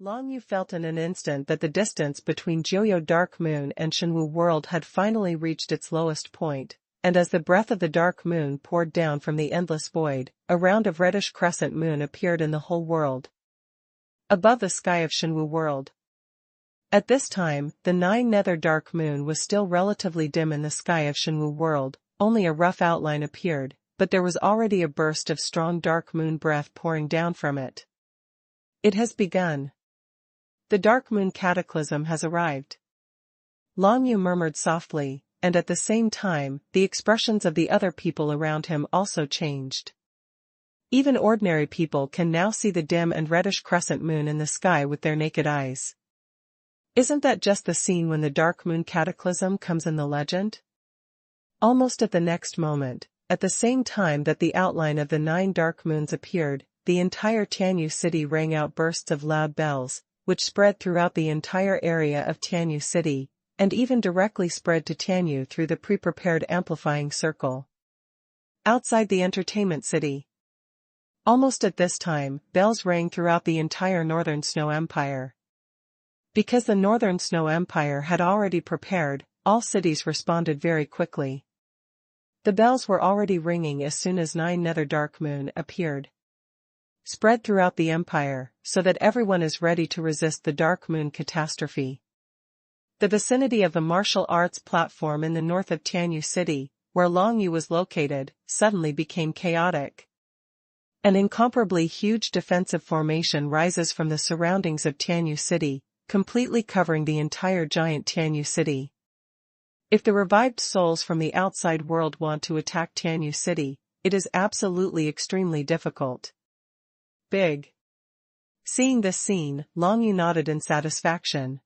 Long Yu felt in an instant that the distance between Joyo Dark Moon and Shenwu World had finally reached its lowest point, and as the breath of the Dark Moon poured down from the endless void, a round of reddish crescent moon appeared in the whole world, above the sky of Shenwu World. At this time, the 9 nether Dark Moon was still relatively dim in the sky of Shenwu World, only a rough outline appeared, but there was already a burst of strong Dark Moon breath pouring down from it. It has begun. The Dark Moon cataclysm has arrived. Long Yu murmured softly, and at the same time, the expressions of the other people around him also changed. Even ordinary people can now see the dim and reddish crescent moon in the sky with their naked eyes. Isn't that just the scene when the Dark Moon cataclysm comes in the legend? Almost at the next moment, at the same time that the outline of the 9 dark moons appeared, the entire Tianyu city rang out bursts of loud bells, which spread throughout the entire area of Tianyu City, and even directly spread to Tianyu through the pre-prepared amplifying circle. Outside the entertainment city. Almost at this time, bells rang throughout the entire Northern Snow Empire. Because the Northern Snow Empire had already prepared, all cities responded very quickly. The bells were already ringing as soon as 9 Nether Dark Moon appeared. Spread throughout the empire, so that everyone is ready to resist the Dark Moon catastrophe. The vicinity of the martial arts platform in the north of Tianyu City, where Long Yu was located, suddenly became chaotic. An incomparably huge defensive formation rises from the surroundings of Tianyu City, completely covering the entire giant Tianyu City. If the revived souls from the outside world want to attack Tianyu City, it is absolutely extremely difficult. Big. Seeing this scene, Long Yu nodded in satisfaction.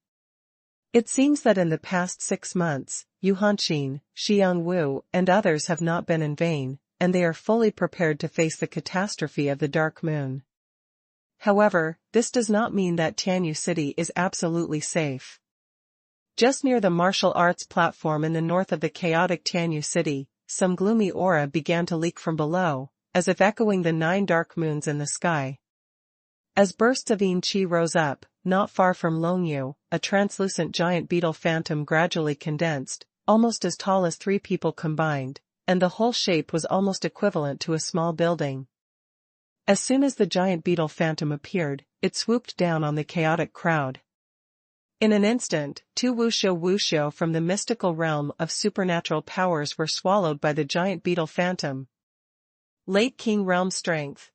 It seems that in the past 6 months, Yu Hanqin, Xiang Wu, and others have not been in vain, and they are fully prepared to face the catastrophe of the Dark Moon. However, this does not mean that Tianyu City is absolutely safe. Just near the martial arts platform in the north of the chaotic Tianyu City, some gloomy aura began to leak from below, as if echoing the 9 dark moons in the sky. As bursts of yin qi rose up, not far from Long Yu, a translucent giant beetle phantom gradually condensed, almost as tall as 3 people combined, and the whole shape was almost equivalent to a small building. As soon as the giant beetle phantom appeared, it swooped down on the chaotic crowd. In an instant, 2 wuxio from the mystical realm of supernatural powers were swallowed by the giant beetle phantom. Late King Realm strength.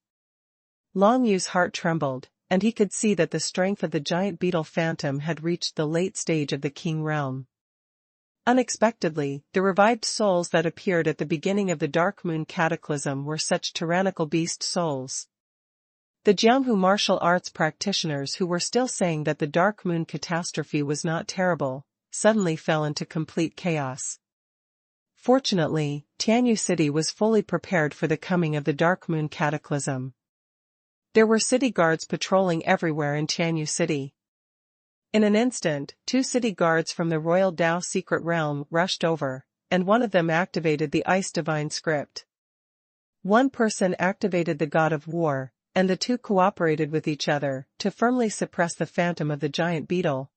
Long Yu's heart trembled, and he could see that the strength of the giant beetle phantom had reached the late stage of the King Realm. Unexpectedly, the revived souls that appeared at the beginning of the Dark Moon cataclysm were such tyrannical beast souls. The Jianghu martial arts practitioners who were still saying that the Dark Moon catastrophe was not terrible, suddenly fell into complete chaos. Fortunately, Tianyu City was fully prepared for the coming of the Dark Moon cataclysm. There were city guards patrolling everywhere in Tianyu City. In an instant, 2 city guards from the Royal Dao secret realm rushed over, and one of them activated the Ice Divine Script. One person activated the God of War, and the 2 cooperated with each other to firmly suppress the phantom of the giant beetle.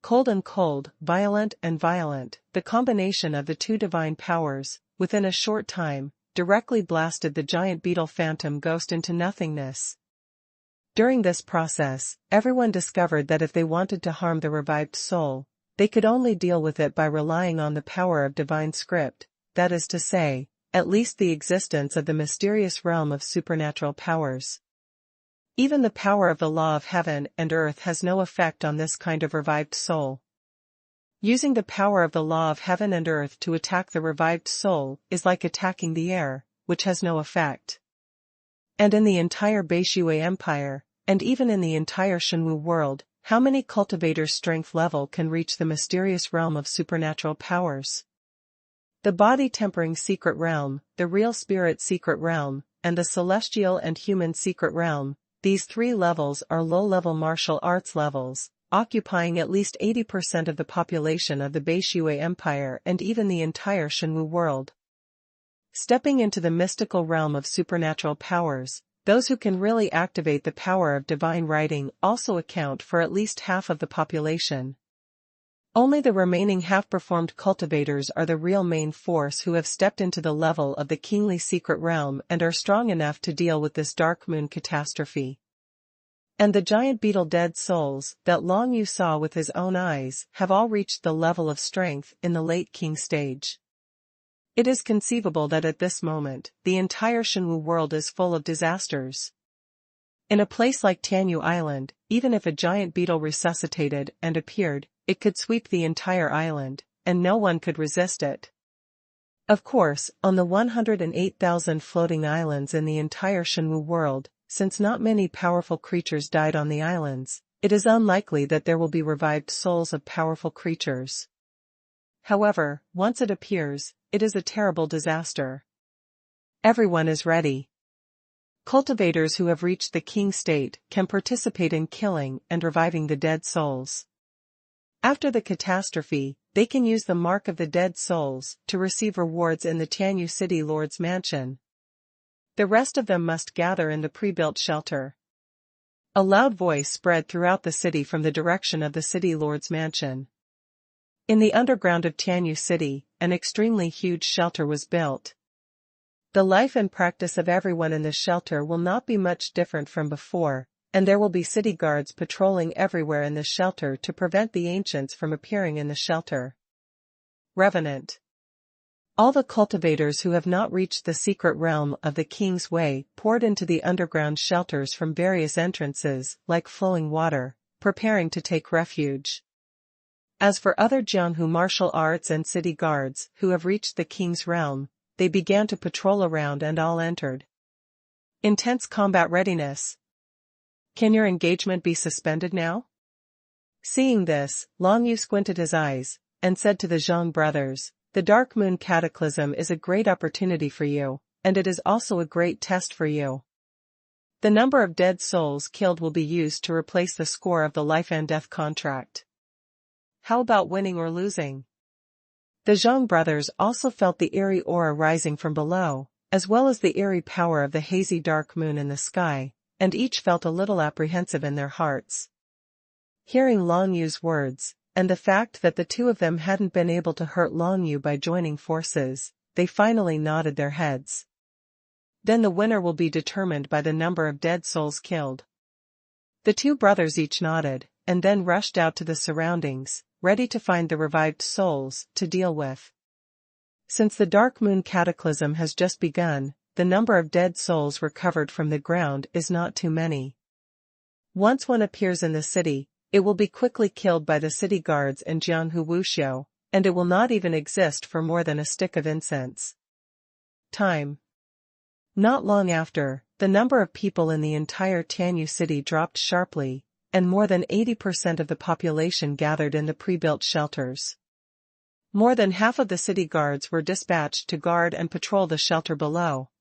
Cold and cold, violent and violent, the combination of the 2 divine powers, within a short time, directly blasted the giant beetle phantom ghost into nothingness. During this process, everyone discovered that if they wanted to harm the revived soul, they could only deal with it by relying on the power of divine script, that is to say, at least the existence of the mysterious realm of supernatural powers. Even the power of the law of heaven and earth has no effect on this kind of revived soul. Using the power of the law of heaven and earth to attack the revived soul is like attacking the air, which has no effect. And in the entire Beishui Empire, and even in the entire Shenwu world, how many cultivators' strength level can reach the mysterious realm of supernatural powers? The body-tempering secret realm, the real spirit secret realm, and the celestial and human secret realm, these 3 levels are low-level martial arts levels, occupying at least 80% of the population of the Beishui Empire and even the entire Shenwu world. Stepping into the mystical realm of supernatural powers, those who can really activate the power of divine writing also account for at least half of the population. Only the remaining half-performed cultivators are the real main force who have stepped into the level of the kingly secret realm and are strong enough to deal with this dark moon catastrophe. And the giant beetle dead souls that Long Yu saw with his own eyes have all reached the level of strength in the late king stage. It is conceivable that at this moment, the entire Shenwu world is full of disasters. In a place like Tianyu Island, even if a giant beetle resuscitated and appeared, it could sweep the entire island, and no one could resist it. Of course, on the 108,000 floating islands in the entire Shenwu world, since not many powerful creatures died on the islands, it is unlikely that there will be revived souls of powerful creatures. However, once it appears, it is a terrible disaster. Everyone is ready. Cultivators who have reached the king state can participate in killing and reviving the dead souls. After the catastrophe, they can use the mark of the dead souls to receive rewards in the Tianyu City Lord's mansion. The rest of them must gather in the pre-built shelter. A loud voice spread throughout the city from the direction of the City Lord's mansion. In the underground of Tianyu City, an extremely huge shelter was built. The life and practice of everyone in the shelter will not be much different from before, and there will be city guards patrolling everywhere in the shelter to prevent the ancients from appearing in the shelter. Revenant. All the cultivators who have not reached the secret realm of the King's Way poured into the underground shelters from various entrances, like flowing water, preparing to take refuge. As for other Jianghu martial arts and city guards who have reached the King's realm, they began to patrol around and all entered. Intense combat readiness. Can your engagement be suspended now? Seeing this, Long Yu squinted his eyes, and said to the Zhang brothers, "The Dark Moon Cataclysm is a great opportunity for you, and it is also a great test for you. The number of dead souls killed will be used to replace the score of the life and death contract. How about winning or losing?" The Zhang brothers also felt the eerie aura rising from below, as well as the eerie power of the hazy dark moon in the sky, and each felt a little apprehensive in their hearts. Hearing Long Yu's words, and the fact that the two of them hadn't been able to hurt Long Yu by joining forces, they finally nodded their heads. Then the winner will be determined by the number of dead souls killed. The two brothers each nodded, and then rushed out to the surroundings, ready to find the revived souls to deal with. Since the Dark Moon Cataclysm has just begun, the number of dead souls recovered from the ground is not too many. Once one appears in the city, it will be quickly killed by the city guards in Jianghu Wuxiu, and it will not even exist for more than a stick of incense. Time. Not long after, the number of people in the entire Tianyu city dropped sharply, and more than 80% of the population gathered in the pre-built shelters. More than half of the city guards were dispatched to guard and patrol the shelter below.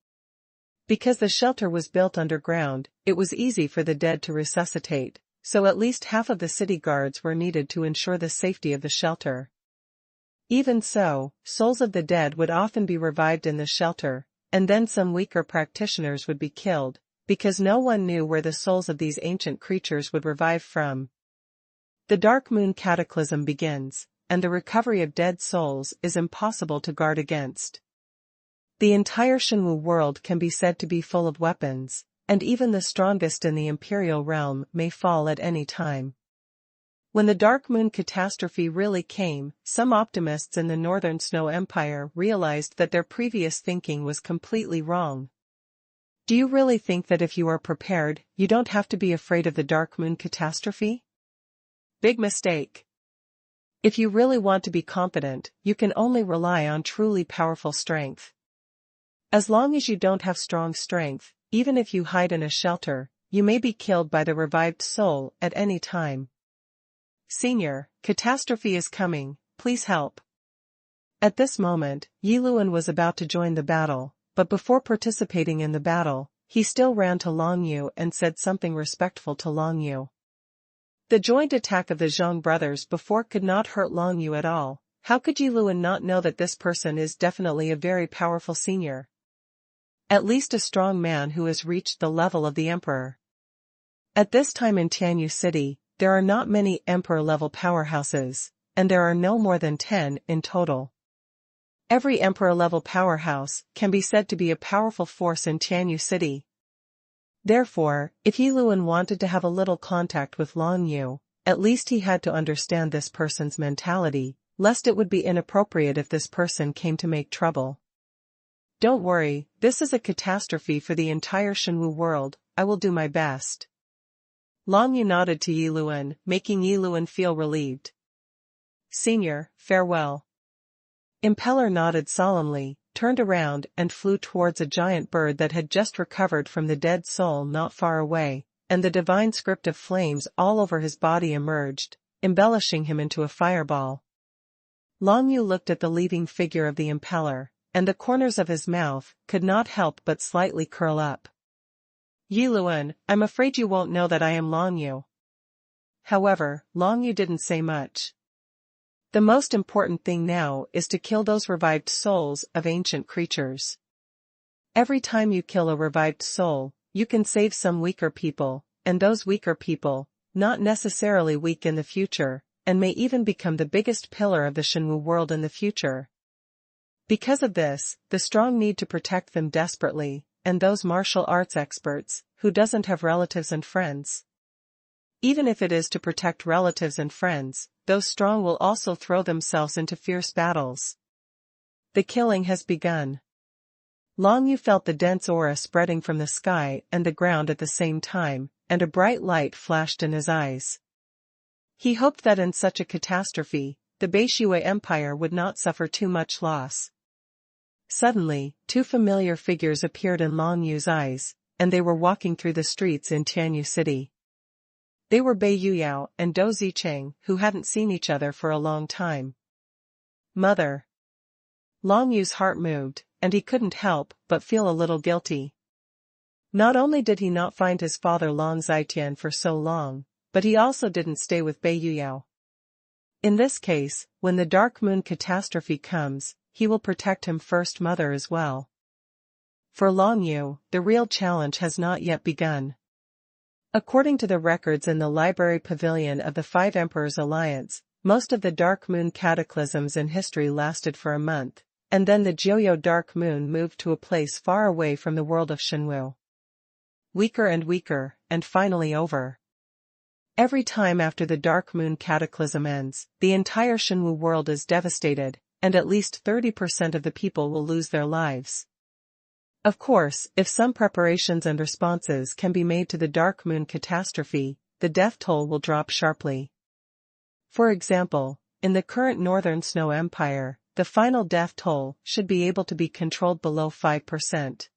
Because the shelter was built underground, it was easy for the dead to resuscitate, so at least half of the city guards were needed to ensure the safety of the shelter. Even so, souls of the dead would often be revived in the shelter, and then some weaker practitioners would be killed, because no one knew where the souls of these ancient creatures would revive from. The Dark Moon Cataclysm begins, and the recovery of dead souls is impossible to guard against. The entire Shenwu world can be said to be full of weapons, and even the strongest in the Imperial realm may fall at any time. When the Dark Moon catastrophe really came, some optimists in the Northern Snow Empire realized that their previous thinking was completely wrong. Do you really think that if you are prepared, you don't have to be afraid of the Dark Moon catastrophe? Big mistake. If you really want to be confident, you can only rely on truly powerful strength. As long as you don't have strong strength, even if you hide in a shelter, you may be killed by the revived soul at any time. Senior, catastrophe is coming, please help. At this moment, Yi Luan was about to join the battle, but before participating in the battle, he still ran to Long Yu and said something respectful to Long Yu. The joint attack of the Zhang brothers before could not hurt Long Yu at all. How could Yi Luan not know that this person is definitely a very powerful senior? At least a strong man who has reached the level of the emperor. At this time in Tianyu City, there are not many emperor-level powerhouses, and there are no more than 10 in total. Every emperor-level powerhouse can be said to be a powerful force in Tianyu City. Therefore, if Yi Luan wanted to have a little contact with Long Yu, at least he had to understand this person's mentality, lest it would be inappropriate if this person came to make trouble. Don't worry, this is a catastrophe for the entire Shenwu world, I will do my best. Long Yu nodded to Yi Luan, making Yi Luan feel relieved. Senior, farewell. Impeller nodded solemnly, turned around and flew towards a giant bird that had just recovered from the dead soul not far away, and the divine script of flames all over his body emerged, embellishing him into a fireball. Long Yu looked at the leaving figure of the impeller, and the corners of his mouth could not help but slightly curl up. Yi Luan, I'm afraid you won't know that I am Long Yu. However, Long Yu didn't say much. The most important thing now is to kill those revived souls of ancient creatures. Every time you kill a revived soul, you can save some weaker people, and those weaker people, not necessarily weak in the future, and may even become the biggest pillar of the Shenwu world in the future. Because of this, the strong need to protect them desperately, and those martial arts experts, who doesn't have relatives and friends. Even if it is to protect relatives and friends, those strong will also throw themselves into fierce battles. The killing has begun. Long Yu felt the dense aura spreading from the sky and the ground at the same time, and a bright light flashed in his eyes. He hoped that in such a catastrophe, the Beishui Empire would not suffer too much loss. Suddenly, two familiar figures appeared in Long Yu's eyes, and they were walking through the streets in Tianyu City. They were Bei Yuyao and Dou Zicheng, who hadn't seen each other for a long time. Mother. Long Yu's heart moved, and he couldn't help but feel a little guilty. Not only did he not find his father Long Zitian for so long, but he also didn't stay with Bei Yuyao. In this case, when the Dark Moon catastrophe comes, he will protect him first mother as well. For Long Yu, the real challenge has not yet begun. According to the records in the Library Pavilion of the Five Emperors Alliance, most of the Dark Moon cataclysms in history lasted for a month, and then the Jiuyo Dark Moon moved to a place far away from the world of Shenwu. Weaker and finally over. Every time after the Dark Moon cataclysm ends, the entire Shenwu world is devastated, and at least 30% of the people will lose their lives. Of course, if some preparations and responses can be made to the Dark Moon catastrophe, the death toll will drop sharply. For example, in the current Northern Snow Empire, the final death toll should be able to be controlled below 5%.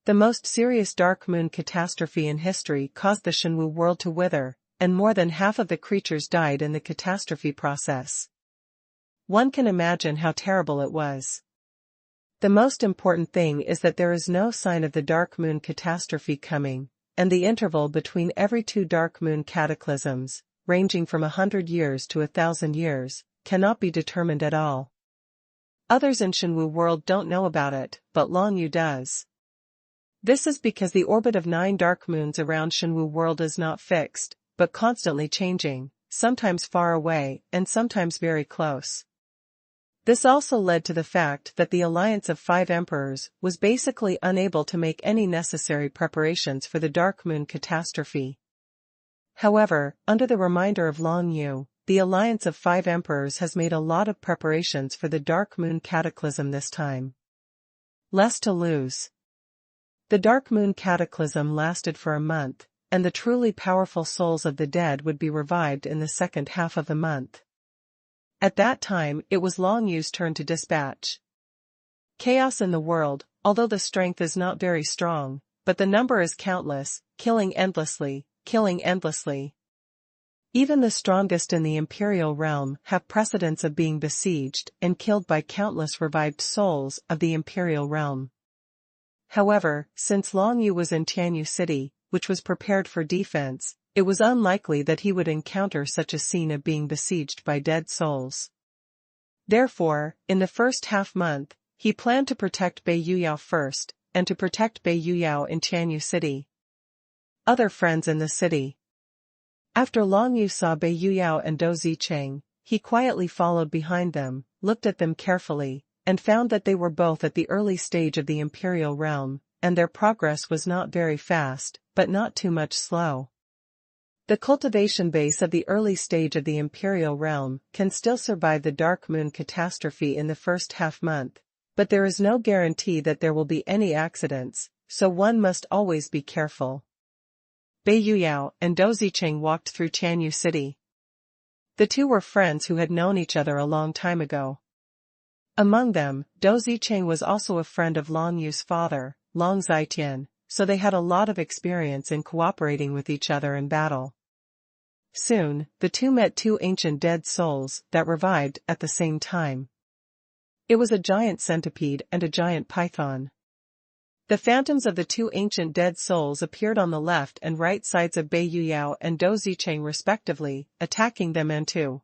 The most serious Dark Moon catastrophe in history caused the Shenwu world to wither, and more than half of the creatures died in the catastrophe process. One can imagine how terrible it was. The most important thing is that there is no sign of the Dark Moon catastrophe coming, and the interval between every two Dark Moon cataclysms, ranging from 100 years to 1,000 years, cannot be determined at all. Others in Shenwu world don't know about it, but Long Yu does. This is because the orbit of 9 Dark Moons around Shenwu world is not fixed, but constantly changing, sometimes far away and sometimes very close. This also led to the fact that the Alliance of Five Emperors was basically unable to make any necessary preparations for the Dark Moon catastrophe. However, under the reminder of Long Yu, the Alliance of Five Emperors has made a lot of preparations for the Dark Moon cataclysm this time. Less to lose. The Dark Moon cataclysm lasted for a month, and the truly powerful souls of the dead would be revived in the second half of the month. At that time, it was Long Yu's turn to dispatch. Chaos in the world, although the strength is not very strong, but the number is countless, killing endlessly. Even the strongest in the Imperial realm have precedents of being besieged and killed by countless revived souls of the Imperial realm. However, since Long Yu was in Tianyu City, which was prepared for defense, it was unlikely that he would encounter such a scene of being besieged by dead souls. Therefore, in the first half-month, he planned to protect Bei Yuyao first, and to protect Bei Yuyao in Tianyu City. Other friends in the city. After Long Yu saw Bei Yuyao and Dou Zicheng, he quietly followed behind them, looked at them carefully, and found that they were both at the early stage of the imperial realm, and their progress was not very fast, but not too much slow. The cultivation base of the early stage of the imperial realm can still survive the dark moon catastrophe in the first half month, but there is no guarantee that there will be any accidents, so one must always be careful. Bei Yuyao and Dou Zicheng walked through Tianyu City. The two were friends who had known each other a long time ago. Among them, Dou Zicheng was also a friend of Long Yu's father, Long Zitian, so they had a lot of experience in cooperating with each other in battle. Soon, the two met two ancient dead souls that revived at the same time. It was a giant centipede and a giant python. The phantoms of the two ancient dead souls appeared on the left and right sides of Bei Yuyao and Dou Zicheng respectively, attacking them and too.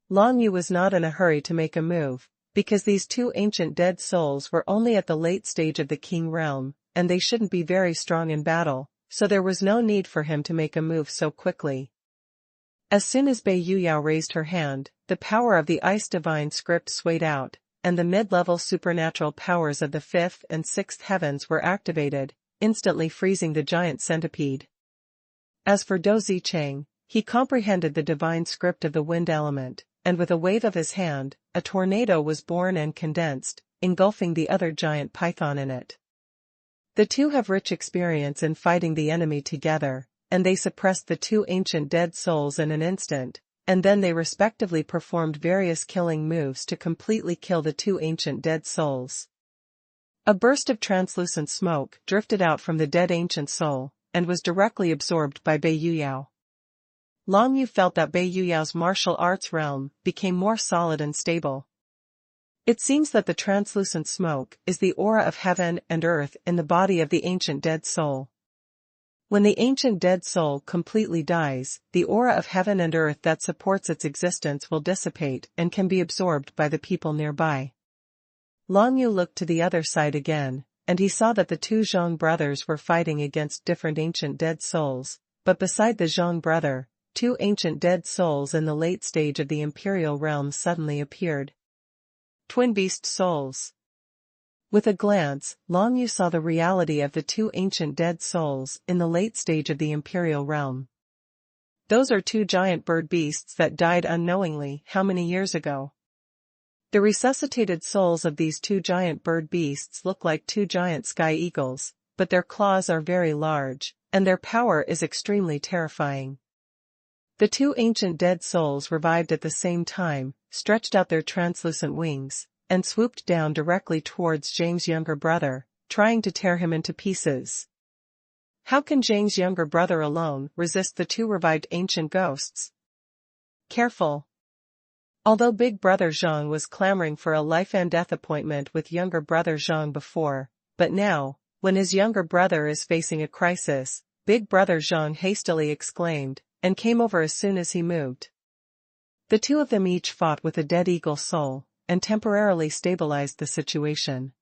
Long Yu was not in a hurry to make a move, because these two ancient dead souls were only at the late stage of the King realm, and they shouldn't be very strong in battle, so there was no need for him to make a move so quickly. As soon as Bei Yuyao raised her hand, the power of the Ice Divine Script swayed out, and the mid-level supernatural powers of the 5th and 6th heavens were activated, instantly freezing the giant centipede. As for Dou Zicheng, he comprehended the divine script of the wind element, and with a wave of his hand, a tornado was born and condensed, engulfing the other giant python in it. The two have rich experience in fighting the enemy together, and they suppressed the two ancient dead souls in an instant, and then they respectively performed various killing moves to completely kill the two ancient dead souls. A burst of translucent smoke drifted out from the dead ancient soul, and was directly absorbed by Bei Yuyao. Long Yu felt that Bei Yuyao's martial arts realm became more solid and stable. It seems that the translucent smoke is the aura of heaven and earth in the body of the ancient dead soul. When the ancient dead soul completely dies, the aura of heaven and earth that supports its existence will dissipate and can be absorbed by the people nearby. Long Yu looked to the other side again, and he saw that the two Zhang brothers were fighting against different ancient dead souls, but beside the Zhang brother, two ancient dead souls in the late stage of the imperial realm suddenly appeared. Twin beast souls. With a glance, Long Yu saw the reality of the two ancient dead souls in the late stage of the imperial realm. Those are two giant bird beasts that died unknowingly how many years ago? The resuscitated souls of these two giant bird beasts look like two giant sky eagles, but their claws are very large, and their power is extremely terrifying. The two ancient dead souls revived at the same time, stretched out their translucent wings, and swooped down directly towards Zhang's younger brother, trying to tear him into pieces. How can Zhang's younger brother alone resist the two revived ancient ghosts? Careful. Although big brother Zhang was clamoring for a life and death appointment with younger brother Zhang before, but now, when his younger brother is facing a crisis, big brother Zhang hastily exclaimed, and came over as soon as he moved. The two of them each fought with a dead eagle soul, and temporarily stabilized the situation.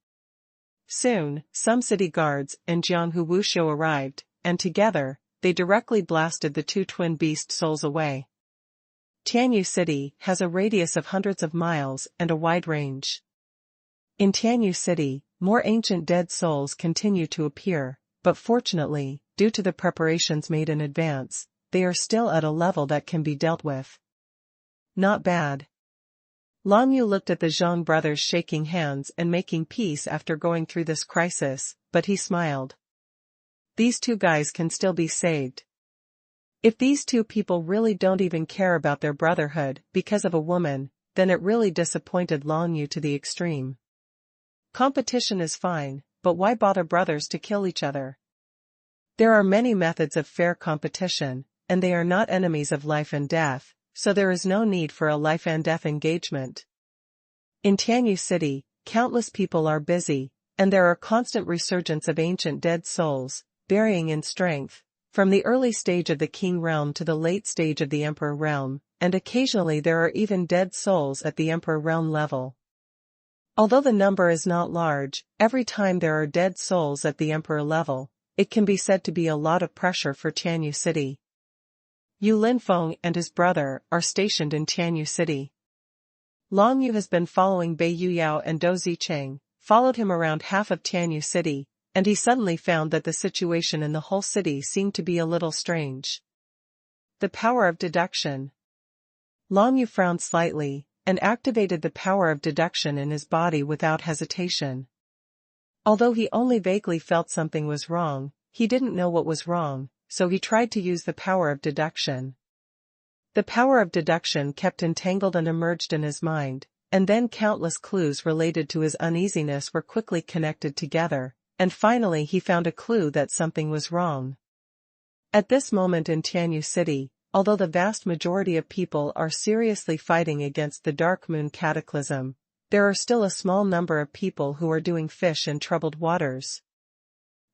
Soon, some city guards and Jianghu Wushou arrived, and together, they directly blasted the two twin beast souls away. Tianyu City has a radius of hundreds of miles and a wide range. In Tianyu City, more ancient dead souls continue to appear, but fortunately, due to the preparations made in advance, they are still at a level that can be dealt with. Not bad. Long Yu looked at the Zhang brothers shaking hands and making peace after going through this crisis, but he smiled. These two guys can still be saved. If these two people really don't even care about their brotherhood because of a woman, then it really disappointed Long Yu to the extreme. Competition is fine, but why bother brothers to kill each other? There are many methods of fair competition, and they are not enemies of life and death, so there is no need for a life and death engagement. In Tianyu City, countless people are busy, and there are constant resurgence of ancient dead souls, varying in strength, from the early stage of the King realm to the late stage of the Emperor realm, and occasionally there are even dead souls at the Emperor realm level. Although the number is not large, every time there are dead souls at the Emperor level, it can be said to be a lot of pressure for Tianyu City. Yu Linfeng and his brother are stationed in Tianyu City. Long Yu has been following Bei Yuyao and Dou Zicheng, followed him around half of Tianyu City, and he suddenly found that the situation in the whole city seemed to be a little strange. The power of deduction. Long Yu frowned slightly, and activated the power of deduction in his body without hesitation. Although he only vaguely felt something was wrong, he didn't know what was wrong, so he tried to use the power of deduction. The power of deduction kept entangled and emerged in his mind, and then countless clues related to his uneasiness were quickly connected together, and finally he found a clue that something was wrong. At this moment in Tianyu City, although the vast majority of people are seriously fighting against the Dark Moon Cataclysm, there are still a small number of people who are doing fish in troubled waters.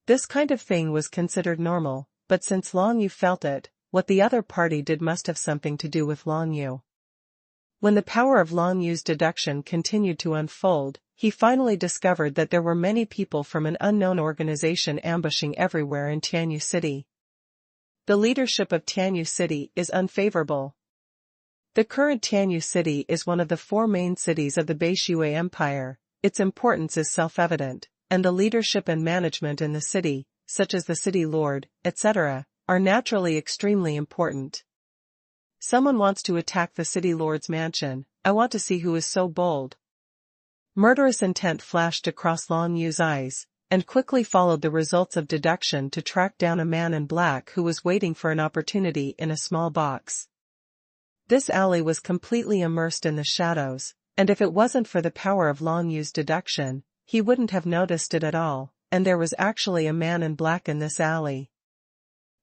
This kind of thing was considered normal, but since Long Yu felt it, what the other party did must have something to do with Long Yu. When the power of Long Yu's deduction continued to unfold, he finally discovered that there were many people from an unknown organization ambushing everywhere in Tianyu City. The leadership of Tianyu City is unfavorable. The current Tianyu City is one of the 4 main cities of the Beishui Empire. Its importance is self-evident, and the leadership and management in the city, such as the city lord, etc., are naturally extremely important. Someone wants to attack the city lord's mansion. I want to see who is so bold. Murderous intent flashed across Long Yu's eyes, and quickly followed the results of deduction to track down a man in black who was waiting for an opportunity in a small box. This alley was completely immersed in the shadows, and if it wasn't for the power of Long Yu's deduction, he wouldn't have noticed it at all, and there was actually a man in black in this alley.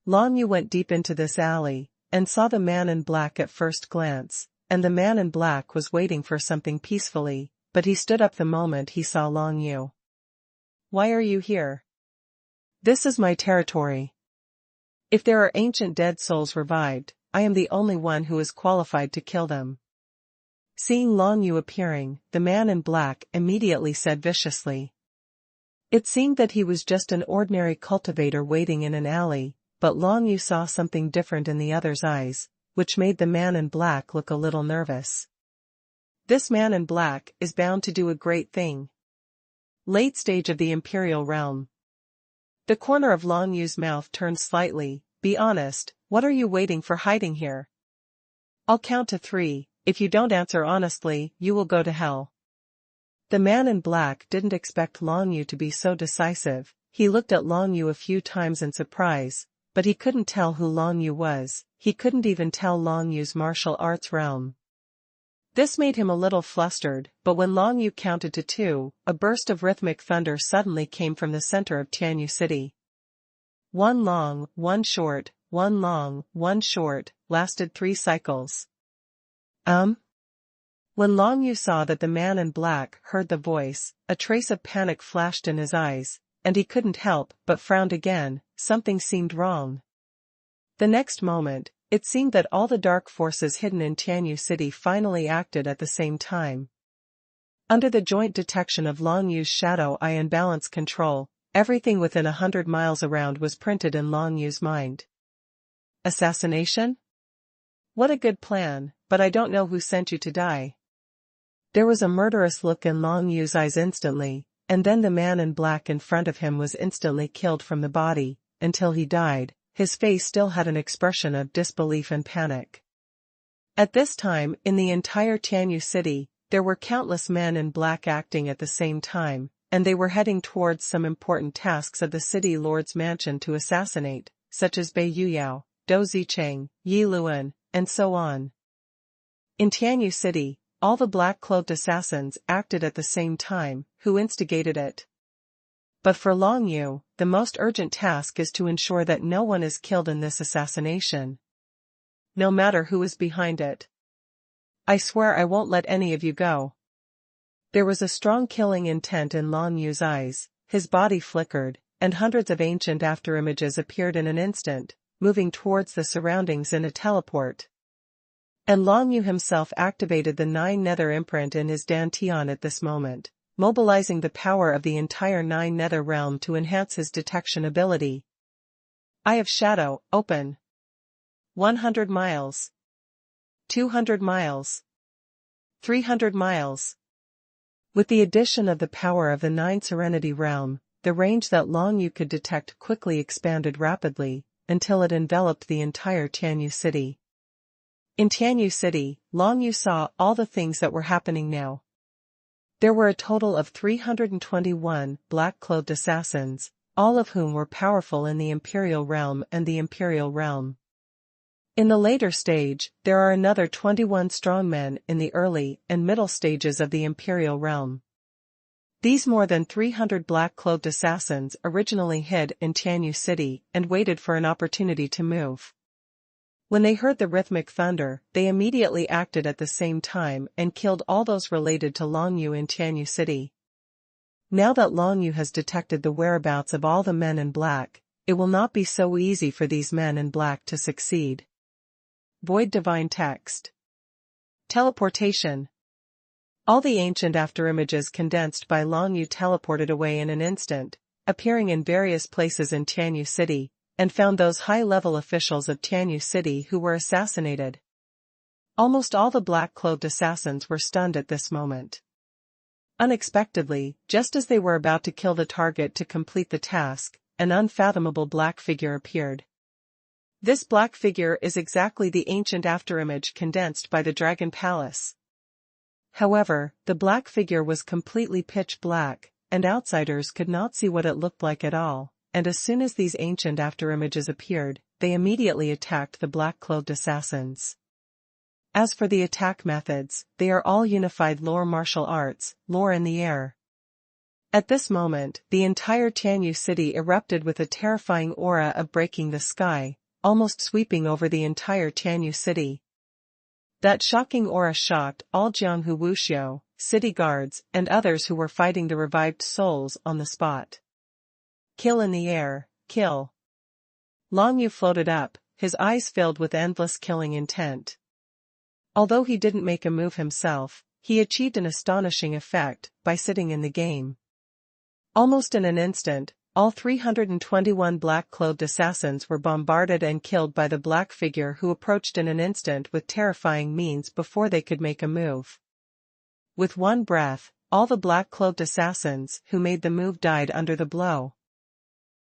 Long Yu went deep into this alley, and saw the man in black at first glance, and the man in black was waiting for something peacefully, but he stood up the moment he saw Long Yu. Why are you here? This is my territory. If there are ancient dead souls revived, I am the only one who is qualified to kill them. Seeing Long Yu appearing, the man in black immediately said viciously. It seemed that he was just an ordinary cultivator waiting in an alley, but Long Yu saw something different in the other's eyes, which made the man in black look a little nervous. This man in black is bound to do a great thing. Late stage of the Imperial Realm. The corner of Long Yu's mouth turned slightly. Be honest, what are you waiting for hiding here? I'll count to 3, if you don't answer honestly, you will go to hell. The man in black didn't expect Long Yu to be so decisive. He looked at Long Yu a few times in surprise, but he couldn't tell who Long Yu was. He couldn't even tell Long Yu's martial arts realm. This made him a little flustered, but when Long Yu counted to 2, a burst of rhythmic thunder suddenly came from the center of Tianyu City. One long, one short, one long, one short, lasted 3 cycles. When Long Yu saw that the man in black heard the voice, a trace of panic flashed in his eyes, and he couldn't help but frowned again. Something seemed wrong. The next moment, it seemed that all the dark forces hidden in Tianyu City finally acted at the same time. Under the joint detection of Long Yu's shadow eye and balance control, everything within 100 miles around was printed in Long Yu's mind. Assassination? What a good plan, but I don't know who sent you to die. There was a murderous look in Long Yu's eyes instantly, and then the man in black in front of him was instantly killed from the body. Until he died, his face still had an expression of disbelief and panic. At this time, in the entire Tianyu City, there were countless men in black acting at the same time, and they were heading towards some important tasks of the city lord's mansion to assassinate, such as Bei Yuyao, Dou Zicheng, Yi Luan, and so on. In Tianyu City, all the black-cloaked assassins acted at the same time. Who instigated it? But for Long Yu, the most urgent task is to ensure that no one is killed in this assassination. No matter who is behind it. I swear I won't let any of you go. There was a strong killing intent in Long Yu's eyes. His body flickered, and hundreds of ancient afterimages appeared in an instant, moving towards the surroundings in a teleport. And Long Yu himself activated the 9 nether imprint in his dantian at this moment. mobilizing the power of the entire Nine Nether Realm to enhance his detection ability. Eye of Shadow, open. 100 miles. 200 miles. 300 miles. With the addition of the power of the Nine Serenity Realm, the range that Long Yu could detect quickly expanded rapidly, until it enveloped the entire Tianyu City. In Tianyu City, Long Yu saw all the things that were happening now. There were a total of 321 black-clothed assassins, all of whom were powerful in the Imperial Realm and the Imperial Realm. In the later stage, there are another 21 strongmen in the early and middle stages of the Imperial Realm. These more than 300 black-clothed assassins originally hid in Tianyu City and waited for an opportunity to move. When they heard the rhythmic thunder, they immediately acted at the same time and killed all those related to Long Yu in Tianyu City. Now that Long Yu has detected the whereabouts of all the men in black, it will not be so easy for these men in black to succeed. Void Divine Text. Teleportation. All the ancient afterimages condensed by Long Yu teleported away in an instant, appearing in various places in Tianyu City, and found those high-level officials of Tianyu City who were assassinated. Almost all the black-clothed assassins were stunned at this moment. Unexpectedly, just as they were about to kill the target to complete the task, an unfathomable black figure appeared. This black figure is exactly the ancient afterimage condensed by the Dragon Palace. However, the black figure was completely pitch black, and outsiders could not see what it looked like at all, and as soon as these ancient afterimages appeared, they immediately attacked the black-clothed assassins. As for the attack methods, they are all unified lore martial arts, lore in the air. At this moment, the entire Tianyu City erupted with a terrifying aura of breaking the sky, almost sweeping over the entire Tianyu City. That shocking aura shocked all Jianghu Wuxiu, city guards, and others who were fighting the revived souls on the spot. Kill in the air, kill. Long Yu floated up, his eyes filled with endless killing intent. Although he didn't make a move himself, he achieved an astonishing effect by sitting in the game. Almost in an instant, all 321 black-clothed assassins were bombarded and killed by the black figure who approached in an instant with terrifying means before they could make a move. With one breath, all the black-clothed assassins who made the move died under the blow.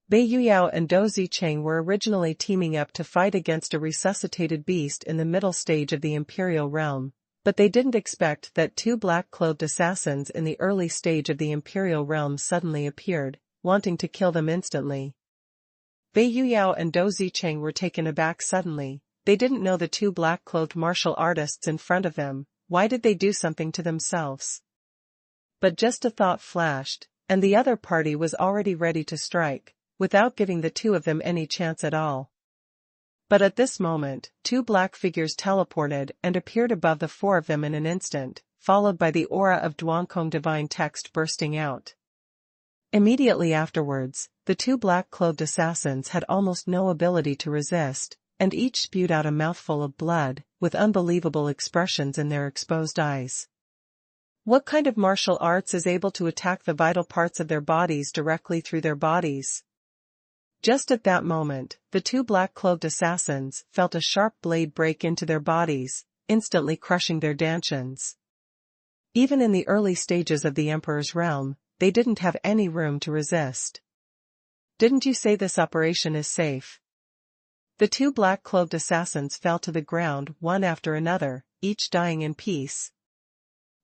Bei Yuyao and Dou Zicheng were originally teaming up to fight against a resuscitated beast in the middle stage of the Imperial Realm, but they didn't expect that two black-clothed assassins in the early stage of the Imperial Realm suddenly appeared, wanting to kill them instantly. Bei Yuyao and Dou Zicheng were taken aback suddenly. They didn't know the two black-clothed martial artists in front of them. Why did they do something to themselves? But just a thought flashed, and the other party was already ready to strike, without giving the two of them any chance at all. But at this moment, two black figures teleported and appeared above the four of them in an instant, followed by the aura of Duankong divine text bursting out. Immediately afterwards, the two black-clothed assassins had almost no ability to resist, and each spewed out a mouthful of blood, with unbelievable expressions in their exposed eyes. What kind of martial arts is able to attack the vital parts of their bodies directly through their bodies? Just at that moment, the two black-clothed assassins felt a sharp blade break into their bodies, instantly crushing their dantians. Even in the early stages of the Emperor's realm, they didn't have any room to resist. Didn't you say this operation is safe? The two black-clothed assassins fell to the ground one after another, each dying in peace.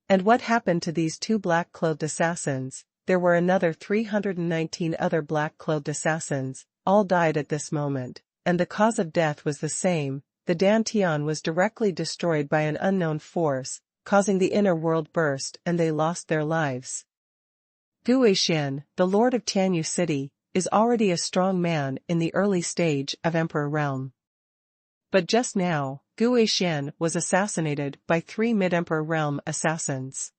And what happened to these two black-clothed assassins? There were another 319 other black-clothed assassins, all died at this moment, and the cause of death was the same. The Dantian was directly destroyed by an unknown force, causing the inner world burst, and they lost their lives. Gu Weixian, the lord of Tianyu City, is already a strong man in the early stage of Emperor Realm. But just now, Gu Weixian was assassinated by 3 mid-Emperor Realm assassins.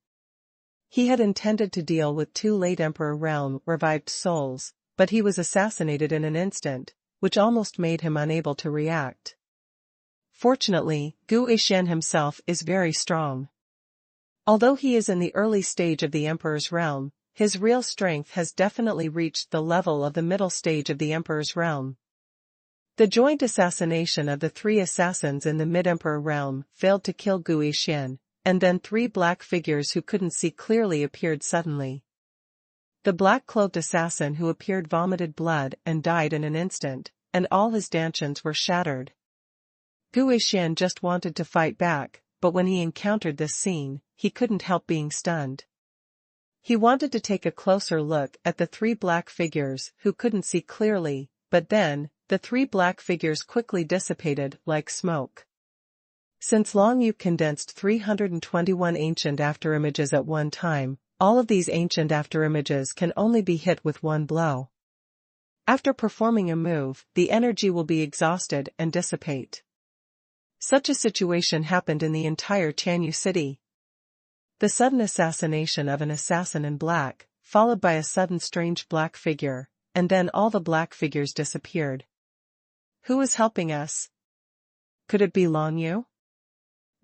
He had intended to deal with 2 late Emperor Realm revived souls, but he was assassinated in an instant, which almost made him unable to react. Fortunately, Gu Weixian himself is very strong. Although he is in the early stage of the Emperor's realm, his real strength has definitely reached the level of the middle stage of the Emperor's realm. The joint assassination of the 3 assassins in the mid-Emperor realm failed to kill Gu Yixian, and then 3 black figures who couldn't see clearly appeared suddenly. The black-cloaked assassin who appeared vomited blood and died in an instant, and all his dantians were shattered. Gu Yixian just wanted to fight back, but when he encountered this scene, he couldn't help being stunned. He wanted to take a closer look at the 3 black figures who couldn't see clearly, but then, the 3 black figures quickly dissipated like smoke. Since Long Yu condensed 321 ancient afterimages at one time, all of these ancient afterimages can only be hit with one blow. After performing a move, the energy will be exhausted and dissipate. Such a situation happened in the entire Tianyu city. The sudden assassination of an assassin in black, followed by a sudden strange black figure, and then all the black figures disappeared. Who is helping us? Could it be Long Yu?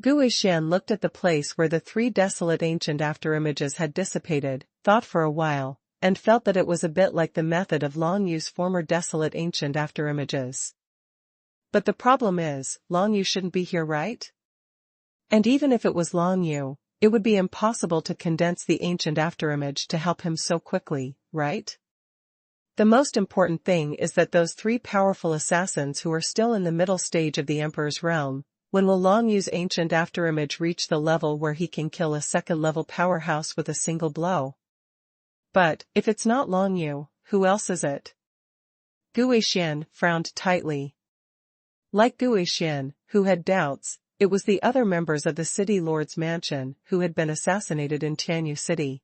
Gu Yixian looked at the place where the 3 desolate ancient afterimages had dissipated, thought for a while, and felt that it was a bit like the method of Long Yu's former desolate ancient afterimages. But the problem is, Long Yu shouldn't be here, right? And even if it was Long Yu, it would be impossible to condense the ancient afterimage to help him so quickly, right? The most important thing is that those 3 powerful assassins who are still in the middle stage of the Emperor's realm, when will Long Yu's ancient afterimage reach the level where he can kill a second-level powerhouse with a single blow? But, if it's not Long Yu, who else is it? Gu Yixian frowned tightly. Like Gu Yixian, who had doubts, it was the other members of the City Lord's mansion who had been assassinated in Tianyu City.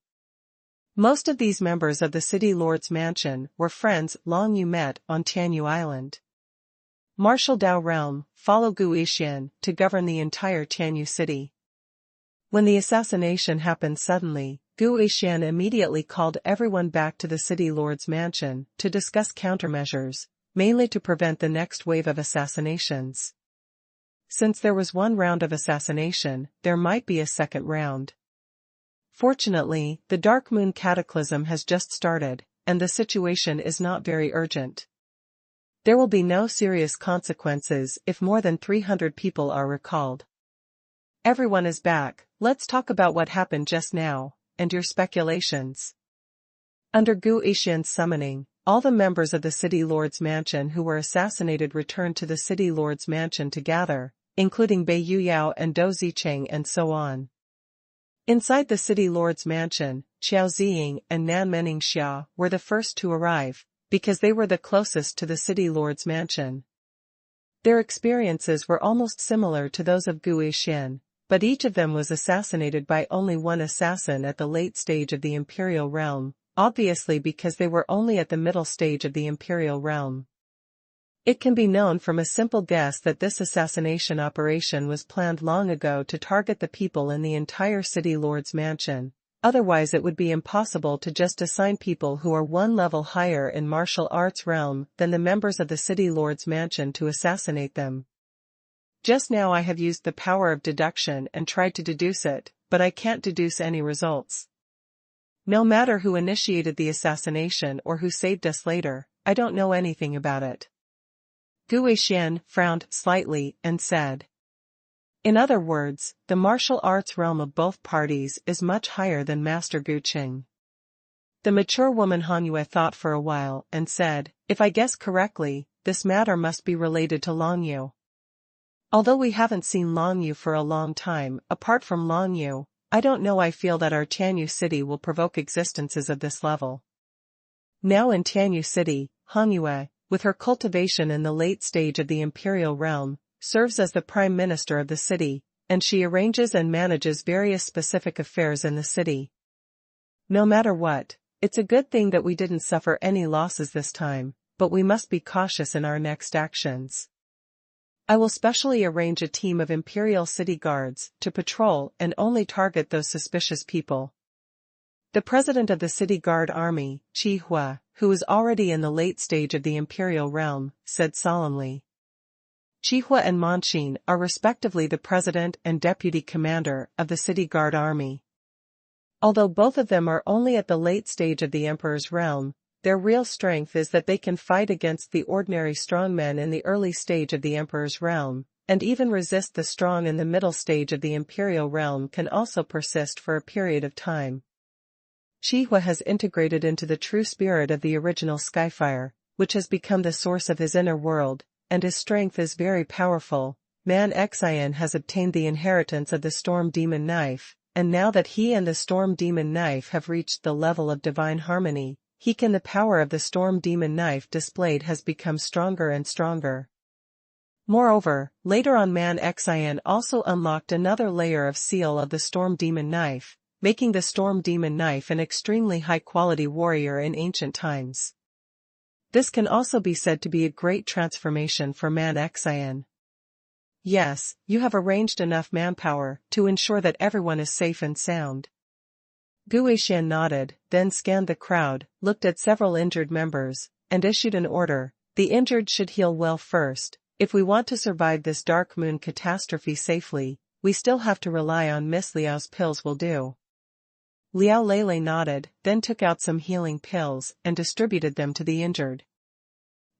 Most of these members of the City Lord's mansion were friends Long Yu met on Tianyu Island. Marshal Dao Realm, follow Gu Yixian to govern the entire Tianyu City. When the assassination happened suddenly, Gu Yixian immediately called everyone back to the City Lord's mansion to discuss countermeasures, mainly to prevent the next wave of assassinations. Since there was one round of assassination, there might be a second round. Fortunately, the Dark Moon Cataclysm has just started, and the situation is not very urgent. There will be no serious consequences if more than 300 people are recalled. Everyone is back, let's talk about what happened just now, and your speculations. Under Gu Yixian's summoning, all the members of the City Lord's mansion who were assassinated returned to the City Lord's mansion to gather, including Bei Yuyao and Dou Zicheng and so on. Inside the City Lord's mansion, Qiao Ziying and Nan Meningxia were the first to arrive, because they were the closest to the City Lord's mansion. Their experiences were almost similar to those of Gu Yixian, but each of them was assassinated by only one assassin at the late stage of the Imperial realm, obviously because they were only at the middle stage of the Imperial realm. It can be known from a simple guess that this assassination operation was planned long ago to target the people in the entire City Lord's mansion. Otherwise it would be impossible to just assign people who are one level higher in martial arts realm than the members of the City Lord's mansion to assassinate them. Just now I have used the power of deduction and tried to deduce it, but I can't deduce any results. No matter who initiated the assassination or who saved us later, I don't know anything about it. Gu Yixian frowned slightly and said. In other words, the martial arts realm of both parties is much higher than Master Gu Qing. The mature woman Han Yue thought for a while and said, if I guess correctly, this matter must be related to Long Yu. Although we haven't seen Long Yu for a long time, apart from Long Yu, I don't know, I feel that our Tianyu city will provoke existences of this level. Now in Tianyu city, Han Yue, with her cultivation in the late stage of the imperial realm, serves as the prime minister of the city, and she arranges and manages various specific affairs in the city. No matter what, it's a good thing that we didn't suffer any losses this time, but we must be cautious in our next actions. I will specially arrange a team of imperial city guards to patrol and only target those suspicious people. The president of the city guard army, Qi Hua, who is already in the late stage of the imperial realm, said solemnly. Qi Hua and Manqin are respectively the president and deputy commander of the city guard army, Although both of them are only at the late stage of the Emperor's realm, their real strength is that they can fight against the ordinary strongmen in the early stage of the Emperor's realm, and even resist the strong in the middle stage of the Imperial realm can also persist for a period of time. Xuanhuan has integrated into the true spirit of the original Skyfire, which has become the source of his inner world, and his strength is very powerful. Man Xian has obtained the inheritance of the Storm Demon Knife, and now that he and the Storm Demon Knife have reached the level of divine harmony, the power of the Storm Demon Knife displayed has become stronger and stronger. Moreover, later on Man Xian also unlocked another layer of seal of the Storm Demon Knife, making the Storm Demon Knife an extremely high-quality warrior in ancient times. This can also be said to be a great transformation for Man Xian. Yes, you have arranged enough manpower to ensure that everyone is safe and sound. Guishan nodded, then scanned the crowd, looked at several injured members, and issued an order. The injured should heal well first. If we want to survive this dark moon catastrophe safely, we still have to rely on Miss Liao's pills will do. Liao Lele nodded, then took out some healing pills and distributed them to the injured.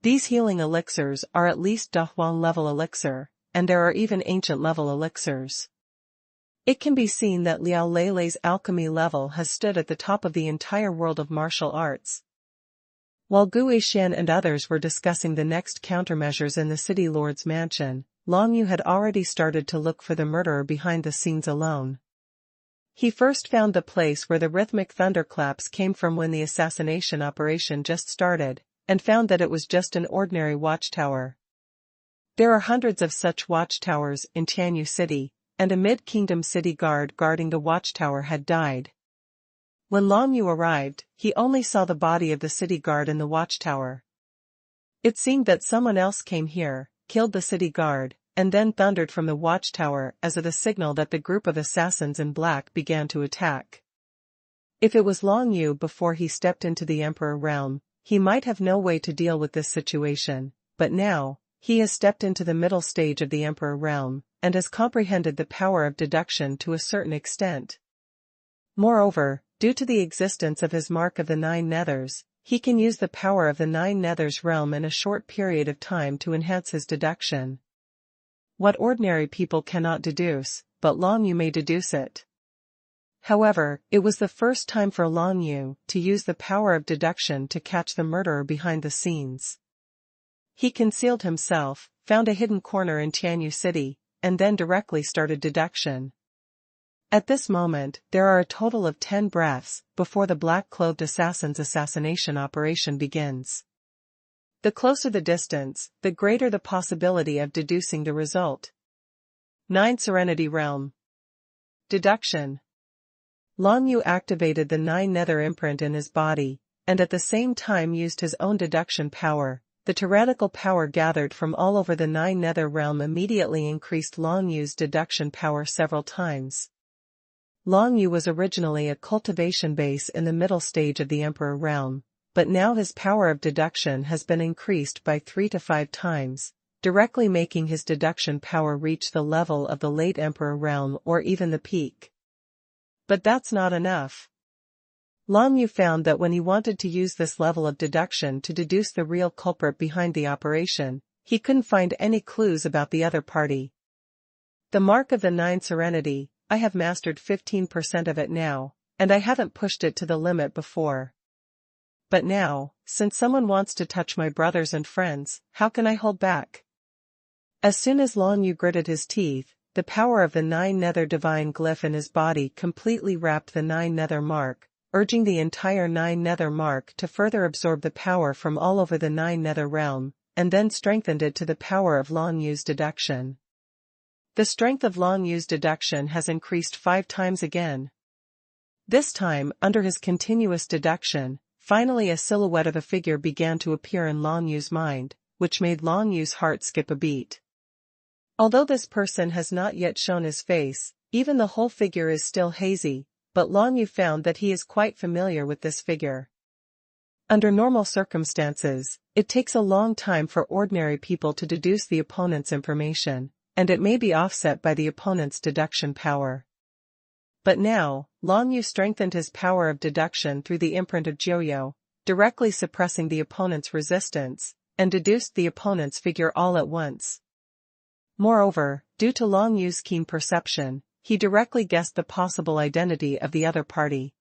These healing elixirs are at least Dahuang level elixir, and there are even ancient level elixirs. It can be seen that Liao Lele's alchemy level has stood at the top of the entire world of martial arts. While Guishan and others were discussing the next countermeasures in the city lord's mansion, Long Yu had already started to look for the murderer behind the scenes alone. He first found the place where the rhythmic thunderclaps came from when the assassination operation just started, and found that it was just an ordinary watchtower. There are hundreds of such watchtowers in Tianyu City, and a mid-kingdom city guard guarding the watchtower had died. When Long Yu arrived, he only saw the body of the city guard in the watchtower. It seemed that someone else came here, killed the city guard, and then thundered from the watchtower as a signal that the group of assassins in black began to attack. If it was Long Yu before he stepped into the Emperor realm, he might have no way to deal with this situation, but now, he has stepped into the middle stage of the Emperor realm, and has comprehended the power of deduction to a certain extent. Moreover, due to the existence of his Mark of the Nine Nethers, he can use the power of the Nine Nethers realm in a short period of time to enhance his deduction. What ordinary people cannot deduce, but Long Yu may deduce it. However, it was the first time for Long Yu to use the power of deduction to catch the murderer behind the scenes. He concealed himself, found a hidden corner in Tianyu City, and then directly started deduction. At this moment, there are a total of 10 breaths before the black-clothed assassin's assassination operation begins. The closer the distance, the greater the possibility of deducing the result. 9 Serenity Realm. Deduction. Long Yu activated the 9 Nether imprint in his body, and at the same time used his own deduction power. The tyrannical power gathered from all over the 9 Nether realm immediately increased Long Yu's deduction power several times. Long Yu was originally a cultivation base in the middle stage of the Emperor realm, but now his power of deduction has been increased by 3 to 5 times, directly making his deduction power reach the level of the late Emperor realm or even the peak. But that's not enough. Long Yu found that when he wanted to use this level of deduction to deduce the real culprit behind the operation, he couldn't find any clues about the other party. The Mark of the 9 Serenity, I have mastered 15% of it now, and I haven't pushed it to the limit before. But now, since someone wants to touch my brothers and friends, how can I hold back? As soon as Long Yu gritted his teeth, the power of the 9 Nether divine glyph in his body completely wrapped the 9 Nether mark, urging the entire 9 Nether mark to further absorb the power from all over the 9 Nether realm, and then strengthened it to the power of Long Yu's deduction. The strength of Long Yu's deduction has increased 5 times again. This time, under his continuous deduction, finally a silhouette of a figure began to appear in Long Yu's mind, which made Long Yu's heart skip a beat. Although this person has not yet shown his face, even the whole figure is still hazy, but Long Yu found that he is quite familiar with this figure. Under normal circumstances, it takes a long time for ordinary people to deduce the opponent's information, and it may be offset by the opponent's deduction power. But now, Long Yu strengthened his power of deduction through the imprint of Joyo, directly suppressing the opponent's resistance, and deduced the opponent's figure all at once. Moreover, due to Long Yu's keen perception, he directly guessed the possible identity of the other party.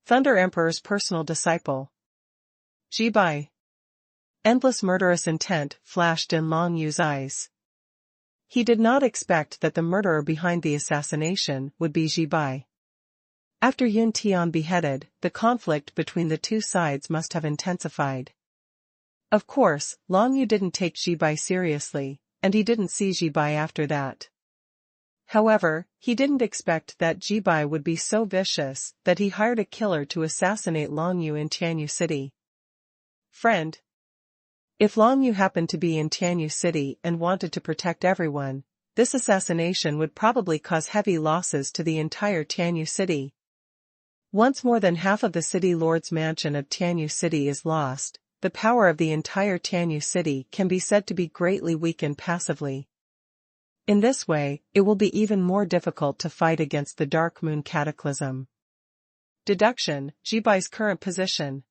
Thunder Emperor's personal disciple. Jibai. Endless murderous intent flashed in Long Yu's eyes. He did not expect that the murderer behind the assassination would be Jibai. After Yun Tian beheaded, the conflict between the two sides must have intensified. Of course, Long Yu didn't take Jibai seriously, and he didn't see Jibai after that. However, he didn't expect that Jibai would be so vicious that he hired a killer to assassinate Long Yu in Tianyu City. Friend. If Long Yu happened to be in Tianyu City and wanted to protect everyone, this assassination would probably cause heavy losses to the entire Tianyu City. Once more than half of the city lord's mansion of Tianyu City is lost, the power of the entire Tianyu City can be said to be greatly weakened passively. In this way, it will be even more difficult to fight against the Dark Moon Cataclysm. Deduction, Jibai's current position.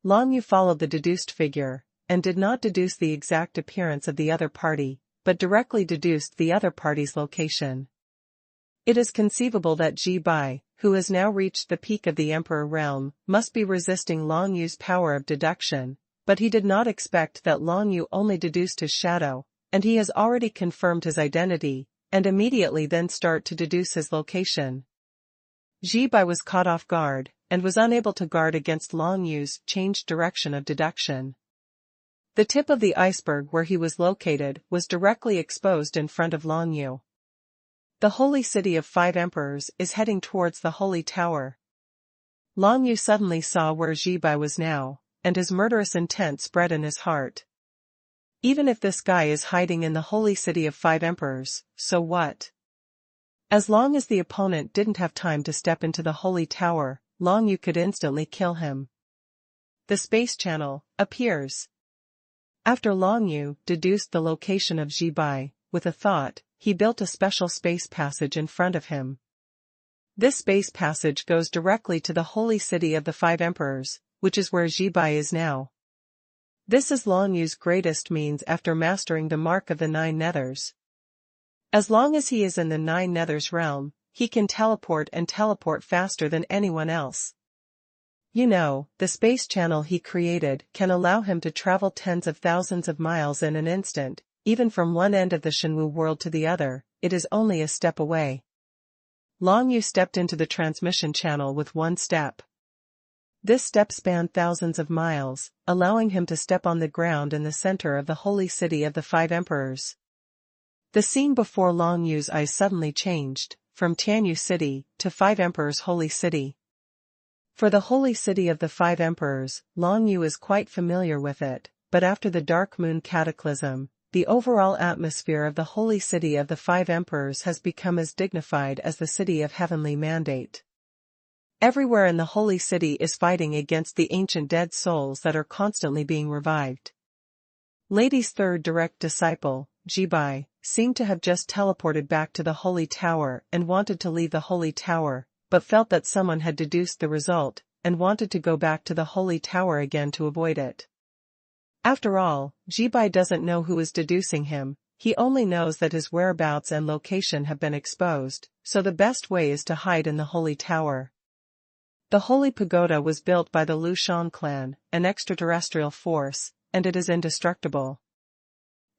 Long Yu followed the deduced figure, and did not deduce the exact appearance of the other party, but directly deduced the other party's location. It is conceivable that Jibai, who has now reached the peak of the Emperor realm, must be resisting Long Yu's power of deduction, but he did not expect that Long Yu only deduced his shadow, and he has already confirmed his identity, and immediately then start to deduce his location. Jibai was caught off guard, and was unable to guard against Long Yu's changed direction of deduction. The tip of the iceberg where he was located was directly exposed in front of Long Yu. The holy city of 5 emperors is heading towards the holy tower. Long Yu suddenly saw where Jibai was now, and his murderous intent spread in his heart. Even if this guy is hiding in the holy city of 5 emperors, so what? As long as the opponent didn't have time to step into the holy tower, Long Yu could instantly kill him. The space channel appears. After Long Yu deduced the location of Jibai, with a thought, he built a special space passage in front of him. This space passage goes directly to the holy city of the 5 emperors, which is where Jibai is now. This is Long Yu's greatest means after mastering the mark of the 9 nethers. As long as he is in the 9 nethers realm, he can teleport and teleport faster than anyone else. You know, the space channel he created can allow him to travel tens of thousands of miles in an instant, even from one end of the Xuanhuan world to the other. It is only a step away. Long Yu stepped into the transmission channel with one step. This step spanned thousands of miles, allowing him to step on the ground in the center of the holy city of the 5 emperors. The scene before Long Yu's eyes suddenly changed, from Tianyu City to 5 emperors' holy city. For the holy city of the 5 emperors, Long Yu is quite familiar with it, but after the Dark Moon Cataclysm, the overall atmosphere of the holy city of the 5 emperors has become as dignified as the city of heavenly mandate. Everywhere in the holy city is fighting against the ancient dead souls that are constantly being revived. Lady's third direct disciple, Jibai, seemed to have just teleported back to the holy tower and wanted to leave the holy tower, but felt that someone had deduced the result, and wanted to go back to the holy tower again to avoid it. After all, Jibai doesn't know who is deducing him, he only knows that his whereabouts and location have been exposed, so the best way is to hide in the holy tower. The Holy Pagoda was built by the Lu Shan clan, an extraterrestrial force, and it is indestructible.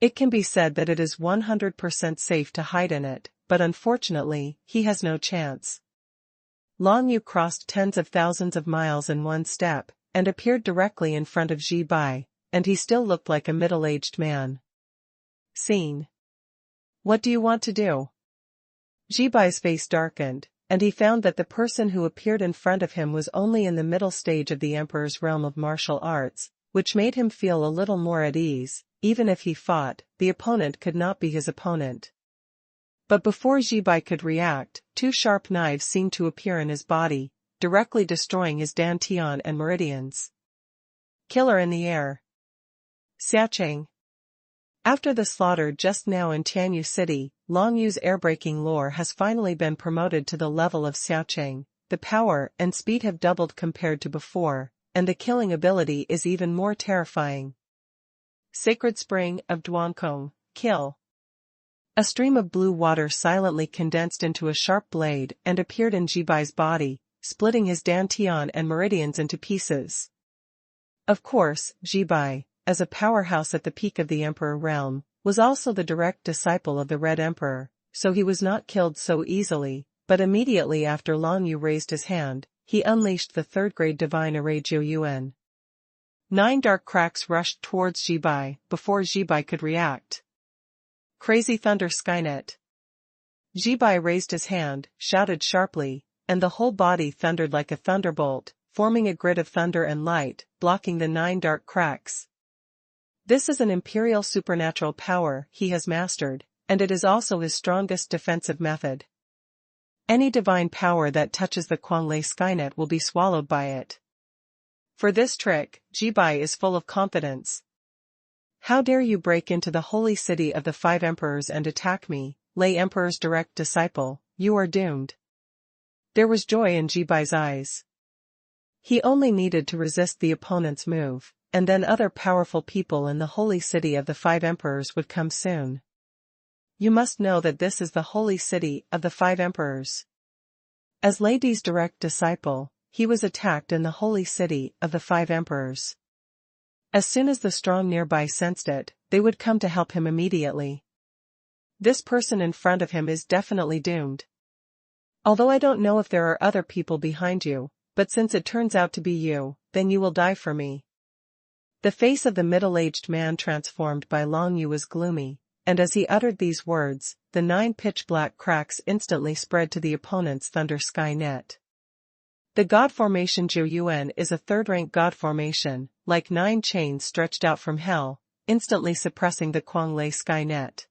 It can be said that it is 100% safe to hide in it, but unfortunately, he has no chance. Long Yu crossed tens of thousands of miles in one step, and appeared directly in front of Jibai, and he still looked like a middle-aged man. Scene. What do you want to do? Jibai's face darkened, and he found that the person who appeared in front of him was only in the middle stage of the Emperor's realm of martial arts, which made him feel a little more at ease. Even if he fought, the opponent could not be his opponent. But before Jibai could react, 2 sharp knives seemed to appear in his body, directly destroying his dantian and meridians. Killer in the air. Xiacheng. After the slaughter just now in Tianyu City, Long Yu's airbreaking lore has finally been promoted to the level of Xiaocheng. The power and speed have doubled compared to before, and the killing ability is even more terrifying. Sacred Spring of Duankong, kill. A stream of blue water silently condensed into a sharp blade and appeared in Jibai's body, splitting his dantian and meridians into pieces. Of course, Jibai, as a powerhouse at the peak of the Emperor realm, was also the direct disciple of the Red Emperor, so he was not killed so easily, but immediately after Long Yu raised his hand, he unleashed the third-grade divine array Jiuyuan. 9 dark cracks rushed towards Jibai before Jibai could react. Crazy Thunder Skynet. Jibai raised his hand, shouted sharply, and the whole body thundered like a thunderbolt, forming a grid of thunder and light, blocking the 9 dark cracks. This is an imperial supernatural power he has mastered, and it is also his strongest defensive method. Any divine power that touches the Quanglei Skynet will be swallowed by it. For this trick, Jibai is full of confidence. How dare you break into the holy city of the 5 emperors and attack me, Lei Emperor's direct disciple, you are doomed. There was joy in Jibai's eyes. He only needed to resist the opponent's move, and then other powerful people in the holy city of the 5 emperors would come soon. You must know that this is the holy city of the 5 emperors. As Lei Di's direct disciple, he was attacked in the holy city of the 5 emperors. As soon as the strong nearby sensed it, they would come to help him immediately. This person in front of him is definitely doomed. Although I don't know if there are other people behind you, but since it turns out to be you, then you will die for me. The face of the middle-aged man transformed by Long Yu was gloomy, and as he uttered these words, the 9 pitch-black cracks instantly spread to the opponent's Thunder Sky Net. The god formation Jiuyuan is a third-rank god formation, like 9 chains stretched out from hell, instantly suppressing the Quanglei Sky Net.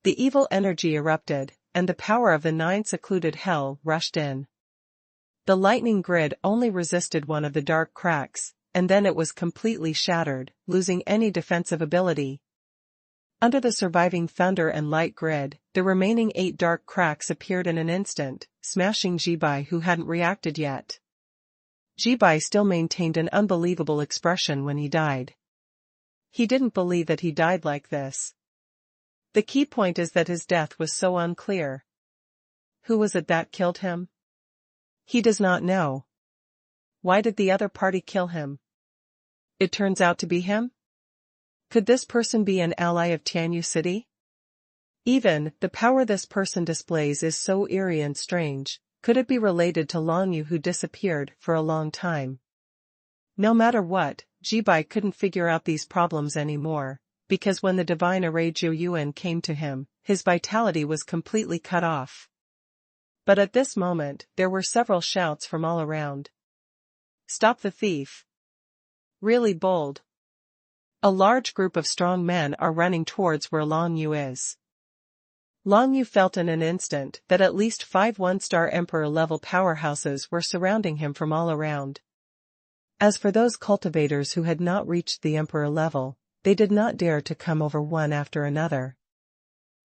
The evil energy erupted, and the power of the 9 secluded hell rushed in. The lightning grid only resisted one of the dark cracks, and then it was completely shattered, losing any defensive ability. Under the surviving thunder and light grid, the remaining 8 dark cracks appeared in an instant, smashing Jibai who hadn't reacted yet. Jibai still maintained an unbelievable expression when he died. He didn't believe that he died like this. The key point is that his death was so unclear. Who was it that killed him? He does not know. Why did the other party kill him? It turns out to be him? Could this person be an ally of Tianyu City? Even, the power this person displays is so eerie and strange, could it be related to Long Yu who disappeared for a long time? No matter what, Jibai couldn't figure out these problems anymore, because when the divine array Jiuyuan came to him, his vitality was completely cut off. But at this moment, there were several shouts from all around. Stop the thief! Really bold. A large group of strong men are running towards where Long Yu is. Long Yu felt in an instant that at least 5 1-star Emperor-level powerhouses were surrounding him from all around. As for those cultivators who had not reached the Emperor level, they did not dare to come over one after another.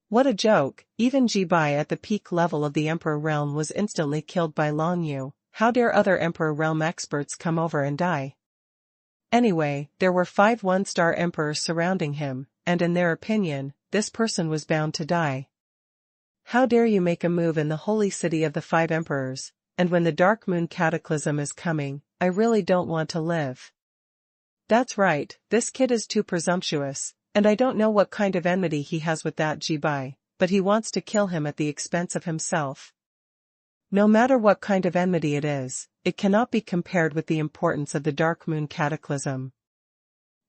What a joke, even Jibai at the peak level of the Emperor realm was instantly killed by Long Yu. How dare other Emperor realm experts come over and die? Anyway, there were 5 1-star emperors surrounding him, and in their opinion, this person was bound to die. How dare you make a move in the holy city of the 5 emperors, and when the Dark Moon Cataclysm is coming, I really don't want to live. That's right, this kid is too presumptuous, and I don't know what kind of enmity he has with that Jibai, but he wants to kill him at the expense of himself. No matter what kind of enmity it is, it cannot be compared with the importance of the Dark Moon Cataclysm.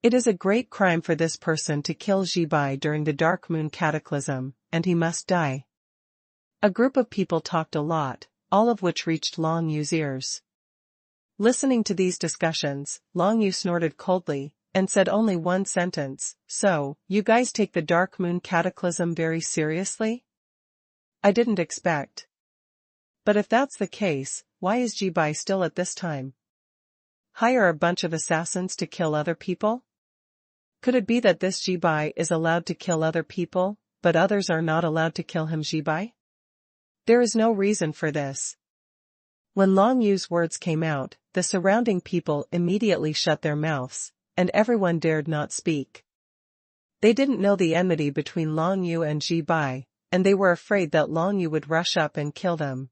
It is a great crime for this person to kill Jibai during the Dark Moon Cataclysm, and he must die. A group of people talked a lot, all of which reached Long Yu's ears. Listening to these discussions, Long Yu snorted coldly, and said only one sentence, "So, you guys take the Dark Moon Cataclysm very seriously? I didn't expect. But if that's the case, why is Jibai still at this time? Hire a bunch of assassins to kill other people? Could it be that this Jibai is allowed to kill other people, but others are not allowed to kill him Jibai? There is no reason for this. When Long Yu's words came out, the surrounding people immediately shut their mouths, and everyone dared not speak. They didn't know the enmity between Long Yu and Jibai, and they were afraid that Long Yu would rush up and kill them.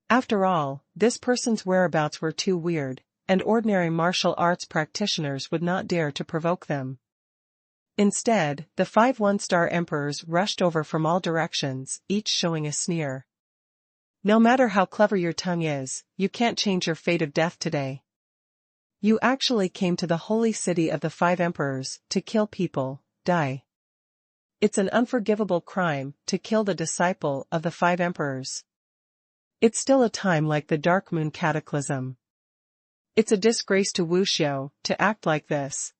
After all, this person's whereabouts were too weird, and ordinary martial arts practitioners would not dare to provoke them. Instead, the 5 one-star emperors rushed over from all directions, each showing a sneer. No matter how clever your tongue is, you can't change your fate of death today. You actually came to the holy city of the 5 emperors, to kill people, die. It's an unforgivable crime, to kill the disciple of the 5 emperors. It's still a time like the Dark Moon Cataclysm. It's a disgrace to Wuxiu, to act like this.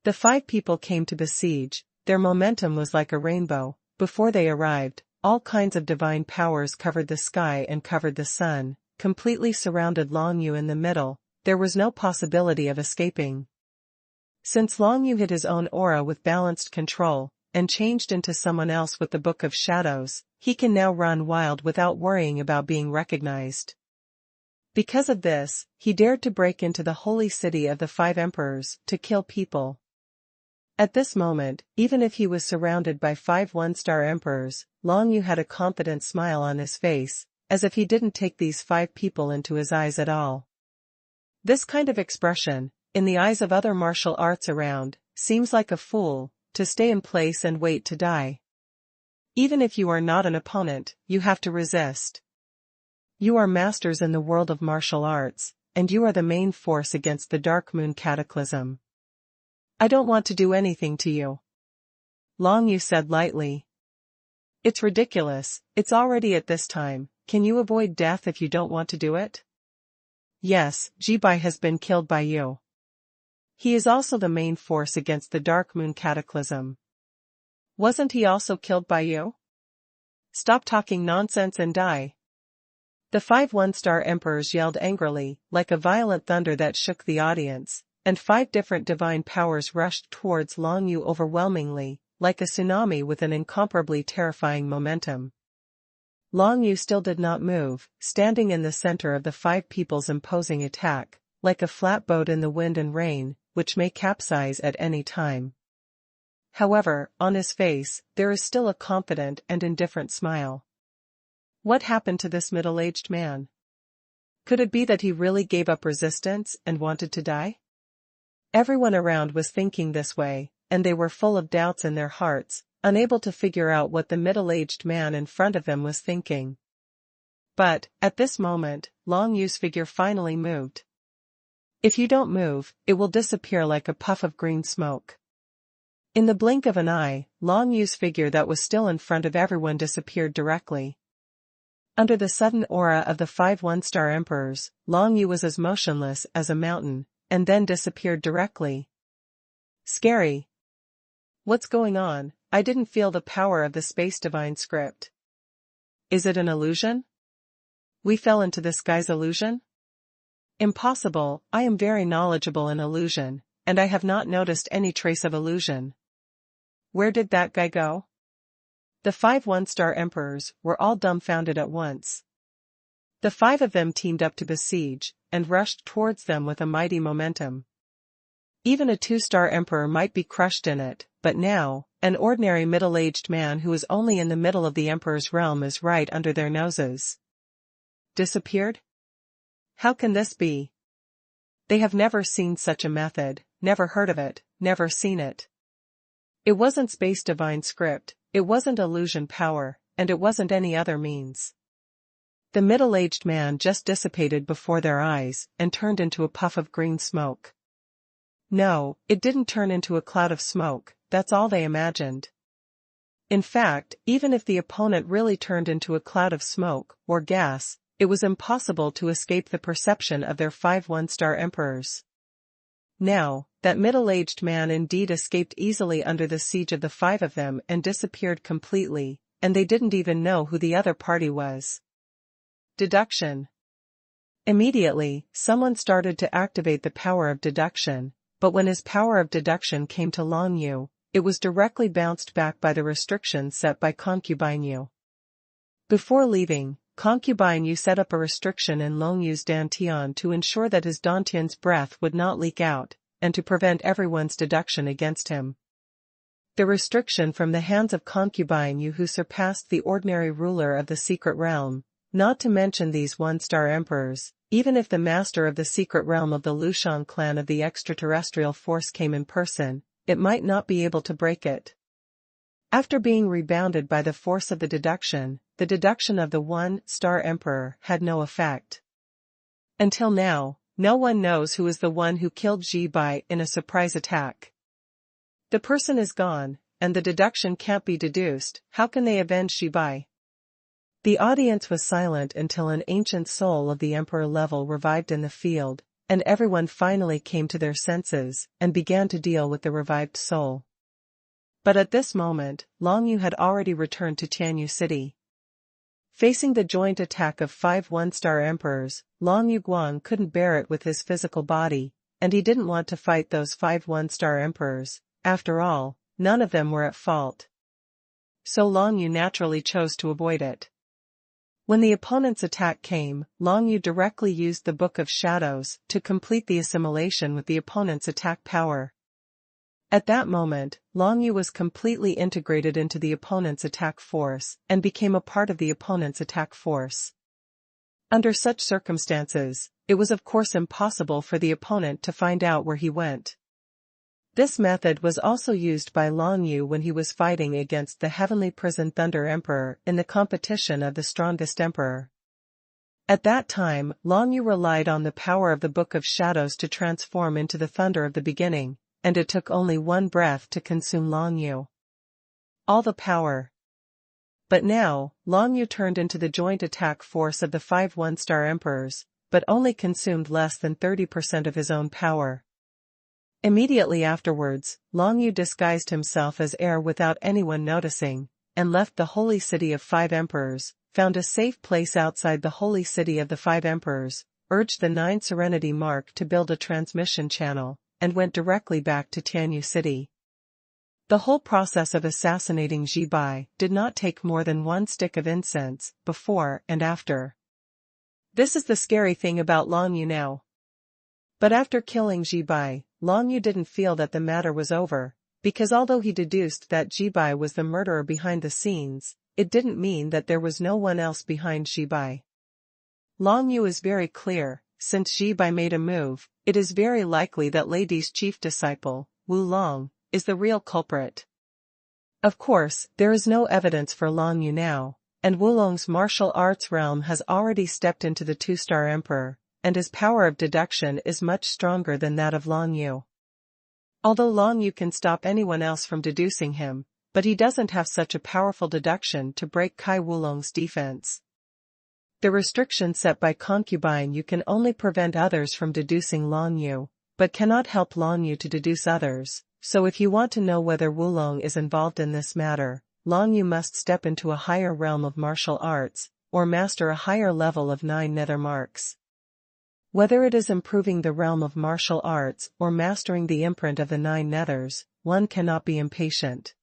The 5 people came to besiege, their momentum was like a rainbow. Before they arrived, all kinds of divine powers covered the sky and covered the sun, completely surrounded Long Yu in the middle. There was no possibility of escaping. Since Long Yu hid his own aura with balanced control, and changed into someone else with the Book of Shadows, he can now run wild without worrying about being recognized. Because of this, he dared to break into the holy city of the 5 emperors, to kill people. At this moment, even if he was surrounded by 5 one-star emperors, Long Yu had a confident smile on his face, as if he didn't take these 5 people into his eyes at all. This kind of expression, in the eyes of other martial arts around, seems like a fool, to stay in place and wait to die. Even if you are not an opponent, you have to resist. You are masters in the world of martial arts, and you are the main force against the Dark Moon Cataclysm. I don't want to do anything to you. Long Yu said lightly. It's ridiculous, it's already at this time, can you avoid death if you don't want to do it? Yes, Jibai has been killed by you. He is also the main force against the Dark Moon Cataclysm. Wasn't he also killed by you? Stop talking nonsense and die. The 5 one-star emperors yelled angrily, like a violent thunder that shook the audience, and 5 different divine powers rushed towards Long Yu overwhelmingly, like a tsunami with an incomparably terrifying momentum. Long Yu still did not move, standing in the center of the 5 people's imposing attack, like a flatboat in the wind and rain, which may capsize at any time. However, on his face, there is still a confident and indifferent smile. What happened to this middle-aged man? Could it be that he really gave up resistance and wanted to die? Everyone around was thinking this way, and they were full of doubts in their hearts, unable to figure out what the middle-aged man in front of them was thinking. But, at this moment, Long Yu's figure finally moved. If you don't move, it will disappear like a puff of green smoke. In the blink of an eye, Long Yu's figure that was still in front of everyone disappeared directly. Under the sudden aura of the 5 one-star emperors, Long Yu was as motionless as a mountain, and then disappeared directly. Scary. What's going on? I didn't feel the power of the Space Divine script. Is it an illusion? We fell into this guy's illusion? Impossible, I am very knowledgeable in illusion, and I have not noticed any trace of illusion. Where did that guy go? The 5 one-star emperors were all dumbfounded at once. The 5 of them teamed up to besiege, and rushed towards them with a mighty momentum. Even a 2-star emperor might be crushed in it, but now, an ordinary middle-aged man who is only in the middle of the emperor's realm is right under their noses. Disappeared? How can this be? They have never seen such a method, never heard of it, never seen it. It wasn't Space Divine script, it wasn't illusion power, and it wasn't any other means. The middle-aged man just dissipated before their eyes and turned into a puff of green smoke. No, it didn't turn into a cloud of smoke, that's all they imagined. In fact, even if the opponent really turned into a cloud of smoke or gas, it was impossible to escape the perception of their 5 one-star emperors. Now, that middle-aged man indeed escaped easily under the siege of the 5 of them and disappeared completely, and they didn't even know who the other party was. Deduction. Immediately, someone started to activate the power of deduction, but when his power of deduction came to Long Yu, it was directly bounced back by the restrictions set by Concubine Yu. Before leaving, Concubine Yu set up a restriction in Long Yu's dantian to ensure that his dantian's breath would not leak out, and to prevent everyone's deduction against him. The restriction from the hands of Concubine Yu, who surpassed the ordinary ruler of the secret realm, not to mention these one-star emperors, even if the master of the secret realm of the Lushan clan of the extraterrestrial force came in person, it might not be able to break it. After being rebounded by the force of the deduction of the one-star emperor had no effect. Until now, no one knows who is the one who killed Ji Bai in a surprise attack. The person is gone, and the deduction can't be deduced. How can they avenge Ji Bai? The audience was silent until an ancient soul of the emperor level revived in the field, and everyone finally came to their senses and began to deal with the revived soul. But at this moment, Long Yu had already returned to Tianyu City. Facing the joint attack of 5 one-star emperors, Long Yu Guang couldn't bear it with his physical body, and he didn't want to fight those 5 one-star emperors. After all, none of them were at fault. So Long Yu naturally chose to avoid it. When the opponent's attack came, Long Yu directly used the Book of Shadows to complete the assimilation with the opponent's attack power. At that moment, Long Yu was completely integrated into the opponent's attack force and became a part of the opponent's attack force. Under such circumstances, it was of course impossible for the opponent to find out where he went. This method was also used by Long Yu when he was fighting against the Heavenly Prison Thunder Emperor in the competition of the strongest emperor. At that time, Long Yu relied on the power of the Book of Shadows to transform into the Thunder of the Beginning, and it took only one breath to consume Long Yu. All the power. But now, Long Yu turned into the joint attack force of the 5 one-star emperors, but only consumed less than 30% of his own power. Immediately afterwards, Long Yu disguised himself as heir without anyone noticing, and left the holy city of 5 emperors, found a safe place outside the holy city of the 5 emperors, urged the 9 Serenity Mark to build a transmission channel, and went directly back to Tianyu City. The whole process of assassinating Ji Bai did not take more than 1 stick of incense, before and after. This is the scary thing about Long Yu now. But after killing Ji Bai, Long Yu didn't feel that the matter was over, because although he deduced that Ji Bai was the murderer behind the scenes, it didn't mean that there was no one else behind Ji Bai. Long Yu is very clear, since Ji Bai made a move, it is very likely that Lady's chief disciple, Wu Long, is the real culprit. Of course, there is no evidence for Long Yu now, and Wu Long's martial arts realm has already stepped into the 2-star emperor, and his power of deduction is much stronger than that of Long Yu. Although Long Yu can stop anyone else from deducing him, but he doesn't have such a powerful deduction to break Kai Wulong's defense. The restriction set by Concubine Yu can only prevent others from deducing Long Yu, but cannot help Long Yu to deduce others, so if you want to know whether Wulong is involved in this matter, Long Yu must step into a higher realm of martial arts, or master a higher level of 9 nether marks. Whether it is improving the realm of martial arts or mastering the imprint of the 9 nethers, one cannot be impatient.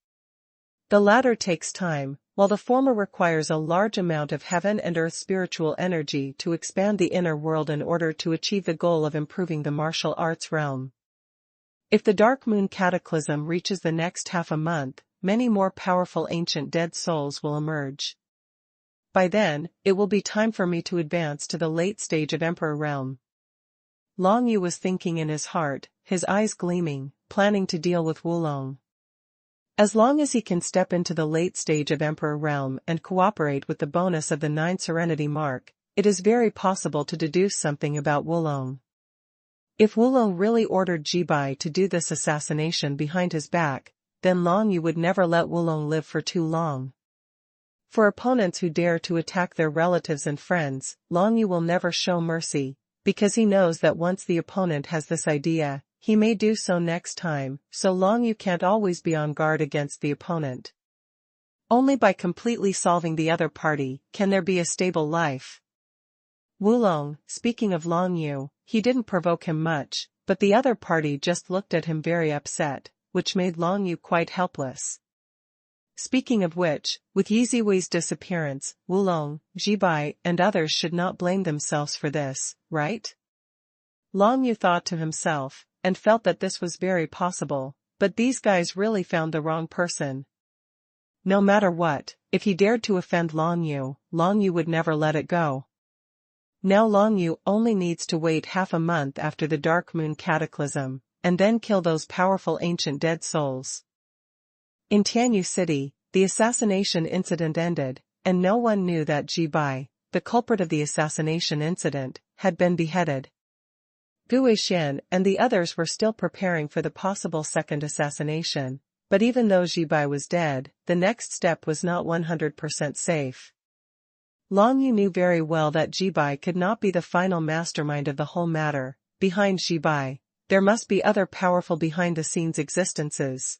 The latter takes time, while the former requires a large amount of heaven and earth spiritual energy to expand the inner world in order to achieve the goal of improving the martial arts realm. If the Dark Moon Cataclysm reaches the next half a month, many more powerful ancient dead souls will emerge. By then, it will be time for me to advance to the late stage of Emperor Realm. Long Yu was thinking in his heart, his eyes gleaming, planning to deal with Wulong. As long as he can step into the late stage of Emperor Realm and cooperate with the bonus of the 9 Serenity Mark, it is very possible to deduce something about Wulong. If Wulong really ordered Ji Bai to do this assassination behind his back, then Long Yu would never let Wulong live for too long. For opponents who dare to attack their relatives and friends, Long Yu will never show mercy, because he knows that once the opponent has this idea, he may do so next time, so Long Yu can't always be on guard against the opponent. Only by completely solving the other party can there be a stable life. Wulong, speaking of Long Yu, he didn't provoke him much, but the other party just looked at him very upset, which made Long Yu quite helpless. Speaking of which, with Yi Ziwei's disappearance, Wulong, Jibai, and others should not blame themselves for this, right? Long Yu thought to himself, and felt that this was very possible, but these guys really found the wrong person. No matter what, if he dared to offend Long Yu would never let it go. Now Long Yu only needs to wait half a month after the Dark Moon Cataclysm, and then kill those powerful ancient dead souls. In Tianyu City, the assassination incident ended, and no one knew that Jibai, the culprit of the assassination incident, had been beheaded. Gu Weixian and the others were still preparing for the possible second assassination, but even though Jibai was dead, the next step was not 100% safe. Long Yu knew very well that Jibai could not be the final mastermind of the whole matter. Behind Jibai, there must be other powerful behind-the-scenes existences.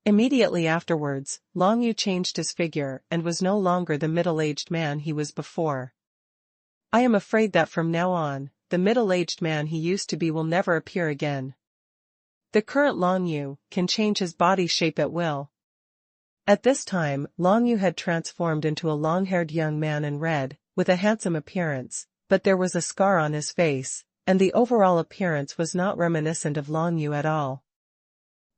Immediately afterwards, Long Yu changed his figure and was no longer the middle-aged man he was before. I am afraid that from now on, the middle-aged man he used to be will never appear again. The current Long Yu can change his body shape at will. At this time, Long Yu had transformed into a long-haired young man in red, with a handsome appearance, but there was a scar on his face, and the overall appearance was not reminiscent of Long Yu at all.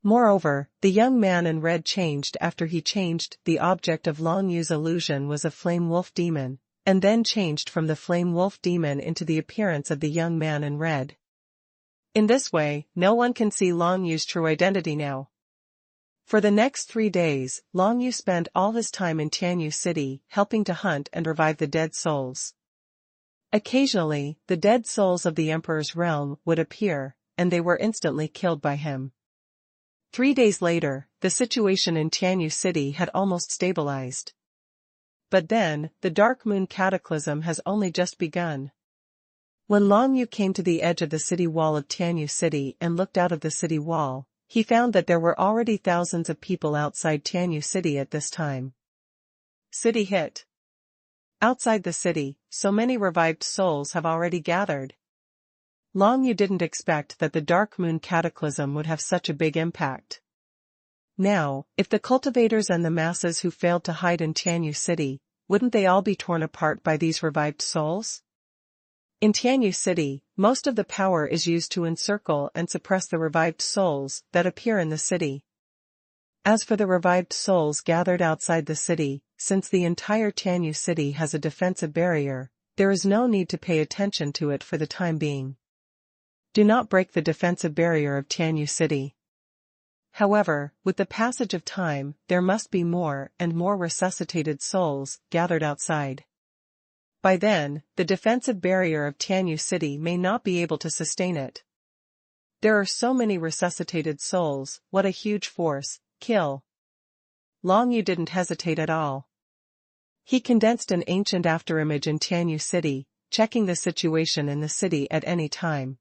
Moreover, the young man in red changed after he changed. The object of Long Yu's illusion was a flame wolf demon, and then changed from the flame wolf demon into the appearance of the young man in red. In this way, no one can see Long Yu's true identity now. For the next 3 days, Long Yu spent all his time in Tianyu City, helping to hunt and revive the dead souls. Occasionally, the dead souls of the Emperor's realm would appear, and they were instantly killed by him. 3 days later, the situation in Tianyu City had almost stabilized. But then, the Dark Moon Cataclysm has only just begun. When Long Yu came to the edge of the city wall of Tianyu City and looked out of the city wall, he found that there were already thousands of people outside Tianyu City at this time. City hit. Outside the city, so many revived souls have already gathered. Long Yu didn't expect that the Dark Moon Cataclysm would have such a big impact. Now, if the cultivators and the masses who failed to hide in Tianyu City, wouldn't they all be torn apart by these revived souls? In Tianyu City, most of the power is used to encircle and suppress the revived souls that appear in the city. As for the revived souls gathered outside the city, since the entire Tianyu City has a defensive barrier, there is no need to pay attention to it for the time being. Do not break the defensive barrier of Tianyu City. However, with the passage of time, there must be more and more resuscitated souls gathered outside. By then, the defensive barrier of Tianyu City may not be able to sustain it. There are so many resuscitated souls, what a huge force. Kill. Long Yu didn't hesitate at all. He condensed an ancient afterimage in Tianyu City, checking the situation in the city at any time.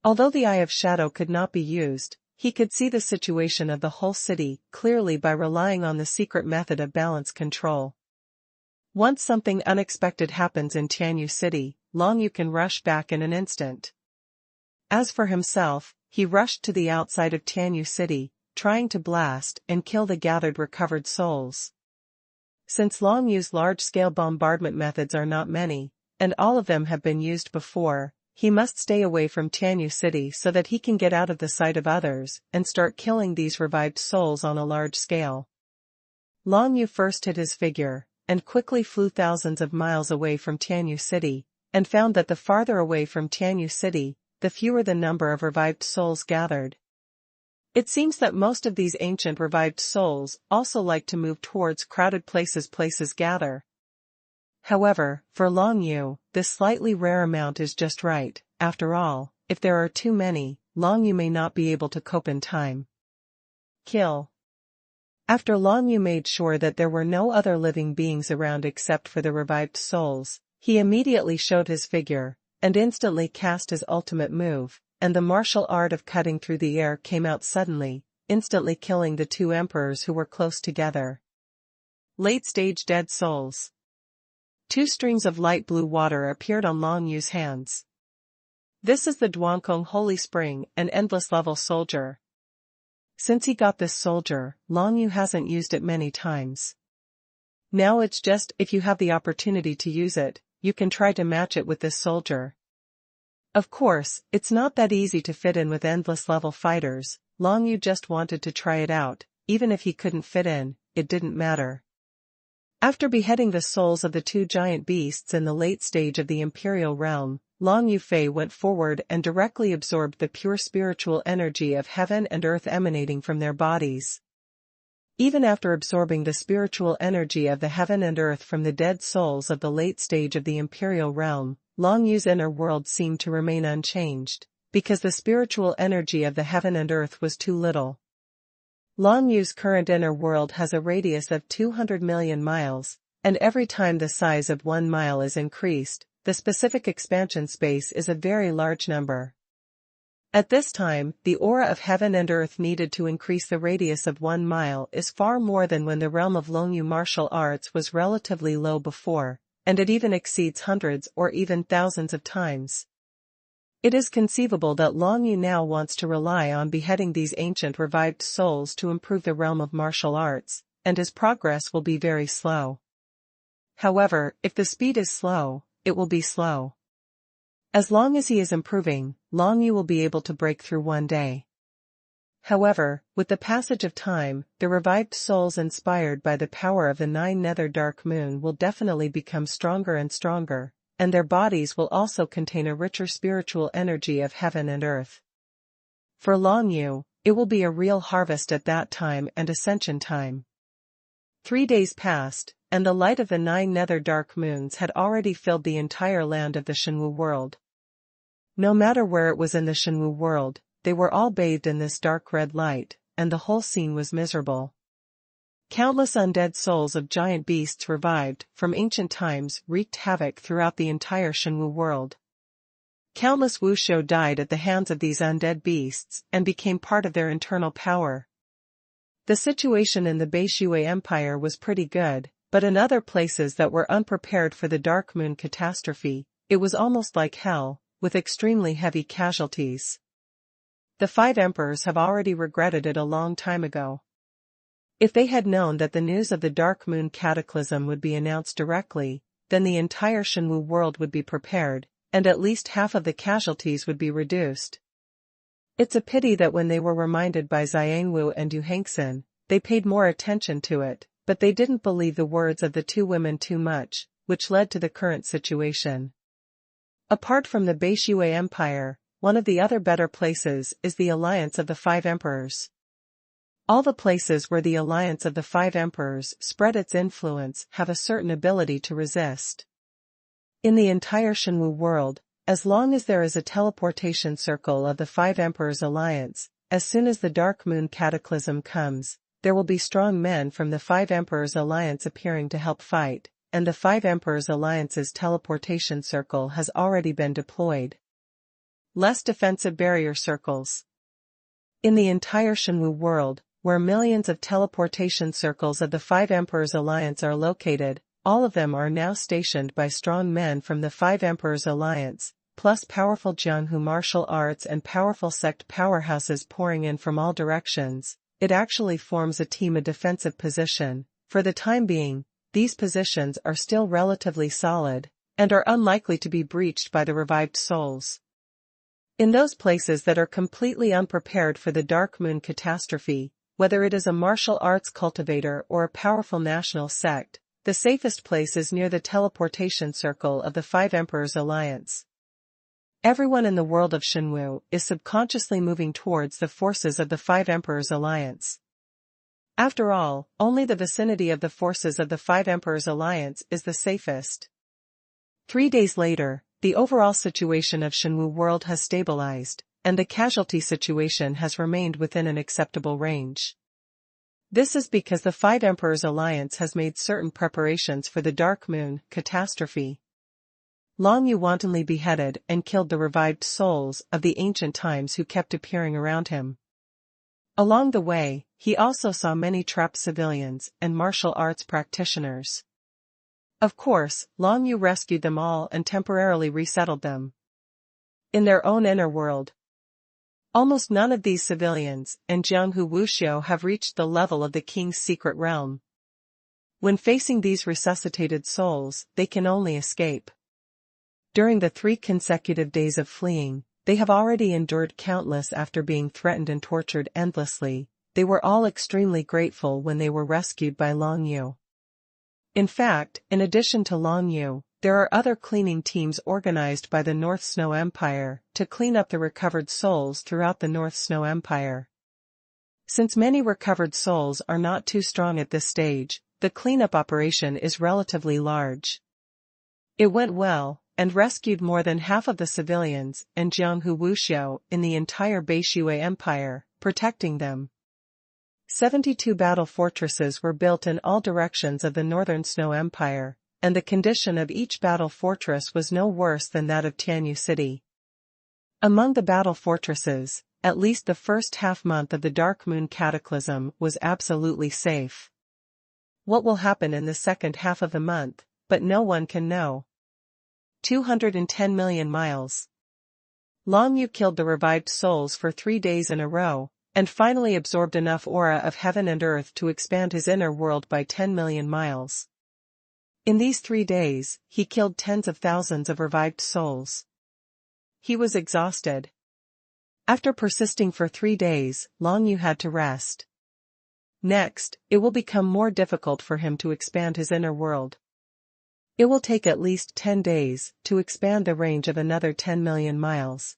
Although the Eye of Shadow could not be used, he could see the situation of the whole city clearly by relying on the secret method of balance control. Once something unexpected happens in Tianyu City, Long Yu can rush back in an instant. As for himself, he rushed to the outside of Tianyu City, trying to blast and kill the gathered recovered souls. Since Long Yu's large-scale bombardment methods are not many, and all of them have been used before, he must stay away from Tianyu City so that he can get out of the sight of others and start killing these revived souls on a large scale. Long Yu first hid his figure, and quickly flew thousands of miles away from Tianyu City, and found that the farther away from Tianyu City, the fewer the number of revived souls gathered. It seems that most of these ancient revived souls also like to move towards crowded places gather. However, for Long Yu, this slightly rare amount is just right. After all, if there are too many, Long Yu may not be able to cope in time. Kill. After Long Yu made sure that there were no other living beings around except for the revived souls, he immediately showed his figure, and instantly cast his ultimate move, and the martial art of cutting through the air came out suddenly, instantly killing the two emperors who were close together. Late-stage dead souls. 2 streams of light blue water appeared on Long Yu's hands. This is the Duankong Holy Spring, an endless level soldier. Since he got this soldier, Long Yu hasn't used it many times. Now it's just, if you have the opportunity to use it, you can try to match it with this soldier. Of course, it's not that easy to fit in with endless level fighters. Long Yu just wanted to try it out. Even if he couldn't fit in, it didn't matter. After beheading the souls of the two giant beasts in the late stage of the Imperial Realm, Long Yu Fei went forward and directly absorbed the pure spiritual energy of heaven and earth emanating from their bodies. Even after absorbing the spiritual energy of the heaven and earth from the dead souls of the late stage of the Imperial Realm, Long Yu's inner world seemed to remain unchanged, because the spiritual energy of the heaven and earth was too little. Long Yu's current inner world has a radius of 200 million miles, and every time the size of 1 mile is increased, the specific expansion space is a very large number. At this time, the aura of heaven and earth needed to increase the radius of 1 mile is far more than when the realm of Long Yu martial arts was relatively low before, and it even exceeds hundreds or even thousands of times. It is conceivable that Long Yu now wants to rely on beheading these ancient revived souls to improve the realm of martial arts, and his progress will be very slow. However, if the speed is slow, it will be slow. As long as he is improving, Long Yu will be able to break through one day. However, with the passage of time, the revived souls inspired by the power of the 9 Nether Dark Moon will definitely become stronger and stronger, and their bodies will also contain a richer spiritual energy of heaven and earth. For Long Yu, it will be a real harvest at that time and ascension time. 3 days passed, and the light of the 9 Nether Dark Moons had already filled the entire land of the Shenwu world. No matter where it was in the Shenwu world, they were all bathed in this dark red light, and the whole scene was miserable. Countless undead souls of giant beasts revived from ancient times wreaked havoc throughout the entire Shenwu world. Countless wushou died at the hands of these undead beasts and became part of their internal power. The situation in the Beishui Empire was pretty good, but in other places that were unprepared for the Dark Moon catastrophe, it was almost like hell, with extremely heavy casualties. The 5 emperors have already regretted it a long time ago. If they had known that the news of the Dark Moon cataclysm would be announced directly, then the entire Shenwu world would be prepared, and at least half of the casualties would be reduced. It's a pity that when they were reminded by Xiangwu and Yu Hengxin, they paid more attention to it, but they didn't believe the words of the 2 women too much, which led to the current situation. Apart from the Beishui Empire, one of the other better places is the alliance of the 5 emperors. All the places where the alliance of the 5 emperors spread its influence have a certain ability to resist. In the entire Shenwu world, as long as there is a teleportation circle of the 5 emperors alliance, as soon as the Dark Moon cataclysm comes, there will be strong men from the 5 emperors alliance appearing to help fight, and the 5 emperors alliance's teleportation circle has already been deployed. Less defensive barrier circles. In the entire Shenwu world, where millions of teleportation circles of the 5 emperors alliance are located, all of them are now stationed by strong men from the 5 emperors alliance, plus powerful Jianghu martial arts and powerful sect powerhouses pouring in from all directions. It actually forms a team, a defensive position. For the time being, these positions are still relatively solid, and are unlikely to be breached by the revived souls. In those places that are completely unprepared for the Dark Moon catastrophe, whether it is a martial arts cultivator or a powerful national sect, the safest place is near the teleportation circle of the 5 emperors alliance. Everyone in the world of Shenwu is subconsciously moving towards the forces of the 5 emperors alliance. After all, only the vicinity of the forces of the 5 emperors alliance is the safest. 3 days later, the overall situation of Shenwu world has stabilized, and the casualty situation has remained within an acceptable range. This is because the 5 emperors alliance has made certain preparations for the Dark Moon catastrophe. Long Yu wantonly beheaded and killed the revived souls of the ancient times who kept appearing around him. Along the way, he also saw many trapped civilians and martial arts practitioners. Of course, Long Yu rescued them all and temporarily resettled them. in their own inner world. Almost none of these civilians and Jianghu Wuxiu have reached the level of the king's secret realm. When facing these resuscitated souls, they can only escape. During the 3 consecutive days of fleeing, they have already endured countless after being threatened and tortured endlessly. They were all extremely grateful when they were rescued by Long Yu. In fact, in addition to Long Yu, there are other cleaning teams organized by the North Snow Empire to clean up the recovered souls throughout the North Snow Empire. Since many recovered souls are not too strong at this stage, the cleanup operation is relatively large. It went well, and rescued more than half of the civilians and Jianghu Wuxiu in the entire Beishui Empire, protecting them. 72 battle fortresses were built in all directions of the Northern Snow Empire, and the condition of each battle fortress was no worse than that of Tianyu City. Among the battle fortresses, at least the first half-month of the Dark Moon Cataclysm was absolutely safe. What will happen in the second half of the month, but no one can know. 210 million miles. Long Yu killed the revived souls for 3 days in a row, and finally absorbed enough aura of heaven and earth to expand his inner world by 10 million miles. In these 3 days, he killed tens of thousands of revived souls. He was exhausted. After persisting for 3 days, Long Yu had to rest. Next, it will become more difficult for him to expand his inner world. It will take at least 10 days to expand the range of another 10 million miles.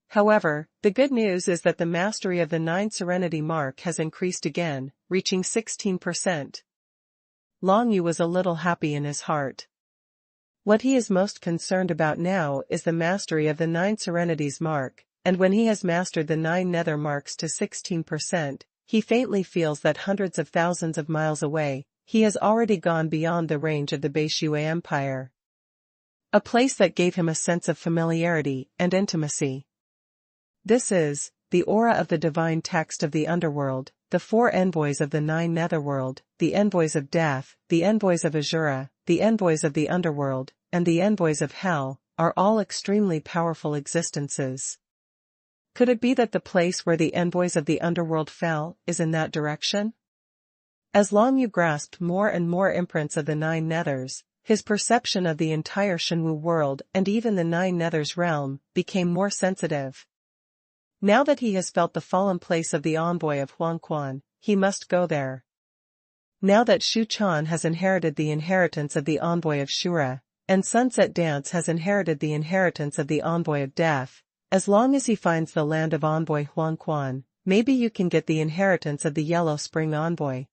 However, the good news is that the mastery of the 9 Serenity mark has increased again, reaching 16%. Long Yu was a little happy in his heart. What he is most concerned about now is the mastery of the 9 Serenities mark, and when he has mastered the 9 nether marks to 16%, he faintly feels that hundreds of thousands of miles away, he has already gone beyond the range of the Beishui Empire. A place that gave him a sense of familiarity and intimacy. This is the aura of the divine text of the underworld, the 4 envoys of the 9 netherworld, the envoys of death, the envoys of Azura, the envoys of the underworld, and the envoys of hell, are all extremely powerful existences. Could it be that the place where the envoys of the underworld fell is in that direction? As Long Yu grasped more and more imprints of the 9 nethers, his perception of the entire Shenwu world and even the 9 nethers realm became more sensitive. Now that he has felt the fallen place of the envoy of Xuanhuan, he must go there. Now that Shu Chan has inherited the inheritance of the envoy of Shura, and Sunset Dance has inherited the inheritance of the envoy of death, as long as he finds the land of envoy Xuanhuan, maybe you can get the inheritance of the Yellow Spring envoy.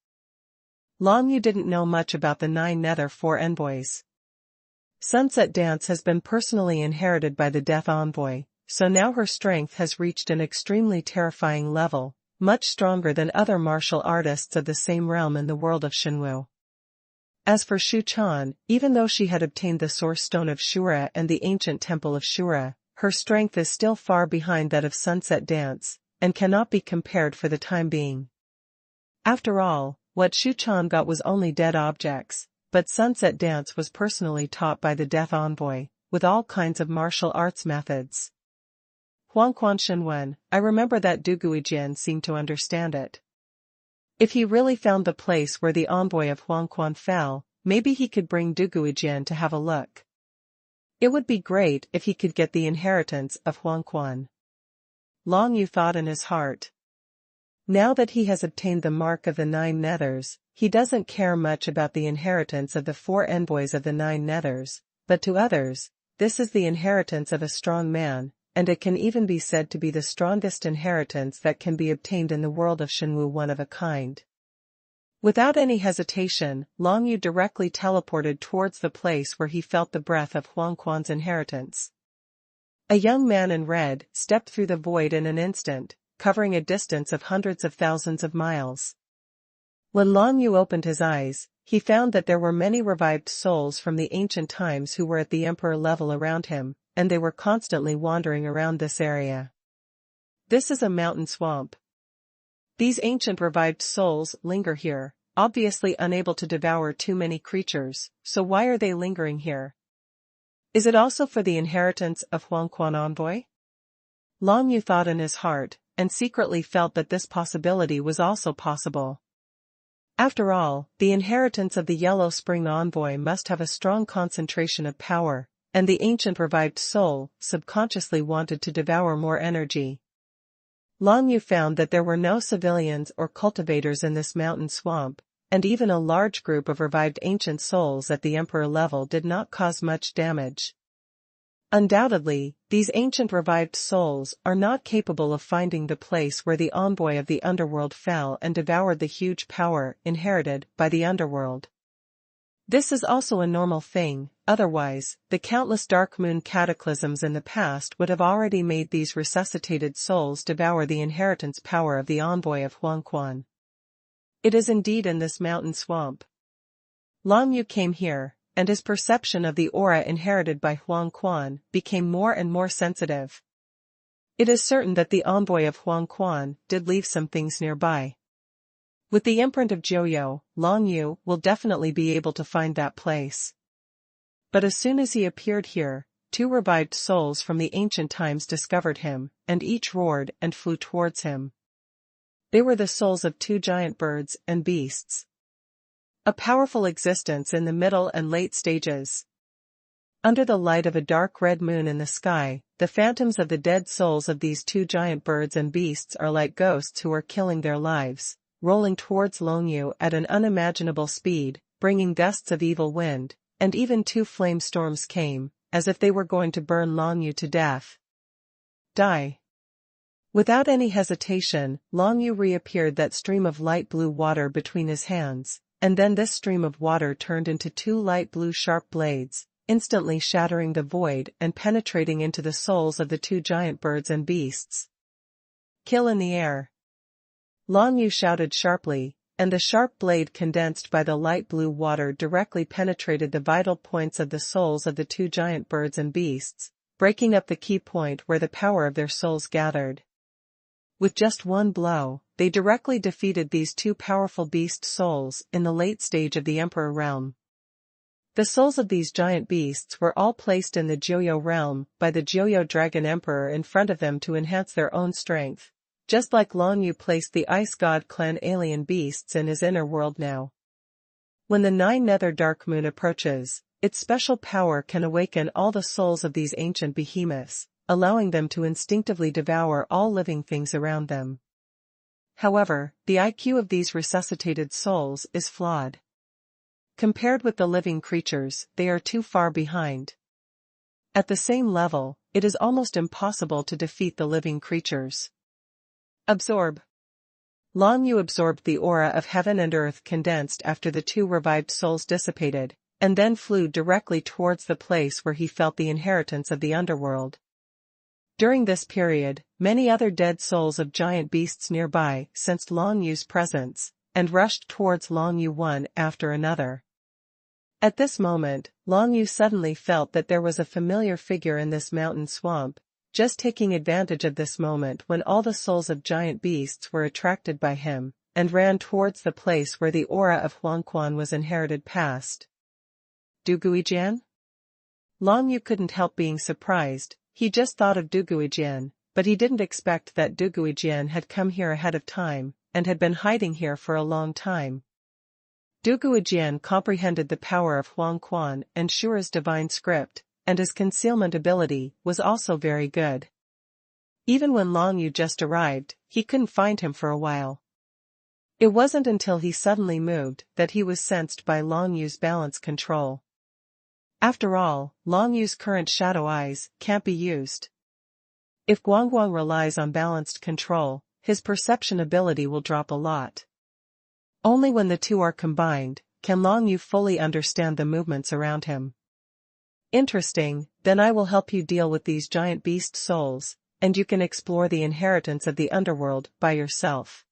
Long Yu didn't know much about the 9 nether 4 envoys. Sunset Dance has been personally inherited by the Death Envoy, so now her strength has reached an extremely terrifying level, much stronger than other martial artists of the same realm in the world of Shenwu. As for Shu Chan, even though she had obtained the Source Stone of Shura and the ancient Temple of Shura, her strength is still far behind that of Sunset Dance, and cannot be compared for the time being. After all, what Shu Chan got was only dead objects, but Sunset Dance was personally taught by the Death Envoy, with all kinds of martial arts methods. Xuanhuan Shenwen, I remember that Duguijian seemed to understand it. If he really found the place where the envoy of Xuanhuan fell, maybe he could bring Duguijian to have a look. It would be great if he could get the inheritance of Xuanhuan. Long Yu thought in his heart. Now that he has obtained the mark of the 9 nethers, he doesn't care much about the inheritance of the 4 envoys of the 9 nethers, but to others, this is the inheritance of a strong man, and it can even be said to be the strongest inheritance that can be obtained in the world of Shenwu, one of a kind. Without any hesitation, Long Yu directly teleported towards the place where he felt the breath of Xuanhuan's inheritance. A young man in red stepped through the void in an instant, covering a distance of hundreds of thousands of miles. When Long Yu opened his eyes, he found that there were many revived souls from the ancient times who were at the emperor level around him, and they were constantly wandering around this area. This is a mountain swamp. These ancient revived souls linger here, obviously unable to devour too many creatures, so why are they lingering here? Is it also for the inheritance of xuanhuan envoy? Long Yu thought in his heart, and secretly felt that this possibility was also possible. After all, the inheritance of the Yellow Spring envoy must have a strong concentration of power, and the ancient revived soul subconsciously wanted to devour more energy. Long Yu found that there were no civilians or cultivators in this mountain swamp, and even a large group of revived ancient souls at the Emperor level did not cause much damage. Undoubtedly, these ancient revived souls are not capable of finding the place where the envoy of the underworld fell and devoured the huge power inherited by the underworld. This is also a normal thing, otherwise, the countless dark moon cataclysms in the past would have already made these resuscitated souls devour the inheritance power of the envoy of xuanhuan. It is indeed in this mountain swamp. Long Yu came here, and his perception of the aura inherited by xuanhuan became more and more sensitive. It is certain that the envoy of xuanhuan did leave some things nearby. With the imprint of Joyo, Long Yu will definitely be able to find that place. But as soon as he appeared here, two revived souls from the ancient times discovered him, and each roared and flew towards him. They were the souls of two giant birds and beasts. A powerful existence in the middle and late stages. Under the light of a dark red moon in the sky, the phantoms of the dead souls of these two giant birds and beasts are like ghosts who are killing their lives, rolling towards Long Yu at an unimaginable speed, bringing gusts of evil wind, and even two flame storms came, as if they were going to burn Long Yu to death. Die. Without any hesitation, Long Yu reappeared that stream of light blue water between his hands, and then this stream of water turned into two light blue sharp blades, instantly shattering the void and penetrating into the souls of the two giant birds and beasts. Kill in the air. Long Yu shouted sharply, and the sharp blade condensed by the light blue water directly penetrated the vital points of the souls of the two giant birds and beasts, breaking up the key point where the power of their souls gathered. With just one blow, they directly defeated these two powerful beast souls in the late stage of the Emperor realm. The souls of these giant beasts were all placed in the Joyo realm by the Joyo Dragon Emperor in front of them to enhance their own strength, just like Long Yu placed the Ice God clan alien beasts in his inner world now. When the 9 Nether Dark Moon approaches, its special power can awaken all the souls of these ancient behemoths, allowing them to instinctively devour all living things around them. However, the IQ of these resuscitated souls is flawed. Compared with the living creatures, they are too far behind. At the same level, it is almost impossible to defeat the living creatures. Absorb. Long Yu absorbed the aura of heaven and earth condensed after the two revived souls dissipated, and then flew directly towards the place where he felt the inheritance of the underworld. During this period, many other dead souls of giant beasts nearby sensed Long Yu's presence, and rushed towards Long Yu one after another. At this moment, Long Yu suddenly felt that there was a familiar figure in this mountain swamp, just taking advantage of this moment when all the souls of giant beasts were attracted by him, and ran towards the place where the aura of xuanhuan was inherited past. Duguijian? Long Yu couldn't help being surprised. He just thought of Duguijian, but he didn't expect that Duguijian had come here ahead of time, and had been hiding here for a long time. Duguijian comprehended the power of xuanhuan and Shura's divine script, and his concealment ability was also very good. Even when Long Yu just arrived, he couldn't find him for a while. It wasn't until he suddenly moved that he was sensed by Long Yu's balance control. After all, Long Yu's current shadow eyes can't be used. If xuanhuan relies on balanced control, his perception ability will drop a lot. Only when the two are combined, can Long Yu fully understand the movements around him. Interesting, then I will help you deal with these giant beast souls, and you can explore the inheritance of the underworld by yourself.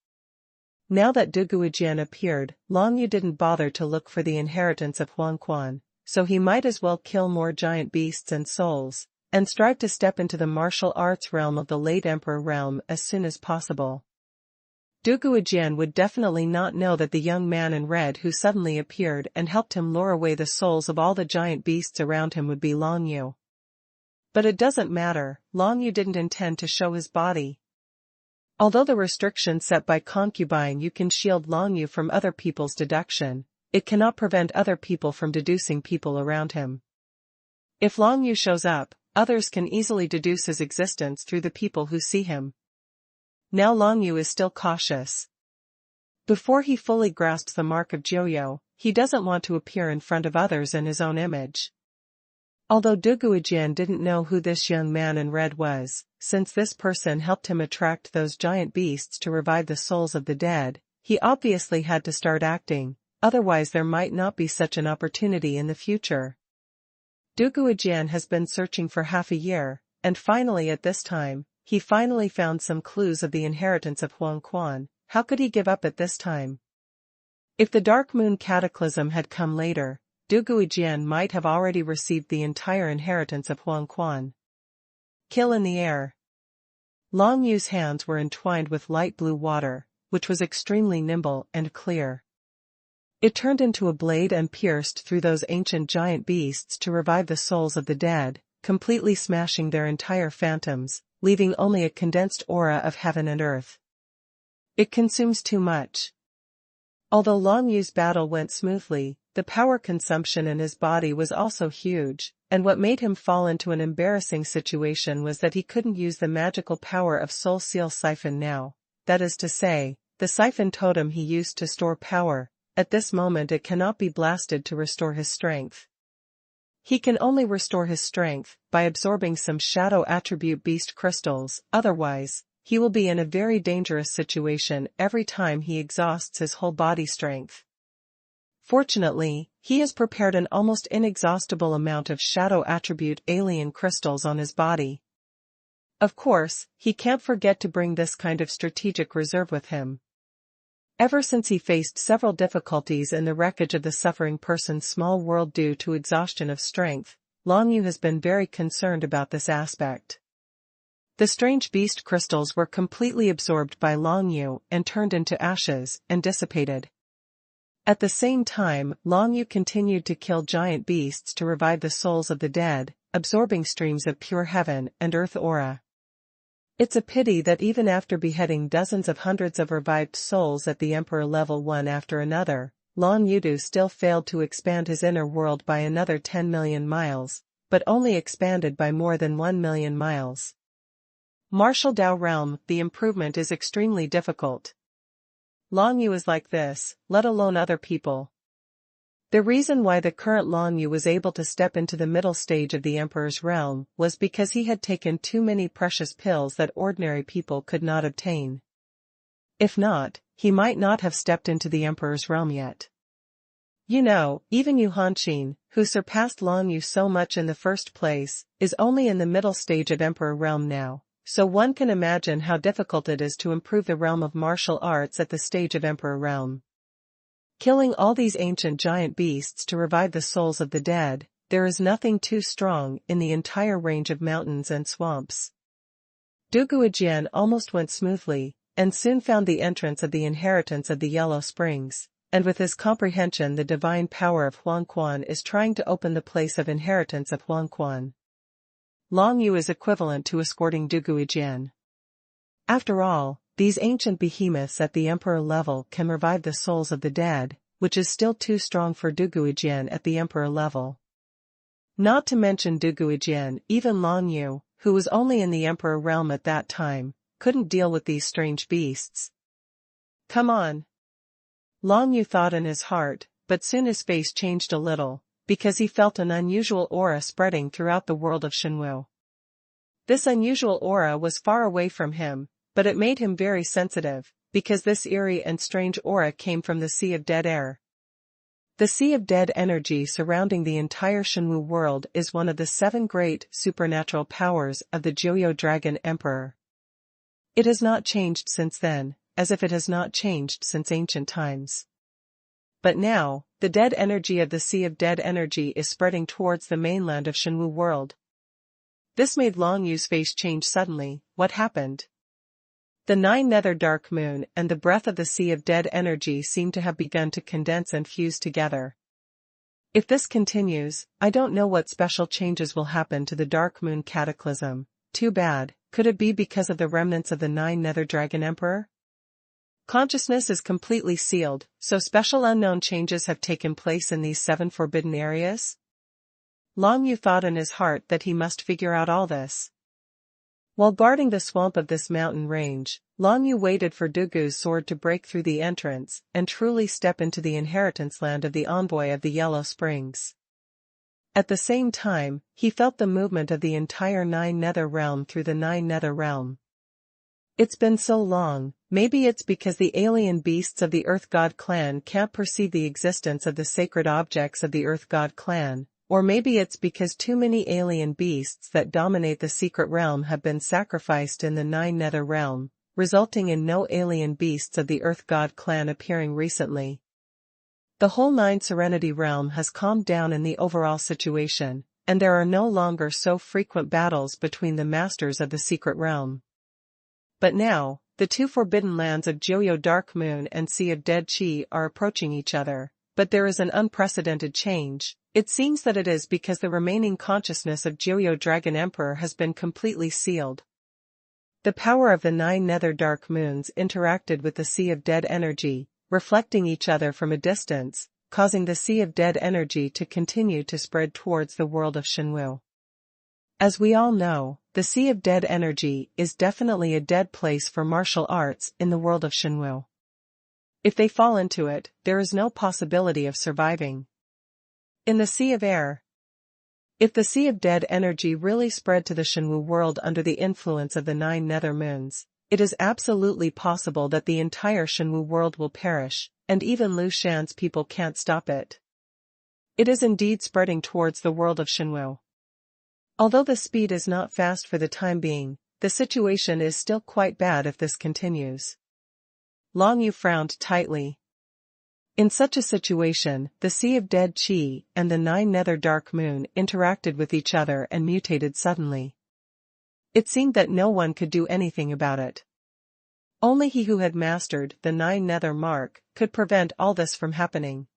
Now that Duguijian appeared, Long Yu didn't bother to look for the inheritance of xuanhuan, so he might as well kill more giant beasts and souls, and strive to step into the martial arts realm of the late Emperor realm as soon as possible. Du Guijian would definitely not know that the young man in red who suddenly appeared and helped him lure away the souls of all the giant beasts around him would be Long Yu. But it doesn't matter, Long Yu didn't intend to show his body. Although the restriction set by concubine you can shield Long Yu from other people's deduction, it cannot prevent other people from deducing people around him. If Long Yu shows up, others can easily deduce his existence through the people who see him. Now Long Yu is still cautious. Before he fully grasps the mark of Joyo, he doesn't want to appear in front of others in his own image. Although Du Guijian didn't know who this young man in red was, since this person helped him attract those giant beasts to revive the souls of the dead, he obviously had to start acting, otherwise there might not be such an opportunity in the future. Du Guijian has been searching for half a year, and finally at this time, he finally found some clues of the inheritance of xuanhuan. How could he give up at this time? If the Dark Moon Cataclysm had come later, Du Guijian might have already received the entire inheritance of xuanhuan. Kill in the air. Long Yu's hands were entwined with light blue water, which was extremely nimble and clear. It turned into a blade and pierced through those ancient giant beasts to revive the souls of the dead, completely smashing their entire phantoms, leaving only a condensed aura of heaven and earth. It consumes too much. Although Long Yu's battle went smoothly, the power consumption in his body was also huge, and what made him fall into an embarrassing situation was that he couldn't use the magical power of Soul Seal Siphon now, that is to say, the siphon totem he used to store power. At this moment it cannot be blasted to restore his strength. He can only restore his strength by absorbing some shadow attribute beast crystals, otherwise, he will be in a very dangerous situation every time he exhausts his whole body strength. Fortunately, he has prepared an almost inexhaustible amount of shadow attribute alien crystals on his body. Of course, he can't forget to bring this kind of strategic reserve with him. Ever since he faced several difficulties in the wreckage of the suffering person's small world due to exhaustion of strength, Long Yu has been very concerned about this aspect. The strange beast crystals were completely absorbed by Long Yu and turned into ashes and dissipated. At the same time, Long Yu continued to kill giant beasts to revive the souls of the dead, absorbing streams of pure heaven and earth aura. It's a pity that even after beheading dozens of hundreds of revived souls at the Emperor level one after another, Long Yu still failed to expand his inner world by another 10 million miles, but only expanded by more than 1 million miles. Martial Dao realm, the improvement is extremely difficult. Long Yu is like this, let alone other people. The reason why the current Long Yu was able to step into the middle stage of the Emperor's realm was because he had taken too many precious pills that ordinary people could not obtain. If not, he might not have stepped into the Emperor's realm yet. You know, even Yu Hanqin, who surpassed Long Yu so much in the first place, is only in the middle stage of Emperor realm now. So one can imagine how difficult it is to improve the realm of martial arts at the stage of Emperor realm. Killing all these ancient giant beasts to revive the souls of the dead, there is nothing too strong in the entire range of mountains and swamps. Du Guijian almost went smoothly, and soon found the entrance of the inheritance of the Yellow Springs, and with his comprehension the divine power of xuanhuan is trying to open the place of inheritance of xuanhuan. Long Yu is equivalent to escorting Du Guijian. After all, these ancient behemoths at the Emperor level can revive the souls of the dead, which is still too strong for Du Guijian at the Emperor level. Not to mention Du Guijian, even Long Yu, who was only in the Emperor realm at that time, couldn't deal with these strange beasts. Come on. Long Yu thought in his heart, but soon his face changed a little, because he felt an unusual aura spreading throughout the world of Shenwu. This unusual aura was far away from him, but it made him very sensitive, because this eerie and strange aura came from the Sea of Dead Air. The Sea of Dead energy surrounding the entire Shenwu world is one of the 7 great supernatural powers of the Joyo Dragon Emperor. It has not changed since then, as if it has not changed since ancient times. But now, the dead energy of the Sea of Dead energy is spreading towards the mainland of Shenwu world. This made Long Yu's face change suddenly. What happened? The 9 nether dark moon and the breath of the sea of dead energy seem to have begun to condense and fuse together. If this continues, I don't know what special changes will happen to the dark moon cataclysm. Too bad. Could it be because of the remnants of the 9 nether dragon emperor? Consciousness is completely sealed, so special unknown changes have taken place in these 7 forbidden areas? Long Yu thought in his heart that he must figure out all this. While guarding the swamp of this mountain range, Long Yu waited for Dugu's sword to break through the entrance and truly step into the inheritance land of the envoy of the Yellow Springs. At the same time, he felt the movement of the entire 9 nether realm through the 9 nether realm. It's been so long, maybe it's because the alien beasts of the Earth God clan can't perceive the existence of the sacred objects of the Earth God clan, or maybe it's because too many alien beasts that dominate the secret realm have been sacrificed in the 9 nether realm, resulting in no alien beasts of the Earth God clan appearing recently. The whole 9 Serenity realm has calmed down in the overall situation, and there are no longer so frequent battles between the masters of the secret realm. But now, the 2 forbidden lands of Joyo Dark Moon and Sea of Dead Chi are approaching each other, but there is an unprecedented change. It seems that it is because the remaining consciousness of Joyo Dragon Emperor has been completely sealed. The power of the 9 nether dark moons interacted with the Sea of Dead energy, reflecting each other from a distance, causing the Sea of Dead energy to continue to spread towards the world of Xuanhuan. As we all know, the Sea of Dead energy is definitely a dead place for martial arts in the world of Xuanhuan. If they fall into it, there is no possibility of surviving. In the Sea of Air. If the Sea of Dead energy really spread to the Xuanhuan world under the influence of the 9 nether moons, it is absolutely possible that the entire Xuanhuan world will perish, and even Lu Shan's people can't stop it. It is indeed spreading towards the world of Xuanhuan. Although the speed is not fast for the time being, the situation is still quite bad if this continues. Long Yu frowned tightly. In such a situation, the Sea of Dead Chi and the 9 nether dark moon interacted with each other and mutated suddenly. It seemed that no one could do anything about it. Only he who had mastered the 9 nether mark could prevent all this from happening.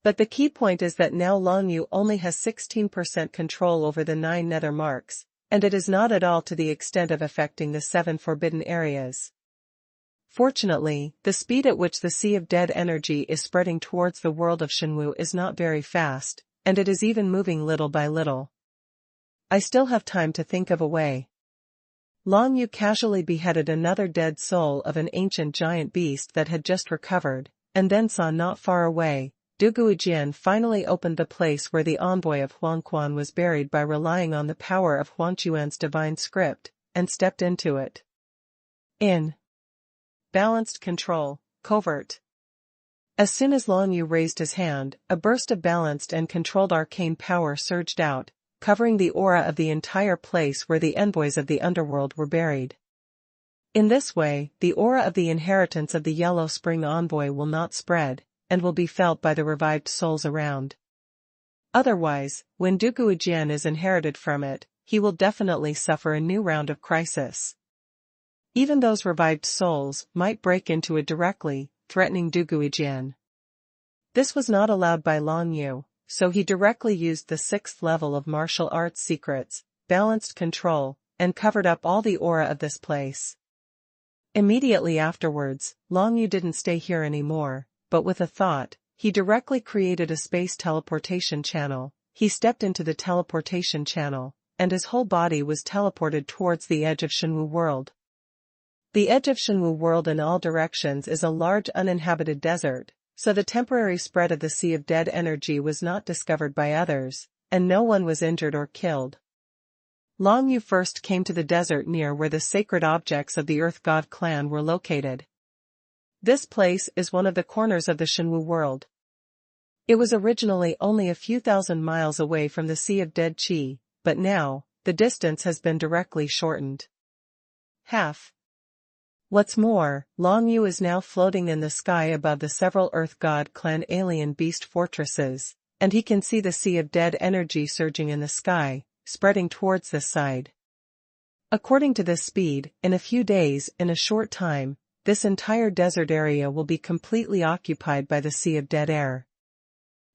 But the key point is that now Long Yu only has 16% control over the 9 nether marks, and it is not at all to the extent of affecting the 7 forbidden areas. Fortunately, the speed at which the Sea of Dead energy is spreading towards the world of Xuanhuan is not very fast, and it is even moving little by little. I still have time to think of a way. Long Yu casually beheaded another dead soul of an ancient giant beast that had just recovered, and then saw not far away, Duguijian finally opened the place where the envoy of Xuanhuan was buried by relying on the power of Huangquan's divine script, and stepped into it. In balanced control, covert. As soon as Long Yu raised his hand, a burst of balanced and controlled arcane power surged out, covering the aura of the entire place where the envoys of the underworld were buried. In this way, the aura of the inheritance of the Yellow Spring envoy will not spread, and will be felt by the revived souls around. Otherwise, when Duguijian is inherited from it, he will definitely suffer a new round of crisis. Even those revived souls might break into it directly, threatening Duguijian. This was not allowed by Long Yu, so he directly used the 6th level of martial arts secrets, balanced control, and covered up all the aura of this place. Immediately afterwards, Long Yu didn't stay here anymore, but with a thought, he directly created a space teleportation channel. He stepped into the teleportation channel, and his whole body was teleported towards the edge of Xuanhuan world. The edge of Xuanhuan world in all directions is a large uninhabited desert, so the temporary spread of the Sea of Dead energy was not discovered by others, and no one was injured or killed. Long Yu first came to the desert near where the sacred objects of the Earth God clan were located. This place is one of the corners of the Xuanhuan world. It was originally only a few thousand miles away from the Sea of Dead Chi, but now, the distance has been directly shortened. Half. What's more, Long Yu is now floating in the sky above the several Earth God clan alien beast fortresses, and he can see the Sea of Dead energy surging in the sky, spreading towards this side. According to this speed, in a few days, in a short time, this entire desert area will be completely occupied by the Sea of Dead Air.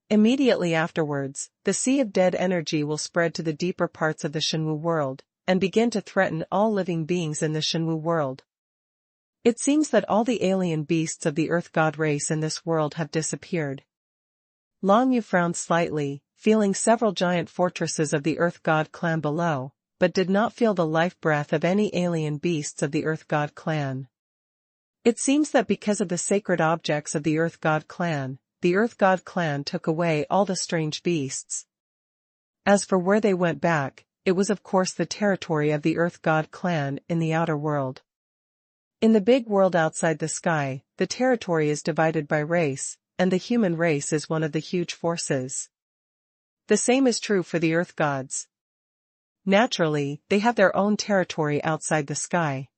Immediately afterwards, the Sea of Dead Energy will spread to the deeper parts of the Xuanhu world, and begin to threaten all living beings in the Xuanhu world. It seems that all the alien beasts of the Earth God race in this world have disappeared. Long Yu frowned slightly, feeling several giant fortresses of the Earth God clan below, but did not feel the life breath of any alien beasts of the Earth God clan. It seems that because of the sacred objects of the Earth God clan, the Earth God clan took away all the strange beasts. As for where they went back, it was of course the territory of the Earth God clan in the outer world. In the big world outside the sky, the territory is divided by race, and the human race is one of the huge forces. The same is true for the Earth Gods. Naturally, they have their own territory outside the sky.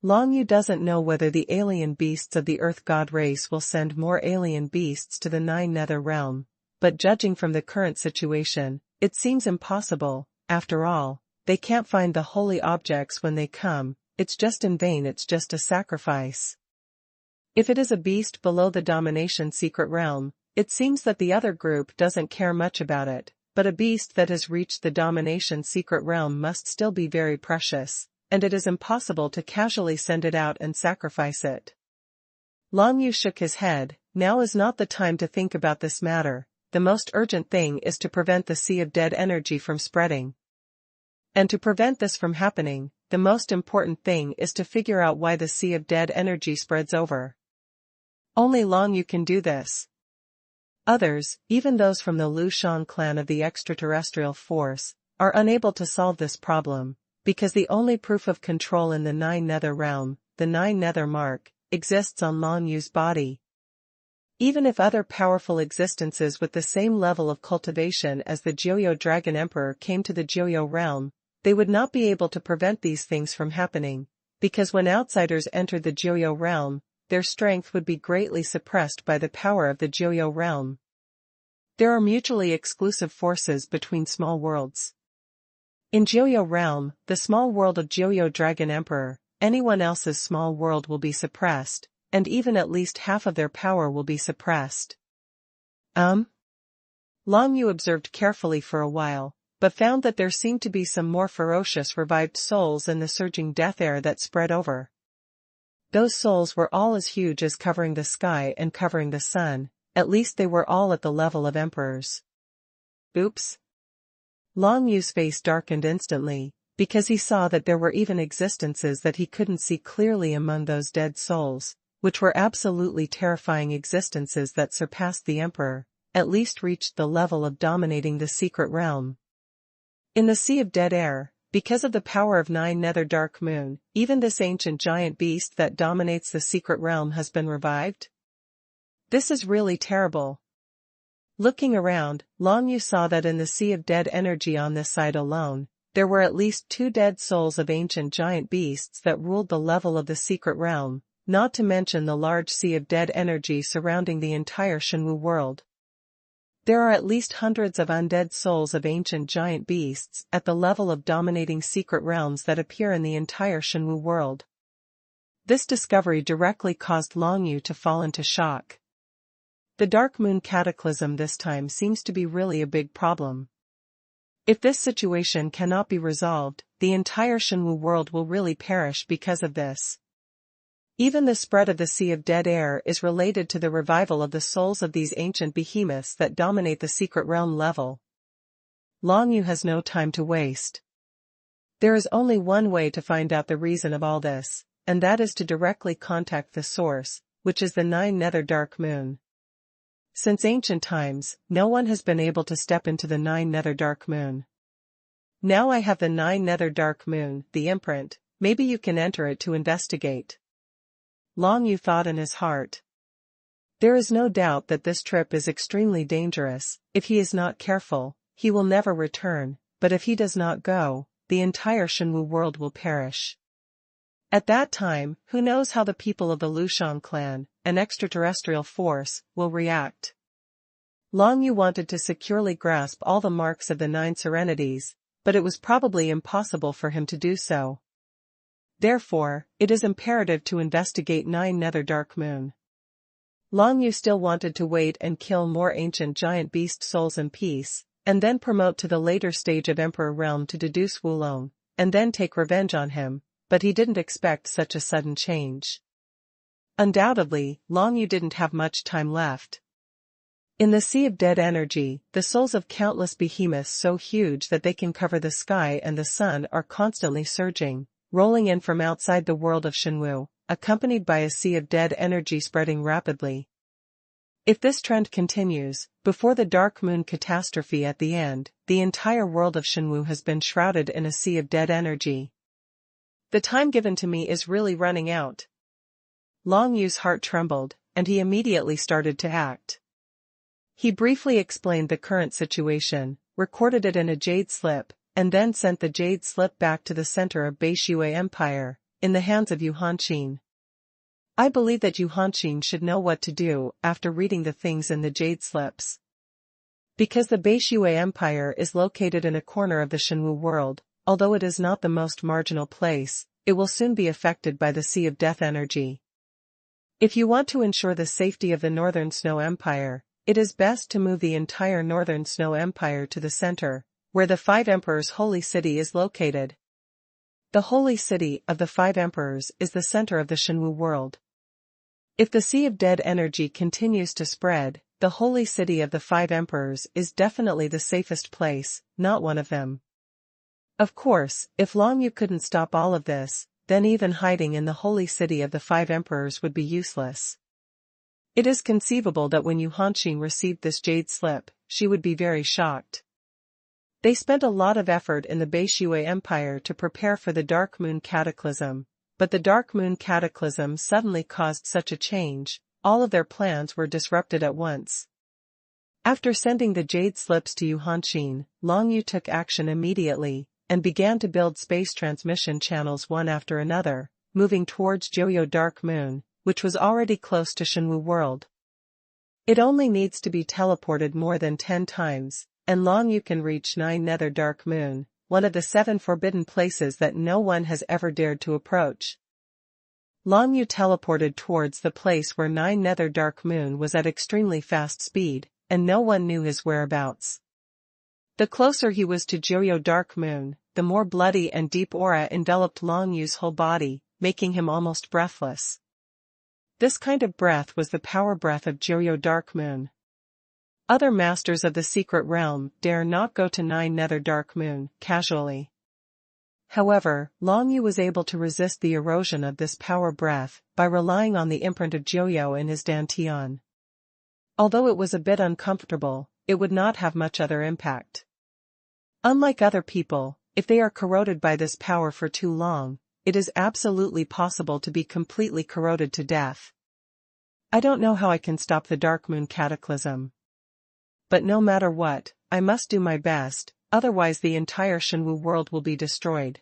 Long Yu doesn't know whether the alien beasts of the Earth God race will send more alien beasts to the Nine Nether Realm, but judging from the current situation, it seems impossible. After all, they can't find the holy objects when they come, it's just in vain, it's just a sacrifice. If it is a beast below the Domination Secret Realm, it seems that the other group doesn't care much about it, but a beast that has reached the Domination Secret Realm must still be very precious, and it is impossible to casually send it out and sacrifice it. Long Yu shook his head. Now is not the time to think about this matter. The most urgent thing is to prevent the Sea of Dead Energy from spreading. And to prevent this from happening, the most important thing is to figure out why the Sea of Dead Energy spreads over. Only Long Yu can do this. Others, even those from the Lu Shan clan of the extraterrestrial force, are unable to solve this problem, because the only proof of control in the Nine Nether Realm, the Nine Nether Mark, exists on Long Yu's body. Even if other powerful existences with the same level of cultivation as the Joyo Dragon Emperor came to the Joyo realm, they would not be able to prevent these things from happening, because when outsiders entered the Joyo realm, their strength would be greatly suppressed by the power of the Joyo realm. There are mutually exclusive forces between small worlds. In Joyo realm, the small world of Joyo Dragon Emperor, anyone else's small world will be suppressed, and even at least half of their power will be suppressed. Long Yu observed carefully for a while, but found that there seemed to be some more ferocious revived souls in the surging death air that spread over. Those souls were all as huge as covering the sky and covering the sun, at least they were all at the level of emperors. Oops. Long Yu's face darkened instantly, because he saw that there were even existences that he couldn't see clearly among those dead souls, which were absolutely terrifying existences that surpassed the Emperor, at least reached the level of dominating the secret realm. In the Sea of Dead Air, because of the power of Nine Nether Dark Moon, even this ancient giant beast that dominates the secret realm has been revived? This is really terrible. Looking around, Long Yu saw that in the Sea of Dead Energy on this side alone, there were at least 2 dead souls of ancient giant beasts that ruled the level of the secret realm, not to mention the large Sea of Dead Energy surrounding the entire Xuanhu world. There are at least hundreds of undead souls of ancient giant beasts at the level of dominating secret realms that appear in the entire Xuanhu world. This discovery directly caused Long Yu to fall into shock. The Dark Moon Cataclysm this time seems to be really a big problem. If this situation cannot be resolved, the entire Xuanhu world will really perish because of this. Even the spread of the Sea of Dead Air is related to the revival of the souls of these ancient behemoths that dominate the secret realm level. Long Yu has no time to waste. There is only one way to find out the reason of all this, and that is to directly contact the source, which is the Nine Nether Dark Moon. Since ancient times, no one has been able to step into the Nine Nether Dark Moon. Now I have the Nine Nether Dark Moon, the imprint, maybe you can enter it to investigate. Long Yu thought in his heart. There is no doubt that this trip is extremely dangerous. If he is not careful, he will never return, but if he does not go, the entire Xuanhu world will perish. At that time, who knows how the people of the Lu Shan clan, an extraterrestrial force, will react. Long Yu wanted to securely grasp all the marks of the 9 serenities, but it was probably impossible for him to do so. Therefore, it is imperative to investigate 9 Nether Dark Moon. Long Yu still wanted to wait and kill more ancient giant beast souls in peace, and then promote to the later stage of Emperor Realm to deduce Wulong, and then take revenge on him, but he didn't expect such a sudden change. Undoubtedly, Long Yu didn't have much time left. In the sea of dead energy, the souls of countless behemoths so huge that they can cover the sky and the sun are constantly surging, rolling in from outside the world of Shenwu, accompanied by a sea of dead energy spreading rapidly. If this trend continues, before the Dark Moon catastrophe at the end, the entire world of Shenwu has been shrouded in a sea of dead energy. The time given to me is really running out. Long Yu's heart trembled, and he immediately started to act. He briefly explained the current situation, recorded it in a jade slip, and then sent the jade slip back to the center of Beishui Empire, in the hands of Yu Hanqin. I believe that Yu Hanqin should know what to do after reading the things in the jade slips. Because the Beishui Empire is located in a corner of the Shenwu world, although it is not the most marginal place, it will soon be affected by the Sea of Death energy. If you want to ensure the safety of the Northern Snow Empire, it is best to move the entire Northern Snow Empire to the center, where the Five Emperors' holy city is located. The holy city of the Five Emperors is the center of the Shenwu world. If the Sea of Dead energy continues to spread, the holy city of the Five Emperors is definitely the safest place, not one of them. Of course, if Long Yu couldn't stop all of this, then even hiding in the holy city of the Five Emperors would be useless. It is conceivable that when Yu Hanqin received this jade slip, she would be very shocked. They spent a lot of effort in the Beishui Empire to prepare for the Dark Moon Cataclysm, but the Dark Moon Cataclysm suddenly caused such a change, all of their plans were disrupted at once. After sending the jade slips to Yu Hanqin, Long Yu took action immediately, and began to build space transmission channels one after another, moving towards Joyo Dark Moon, which was already close to Shenwu World. It only needs to be teleported more than 10 times, and Long Yu can reach 9 Nether Dark Moon, one of the 7 forbidden places that no one has ever dared to approach. Long Yu teleported towards the place where 9 Nether Dark Moon was at extremely fast speed, and no one knew his whereabouts. The closer he was to Joyo Dark Moon, the more bloody and deep aura enveloped Long Yu's whole body, making him almost breathless. This kind of breath was the power breath of Joyo Dark Moon. Other masters of the secret realm dare not go to 9 Nether Dark Moon casually. However, Long Yu was able to resist the erosion of this power breath by relying on the imprint of Joyo in his dantian. Although it was a bit uncomfortable, it would not have much other impact. Unlike other people, if they are corroded by this power for too long, it is absolutely possible to be completely corroded to death. I don't know how I can stop the Dark Moon Cataclysm. But no matter what, I must do my best, otherwise the entire Shenwu world will be destroyed.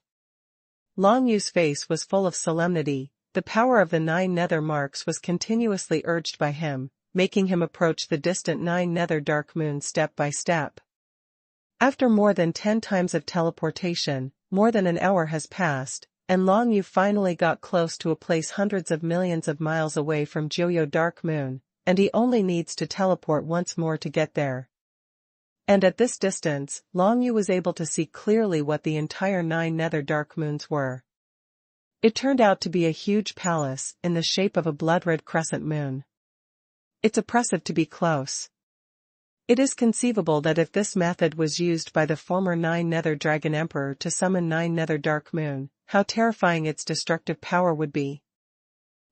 Long Yu's face was full of solemnity, the power of the 9 Nether marks was continuously urged by him, making him approach the distant 9 Nether Dark Moon step by step. After more than 10 times of teleportation, more than an hour has passed, and Long Yu finally got close to a place hundreds of millions of miles away from Joyo Dark Moon, and he only needs to teleport once more to get there. And at this distance, Long Yu was able to see clearly what the entire 9 Nether Dark Moons were. It turned out to be a huge palace in the shape of a blood-red crescent moon. It's oppressive to be close. It is conceivable that if this method was used by the former 9 Nether Dragon Emperor to summon 9 Nether Dark Moon, how terrifying its destructive power would be.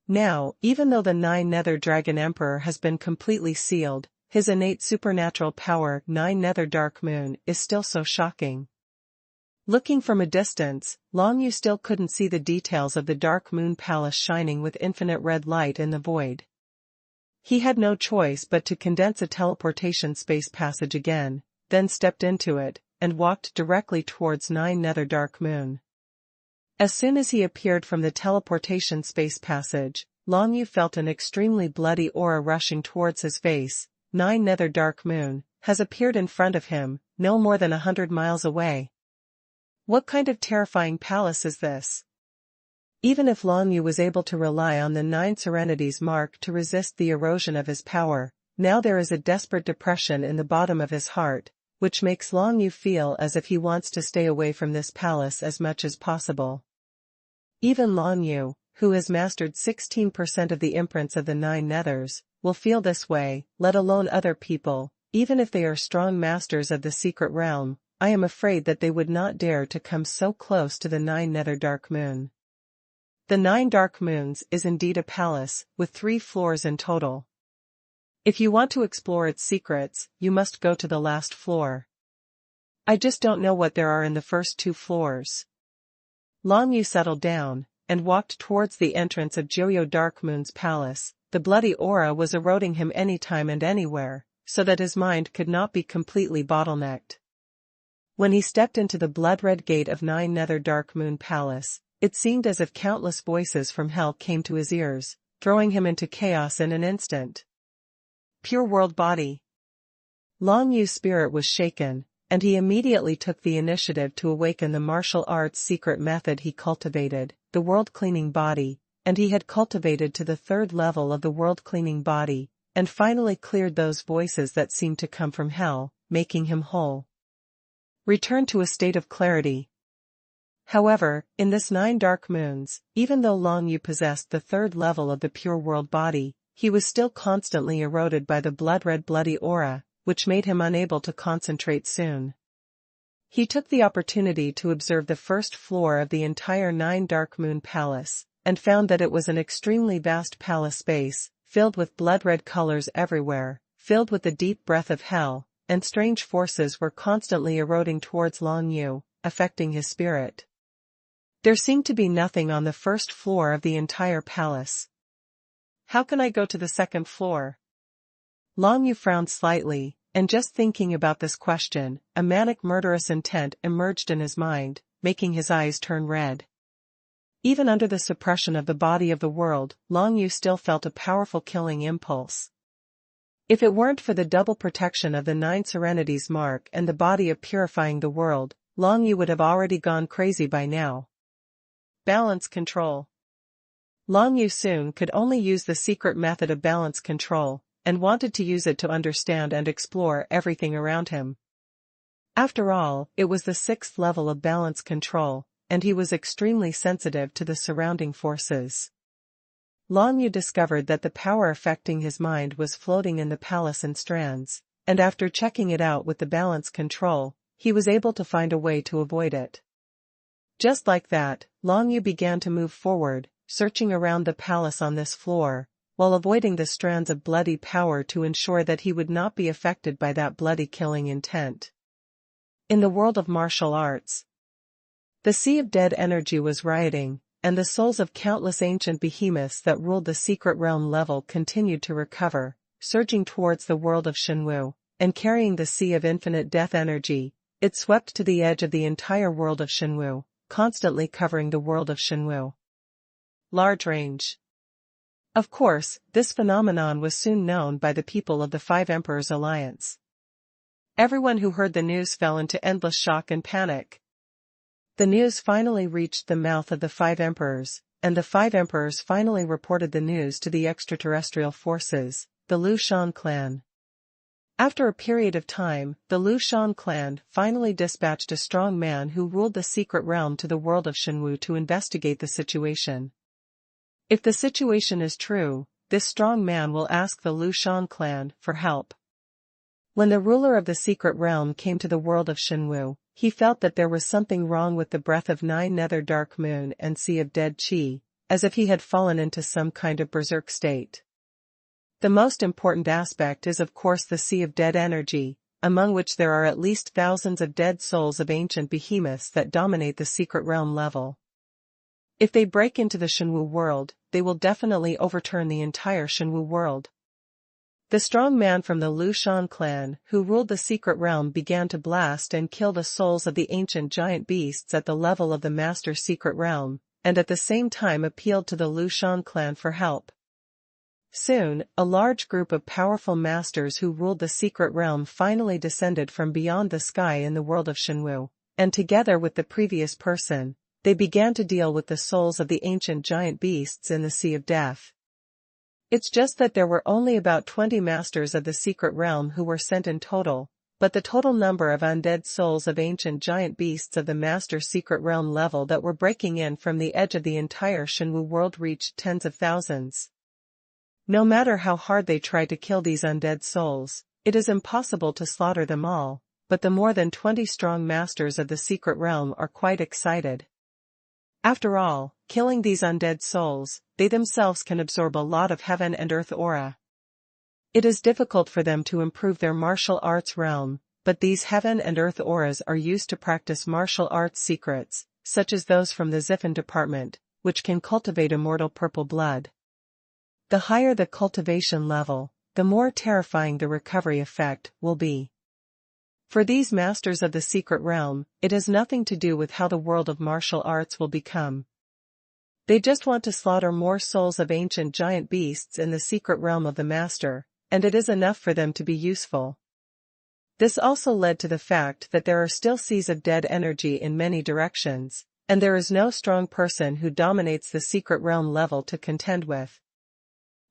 Now, even though the 9 Nether Dragon Emperor has been completely sealed, his innate supernatural power 9 Nether Dark Moon is still so shocking. Looking from a distance, Long Yu still couldn't see the details of the Dark Moon Palace shining with infinite red light in the void. He had no choice but to condense a teleportation space passage again, then stepped into it, and walked directly towards 9 Nether Dark Moon. As soon as he appeared from the teleportation space passage, Long Yu felt an extremely bloody aura rushing towards his face. 9 Nether Dark Moon has appeared in front of him, no more than 100 miles away. What kind of terrifying palace is this? Even if Long Yu was able to rely on the 9 Serenities mark to resist the erosion of his power, now there is a desperate depression in the bottom of his heart, which makes Long Yu feel as if he wants to stay away from this palace as much as possible. Even Long Yu, who has mastered 16% of the imprints of the 9 nethers, will feel this way, let alone other people, even if they are strong masters of the secret realm. I am afraid that they would not dare to come so close to the 9 nether dark moon. The 9 dark moons is indeed a palace, with 3 floors in total. If you want to explore its secrets, you must go to the last floor. I just don't know what there are in the first 2 floors. Long Yu settled down, and walked towards the entrance of Joyo Dark Moon's palace. The bloody aura was eroding him anytime and anywhere, so that his mind could not be completely bottlenecked. When he stepped into the blood-red gate of 9 Nether Dark Moon Palace, it seemed as if countless voices from hell came to his ears, throwing him into chaos in an instant. Pure world body. Long Yu's spirit was shaken, and he immediately took the initiative to awaken the martial arts secret method he cultivated, the world-cleaning body, and he had cultivated to the 3rd level of the world-cleaning body, and finally cleared those voices that seemed to come from hell, making him whole. Return to a state of clarity. However, in this 9 dark moons, even though Long Yu possessed the 3rd level of the pure world body, he was still constantly eroded by the blood-red bloody aura, which made him unable to concentrate soon. He took the opportunity to observe the 1st floor of the entire 9 dark moon palace, and found that it was an extremely vast palace space, filled with blood-red colors everywhere, filled with the deep breath of hell, and strange forces were constantly eroding towards Long Yu, affecting his spirit. There seemed to be nothing on the 1st floor of the entire palace. How can I go to the 2nd floor? Long Yu frowned slightly, and just thinking about this question, a manic murderous intent emerged in his mind, making his eyes turn red. Even under the suppression of the body of the world, Long Yu still felt a powerful killing impulse. If it weren't for the double protection of the 9 Serenities mark and the body of purifying the world, Long Yu would have already gone crazy by now. Balance control. Long Yu soon could only use the secret method of balance control, and wanted to use it to understand and explore everything around him. After all, it was the 6th level of balance control, and he was extremely sensitive to the surrounding forces. Long Yu discovered that the power affecting his mind was floating in the palace in strands, and after checking it out with the balance control, he was able to find a way to avoid it. Just like that, Long Yu began to move forward, searching around the palace on this floor, while avoiding the strands of bloody power to ensure that he would not be affected by that bloody killing intent. In the world of martial arts, the sea of dead energy was rioting, and the souls of countless ancient behemoths that ruled the secret realm level continued to recover, surging towards the world of Shenwu, and carrying the sea of infinite death energy. It swept to the edge of the entire world of Shenwu, constantly covering the world of Shenwu. Large range. Of course, this phenomenon was soon known by the people of the 5 Emperors Alliance. Everyone who heard the news fell into endless shock and panic. The news finally reached the mouth of the 5 Emperors, and the 5 Emperors finally reported the news to the extraterrestrial forces, the Lu Shan clan. After a period of time, the Lu Shan clan finally dispatched a strong man who ruled the secret realm to the world of Shenwu to investigate the situation. If the situation is true, this strong man will ask the Lu Shan clan for help. When the ruler of the secret realm came to the world of Shenwu, he felt that there was something wrong with the breath of 9 Nether Dark Moon and Sea of Dead Qi, as if he had fallen into some kind of berserk state. The most important aspect is of course the Sea of Dead Energy, among which there are at least thousands of dead souls of ancient behemoths that dominate the secret realm level. If they break into the Shenwu world, they will definitely overturn the entire Shenwu world. The strong man from the Lu Shan clan who ruled the secret realm began to blast and kill the souls of the ancient giant beasts at the level of the master secret realm, and at the same time appealed to the Lu Shan clan for help. Soon, a large group of powerful masters who ruled the secret realm finally descended from beyond the sky in the world of Shenwu, and together with the previous person, they began to deal with the souls of the ancient giant beasts in the Sea of Death. It's just that there were only about 20 masters of the secret realm who were sent in total, but the total number of undead souls of ancient giant beasts of the master secret realm level that were breaking in from the edge of the entire Xuanhu world reached tens of thousands. No matter how hard they try to kill these undead souls, it is impossible to slaughter them all, but the more than 20 strong masters of the secret realm are quite excited. After all, killing these undead souls, they themselves can absorb a lot of heaven and earth aura. It is difficult for them to improve their martial arts realm, but these heaven and earth auras are used to practice martial arts secrets, such as those from the Zifen department, which can cultivate immortal purple blood. The higher the cultivation level, the more terrifying the recovery effect will be. For these masters of the secret realm, it has nothing to do with how the world of martial arts will become. They just want to slaughter more souls of ancient giant beasts in the secret realm of the master, and it is enough for them to be useful. This also led to the fact that there are still seas of dead energy in many directions, and there is no strong person who dominates the secret realm level to contend with.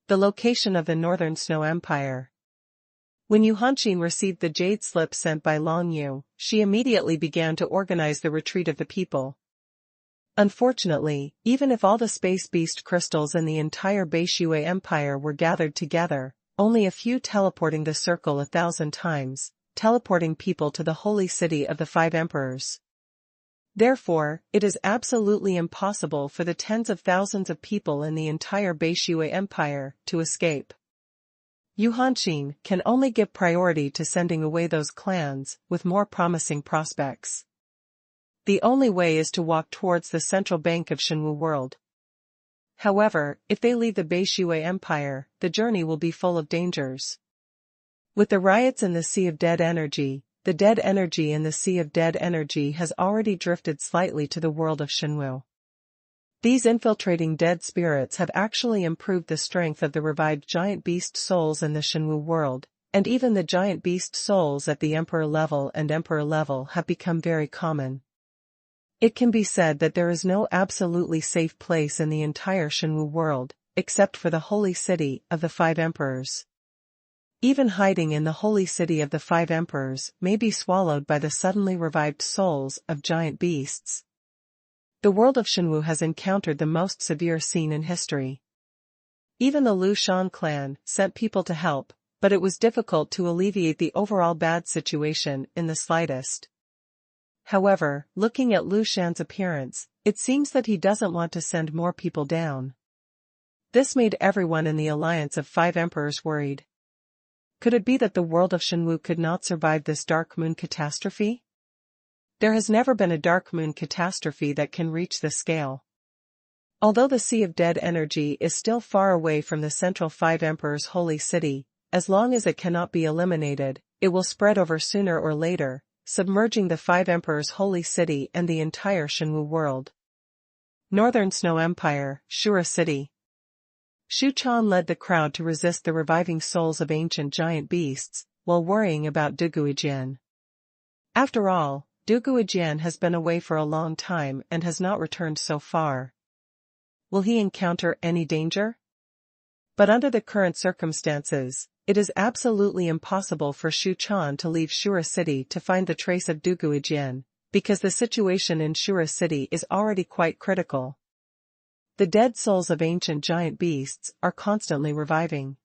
The location of the Northern Snow Empire. When Yuhanqin received the jade slip sent by Long Yu, she immediately began to organize the retreat of the people. Unfortunately, even if all the space beast crystals in the entire Beishui Empire were gathered together, only a few teleporting the circle 1,000 times, teleporting people to the holy city of the 5 emperors. Therefore, it is absolutely impossible for the tens of thousands of people in the entire Beishui Empire to escape. Yuhanqin can only give priority to sending away those clans with more promising prospects. The only way is to walk towards the central bank of Xuanhu world. However, if they leave the Beishui Empire, the journey will be full of dangers. With the riots in the Sea of Dead Energy, the dead energy in the Sea of Dead Energy has already drifted slightly to the world of Xuanhu. These infiltrating dead spirits have actually improved the strength of the revived giant beast souls in the Xuanhu world, and even the giant beast souls at the Emperor level and Emperor level have become very common. It can be said that there is no absolutely safe place in the entire Xuanhu world, except for the holy city of the 5 emperors. Even hiding in the holy city of the 5 emperors may be swallowed by the suddenly revived souls of giant beasts. The world of Xuanhu has encountered the most severe scene in history. Even the Lu Shan clan sent people to help, but it was difficult to alleviate the overall bad situation in the slightest. However, looking at Lu Shan's appearance, it seems that he doesn't want to send more people down. This made everyone in the alliance of 5 emperors worried. Could it be that the world of Xuanhu could not survive this dark moon catastrophe? There has never been a dark moon catastrophe that can reach this scale. Although the Sea of Dead Energy is still far away from the central 5 emperors' holy city, as long as it cannot be eliminated, it will spread over sooner or later, submerging the 5 emperors' holy city and the entire Xuanhu world. Northern Snow Empire, Shura City. Xu Chan led the crowd to resist the reviving souls of ancient giant beasts, while worrying about Duguijian. After all, Duguijian has been away for a long time and has not returned so far. Will he encounter any danger? But under the current circumstances, it is absolutely impossible for Xu Chan to leave Shura City to find the trace of Duguijian, because the situation in Shura City is already quite critical. The dead souls of ancient giant beasts are constantly reviving.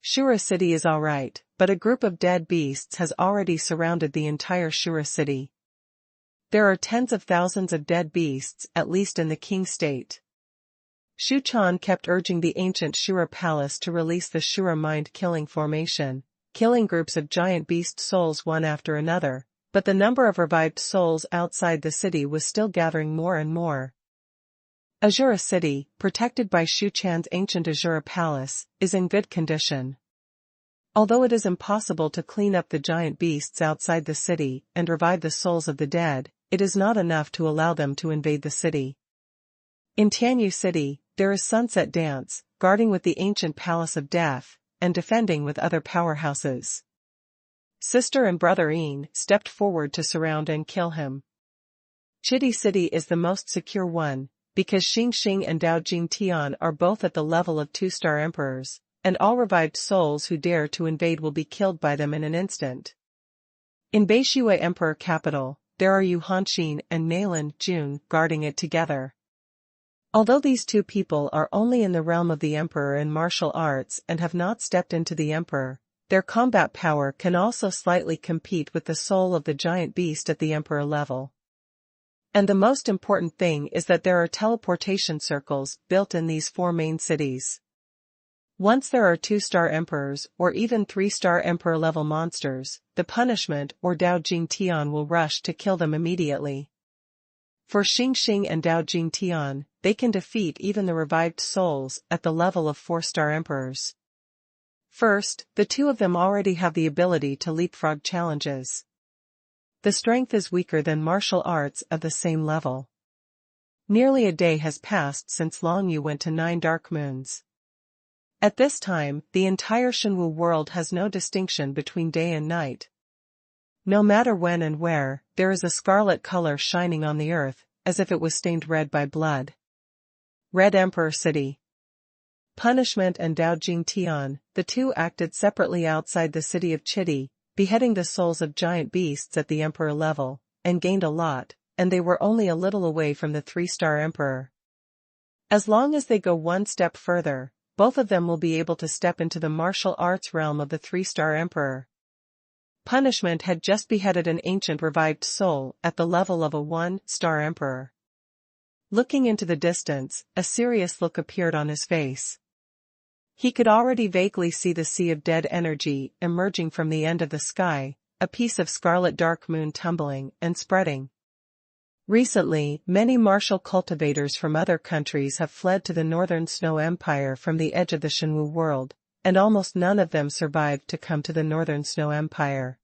Shura City is alright, but a group of dead beasts has already surrounded the entire Shura City. There are tens of thousands of dead beasts at least in the King State. Xu Chan kept urging the ancient Shura Palace to release the Shura mind-killing formation, killing groups of giant beast souls one after another, but the number of revived souls outside the city was still gathering more and more. Azura City, protected by Xu Chan's ancient Azura Palace, is in good condition. Although it is impossible to clean up the giant beasts outside the city and revive the souls of the dead, it is not enough to allow them to invade the city. In Tianyu City, there is Sunset Dance, guarding with the ancient Palace of Death, and defending with other powerhouses. Sister and brother Yin stepped forward to surround and kill him. Chitty City is the most secure one, because Xing and Dao Jingtian are both at the level of 2-star emperors, and all revived souls who dare to invade will be killed by them in an instant. In Beishui Emperor capital, there are Yu Hanxin and Nalin Jun guarding it together. Although these two people are only in the realm of the Emperor in martial arts and have not stepped into the Emperor, their combat power can also slightly compete with the soul of the giant beast at the Emperor level. And the most important thing is that there are teleportation circles built in these 4 main cities. Once there are 2-star emperors or even 3-star emperor level monsters, the punishment or Dao Jingtian will rush to kill them immediately. For Xing and Dao Jingtian, they can defeat even the revived souls at the level of 4-star emperors. First, the two of them already have the ability to leapfrog challenges. The strength is weaker than martial arts of the same level. Nearly a day has passed since Long Yu went to 9 dark moons. At this time, the entire Xuanhu world has no distinction between day and night. No matter when and where, there is a scarlet color shining on the earth, as if it was stained red by blood. Red Emperor City. Punishment and Dao Jingtian, the two acted separately outside the city of Chitty, beheading the souls of giant beasts at the Emperor level, and gained a lot, and they were only a little away from the 3-star Emperor. As long as they go one step further, both of them will be able to step into the martial arts realm of the 3-star Emperor. Punishment had just beheaded an ancient revived soul at the level of a 1-star Emperor. Looking into the distance, a serious look appeared on his face. He could already vaguely see the sea of dead energy emerging from the end of the sky, a piece of scarlet dark moon tumbling and spreading. Recently, many martial cultivators from other countries have fled to the Northern Snow Empire from the edge of the Xuanhu world, and almost none of them survived to come to the Northern Snow Empire.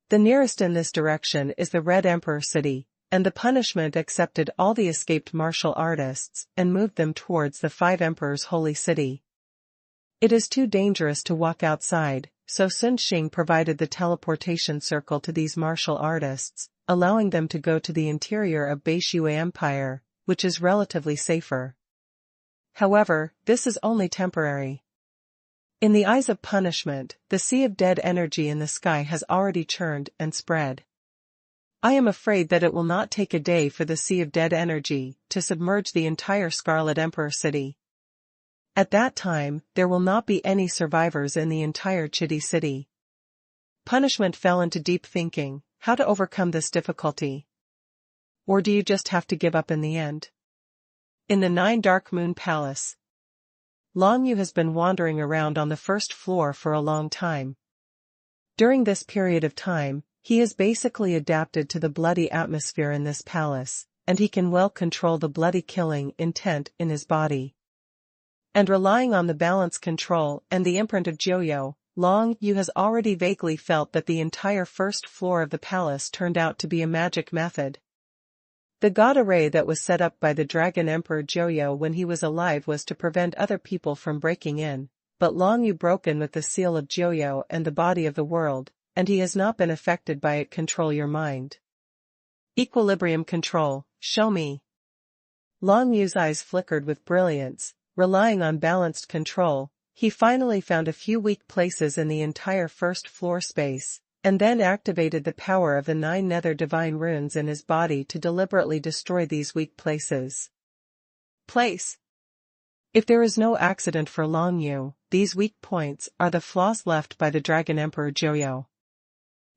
The nearest in this direction is the Red Emperor City, and the punishment accepted all the escaped martial artists and moved them towards the 5 Emperors' holy city. It is too dangerous to walk outside, so Sun Xing provided the teleportation circle to these martial artists, allowing them to go to the interior of Beishui Empire, which is relatively safer. However, this is only temporary. In the eyes of punishment, the sea of dead energy in the sky has already churned and spread. I am afraid that it will not take a day for the sea of dead energy to submerge the entire Scarlet Emperor City. At that time, there will not be any survivors in the entire Chitty City. Punishment fell into deep thinking, how to overcome this difficulty. Or do you just have to give up in the end? In the 9 Dark Moon Palace. Long Yu has been wandering around on the first floor for a long time. During this period of time, he has basically adapted to the bloody atmosphere in this palace, and he can well control the bloody killing intent in his body. And relying on the balance control and the imprint of Joyo, Long Yu has already vaguely felt that the entire first floor of the palace turned out to be a magic method. The god array that was set up by the Dragon Emperor Joyo when he was alive was to prevent other people from breaking in, but Long Yu broke in with the seal of Joyo and the body of the world, and he has not been affected by it. Control your mind. Equilibrium control, show me. Long Yu's eyes flickered with brilliance. Relying on balanced control, he finally found a few weak places in the entire first floor space, and then activated the power of the 9 nether divine runes in his body to deliberately destroy these weak places. If there is no accident for Long Yu, these weak points are the flaws left by the Dragon Emperor Joyo.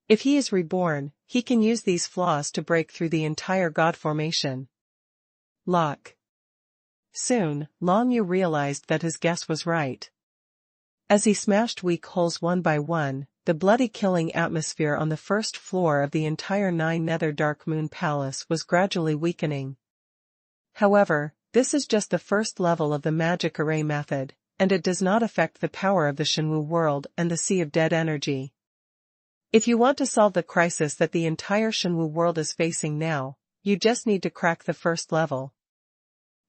If he is reborn, he can use these flaws to break through the entire god formation. Lock. Soon, Long Yu realized that his guess was right. As he smashed weak holes one by one, the bloody killing atmosphere on the first floor of the entire 9 Nether Dark Moon Palace was gradually weakening. However, this is just the first level of the magic array method, and it does not affect the power of the Xuanhu world and the Sea of Dead Energy. If you want to solve the crisis that the entire Xuanhu world is facing now, you just need to crack the first level.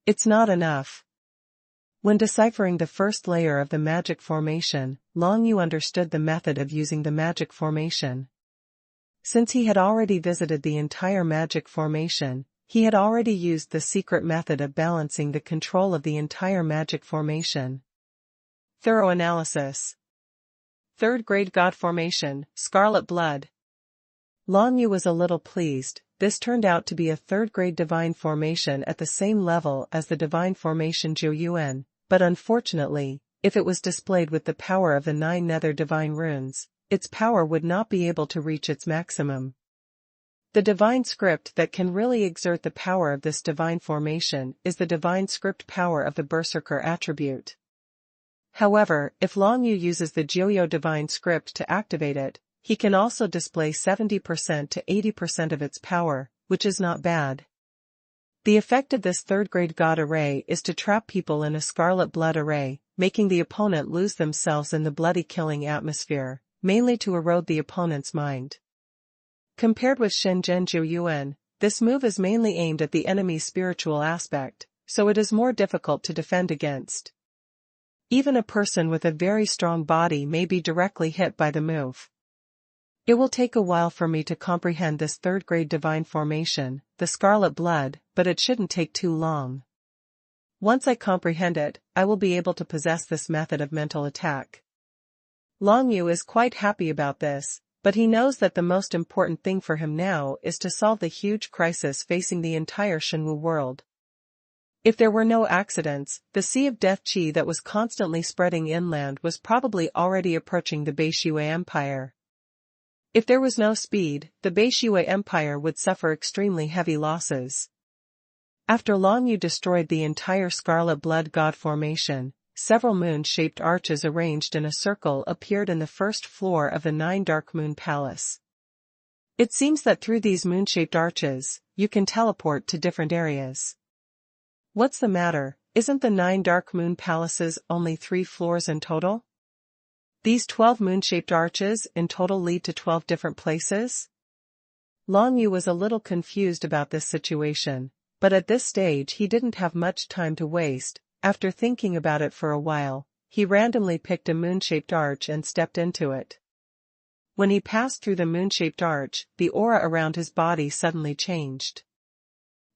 It's not enough. When deciphering the first layer of the magic formation, Long Yu understood the method of using the magic formation. Since he had already visited the entire magic formation, he had already used the secret method of balancing the control of the entire magic formation. Thorough analysis. Third grade God formation, Scarlet Blood. Long Yu was a little pleased. This turned out to be a third-grade divine formation at the same level as the divine formation Zhou, but unfortunately, if it was displayed with the power of the 9 nether divine runes, its power would not be able to reach its maximum. The divine script that can really exert the power of this divine formation is the divine script power of the Berserker attribute. However, if Long Yu uses the Jiuyou divine script to activate it, he can also display 70% to 80% of its power, which is not bad. The effect of this third-grade God array is to trap people in a Scarlet Blood array, making the opponent lose themselves in the bloody killing atmosphere, mainly to erode the opponent's mind. Compared with Shenzhen Jiuyuan, this move is mainly aimed at the enemy's spiritual aspect, so it is more difficult to defend against. Even a person with a very strong body may be directly hit by the move. It will take a while for me to comprehend this third-grade divine formation, the Scarlet Blood, but it shouldn't take too long. Once I comprehend it, I will be able to possess this method of mental attack. Long Yu is quite happy about this, but he knows that the most important thing for him now is to solve the huge crisis facing the entire Xuanhuan world. If there were no accidents, the Sea of Death Qi that was constantly spreading inland was probably already approaching the Beishui Empire. If there was no speed, the Beishui Empire would suffer extremely heavy losses. After Long Yu destroyed the entire Scarlet Blood God formation, several moon-shaped arches arranged in a circle appeared in the first floor of the 9 Dark Moon Palace. It seems that through these moon-shaped arches, you can teleport to different areas. What's the matter? Isn't the 9 Dark Moon Palaces only 3 floors in total? These 12 moon-shaped arches in total lead to 12 different places? Long Yu was a little confused about this situation, but at this stage he didn't have much time to waste. After thinking about it for a while, he randomly picked a moon-shaped arch and stepped into it. When he passed through the moon-shaped arch, the aura around his body suddenly changed.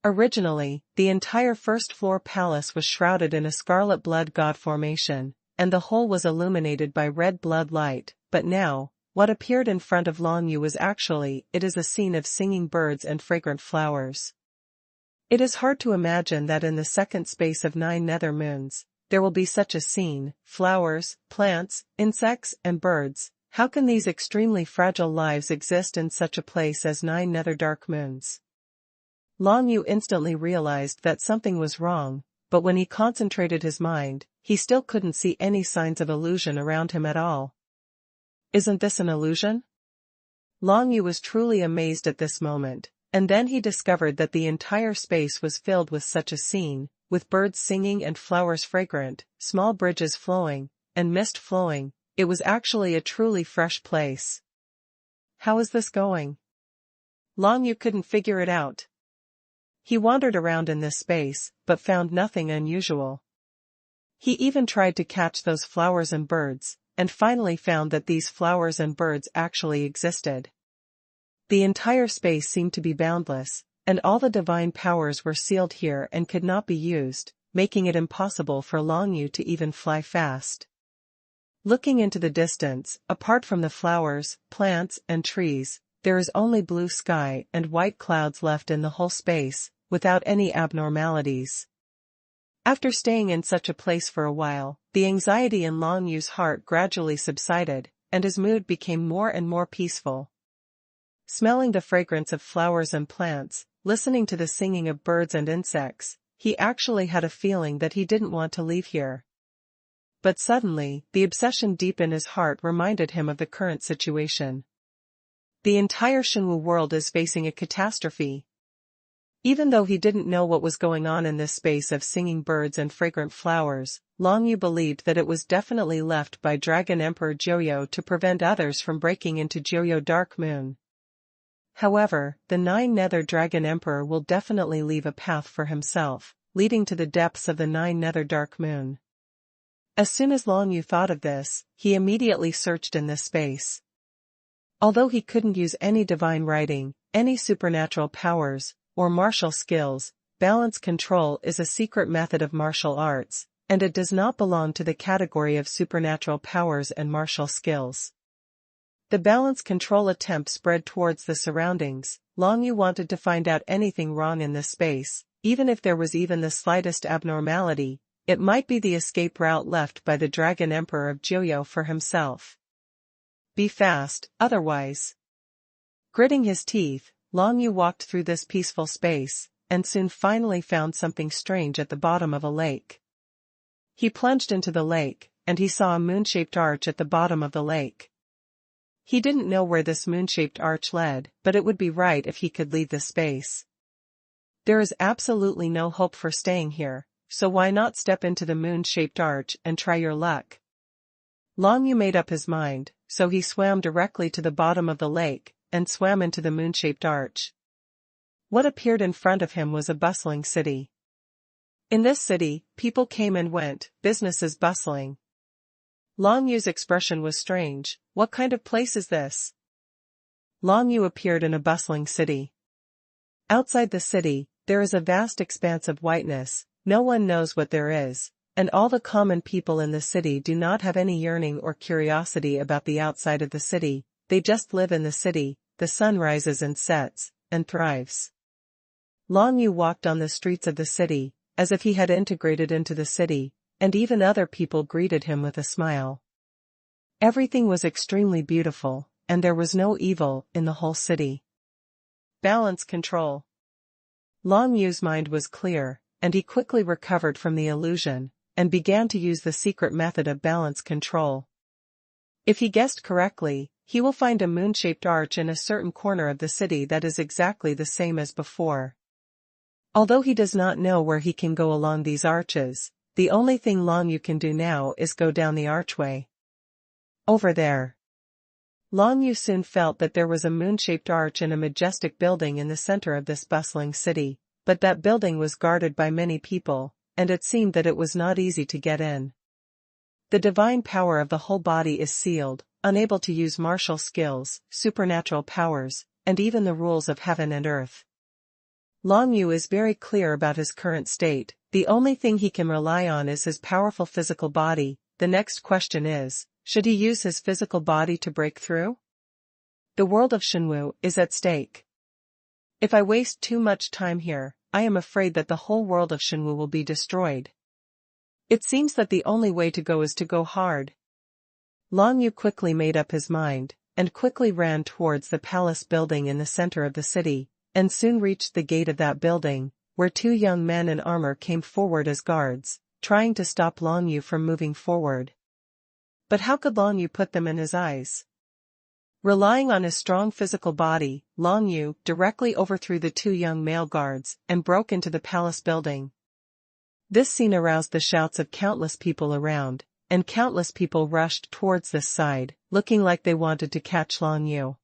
Originally, the entire first-floor palace was shrouded in a Scarlet Blood God formation, and the whole was illuminated by red blood light, but now, what appeared in front of Long Yu was it is a scene of singing birds and fragrant flowers. It is hard to imagine that in the second space of 9 nether moons, there will be such a scene: flowers, plants, insects, and birds. How can these extremely fragile lives exist in such a place as 9 nether dark moons? Long Yu instantly realized that something was wrong, but when he concentrated his mind, he still couldn't see any signs of illusion around him at all. Isn't this an illusion? Long Yu was truly amazed at this moment, and then he discovered that the entire space was filled with such a scene, with birds singing and flowers fragrant, small bridges flowing, and mist flowing. It was actually a truly fresh place. How is this going? Long Yu couldn't figure it out. He wandered around in this space, but found nothing unusual. He even tried to catch those flowers and birds, and finally found that these flowers and birds actually existed. The entire space seemed to be boundless, and all the divine powers were sealed here and could not be used, making it impossible for Long Yu to even fly fast. Looking into the distance, apart from the flowers, plants, and trees, there is only blue sky and white clouds left in the whole space, without any abnormalities. After staying in such a place for a while, the anxiety in Long Yu's heart gradually subsided, and his mood became more and more peaceful. Smelling the fragrance of flowers and plants, listening to the singing of birds and insects, he actually had a feeling that he didn't want to leave here. But suddenly, the obsession deep in his heart reminded him of the current situation. The entire Xuanhuan world is facing a catastrophe. Even though he didn't know what was going on in this space of singing birds and fragrant flowers, Long Yu believed that it was definitely left by Dragon Emperor Jiuyou to prevent others from breaking into Jiuyou Dark Moon. However, the 9 Nether Dragon Emperor will definitely leave a path for himself, leading to the depths of the 9 Nether Dark Moon. As soon as Long Yu thought of this, he immediately searched in this space. Although he couldn't use any divine writing, any supernatural powers, or martial skills, balance control is a secret method of martial arts, and it does not belong to the category of supernatural powers and martial skills. The balance control attempt spread towards the surroundings. Long Yu wanted to find out anything wrong in this space, even if there was even the slightest abnormality. It might be the escape route left by the Dragon Emperor of Joyo for himself. Be fast, otherwise. Gritting his teeth, Long Yu walked through this peaceful space, and soon finally found something strange at the bottom of a lake. He plunged into the lake, and he saw a moon-shaped arch at the bottom of the lake. He didn't know where this moon-shaped arch led, but it would be right if he could leave this space. There is absolutely no hope for staying here, so why not step into the moon-shaped arch and try your luck? Long Yu made up his mind, so he swam directly to the bottom of the lake, and swam into the moon-shaped arch. What appeared in front of him was a bustling city. In this city, people came and went, businesses bustling. Long Yu's expression was strange. What kind of place is this? Long Yu appeared in a bustling city. Outside the city, there is a vast expanse of whiteness. No one knows what there is, and all the common people in the city do not have any yearning or curiosity about the outside of the city. They just live in the city. The sun rises and sets, and thrives. Long Yu walked on the streets of the city, as if he had integrated into the city, and even other people greeted him with a smile. Everything was extremely beautiful, and there was no evil in the whole city. Balance control. Long Yu's mind was clear, and he quickly recovered from the illusion, and began to use the secret method of balance control. If he guessed correctly, he will find a moon-shaped arch in a certain corner of the city that is exactly the same as before. Although he does not know where he can go along these arches, the only thing Long Yu can do now is go down the archway. Over there. Long Yu soon felt that there was a moon-shaped arch in a majestic building in the center of this bustling city, but that building was guarded by many people, and it seemed that it was not easy to get in. The divine power of the whole body is sealed, unable to use martial skills, supernatural powers, and even the rules of heaven and earth. Long Yu is very clear about his current state. The only thing he can rely on is his powerful physical body. The next question is, should he use his physical body to break through? The world of Xuanhuan is at stake. If I waste too much time here, I am afraid that the whole world of Xuanhuan will be destroyed. It seems that the only way to go is to go hard. Long Yu quickly made up his mind, and quickly ran towards the palace building in the center of the city, and soon reached the gate of that building, where two young men in armor came forward as guards, trying to stop Long Yu from moving forward. But how could Long Yu put them in his eyes? Relying on his strong physical body, Long Yu directly overthrew the two young male guards and broke into the palace building. This scene aroused the shouts of countless people around, and countless people rushed towards this side, looking like they wanted to catch Long Yu.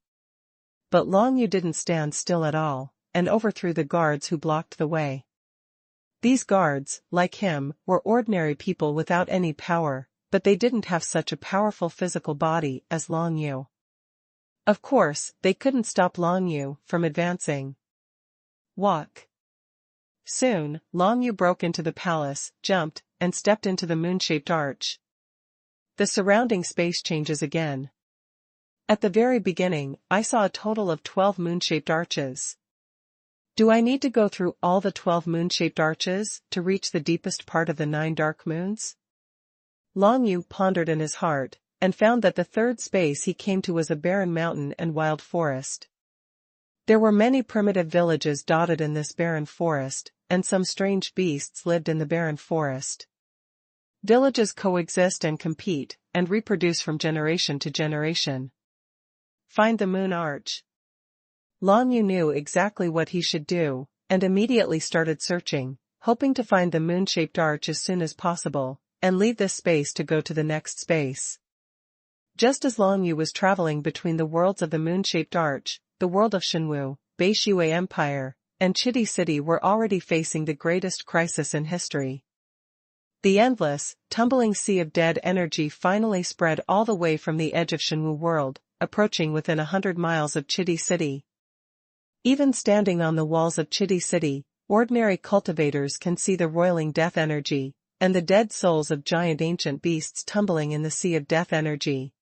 But Long Yu didn't stand still at all, and overthrew the guards who blocked the way. These guards, like him, were ordinary people without any power, but they didn't have such a powerful physical body as Long Yu. Of course, they couldn't stop Long Yu from advancing. Walk. Soon, Long Yu broke into the palace, jumped, and stepped into the moon-shaped arch. The surrounding space changes again. At the very beginning, I saw a total of 12 moon-shaped arches. Do I need to go through all the 12 moon-shaped arches to reach the deepest part of the 9 dark moons? Long Yu pondered in his heart, and found that the third space he came to was a barren mountain and wild forest. There were many primitive villages dotted in this barren forest, and some strange beasts lived in the barren forest. Villages coexist and compete, and reproduce from generation to generation. Find the moon arch. Long Yu knew exactly what he should do, and immediately started searching, hoping to find the moon-shaped arch as soon as possible, and leave this space to go to the next space. Just as Long Yu was traveling between the worlds of the moon-shaped arch, the world of Xuanhuan, Beishui Empire, and Chitty City were already facing the greatest crisis in history. The endless, tumbling sea of dead energy finally spread all the way from the edge of Xuanhuan world, approaching within 100 miles of Chitty City. Even standing on the walls of Chitty City, ordinary cultivators can see the roiling death energy, and the dead souls of giant ancient beasts tumbling in the sea of death energy.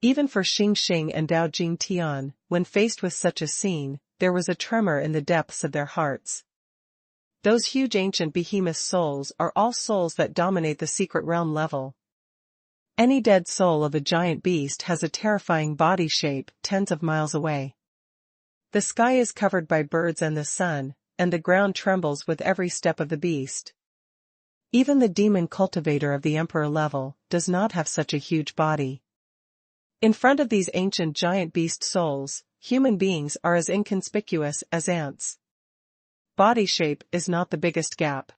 Even for Xing Xing and Dao Jing Tian, when faced with such a scene, there was a tremor in the depths of their hearts. Those huge ancient behemoth souls are all souls that dominate the secret realm level. Any dead soul of a giant beast has a terrifying body shape tens of miles away. The sky is covered by birds and the sun, and the ground trembles with every step of the beast. Even the demon cultivator of the emperor level does not have such a huge body. In front of these ancient giant beast souls, human beings are as inconspicuous as ants. Body shape is not the biggest gap.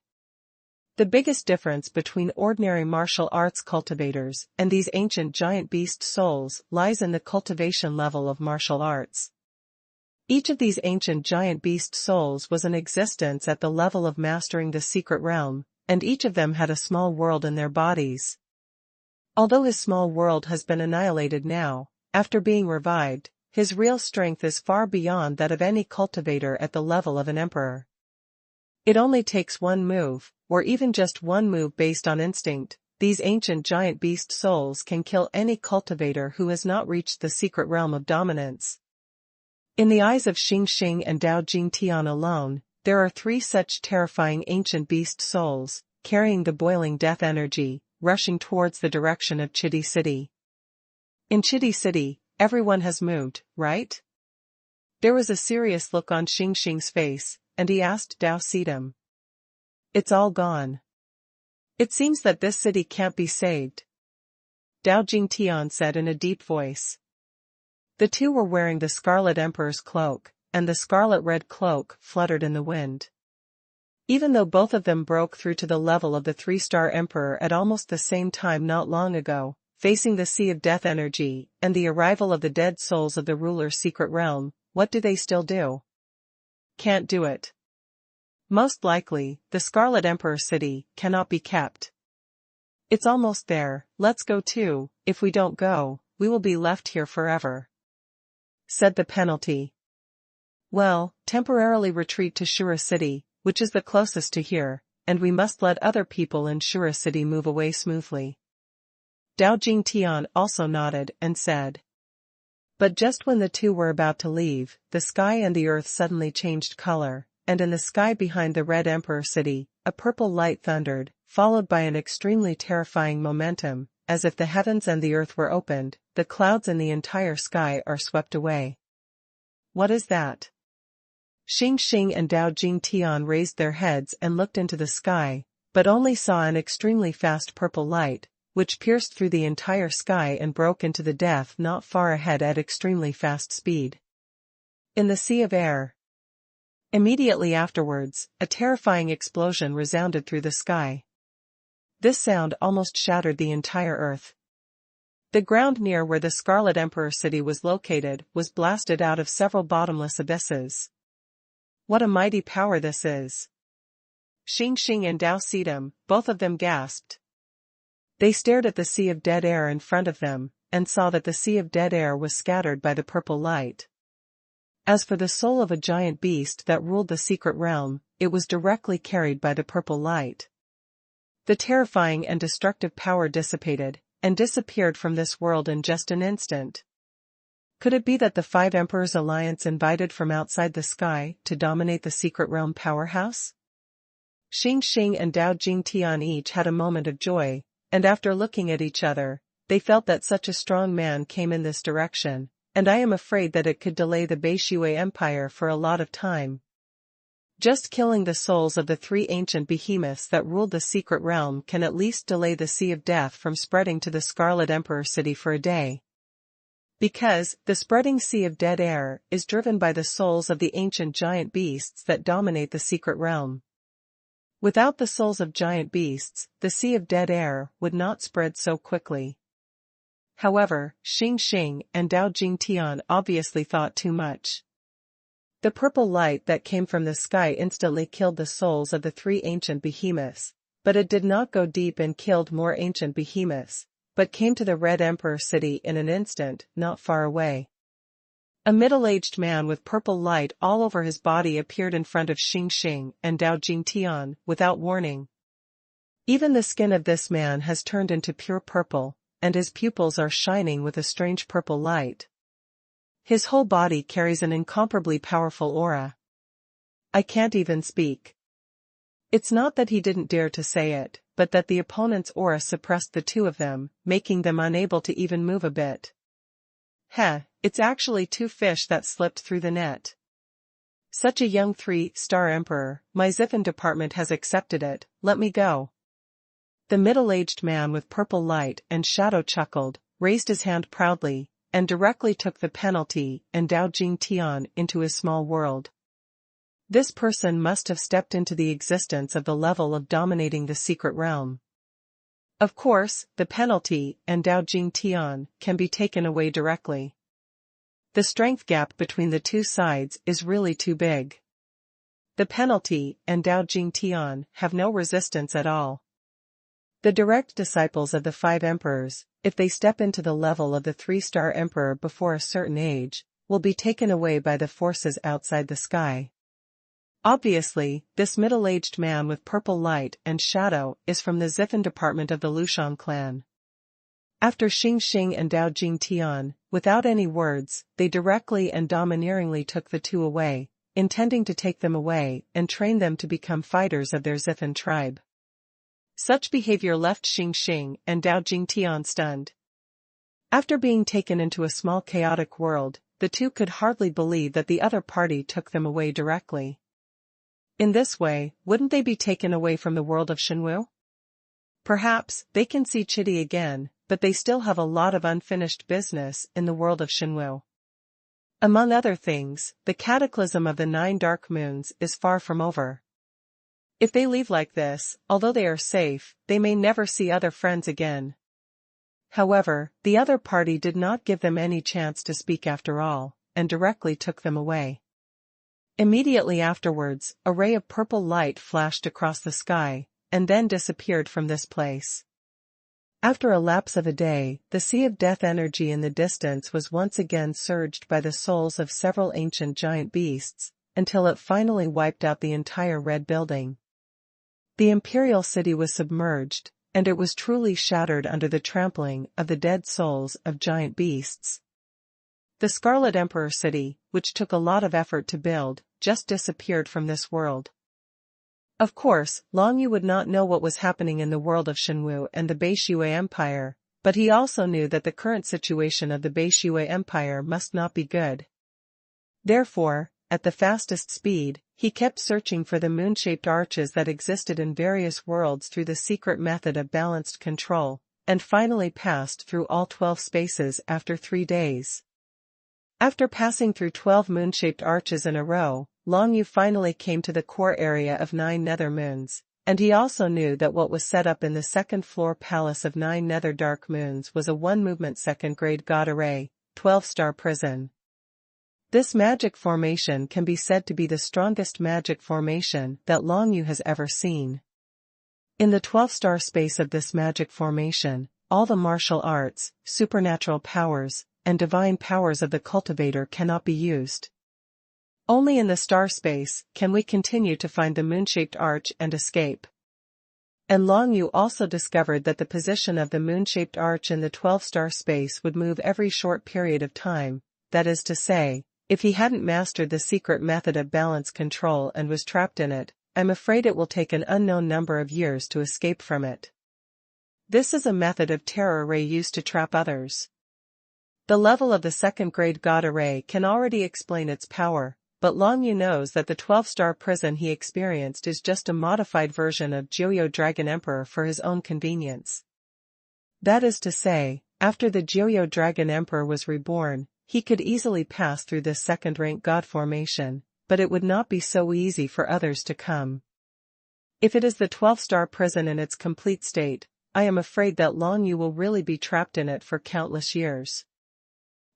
The biggest difference between ordinary martial arts cultivators and these ancient giant beast souls lies in the cultivation level of martial arts. Each of these ancient giant beast souls was in existence at the level of mastering the secret realm, and each of them had a small world in their bodies. Although his small world has been annihilated now, after being revived, his real strength is far beyond that of any cultivator at the level of an emperor. It only takes one move, or even just one move based on instinct. These ancient giant beast souls can kill any cultivator who has not reached the secret realm of dominance. In the eyes of Xing Xing and Dao Jing Tian alone, there are 3 such terrifying ancient beast souls, carrying the boiling death energy, rushing towards the direction of Chitty City. In Chitty City, everyone has moved, right? There was a serious look on Xing Xing's face, and he asked Dao Sidam. It's all gone. It seems that this city can't be saved. Dao Jing Tian said in a deep voice. The two were wearing the Scarlet Emperor's cloak, and the scarlet red cloak fluttered in the wind. Even though both of them broke through to the level of the 3-star Emperor at almost the same time not long ago, facing the sea of death energy and the arrival of the dead souls of the ruler's secret realm, what do they still do? Can't do it. Most likely, the Scarlet Emperor city cannot be kept. It's almost there, let's go too. If we don't go, we will be left here forever, said the penalty. Well, temporarily retreat to Shura City, which is the closest to here, and we must let other people in Shura City move away smoothly. Dao Jing Tian also nodded and said. But just when the two were about to leave, the sky and the earth suddenly changed color, and in the sky behind the Red Emperor City, a purple light thundered, followed by an extremely terrifying momentum, as if the heavens and the earth were opened, the clouds in the entire sky are swept away. What is that? Xing Xing and Dao Jing Tian raised their heads and looked into the sky, but only saw an extremely fast purple light, which pierced through the entire sky and broke into the death not far ahead at extremely fast speed. In the sea of air. Immediately afterwards, a terrifying explosion resounded through the sky. This sound almost shattered the entire earth. The ground near where the Scarlet Emperor city was located was blasted out of several bottomless abysses. What a mighty power this is! Xing Xing and Dao Sidam, both of them gasped. They stared at the sea of dead air in front of them, and saw that the sea of dead air was scattered by the purple light. As for the soul of a giant beast that ruled the secret realm, it was directly carried by the purple light. The terrifying and destructive power dissipated, and disappeared from this world in just an instant. Could it be that the 5 Emperors Alliance invited from outside the sky to dominate the secret realm powerhouse? Xing Xing and Dao Jing Tian each had a moment of joy, and after looking at each other, they felt that such a strong man came in this direction, and I am afraid that it could delay the Beishui Empire for a lot of time. Just killing the souls of the 3 ancient behemoths that ruled the secret realm can at least delay the Sea of Death from spreading to the Scarlet Emperor city for a day. Because, the spreading sea of dead air is driven by the souls of the ancient giant beasts that dominate the secret realm. Without the souls of giant beasts, the sea of dead air would not spread so quickly. However, Xing Xing and Dao Jing Tian obviously thought too much. The purple light that came from the sky instantly killed the souls of the 3 ancient behemoths, but it did not go deep and killed more ancient behemoths. but came to the Red Emperor city in an instant, not far away. A middle-aged man with purple light all over his body appeared in front of Xing Xing and Dao Jingtian, without warning. Even the skin of this man has turned into pure purple, and his pupils are shining with a strange purple light. His whole body carries an incomparably powerful aura. I can't even speak. It's not that he didn't dare to say it, but that the opponent's aura suppressed the two of them, making them unable to even move a bit. It's actually two fish that slipped through the net. Such a young 3-star emperor, my Ziffin department has accepted it, let me go. The middle-aged man with purple light and shadow chuckled, raised his hand proudly, and directly took the penalty and Dao Jingtian into his small world. This person must have stepped into the existence of the level of dominating the secret realm. Of course, the penalty and Dao Jingtian can be taken away directly. The strength gap between the two sides is really too big. The penalty and Dao Jingtian have no resistance at all. The direct disciples of the 5 emperors, if they step into the level of the 3-star emperor before a certain age, will be taken away by the forces outside the sky. Obviously, this middle-aged man with purple light and shadow is from the Ziffin department of the Lushan clan. After Xing Xing and Dao Jingtian, without any words, they directly and domineeringly took the two away, intending to take them away and train them to become fighters of their Ziffin tribe. Such behavior left Xing Xing and Dao Jingtian stunned. After being taken into a small chaotic world, the two could hardly believe that the other party took them away directly. In this way, wouldn't they be taken away from the world of Shenwu? Perhaps they can see Chidi again, but they still have a lot of unfinished business in the world of Shenwu. Among other things, the cataclysm of the 9 dark moons is far from over. If they leave like this, although they are safe, they may never see other friends again. However, the other party did not give them any chance to speak after all, and directly took them away. Immediately afterwards, a ray of purple light flashed across the sky, and then disappeared from this place. After a lapse of a day, the sea of death energy in the distance was once again surged by the souls of several ancient giant beasts, until it finally wiped out the entire red building. The imperial city was submerged, and it was truly shattered under the trampling of the dead souls of giant beasts. The Scarlet Emperor city, which took a lot of effort to build, just disappeared from this world. Of course, Long Yu would not know what was happening in the world of Shenwu and the Beishui Empire, but he also knew that the current situation of the Beishui Empire must not be good. Therefore, at the fastest speed, he kept searching for the moon-shaped arches that existed in various worlds through the secret method of balanced control, and finally passed through all 12 spaces after 3 days. After passing through 12 moon-shaped arches in a row, Long Yu finally came to the core area of 9 nether moons, and he also knew that what was set up in the second-floor palace of 9 nether dark moons was a 1-movement second-grade god array, 12-star prison. This magic formation can be said to be the strongest magic formation that Long Yu has ever seen. In the 12-star space of this magic formation, all the martial arts, supernatural powers, and divine powers of the cultivator cannot be used. Only in the star space can we continue to find the moon-shaped arch and escape. And Long Yu also discovered that the position of the moon-shaped arch in the 12-star space would move every short period of time, that is to say, if he hadn't mastered the secret method of balance control and was trapped in it, I'm afraid it will take an unknown number of years to escape from it. This is a method of terror array used to trap others. The level of the second-grade god array can already explain its power, but Long Yu knows that the 12-star prison he experienced is just a modified version of Joyo Dragon Emperor for his own convenience. That is to say, after the Joyo Dragon Emperor was reborn, he could easily pass through this second-rank god formation, but it would not be so easy for others to come. If it is the 12-star prison in its complete state, I am afraid that Long Yu will really be trapped in it for countless years.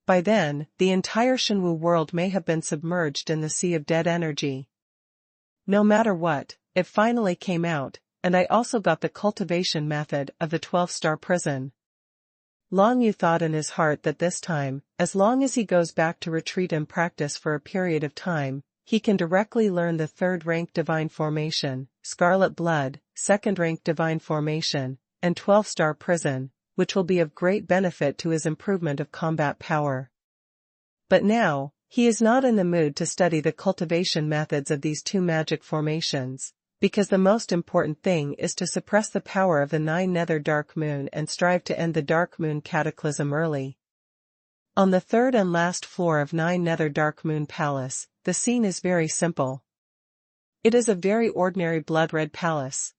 By then, the entire Shenwu world may have been submerged in the sea of dead energy. No matter what, it finally came out, and I also got the cultivation method of the 12-star prison. Long Yu thought in his heart that this time, as long as he goes back to retreat and practice for a period of time, he can directly learn the 3rd rank divine formation, Scarlet Blood, 2nd rank divine formation, and 12-star prison, which will be of great benefit to his improvement of combat power. But now, he is not in the mood to study the cultivation methods of these 2 magic formations, because the most important thing is to suppress the power of the 9 Nether Dark Moon and strive to end the Dark Moon cataclysm early. On the 3rd and last floor of 9 Nether Dark Moon Palace, the scene is very simple. It is a very ordinary blood-red palace.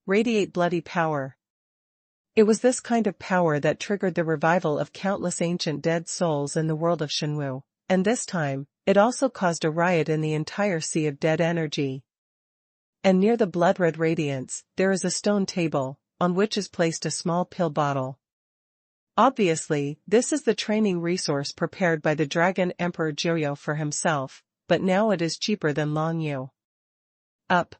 Radiate bloody power. It was this kind of power that triggered the revival of countless ancient dead souls in the world of Xuanhuan, and this time, it also caused a riot in the entire sea of dead energy. And near the blood-red radiance, there is a stone table, on which is placed a small pill bottle. Obviously, this is the training resource prepared by the Dragon Emperor Joyo for himself, but now it is cheaper than Long Yu. Up.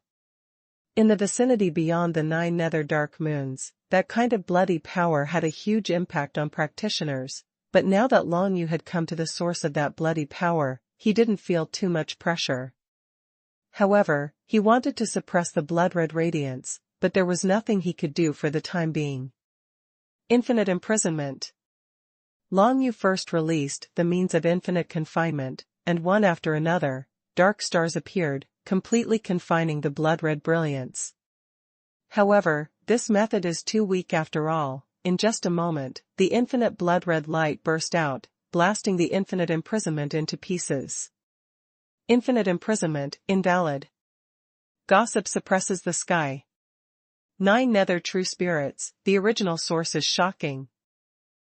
In the vicinity beyond the 9 Nether Dark Moons, that kind of bloody power had a huge impact on practitioners, but now that Long Yu had come to the source of that bloody power, he didn't feel too much pressure. However, he wanted to suppress the blood-red radiance, but there was nothing he could do for the time being. Infinite imprisonment. Long Yu first released the means of infinite confinement, and one after another, dark stars appeared, completely confining the blood-red brilliance. However, this method is too weak after all. In just a moment, the infinite blood-red light burst out, blasting the infinite imprisonment into pieces. Infinite imprisonment, invalid. Gossip suppresses the sky. 9 Nether True Spirits, the original source is shocking.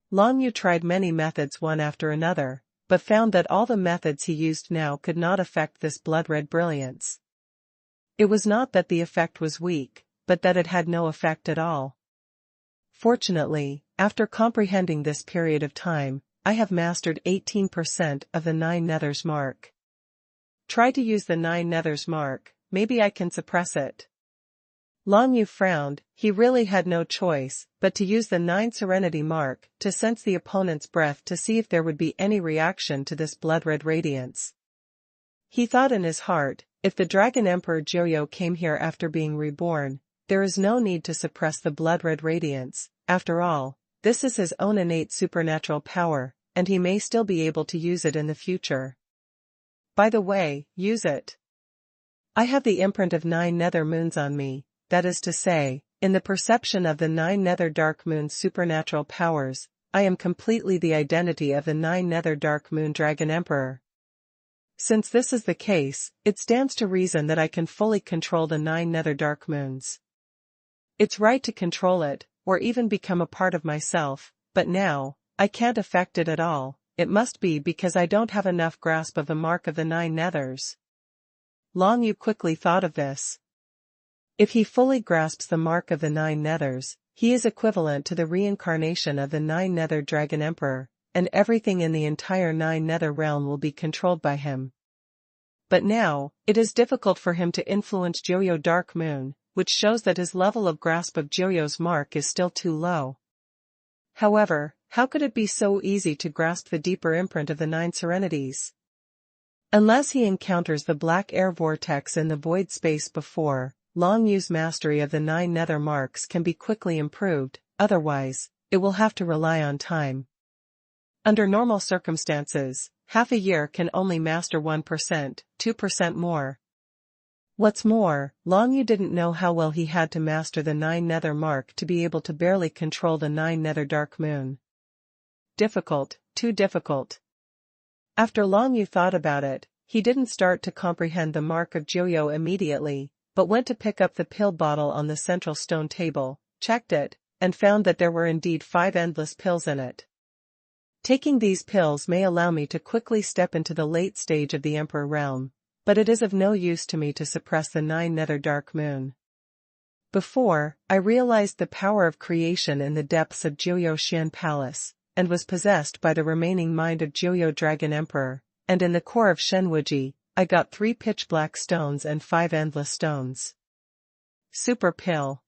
Long Yu tried many methods one after another, but found that all the methods he used now could not affect this blood-red brilliance. It was not that the effect was weak, but that it had no effect at all. Fortunately, after comprehending this period of time, I have mastered 18% of the 9 Nethers mark. Try to use the 9 Nethers mark, maybe I can suppress it. Long Yu frowned. He really had no choice but to use the 9 Serenity mark to sense the opponent's breath to see if there would be any reaction to this blood-red radiance. He thought in his heart, if the Dragon Emperor Joyo came here after being reborn, there is no need to suppress the blood-red radiance. After all, this is his own innate supernatural power, and he may still be able to use it in the future. By the way, use it. I have the imprint of 9 Nether Moons on me, that is to say, in the perception of the 9 Nether Dark Moon's supernatural powers, I am completely the identity of the 9 Nether Dark Moon Dragon Emperor. Since this is the case, it stands to reason that I can fully control the 9 Nether Dark Moons. It's right to control it, or even become a part of myself, but now, I can't affect it at all. It must be because I don't have enough grasp of the mark of the 9 Nethers. Long Yu quickly thought of this. If he fully grasps the mark of the 9 Nethers, he is equivalent to the reincarnation of the 9 Nether Dragon Emperor, and everything in the entire 9 Nether realm will be controlled by him. But now, it is difficult for him to influence Joyo Dark Moon, which shows that his level of grasp of Joyo's mark is still too low. However, how could it be so easy to grasp the deeper imprint of the 9 Serenities? Unless he encounters the black air vortex in the void space before, Long Yu's mastery of the 9 Nether marks can be quickly improved, otherwise, it will have to rely on time. Under normal circumstances, half a year can only master 1%, 2% more. What's more, Long Yu didn't know how well he had to master the 9 Nether mark to be able to barely control the 9 Nether Dark Moon. Difficult, too difficult. After Long Yu thought about it, he didn't start to comprehend the mark of Joyo immediately, but went to pick up the pill bottle on the central stone table, checked it, and found that there were indeed 5 endless pills in it. Taking these pills may allow me to quickly step into the late stage of the Emperor realm, but it is of no use to me to suppress the 9 Nether Dark Moon. Before, I realized the power of creation in the depths of Joyo Xian Palace, and was possessed by the remaining mind of Joyo Dragon Emperor, and in the core of Shenwuji, I got 3 pitch black stones and 5 endless stones. Super Pill.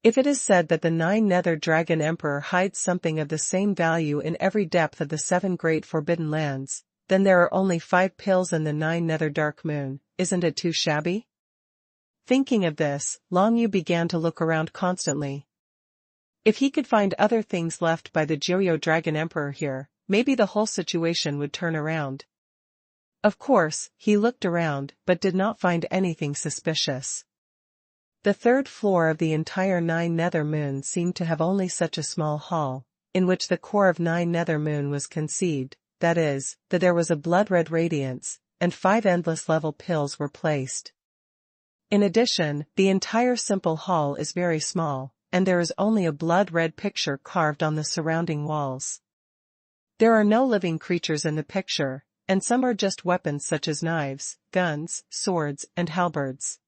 If it is said that the 9 Nether Dragon Emperor hides something of the same value in every depth of the 7 Great Forbidden Lands, then there are only 5 pills in the 9 Nether Dark Moon. Isn't it too shabby? Thinking of this, Long Yu began to look around constantly. If he could find other things left by the Joyo Dragon Emperor here, maybe the whole situation would turn around. Of course, he looked around but did not find anything suspicious. The 3rd floor of the entire 9 Nether Moon seemed to have only such a small hall, in which the core of 9 Nether Moon was conceived, that is, that there was a blood-red radiance, and 5 endless level pills were placed. In addition, the entire simple hall is very small, and there is only a blood-red picture carved on the surrounding walls. There are no living creatures in the picture, and some are just weapons such as knives, guns, swords, and halberds.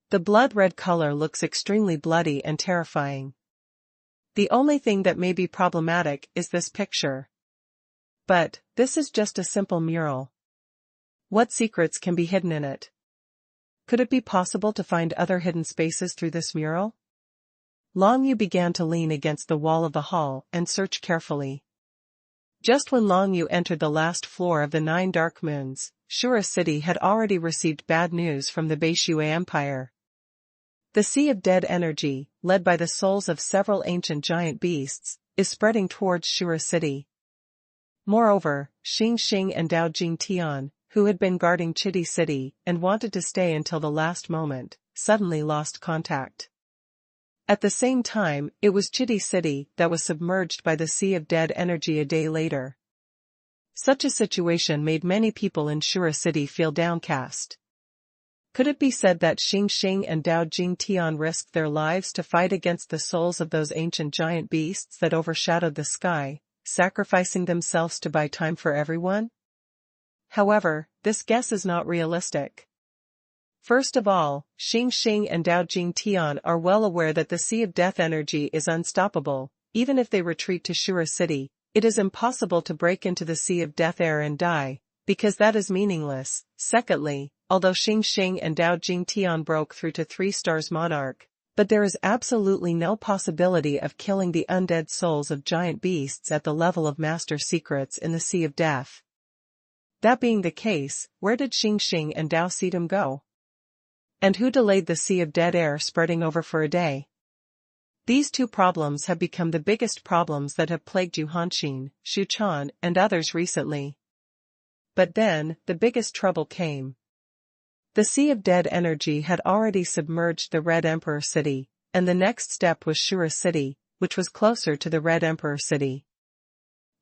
The blood-red color looks extremely bloody and terrifying. The only thing that may be problematic is this picture. But, this is just a simple mural. What secrets can be hidden in it? Could it be possible to find other hidden spaces through this mural? Long Yu began to lean against the wall of the hall and search carefully. Just when Long Yu entered the last floor of the 9 Dark Moons, Shura City had already received bad news from the Beishui Empire. The Sea of Dead Energy, led by the souls of several ancient giant beasts, is spreading towards Shura City. Moreover, Xing Xing and Dao Jing Tian, who had been guarding Chitty City and wanted to stay until the last moment, suddenly lost contact. At the same time, it was Chitty City that was submerged by the Sea of Dead Energy a day later. Such a situation made many people in Shura City feel downcast. Could it be said that Xing Xing and Dao Jing Tian risked their lives to fight against the souls of those ancient giant beasts that overshadowed the sky, sacrificing themselves to buy time for everyone? However, this guess is not realistic. First of all, Xing Xing and Dao Jing Tian are well aware that the Sea of Death Energy is unstoppable. Even if they retreat to Shura City, it is impossible to break into the Sea of Death Air and die, because that is meaningless. Secondly, although Xing Xing and Dao Jing Tian broke through to 3 Stars Monarch, but there is absolutely no possibility of killing the undead souls of giant beasts at the level of Master Secrets in the Sea of Death. That being the case, where did Xing Xing and Dao Sidam go? And who delayed the Sea of Dead Air spreading over for a day? These 2 problems have become the biggest problems that have plagued Yu Hanxin, Xu Chan, and others recently. But then, the biggest trouble came. The Sea of Dead Energy had already submerged the Red Emperor City, and the next step was Shura City, which was closer to the Red Emperor City.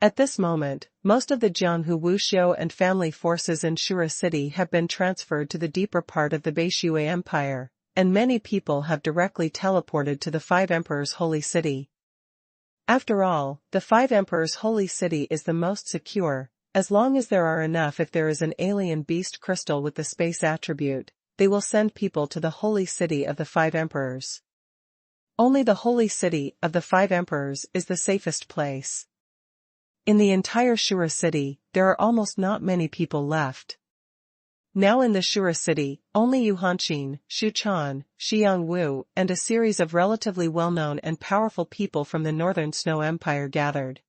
At this moment, most of the Jianghu Wuxiu and family forces in Shura City have been transferred to the deeper part of the Beishui Empire, and many people have directly teleported to the 5 Emperors' Holy City. After all, the 5 Emperors' Holy City is the most secure. As long as there are enough, if there is an alien beast crystal with the space attribute, they will send people to the Holy City of the 5 Emperors. Only the Holy City of the 5 Emperors is the safest place. In the entire Shura City, there are almost not many people left. Now in the Shura City, only Yu Hanxin, Xu Chan, Xiang Wu, and a series of relatively well-known and powerful people from the Northern Snow Empire gathered.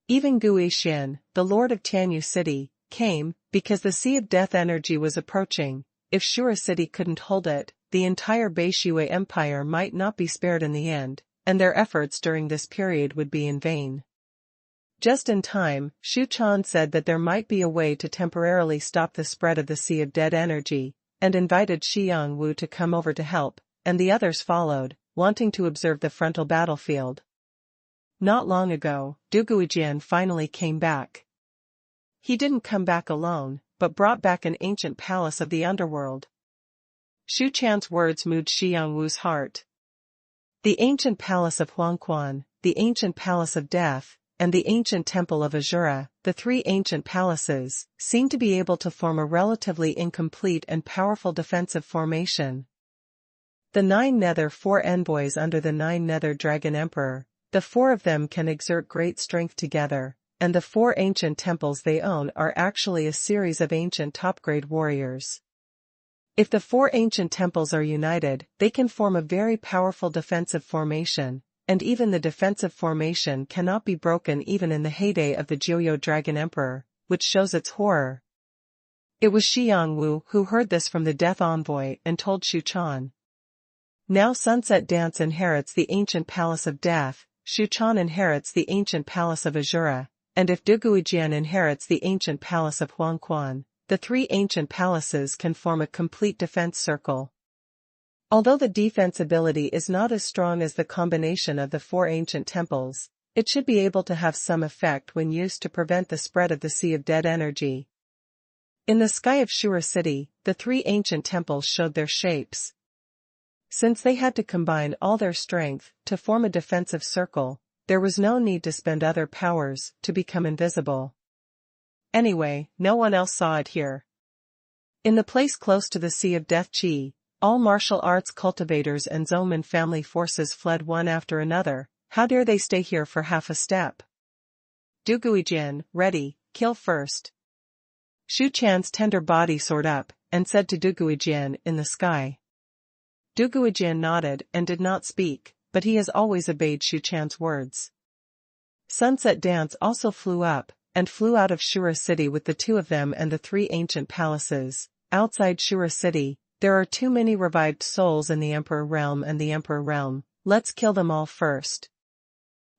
Even Gui Xian, the Lord of Tianyu City, came, because the Sea of Death Energy was approaching. If Shura City couldn't hold it, the entire Beishui Empire might not be spared in the end, and their efforts during this period would be in vain. Just in time, Xu Chan said that there might be a way to temporarily stop the spread of the Sea of Dead Energy, and invited Xiang Wu to come over to help, and the others followed, wanting to observe the frontal battlefield. Not long ago, Du Guijian finally came back. He didn't come back alone, but brought back an ancient palace of the underworld. Xu Chan's words moved Xiang Wu's heart. The ancient palace of Xuanhuan, the ancient palace of death, and the ancient temple of Azura, the 3 ancient palaces, seem to be able to form a relatively incomplete and powerful defensive formation. The 9 Nether 4 envoys under the 9 Nether Dragon Emperor, the 4 of them can exert great strength together, and the 4 ancient temples they own are actually a series of ancient top-grade warriors. If the four ancient temples are united, they can form a very powerful defensive formation, and even the defensive formation cannot be broken even in the heyday of the Joyo Dragon Emperor, which shows its horror. It was Xiangwu who heard this from the Death Envoy and told Xu Chan. Now Sunset Dance inherits the ancient Palace of Death, Xu Chan inherits the ancient Palace of Azura, and if Duguijian inherits the ancient Palace of Xuanhuan, the three ancient palaces can form a complete defense circle. Although the defense ability is not as strong as the combination of the four ancient temples, it should be able to have some effect when used to prevent the spread of the Sea of Dead energy. In the sky of Shura City, the three ancient temples showed their shapes. Since they had to combine all their strength to form a defensive circle, there was no need to spend other powers to become invisible. Anyway, no one else saw it here. In the place close to the Sea of Death Chi, all martial arts cultivators and Zoman family forces fled one after another. How dare they stay here for half a step? Duguijian, ready, kill first. Xu Chan's tender body soared up, and said to Duguijian in the sky. Duguijian nodded and did not speak, but he has always obeyed Xu Chan's words. Sunset Dance also flew up, and flew out of Shura City with the two of them and the three ancient palaces. Outside Shura City, there are too many revived souls in the Emperor Realm and the Emperor Realm. Let's kill them all first.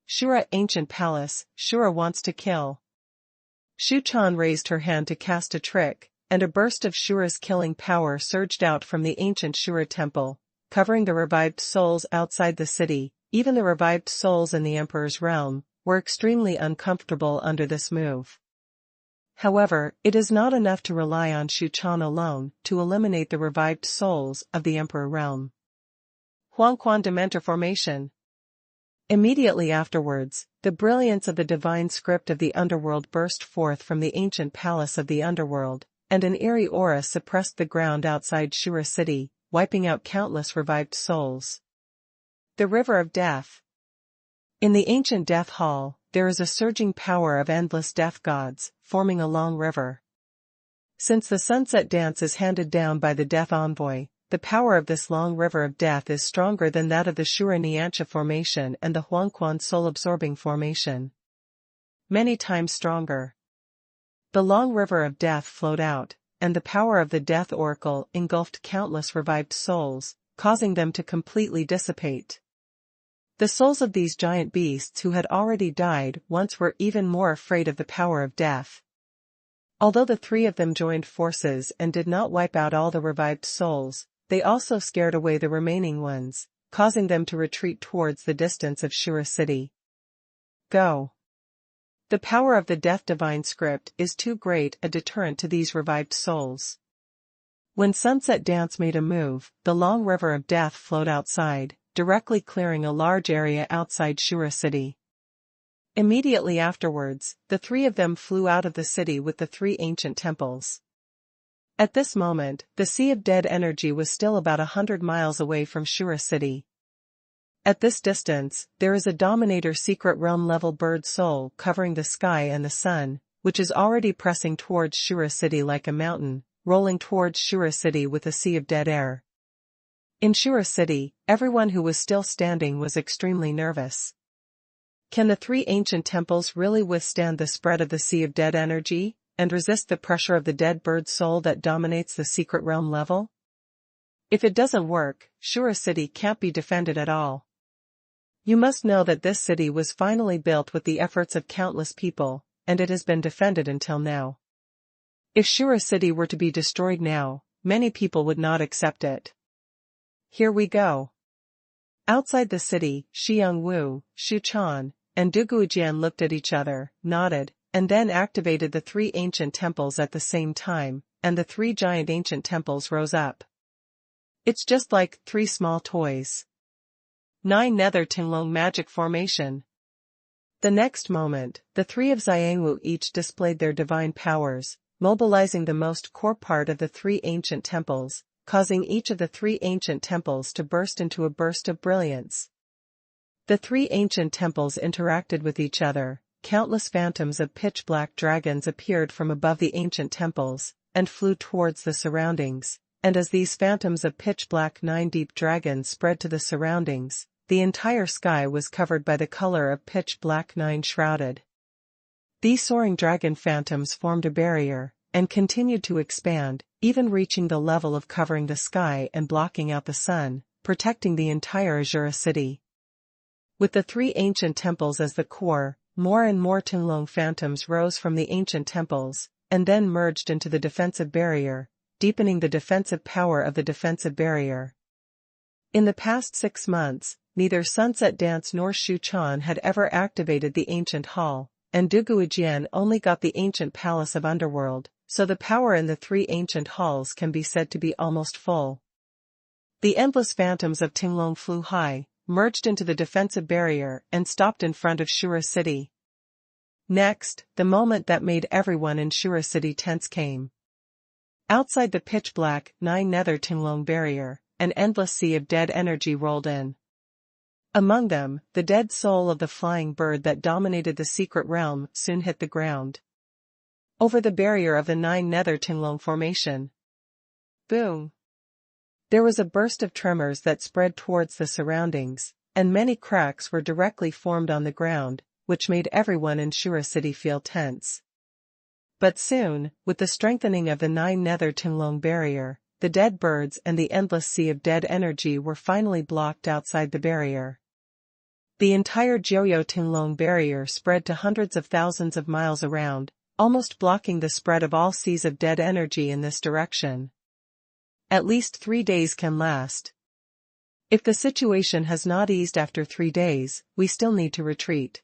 Shura Ancient Palace, Shura wants to kill. Xu Chan raised her hand to cast a trick, and a burst of Shura's killing power surged out from the ancient Shura temple, covering the revived souls outside the city. Even the revived souls in the Emperor's realm were extremely uncomfortable under this move. However, it is not enough to rely on Xu Chan alone to eliminate the revived souls of the Emperor realm. Xuanhuan Dementor Formation. Immediately afterwards, the brilliance of the divine script of the underworld burst forth from the ancient palace of the underworld, and an eerie aura suppressed the ground outside Shura City, wiping out countless revived souls. The River of Death. In the ancient Death Hall, there is a surging power of endless death gods, forming a long river. Since the Sunset Dance is handed down by the Death Envoy, the power of this long river of death is stronger than that of the Shura Niancha formation and the Xuanhuan soul-absorbing formation. Many times stronger. The long river of death flowed out, and the power of the Death Oracle engulfed countless revived souls, causing them to completely dissipate. The souls of these giant beasts who had already died once were even more afraid of the power of death. Although the three of them joined forces and did not wipe out all the revived souls, they also scared away the remaining ones, causing them to retreat towards the distance of Shura City. Go. The power of the Death Divine Script is too great a deterrent to these revived souls. When Sunset Dance made a move, the long river of death flowed outside, directly clearing a large area outside Shura City. Immediately afterwards, the three of them flew out of the city with the three ancient temples. At this moment, the Sea of Dead energy was still about 100 miles away from Shura City. At this distance, there is a Dominator Secret Realm level bird soul covering the sky and the sun, which is already pressing towards Shura City like a mountain, rolling towards Shura City with a sea of dead air. In Shura City, everyone who was still standing was extremely nervous. Can the three ancient temples really withstand the spread of the Sea of Dead energy, and resist the pressure of the dead bird soul that dominates the Secret Realm level? If it doesn't work, Shura City can't be defended at all. You must know that this city was finally built with the efforts of countless people, and it has been defended until now. If Shura City were to be destroyed now, many people would not accept it. Here we go. Outside the city, Xiangwu, Xu Chan, and Duguijian looked at each other, nodded, and then activated the three ancient temples at the same time, and the three giant ancient temples rose up. It's just like 3 small toys. 9 Nether Tinglong Magic Formation. The next moment, the three of Xiangwu each displayed their divine powers, mobilizing the most core part of the three ancient temples, causing each of the three ancient temples to burst into a burst of brilliance. The three ancient temples interacted with each other, countless phantoms of pitch-black dragons appeared from above the ancient temples, and flew towards the surroundings, and as these phantoms of pitch-black nine-deep dragons spread to the surroundings, the entire sky was covered by the color of pitch-black nine shrouded. These soaring dragon phantoms formed a barrier, and continued to expand, even reaching the level of covering the sky and blocking out the sun, protecting the entire Azura city. With the three ancient temples as the core, more and more Tinglong phantoms rose from the ancient temples, and then merged into the defensive barrier, deepening the defensive power of the defensive barrier. In the past 6 months, neither Sunset Dance nor Xuanhuan had ever activated the ancient hall, and Duguijian only got the ancient palace of underworld, so the power in the three ancient halls can be said to be almost full. The endless phantoms of Tinglong flew high, merged into the defensive barrier and stopped in front of Shura City. Next, the moment that made everyone in Shura City tense came. Outside the pitch-black, nine-nether Tinglong barrier, an endless sea of dead energy rolled in. Among them, the dead soul of the flying bird that dominated the secret realm soon hit the ground. Over the barrier of the nine-nether Tinglong formation. Boom! There was a burst of tremors that spread towards the surroundings, and many cracks were directly formed on the ground, which made everyone in Shura City feel tense. But soon, with the strengthening of the nine-nether Tinglong barrier, the dead birds and the endless sea of dead energy were finally blocked outside the barrier. The entire Joyo Tinglong barrier spread to hundreds of thousands of miles around, almost blocking the spread of all seas of dead energy in this direction. At least 3 days can last. If the situation has not eased after 3 days, we still need to retreat.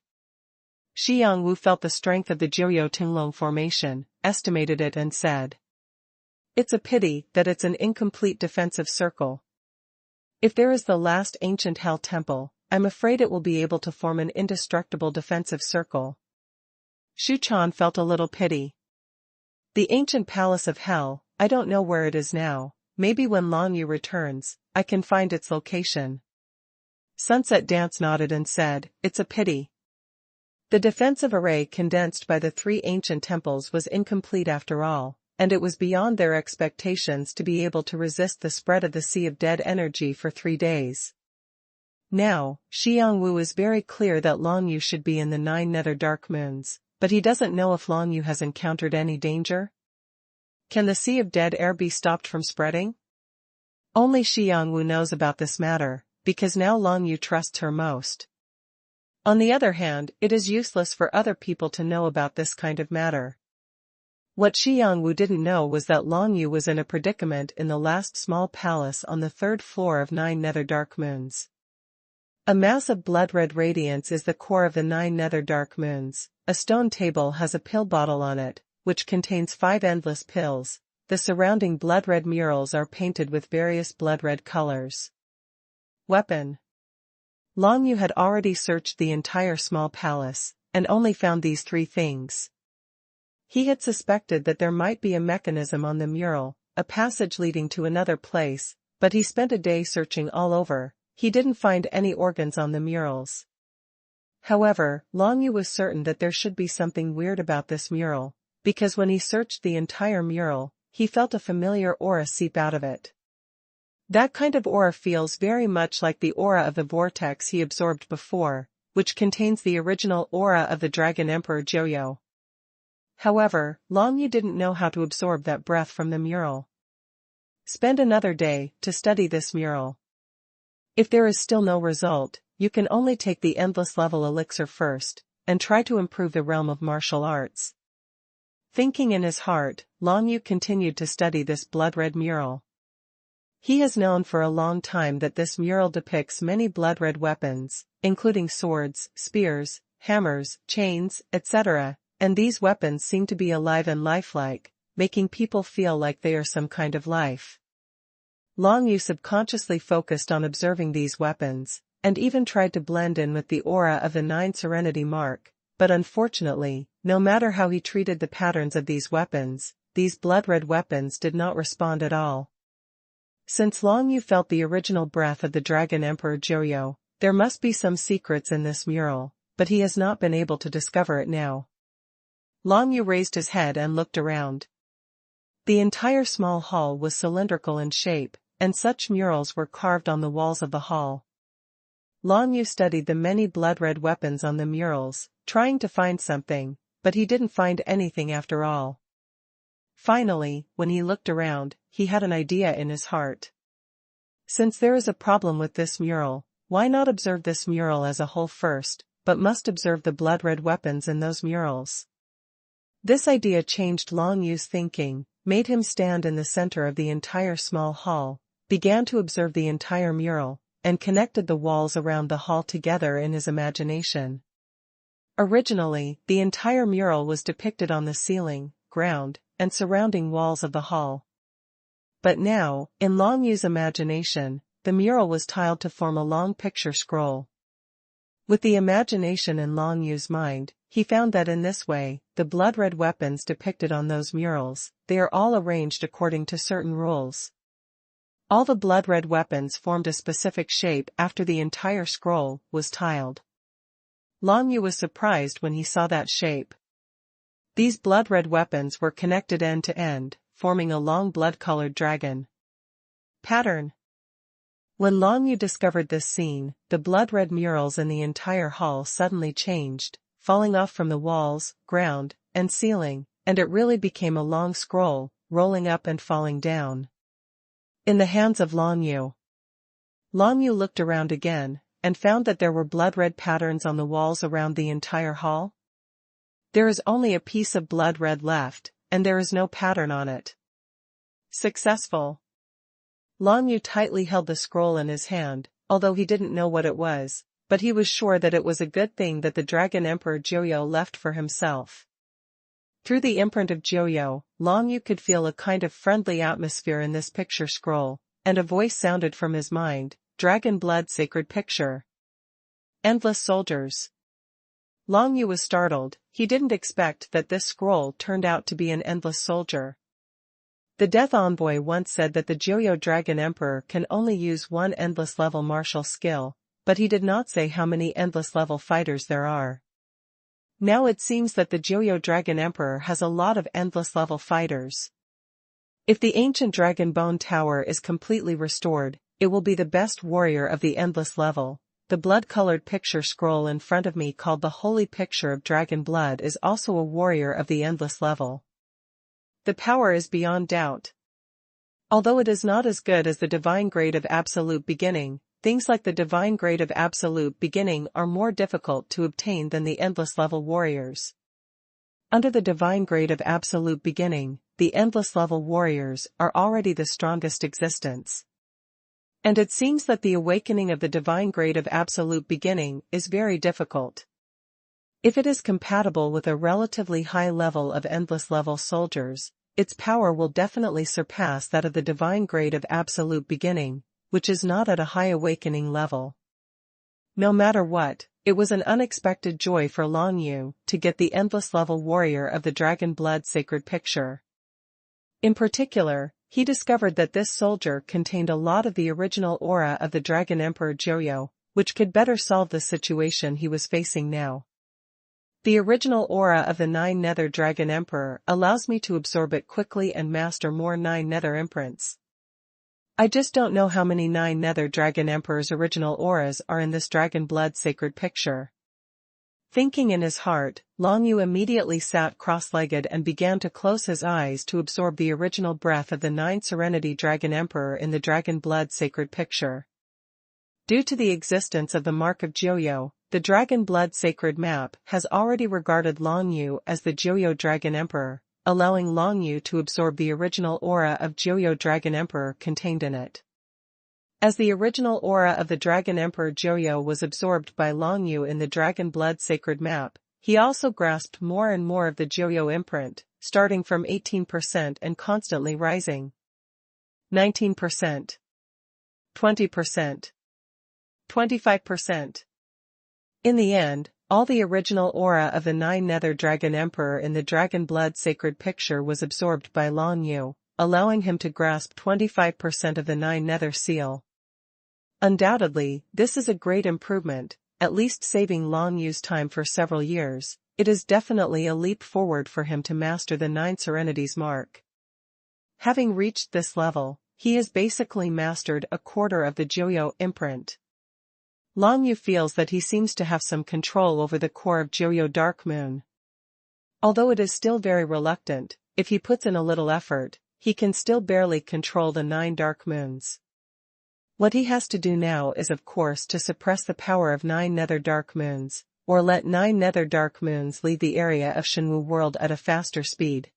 Xiangwu felt the strength of the Joyo Tinglong formation, estimated it and said, "It's a pity that it's an incomplete defensive circle. If there is the last ancient hell temple, I'm afraid it will be able to form an indestructible defensive circle." Xuanhuan felt a little pity. "The ancient palace of hell, I don't know where it is now. Maybe when Longyu returns, I can find its location." Sunset Dance nodded and said, "It's a pity. The defensive array condensed by the three ancient temples was incomplete after all, and it was beyond their expectations to be able to resist the spread of the sea of dead energy for 3 days. Now, Xiangwu is very clear that Longyu should be in the 9 nether dark moons, but he doesn't know if Longyu has encountered any danger. Can the sea of dead air be stopped from spreading? Only Xiangwu knows about this matter, because now Longyu trusts her most. On the other hand, it is useless for other people to know about this kind of matter. What Xiangwu didn't know was that Longyu was in a predicament in the last small palace on the 3rd floor of 9 nether dark moons. A mass of blood-red radiance is the core of the 9 nether dark moons. A stone table has a pill bottle on it, which contains 5 endless pills. The surrounding blood-red murals are painted with various blood-red colors. Weapon. Longyu had already searched the entire small palace, and only found these 3 things. He had suspected that there might be a mechanism on the mural, a passage leading to another place, but he spent a day searching all over. He didn't find any organs on the murals. However, Longyu was certain that there should be something weird about this mural, because when he searched the entire mural, he felt a familiar aura seep out of it. That kind of aura feels very much like the aura of the vortex he absorbed before, which contains the original aura of the Dragon Emperor Joyo. However, Longyu didn't know how to absorb that breath from the mural. Spend another day to study this mural. If there is still no result, you can only take the endless level elixir first, and try to improve the realm of martial arts. Thinking in his heart, Longyu continued to study this blood-red mural. He has known for a long time that this mural depicts many blood-red weapons, including swords, spears, hammers, chains, etc., and these weapons seem to be alive and lifelike, making people feel like they are some kind of life. Longyu subconsciously focused on observing these weapons, and even tried to blend in with the aura of the 9 Serenity mark, but unfortunately, no matter how he treated the patterns of these weapons, these blood-red weapons did not respond at all. Since Longyu felt the original breath of the Dragon Emperor Joyo, there must be some secrets in this mural, but he has not been able to discover it now. Longyu raised his head and looked around. The entire small hall was cylindrical in shape, and such murals were carved on the walls of the hall. Long Yu studied the many blood-red weapons on the murals, trying to find something, but he didn't find anything after all. Finally, when he looked around, he had an idea in his heart. Since there is a problem with this mural, why not observe this mural as a whole first, but must observe the blood-red weapons in those murals? This idea changed Long Yu's thinking, made him stand in the center of the entire small hall, began to observe the entire mural, and connected the walls around the hall together in his imagination. Originally, the entire mural was depicted on the ceiling, ground, and surrounding walls of the hall. But now, in Long Yu's imagination, the mural was tiled to form a long picture scroll. With the imagination in Long Yu's mind, he found that in this way, the blood-red weapons depicted on those murals, they are all arranged according to certain rules. All the blood-red weapons formed a specific shape after the entire scroll was tiled. Long Yu was surprised when he saw that shape. These blood-red weapons were connected end to end, forming a long blood-colored dragon pattern. When Long Yu discovered this scene, the blood-red murals in the entire hall suddenly changed, falling off from the walls, ground, and ceiling, and it really became a long scroll, rolling up and falling down. In the hands of Long Yu. Long Yu looked around again, and found that there were blood-red patterns on the walls around the entire hall. There is only a piece of blood red left, and there is no pattern on it. Successful. Long Yu tightly held the scroll in his hand, although he didn't know what it was, but he was sure that it was a good thing that the Dragon Emperor Joyo left for himself. Through the imprint of Joyo, Long Yu could feel a kind of friendly atmosphere in this picture scroll, and a voice sounded from his mind, Dragon Blood Sacred Picture. Endless Soldiers. Long Yu was startled, he didn't expect that this scroll turned out to be an endless soldier. The Death Envoy once said that the Joyo Dragon Emperor can only use one endless level martial skill, but he did not say how many endless level fighters there are. Now it seems that the Joyo Dragon Emperor has a lot of endless level fighters. If the ancient Dragon Bone Tower is completely restored, it will be the best warrior of the endless level. The blood-colored picture scroll in front of me called the Holy Picture of Dragon Blood is also a warrior of the endless level. The power is beyond doubt. Although it is not as good as the Divine Grade of Absolute Beginning, things like the Divine Grade of Absolute Beginning are more difficult to obtain than the endless level warriors. Under the Divine Grade of Absolute Beginning, the endless level warriors are already the strongest existence. And it seems that the awakening of the Divine Grade of Absolute Beginning is very difficult. If it is compatible with a relatively high level of endless level soldiers, its power will definitely surpass that of the Divine Grade of Absolute Beginning, which is not at a high awakening level. No matter what, it was an unexpected joy for Long Yu to get the endless level warrior of the Dragon Blood Sacred Picture. In particular, he discovered that this soldier contained a lot of the original aura of the Dragon Emperor Joyo, which could better solve the situation he was facing now. The original aura of the 9 Nether Dragon Emperor allows me to absorb it quickly and master more 9 Nether imprints. I just don't know how many 9 Nether Dragon Emperor's original auras are in this Dragon Blood Sacred Picture. Thinking in his heart, Long Yu immediately sat cross-legged and began to close his eyes to absorb the original breath of the 9 Serenity Dragon Emperor in the Dragon Blood Sacred Picture. Due to the existence of the Mark of Joyo, the Dragon Blood Sacred Map has already regarded Long Yu as the Joyo Dragon Emperor, allowing Long Yu to absorb the original aura of Joyo Dragon Emperor contained in it. As the original aura of the Dragon Emperor Joyo was absorbed by Long Yu in the Dragon Blood Sacred Map, he also grasped more and more of the Joyo imprint, starting from 18% and constantly rising. 19%. 20%. 25%. In the end, all the original aura of the 9 Nether Dragon Emperor in the Dragon Blood Sacred Picture was absorbed by Long Yu, allowing him to grasp 25% of the 9 Nether seal. Undoubtedly, this is a great improvement, at least saving Long Yu's time for several years. It is definitely a leap forward for him to master the 9 Serenities mark. Having reached this level, he has basically mastered a quarter of the Joyo imprint. Long Yu feels that he seems to have some control over the core of Joyo Dark Moon. Although it is still very reluctant, if he puts in a little effort, he can still barely control the 9 dark moons. What he has to do now is of course to suppress the power of 9 nether dark moons, or let 9 nether dark moons leave the area of Xuanhu world at a faster speed.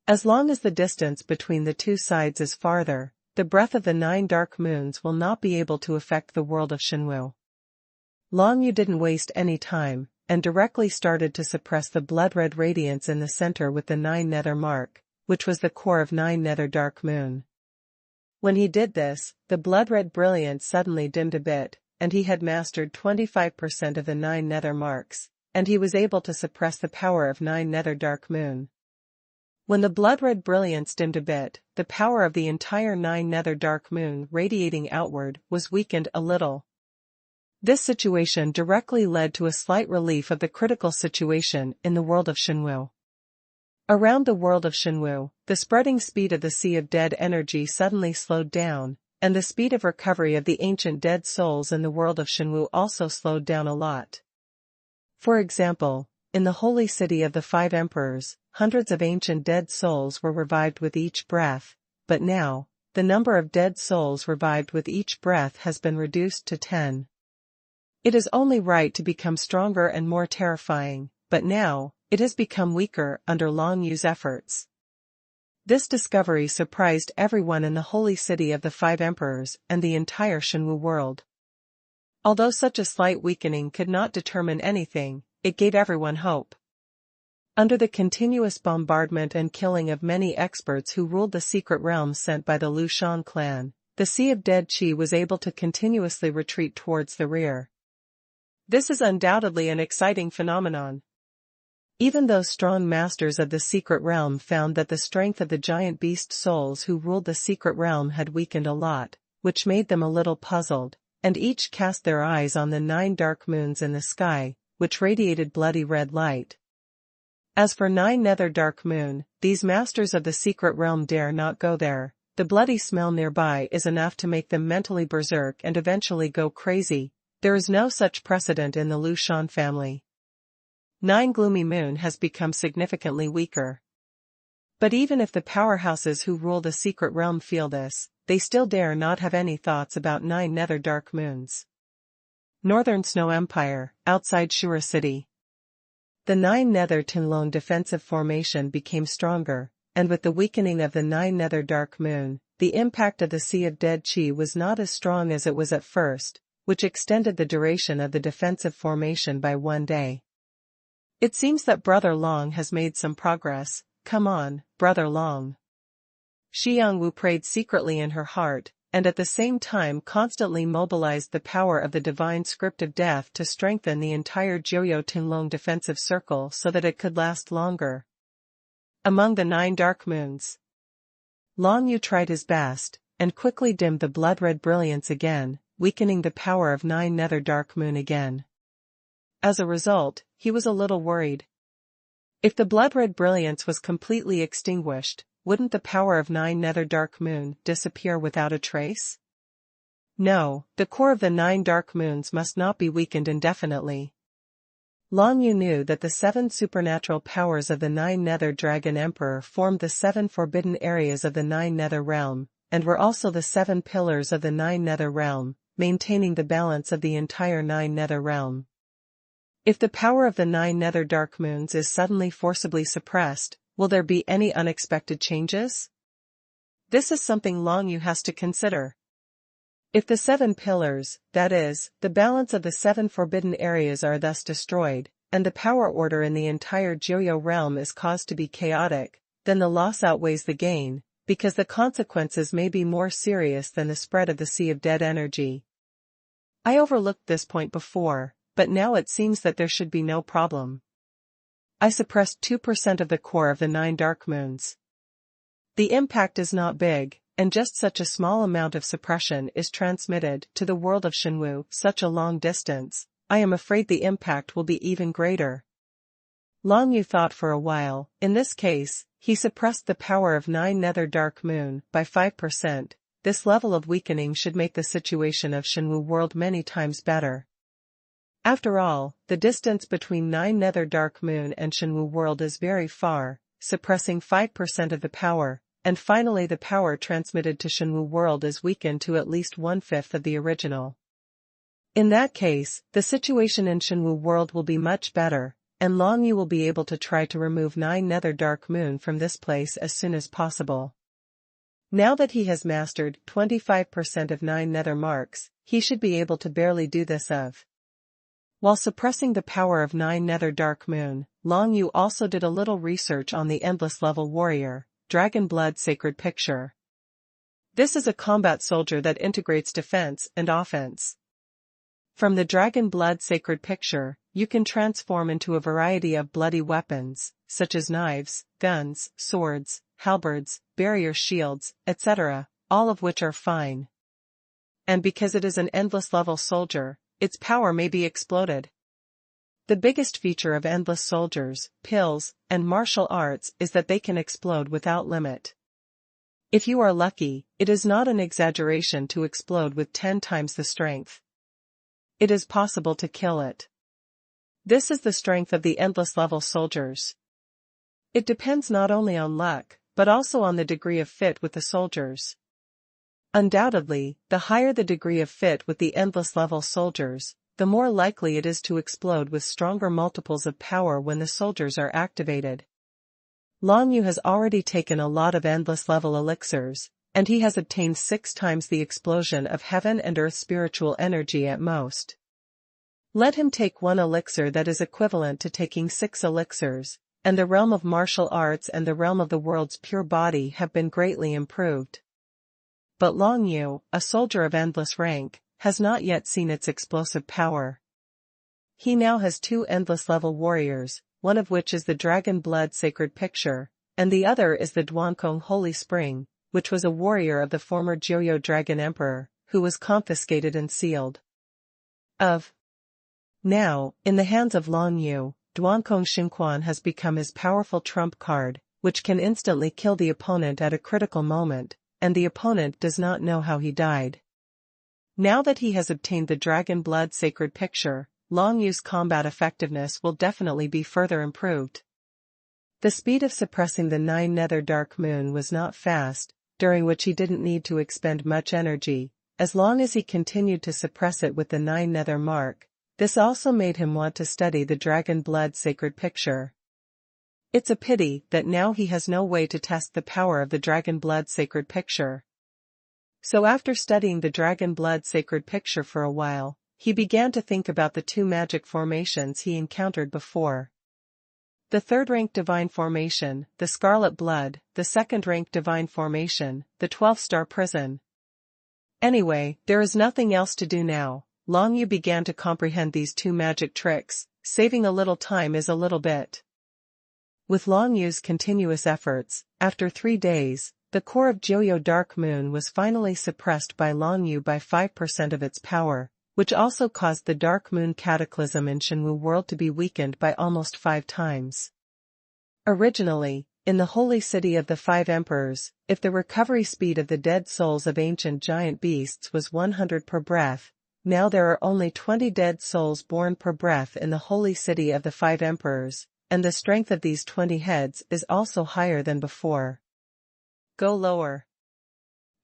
As long as the distance between the two sides is farther, the breath of the 9 dark moons will not be able to affect the world of Xuanhu. Long Yu didn't waste any time, and directly started to suppress the blood-red radiance in the center with the 9 nether mark, which was the core of 9 nether dark moon. When he did this, the blood-red brilliance suddenly dimmed a bit, and he had mastered 25% of the 9 nether marks, and he was able to suppress the power of 9 nether dark moon. When the blood-red brilliance dimmed a bit, the power of the entire 9 nether dark moon radiating outward was weakened a little. This situation directly led to a slight relief of the critical situation in the world of Xuanhu. Around the world of Xuanhu, the spreading speed of the Sea of Dead energy suddenly slowed down, and the speed of recovery of the ancient dead souls in the world of Xuanhu also slowed down a lot. For example, in the holy city of the 5 emperors, hundreds of ancient dead souls were revived with each breath, but now, the number of dead souls revived with each breath has been reduced to 10. It is only right to become stronger and more terrifying, but now, it has become weaker under Long Yu's efforts. This discovery surprised everyone in the holy city of the 5 emperors and the entire Xuanhu world. Although such a slight weakening could not determine anything, it gave everyone hope. Under the continuous bombardment and killing of many experts who ruled the secret realms sent by the Lu Shan clan, the Sea of Dead Qi was able to continuously retreat towards the rear. This is undoubtedly an exciting phenomenon. Even those strong masters of the secret realm found that the strength of the giant beast souls who ruled the secret realm had weakened a lot, which made them a little puzzled, and each cast their eyes on the 9 dark moons in the sky, which radiated bloody red light. As for 9 nether dark moon, these masters of the secret realm dare not go there. The bloody smell nearby is enough to make them mentally berserk and eventually go crazy. There is no such precedent in the Lu Shan family. 9 gloomy moon has become significantly weaker. But even if the powerhouses who rule the secret realm feel this, they still dare not have any thoughts about 9 nether dark moons. Northern Snow Empire, outside Shura City. The 9 nether Tinlong defensive formation became stronger, and with the weakening of the 9 nether dark moon, the impact of the Sea of Dead Qi was not as strong as it was at first, which extended the duration of the defensive formation by 1 day. It seems that Brother Long has made some progress. Come on, Brother Long. Xiangwu prayed secretly in her heart, and at the same time constantly mobilized the power of the divine script of death to strengthen the entire Joyo Tinlong defensive circle so that it could last longer. Among the 9 dark moons, Long Yu tried his best, and quickly dimmed the blood-red brilliance again, weakening the power of 9 nether dark moon again. As a result, he was a little worried. If the blood-red brilliance was completely extinguished, wouldn't the power of 9 nether dark moon disappear without a trace? No, the core of the 9 dark moons must not be weakened indefinitely. Long Yu knew that the 7 supernatural powers of the 9 nether dragon emperor formed the 7 forbidden areas of the 9 nether realm, and were also the 7 pillars of the 9 nether realm, maintaining the balance of the entire 9 nether realm. If the power of the 9 nether dark moons is suddenly forcibly suppressed, will there be any unexpected changes? This is something Long Yu has to consider. If the 7 pillars, that is, the balance of the 7 forbidden areas are thus destroyed, and the power order in the entire Joyo realm is caused to be chaotic, then the loss outweighs the gain, because the consequences may be more serious than the spread of the Sea of Dead energy. I overlooked this point before, but now it seems that there should be no problem. I suppressed 2% of the core of the 9 dark moons. The impact is not big, and just such a small amount of suppression is transmitted to the world of Xuanhu such a long distance. I am afraid the impact will be even greater. Long Yu thought for a while. In this case, he suppressed the power of 9 Nether Dark Moon by 5%. This level of weakening should make the situation of Xuanhu world many times better. After all, the distance between 9 Nether Dark Moon and Xuanhu world is very far, suppressing 5% of the power, and finally the power transmitted to Xuanhu world is weakened to at least 1/5 of the original. In that case, the situation in Xuanhu world will be much better, and Long Yu will be able to try to remove 9 Nether Dark Moon from this place as soon as possible. Now that he has mastered 25% of 9 Nether marks, he should be able to barely do this of. While suppressing the power of 9 Nether Dark Moon, Long Yu also did a little research on the Endless Level Warrior, Dragon Blood Sacred Picture. This is a combat soldier that integrates defense and offense. From the Dragon Blood Sacred Picture, you can transform into a variety of bloody weapons, such as knives, guns, swords, halberds, barrier shields, etc., all of which are fine. And because it is an endless level soldier, its power may be exploded. The biggest feature of endless soldiers, pills, and martial arts is that they can explode without limit. If you are lucky, it is not an exaggeration to explode with 10 times the strength. It is possible to kill it. This is the strength of the endless level soldiers. It depends not only on luck, but also on the degree of fit with the soldiers. Undoubtedly, the higher the degree of fit with the endless level soldiers, the more likely it is to explode with stronger multiples of power when the soldiers are activated. Long Yu has already taken a lot of endless level elixirs, and he has obtained 6 times the explosion of heaven and earth spiritual energy at most. Let him take 1 elixir that is equivalent to taking 6 elixirs, and the realm of martial arts and the realm of the world's pure body have been greatly improved. But Long Yu, a soldier of endless rank, has not yet seen its explosive power. He now has 2 endless level warriors, one of which is the Dragon Blood Sacred Picture, and the other is the Duankong Holy Spring, which was a warrior of the former Joyo Dragon Emperor, who was confiscated and sealed. Now, in the hands of Long Yu, Duankong Xuanhuan has become his powerful trump card, which can instantly kill the opponent at a critical moment, and the opponent does not know how he died. Now that he has obtained the Dragon Blood Sacred Picture, Long Yu's combat effectiveness will definitely be further improved. The speed of suppressing the 9 Nether Dark Moon was not fast, during which he didn't need to expend much energy, as long as he continued to suppress it with the 9 Nether mark. This also made him want to study the Dragon Blood Sacred Picture. It's a pity that now he has no way to test the power of the Dragon Blood Sacred Picture. So after studying the Dragon Blood Sacred Picture for a while, he began to think about the 2 magic formations he encountered before. The 3rd-rank Divine Formation, the Scarlet Blood, the 2nd-rank Divine Formation, the 12-star Prison. Anyway, there is nothing else to do now. Long Yu began to comprehend these 2 magic tricks. Saving a little time is a little bit. With Long Yu's continuous efforts, after 3 days, the core of Joyo Dark Moon was finally suppressed by Long Yu by 5% of its power, which also caused the Dark Moon Cataclysm in Xuanhu world to be weakened by almost 5 times. Originally, in the Holy City of the 5 Emperors, if the recovery speed of the dead souls of ancient giant beasts was 100 per breath, now there are only 20 dead souls born per breath in the Holy City of the 5 Emperors, and the strength of these 20 heads is also higher than before. Go lower.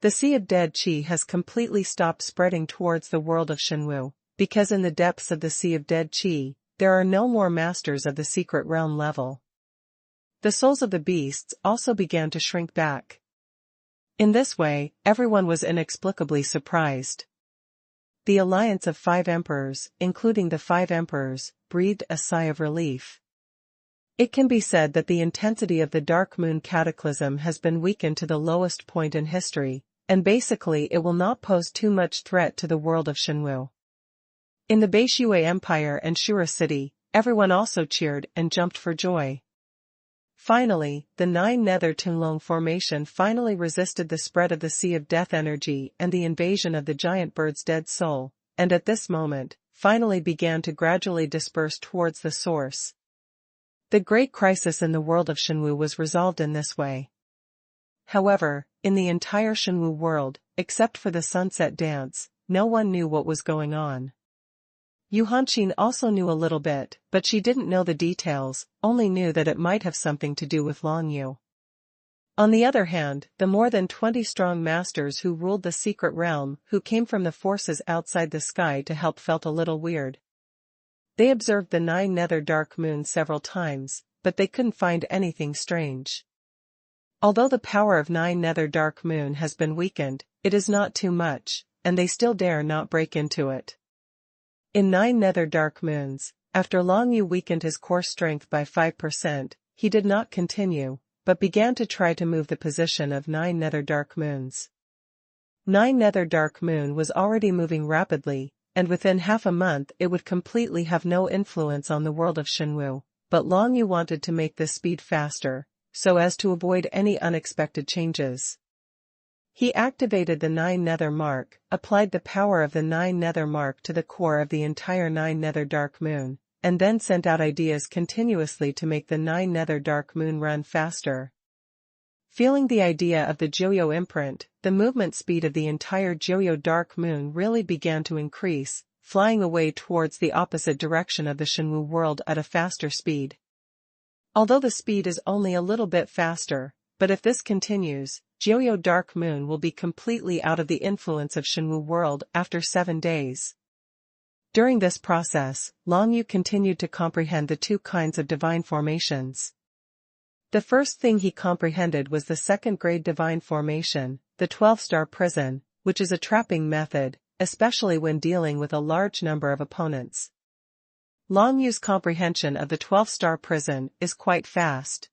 The Sea of Dead Qi has completely stopped spreading towards the world of Xuanhu, because in the depths of the Sea of Dead Qi, there are no more masters of the secret realm level. The souls of the beasts also began to shrink back. In this way, everyone was inexplicably surprised. The alliance of 5 emperors, including the 5 emperors, breathed a sigh of relief. It can be said that the intensity of the Dark Moon Cataclysm has been weakened to the lowest point in history, and basically it will not pose too much threat to the world of Xuanhu. In the Beishui Empire and Shura City, everyone also cheered and jumped for joy. Finally, the 9 Nether Tunglong Formation finally resisted the spread of the Sea of Death energy and the invasion of the giant bird's dead soul, and at this moment, finally began to gradually disperse towards the source. The great crisis in the world of Xuanhu was resolved in this way. However, in the entire Xuanhu world, except for the sunset dance, no one knew what was going on. Yu Hanqin also knew a little bit, but she didn't know the details, only knew that it might have something to do with Long Yu. On the other hand, the more than 20 strong masters who ruled the secret realm, who came from the forces outside the sky to help, felt a little weird. They observed the 9 nether dark moons several times, but they couldn't find anything strange. Although the power of 9 nether dark moon has been weakened, it is not too much, and they still dare not break into it. In 9 nether dark moons, after Long Yu weakened his core strength by 5%, he did not continue, but began to try to move the position of 9 nether dark moons. 9 nether dark moon was already moving rapidly, and within half a month it would completely have no influence on the world of Xuanhu, but Long Yu wanted to make this speed faster, so as to avoid any unexpected changes. He activated the 9 nether mark, applied the power of the 9 nether mark to the core of the entire 9 nether dark moon, and then sent out ideas continuously to make the 9 nether dark moon run faster. Feeling the idea of the Joyo imprint, the movement speed of the entire Joyo dark moon really began to increase, flying away towards the opposite direction of the Xuanhu world at a faster speed. Although the speed is only a little bit faster, but if this continues, Joyo dark moon will be completely out of the influence of Xuanhu world after 7 days. During this process, Long Yu continued to comprehend the 2 kinds of divine formations. The first thing he comprehended was the second-grade divine formation, the 12-star prison, which is a trapping method, especially when dealing with a large number of opponents. Long Yu's comprehension of the 12-star prison is quite fast.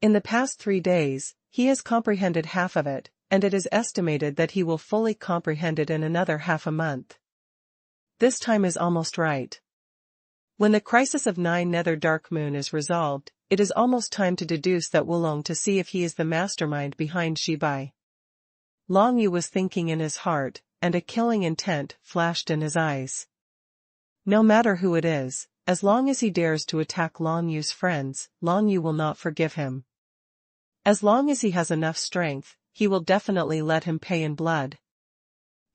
In the past 3 days, he has comprehended half of it, and it is estimated that he will fully comprehend it in another half a month. This time is almost right. When the crisis of 9 nether dark moon is resolved, it is almost time to deduce that Wulong to see if he is the mastermind behind Shibai. Long Yu was thinking in his heart, and a killing intent flashed in his eyes. No matter who it is, as long as he dares to attack Long Yu's friends, Long Yu will not forgive him. As long as he has enough strength, he will definitely let him pay in blood.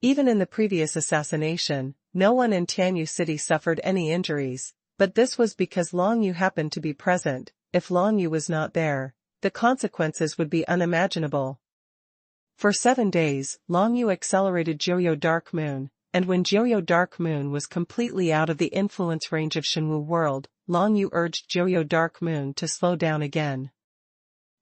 Even in the previous assassination, no one in Tianyu City suffered any injuries, but this was because Long Yu happened to be present. If Long Yu was not there, the consequences would be unimaginable. For 7 days, Long Yu accelerated Joyo Dark Moon, and when Joyo Dark Moon was completely out of the influence range of Xuanhu world, Long Yu urged Joyo Dark Moon to slow down again.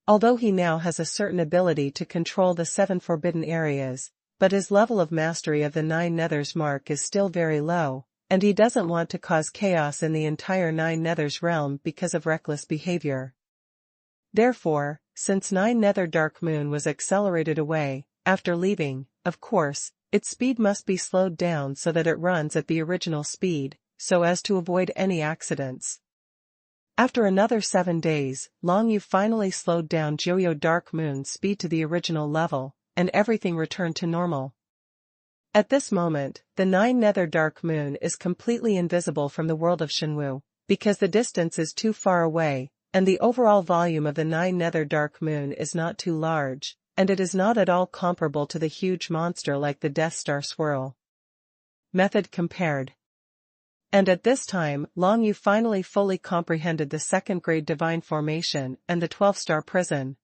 Although he now has a certain ability to control the 7 forbidden areas, but his level of mastery of the 9 nethers mark is still very low, and he doesn't want to cause chaos in the entire 9 nethers realm because of reckless behavior. Therefore, since 9 nether dark moon was accelerated away, after leaving, of course, its speed must be slowed down so that it runs at the original speed, so as to avoid any accidents. After another 7 days, Long Yu finally slowed down Joyo Dark Moon's speed to the original level, and everything returned to normal. At this moment, the 9 nether dark moon is completely invisible from the world of Xuanhu, because the distance is too far away, and the overall volume of the 9 nether dark moon is not too large, and it is not at all comparable to the huge monster like the Death Star Swirl. Method compared. And at this time, Long Yu finally fully comprehended the second-grade divine formation and the 12-star prison.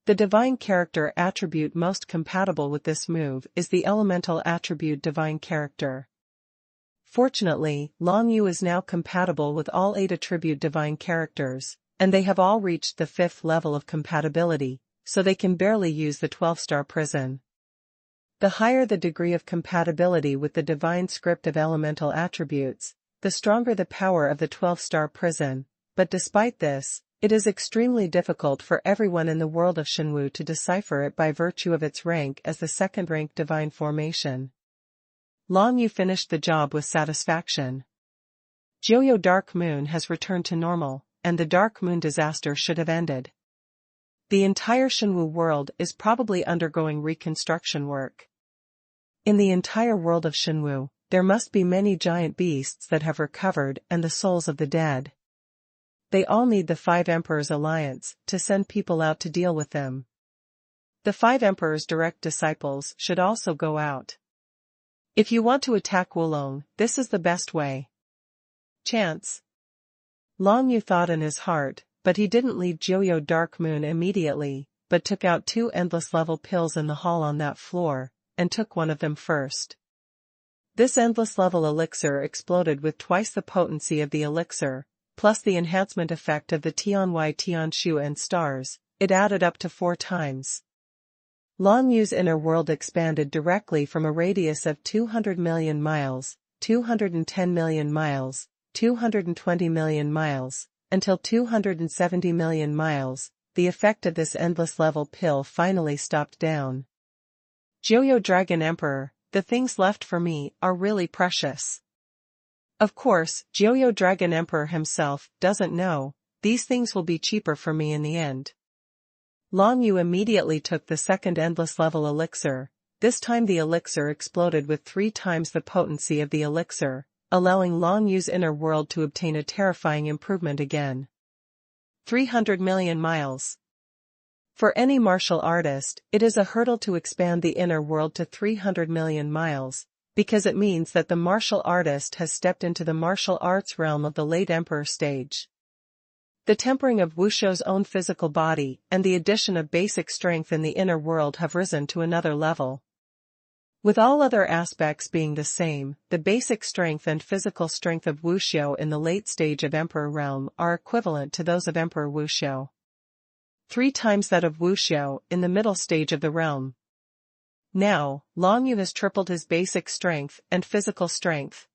The divine character attribute most compatible with this move is the elemental attribute divine character. Fortunately, Long Yu is now compatible with all 8 attribute divine characters, and they have all reached the 5th level of compatibility, so they can barely use the 12-star prison. The higher the degree of compatibility with the divine script of elemental attributes, the stronger the power of the 12-star prison, but despite this, it is extremely difficult for everyone in the world of Xuanhu to decipher it by virtue of its rank as the second-rank divine formation. Long Yu finished the job with satisfaction. Joyo Dark Moon has returned to normal, and the Dark Moon disaster should have ended. The entire Xuanhu world is probably undergoing reconstruction work. In the entire world of Xuanhu, there must be many giant beasts that have recovered and the souls of the dead. They all need the Five Emperors Alliance to send people out to deal with them. The Five Emperors' direct disciples should also go out. If you want to attack Wulong, this is the best way. Chance. Long Yu thought in his heart, but he didn't leave Joyo Dark Moon immediately, but took out 2 endless level pills in the hall on that floor, and took one of them first. This endless level elixir exploded with twice the potency of the elixir, plus the enhancement effect of the Tianhui Tianshu and stars. It added up to 4 times. Long Yu's inner world expanded directly from a radius of 200 million miles, 210 million miles, 220 million miles, until 270 million miles. The effect of this endless level pill finally stopped down. Joyo Dragon Emperor, the things left for me are really precious. Of course, Joyo Dragon Emperor himself doesn't know, these things will be cheaper for me in the end. Long Yu immediately took the second endless level elixir. This time the elixir exploded with 3 times the potency of the elixir, allowing Long Yu's inner world to obtain a terrifying improvement again. 300 million miles. For any martial artist, it is a hurdle to expand the inner world to 300 million miles, because it means that the martial artist has stepped into the martial arts realm of the late emperor stage. The tempering of Wushou's own physical body and the addition of basic strength in the inner world have risen to another level. With all other aspects being the same, the basic strength and physical strength of Wushou in the late stage of Emperor realm are equivalent to those of Emperor Wushou. 3 times that of Wushou in the middle stage of the realm. Now, Long Yu has tripled his basic strength and physical strength.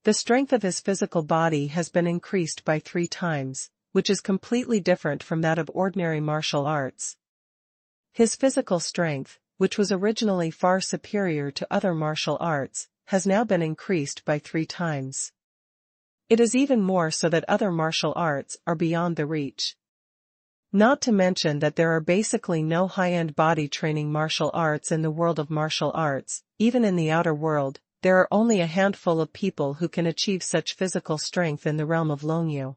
The strength of his physical body has been increased by 3 times, which is completely different from that of ordinary martial arts. His physical strength, which was originally far superior to other martial arts, has now been increased by 3 times. It is even more so that other martial arts are beyond the reach. Not to mention that there are basically no high-end body training martial arts in the world of martial arts. Even in the outer world, there are only a handful of people who can achieve such physical strength in the realm of Long Yu.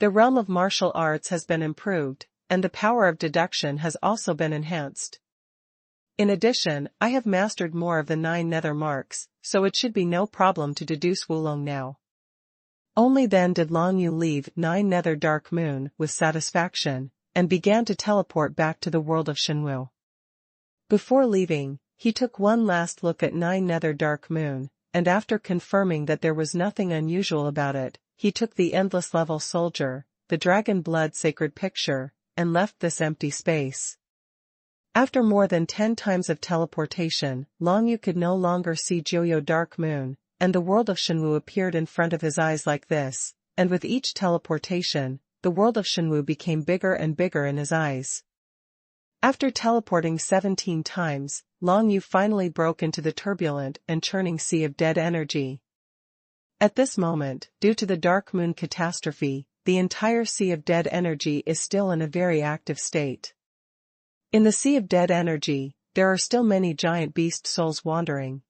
The realm of martial arts has been improved, and the power of deduction has also been enhanced. In addition, I have mastered more of the 9 nether marks, so it should be no problem to deduce Wulong now. Only then did Long Yu leave 9 nether dark moon with satisfaction, and began to teleport back to the world of Shenwu. Before leaving, he took one last look at 9 nether dark moon, and after confirming that there was nothing unusual about it, he took the endless level soldier, the dragon blood sacred picture, and left this empty space. After more than 10 times of teleportation, Long Yu could no longer see Joyo Dark Moon, and the world of Shenwu appeared in front of his eyes like this, and with each teleportation, the world of Shenwu became bigger and bigger in his eyes. After teleporting 17 times, Long Yu finally broke into the turbulent and churning sea of dead energy. At this moment, due to the Dark Moon catastrophe, the entire sea of dead energy is still in a very active state. In the sea of dead energy, there are still many giant beast souls wandering.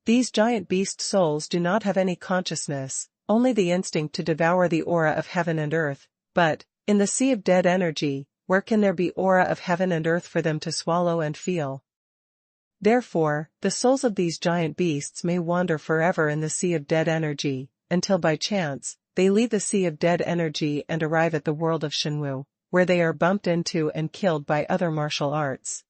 These giant beast souls do not have any consciousness, only the instinct to devour the aura of heaven and earth, but, in the sea of dead energy, where can there be aura of heaven and earth for them to swallow and feel? Therefore, the souls of these giant beasts may wander forever in the sea of dead energy, until by chance, they leave the sea of dead energy and arrive at the world of Shenwu, where they are bumped into and killed by other martial arts.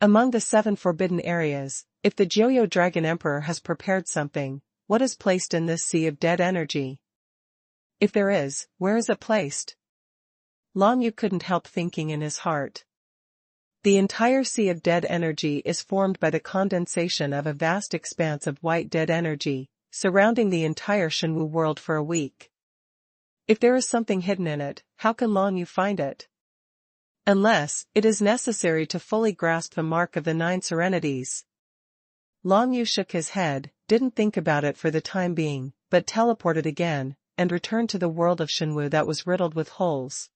Among the 7 forbidden areas, if the Joyo Dragon Emperor has prepared something, what is placed in this sea of dead energy? If there is, where is it placed? Long Yu couldn't help thinking in his heart. The entire sea of dead energy is formed by the condensation of a vast expanse of white dead energy, surrounding the entire Shenwu world for a week. If there is something hidden in it, how can Long Yu find it? Unless, it is necessary to fully grasp the mark of the 9 serenities. Long Yu shook his head, didn't think about it for the time being, but teleported again, and returned to the world of Shenwu that was riddled with holes.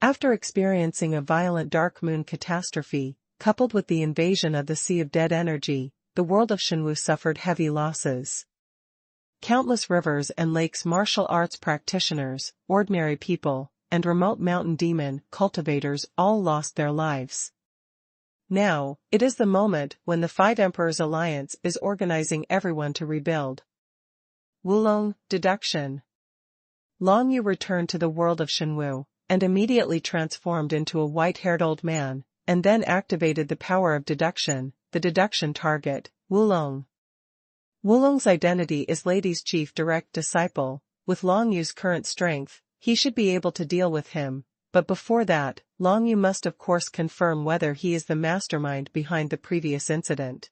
After experiencing a violent dark moon catastrophe, coupled with the invasion of the sea of dead energy, the world of Shenwu suffered heavy losses. Countless rivers and lakes, martial arts practitioners, ordinary people, and remote mountain demon cultivators all lost their lives. Now, it is the moment when the Five Emperors Alliance is organizing everyone to rebuild. Wulong, deduction. Long Yu returned to the world of Shenwu, and immediately transformed into a white-haired old man, and then activated the power of deduction, the deduction target, Wulong. Wulong's identity is Lady's chief direct disciple. With Long Yu's current strength, he should be able to deal with him, but before that, Long Yu must of course confirm whether he is the mastermind behind the previous incident.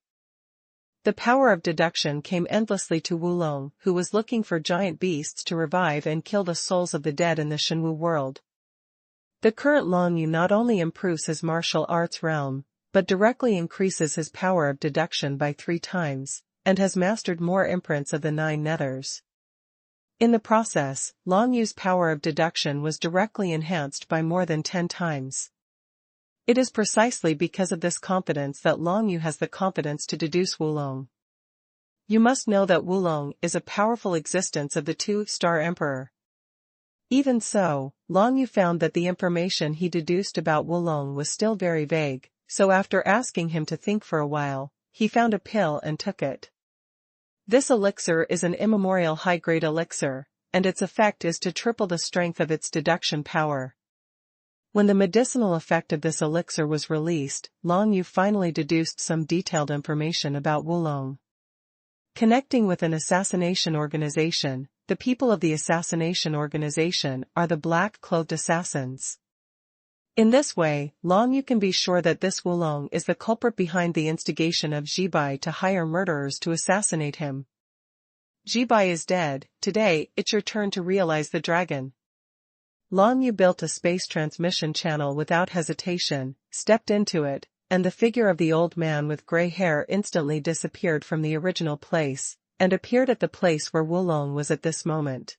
The power of deduction came endlessly to Wulong, who was looking for giant beasts to revive and kill the souls of the dead in the Shenwu world. The current Long Yu not only improves his martial arts realm, but directly increases his power of deduction by 3 times, and has mastered more imprints of the 9 nethers. In the process, Long Yu's power of deduction was directly enhanced by more than 10 times. It is precisely because of this confidence that Long Yu has the confidence to deduce Wulong. You must know that Wulong is a powerful existence of the 2-star Emperor. Even so, Long Yu found that the information he deduced about Wulong was still very vague, so after asking him to think for a while, he found a pill and took it. This elixir is an immemorial high-grade elixir, and its effect is to triple the strength of its deduction power. When the medicinal effect of this elixir was released, Long Yu finally deduced some detailed information about Wulong. Connecting with an assassination organization, the people of the assassination organization are the black-clothed assassins. In this way, Long Yu can be sure that this Wulong is the culprit behind the instigation of Jibai to hire murderers to assassinate him. Jibai is dead. Today, it's your turn to realize the dragon. Long Yu built a space transmission channel without hesitation, stepped into it, and the figure of the old man with gray hair instantly disappeared from the original place, and appeared at the place where Wulong was at this moment.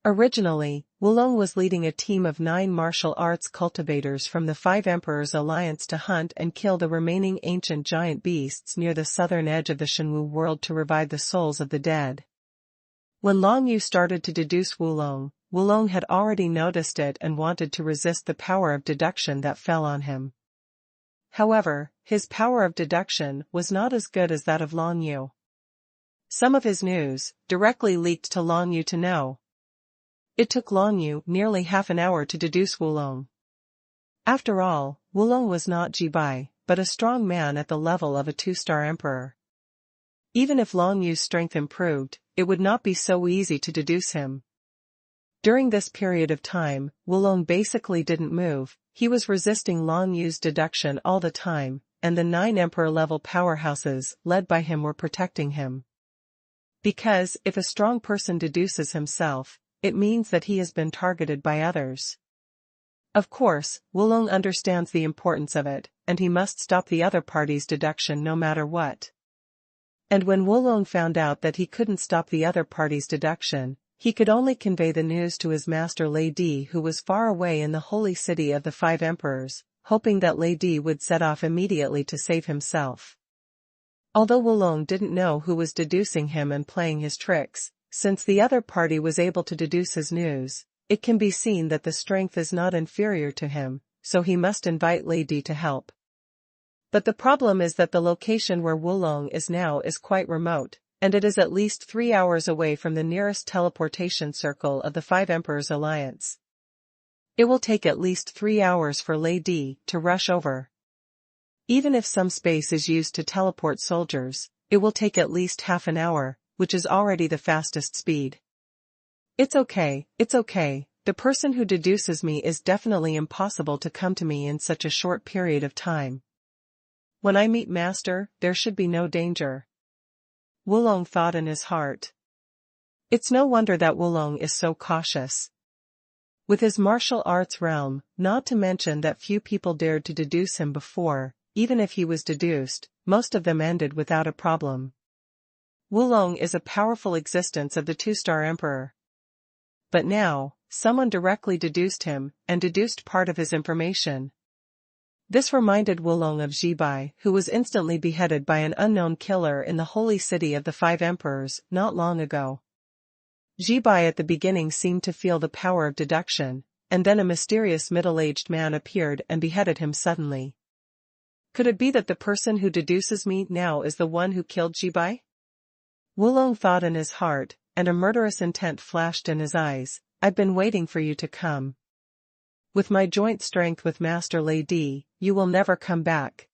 Originally, Wulong was leading a team of 9 martial arts cultivators from the Five Emperors Alliance to hunt and kill the remaining ancient giant beasts near the southern edge of the Shenwu world to revive the souls of the dead. When Long Yu started to deduce Wulong, Wulong had already noticed it and wanted to resist the power of deduction that fell on him. However, his power of deduction was not as good as that of Long Yu. Some of his news directly leaked to Long Yu to know. It took Long Yu nearly half an hour to deduce Wulong. After all, Wulong was not Jibai, but a strong man at the level of a 2-star emperor. Even if Long Yu's strength improved, it would not be so easy to deduce him. During this period of time, Wulong basically didn't move. He was resisting Long Yu's deduction all the time, and the 9 emperor-level powerhouses led by him were protecting him. Because, if a strong person deduces himself, it means that he has been targeted by others. Of course, Wulong understands the importance of it, and he must stop the other party's deduction no matter what. And when Wulong found out that he couldn't stop the other party's deduction, he could only convey the news to his master Lei Di, who was far away in the holy city of the 5 emperors, hoping that Lei Di would set off immediately to save himself. Although Wulong didn't know who was deducing him and playing his tricks, since the other party was able to deduce his news, it can be seen that the strength is not inferior to him, so he must invite Lei Di to help. But the problem is that the location where Wulong is now is quite remote, and it is at least 3 hours away from the nearest teleportation circle of the 5 Emperors Alliance. It will take at least 3 hours for Lei Di to rush over. Even if some space is used to teleport soldiers, it will take at least half an hour, which is already the fastest speed. It's okay, the person who deduces me is definitely impossible to come to me in such a short period of time. When I meet Master, there should be no danger. Wulong thought in his heart. It's no wonder that Wulong is so cautious. With his martial arts realm, not to mention that few people dared to deduce him before, even if he was deduced, most of them ended without a problem. Wulong is a powerful existence of the 2-star emperor. But now, someone directly deduced him, and deduced part of his information. This reminded Wulong of Jibai, who was instantly beheaded by an unknown killer in the holy city of the Five Emperors not long ago. Jibai at the beginning seemed to feel the power of deduction, and then a mysterious middle-aged man appeared and beheaded him suddenly. Could it be that the person who deduces me now is the one who killed Jibai? Wulong thought in his heart, and a murderous intent flashed in his eyes. I've been waiting for you to come. With my joint strength with Master Lady, you will never come back.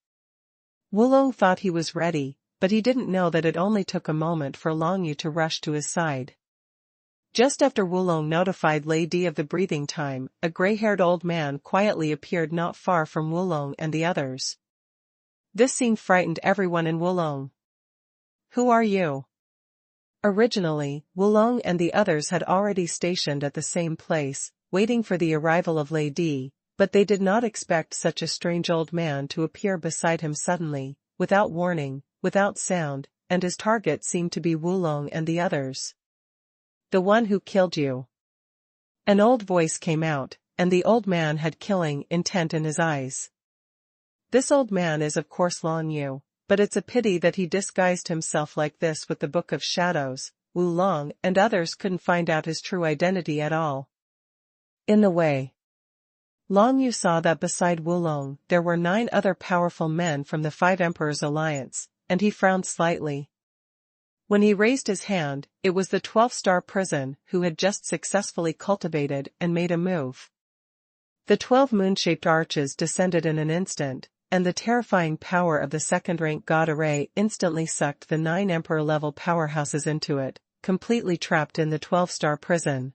Wulong thought he was ready, but he didn't know that it only took a moment for Long Yu to rush to his side. Just after Wulong notified Lady of the breathing time, a gray-haired old man quietly appeared not far from Wulong and the others. This scene frightened everyone in Wulong. Who are you? Originally, Wulong and the others had already stationed at the same place, waiting for the arrival of Lady, but they did not expect such a strange old man to appear beside him suddenly, without warning, without sound, and his target seemed to be Wulong and the others. The one who killed you. An old voice came out, and the old man had killing intent in his eyes. This old man is of course Long Yu, but it's a pity that he disguised himself like this with the Book of Shadows. Wulong and others couldn't find out his true identity at all. In the way, Long Yu saw that beside Wulong there were 9 other powerful men from the Five Emperors Alliance, and he frowned slightly. When he raised his hand, it was the 12-star prison who had just successfully cultivated and made a move. The 12 moon-shaped arches descended in an instant, and the terrifying power of the second-rank god array instantly sucked the 9 emperor-level powerhouses into it, completely trapped in the 12-star prison.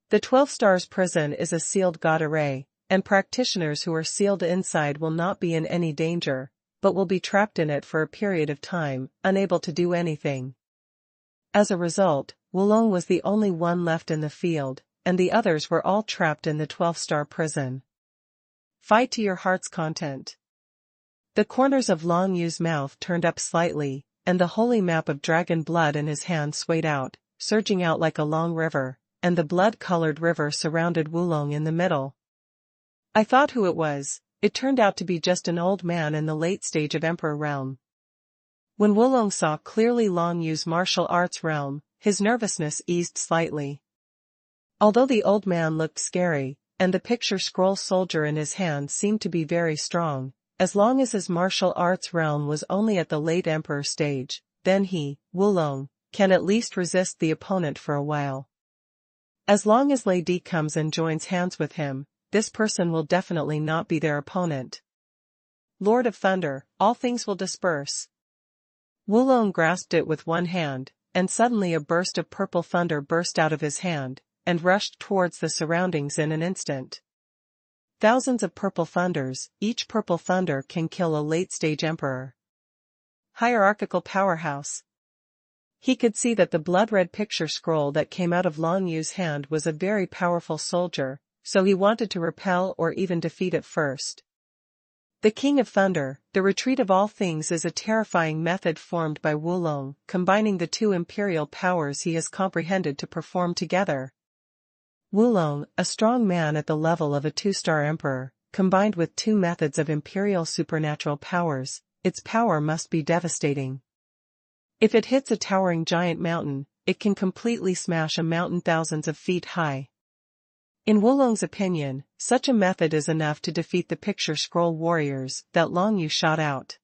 The 12 stars prison is a sealed god array, and practitioners who are sealed inside will not be in any danger, but will be trapped in it for a period of time, unable to do anything. As a result, Wulong was the only one left in the field, and the others were all trapped in the 12-star prison. Fight to your heart's content. The corners of Long Yu's mouth turned up slightly, and the holy map of dragon blood in his hand swayed out, surging out like a long river, and the blood-colored river surrounded Wulong in the middle. I thought who it was. It turned out to be just an old man in the late stage of Emperor realm. When Wulong saw clearly Long Yu's martial arts realm, his nervousness eased slightly. Although the old man looked scary, and the picture scroll soldier in his hand seemed to be very strong, as long as his martial arts realm was only at the late Emperor stage, then he, Wulong, can at least resist the opponent for a while. As long as Lady comes and joins hands with him, this person will definitely not be their opponent. Lord of Thunder, all things will disperse. Wulong grasped it with one hand, and suddenly a burst of purple thunder burst out of his hand, and rushed towards the surroundings in an instant. Thousands of purple thunders, each purple thunder can kill a late-stage emperor. Hierarchical powerhouse. He could see that the blood-red picture scroll that came out of Long Yu's hand was a very powerful soldier, so he wanted to repel or even defeat it first. The King of Thunder, the retreat of all things is a terrifying method formed by Wulong, combining the 2 imperial powers he has comprehended to perform together. Wulong, a strong man at the level of a 2-star emperor, combined with 2 methods of imperial supernatural powers, its power must be devastating. If it hits a towering giant mountain, it can completely smash a mountain thousands of feet high. In Wulong's opinion, such a method is enough to defeat the picture scroll warriors that Long Yu shot out.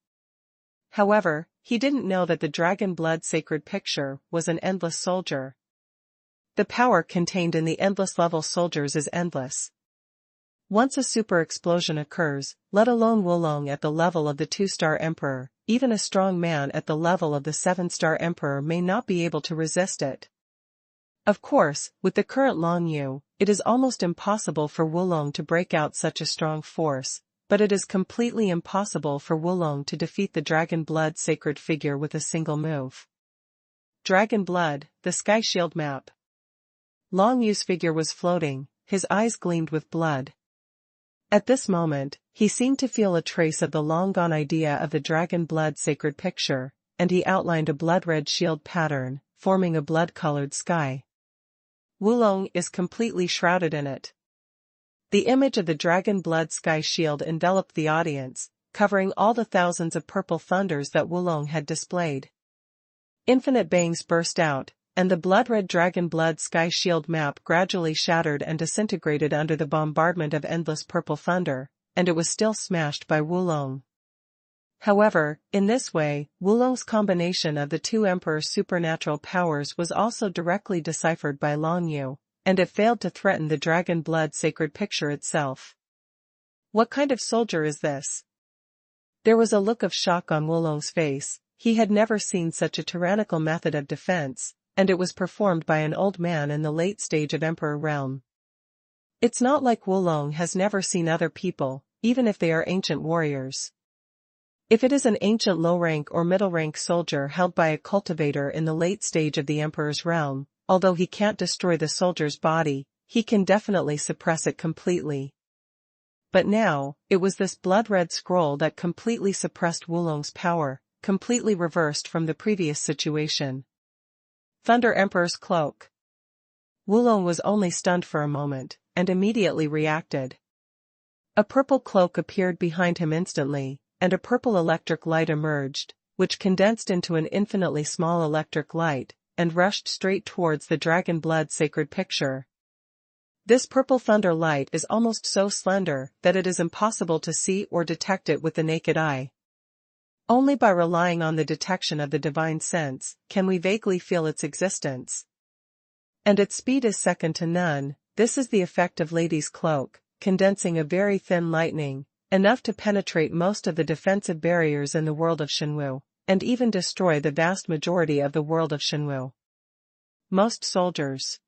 However, he didn't know that the dragon blood sacred picture was an endless soldier. The power contained in the endless level soldiers is endless. Once a super explosion occurs, let alone Wulong at the level of the 2-star emperor, even a strong man at the level of the 7-star emperor may not be able to resist it. Of course, with the current Long Yu, it is almost impossible for Wulong to break out such a strong force, but it is completely impossible for Wulong to defeat the dragon blood sacred figure with a single move. Dragon blood, the sky shield map. Long Yu's figure was floating, his eyes gleamed with blood. At this moment, he seemed to feel a trace of the long-gone idea of the dragon blood sacred picture, and he outlined a blood-red shield pattern, forming a blood-colored sky. Wulong is completely shrouded in it. The image of the dragon blood sky shield enveloped the audience, covering all the thousands of purple thunders that Wulong had displayed. Infinite bangs burst out, and the blood-red dragon blood sky shield map gradually shattered and disintegrated under the bombardment of endless purple thunder, and it was still smashed by Wulong. However, in this way, Wulong's combination of the two emperors' supernatural powers was also directly deciphered by Long Yu, and it failed to threaten the dragon blood sacred picture itself. What kind of soldier is this? There was a look of shock on Wulong's face. He had never seen such a tyrannical method of defense, and it was performed by an old man in the late stage of Emperor realm. It's not like Wulong has never seen other people, even if they are ancient warriors. If it is an ancient low-rank or middle-rank soldier held by a cultivator in the late stage of the Emperor's realm, although he can't destroy the soldier's body, he can definitely suppress it completely. But now, it was this blood-red scroll that completely suppressed Wulong's power, completely reversed from the previous situation. Thunder Emperor's Cloak. Wulong was only stunned for a moment, and immediately reacted. A purple cloak appeared behind him instantly, and a purple electric light emerged, which condensed into an infinitely small electric light, and rushed straight towards the dragon blood sacred picture. This purple thunder light is almost so slender that it is impossible to see or detect it with the naked eye. Only by relying on the detection of the divine sense can we vaguely feel its existence. And its speed is second to none. This is the effect of Lady's Cloak, condensing a very thin lightning, enough to penetrate most of the defensive barriers in the world of Shenwu, and even destroy the vast majority of the world of Shenwu. Most soldiers.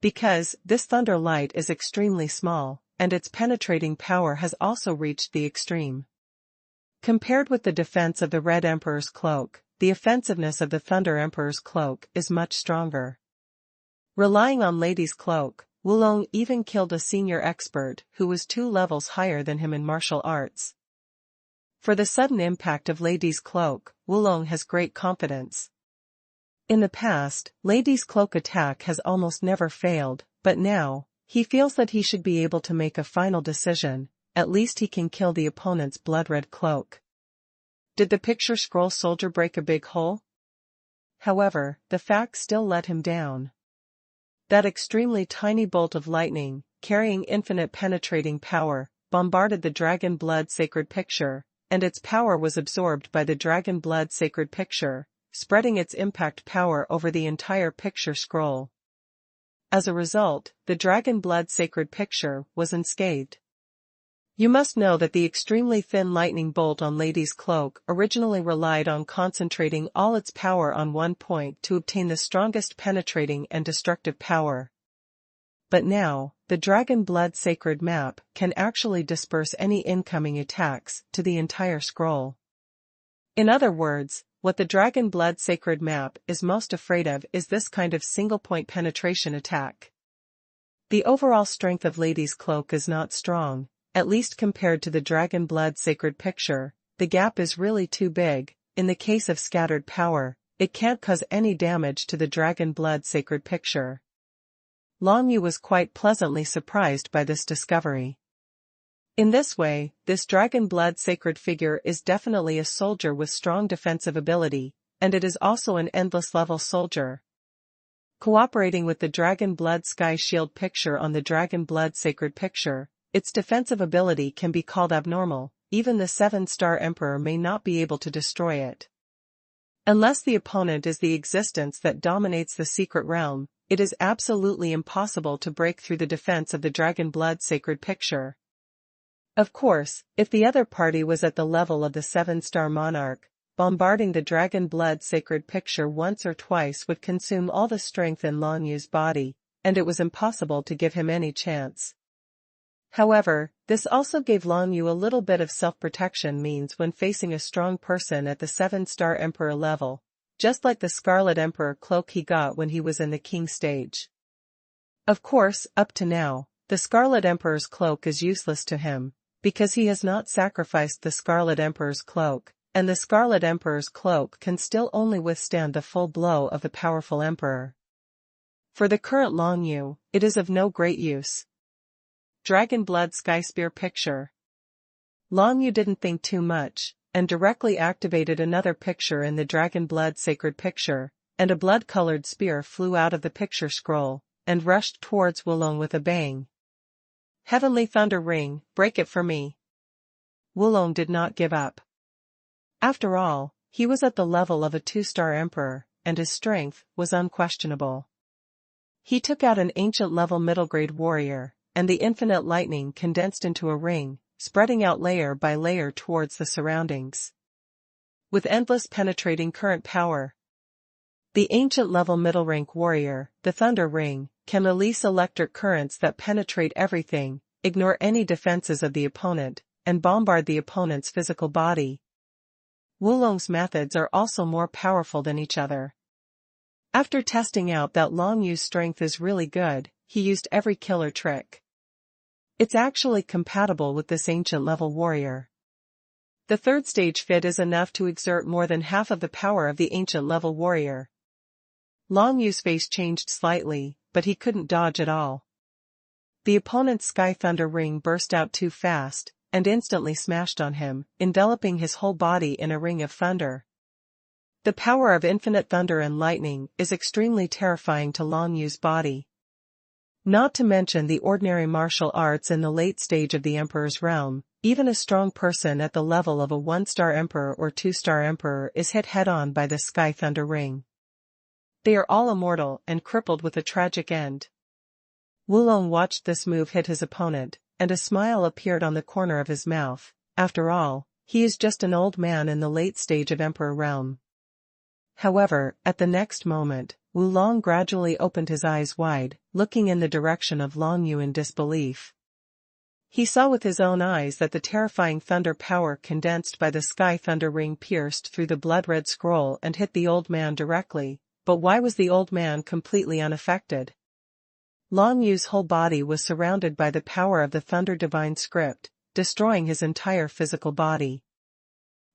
Because this thunder light is extremely small, and its penetrating power has also reached the extreme. Compared with the defense of the Red Emperor's Cloak, the offensiveness of the Thunder Emperor's Cloak is much stronger. Relying on Lady's Cloak, Wulong even killed a senior expert who was 2 levels higher than him in martial arts. For the sudden impact of Lady's Cloak, Wulong has great confidence. In the past, Lady's Cloak attack has almost never failed, but now, he feels that he should be able to make a final decision. At least he can kill the opponent's blood-red cloak. Did the picture scroll soldier break a big hole? However, the fact still let him down. That extremely tiny bolt of lightning, carrying infinite penetrating power, bombarded the dragon blood sacred picture, and its power was absorbed by the dragon blood sacred picture, spreading its impact power over the entire picture scroll. As a result, the dragon blood sacred picture was unscathed. You must know that the extremely thin lightning bolt on Lady's Cloak originally relied on concentrating all its power on one point to obtain the strongest penetrating and destructive power. But now, the dragon blood sacred map can actually disperse any incoming attacks to the entire scroll. In other words, what the dragon blood sacred map is most afraid of is this kind of single-point penetration attack. The overall strength of Lady's Cloak is not strong. At least compared to the dragon blood sacred picture, the gap is really too big. In the case of scattered power, it can't cause any damage to the dragon blood sacred picture. Long Yu was quite pleasantly surprised by this discovery. In this way, this dragon blood sacred figure is definitely a soldier with strong defensive ability, and it is also an endless level soldier. Cooperating with the dragon blood sky shield picture on the dragon blood sacred picture, its defensive ability can be called abnormal. Even the 7-star emperor may not be able to destroy it. Unless the opponent is the existence that dominates the secret realm, it is absolutely impossible to break through the defense of the dragon blood sacred picture. Of course, if the other party was at the level of the 7-star monarch, bombarding the dragon blood sacred picture once or twice would consume all the strength in Long Yu's body, and it was impossible to give him any chance. However, this also gave Long Yu a little bit of self-protection means when facing a strong person at the 7-star emperor level, just like the Scarlet Emperor cloak he got when he was in the king stage. Of course, up to now, the Scarlet Emperor's cloak is useless to him, because he has not sacrificed the Scarlet Emperor's cloak, and the Scarlet Emperor's cloak can still only withstand the full blow of the powerful emperor. For the current Long Yu, it is of no great use. Dragon Blood Sky Spear Picture. Long Yu didn't think too much, and directly activated another picture in the Dragon Blood Sacred Picture, and a blood-colored spear flew out of the picture scroll, and rushed towards Wulong with a bang. Heavenly Thunder Ring, break it for me. Wulong did not give up. After all, he was at the level of a 2-star emperor, and his strength was unquestionable. He took out an ancient-level middle-grade warrior, and the infinite lightning condensed into a ring, spreading out layer by layer towards the surroundings. With endless penetrating current power, the ancient-level middle-rank warrior, the Thunder Ring, can release electric currents that penetrate everything, ignore any defenses of the opponent, and bombard the opponent's physical body. Wulong's methods are also more powerful than each other. After testing out that Long Yu's strength is really good, he used every killer trick. It's actually compatible with this ancient-level warrior. The third stage fit is enough to exert more than half of the power of the ancient-level warrior. Long Yu's face changed slightly, but he couldn't dodge at all. The opponent's Sky Thunder Ring burst out too fast, and instantly smashed on him, enveloping his whole body in a ring of thunder. The power of infinite thunder and lightning is extremely terrifying to Long Yu's body. Not to mention the ordinary martial arts in the late stage of the Emperor's realm, even a strong person at the level of a 1-star Emperor or 2-star Emperor is hit head-on by the Sky Thunder Ring. They are all immortal and crippled with a tragic end. Wulong watched this move hit his opponent, and a smile appeared on the corner of his mouth. After all, he is just an old man in the late stage of Emperor realm. However, at the next moment, Wulong gradually opened his eyes wide, looking in the direction of Long Yu in disbelief. He saw with his own eyes that the terrifying thunder power condensed by the Sky Thunder Ring pierced through the blood-red scroll and hit the old man directly, but why was the old man completely unaffected? Long Yu's whole body was surrounded by the power of the Thunder Divine Script, destroying his entire physical body.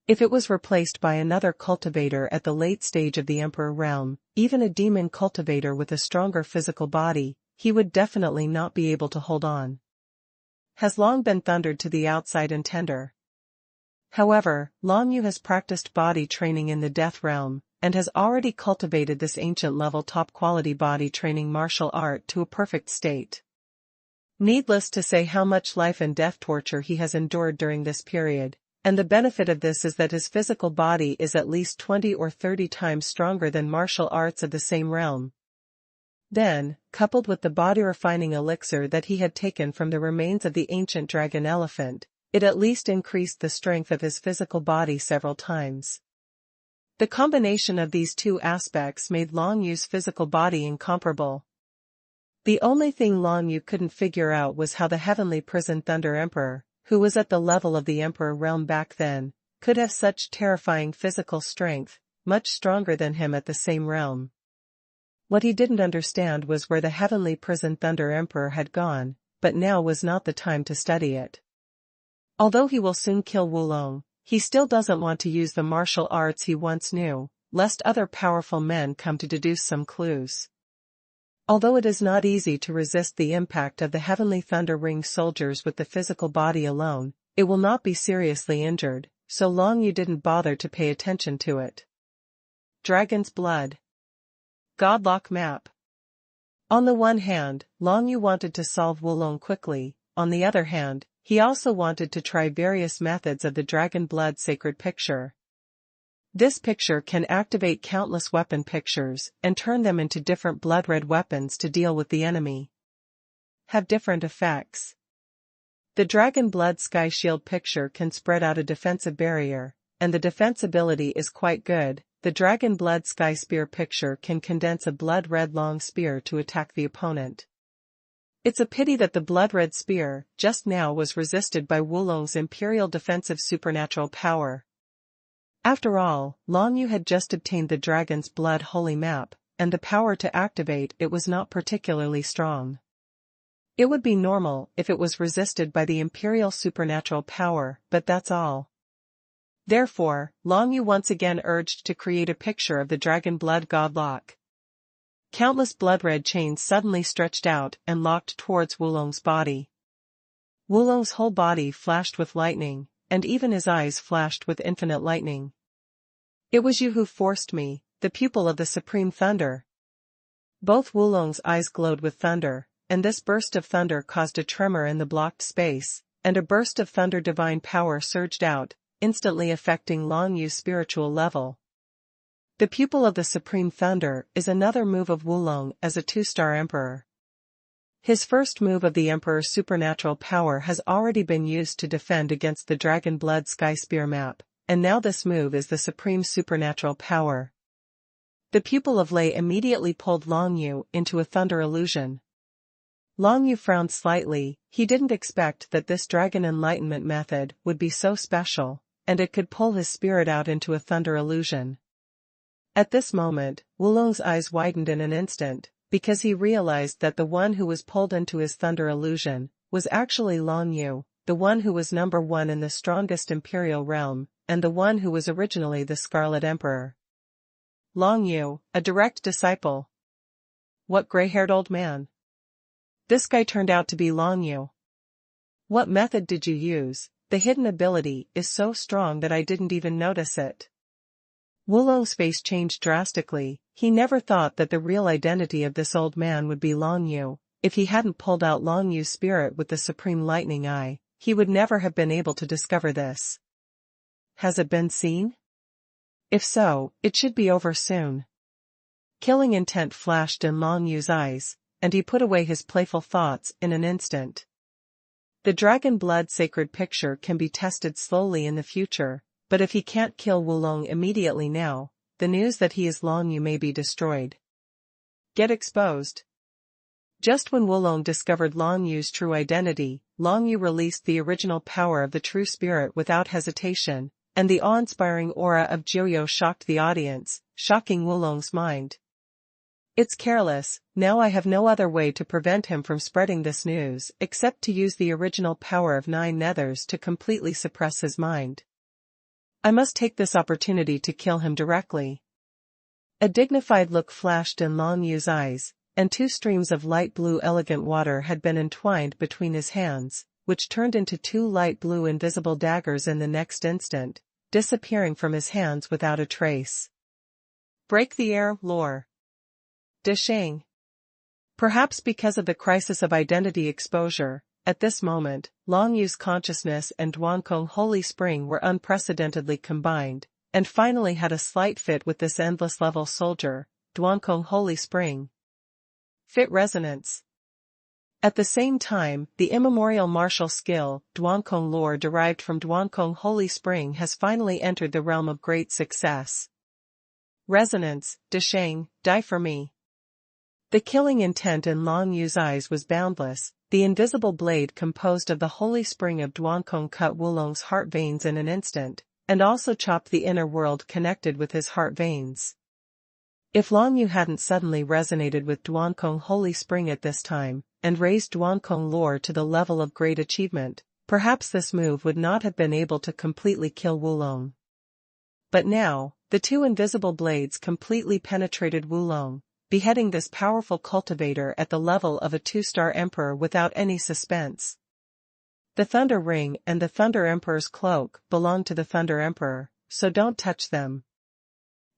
If it was replaced by another cultivator at the late stage of the Emperor realm, even a demon cultivator with a stronger physical body, he would definitely not be able to hold on. Has long been thundered to the outside and tender. However, Long Yu has practiced body training in the Death Realm, and has already cultivated this ancient-level top-quality body training martial art to a perfect state. Needless to say how much life and death torture he has endured during this period, and the benefit of this is that his physical body is at least 20 or 30 times stronger than martial arts of the same realm. Then, coupled with the body-refining elixir that he had taken from the remains of the ancient dragon elephant, it at least increased the strength of his physical body several times. The combination of these two aspects made Long Yu's physical body incomparable. The only thing Long Yu couldn't figure out was how the Heavenly Prison Thunder Emperor, who was at the level of the Emperor realm back then, could have such terrifying physical strength, much stronger than him at the same realm. What he didn't understand was where the Heavenly Prison Thunder Emperor had gone, but now was not the time to study it. Although he will soon kill Wulong, he still doesn't want to use the martial arts he once knew, lest other powerful men come to deduce some clues. Although it is not easy to resist the impact of the Heavenly Thunder Ring soldiers with the physical body alone, it will not be seriously injured, so Long Yu didn't bother to pay attention to it. Dragon's Blood. Godlock Map. On the one hand, Long Yu wanted to solve Wulong quickly, on the other hand, he also wanted to try various methods of the Dragon Blood Sacred Picture. This picture can activate countless weapon pictures and turn them into different blood-red weapons to deal with the enemy. Have different effects. The Dragon Blood Sky Shield picture can spread out a defensive barrier, and the defensibility is quite good. The Dragon Blood Sky Spear picture can condense a blood-red long spear to attack the opponent. It's a pity that the blood-red spear, just now, was resisted by Wulong's imperial defensive supernatural power. After all, Long Yu had just obtained the Dragon's Blood Holy Map, and the power to activate it was not particularly strong. It would be normal if it was resisted by the imperial supernatural power, but that's all. Therefore, Long Yu once again urged to create a picture of the Dragon Blood Godlock. Countless blood-red chains suddenly stretched out and locked towards Wulong's body. Wulong's whole body flashed with lightning, and even his eyes flashed with infinite lightning. It was you who forced me, the pupil of the supreme thunder. Both Wulong's eyes glowed with thunder, and this burst of thunder caused a tremor in the blocked space, and a burst of thunder divine power surged out, instantly affecting Long Yu's spiritual level. The pupil of the supreme thunder is another move of Wulong as a two-star emperor. His first move of the emperor's supernatural power has already been used to defend against the Dragon Blood Sky Spear map, and now this move is the supreme supernatural power. The pupil of Lei immediately pulled Long Yu into a thunder illusion. Long Yu frowned slightly. He didn't expect that this dragon enlightenment method would be so special, and it could pull his spirit out into a thunder illusion. At this moment, Wulong's eyes widened in an instant, because he realized that the one who was pulled into his thunder illusion was actually Long Yu, the one who was number one in the strongest imperial realm, and the one who was originally the Scarlet Emperor. Long Yu, a direct disciple. What gray-haired old man? This guy turned out to be Long Yu. What method did you use? The hidden ability is so strong that I didn't even notice it. Wulong's face changed drastically. He never thought that the real identity of this old man would be Long Yu. If he hadn't pulled out Long Yu's spirit with the supreme lightning eye, he would never have been able to discover this. Has it been seen? If so, it should be over soon. Killing intent flashed in Long Yu's eyes, and he put away his playful thoughts in an instant. The dragon blood sacred picture can be tested slowly in the future, but if he can't kill Wulong immediately now, the news that he is Long Yu may be destroyed. Get exposed. Just when Wulong discovered Long Yu's true identity, Long Yu released the original power of the true spirit without hesitation, and the awe-inspiring aura of Joyo shocked the audience, shocking Wulong's mind. It's careless. Now I have no other way to prevent him from spreading this news except to use the original power of 9 nethers to completely suppress his mind. I must take this opportunity to kill him directly. A dignified look flashed in Long Yu's eyes, and 2 streams of light blue elegant water had been entwined between his hands, which turned into 2 light blue invisible daggers in the next instant, disappearing from his hands without a trace. Break the air, lore. Dishang. Perhaps because of the crisis of identity exposure, at this moment, Long Yu's consciousness and Duankong Holy Spring were unprecedentedly combined, and finally had a slight fit with this endless level soldier, Duankong Holy Spring. Fit resonance. At the same time, the immemorial martial skill, Duankong lore derived from Duankong Holy Spring has finally entered the realm of great success. Resonance, Dishang, die for me. The killing intent in Long Yu's eyes was boundless. The invisible blade composed of the holy spring of Duankong cut Wulong's heart veins in an instant, and also chopped the inner world connected with his heart veins. If Long Yu hadn't suddenly resonated with Duankong Holy Spring at this time, and raised Duankong lore to the level of great achievement, perhaps this move would not have been able to completely kill Wulong. But now, the 2 invisible blades completely penetrated Wulong, beheading this powerful cultivator at the level of a 2-star emperor without any suspense. The Thunder Ring and the Thunder Emperor's cloak belong to the Thunder Emperor, so don't touch them.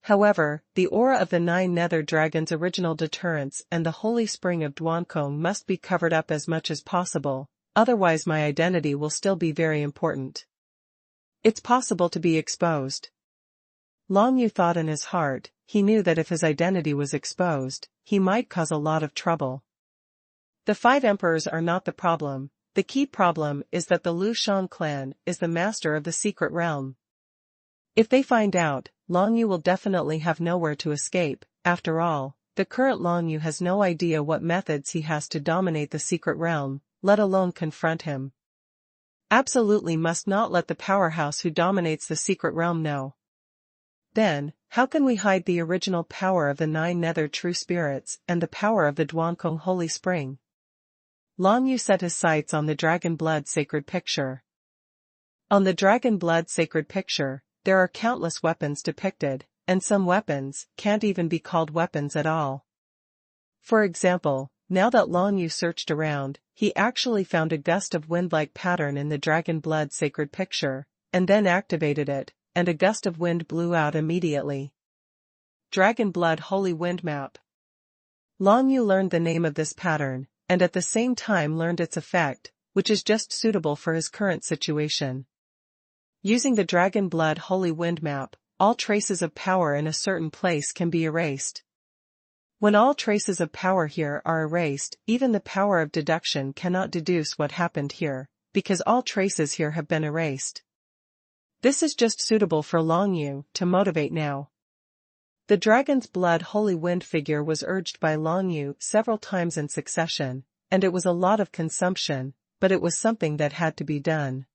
However, the aura of the 9 nether dragon's original deterrence and the holy spring of Duankong must be covered up as much as possible, otherwise my identity will still be very important. It's possible to be exposed. Long Yu thought in his heart. He knew that if his identity was exposed, he might cause a lot of trouble. The 5 emperors are not the problem. The key problem is that the Lu Shang clan is the master of the secret realm. If they find out, Long Yu will definitely have nowhere to escape. After all, the current Long Yu has no idea what methods he has to dominate the secret realm, let alone confront him. Absolutely must not let the powerhouse who dominates the secret realm know. Then, how can we hide the original power of the 9 nether true spirits and the power of the Duankong Holy Spring? Long Yu set his sights on the Dragon Blood sacred picture. On the Dragon Blood sacred picture, there are countless weapons depicted, and some weapons can't even be called weapons at all. For example, now that Long Yu searched around, he actually found a gust of wind-like pattern in the dragon blood sacred picture, and then activated it, and a gust of wind blew out immediately. Dragon Blood Holy Wind Map. Long Yu learned the name of this pattern, and at the same time learned its effect, which is just suitable for his current situation. Using the Dragon Blood Holy Wind Map, all traces of power in a certain place can be erased. When all traces of power here are erased, even the power of deduction cannot deduce what happened here, because all traces here have been erased. This is just suitable for Long Yu to motivate now. The Dragon's Blood Holy Wind figure was urged by Long Yu several times in succession, and it was a lot of consumption, but it was something that had to be done.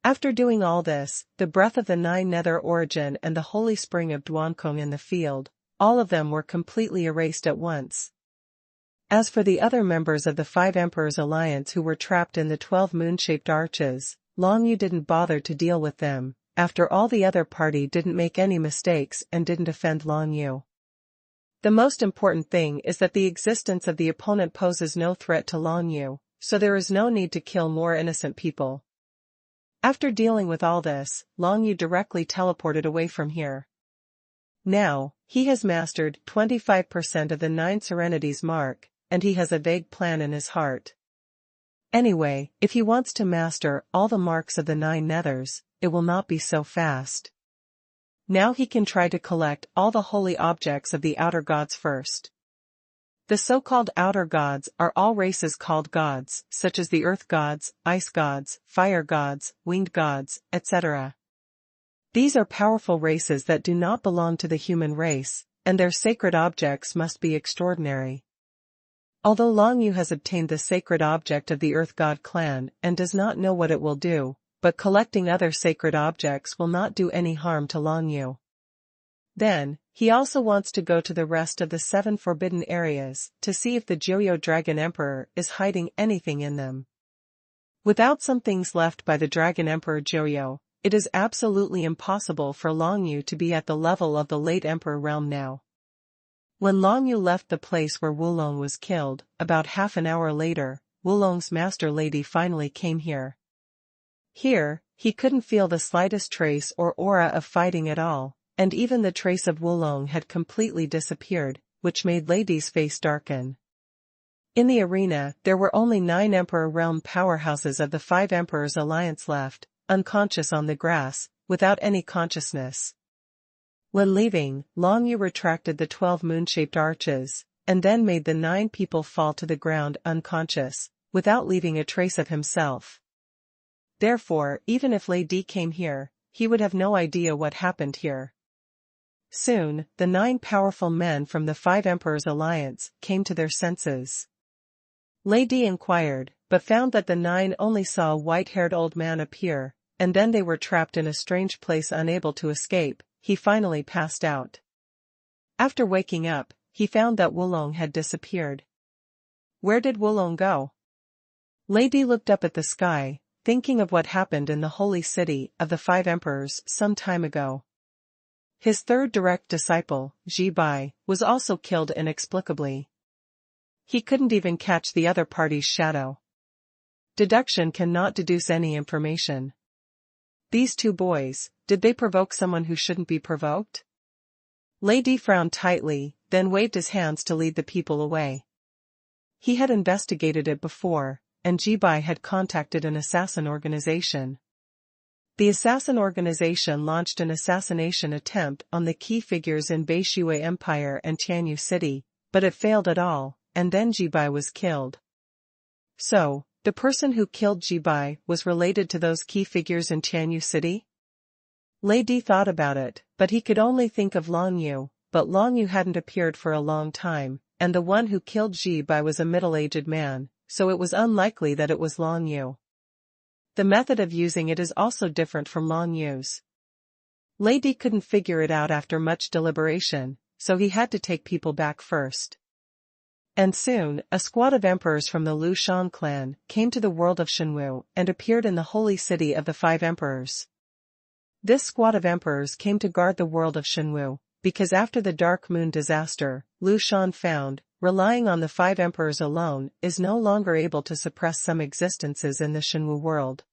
After doing all this, the breath of the Nine Nether Origin and the Holy Spring of Duankong in the field, all of them were completely erased at once. As for the other members of the Five Emperors Alliance who were trapped in the 12 moon-shaped arches, Long Yu didn't bother to deal with them, after all the other party didn't make any mistakes and didn't offend Long Yu. The most important thing is that the existence of the opponent poses no threat to Long Yu, so there is no need to kill more innocent people. After dealing with all this, Long Yu directly teleported away from here. Now, he has mastered 25% of the 9 Serenities mark, and he has a vague plan in his heart. Anyway, if he wants to master all the marks of the 9 Nethers, it will not be so fast. Now he can try to collect all the holy objects of the outer gods first. The so-called outer gods are all races called gods, such as the earth gods, ice gods, fire gods, winged gods, etc. These are powerful races that do not belong to the human race, and their sacred objects must be extraordinary. Although Long Yu has obtained the sacred object of the Earth God clan and does not know what it will do, but collecting other sacred objects will not do any harm to Long Yu. Then, he also wants to go to the rest of the 7 forbidden areas to see if the Joyo Dragon Emperor is hiding anything in them. Without some things left by the Dragon Emperor Joyo, it is absolutely impossible for Long Yu to be at the level of the late Emperor realm now. When Long Yu left the place where Wulong was killed, about half an hour later, Wulong's master lady finally came here. Here, he couldn't feel the slightest trace or aura of fighting at all, and even the trace of Wulong had completely disappeared, which made Lady's face darken. In the arena, there were only 9 Emperor Realm powerhouses of the 5 Emperors Alliance left, unconscious on the grass, without any consciousness. When leaving, Long Yu retracted the 12 moon-shaped arches, and then made the 9 people fall to the ground unconscious, without leaving a trace of himself. Therefore, even if Lady came here, he would have no idea what happened here. Soon, the 9 powerful men from the 5 Emperors Alliance came to their senses. Lady inquired, but found that the 9 only saw a white-haired old man appear, and then they were trapped in a strange place unable to escape. He finally passed out. After waking up, he found that Wulong had disappeared. Where did Wulong go? Lady looked up at the sky, thinking of what happened in the holy city of the 5 emperors some time ago. His third direct disciple, Ji Bai, was also killed inexplicably. He couldn't even catch the other party's shadow. Deduction cannot deduce any information. These 2 boys, did they provoke someone who shouldn't be provoked? Lady frowned tightly, then waved his hands to lead the people away. He had investigated it before, and Ji Bai had contacted an assassin organization. The assassin organization launched an assassination attempt on the key figures in Beishui Empire and Tianyu City, but it failed at all, and then Ji Bai was killed. So, the person who killed Ji Bai was related to those key figures in Tianyu City? Lady thought about it, but he could only think of Long Yu, but Long Yu hadn't appeared for a long time, and the one who killed Ji Bai was a middle-aged man, so it was unlikely that it was Long Yu. The method of using it is also different from Long Yu's. Lady couldn't figure it out after much deliberation, so he had to take people back first. And soon, a squad of emperors from the Lu Shan clan came to the world of Shenwu and appeared in the holy city of the 5 emperors. This squad of emperors came to guard the world of Shenwu, because after the Dark Moon disaster, Lu Shan found, relying on the 5 emperors alone is no longer able to suppress some existences in the Xuanhu world.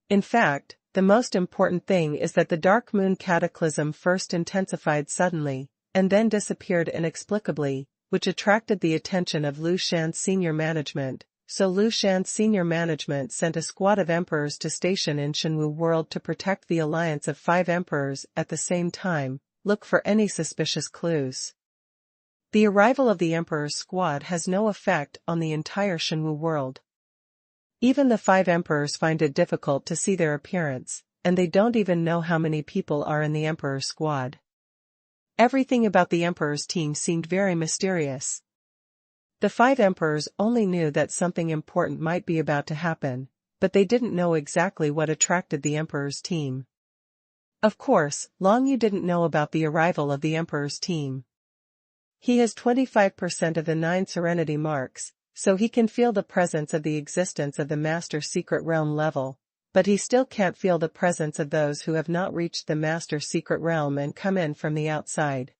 In fact, the most important thing is that the Dark Moon cataclysm first intensified suddenly, and then disappeared inexplicably, which attracted the attention of Lu Shan's senior management. So Lu Shan's senior management sent a squad of emperors to station in Xuanhu world to protect the alliance of 5 emperors. At the same time, look for any suspicious clues. The arrival of the emperor's squad has no effect on the entire Xuanhu world. Even the 5 emperors find it difficult to see their appearance, and they don't even know how many people are in the emperor's squad. Everything about the emperor's team seemed very mysterious. The 5 emperors only knew that something important might be about to happen, but they didn't know exactly what attracted the emperor's team. Of course, Long Yu didn't know about the arrival of the emperor's team. He has 25% of the 9 serenity marks, so he can feel the presence of the existence of the Master Secret Realm level, but he still can't feel the presence of those who have not reached the Master Secret Realm and come in from the outside.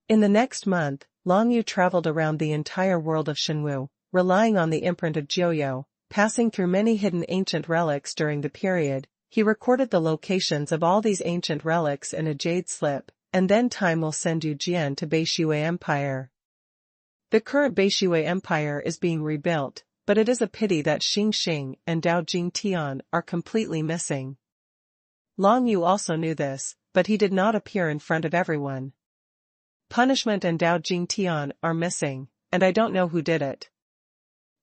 In the next month, Long Yu traveled around the entire world of Xuanhu, relying on the imprint of Joyo, passing through many hidden ancient relics during the period. He recorded the locations of all these ancient relics in a jade slip, and then time will send Yu Jian to Beishui Empire. The current Beishui Empire is being rebuilt, but it is a pity that Xing Xing and Dao Jing Tian are completely missing. Long Yu also knew this, but he did not appear in front of everyone. Punishment and Dao Jing Tian are missing, and I don't know who did it.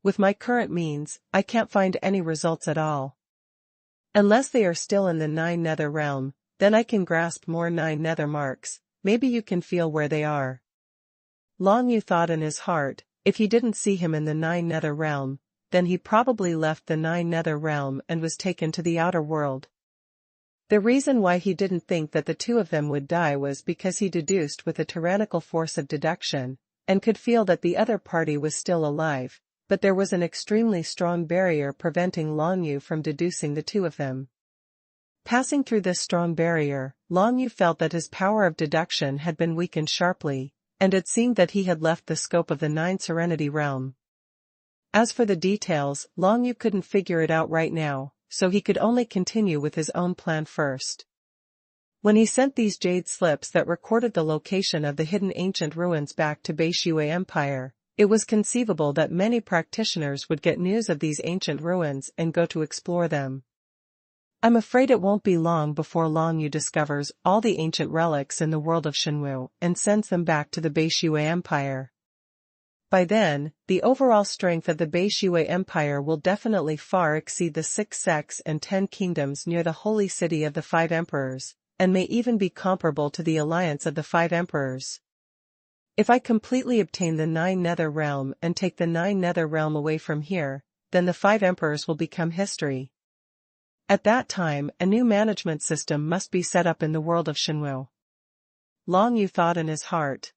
With my current means, I can't find any results at all. Unless they are still in the 9 nether realm, then I can grasp more 9 nether marks. Maybe you can feel where they are. Long Yu thought in his heart, if he didn't see him in the 9 nether realm, then he probably left the 9 nether realm and was taken to the outer world. The reason why he didn't think that the 2 of them would die was because he deduced with a tyrannical force of deduction, and could feel that the other party was still alive, but there was an extremely strong barrier preventing Long Yu from deducing the 2 of them. Passing through this strong barrier, Long Yu felt that his power of deduction had been weakened sharply, and it seemed that he had left the scope of the 9 Serenity realm. As for the details, Long Yu couldn't figure it out right now, so he could only continue with his own plan first. When he sent these jade slips that recorded the location of the hidden ancient ruins back to Beishui Empire, it was conceivable that many practitioners would get news of these ancient ruins and go to explore them. I'm afraid it won't be long before Long Yu discovers all the ancient relics in the world of Xuanhu and sends them back to the Beishui Empire. By then, the overall strength of the Beishui Empire will definitely far exceed the 6 sects and 10 kingdoms near the holy city of the 5 emperors, and may even be comparable to the alliance of the 5 emperors. If I completely obtain the 9 nether realm and take the 9 nether realm away from here, then the 5 emperors will become history. At that time, a new management system must be set up in the world of Xuanhu. Long Yu thought in his heart.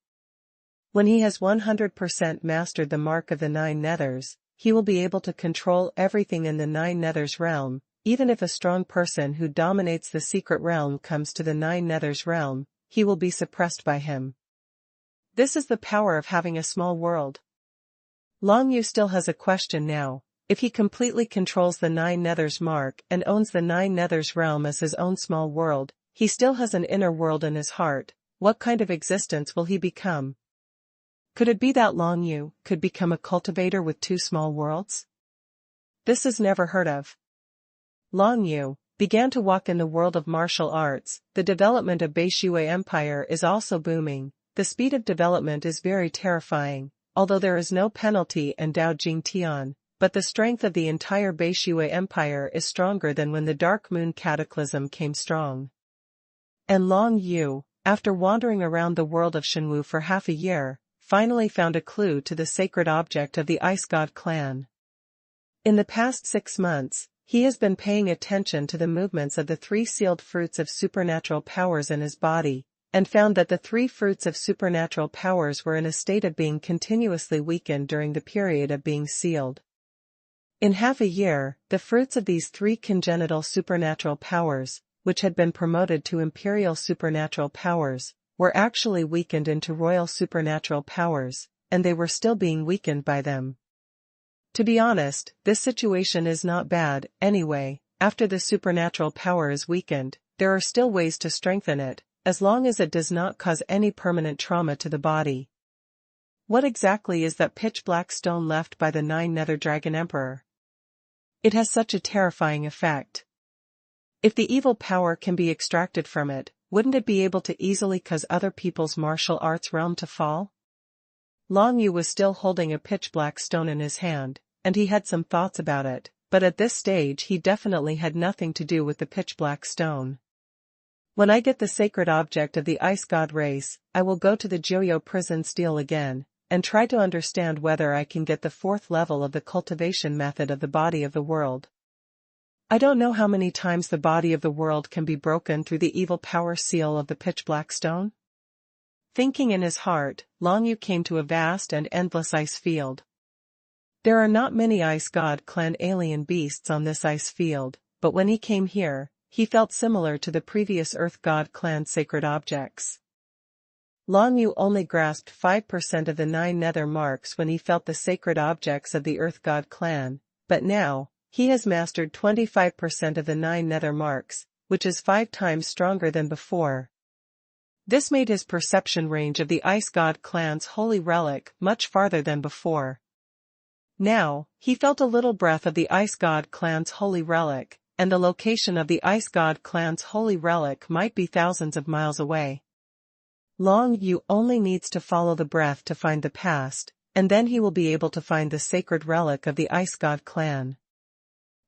When he has 100% mastered the mark of the 9 nethers, he will be able to control everything in the 9 nethers realm. Even if a strong person who dominates the secret realm comes to the 9 nethers realm, he will be suppressed by him. This is the power of having a small world. Long Yu still has a question now. If he completely controls the 9 nethers mark and owns the 9 nethers realm as his own small world, he still has an inner world in his heart. What kind of existence will he become? Could it be that Long Yu could become a cultivator with 2 small worlds? This is never heard of. Long Yu began to walk in the world of martial arts. The development of Beishui Empire is also booming. The speed of development is very terrifying, although there is no penalty in Dao Jing Tian, but the strength of the entire Beishui Empire is stronger than when the Dark Moon Cataclysm came strong. And Long Yu, after wandering around the world of Xuanhu for half a year, finally found a clue to the sacred object of the Ice God clan. In the past 6 months, he has been paying attention to the movements of the 3 sealed fruits of supernatural powers in his body, and found that the 3 fruits of supernatural powers were in a state of being continuously weakened during the period of being sealed. In half a year, the fruits of these 3 congenital supernatural powers, which had been promoted to imperial supernatural powers, were actually weakened into royal supernatural powers, and they were still being weakened by them. To be honest, this situation is not bad, anyway. After the supernatural power is weakened, there are still ways to strengthen it, as long as it does not cause any permanent trauma to the body. What exactly is that pitch-black stone left by the 9 Nether Dragon Emperor? It has such a terrifying effect. If the evil power can be extracted from it, wouldn't it be able to easily cause other people's martial arts realm to fall? Long Yu was still holding a pitch-black stone in his hand, and he had some thoughts about it, but at this stage he definitely had nothing to do with the pitch-black stone. When I get the sacred object of the ice god race, I will go to the Joyo prison steel again, and try to understand whether I can get the 4th level of the cultivation method of the body of the world. I don't know how many times the body of the world can be broken through the evil power seal of the pitch-black stone. Thinking in his heart, Long Yu came to a vast and endless ice field. There are not many Ice God clan alien beasts on this ice field, but when he came here, he felt similar to the previous Earth God clan sacred objects. Long Yu only grasped 5% of the 9 nether marks when he felt the sacred objects of the Earth God clan, but now, he has mastered 25% of the 9 nether marks, which is 5 times stronger than before. This made his perception range of the Ice God clan's holy relic much farther than before. Now, he felt a little breath of the Ice God clan's holy relic, and the location of the Ice God clan's holy relic might be thousands of miles away. Long Yu only needs to follow the breath to find the past, and then he will be able to find the sacred relic of the Ice God clan.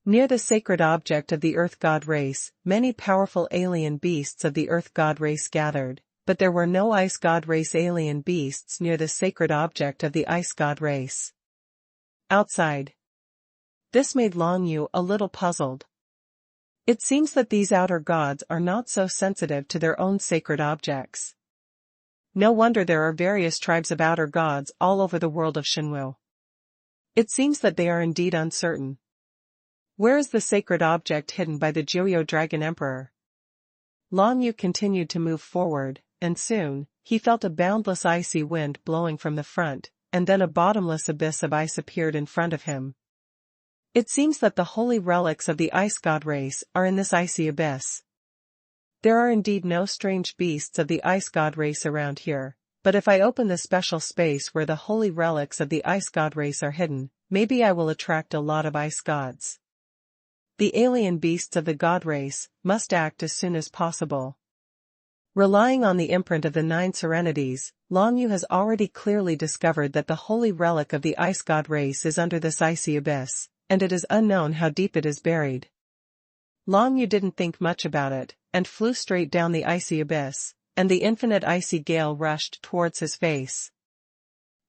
Near the sacred object of the Earth God race, many powerful alien beasts of the Earth God race gathered, but there were no Ice God race alien beasts near the sacred object of the Ice God race. Outside. This made Long Yu a little puzzled. It seems that these outer gods are not so sensitive to their own sacred objects. No wonder there are various tribes of outer gods all over the world of Shenwu. It seems that they are indeed uncertain. Where is the sacred object hidden by the Joyo Dragon Emperor? Long Yu continued to move forward, and soon, he felt a boundless icy wind blowing from the front, and then a bottomless abyss of ice appeared in front of him. It seems that the holy relics of the Ice God race are in this icy abyss. There are indeed no strange beasts of the Ice God race around here, but if I open the special space where the holy relics of the Ice God race are hidden, maybe I will attract a lot of ice gods. The alien beasts of the God race must act as soon as possible. Relying on the imprint of the 9 serenities, Long Yu has already clearly discovered that the holy relic of the Ice God race is under this icy abyss, and it is unknown how deep it is buried. Long Yu didn't think much about it, and flew straight down the icy abyss, and the infinite icy gale rushed towards his face.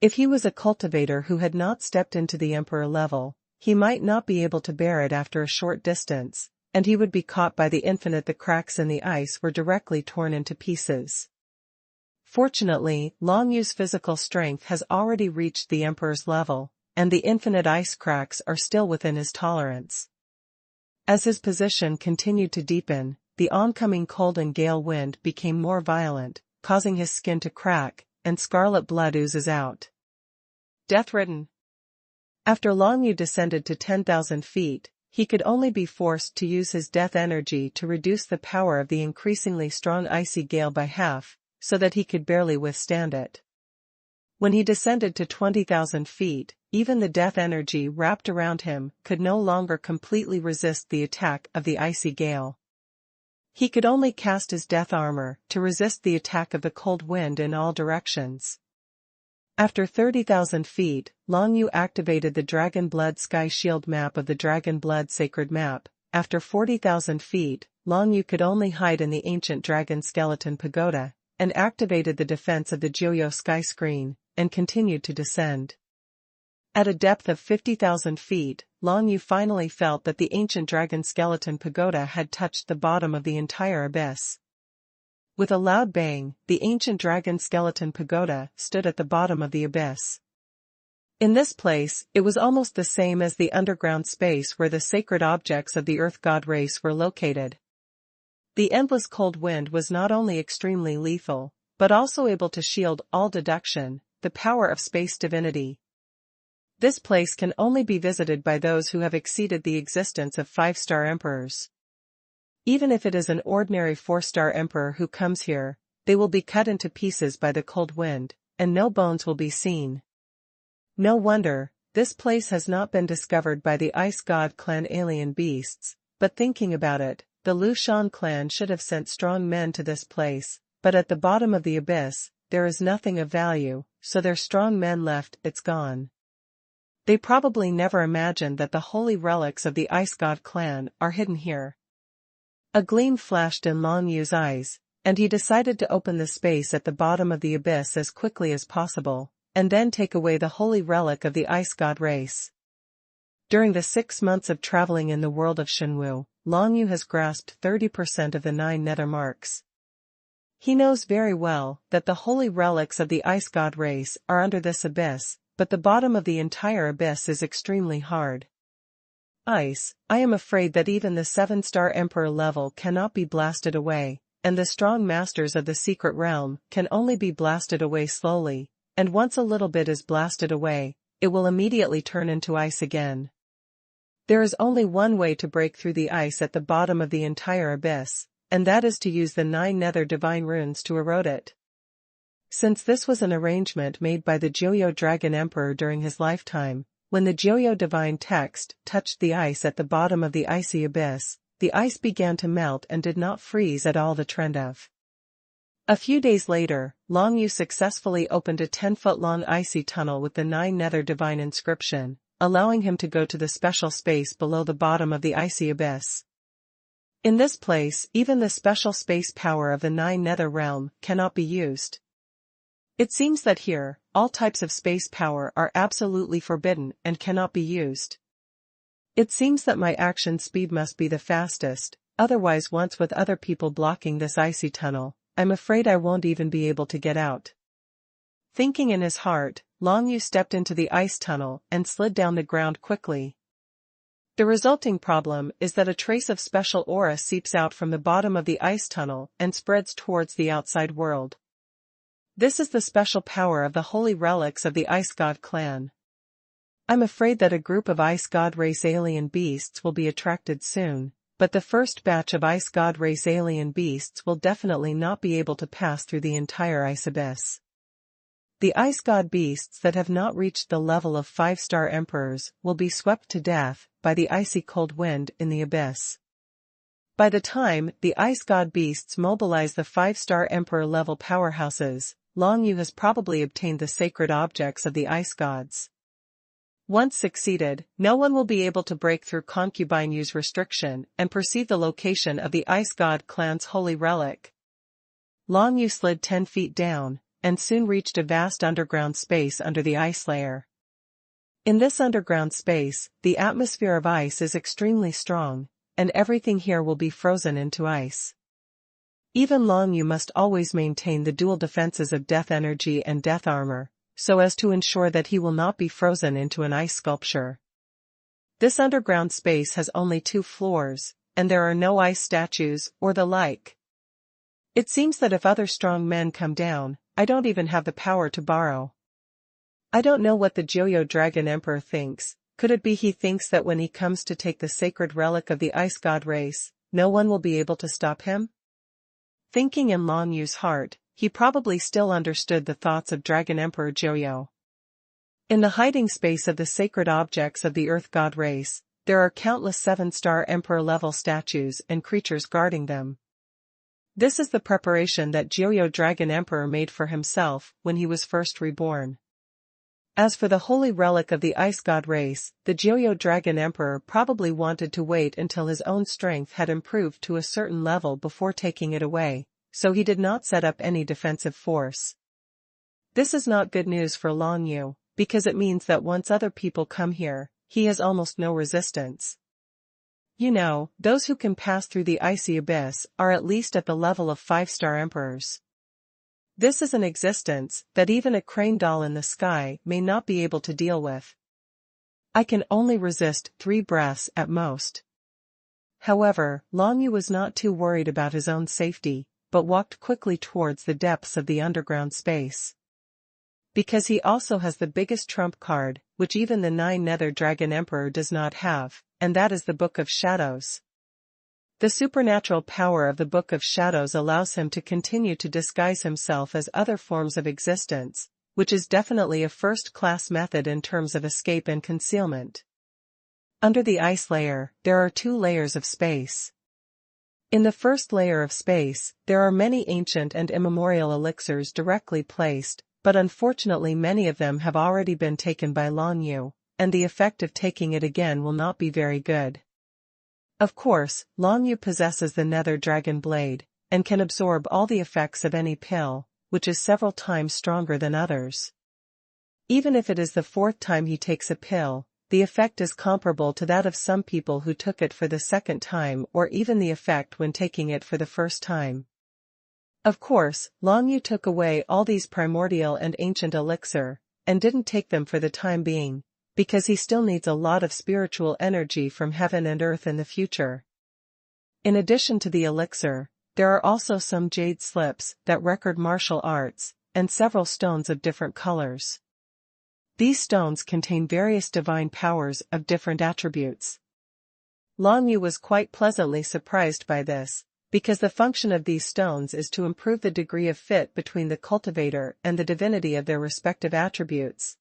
If he was a cultivator who had not stepped into the Emperor level, he might not be able to bear it after a short distance, and he would be caught by the infinite. The cracks in the ice were directly torn into pieces. Fortunately, Long Yu's physical strength has already reached the Emperor's level, and the infinite ice cracks are still within his tolerance. As his position continued to deepen, the oncoming cold and gale wind became more violent, causing his skin to crack, and scarlet blood oozes out. Death-ridden. After Long Yu descended to 10,000 feet, he could only be forced to use his death energy to reduce the power of the increasingly strong icy gale by half, so that he could barely withstand it. When he descended to 20,000 feet, even the death energy wrapped around him could no longer completely resist the attack of the icy gale. He could only cast his death armor to resist the attack of the cold wind in all directions. After 30,000 feet, Long Yu activated the Dragon Blood Sky Shield map of the Dragon Blood Sacred Map. After 40,000 feet, Long Yu could only hide in the ancient Dragon Skeleton Pagoda, and activated the defense of the Joyo Sky Screen, and continued to descend. At a depth of 50,000 feet, Long Yu finally felt that the ancient Dragon Skeleton Pagoda had touched the bottom of the entire abyss. With a loud bang, the ancient Dragon Skeleton Pagoda stood at the bottom of the abyss. In this place, it was almost the same as the underground space where the sacred objects of the Earth God race were located. The endless cold wind was not only extremely lethal, but also able to shield all deduction, the power of space divinity. This place can only be visited by those who have exceeded the existence of 5-star emperors. Even if it is an ordinary 4-star emperor who comes here, they will be cut into pieces by the cold wind, and no bones will be seen. No wonder, this place has not been discovered by the Ice God clan alien beasts, but thinking about it, the Lu Shan clan should have sent strong men to this place, but at the bottom of the abyss, there is nothing of value, so their strong men left, it's gone. They probably never imagined that the holy relics of the Ice God clan are hidden here. A gleam flashed in Long Yu's eyes, and he decided to open the space at the bottom of the abyss as quickly as possible, and then take away the holy relic of the Ice God race. During the 6 months of traveling in the world of Xuanhuan, Long Yu has grasped 30% of the 9 nether marks. He knows very well that the holy relics of the Ice God race are under this abyss, but the bottom of the entire abyss is extremely hard. I am afraid that even the 7-star Emperor level cannot be blasted away, and the strong masters of the secret realm can only be blasted away slowly, and once a little bit is blasted away, it will immediately turn into ice again. There is only one way to break through the ice at the bottom of the entire abyss, and that is to use the 9 nether divine runes to erode it. Since this was an arrangement made by the Joyo Dragon Emperor during his lifetime, when the Joyo divine text touched the ice at the bottom of the icy abyss, the ice began to melt and did not freeze at all the trend of. A few days later, Long Yu successfully opened a 10-foot-long icy tunnel with the 9 nether divine inscription, allowing him to go to the special space below the bottom of the icy abyss. In this place, even the special space power of the 9 nether realm cannot be used. It seems that here, all types of space power are absolutely forbidden and cannot be used. It seems that my action speed must be the fastest, otherwise once with other people blocking this icy tunnel, I'm afraid I won't even be able to get out. Thinking in his heart, Long Yu stepped into the ice tunnel and slid down the ground quickly. The resulting problem is that a trace of special aura seeps out from the bottom of the ice tunnel and spreads towards the outside world. This is the special power of the holy relics of the Ice God clan. I'm afraid that a group of Ice God race alien beasts will be attracted soon, but the first batch of Ice God race alien beasts will definitely not be able to pass through the entire ice abyss. The Ice God beasts that have not reached the level of 5-star emperors will be swept to death by the icy cold wind in the abyss. By the time the Ice God beasts mobilize the 5-star emperor level powerhouses, Long Yu has probably obtained the sacred objects of the Ice Gods. Once succeeded, no one will be able to break through Concubine Yu's restriction and perceive the location of the Ice God clan's holy relic. Long Yu slid 10 feet down, and soon reached a vast underground space under the ice layer. In this underground space, the atmosphere of ice is extremely strong, and everything here will be frozen into ice. Even Long Yu must always maintain the dual defenses of death energy and death armor, so as to ensure that he will not be frozen into an ice sculpture. This underground space has only 2 floors, and there are no ice statues or the like. It seems that if other strong men come down, I don't even have the power to borrow. I don't know what the Joyo Dragon Emperor thinks. Could it be he thinks that when he comes to take the sacred relic of the Ice God race, no one will be able to stop him? Thinking in Long Yu's heart, he probably still understood the thoughts of Dragon Emperor Joyo. In the hiding space of the sacred objects of the Earth God race, there are countless 7-star Emperor-level statues and creatures guarding them. This is the preparation that Joyo Dragon Emperor made for himself when he was first reborn. As for the holy relic of the Ice God race, the Joyo Dragon Emperor probably wanted to wait until his own strength had improved to a certain level before taking it away, so he did not set up any defensive force. This is not good news for Long Yu, because it means that once other people come here, he has almost no resistance. You know, those who can pass through the icy abyss are at least at the level of 5-star emperors. This is an existence that even a crane doll in the sky may not be able to deal with. I can only resist 3 breaths at most. However, Long Yu was not too worried about his own safety. but walked quickly towards the depths of the underground space. Because he also has the biggest trump card, which even the 9 Nether Dragon Emperor does not have, and that is the Book of Shadows. The supernatural power of the Book of Shadows allows him to continue to disguise himself as other forms of existence, which is definitely a first-class method in terms of escape and concealment. Under the ice layer, there are 2 layers of space. In the first layer of space, there are many ancient and immemorial elixirs directly placed, but unfortunately many of them have already been taken by Long Yu, and the effect of taking it again will not be very good. Of course, Long Yu possesses the Nether Dragon Blade, and can absorb all the effects of any pill, which is several times stronger than others. Even if it is the 4th time he takes a pill, the effect is comparable to that of some people who took it for the 2nd time or even the effect when taking it for the 1st time. Of course, Long Yu took away all these primordial and ancient elixir, and didn't take them for the time being, because he still needs a lot of spiritual energy from heaven and earth in the future. In addition to the elixir, there are also some jade slips that record martial arts, and several stones of different colors. These stones contain various divine powers of different attributes. Long Yu was quite pleasantly surprised by this, because the function of these stones is to improve the degree of fit between the cultivator and the divinity of their respective attributes.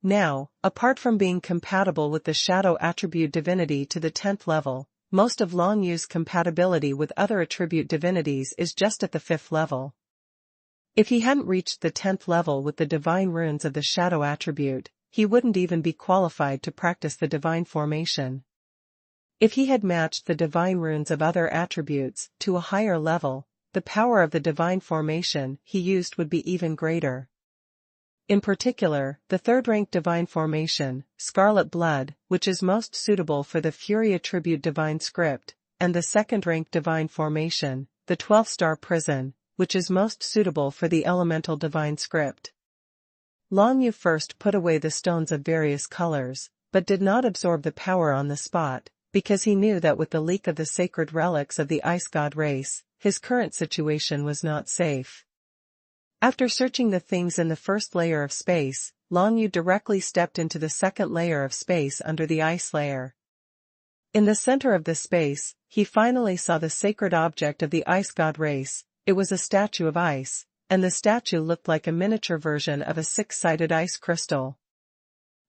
Now, apart from being compatible with the shadow attribute divinity to the 10th level, most of Long Yu's compatibility with other attribute divinities is just at the 5th level. If he hadn't reached the 10th level with the divine runes of the shadow attribute, he wouldn't even be qualified to practice the divine formation. If he had matched the divine runes of other attributes to a higher level, the power of the divine formation he used would be even greater. In particular, the 3rd-rank divine formation, Scarlet Blood, which is most suitable for the Fury attribute divine script, and the 2nd-rank divine formation, the 12-star Prison, which is most suitable for the elemental divine script. Long Yu first put away the stones of various colors, but did not absorb the power on the spot, because he knew that with the leak of the sacred relics of the Ice God race, his current situation was not safe. After searching the things in the 1st layer of space, Long Yu directly stepped into the 2nd layer of space under the ice layer. In the center of the space, he finally saw the sacred object of the Ice God race. It was a statue of ice, and the statue looked like a miniature version of a 6-sided ice crystal.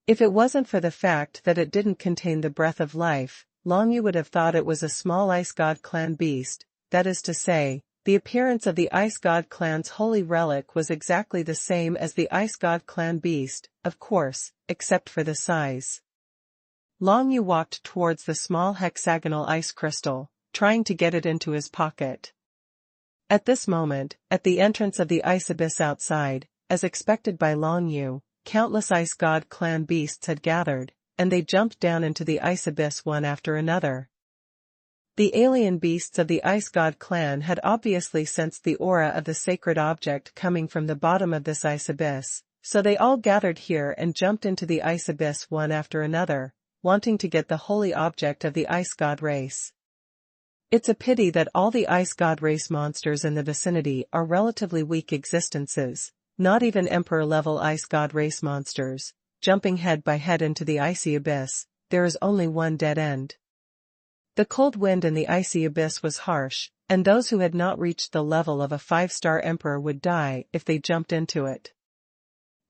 If it wasn't for the fact that it didn't contain the breath of life, Long Yu would have thought it was a small Ice God clan beast. That is to say, the appearance of the Ice God clan's holy relic was exactly the same as the Ice God clan beast, of course, except for the size. Long Yu walked towards the small hexagonal ice crystal, trying to get it into his pocket. At this moment, at the entrance of the ice abyss outside, as expected by Long Yu, countless Ice God clan beasts had gathered, and they jumped down into the ice abyss one after another. The alien beasts of the Ice God clan had obviously sensed the aura of the sacred object coming from the bottom of this ice abyss, so they all gathered here and jumped into the ice abyss one after another, wanting to get the holy object of the Ice God race. It's a pity that all the Ice God race monsters in the vicinity are relatively weak existences, not even Emperor-level Ice God race monsters, jumping head by head into the icy abyss. There is only one dead end. The cold wind in the icy abyss was harsh, and those who had not reached the level of a 5-star emperor would die if they jumped into it.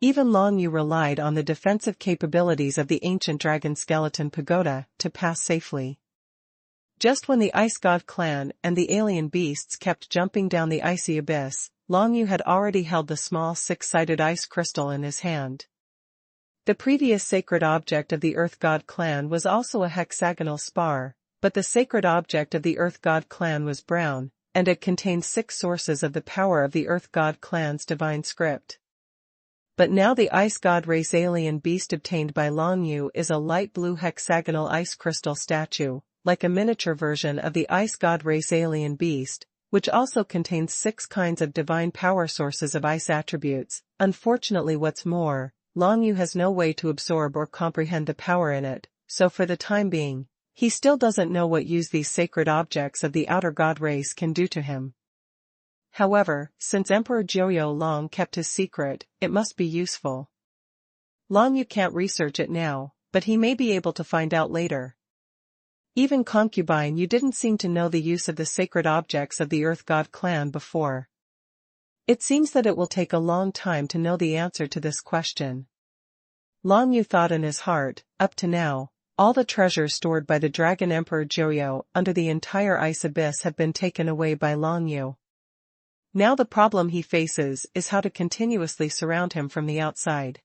Even Long Yu relied on the defensive capabilities of the ancient dragon skeleton pagoda to pass safely. Just when the Ice God clan and the alien beasts kept jumping down the icy abyss, Long Yu had already held the small 6-sided ice crystal in his hand. The previous sacred object of the Earth God clan was also a hexagonal spar, but the sacred object of the Earth God clan was brown, and it contained 6 sources of the power of the Earth God clan's divine script. But now the Ice God race alien beast obtained by Long Yu is a light blue hexagonal ice crystal statue, like a miniature version of the Ice God race alien beast, which also contains 6 kinds of divine power sources of ice attributes. Unfortunately, what's more, Long Yu has no way to absorb or comprehend the power in it, so for the time being, he still doesn't know what use these sacred objects of the outer god race can do to him. However, since Emperor Joyo Long kept his secret, it must be useful. Long Yu can't research it now, but he may be able to find out later. Even concubine, you didn't seem to know the use of the sacred objects of the Earth God clan before. It seems that it will take a long time to know the answer to this question. Long Yu thought in his heart, up to now, all the treasures stored by the Dragon Emperor Joyo under the entire ice abyss have been taken away by Long Yu. Now the problem he faces is how to continuously surround him from the outside.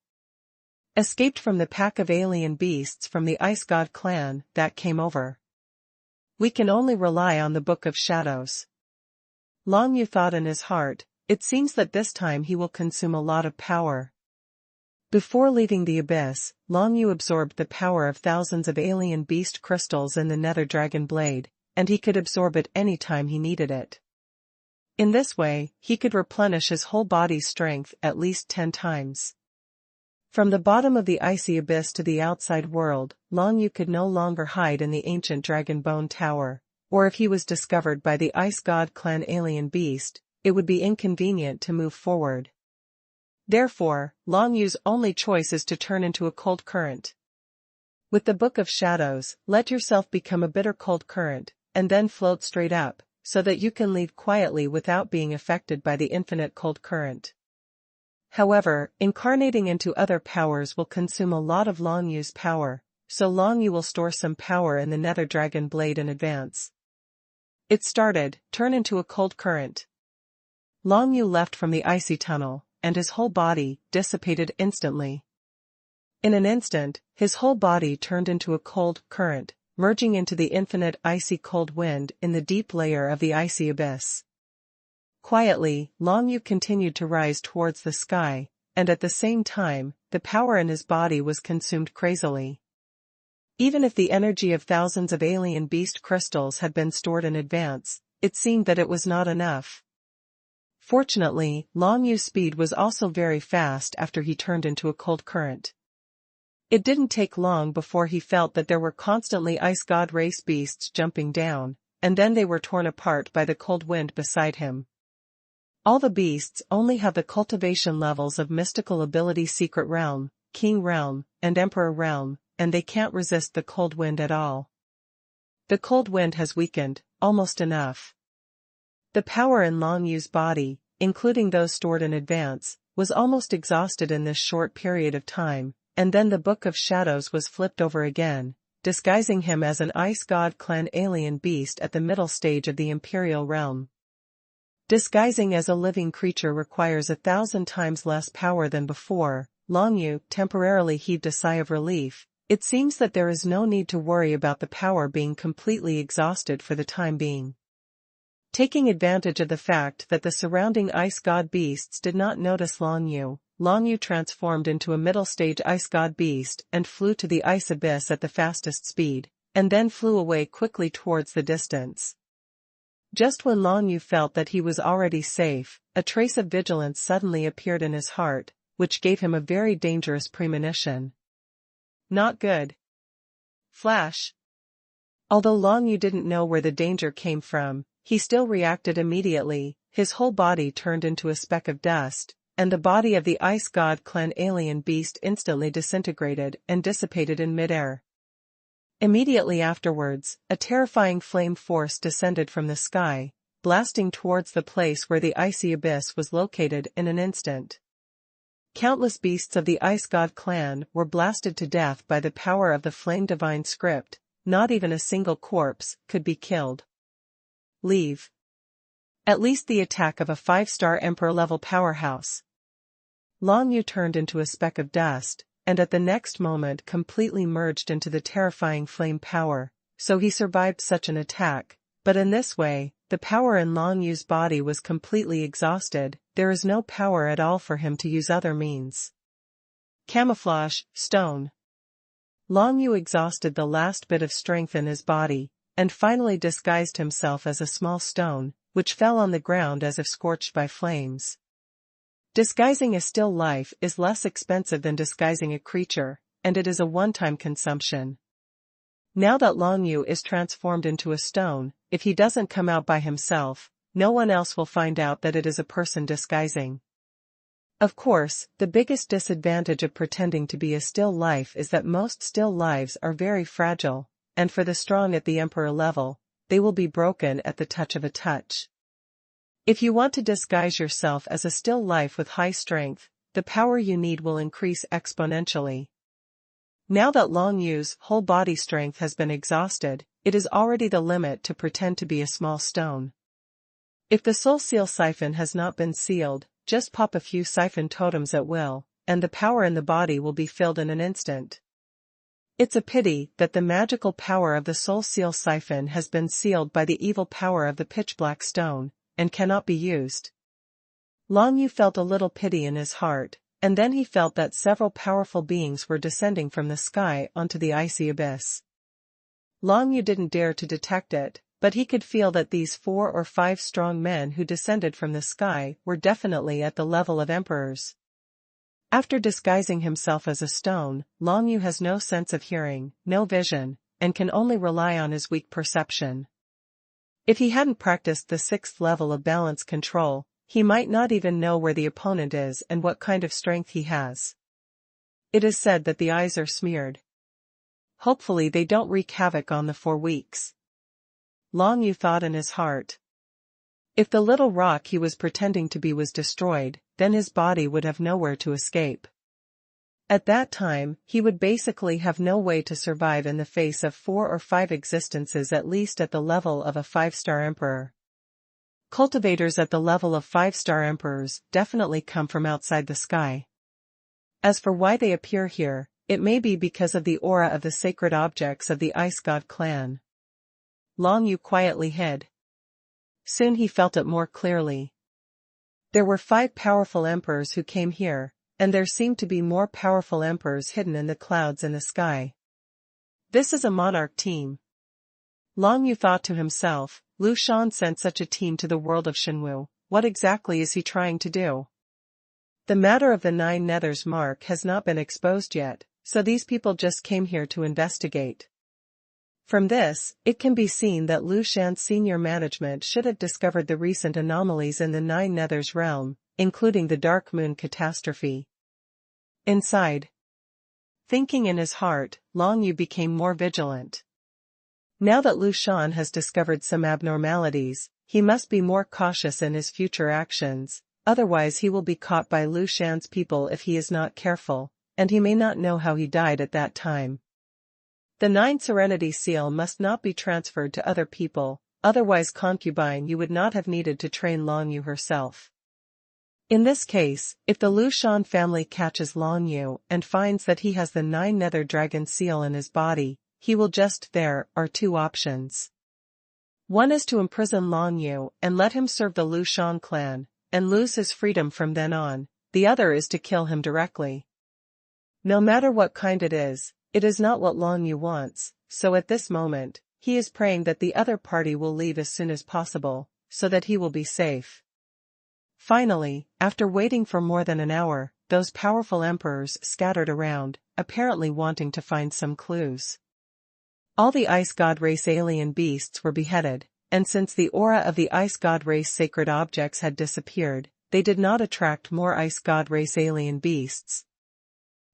Escaped from the pack of alien beasts from the Ice God clan that came over. We can only rely on the Book of Shadows. Long Yu thought in his heart, it seems that this time he will consume a lot of power. Before leaving the abyss, Long Yu absorbed the power of thousands of alien beast crystals in the Nether Dragon Blade, and he could absorb it any time he needed it. In this way, he could replenish his whole body's strength at least 10 times. From the bottom of the icy abyss to the outside world, Long Yu could no longer hide in the ancient Dragon Bone Tower, or if he was discovered by the Ice God clan alien beast, it would be inconvenient to move forward. Therefore, Long Yu's only choice is to turn into a cold current. With the Book of Shadows, let yourself become a bitter cold current, and then float straight up, so that you can leave quietly without being affected by the infinite cold current. However, incarnating into other powers will consume a lot of Long Yu's power, so Long Yu will store some power in the Nether Dragon Blade in advance. It started, turn into a cold current. Long Yu left from the icy tunnel, and his whole body dissipated instantly. In an instant, his whole body turned into a cold current, merging into the infinite icy cold wind in the deep layer of the icy abyss. Quietly, Long Yu continued to rise towards the sky, and at the same time, the power in his body was consumed crazily. Even if the energy of thousands of alien beast crystals had been stored in advance, it seemed that it was not enough. Fortunately, Long Yu's speed was also very fast after he turned into a cold current. It didn't take long before he felt that there were constantly ice god race beasts jumping down, and then they were torn apart by the cold wind beside him. All the beasts only have the cultivation levels of mystical ability Secret Realm, King Realm, and Emperor Realm, and they can't resist the cold wind at all. The cold wind has weakened, almost enough. The power in Long Yu's body, including those stored in advance, was almost exhausted in this short period of time, and then the Book of Shadows was flipped over again, disguising him as an Ice God clan alien beast at the middle stage of the Imperial Realm. Disguising as a living creature requires 1,000 times less power than before. Long Yu temporarily heaved a sigh of relief. It seems that there is no need to worry about the power being completely exhausted for the time being. Taking advantage of the fact that the surrounding ice god beasts did not notice Long Yu transformed into a middle-stage ice god beast and flew to the ice abyss at the fastest speed, and then flew away quickly towards the distance. Just when Long Yu felt that he was already safe, a trace of vigilance suddenly appeared in his heart, which gave him a very dangerous premonition. Not good. Flash. Although Long Yu didn't know where the danger came from, he still reacted immediately. His whole body turned into a speck of dust, and the body of the Ice God clan alien beast instantly disintegrated and dissipated in midair. Immediately afterwards, a terrifying flame force descended from the sky, blasting towards the place where the icy abyss was located in an instant. Countless beasts of the Ice God clan were blasted to death by the power of the Flame Divine script. Not even a single corpse could be killed. Leave. At least the attack of a 5-star Emperor-level powerhouse. Long Yu turned into a speck of dust, and at the next moment completely merged into the terrifying flame power, so he survived such an attack, but in this way, the power in Long Yu's body was completely exhausted. There is no power at all for him to use other means. Camouflage, stone. Long Yu exhausted the last bit of strength in his body, and finally disguised himself as a small stone, which fell on the ground as if scorched by flames. Disguising a still life is less expensive than disguising a creature, and it is a one-time consumption. Now that Long Yu is transformed into a stone, if he doesn't come out by himself, no one else will find out that it is a person disguising. Of course, the biggest disadvantage of pretending to be a still life is that most still lives are very fragile, and for the strong at the Emperor level, they will be broken at the touch of a touch. If you want to disguise yourself as a still life with high strength, the power you need will increase exponentially. Now that Long Yu's whole body strength has been exhausted, it is already the limit to pretend to be a small stone. If the soul seal siphon has not been sealed, just pop a few siphon totems at will, and the power in the body will be filled in an instant. It's a pity that the magical power of the soul seal siphon has been sealed by the evil power of the pitch black stone, and cannot be used. Long Yu felt a little pity in his heart, and then he felt that several powerful beings were descending from the sky onto the icy abyss. Long Yu didn't dare to detect it, but he could feel that these 4 or 5 strong men who descended from the sky were definitely at the level of emperors. After disguising himself as a stone, Long Yu has no sense of hearing, no vision, and can only rely on his weak perception. If he hadn't practiced the 6th level of balance control, he might not even know where the opponent is and what kind of strength he has. It is said that the eyes are smeared. Hopefully they don't wreak havoc on the 4 weeks. Long Yu thought in his heart. If the little rock he was pretending to be was destroyed, then his body would have nowhere to escape. At that time, he would basically have no way to survive in the face of 4 or 5 existences at least at the level of a 5-star emperor. Cultivators at the level of 5-star emperors definitely come from outside the sky. As for why they appear here, it may be because of the aura of the sacred objects of the Ice God clan. Long Yu quietly hid. Soon he felt it more clearly. There were 5 powerful emperors who came here, and there seemed to be more powerful emperors hidden in the clouds in the sky. This is a monarch team. Long Yu thought to himself, Lu Shan sent such a team to the world of Shenwu, what exactly is he trying to do? The matter of the 9 Nethers mark has not been exposed yet, so these people just came here to investigate. From this, it can be seen that Lu Shan's senior management should have discovered the recent anomalies in the 9 Nethers realm, including the Dark Moon catastrophe. Inside, thinking in his heart, Long Yu became more vigilant. Now that Lu Shan has discovered some abnormalities, he must be more cautious in his future actions, otherwise he will be caught by Lu Shan's people if he is not careful, and he may not know how he died at that time. The 9 Serenity Seal must not be transferred to other people, otherwise Concubine you would not have needed to train Long Yu herself. In this case, if the Lu Shan family catches Long Yu and finds that he has the 9 Nether Dragon Seal in his body, he will there are 2 options. One is to imprison Long Yu and let him serve the Lu Shan clan, and lose his freedom from then on, the other is to kill him directly. No matter what kind it is not what Long Yu wants, so at this moment, he is praying that the other party will leave as soon as possible, so that he will be safe. Finally, after waiting for more than an hour, those powerful emperors scattered around, apparently wanting to find some clues. All the Ice God race alien beasts were beheaded, and since the aura of the Ice God race sacred objects had disappeared, they did not attract more Ice God race alien beasts.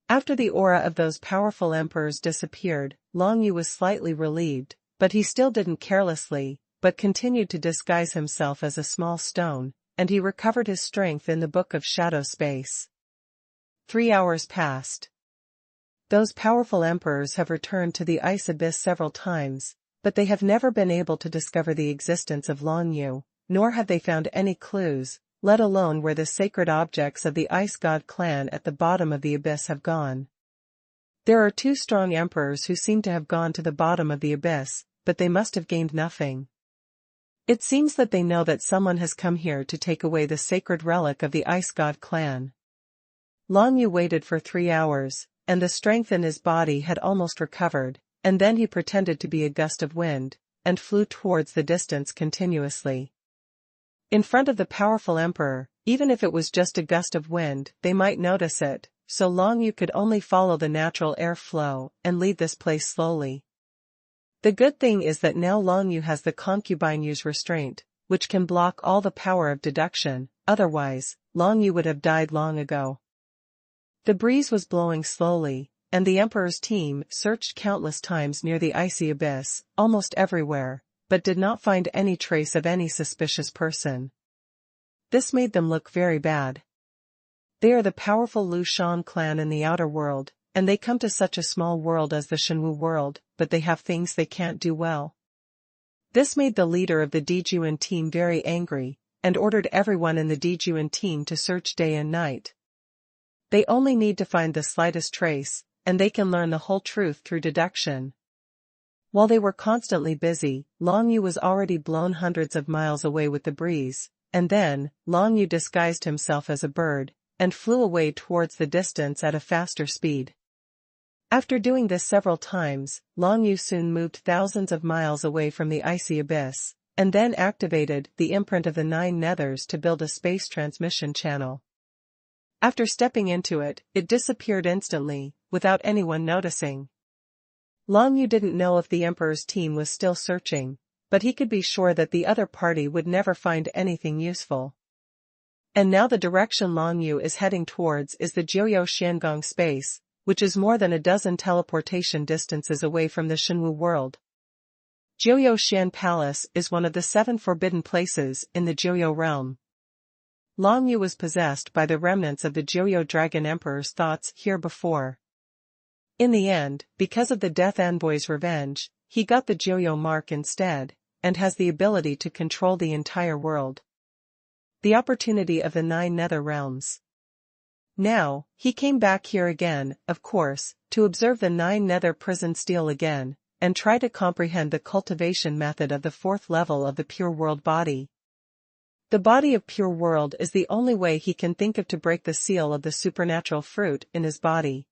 After the aura of those powerful emperors disappeared, Long Yu was slightly relieved, but he still didn't carelessly, but continued to disguise himself as a small stone, and he recovered his strength in the Book of Shadow Space. 3 hours passed. Those powerful emperors have returned to the ice abyss several times, but they have never been able to discover the existence of Long Yu, nor have they found any clues, let alone where the sacred objects of the Ice God clan at the bottom of the abyss have gone. There are 2 strong emperors who seem to have gone to the bottom of the abyss, but they must have gained nothing. It seems that they know that someone has come here to take away the sacred relic of the Ice God clan. Long Yu waited for 3 hours, and the strength in his body had almost recovered, and then he pretended to be a gust of wind, and flew towards the distance continuously. In front of the powerful emperor, even if it was just a gust of wind, they might notice it, so Long Yu could only follow the natural air flow and leave this place slowly. The good thing is that now Long Yu has the Concubine Yu's restraint, which can block all the power of deduction, otherwise, Long Yu would have died long ago. The breeze was blowing slowly, and the Emperor's team searched countless times near the icy abyss, almost everywhere, but did not find any trace of any suspicious person. This made them look very bad. They are the powerful Lu Shan clan in the outer world, and they come to such a small world as the Shenwu world, but they have things they can't do well. This made the leader of the Dijuan team very angry, and ordered everyone in the Dijuan team to search day and night. They only need to find the slightest trace, and they can learn the whole truth through deduction. While they were constantly busy, Long Yu was already blown hundreds of miles away with the breeze, and then, Long Yu disguised himself as a bird, and flew away towards the distance at a faster speed. After doing this several times, Long Yu soon moved thousands of miles away from the icy abyss, and then activated the imprint of the 9 nethers to build a space transmission channel. After stepping into it, it disappeared instantly, without anyone noticing. Long Yu didn't know if the Emperor's team was still searching, but he could be sure that the other party would never find anything useful. And now the direction Long Yu is heading towards is the Jiuyou Xiangong space, which is more than a dozen teleportation distances away from the Shenwu world. Jiuyou Xian Palace is one of the 7 forbidden places in the Jiuyou realm. Long Yu was possessed by the remnants of the Jiuyou Dragon Emperor's thoughts here before. In the end, because of the Death Envoy's revenge, he got the Jiuyou mark instead, and has the ability to control the entire world. The opportunity of the 9 nether realms. Now, he came back here again, of course, to observe the 9 nether prison steel again, and try to comprehend the cultivation method of the 4th level of the pure world body. The body of pure world is the only way he can think of to break the seal of the supernatural fruit in his body.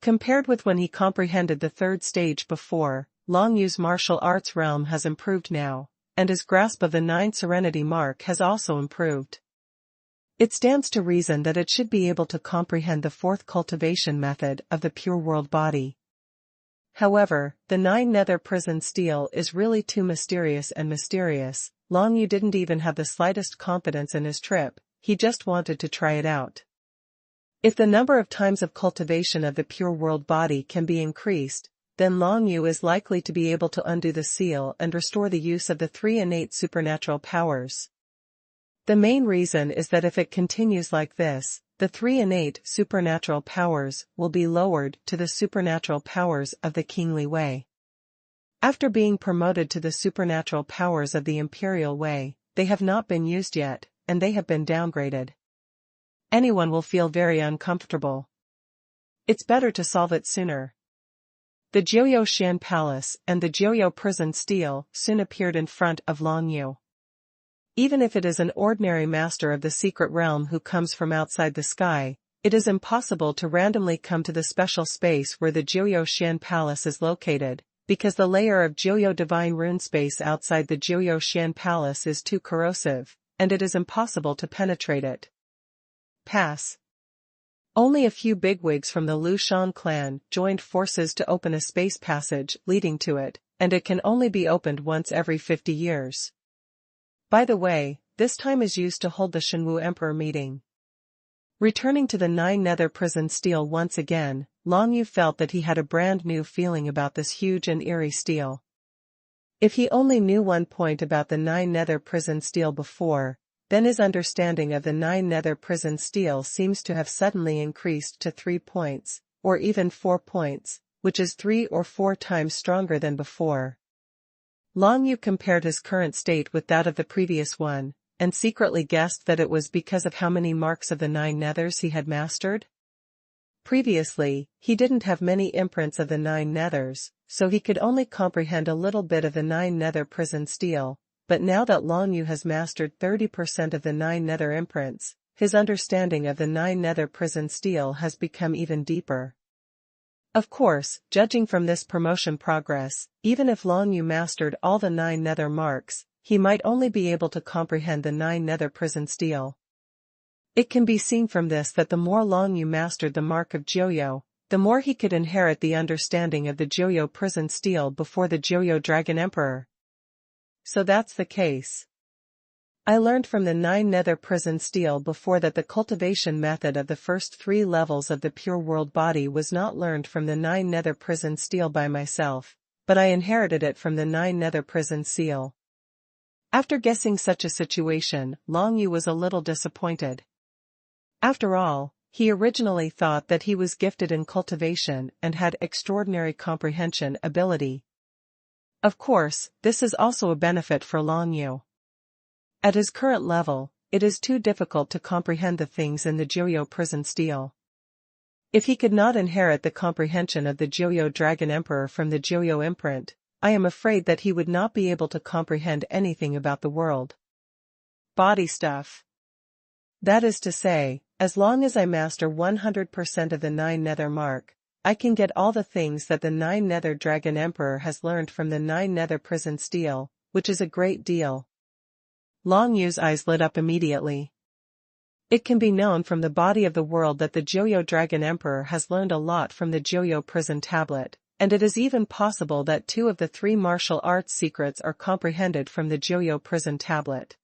Compared with when he comprehended the 3rd stage before, Long Yu's martial arts realm has improved now, and his grasp of the 9 serenity mark has also improved. It stands to reason that it should be able to comprehend the 4th cultivation method of the pure world body. However, the 9 nether prison steel is really too mysterious. Long Yu didn't even have the slightest confidence in his trip, he just wanted to try it out. If the number of times of cultivation of the pure world body can be increased, then Long Yu is likely to be able to undo the seal and restore the use of the 3 innate supernatural powers. The main reason is that if it continues like this, the 3 innate supernatural powers will be lowered to the supernatural powers of the kingly way. After being promoted to the supernatural powers of the imperial way, they have not been used yet, and they have been downgraded. Anyone will feel very uncomfortable. It's better to solve it sooner. The Jiuyou Xian Palace and the Jiuyou Prison Steel soon appeared in front of Long Yu. Even if it is an ordinary master of the secret realm who comes from outside the sky, it is impossible to randomly come to the special space where the Jiuyou Xian Palace is located, because the layer of Jiuyou divine rune space outside the Jiuyou Xian Palace is too corrosive, and it is impossible to penetrate it. Pass. Only a few bigwigs from the Lu Shan clan joined forces to open a space passage leading to it, and it can only be opened once every 50 years. By the way, this time is used to hold the Shenwu Emperor meeting. Returning to the 9 nether prison steel once again, Long Yu felt that he had a brand new feeling about this huge and eerie steel. If he only knew one point about the 9 nether prison steel before, then his understanding of the 9 nether prison steel seems to have suddenly increased to 3 points, or even 4 points, which is 3 or 4 times stronger than before. Long Yu compared his current state with that of the previous one, and secretly guessed that it was because of how many marks of the 9 nethers he had mastered. Previously, he didn't have many imprints of the 9 nethers, so he could only comprehend a little bit of the 9 nether prison steel, but now that Long Yu has mastered 30% of the 9 nether imprints, his understanding of the 9 nether prison steel has become even deeper. Of course, judging from this promotion progress, even if Long Yu mastered all the 9 nether marks, he might only be able to comprehend the 9 nether prison steel. It can be seen from this that the more Long Yu mastered the mark of Jiuyou, the more he could inherit the understanding of the Jiuyou prison steel before the Jiuyou Dragon Emperor. So that's the case. I learned from the 9 nether prison steel before that the cultivation method of the first 3 levels of the pure world body was not learned from the 9 nether prison steel by myself, but I inherited it from the 9 nether prison seal. After guessing such a situation, Long Yu was a little disappointed. After all, he originally thought that he was gifted in cultivation and had extraordinary comprehension ability. Of course, this is also a benefit for Long Yu. At his current level, it is too difficult to comprehend the things in the Joyo prison steel. If he could not inherit the comprehension of the Joyo Dragon Emperor from the Joyo imprint, I am afraid that he would not be able to comprehend anything about the world. Body stuff. That is to say, as long as I master 100% of the 9 nether mark, I can get all the things that the 9 nether Dragon Emperor has learned from the 9 nether prison steel, which is a great deal. Long Yu's eyes lit up immediately. It can be known from the body of the world that the Joyo Dragon Emperor has learned a lot from the Joyo prison tablet, and it is even possible that 2 of the 3 martial arts secrets are comprehended from the Joyo prison tablet.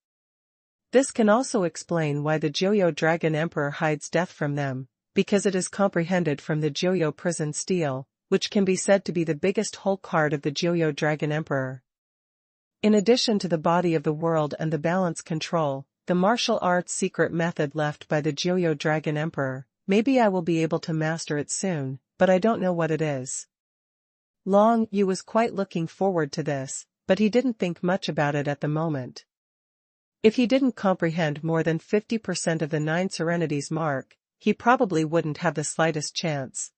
This can also explain why the Joyo Dragon Emperor hides death from them, because it is comprehended from the Joyo prison steel, which can be said to be the biggest hole card of the Joyo Dragon Emperor. In addition to the body of the world and the balance control, the martial arts secret method left by the Joyo Dragon Emperor, maybe I will be able to master it soon, but I don't know what it is. Long Yu was quite looking forward to this, but he didn't think much about it at the moment. If he didn't comprehend more than 50% of the 9 serenities mark, he probably wouldn't have the slightest chance.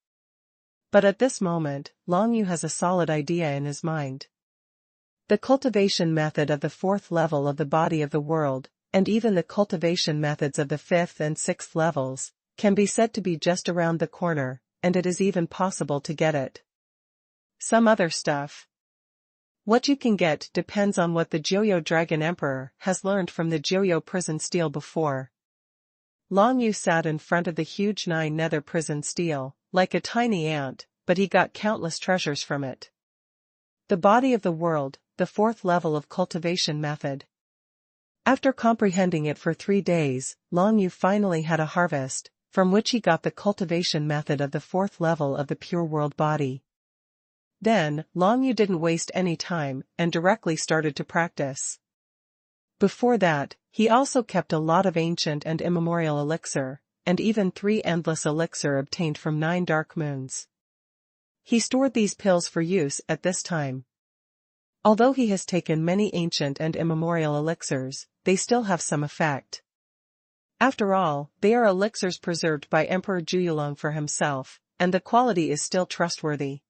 But at this moment, Long Yu has a solid idea in his mind. The cultivation method of the 4th level of the body of the world, and even the cultivation methods of the 5th and 6th levels, can be said to be just around the corner, and it is even possible to get it. Some other stuff. What you can get depends on what the Joyo Dragon Emperor has learned from the Joyo prison steel before. Long Yu sat in front of the huge 9 nether prison steel, like a tiny ant, but he got countless treasures from it. The body of the world, the 4th level of cultivation method. After comprehending it for 3 days, Long Yu finally had a harvest, from which he got the cultivation method of the 4th level of the pure world body. Then, Long Yu didn't waste any time, and directly started to practice. Before that, he also kept a lot of ancient and immemorial elixir, and even 3 endless elixir obtained from 9 dark moons. He stored these pills for use at this time. Although he has taken many ancient and immemorial elixirs, they still have some effect. After all, they are elixirs preserved by Emperor Juyulong for himself, and the quality is still trustworthy.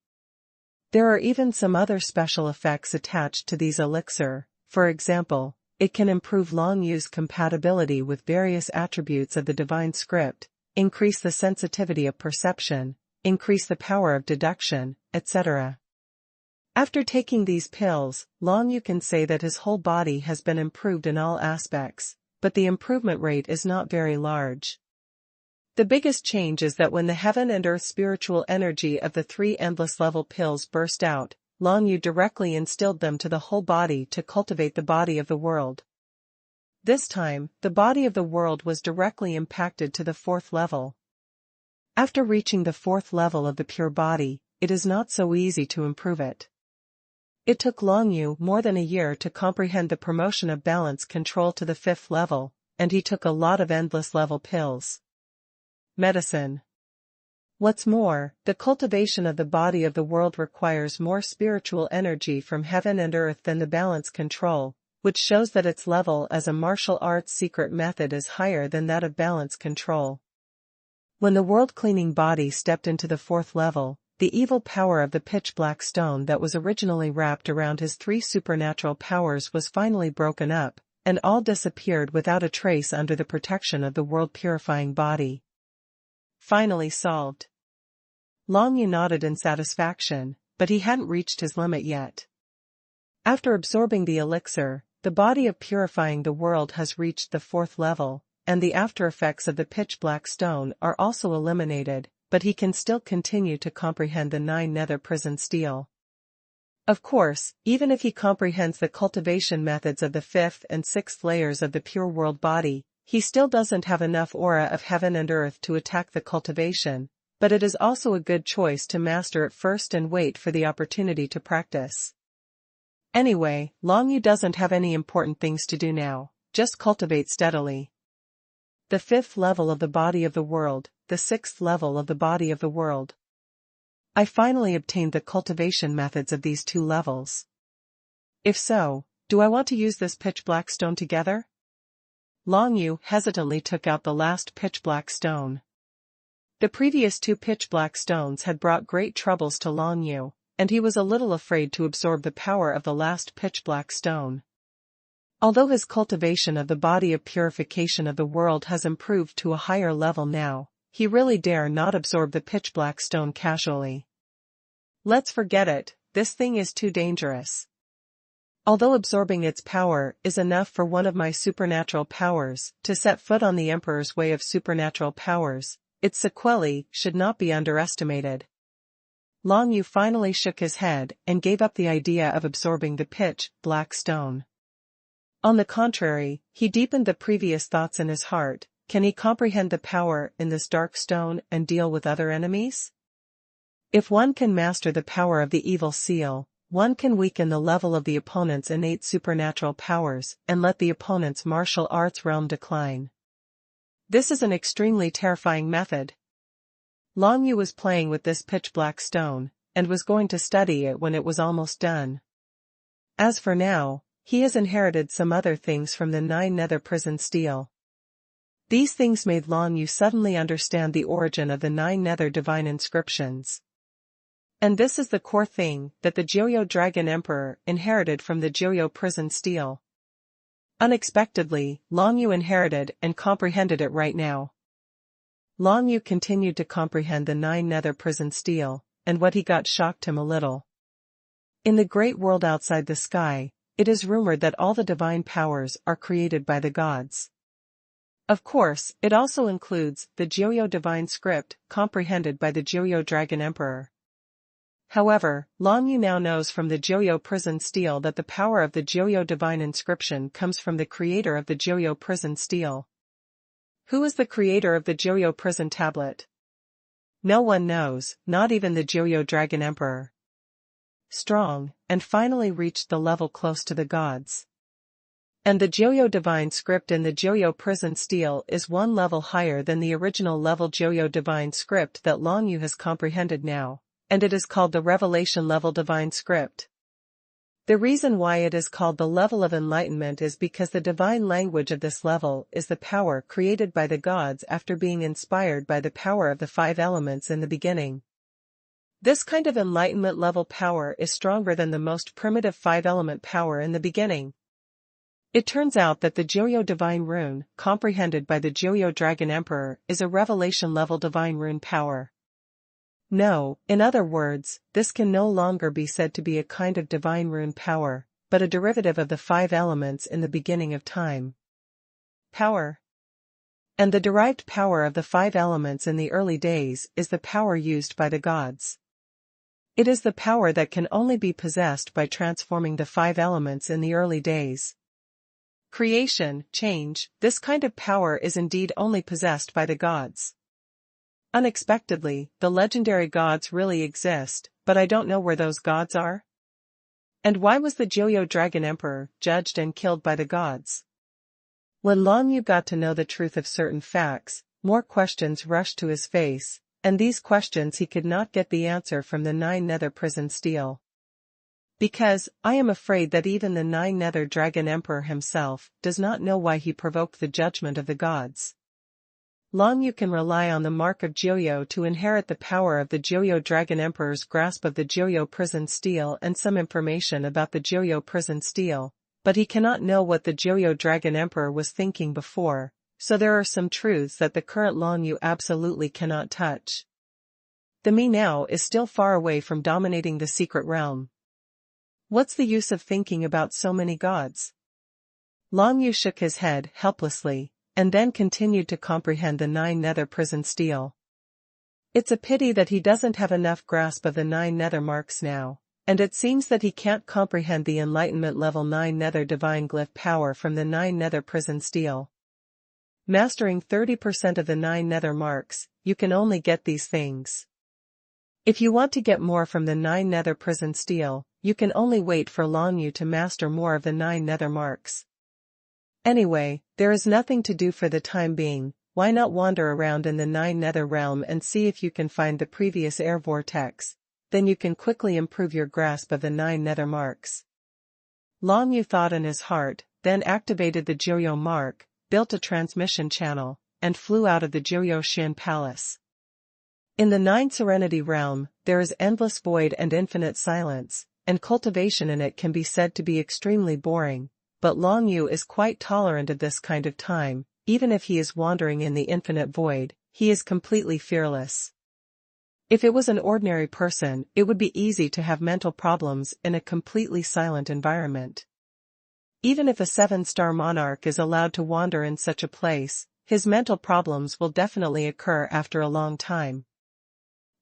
There are even some other special effects attached to these elixir. For example, it can improve Long Yu's compatibility with various attributes of the divine script, increase the sensitivity of perception, increase the power of deduction, etc. After taking these pills, Long Yu can say that his whole body has been improved in all aspects, but the improvement rate is not very large. The biggest change is that when the heaven and earth spiritual energy of the 3 endless level pills burst out, Long Yu directly instilled them to the whole body to cultivate the body of the world. This time, the body of the world was directly impacted to the 4th level. After reaching the 4th level of the pure body, it is not so easy to improve it. It took Long Yu more than a year to comprehend the promotion of balance control to the 5th level, and he took a lot of endless level pills. Medicine. What's more, the cultivation of the body of the world requires more spiritual energy from heaven and earth than the balance control, which shows that its level as a martial arts secret method is higher than that of balance control. When the world-cleaning body stepped into the 4th level, the evil power of the pitch-black stone that was originally wrapped around his 3 supernatural powers was finally broken up, and all disappeared without a trace under the protection of the world-purifying body. Finally solved. Long Yu nodded in satisfaction, but he hadn't reached his limit yet. After absorbing the elixir, the body of purifying the world has reached the 4th level, and the after-effects of the pitch-black stone are also eliminated, but he can still continue to comprehend the 9 nether prison steel. Of course, even if he comprehends the cultivation methods of the 5th and 6th layers of the pure world body, he still doesn't have enough aura of heaven and earth to attack the cultivation, but it is also a good choice to master it first and wait for the opportunity to practice. Anyway, Long Yu doesn't have any important things to do now, just cultivate steadily. The 5th level of the body of the world, the 6th level of the body of the world. I finally obtained the cultivation methods of these 2 levels. If so, do I want to use this pitch black stone together? Long Yu hesitantly took out the last pitch black stone. The previous 2 pitch black stones had brought great troubles to Long Yu, and he was a little afraid to absorb the power of the last pitch black stone. Although his cultivation of the body of purification of the world has improved to a higher level now, he really dare not absorb the pitch black stone casually. Let's forget it, this thing is too dangerous. Although absorbing its power is enough for one of my supernatural powers to set foot on the Emperor's way of supernatural powers, its sequelae should not be underestimated. Long Yu finally shook his head and gave up the idea of absorbing the pitch black stone. On the contrary, he deepened the previous thoughts in his heart. Can he comprehend the power in this dark stone and deal with other enemies? If one can master the power of the evil seal, one can weaken the level of the opponent's innate supernatural powers and let the opponent's martial arts realm decline. This is an extremely terrifying method. Long Yu was playing with this pitch black stone, and was going to study it when it was almost done. As for now, he has inherited some other things from the 9 nether prison steel. These things made Long Yu suddenly understand the origin of the 9 nether divine inscriptions. And this is the core thing that the Joyo Dragon Emperor inherited from the Joyo prison steel. Unexpectedly, Long Yu inherited and comprehended it right now. Long Yu continued to comprehend the 9 nether prison steel, and what he got shocked him a little. In the great world outside the sky, it is rumored that all the divine powers are created by the gods. Of course, it also includes the Joyo divine script, comprehended by the Joyo Dragon Emperor. However, Long Yu now knows from the Joyo prison steel that the power of the Joyo divine inscription comes from the creator of the Joyo prison steel. Who is the creator of the Joyo prison tablet? No one knows, not even the Joyo Dragon Emperor. Strong, and finally reached the level close to the gods. And the Joyo divine script in the Joyo prison steel is 1 level higher than the original level Joyo divine script that Long Yu has comprehended now, and it is called the revelation level divine script. The reason why it is called the level of enlightenment is because the divine language of this level is the power created by the gods after being inspired by the power of the 5 elements in the beginning. This kind of enlightenment level power is stronger than the most primitive 5-element power in the beginning. It turns out that the Joyo divine rune, comprehended by the Joyo Dragon Emperor, is a revelation level divine rune power. No, in other words, this can no longer be said to be a kind of divine rune power, but a derivative of the 5 elements in the beginning of time. Power. And the derived power of the 5 elements in the early days is the power used by the gods. It is the power that can only be possessed by transforming the 5 elements in the early days. Creation, change, this kind of power is indeed only possessed by the gods. Unexpectedly, the legendary gods really exist, but I don't know where those gods are. And why was the Joyo Dragon Emperor judged and killed by the gods? When Long Yu got to know the truth of certain facts, more questions rushed to his face, and these questions he could not get the answer from the 9 nether prison steel. Because, I am afraid that even the 9 nether Dragon Emperor himself does not know why he provoked the judgment of the gods. Long Yu can rely on the mark of Joyo to inherit the power of the Joyo Dragon Emperor's grasp of the Joyo prison steel and some information about the Joyo prison steel, but he cannot know what the Joyo Dragon Emperor was thinking before, so there are some truths that the current Long Yu absolutely cannot touch. The me now is still far away from dominating the secret realm. What's the use of thinking about so many gods? Long Yu shook his head helplessly, and then continued to comprehend the 9 nether prison steel. It's a pity that he doesn't have enough grasp of the 9 nether marks now, and it seems that he can't comprehend the Enlightenment level 9 Nether Divine Glyph power from the 9 Nether Prison Steel. Mastering 30% of the 9 Nether marks, you can only get these things. If you want to get more from the 9 Nether Prison Steel, you can only wait for Long Yu to master more of the 9 Nether marks. Anyway, there is nothing to do for the time being. Why not wander around in the 9 Nether realm and see if you can find the previous air vortex? Then you can quickly improve your grasp of the 9 Nether marks. Long Yu thought in his heart, then activated the Joyo mark, built a transmission channel, and flew out of the Joyo Shin Palace. In the 9 Serenity realm, there is endless void and infinite silence, and cultivation in it can be said to be extremely boring, but Long Yu is quite tolerant of this kind of time. Even if he is wandering in the infinite void, he is completely fearless. If it was an ordinary person, it would be easy to have mental problems in a completely silent environment. Even if a 7-star monarch is allowed to wander in such a place, his mental problems will definitely occur after a long time.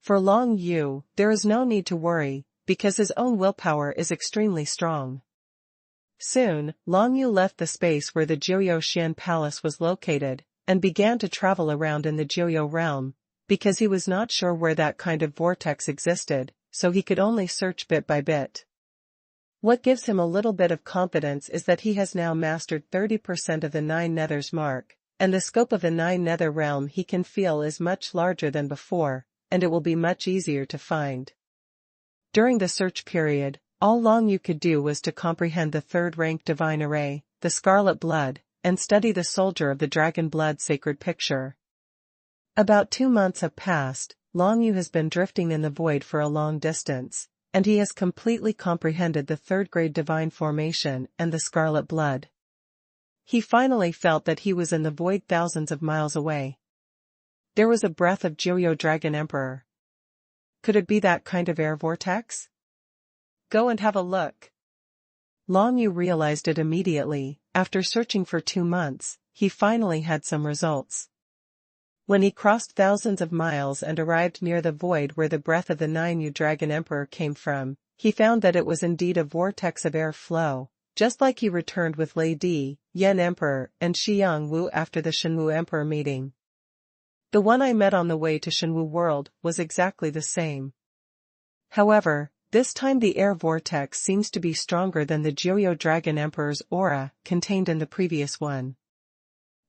For Long Yu, there is no need to worry, because his own willpower is extremely strong. Soon, Long Yu left the space where the Joyo Shin Palace was located, and began to travel around in the Joyo realm, because he was not sure where that kind of vortex existed, so he could only search bit by bit. What gives him a little bit of confidence is that he has now mastered 30% of the 9 Nethers mark, and the scope of the 9 Nether realm he can feel is much larger than before, and it will be much easier to find. During the search period, all Long Yu could do was to comprehend the 3rd-rank divine array, the Scarlet Blood, and study the Soldier of the Dragon Blood sacred picture. About 2 months have passed. Long Yu has been drifting in the void for a long distance, and he has completely comprehended the 3rd-grade divine formation and the Scarlet Blood. He finally felt that he was in the void thousands of miles away. There was a breath of Joyo Dragon Emperor. Could it be that kind of air vortex? Go and have a look. Long Yu realized it immediately. After searching for 2 months, he finally had some results. When he crossed thousands of miles and arrived near the void where the breath of the 9 Yu Dragon Emperor came from, he found that it was indeed a vortex of air flow, just like he returned with Lei Di, Yen Emperor, and Xiang Wu after the Shenwu Emperor meeting. The one I met on the way to Shenwu World was exactly the same. However, this time the air vortex seems to be stronger than the Joyo Dragon Emperor's aura contained in the previous one.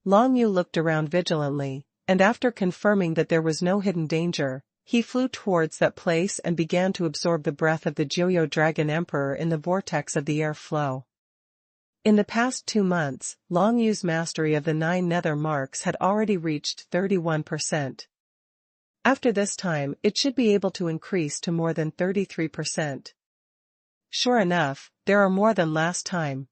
Long Yu looked around vigilantly, and after confirming that there was no hidden danger, he flew towards that place and began to absorb the breath of the Joyo Dragon Emperor in the vortex of the air flow. In the past 2 months, Long Yu's mastery of the 9 Nether marks had already reached 31%. After this time, it should be able to increase to more than 33%. Sure enough, there are more than last time.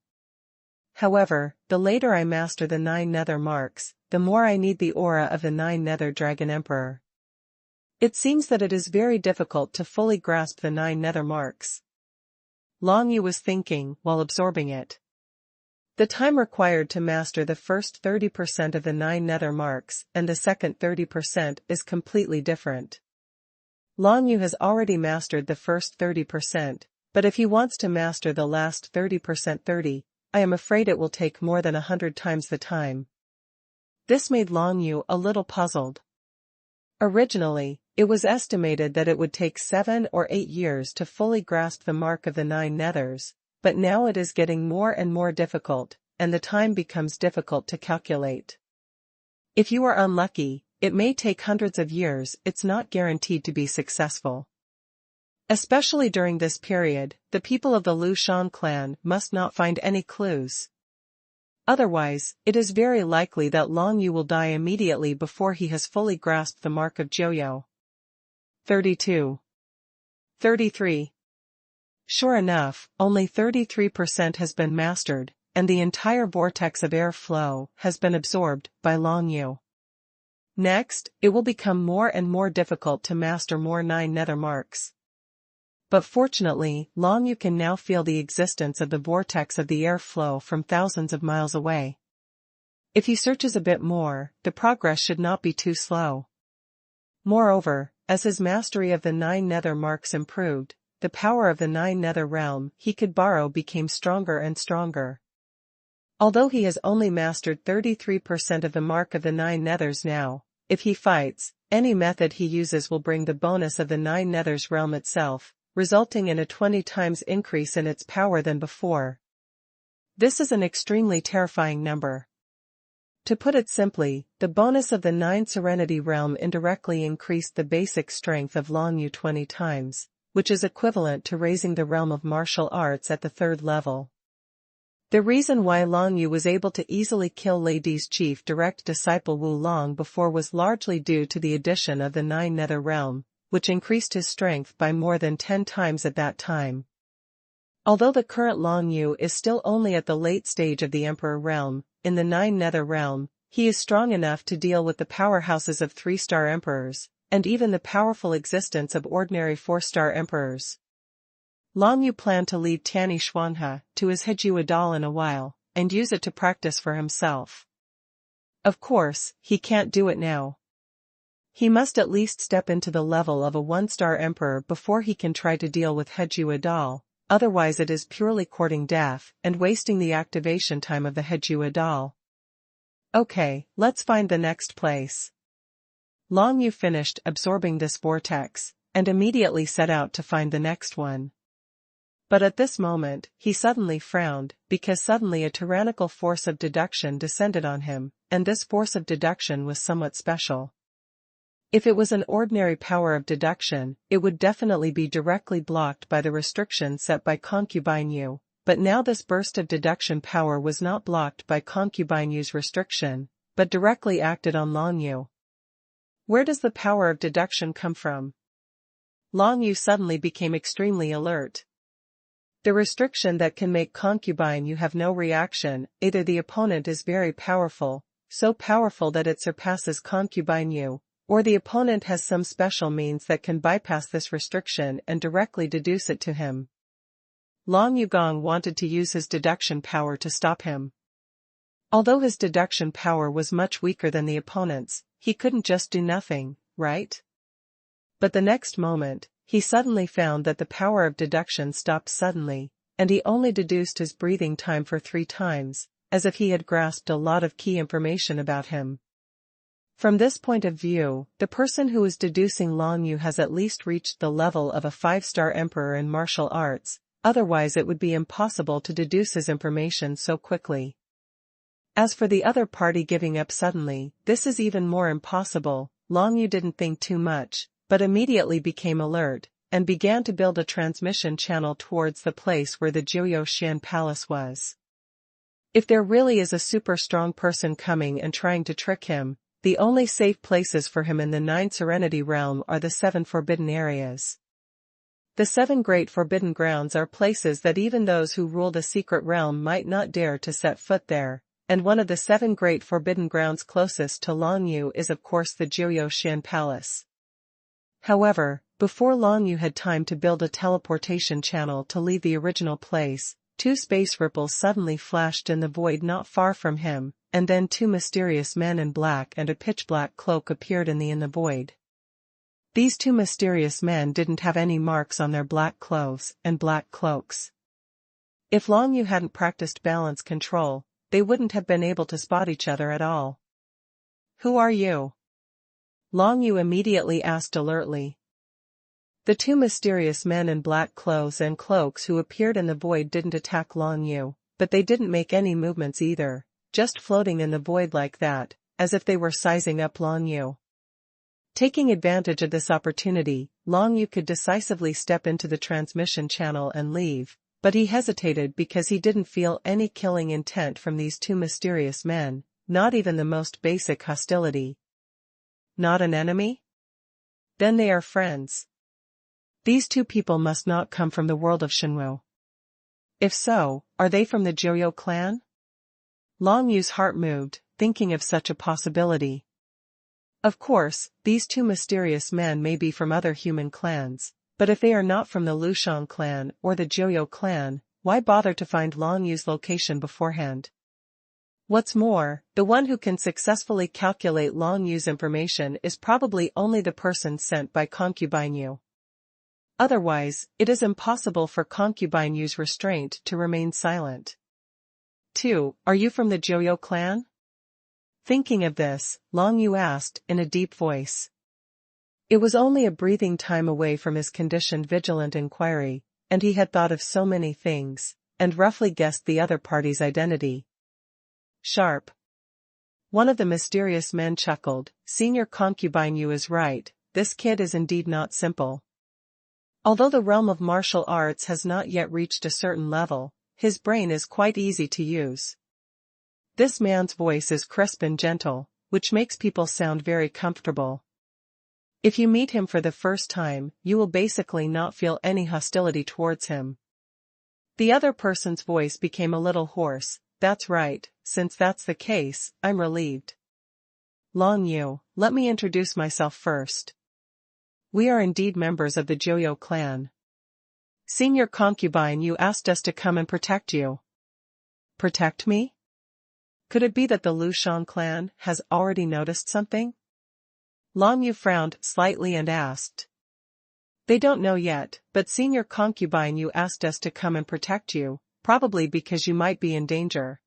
However, the later I master the 9 Nether marks, the more I need the aura of the 9 Nether Dragon Emperor. It seems that it is very difficult to fully grasp the 9 Nether marks. Long Yu was thinking while absorbing it. The time required to master the first 30% of the 9 Nether marks and the second 30% is completely different. Long Yu has already mastered the first 30%, but if he wants to master the last 30%, I am afraid it will take more than 100 times the time. This made Long Yu a little puzzled. Originally, it was estimated that it would take 7 or 8 years to fully grasp the mark of the 9 Nethers, but now it is getting more and more difficult, and the time becomes difficult to calculate. If you are unlucky, it may take hundreds of years. It's not guaranteed to be successful. Especially during this period, the people of the Lu Shan clan must not find any clues. Otherwise, it is very likely that Long Yu will die immediately before he has fully grasped the mark of Joyo. 32. 33. Sure enough, only 33% has been mastered, and the entire vortex of air flow has been absorbed by Long Yu. Next, it will become more and more difficult to master more 9 Nether marks. But fortunately, Long Yu can now feel the existence of the vortex of the air flow from thousands of miles away. If he searches a bit more, the progress should not be too slow. Moreover, as his mastery of the 9 Nether marks improved, the power of the Nine Nether Realm he could borrow became stronger and stronger. Although he has only mastered 33% of the mark of the Nine Nethers now, if he fights, any method he uses will bring the bonus of the Nine Nethers realm itself, resulting in a 20 times increase in its power than before. This is an extremely terrifying number. To put it simply, the bonus of the Nine Serenity realm indirectly increased the basic strength of Long Yu 20 times, which is equivalent to raising the realm of martial arts at the 3rd level. The reason why Long Yu was able to easily kill Lei Di's chief direct disciple Wu Long before was largely due to the addition of the Nine Nether realm, which increased his strength by more than 10 times at that time. Although the current Long Yu is still only at the late stage of the Emperor realm, in the Nine Nether realm, he is strong enough to deal with the powerhouses of 3-star emperors, and even the powerful existence of ordinary 4-star emperors. Long Yu planned to leave Tianyi Xuanhe to his Heju Adal in a while, and use it to practice for himself. Of course, he can't do it now. He must at least step into the level of a 1-star emperor before he can try to deal with Heju Adal, otherwise it is purely courting death and wasting the activation time of the Heju Adal. Okay, let's find the next place. Long Yu finished absorbing this vortex, and immediately set out to find the next one. But at this moment, he suddenly frowned, because suddenly a tyrannical force of deduction descended on him, and this force of deduction was somewhat special. If it was an ordinary power of deduction, it would definitely be directly blocked by the restriction set by Concubine Yu, but now this burst of deduction power was not blocked by Concubine Yu's restriction, but directly acted on Long Yu. Where does the power of deduction come from? Long Yu suddenly became extremely alert. The restriction that can make Concubine Yu have no reaction, either the opponent is very powerful, so powerful that it surpasses Concubine Yu, or the opponent has some special means that can bypass this restriction and directly deduce it to him. Long Yugong wanted to use his deduction power to stop him. Although his deduction power was much weaker than the opponent's, he couldn't just do nothing, right? But the next moment, he suddenly found that the power of deduction stopped suddenly, and he only deduced his breathing time for 3 times, as if he had grasped a lot of key information about him. From this point of view, the person who is deducing Long Yu has at least reached the level of a 5-star emperor in martial arts, otherwise it would be impossible to deduce his information so quickly. As for the other party giving up suddenly, this is even more impossible. Long Yu didn't think too much, but immediately became alert, and began to build a transmission channel towards the place where the Jiuyou Xian Palace was. If there really is a super strong person coming and trying to trick him, the only safe places for him in the Nine Serenity realm are the 7 forbidden areas. The 7 great forbidden grounds are places that even those who rule the secret realm might not dare to set foot there, and one of the 7 great forbidden grounds closest to Long Yu is of course the Jiuyou Xian Palace. However, before Long Yu had time to build a teleportation channel to leave the original place, 2 space ripples suddenly flashed in the void not far from him, and then 2 mysterious men in black and a pitch-black cloak appeared in the void. These 2 mysterious men didn't have any marks on their black clothes and black cloaks. If Long Yu hadn't practiced balance control, they wouldn't have been able to spot each other at all. "Who are you?" Long Yu immediately asked alertly. The 2 mysterious men in black clothes and cloaks who appeared in the void didn't attack Long Yu, but they didn't make any movements either, just floating in the void like that, as if they were sizing up Long Yu. Taking advantage of this opportunity, Long Yu could decisively step into the transmission channel and leave, but he hesitated because he didn't feel any killing intent from these 2 mysterious men, not even the most basic hostility. Not an enemy? Then they are friends. These 2 people must not come from the world of Shenwu. If so, are they from the Jiuyou clan? Long Yu's heart moved, thinking of such a possibility. Of course, these 2 mysterious men may be from other human clans, but if they are not from the Lushang clan or the Jiuyou clan, why bother to find Long Yu's location beforehand? What's more, the one who can successfully calculate Long Yu's information is probably only the person sent by Concubine Yu. Otherwise, it is impossible for Concubine Yu's restraint to remain silent. 2. Are you from the Joyo clan? Thinking of this, Long Yu asked in a deep voice. It was only a breathing time away from his conditioned vigilant inquiry, and he had thought of so many things, and roughly guessed the other party's identity. Sharp. One of the mysterious men chuckled. Senior Concubine Yu is right, this kid is indeed not simple. Although the realm of martial arts has not yet reached a certain level, his brain is quite easy to use. This man's voice is crisp and gentle, which makes people sound very comfortable. If you meet him for the first time, you will basically not feel any hostility towards him. The other person's voice became a little hoarse. That's right, since that's the case, I'm relieved. Long Yu, let me introduce myself first. We are indeed members of the Joyo clan. Senior Concubine Yu asked us to come and protect you. Protect me? Could it be that the Lushan clan has already noticed something? Long Yu frowned slightly and asked. They don't know yet, but Senior Concubine Yu asked us to come and protect you, probably because you might be in danger.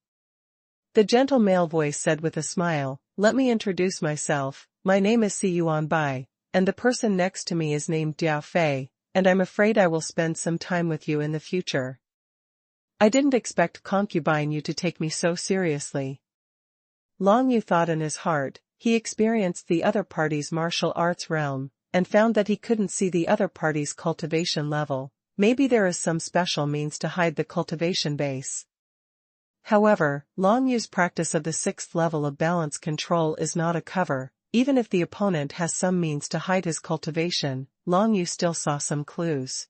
The gentle male voice said with a smile, let me introduce myself, my name is Xuanhuan Bai, and the person next to me is named Diao Fei, and I'm afraid I will spend some time with you in the future. I didn't expect Concubine Yu to take me so seriously. Long Yu thought in his heart, he experienced the other party's martial arts realm, and found that he couldn't see the other party's cultivation level. Maybe there is some special means to hide the cultivation base. However, Long Yu's practice of the 6th level of balance control is not a cover. Even if the opponent has some means to hide his cultivation, Long Yu still saw some clues.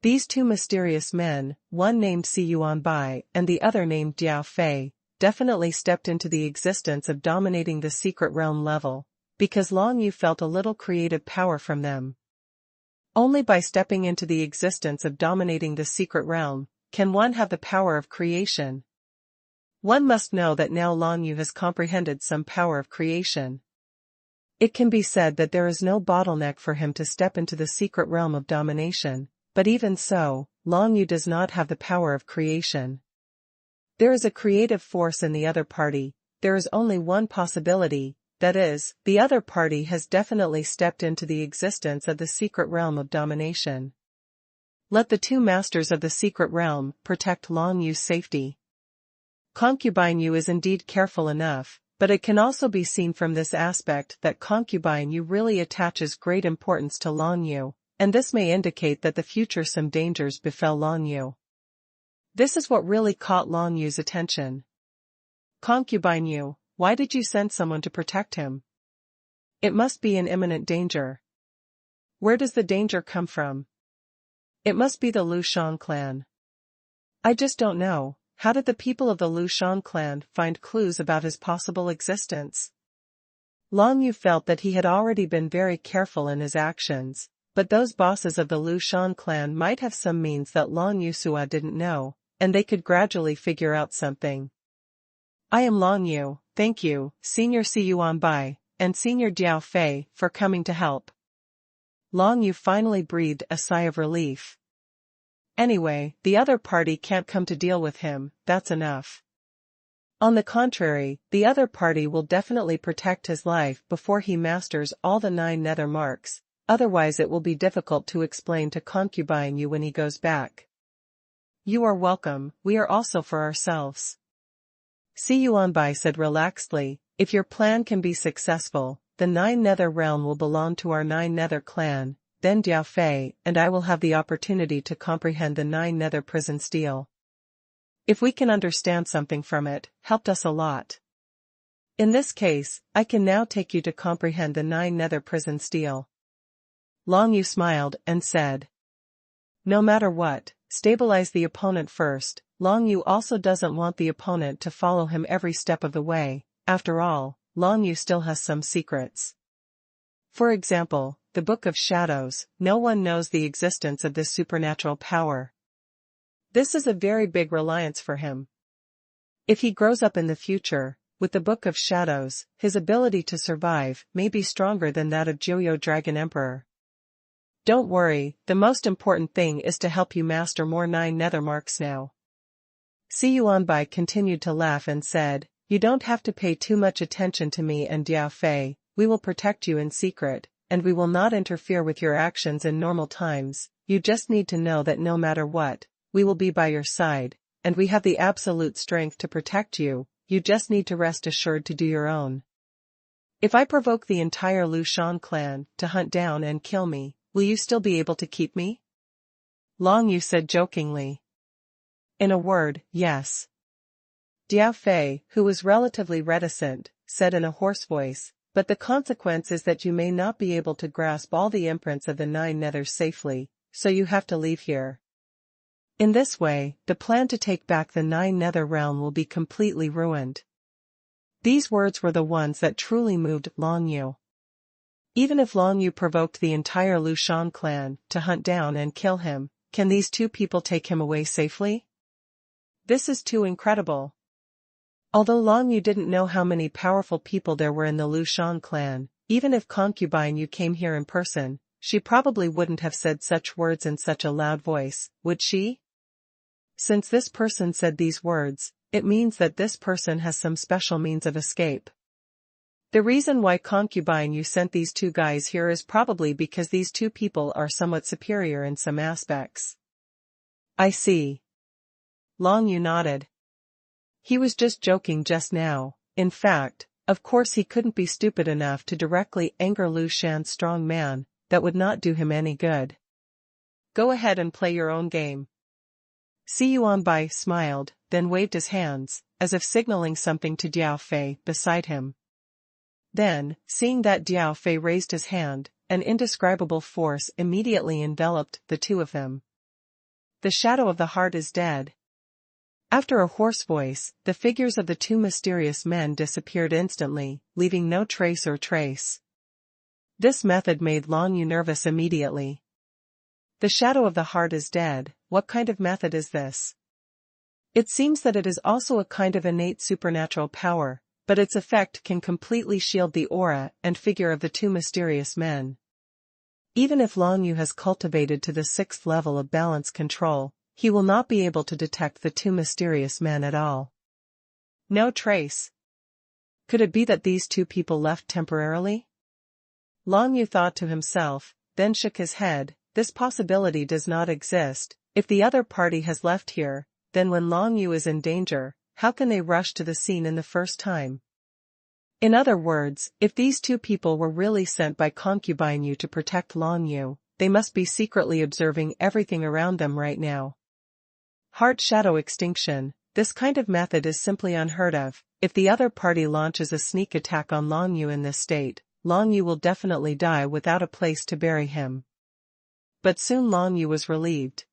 These two mysterious men, one named Xuanhuan Bai and the other named Diao Fei, definitely stepped into the existence of dominating the secret realm level, because Long Yu felt a little creative power from them. Only by stepping into the existence of dominating the secret realm, can one have the power of creation. One must know that now Long Yu has comprehended some power of creation. It can be said that there is no bottleneck for him to step into the secret realm of domination, but even so, Long Yu does not have the power of creation. There is a creative force in the other party. There is only one possibility, that is, the other party has definitely stepped into the existence of the secret realm of domination. Let the two masters of the secret realm protect Long Yu's safety. Concubine Yu is indeed careful enough, but it can also be seen from this aspect that Concubine Yu really attaches great importance to Long Yu, and this may indicate that the future some dangers befell Long Yu. This is what really caught Long Yu's attention. Concubine Yu, why did you send someone to protect him? It must be in imminent danger. Where does the danger come from? It must be the Lushan clan. I just don't know. How did the people of the Lushan clan find clues about his possible existence? Long Yu felt that he had already been very careful in his actions, but those bosses of the Lushan clan might have some means that Long Yu Sua didn't know, and they could gradually figure out something. I am Long Yu, thank you, Senior Xuanhuan Bai, and Senior Diao Fei, for coming to help. Long Yu finally breathed a sigh of relief. Anyway, the other party can't come to deal with him, that's enough. On the contrary, the other party will definitely protect his life before he masters all the 9 nether marks, otherwise it will be difficult to explain to Concubine Yu when he goes back. You are welcome, we are also for ourselves. Xuanhuan Bai said relaxedly, if your plan can be successful, the 9 nether realm will belong to our 9 nether clan. Then Diao Fei and I will have the opportunity to comprehend the 9 nether prison steel. If we can understand something from it, helped us a lot. In this case, I can now take you to comprehend the 9 nether prison steel. Long Yu smiled and said. No matter what, stabilize the opponent first. Long Yu also doesn't want the opponent to follow him every step of the way. After all, Long Yu still has some secrets. For example, the Book of Shadows, no one knows the existence of this supernatural power. This is a very big reliance for him. If he grows up in the future, with the Book of Shadows, his ability to survive may be stronger than that of Joyo Dragon Emperor. Don't worry, the most important thing is to help you master more 9 nether marks now. Xuanhuan continued to laugh and said, you don't have to pay too much attention to me and Diao Fei, we will protect you in secret, and we will not interfere with your actions in normal times, you just need to know that no matter what, we will be by your side, and we have the absolute strength to protect you, you just need to rest assured to do your own. If I provoke the entire Lu Shan clan to hunt down and kill me, will you still be able to keep me? Long Yu said jokingly. In a word, yes. Diao Fei, who was relatively reticent, said in a hoarse voice, but the consequence is that you may not be able to grasp all the imprints of the 9 nethers safely, so you have to leave here. In this way, the plan to take back the 9 nether realm will be completely ruined. These words were the ones that truly moved Long Yu. Even if Long Yu provoked the entire Lu Shan clan to hunt down and kill him, can these 2 people take him away safely? This is too incredible. Although Long Yu didn't know how many powerful people there were in the Lu Shan clan, even if Concubine Yu came here in person, she probably wouldn't have said such words in such a loud voice, would she? Since this person said these words, it means that this person has some special means of escape. The reason why Concubine Yu sent these 2 guys here is probably because these 2 people are somewhat superior in some aspects. I see. Long Yu nodded. He was just joking just now. In fact, of course he couldn't be stupid enough to directly anger Lu Shan's strong man, that would not do him any good. Go ahead and play your own game. Xuanbai smiled, then waved his hands, as if signaling something to Diao Fei beside him. Then, seeing that Diao Fei raised his hand, an indescribable force immediately enveloped the 2 of them. The shadow of the heart is dead. After a hoarse voice, the figures of the 2 mysterious men disappeared instantly, leaving no trace or trace. This method made Long Yu nervous immediately. The shadow of the heart is dead, what kind of method is this? It seems that it is also a kind of innate supernatural power, but its effect can completely shield the aura and figure of the 2 mysterious men. Even if Long Yu has cultivated to the 6th level of balance control, he will not be able to detect the 2 mysterious men at all. No trace. Could it be that these 2 people left temporarily? Long Yu thought to himself, then shook his head, this possibility does not exist. If the other party has left here, then when Long Yu is in danger, how can they rush to the scene in the first time? In other words, if these 2 people were really sent by Concubine Yu to protect Long Yu, they must be secretly observing everything around them right now. Heart shadow extinction, this kind of method is simply unheard of. If the other party launches a sneak attack on Long Yu in this state, Long Yu will definitely die without a place to bury him. But soon Long Yu was relieved.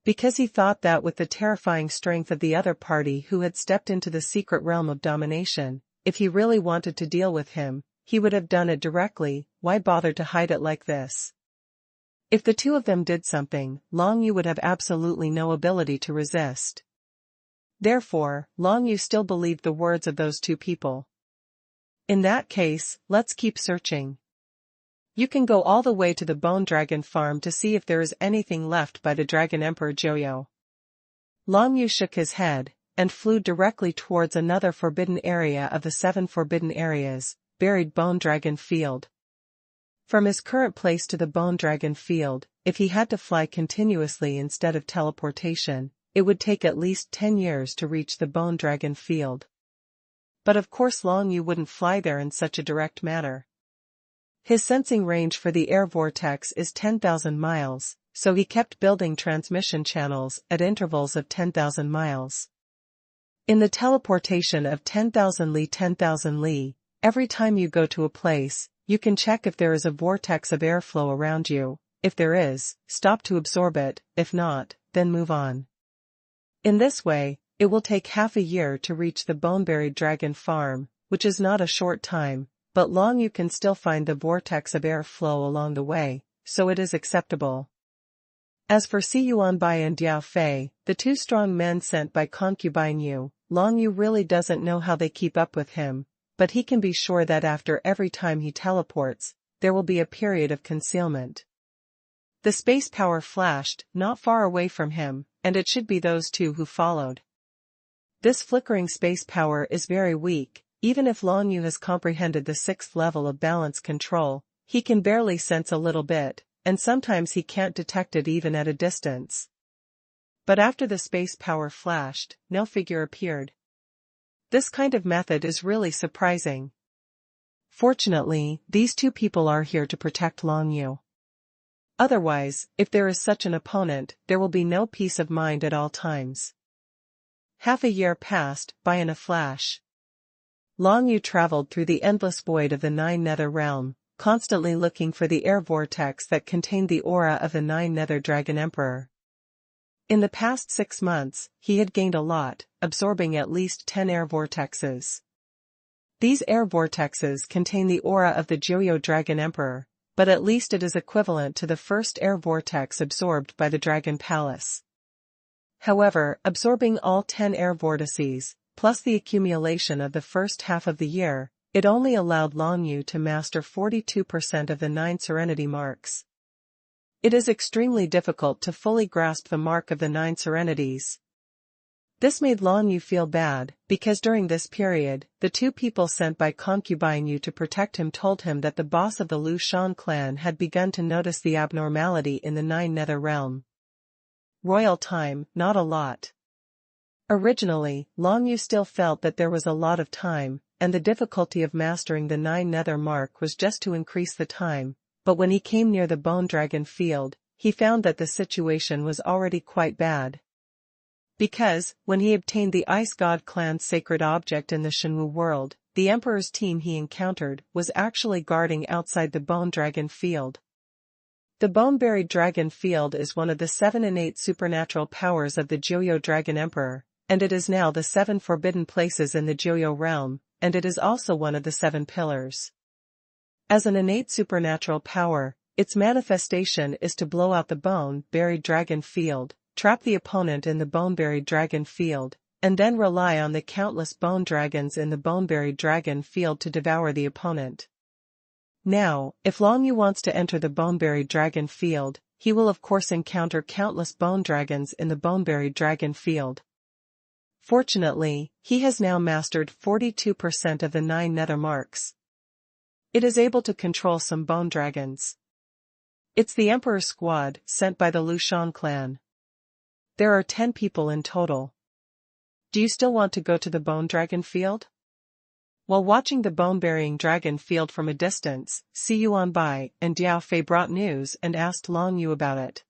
Because he thought that with the terrifying strength of the other party who had stepped into the secret realm of domination, if he really wanted to deal with him, he would have done it directly, why bother to hide it like this? If the 2 of them did something, Long Yu would have absolutely no ability to resist. Therefore, Long Yu still believed the words of those 2 people. In that case, let's keep searching. You can go all the way to the Bone Dragon farm to see if there is anything left by the Dragon Emperor Joyo. Long Yu shook his head, and flew directly towards another forbidden area of the 7 forbidden areas, buried Bone Dragon Field. From his current place to the Bone Dragon Field, if he had to fly continuously instead of teleportation, it would take at least 10 years to reach the Bone Dragon Field. But of course Long Yu wouldn't fly there in such a direct manner. His sensing range for the air vortex is 10,000 miles, so he kept building transmission channels at intervals of 10,000 miles. In the teleportation of 10,000 li, every time you go to a place, you can check if there is a vortex of airflow around you. If there is, stop to absorb it, if not, then move on. In this way, it will take half a year to reach the Bone-Buried Dragon farm, which is not a short time, but Long Yu can still find the vortex of airflow along the way, so it is acceptable. As for Xuanbai and Diao Fei, the 2 strong men sent by Concubine Yu, Long Yu really doesn't know how they keep up with him, but he can be sure that after every time he teleports, there will be a period of concealment. The space power flashed, not far away from him, and it should be those two who followed. This flickering space power is very weak. Even if Long Yu has comprehended the 6th level of balance control, he can barely sense a little bit, and sometimes he can't detect it even at a distance. But after the space power flashed, no figure appeared. This kind of method is really surprising. Fortunately, these two people are here to protect Long Yu. Otherwise, if there is such an opponent, there will be no peace of mind at all times. Half a year passed by in a flash. Long Yu traveled through the endless void of the 9 Nether realm, constantly looking for the air vortex that contained the aura of the 9 Nether Dragon Emperor. In the past 6 months, he had gained a lot, absorbing at least 10 air vortexes. These air vortexes contain the aura of the Joyo Dragon Emperor, but at least it is equivalent to the first air vortex absorbed by the Dragon Palace. However, absorbing all 10 air vortices, plus the accumulation of the first half of the year, it only allowed Long Yu to master 42% of the 9 Serenity marks. It is extremely difficult to fully grasp the mark of the 9 Serenities. This made Long Yu feel bad, because during this period, the 2 people sent by Concubine Yu to protect him told him that the boss of the Lu Shan clan had begun to notice the abnormality in the 9 Nether realm. Royal time, not a lot. Originally, Long Yu still felt that there was a lot of time, and the difficulty of mastering the 9 Nether mark was just to increase the time, but when he came near the Bone Dragon field, he found that the situation was already quite bad. Because, when he obtained the Ice God clan's sacred object in the Xuanhuan world, the Emperor's team he encountered was actually guarding outside the Bone Dragon field. The Bone-Buried Dragon field is one of the 7 innate supernatural powers of the Joyo Dragon Emperor, and it is now the 7 forbidden places in the Joyo realm, and it is also one of the 7 pillars. As an innate supernatural power, its manifestation is to blow out the Bone-Buried Dragon field, trap the opponent in the Bone-Buried Dragon field, and then rely on the countless bone dragons in the Bone-Buried Dragon field to devour the opponent. Now, if Long Yu wants to enter the Bone-Buried Dragon field, he will of course encounter countless bone dragons in the Bone-Buried Dragon field. Fortunately, he has now mastered 42% of the 9 Nether marks. It is able to control some bone dragons. It's the Emperor's squad, sent by the Lu Shan clan. There are 10 people in total. Do you still want to go to the Bone Dragon field? While watching the Bone-Burying Dragon field from a distance, Xuanhuan and Diao Fei brought news and asked Long Yu about it.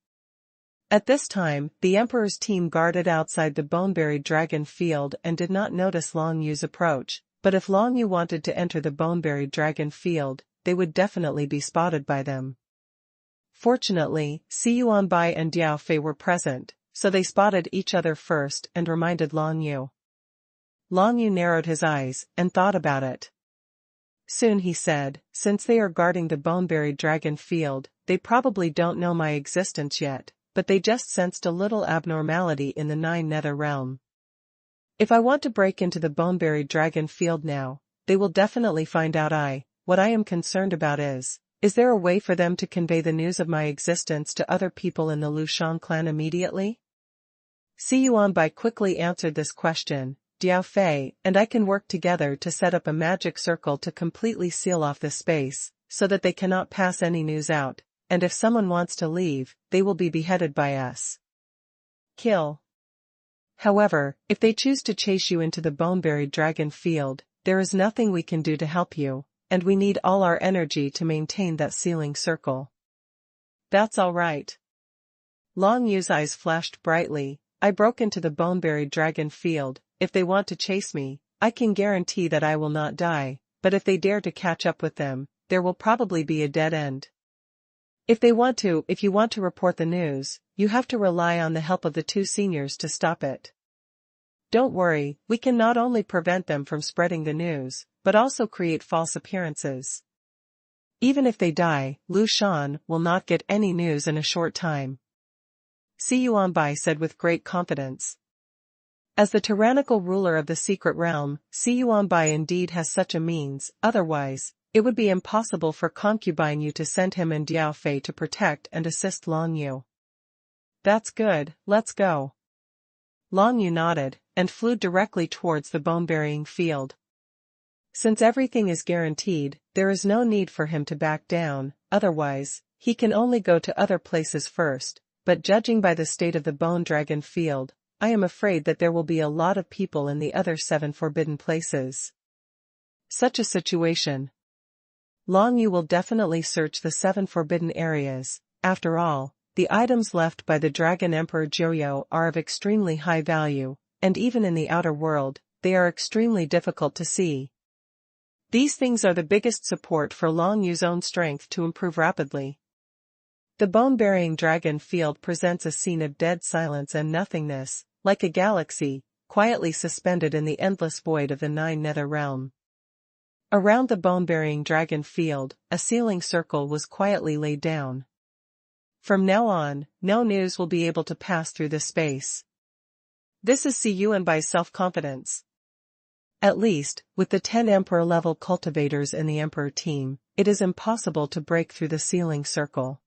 At this time, the Emperor's team guarded outside the Bone-Buried Dragon field and did not notice Long Yu's approach, but if Long Yu wanted to enter the Bone-Buried Dragon field, they would definitely be spotted by them. Fortunately, Xuanhuan and Diao Fei were present, so they spotted each other first and reminded Long Yu. Long Yu narrowed his eyes and thought about it. Soon he said, since they are guarding the Bone-Buried Dragon field, they probably don't know my existence yet, but they just sensed a little abnormality in the 9 Nether realm. If I want to break into the Bone-Buried Dragon field now, they will definitely find out. What I am concerned about is there a way for them to convey the news of my existence to other people in the Lu Shan clan immediately? Xuanhuan quickly answered this question. Diao Fei and I can work together to set up a magic circle to completely seal off this space, so that they cannot pass any news out, and if someone wants to leave, they will be beheaded by us. Kill. However, if they choose to chase you into the Bone-Buried Dragon field, there is nothing we can do to help you, and we need all our energy to maintain that sealing circle. That's all right. Long Yu's eyes flashed brightly. I broke into the Bone-Buried Dragon field. If they want to chase me, I can guarantee that I will not die, but if they dare to catch up with them, there will probably be a dead end. If you want to report the news, you have to rely on the help of the 2 seniors to stop it. Don't worry, we can not only prevent them from spreading the news, but also create false appearances. Even if they die, Lu Shan will not get any news in a short time. Xuanhuan said with great confidence. As the tyrannical ruler of the secret realm, Xuanhuan indeed has such a means, otherwise, It would be impossible for Concubine Yu to send him and Diao Fei to protect and assist Long Yu. That's good, let's go. Long Yu nodded, and flew directly towards the bone-burying field. Since everything is guaranteed, there is no need for him to back down, otherwise, he can only go to other places first, but judging by the state of the Bone Dragon field, I am afraid that there will be a lot of people in the other 7 forbidden places. Such a situation. Long Yu will definitely search the 7 forbidden areas. After all, the items left by the Dragon Emperor Joyo are of extremely high value, and even in the outer world, they are extremely difficult to see. These things are the biggest support for Long Yu's own strength to improve rapidly. The bone-burying dragon field presents a scene of dead silence and nothingness, like a galaxy, quietly suspended in the endless void of the 9 nether realm. Around the bone-burying dragon field, a sealing circle was quietly laid down. From now on, no news will be able to pass through this space. This is Yuan Bai's self-confidence. At least, with the 10 Emperor-level cultivators in the Emperor team, it is impossible to break through the sealing circle.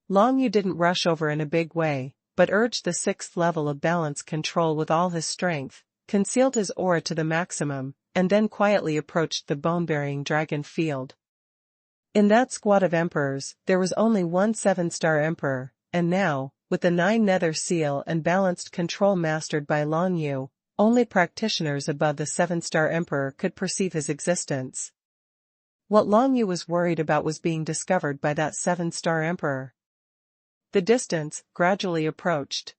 Long Yu didn't rush over in a big way, but urged the 6th level of balance control with all his strength, concealed his aura to the maximum, and then quietly approached the bone-burying dragon field. In that squad of emperors, there was only one 7-star emperor, and now, with the 9 nether seal and balanced control mastered by Long Yu, only practitioners above the 7-star emperor could perceive his existence. What Long Yu was worried about was being discovered by that 7-star emperor. The distance gradually approached.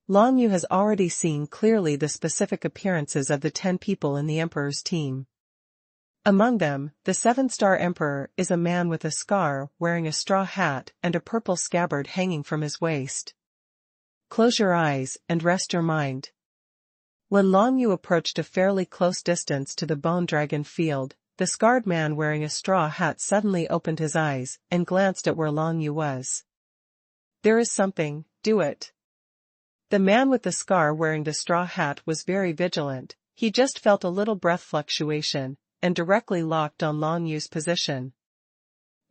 Long Yu has already seen clearly the specific appearances of the 10 people in the Emperor's team. Among them, the 7-star Emperor is a man with a scar wearing a straw hat and a purple scabbard hanging from his waist. Close your eyes and rest your mind. When Long Yu approached a fairly close distance to the bone dragon field, the scarred man wearing a straw hat suddenly opened his eyes and glanced at where Long Yu was. There is something, do it. The man with the scar wearing the straw hat was very vigilant, he just felt a little breath fluctuation, and directly locked on Long Yu's position.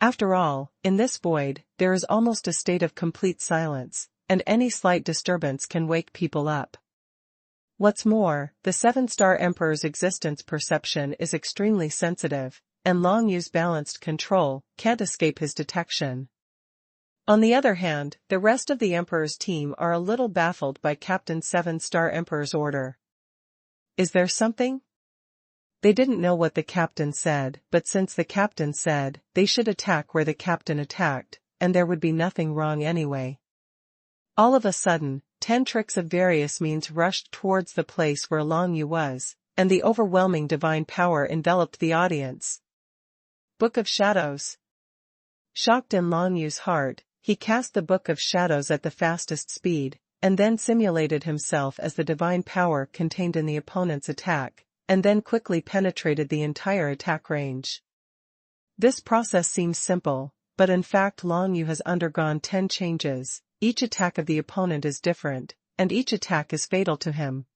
After all, in this void, there is almost a state of complete silence, and any slight disturbance can wake people up. What's more, the 7-star Emperor's existence perception is extremely sensitive, and Long Yu's balanced control can't escape his detection. On the other hand, the rest of the Emperor's team are a little baffled by Captain 7-star Emperor's order. Is there something? They didn't know what the captain said, but since the captain said, they should attack where the captain attacked, and there would be nothing wrong anyway. All of a sudden, 10 tricks of various means rushed towards the place where Long Yu was, and the overwhelming divine power enveloped the audience. Book of Shadows. Shocked in Long Yu's heart, he cast the Book of Shadows at the fastest speed, and then simulated himself as the divine power contained in the opponent's attack, and then quickly penetrated the entire attack range. This process seems simple, but in fact Long Yu has undergone 10 changes, each attack of the opponent is different, and each attack is fatal to him.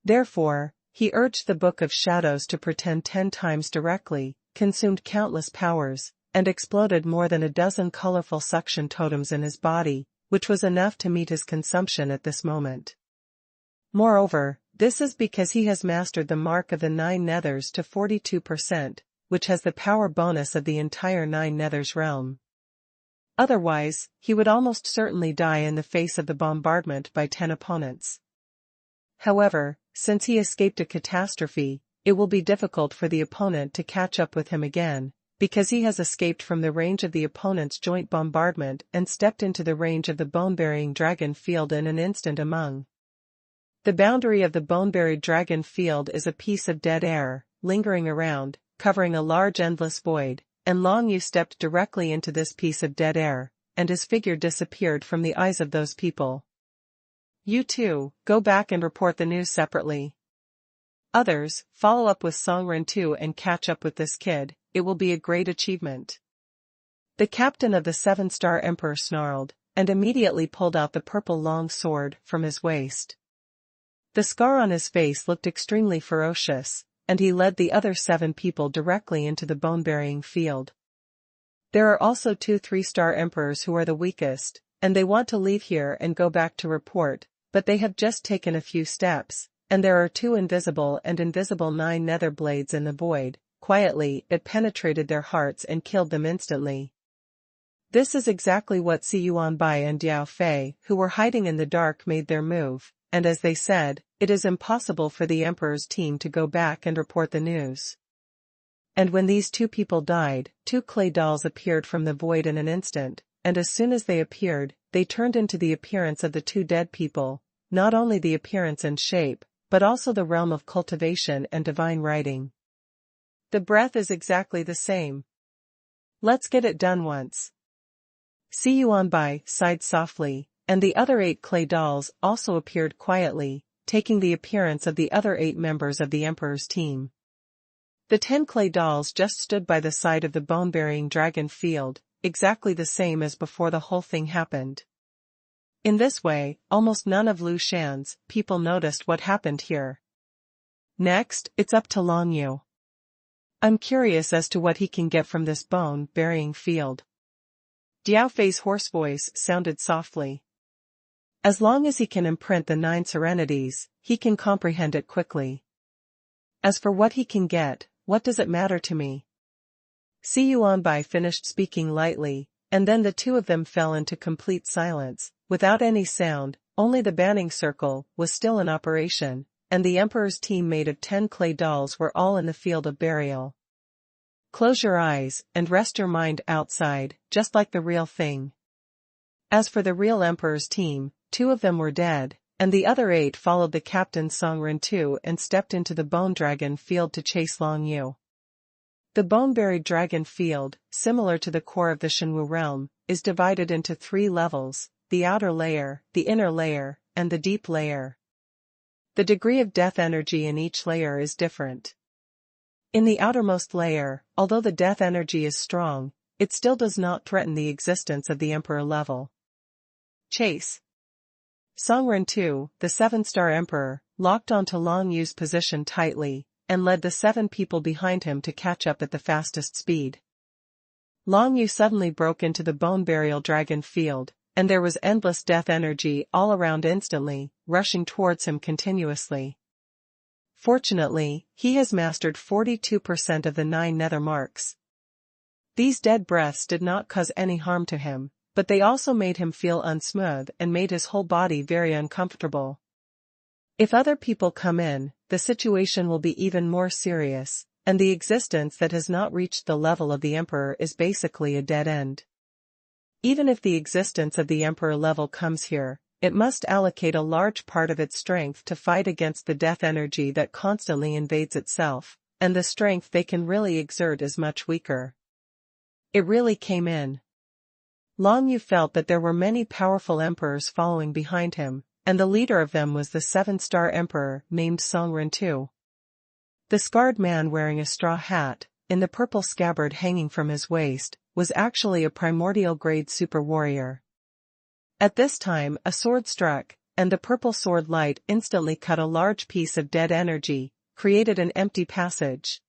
Therefore, he urged the Book of Shadows to pretend 10 times directly, consumed countless powers, and exploded more than a dozen colorful suction totems in his body, which was enough to meet his consumption at this moment. Moreover, this is because he has mastered the mark of the 9 nethers to 42%, which has the power bonus of the entire 9 nethers realm. Otherwise, he would almost certainly die in the face of the bombardment by 10 opponents. However, since he escaped a catastrophe, it will be difficult for the opponent to catch up with him again, because he has escaped from the range of the opponent's joint bombardment and stepped into the range of the bone-burying dragon field in an instant among. The boundary of the bone-buried dragon field is a piece of dead air, lingering around, covering a large endless void, and Long Yu stepped directly into this piece of dead air, and his figure disappeared from the eyes of those people. You too, go back and report the news separately. Others, follow up with Songren too and catch up with this kid. It will be a great achievement. The captain of the 7-star Emperor snarled, and immediately pulled out the purple long sword from his waist. The scar on his face looked extremely ferocious, and he led the other 7 people directly into the bone-burying field. There are also 2 3-star emperors who are the weakest, and they want to leave here and go back to report, but they have just taken a few steps, and there are 2 invisible 9 nether blades in the void. Quietly, it penetrated their hearts and killed them instantly. This is exactly what Xuanhuan and Diao Fei, who were hiding in the dark, made their move, and as they said, it is impossible for the Emperor's team to go back and report the news. And when these 2 people died, 2 clay dolls appeared from the void in an instant, and as soon as they appeared, they turned into the appearance of the 2 dead people, not only the appearance and shape, but also the realm of cultivation and divine writing. The breath is exactly the same. Let's get it done once. Xuanbai sighed softly, and the other 8 clay dolls also appeared quietly, taking the appearance of the other 8 members of the Emperor's team. The 10 clay dolls just stood by the side of the bone-burying dragon field, exactly the same as before the whole thing happened. In this way, almost none of Lu Shan's people noticed what happened here. Next, it's up to Long Yu. I'm curious as to what he can get from this bone-burying field. Diao Fei's hoarse voice sounded softly. As long as he can imprint the 9 serenities, he can comprehend it quickly. As for what he can get, what does it matter to me? Xuanbai finished speaking lightly, and then the 2 of them fell into complete silence, without any sound. Only the banning circle was still in operation, and the Emperor's team made of 10 clay dolls were all in the field of burial. Close your eyes and rest your mind outside, just like the real thing. As for the real Emperor's team, 2 of them were dead, and the other 8 followed the captain Songren too and stepped into the bone dragon field to chase Long Yu. The bone-buried dragon field, similar to the core of the Xuanhu realm, is divided into 3 levels: the outer layer, the inner layer, and the deep layer. The degree of death energy in each layer is different. In the outermost layer, although the death energy is strong, it still does not threaten the existence of the Emperor level. Chase. Songren too, the 7-star Emperor, locked onto Long Yu's position tightly, and led the 7 people behind him to catch up at the fastest speed. Long Yu suddenly broke into the bone-burial dragon field, and there was endless death energy all around instantly, rushing towards him continuously. Fortunately, he has mastered 42% of the 9 nether marks. These dead breaths did not cause any harm to him, but they also made him feel unsmooth and made his whole body very uncomfortable. If other people come in, the situation will be even more serious, and the existence that has not reached the level of the Emperor is basically a dead end. Even if the existence of the Emperor level comes here, it must allocate a large part of its strength to fight against the death energy that constantly invades itself, and the strength they can really exert is much weaker. It really came in. Long Yu felt that there were many powerful emperors following behind him, and the leader of them was the 7-star emperor named Songren too. The scarred man wearing a straw hat, in the purple scabbard hanging from his waist, was actually a primordial grade super warrior. At this time a sword struck, and the purple sword light instantly cut a large piece of dead energy, created an empty passage.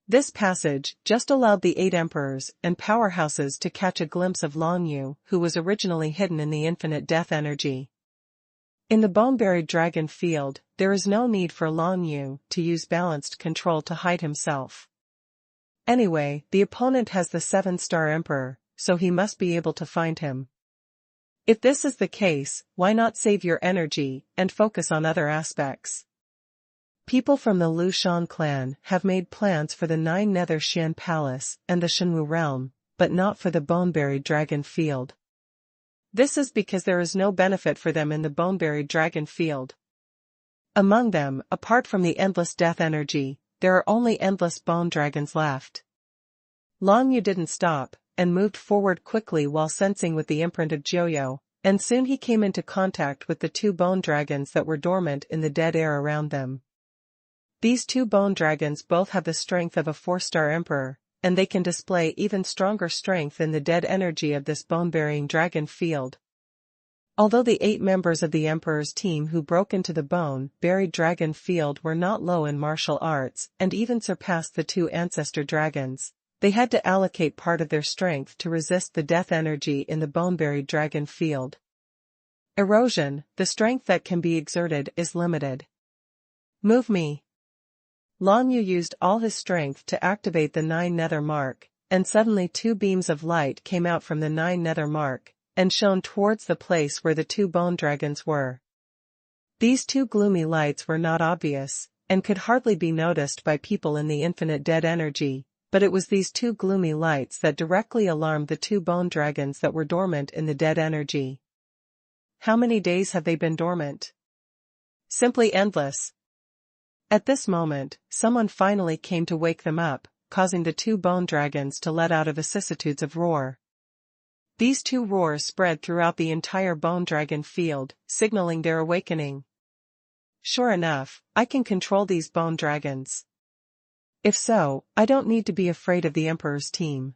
This passage just allowed the 8 emperors and powerhouses to catch a glimpse of Long Yu, who was originally hidden in the infinite death energy. In the bone-buried dragon field, there is no need for Long Yu to use balanced control to hide himself. Anyway, the opponent has the 7-star emperor, so he must be able to find him. If this is the case, why not save your energy and focus on other aspects? People from the Lu Shan clan have made plans for the 9 Nether Xian Palace and the Xuanhu realm, but not for the bone-buried dragon field. This is because there is no benefit for them in the bone-buried dragon field. Among them, apart from the endless death energy, there are only endless bone dragons left. Long Yu didn't stop, and moved forward quickly while sensing with the imprint of Joyo, and soon he came into contact with the 2 bone dragons that were dormant in the dead air around them. These 2 bone dragons both have the strength of a 4-star emperor, and they can display even stronger strength in the dead energy of this bone-burying dragon field. Although the 8 members of the Emperor's team who broke into the bone-buried dragon field were not low in martial arts and even surpassed the 2 ancestor dragons, they had to allocate part of their strength to resist the death energy in the bone-buried dragon field. Erosion, the strength that can be exerted, is limited. Move me. Long Yu used all his strength to activate the 9 nether mark, and suddenly 2 beams of light came out from the 9 nether mark, and shone towards the place where the 2 bone dragons were. These 2 gloomy lights were not obvious, and could hardly be noticed by people in the infinite dead energy, but it was these 2 gloomy lights that directly alarmed the 2 bone dragons that were dormant in the dead energy. How many days have they been dormant? Simply endless. At this moment, someone finally came to wake them up, causing the 2 bone dragons to let out a vicissitudes of roar. These 2 roars spread throughout the entire bone dragon field, signaling their awakening. Sure enough, I can control these bone dragons. If so, I don't need to be afraid of the Emperor's team.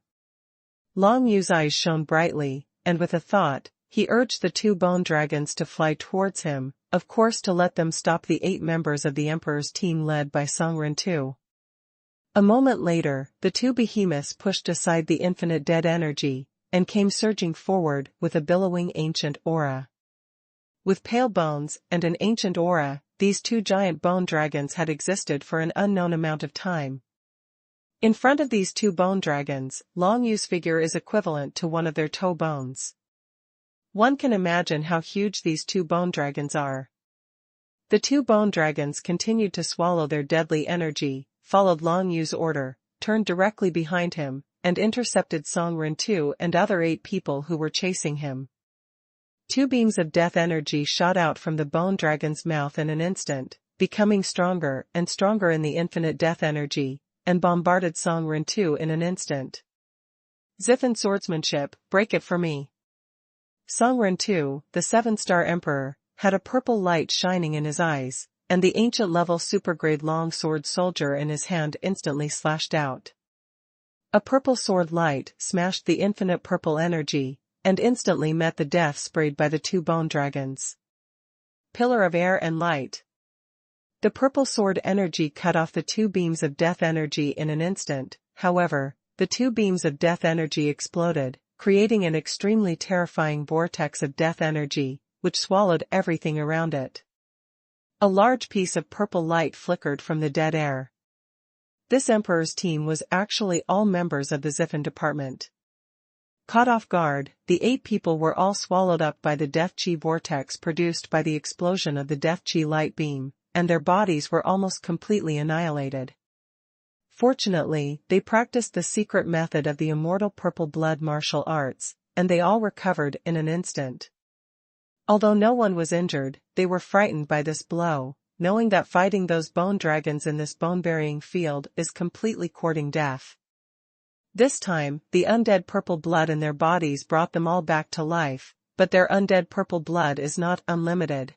Long Yu's eyes shone brightly, and with a thought, he urged the 2 bone dragons to fly towards him, of course to let them stop the 8 members of the Emperor's team led by Songren too. A moment later, the 2 behemoths pushed aside the infinite dead energy, and came surging forward with a billowing ancient aura. With pale bones and an ancient aura, these 2 giant bone dragons had existed for an unknown amount of time. In front of these 2 bone dragons, Long Yu's figure is equivalent to one of their toe bones. One can imagine how huge these 2 bone dragons are. The 2 bone dragons continued to swallow their deadly energy, followed Long Yu's order, turned directly behind him, and intercepted Songren 2 and other 8 people who were chasing him. 2 beams of death energy shot out from the bone dragon's mouth in an instant, becoming stronger and stronger in the infinite death energy, and bombarded Songren 2 in an instant. Ziffin swordsmanship, break it for me. Songren 2, the 7-star emperor, had a purple light shining in his eyes, and the ancient-level supergrade long sword soldier in his hand instantly slashed out. A purple sword light smashed the infinite purple energy, and instantly met the death sprayed by the 2 bone dragons. Pillar of air and light. The purple sword energy cut off the 2 beams of death energy in an instant. However, the 2 beams of death energy exploded, creating an extremely terrifying vortex of death energy, which swallowed everything around it. A large piece of purple light flickered from the dead air. This Emperor's team was actually all members of the Ziffin department. Caught off guard, the 8 people were all swallowed up by the death chi vortex produced by the explosion of the death chi light beam, and their bodies were almost completely annihilated. Fortunately, they practiced the secret method of the immortal purple blood martial arts, and they all recovered in an instant. Although no one was injured, they were frightened by this blow, knowing that fighting those bone dragons in this bone-burying field is completely courting death. This time, the undead purple blood in their bodies brought them all back to life, but their undead purple blood is not unlimited.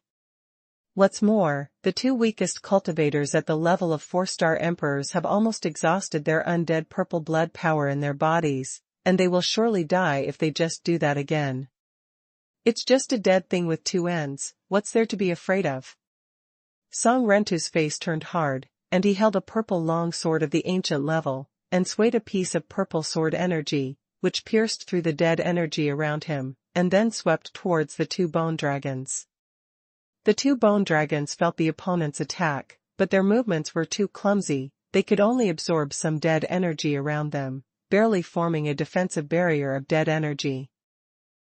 What's more, the 2 weakest cultivators at the level of 4-star emperors have almost exhausted their undead purple blood power in their bodies, and they will surely die if they just do that again. It's just a dead thing with 2 ends, what's there to be afraid of? Song Rentu's face turned hard, and he held a purple long sword of the ancient level, and swayed a piece of purple sword energy, which pierced through the dead energy around him, and then swept towards the 2 bone dragons. The 2 bone dragons felt the opponent's attack, but their movements were too clumsy. They could only absorb some dead energy around them, barely forming a defensive barrier of dead energy.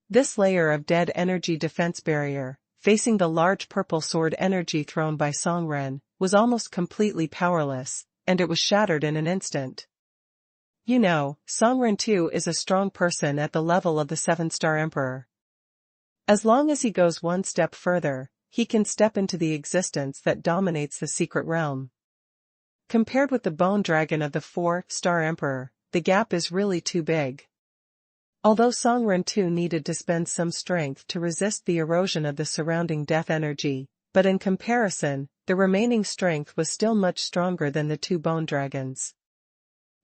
This layer of dead energy defense barrier, facing the large purple sword energy thrown by Songren, was almost completely powerless, and it was shattered in an instant. You know, Songren too is a strong person at the level of the 7-star emperor. As long as he goes one step further, he can step into the existence that dominates the secret realm. Compared with the bone dragon of the 4-star emperor, the gap is really too big. Although Songren too needed to spend some strength to resist the erosion of the surrounding death energy, but in comparison, the remaining strength was still much stronger than the 2 bone dragons.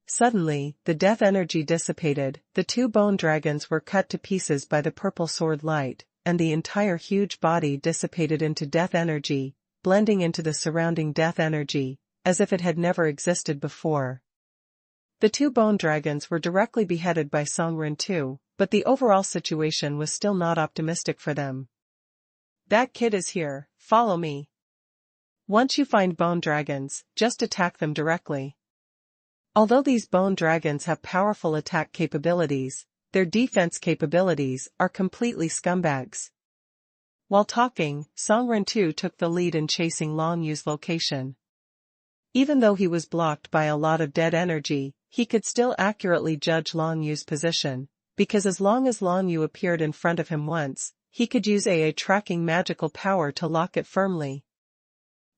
Suddenly, the death energy dissipated, the 2 bone dragons were cut to pieces by the purple sword light, and the entire huge body dissipated into death energy, blending into the surrounding death energy, as if it had never existed before. The two bone dragons were directly beheaded by Songren too, but the overall situation was still not optimistic for them. "That kid is here, follow me. Once you find bone dragons, just attack them directly." Although these bone dragons have powerful attack capabilities, their defense capabilities are completely scumbags. While talking, Songren too took the lead in chasing Long Yu's location. Even though he was blocked by a lot of dead energy, he could still accurately judge Long Yu's position, because as long as Long Yu appeared in front of him once, he could use a tracking magical power to lock it firmly.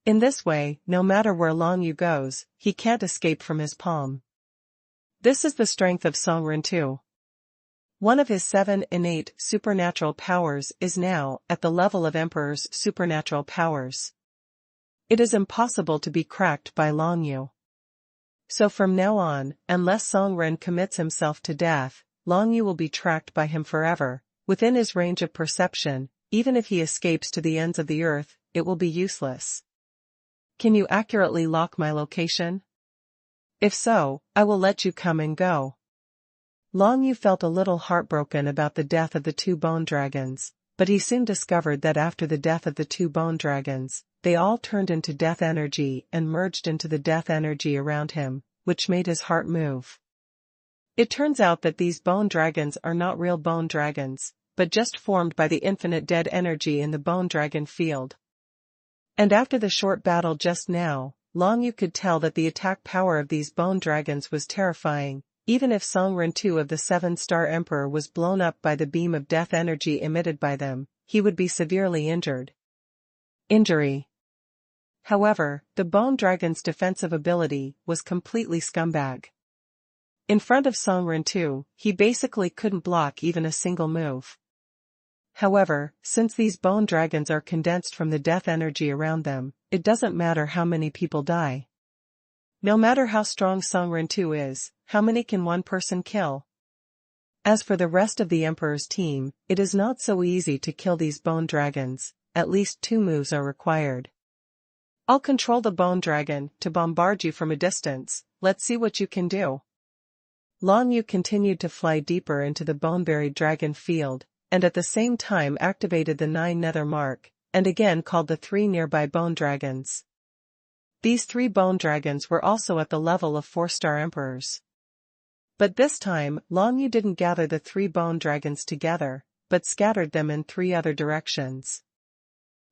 In this way, no matter where Long Yu goes, he can't escape from his palm. This is the strength of Songren too. One of his 7 innate supernatural powers is now at the level of Emperor's supernatural powers. It is impossible to be cracked by Long Yu. So from now on, unless Songren commits himself to death, Long Yu will be tracked by him forever, within his range of perception. Even if he escapes to the ends of the earth, it will be useless. "Can you accurately lock my location? If so, I will let you come and go." Long Yu felt a little heartbroken about the death of the two bone dragons, but he soon discovered that after the death of the two bone dragons, they all turned into death energy and merged into the death energy around him, which made his heart move. It turns out that these bone dragons are not real bone dragons, but just formed by the infinite dead energy in the bone dragon field. And after the short battle just now, Long Yu could tell that the attack power of these bone dragons was terrifying. Even if Songren II of the 7-star Emperor was blown up by the beam of death energy emitted by them, he would be severely injured. Injury. However, the bone dragon's defensive ability was completely scumbag. In front of Songren II, he basically couldn't block even a single move. However, since these bone dragons are condensed from the death energy around them, it doesn't matter how many people die. No matter how strong Songren II is, how many can one person kill? As for the rest of the Emperor's team, it is not so easy to kill these bone dragons. At least 2 moves are required. "I'll control the bone dragon to bombard you from a distance. Let's see what you can do." Long Yu continued to fly deeper into the bone-buried dragon field, and at the same time activated the 9 nether mark, and again called the 3 nearby bone dragons. These 3 bone dragons were also at the level of 4-star emperors. But this time, Long Yu didn't gather the 3 bone dragons together, but scattered them in 3 other directions.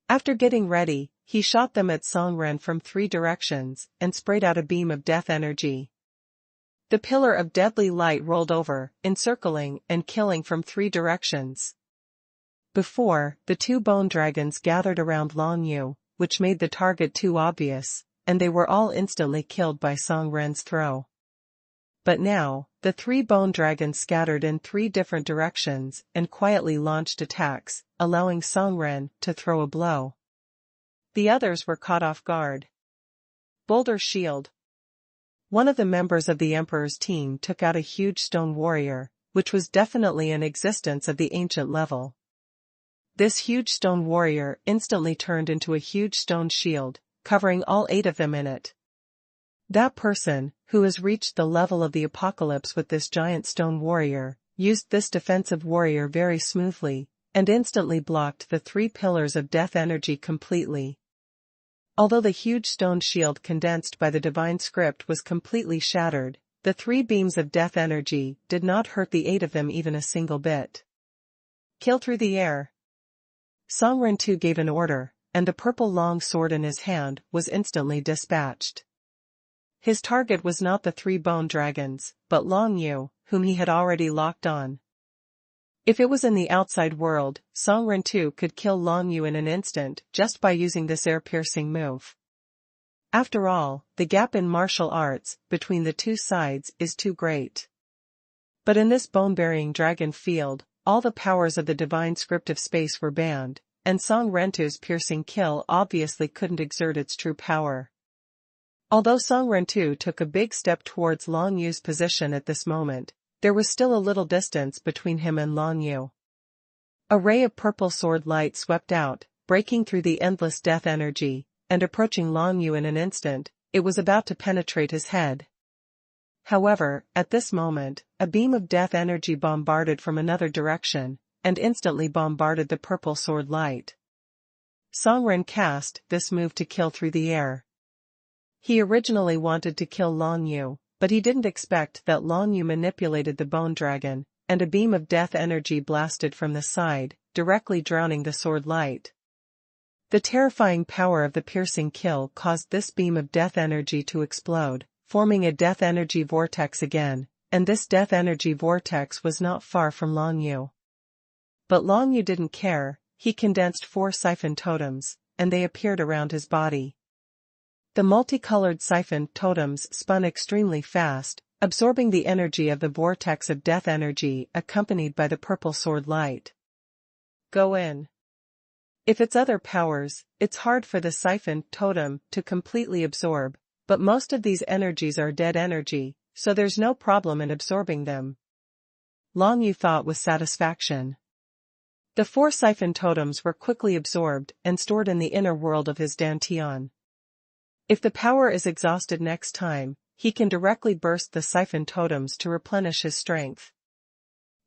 After getting ready, he shot them at Songren from 3 directions, and sprayed out a beam of death energy. The pillar of deadly light rolled over, encircling and killing from 3 directions. Before, the 2 bone dragons gathered around Long Yu, which made the target too obvious, and they were all instantly killed by Songren's throw. But now, the 3 bone dragons scattered in 3 different directions and quietly launched attacks, allowing Songren to throw a blow. The others were caught off guard. Boulder Shield. One of the members of the Emperor's team took out a huge stone warrior, which was definitely in existence at the ancient level. This huge stone warrior instantly turned into a huge stone shield, covering all 8 of them in it. That person, who has reached the level of the apocalypse with this giant stone warrior, used this defensive warrior very smoothly, and instantly blocked the 3 pillars of death energy completely. Although the huge stone shield condensed by the divine script was completely shattered, the 3 beams of death energy did not hurt the 8 of them even a single bit. Kill through the air. Songren II gave an order, and the purple long sword in his hand was instantly dispatched. His target was not the 3 bone dragons, but Long Yu, whom he had already locked on. If it was in the outside world, Songren II could kill Long Yu in an instant just by using this air-piercing move. After all, the gap in martial arts between the 2 sides is too great. But in this bone-burying dragon field, all the powers of the divine script of space were banned, and Songren II's piercing kill obviously couldn't exert its true power. Although Songren II took a big step towards Long Yu's position at this moment, there was still a little distance between him and Long Yu. A ray of purple sword light swept out, breaking through the endless death energy, and approaching Long Yu in an instant. It was about to penetrate his head. However, at this moment, a beam of death energy bombarded from another direction, and instantly bombarded the purple sword light. Songren cast this move to kill through the air. He originally wanted to kill Long Yu, but he didn't expect that Long Yu manipulated the bone dragon, and a beam of death energy blasted from the side, directly drowning the sword light. The terrifying power of the piercing kill caused this beam of death energy to explode, forming a death energy vortex again, and this death energy vortex was not far from Long Yu. But Long Yu didn't care. He condensed 4 siphon totems, and they appeared around his body. The multicolored siphon totems spun extremely fast, absorbing the energy of the vortex of death energy accompanied by the purple sword light. Go in. If it's other powers, it's hard for the siphon totem to completely absorb, but most of these energies are dead energy, so there's no problem in absorbing them. Long Yu thought with satisfaction. The 4 siphon totems were quickly absorbed and stored in the inner world of his dantian. If the power is exhausted next time, he can directly burst the siphon totems to replenish his strength.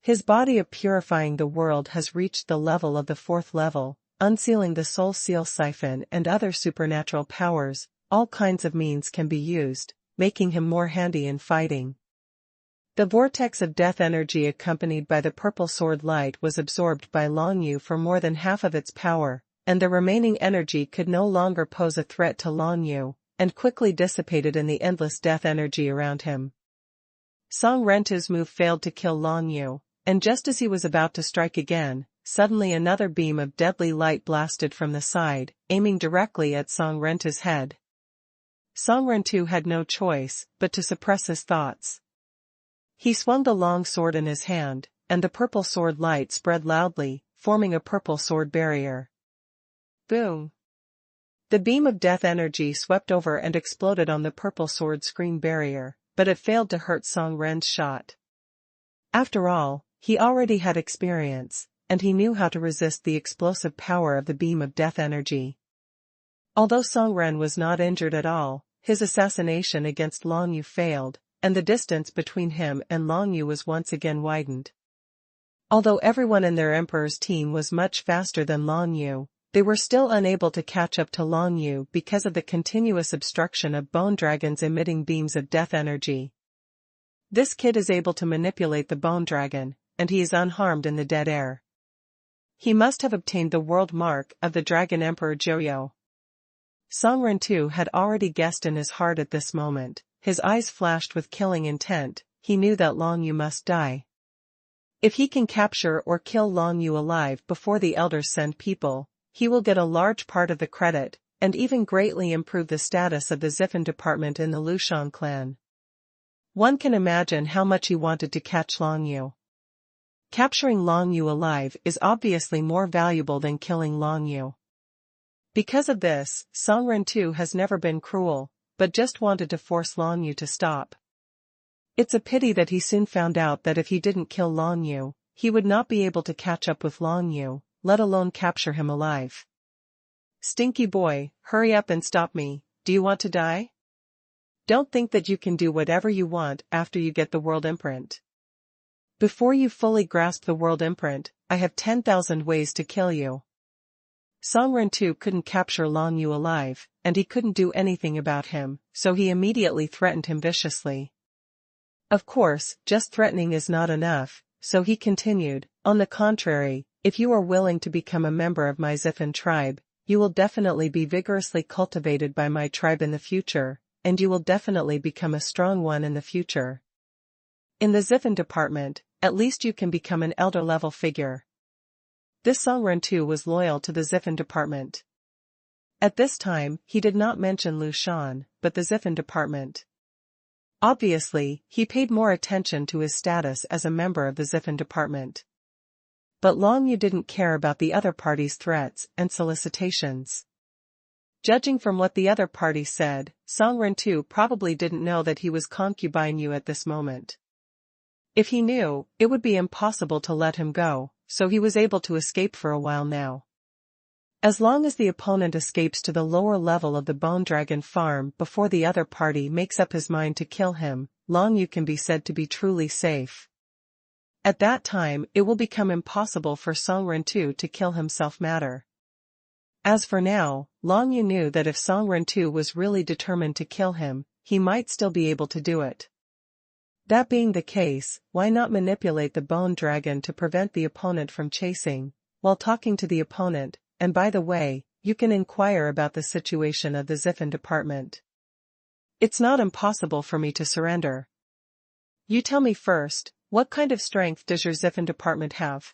His body of purifying the world has reached the level of the 4th level, unsealing the soul seal siphon and other supernatural powers. All kinds of means can be used, making him more handy in fighting. The vortex of death energy accompanied by the purple sword light was absorbed by Long Yu for more than half of its power, and the remaining energy could no longer pose a threat to Long Yu, and quickly dissipated in the endless death energy around him. Song Rentu's move failed to kill Long Yu, and just as he was about to strike again, suddenly another beam of deadly light blasted from the side, aiming directly at Song Rentu's head. Song Rentu had no choice but to suppress his thoughts. He swung the long sword in his hand, and the purple sword light spread loudly, forming a purple sword barrier. Boom! The beam of death energy swept over and exploded on the purple sword screen barrier, but it failed to hurt Song Ren's shot. After all, he already had experience, and he knew how to resist the explosive power of the beam of death energy. Although Song Ren was not injured at all, his assassination against Long Yu failed, and the distance between him and Long Yu was once again widened. Although everyone in their emperor's team was much faster than Long Yu, they were still unable to catch up to Long Yu because of the continuous obstruction of bone dragons emitting beams of death energy. This kid is able to manipulate the bone dragon, and he is unharmed in the dead air. He must have obtained the world mark of the Dragon Emperor Joyo. Song Rentu had already guessed in his heart at this moment. His eyes flashed with killing intent. He knew that Long Yu must die. If he can capture or kill Long Yu alive before the elders send people, he will get a large part of the credit, and even greatly improve the status of the Zifen department in the Lushan clan. One can imagine how much he wanted to catch Long Yu. Capturing Long Yu alive is obviously more valuable than killing Long Yu. Because of this, Song Rentu has never been cruel, but just wanted to force Long Yu to stop. It's a pity that he soon found out that if he didn't kill Long Yu, he would not be able to catch up with Long Yu, let alone capture him alive. Stinky boy, hurry up and stop me. Do you want to die? Don't think that you can do whatever you want after you get the world imprint. Before you fully grasp the world imprint, I have 10,000 ways to kill you. Song Rentu couldn't capture Long Yu alive, and he couldn't do anything about him, so he immediately threatened him viciously. Of course, just threatening is not enough, so he continued, on the contrary, if you are willing to become a member of my Zifen tribe, you will definitely be vigorously cultivated by my tribe in the future, and you will definitely become a strong one in the future. In the Zifen department, at least you can become an elder-level figure. This Song Rentu was loyal to the Zifen department. At this time, he did not mention Lushan, but the Zifen department. Obviously, he paid more attention to his status as a member of the Zifen department. But Long Yu didn't care about the other party's threats and solicitations. Judging from what the other party said, Song Rentu probably didn't know that he was concubine Yu at this moment. If he knew, it would be impossible to let him go, so he was able to escape for a while now. As long as the opponent escapes to the lower level of the Bone Dragon farm before the other party makes up his mind to kill him, Long Yu can be said to be truly safe. At that time it will become impossible for Song Rentu to kill himself matter. As for now, Long Yu knew that if Song Rentu was really determined to kill him, he might still be able to do it. That being the case, why not manipulate the Bone Dragon to prevent the opponent from chasing, while talking to the opponent, and by the way, you can inquire about the situation of the Ziffin department. It's not impossible for me to surrender. You tell me first, what kind of strength does your Ziffin department have?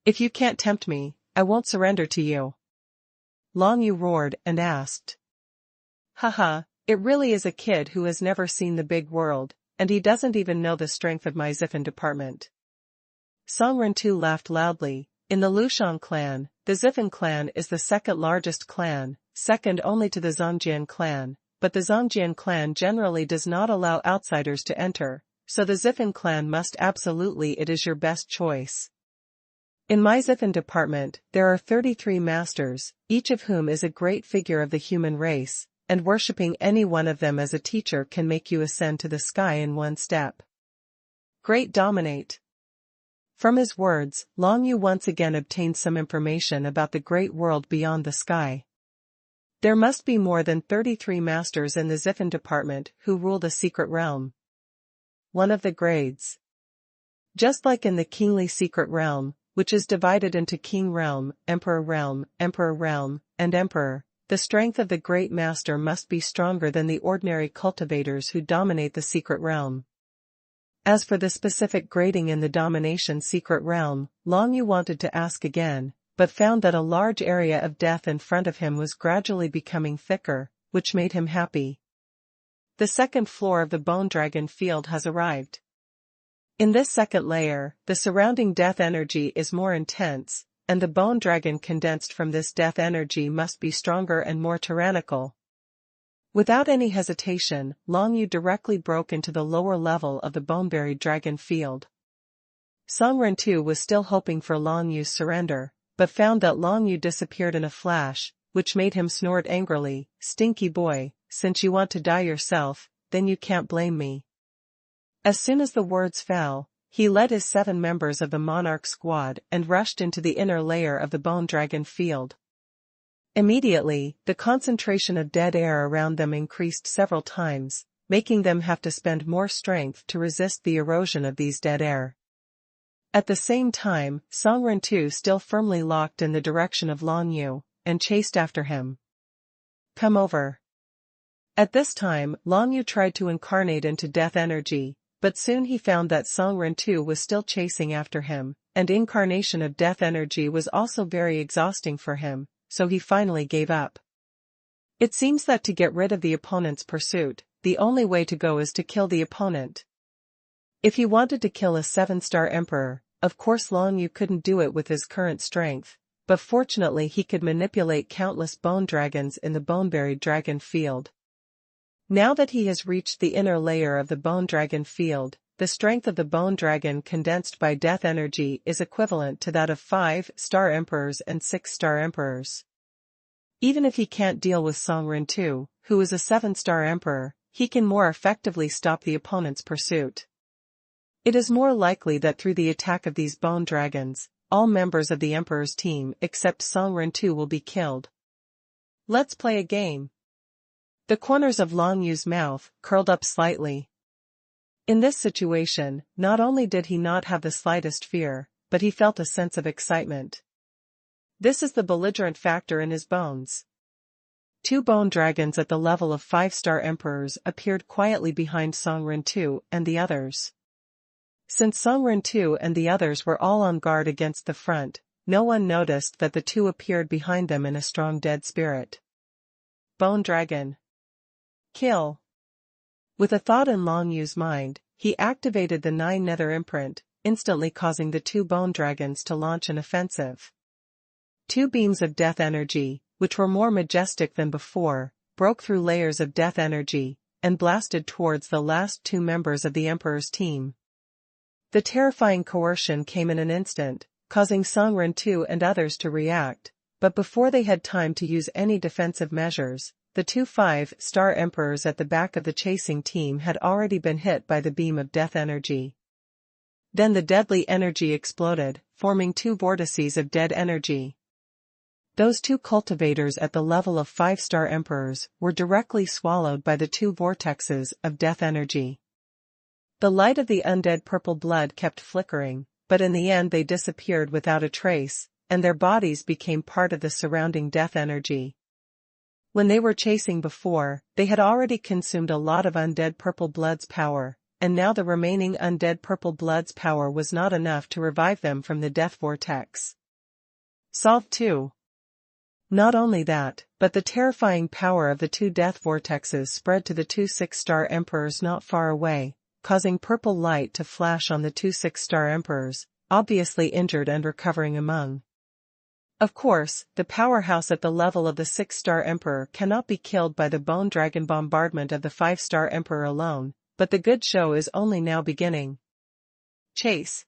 If you can't tempt me, I won't surrender to you. Long Yu roared and asked. Haha, it really is a kid who has never seen the big world, and he doesn't even know the strength of my Ziffin department. Song Rentu laughed loudly. In the Lushan clan, the Ziffin clan is the second largest clan, second only to the Zongjian clan, but the Zongjian clan generally does not allow outsiders to enter, so the Ziffin clan must absolutely it is your best choice. In my Ziffin department, there are 33 masters, each of whom is a great figure of the human race, and worshipping any one of them as a teacher can make you ascend to the sky in one step. Great dominate. From his words, Long Yu once again obtained some information about the great world beyond the sky. There must be more than 33 masters in the Ziffin department who rule the secret realm. One of the grades. Just like in the kingly secret realm, which is divided into King Realm, Emperor Realm, and Emperor, the strength of the Great Master must be stronger than the ordinary cultivators who dominate the secret realm. As for the specific grading in the domination secret realm, Long Yu wanted to ask again, but found that a large area of death in front of him was gradually becoming thicker, which made him happy. The second floor of the Bone Dragon field has arrived. In this second layer, the surrounding death energy is more intense, and the Bone Dragon condensed from this death energy must be stronger and more tyrannical. Without any hesitation, Long Yu directly broke into the lower level of the Bone-Buried Dragon field. Song Rentu was still hoping for Long Yu's surrender, but found that Long Yu disappeared in a flash, which made him snort angrily, "Stinky boy, since you want to die yourself, then you can't blame me." As soon as the words fell, he led his 7 members of the Monarch squad and rushed into the inner layer of the Bone Dragon field. Immediately, the concentration of dead air around them increased several times, making them have to spend more strength to resist the erosion of these dead air. At the same time, Song Rentu still firmly locked in the direction of Long Yu, and chased after him. Come over. At this time, Long Yu tried to incarnate into death energy, but soon he found that Song Rentu was still chasing after him, and incarnation of death energy was also very exhausting for him, so he finally gave up. It seems that to get rid of the opponent's pursuit, the only way to go is to kill the opponent. If he wanted to kill a 7-star emperor, of course Long Yu couldn't do it with his current strength, but fortunately he could manipulate countless bone dragons in the bone-buried dragon field. Now that he has reached the inner layer of the bone dragon field, the strength of the bone dragon condensed by death energy is equivalent to that of 5-star emperors and 6-star emperors. Even if he can't deal with Song Rentu, who is a 7-star emperor, he can more effectively stop the opponent's pursuit. It is more likely that through the attack of these bone dragons, all members of the emperor's team except Song Rentu will be killed. Let's play a game. The corners of Long Yu's mouth curled up slightly. In this situation, not only did he not have the slightest fear, but he felt a sense of excitement. This is the belligerent factor in his bones. 2 bone dragons at the level of 5-star emperors appeared quietly behind Song Rentu and the others. Since Song Rentu and the others were all on guard against the front, no one noticed that the 2 appeared behind them in a strong dead spirit. Bone Dragon. Kill. With a thought in Long Yu's mind, he activated the 9 nether imprint, instantly causing the 2 bone dragons to launch an offensive. 2 beams of death energy, which were more majestic than before, broke through layers of death energy, and blasted towards the last 2 members of the Emperor's team. The terrifying coercion came in an instant, causing Song Ren-tu and others to react, but before they had time to use any defensive measures, the two 5-star emperors at the back of the chasing team had already been hit by the beam of death energy. Then the deadly energy exploded, forming two vortices of dead energy. Those two cultivators at the level of 5-star emperors were directly swallowed by the two vortexes of death energy. The light of the undead purple blood kept flickering, but in the end they disappeared without a trace, and their bodies became part of the surrounding death energy. When they were chasing before, they had already consumed a lot of undead purple blood's power, and now the remaining undead purple blood's power was not enough to revive them from the death vortex. Solved 2. Not only that, but the terrifying power of the two death vortexes spread to the two 6-star emperors not far away, causing purple light to flash on the two 6-star emperors, obviously injured and recovering among. Of course, the powerhouse at the level of the 6-star emperor cannot be killed by the bone dragon bombardment of the 5-star emperor alone, but the good show is only now beginning. Chase.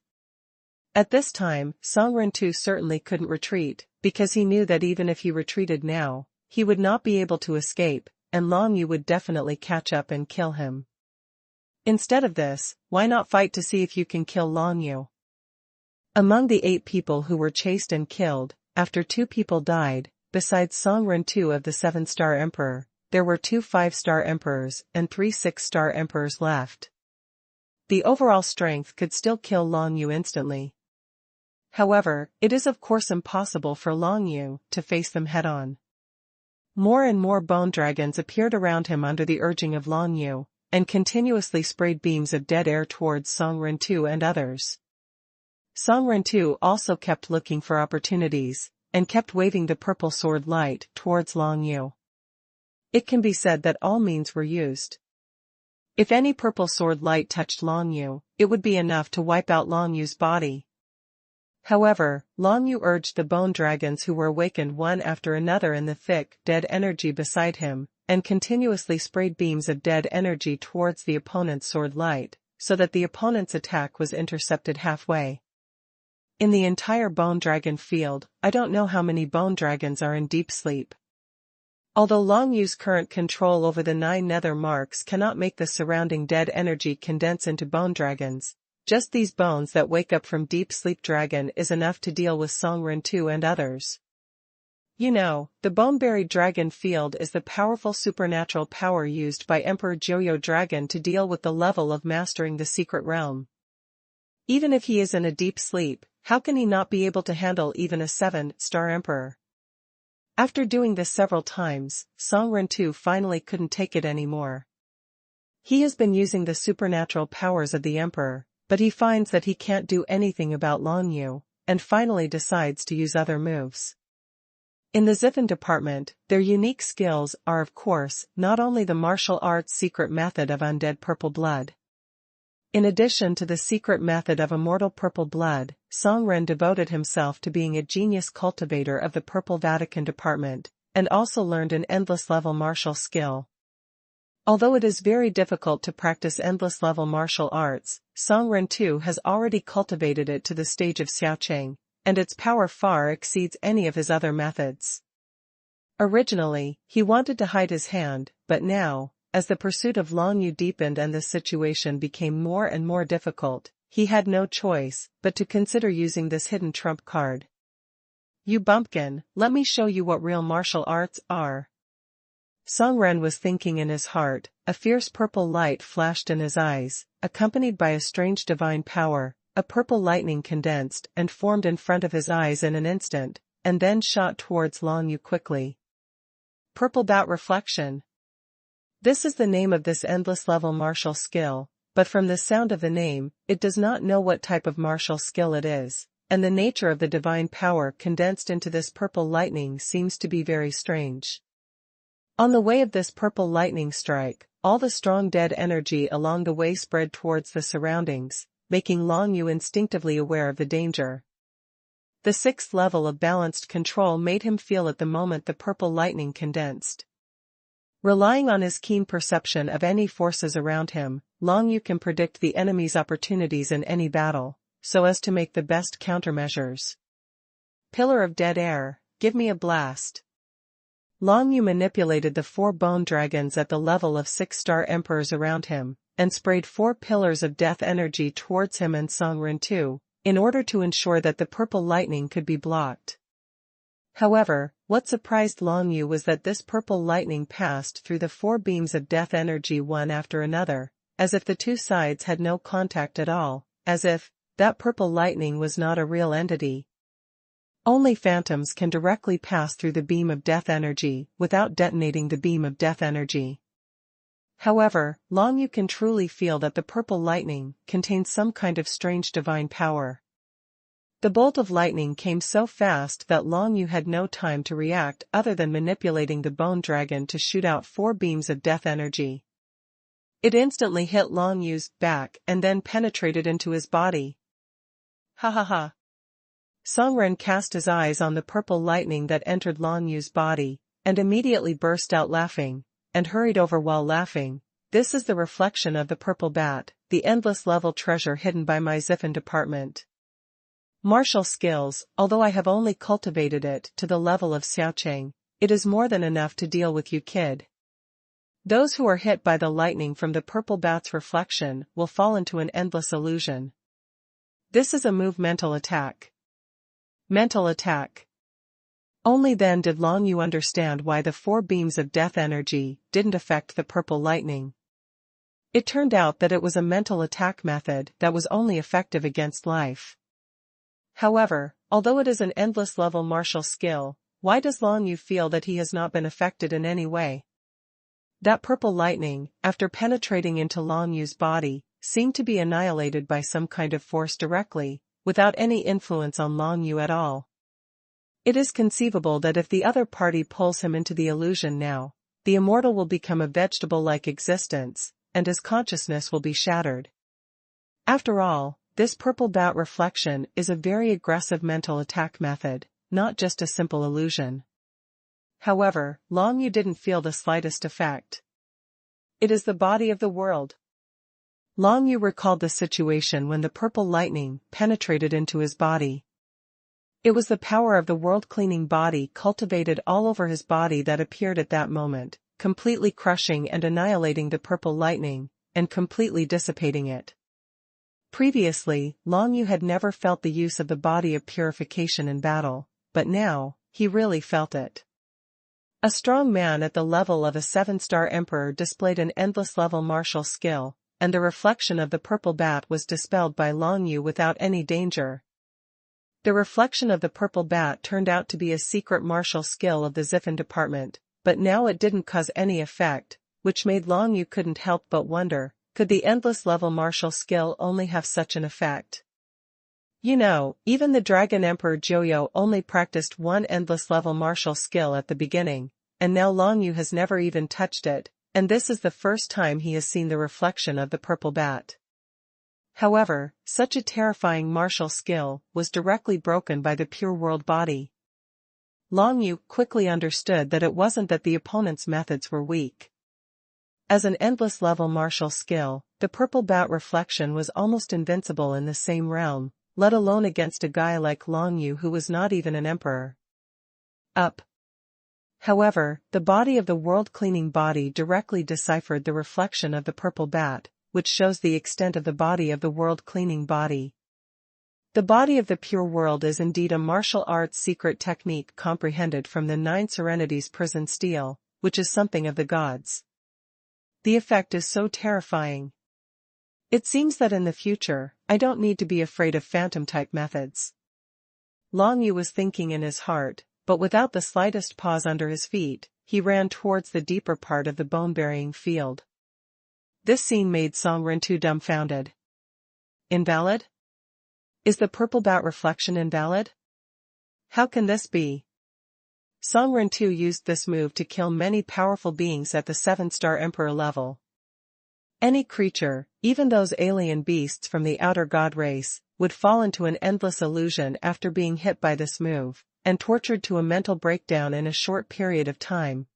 At this time, Song Ren-tu certainly couldn't retreat, because he knew that even if he retreated now, he would not be able to escape, and Long Yu would definitely catch up and kill him. Instead of this, why not fight to see if you can kill Long Yu? Among the 8 people who were chased and killed, after 2 people died, besides Song Ren-tu of the 7-star emperor, there were 2 5-star emperors and 3 6-star emperors left. The overall strength could still kill Long Yu instantly. However, it is of course impossible for Long Yu to face them head-on. More and more bone dragons appeared around him under the urging of Long Yu, and continuously sprayed beams of dead air towards Song Ren-tu and others. Song Ren-tu also kept looking for opportunities, and kept waving the purple sword light towards Long Yu. It can be said that all means were used. If any purple sword light touched Long Yu, it would be enough to wipe out Long Yu's body. However, Long Yu urged the bone dragons who were awakened one after another in the thick, dead energy beside him, and continuously sprayed beams of dead energy towards the opponent's sword light, so that the opponent's attack was intercepted halfway. In the entire bone dragon field, I don't know how many bone dragons are in deep sleep. Although Long Yu's current control over the 9 nether marks cannot make the surrounding dead energy condense into bone dragons, just these bones that wake up from deep sleep dragon is enough to deal with Song Ren-tu and others. You know, the bone-buried dragon field is the powerful supernatural power used by Emperor Joyo Dragon to deal with the level of mastering the secret realm. Even if he is in a deep sleep, how can he not be able to handle even a 7-star emperor? After doing this several times, Song Ren-tu finally couldn't take it anymore. He has been using the supernatural powers of the emperor, but he finds that he can't do anything about Long Yu, and finally decides to use other moves. In the Zifen department, their unique skills are of course not only the martial arts secret method of undead purple blood. In addition to the secret method of immortal purple blood, Song Ren devoted himself to being a genius cultivator of the Purple Vatican department, and also learned an endless level martial skill. Although it is very difficult to practice endless level martial arts, Song Ren-tu has already cultivated it to the stage of Xiaocheng, and its power far exceeds any of his other methods. Originally, he wanted to hide his hand, but now, as the pursuit of Long Yu deepened and the situation became more and more difficult, he had no choice but to consider using this hidden trump card. You bumpkin, let me show you what real martial arts are. Song Ren was thinking in his heart, a fierce purple light flashed in his eyes, accompanied by a strange divine power, a purple lightning condensed and formed in front of his eyes in an instant, and then shot towards Long Yu quickly. Purple Bout Reflection. This is the name of this endless level martial skill, but from the sound of the name, it does not know what type of martial skill it is, and the nature of the divine power condensed into this purple lightning seems to be very strange. On the way of this purple lightning strike, all the strong dead energy along the way spread towards the surroundings, making Long Yu instinctively aware of the danger. The 6th level of balanced control made him feel at the moment the purple lightning condensed. Relying on his keen perception of any forces around him, Long Yu can predict the enemy's opportunities in any battle, so as to make the best countermeasures. Pillar of dead air, give me a blast. Long Yu manipulated the 4 bone dragons at the level of 6-star emperors around him, and sprayed 4 pillars of death energy towards him and Songren too, in order to ensure that the purple lightning could be blocked. However, what surprised Long Yu was that this purple lightning passed through the 4 beams of death energy one after another, as if the 2 sides had no contact at all, as if that purple lightning was not a real entity. Only phantoms can directly pass through the beam of death energy without detonating the beam of death energy. However, Long Yu can truly feel that the purple lightning contains some kind of strange divine power. The bolt of lightning came so fast that Long Yu had no time to react other than manipulating the bone dragon to shoot out 4 beams of death energy. It instantly hit Long Yu's back and then penetrated into his body. Ha ha ha. Songren cast his eyes on the purple lightning that entered Long Yu's body, and immediately burst out laughing, and hurried over while laughing. This is the reflection of the purple bat, the endless level treasure hidden by my Zifen department. Martial skills, although I have only cultivated it to the level of Xiaocheng, it is more than enough to deal with you, kid. Those who are hit by the lightning from the purple bat's reflection will fall into an endless illusion. This is a mental attack. Mental attack. Only then did Long Yu understand why the 4 beams of death energy didn't affect the purple lightning. It turned out that it was a mental attack method that was only effective against life. However, although it is an endless level martial skill, why does Long Yu feel that he has not been affected in any way? That purple lightning, after penetrating into Long Yu's body, seemed to be annihilated by some kind of force directly, without any influence on Long Yu at all. It is conceivable that if the other party pulls him into the illusion now, the immortal will become a vegetable-like existence, and his consciousness will be shattered. After all, this purple bat reflection is a very aggressive mental attack method, not just a simple illusion. However, Long Yu didn't feel the slightest effect. It is the body of the world. Long Yu recalled the situation when the purple lightning penetrated into his body. It was the power of the world-cleaning body cultivated all over his body that appeared at that moment, completely crushing and annihilating the purple lightning, and completely dissipating it. Previously, Long Yu had never felt the use of the body of purification in battle, but now, he really felt it. A strong man at the level of a 7-star emperor displayed an endless level martial skill, and the reflection of the purple bat was dispelled by Long Yu without any danger. The reflection of the purple bat turned out to be a secret martial skill of the Zifen department, but now it didn't cause any effect, which made Long Yu couldn't help but wonder, could the endless level martial skill only have such an effect? You know, even the Dragon Emperor Joyo only practiced one endless level martial skill at the beginning, and now Long Yu has never even touched it, and this is the first time he has seen the reflection of the purple bat. However, such a terrifying martial skill was directly broken by the pure world body. Long Yu quickly understood that it wasn't that the opponent's methods were weak. As an endless level martial skill, the purple bat reflection was almost invincible in the same realm, let alone against a guy like Long Yu who was not even an emperor. Up. However, the body of the world-cleaning body directly deciphered the reflection of the purple bat, which shows the extent of the body of the world-cleaning body. The body of the pure world is indeed a martial arts secret technique comprehended from the 9 Serenities prison steel, which is something of the gods. The effect is so terrifying. It seems that in the future, I don't need to be afraid of phantom-type methods. Long Yu was thinking in his heart, but without the slightest pause under his feet, he ran towards the deeper part of the bone-burying field. This scene made Songren too dumbfounded. Invalid? Is the purple bat reflection invalid? How can this be? Songren too used this move to kill many powerful beings at the 7-star emperor level. Any creature, even those alien beasts from the outer god race, would fall into an endless illusion after being hit by this move, and tortured to a mental breakdown in a short period of time.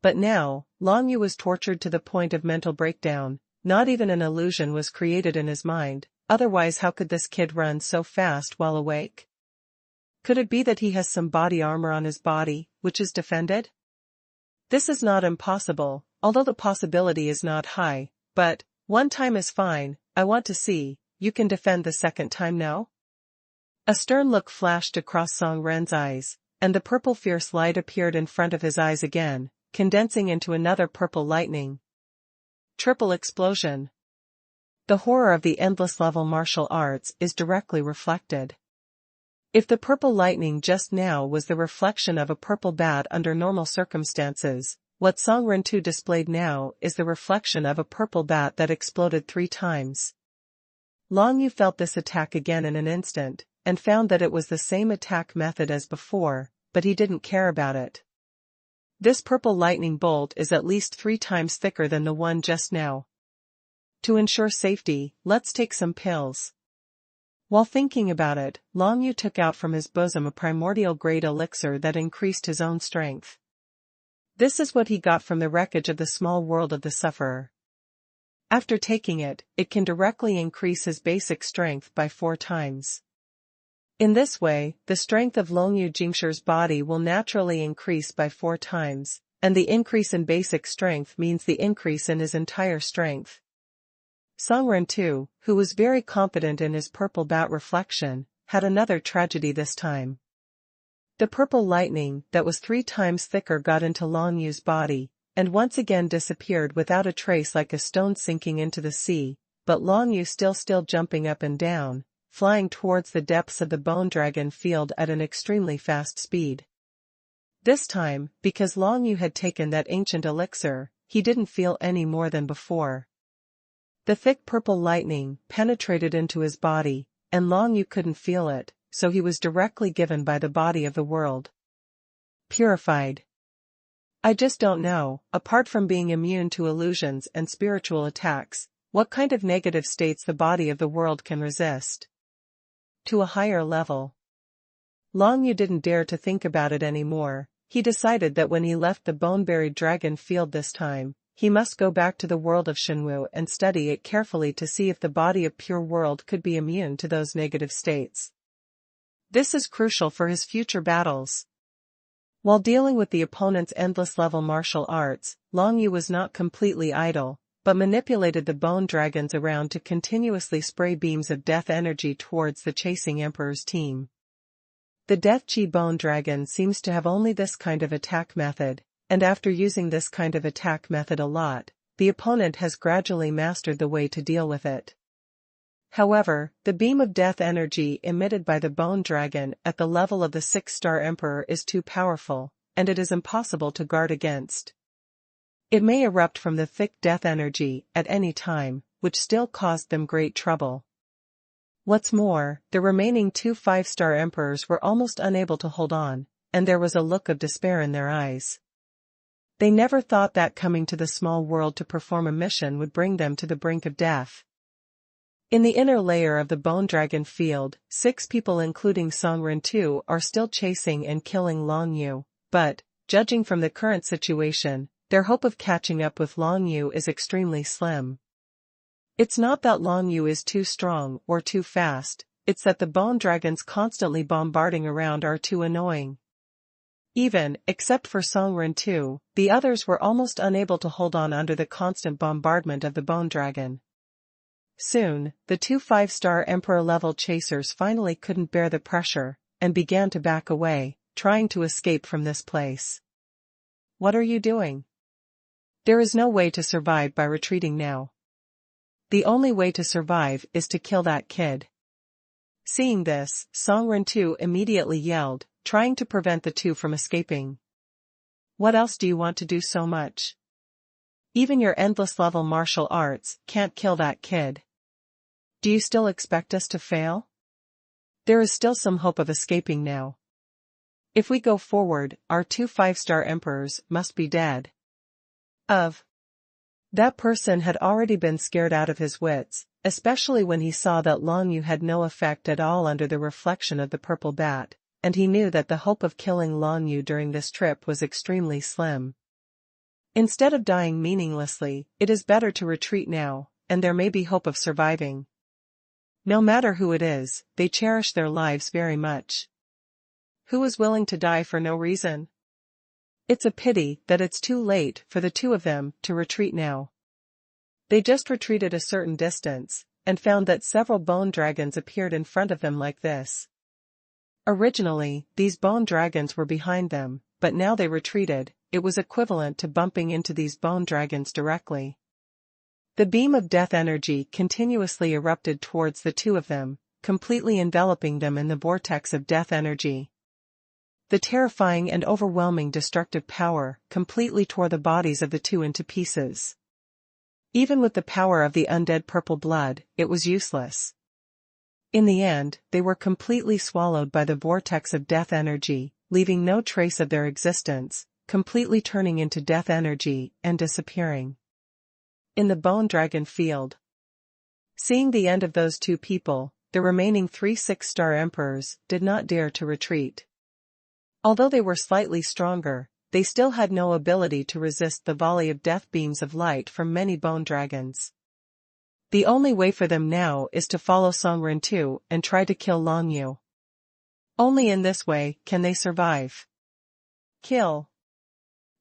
But now, Long Yu was tortured to the point of mental breakdown. Not even an illusion was created in his mind, otherwise how could this kid run so fast while awake? Could it be that he has some body armor on his body, which is defended? This is not impossible, although the possibility is not high, but, one time is fine, I want to see, you can defend the second time now? A stern look flashed across Song Ren's eyes, and the purple fierce light appeared in front of his eyes again, condensing into another purple lightning. Triple explosion. The horror of the endless level martial arts is directly reflected. If the purple lightning just now was the reflection of a purple bat under normal circumstances, what Song Ren 2 displayed now is the reflection of a purple bat that exploded 3 times. Long Yu felt this attack again in an instant, and found that it was the same attack method as before, but he didn't care about it. This purple lightning bolt is at least 3 times thicker than the one just now. To ensure safety, let's take some pills. While thinking about it, Long Yu took out from his bosom a primordial-grade elixir that increased his own strength. This is what he got from the wreckage of the small world of the sufferer. After taking it, it can directly increase his basic strength by 4 times. In this way, the strength of Long Yu Jingshi's body will naturally increase by 4 times, and the increase in basic strength means the increase in his entire strength. Song Ren 2, who was very confident in his purple bat reflection, had another tragedy this time. The purple lightning that was 3 times thicker got into Long Yu's body, and once again disappeared without a trace like a stone sinking into the sea, but Long Yu still jumping up and down, flying towards the depths of the bone dragon field at an extremely fast speed. This time, because Long Yu had taken that ancient elixir, he didn't feel any more than before. The thick purple lightning penetrated into his body, and Long Yu couldn't feel it, so he was directly given by the body of the world. Purified. I just don't know, apart from being immune to illusions and spiritual attacks, what kind of negative states the body of the world can resist. To a higher level. Long Yu didn't dare to think about it anymore. He decided that when he left the bone-buried dragon field this time, he must go back to the world of Shenwu and study it carefully to see if the body of pure world could be immune to those negative states. This is crucial for his future battles. While dealing with the opponent's endless level martial arts, Long Yu was not completely idle, but manipulated the bone dragons around to continuously spray beams of death energy towards the chasing emperor's team. The Death Chi bone dragon seems to have only this kind of attack method, and after using this kind of attack method a lot, the opponent has gradually mastered the way to deal with it. However, the beam of death energy emitted by the bone dragon at the level of the 6-star emperor is too powerful, and it is impossible to guard against. It may erupt from the thick death energy at any time, which still caused them great trouble. What's more, the remaining 2 5-star emperors were almost unable to hold on, and there was a look of despair in their eyes. They never thought that coming to the small world to perform a mission would bring them to the brink of death. In the inner layer of the bone dragon field, 6 people including Song Ren 2 are still chasing and killing Long Yu, but, judging from the current situation, their hope of catching up with Long Yu is extremely slim. It's not that Long Yu is too strong or too fast, it's that the bone dragons constantly bombarding around are too annoying. Even, except for Song Ren 2, the others were almost unable to hold on under the constant bombardment of the bone dragon. Soon, the 2 5-star emperor-level chasers finally couldn't bear the pressure, and began to back away, trying to escape from this place. What are you doing? There is no way to survive by retreating now. The only way to survive is to kill that kid. Seeing this, Song Ren 2 immediately yelled, trying to prevent the 2 from escaping. What else do you want to do so much? Even your endless level martial arts can't kill that kid. Do you still expect us to fail? There is still some hope of escaping now. If we go forward, our 2 5-star emperors must be dead. That person had already been scared out of his wits, especially when he saw that Long Yu had no effect at all under the reflection of the purple bat, and he knew that the hope of killing Long Yu during this trip was extremely slim. Instead of dying meaninglessly, it is better to retreat now, and there may be hope of surviving. No matter who it is, they cherish their lives very much. Who is willing to die for no reason? It's a pity that it's too late for the two of them to retreat now. They just retreated a certain distance, and found that several bone dragons appeared in front of them like this. Originally, these bone dragons were behind them, but now they retreated. It was equivalent to bumping into these bone dragons directly. The beam of death energy continuously erupted towards the two of them, completely enveloping them in the vortex of death energy. The terrifying and overwhelming destructive power completely tore the bodies of the two into pieces. Even with the power of the undead purple blood, it was useless. In the end, they were completely swallowed by the vortex of death energy, leaving no trace of their existence, completely turning into death energy and disappearing. In the bone dragon field. Seeing the end of those two people, the remaining 3 6-star emperors did not dare to retreat. Although they were slightly stronger, they still had no ability to resist the volley of death beams of light from many bone dragons. The only way for them now is to follow Songren 2 and try to kill Long Yu. Only in this way can they survive. Kill.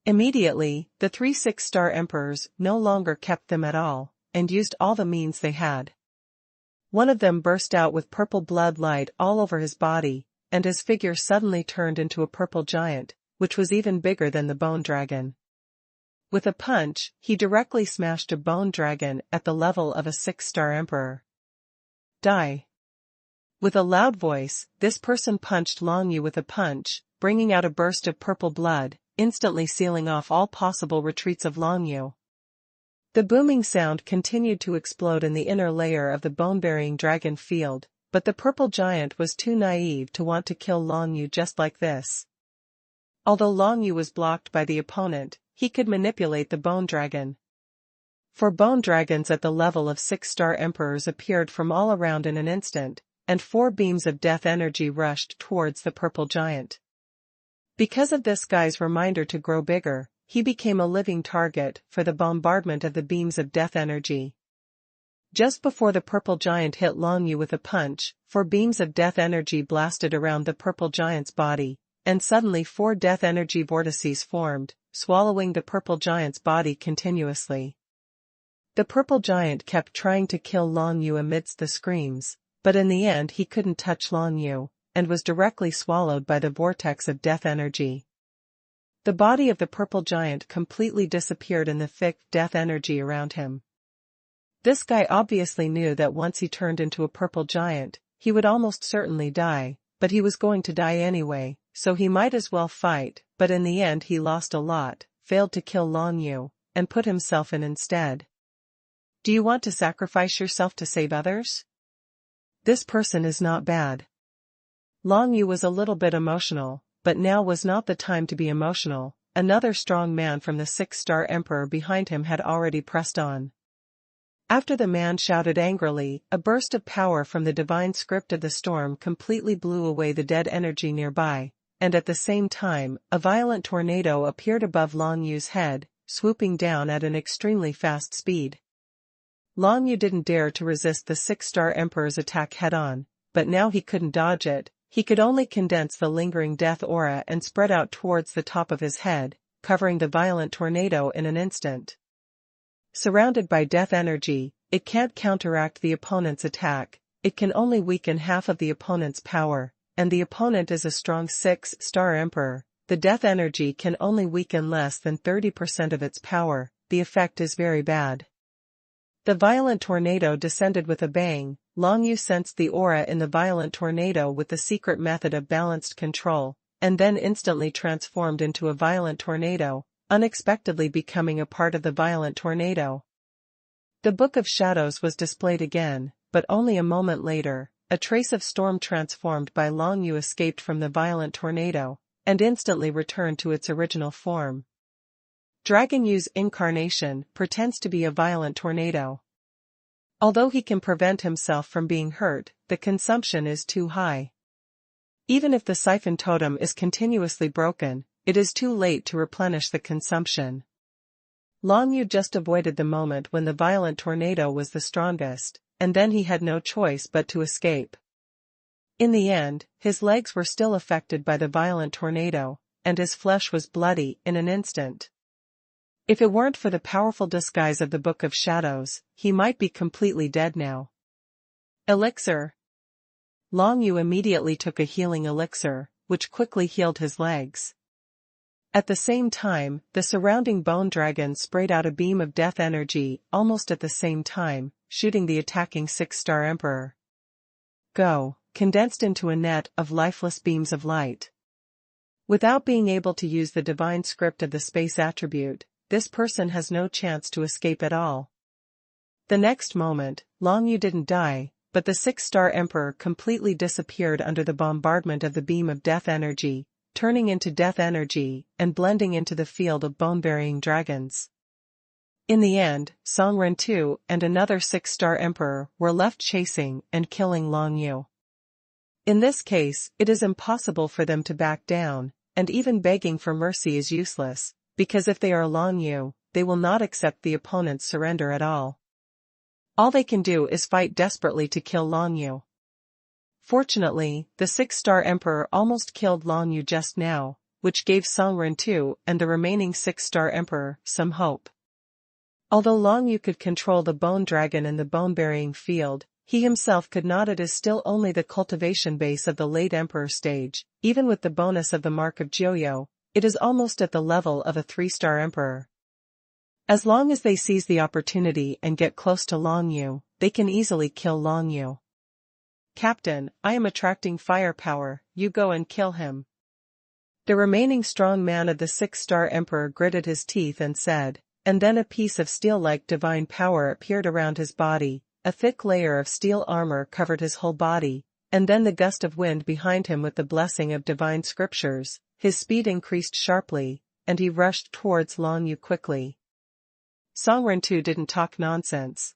Immediately, the 3 6-star emperors no longer kept them at all, and used all the means they had. One of them burst out with purple blood light all over his body, and his figure suddenly turned into a purple giant, which was even bigger than the bone dragon. With a punch, he directly smashed a bone dragon at the level of a 6-star emperor. Die. With a loud voice, this person punched Long Yu with a punch, bringing out a burst of purple blood, instantly sealing off all possible retreats of Long Yu. The booming sound continued to explode in the inner layer of the bone-burying dragon field, but the purple giant was too naive to want to kill Long Yu just like this. Although Long Yu was blocked by the opponent, he could manipulate the bone dragon. 4 bone dragons at the level of 6-star emperors appeared from all around in an instant, and 4 beams of death energy rushed towards the purple giant. Because of this guy's reminder to grow bigger, he became a living target for the bombardment of the beams of death energy. Just before the purple giant hit Long Yu with a punch, 4 beams of death energy blasted around the purple giant's body, and suddenly 4 death energy vortices formed, swallowing the purple giant's body continuously. The purple giant kept trying to kill Long Yu amidst the screams, but in the end he couldn't touch Long Yu, and was directly swallowed by the vortex of death energy. The body of the purple giant completely disappeared in the thick death energy around him. This guy obviously knew that once he turned into a purple giant, he would almost certainly die, but he was going to die anyway, so he might as well fight, but in the end he lost a lot, failed to kill Long Yu, and put himself in instead. Do you want to sacrifice yourself to save others? This person is not bad. Long Yu was a little bit emotional, but now was not the time to be emotional. Another strong man from the 6-star emperor behind him had already pressed on. After the man shouted angrily, a burst of power from the divine script of the storm completely blew away the dead energy nearby, and at the same time, a violent tornado appeared above Long Yu's head, swooping down at an extremely fast speed. Long Yu didn't dare to resist the 6-star emperor's attack head-on, but now he couldn't dodge it. He could only condense the lingering death aura and spread out towards the top of his head, covering the violent tornado in an instant. Surrounded by death energy, it can't counteract the opponent's attack, it can only weaken half of the opponent's power, and the opponent is a strong 6-star emperor. The death energy can only weaken less than 30% of its power. The effect is very bad. The violent tornado descended with a bang. Long Yu sensed the aura in the violent tornado with the secret method of balanced control, and then instantly transformed into a violent tornado, unexpectedly becoming a part of the violent tornado. The Book of Shadows was displayed again, but only a moment later, a trace of storm transformed by Long Yu escaped from the violent tornado, and instantly returned to its original form. Dragon Yu's incarnation pretends to be a violent tornado. Although he can prevent himself from being hurt, the consumption is too high. Even if the siphon totem is continuously broken, it is too late to replenish the consumption. Long Yu just avoided the moment when the violent tornado was the strongest, and then he had no choice but to escape. In the end, his legs were still affected by the violent tornado, and his flesh was bloody in an instant. If it weren't for the powerful disguise of the Book of Shadows, he might be completely dead now. Elixir. Long Yu immediately took a healing elixir, which quickly healed his legs. At the same time, the surrounding bone dragon sprayed out a beam of death energy almost at the same time, shooting the attacking 6-star emperor. Go, condensed into a net of lifeless beams of light. Without being able to use the divine script of the space attribute, this person has no chance to escape at all. The next moment, Long Yu didn't die, but the 6-star emperor completely disappeared under the bombardment of the beam of death energy, turning into death energy and blending into the field of bone-burying dragons. In the end, Songren II and another 6-star emperor were left chasing and killing Long Yu. In this case, it is impossible for them to back down, and even begging for mercy is useless, because if they are Long Yu, they will not accept the opponent's surrender at all. All they can do is fight desperately to kill Long Yu. Fortunately, the 6-star emperor almost killed Long Yu just now, which gave Songren II and the remaining 6-star emperor some hope. Although Long Yu could control the bone dragon and the bone-burying field, he himself could not. It is still only the cultivation base of the late emperor stage. Even with the bonus of the mark of Joyo, it is almost at the level of a 3-star emperor. As long as they seize the opportunity and get close to Long Yu, they can easily kill Long Yu. Captain, I am attracting firepower, you go and kill him. The remaining strong man of the 6-star emperor gritted his teeth and said, and then a piece of steel-like divine power appeared around his body. A thick layer of steel armor covered his whole body, and then the gust of wind behind him with the blessing of divine scriptures. His speed increased sharply, and he rushed towards Long Yu quickly. Songren II didn't talk nonsense.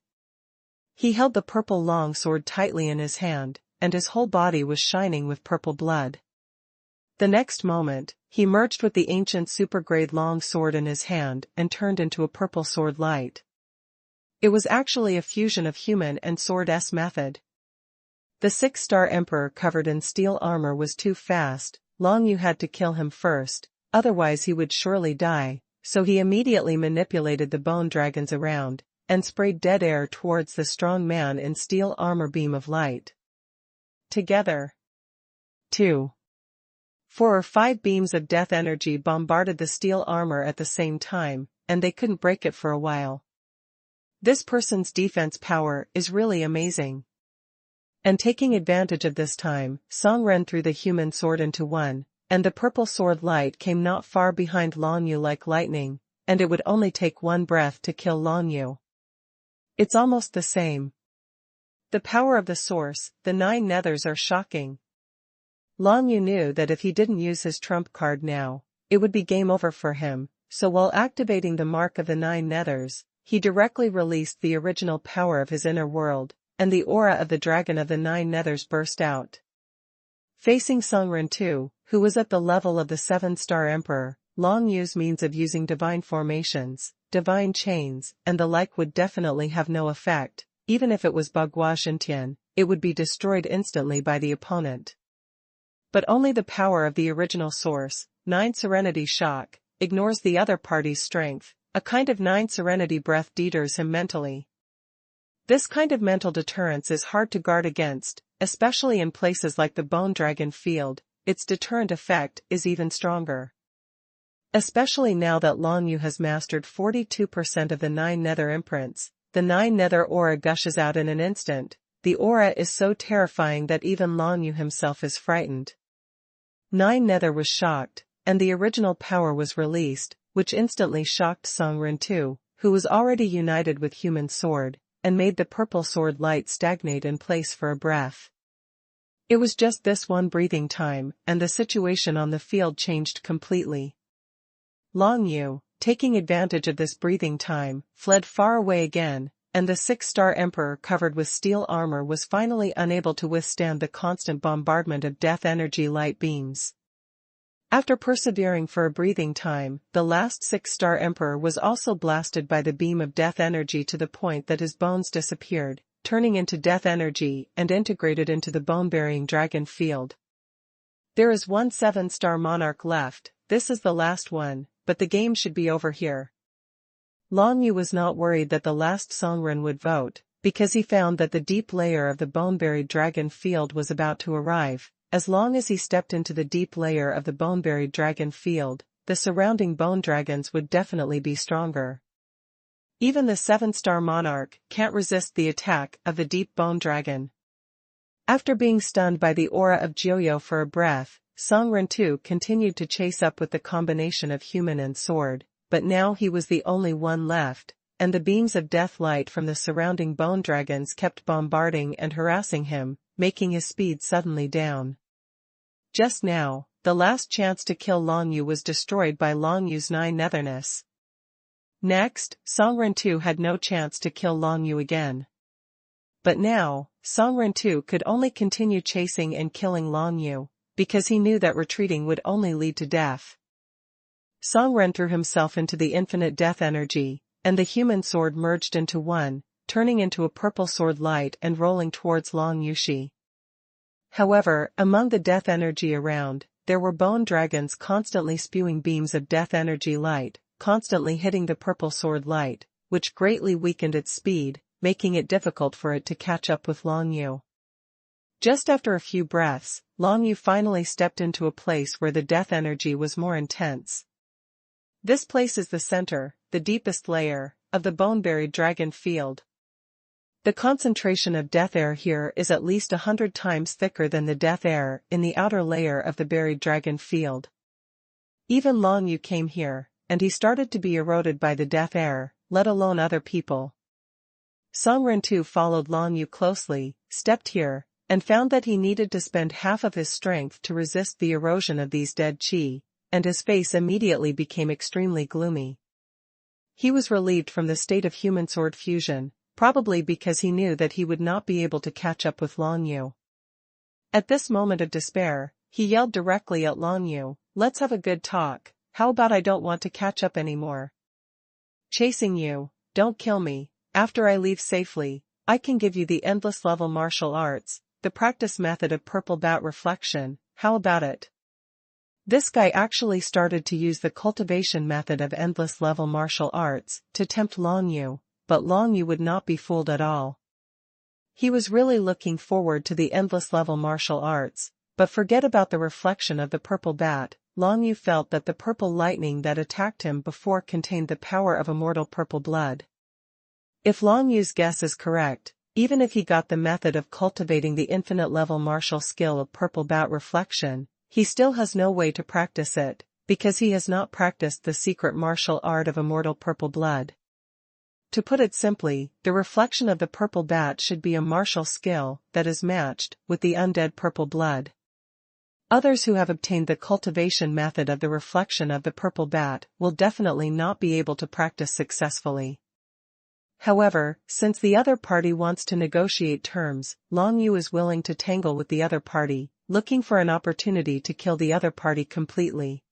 He held the purple long sword tightly in his hand, and his whole body was shining with purple blood. The next moment, he merged with the ancient supergrade long sword in his hand and turned into a purple sword light. It was actually a fusion of human and sword-s method. The 6-star emperor covered in steel armor was too fast. Long Yu had to kill him first, otherwise he would surely die, so he immediately manipulated the bone dragons around, and sprayed dead air towards the strong man in steel armor beam of light. Together, 2, 4 or 5 beams of death energy bombarded the steel armor at the same time, and they couldn't break it for a while. This person's defense power is really amazing. And taking advantage of this time, Songren threw the human sword into one, and the purple sword light came not far behind Long Yu like lightning, and it would only take one breath to kill Long Yu. It's almost the same. The power of the source, the 9 nethers are shocking. Long Yu knew that if he didn't use his trump card now, it would be game over for him, so while activating the mark of the 9 nethers, he directly released the original power of his inner world, and the aura of the dragon of the 9 nethers burst out. Facing Songren II, who was at the level of the 7-star emperor, Long Yu's means of using divine formations, divine chains, and the like would definitely have no effect. Even if it was Bagua Xintian, it would be destroyed instantly by the opponent. But only the power of the original source, 9 Serenity Shock, ignores the other party's strength. A kind of 9 Serenity Breath deters him mentally. This kind of mental deterrence is hard to guard against, especially in places like the Bone Dragon field. Its deterrent effect is even stronger. Especially now that Long Yu has mastered 42% of the 9 nether imprints, the 9 nether aura gushes out in an instant. The aura is so terrifying that even Long Yu himself is frightened. 9 nether was shocked, and the original power was released, which instantly shocked Songren II, who was already united with human sword, and made the purple sword light stagnate in place for a breath. It was just this one breathing time, and the situation on the field changed completely. Long Yu, taking advantage of this breathing time, fled far away again, and the 6-star emperor covered with steel armor was finally unable to withstand the constant bombardment of death energy light beams. After persevering for a breathing time, the last 6-star emperor was also blasted by the beam of death energy to the point that his bones disappeared. turning into death energy and integrated into the bone-bearing dragon field. There is one 7-star monarch left, this is the last one, but the game should be over here. Long Yu was not worried that the last xuanhuan would vote, because he found that the deep layer of the bone-buried dragon field was about to arrive. As long as he stepped into the deep layer of the bone-buried dragon field, the surrounding bone dragons would definitely be stronger. Even the 7-star monarch can't resist the attack of the deep bone dragon. After being stunned by the aura of Joyo for a breath, Songren too continued to chase up with the combination of human and sword, but now he was the only one left, and the beams of death light from the surrounding bone dragons kept bombarding and harassing him, making his speed suddenly down. Just now, the last chance to kill Long Yu was destroyed by Long Yu's 9 netherness. Next, Songren too had no chance to kill Long Yu again. But now, Songren too could only continue chasing and killing Long Yu, because he knew that retreating would only lead to death. Songren threw himself into the infinite death energy, and the human sword merged into one, turning into a purple sword light and rolling towards Long Yushi. However, among the death energy around, there were bone dragons constantly spewing beams of death energy light, constantly hitting the purple sword light, which greatly weakened its speed, making it difficult for it to catch up with Long Yu. Just after a few breaths, Long Yu finally stepped into a place where the death energy was more intense. This place is the center, the deepest layer, of the bone-buried dragon field. The concentration of death air here is at least 100 times thicker than the death air in the outer layer of the buried dragon field. Even Long Yu came here, and he started to be eroded by the death air, let alone other people. Songren too followed Long Yu closely, stepped here, and found that he needed to spend half of his strength to resist the erosion of these dead chi, and his face immediately became extremely gloomy. He was relieved from the state of human sword fusion, probably because he knew that he would not be able to catch up with Long Yu. At this moment of despair, he yelled directly at Long Yu, "Let's have a good talk, how about I don't want to catch up anymore? Chasing you, don't kill me, after I leave safely, I can give you the endless level martial arts, the practice method of purple bat reflection, how about it?" This guy actually started to use the cultivation method of endless level martial arts to tempt Long Yu, but Long Yu would not be fooled at all. He was really looking forward to the endless level martial arts, but forget about the reflection of the purple bat. Long Yu felt that the purple lightning that attacked him before contained the power of immortal purple blood. If Long Yu's guess is correct, even if he got the method of cultivating the infinite level martial skill of purple bat reflection, he still has no way to practice it, because he has not practiced the secret martial art of immortal purple blood. To put it simply, the reflection of the purple bat should be a martial skill that is matched with the undead purple blood. Others who have obtained the cultivation method of the reflection of the purple bat will definitely not be able to practice successfully. However, since the other party wants to negotiate terms, Long Yu is willing to tangle with the other party, looking for an opportunity to kill the other party completely.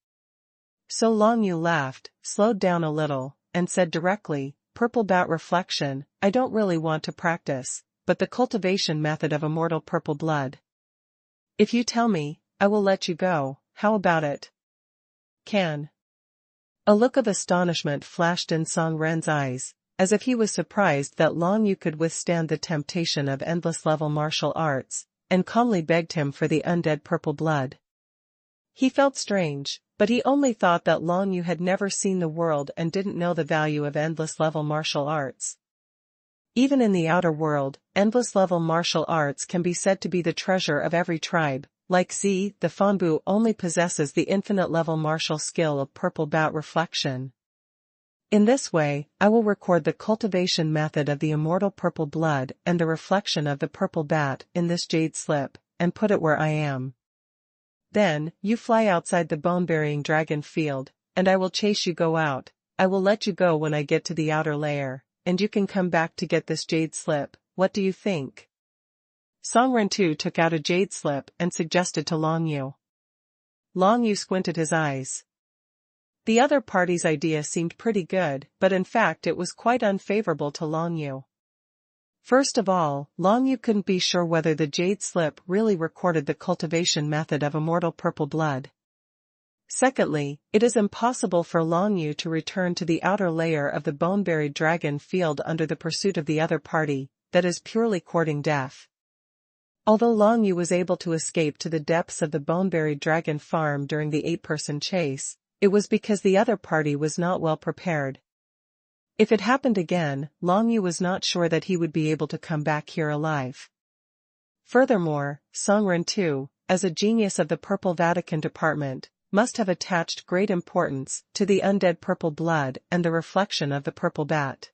So Long Yu laughed, slowed down a little, and said directly, "Purple bat reflection, I don't really want to practice, but the cultivation method of immortal purple blood. If you tell me, I will let you go, how about it?" "Can." A look of astonishment flashed in Songren's eyes, as if he was surprised that Long Yu could withstand the temptation of endless level martial arts, and calmly begged him for the undead purple blood. He felt strange, but he only thought that Long Yu had never seen the world and didn't know the value of endless level martial arts. Even in the outer world, endless level martial arts can be said to be the treasure of every tribe. Like Z, the Fanbu only possesses the infinite level martial skill of purple bat reflection. In this way, I will record the cultivation method of the immortal purple blood and the reflection of the purple bat in this jade slip, and put it where I am. Then, you fly outside the bone-burying dragon field, and I will chase you go out. I will let you go when I get to the outer layer, and you can come back to get this jade slip. What do you think? Songren too took out a jade slip and suggested to Long Yu. Long Yu squinted his eyes. The other party's idea seemed pretty good, but in fact it was quite unfavorable to Long Yu. First of all, Long Yu couldn't be sure whether the jade slip really recorded the cultivation method of immortal purple blood. Secondly, it is impossible for Long Yu to return to the outer layer of the bone-buried dragon field under the pursuit of the other party, that is purely courting death. Although Long Yu was able to escape to the depths of the bone-buried dragon farm during the 8-person chase, it was because the other party was not well prepared. If it happened again, Long Yu was not sure that he would be able to come back here alive. Furthermore, Songren too, as a genius of the Purple Vatican Department, must have attached great importance to the undead purple blood and the reflection of the purple bat.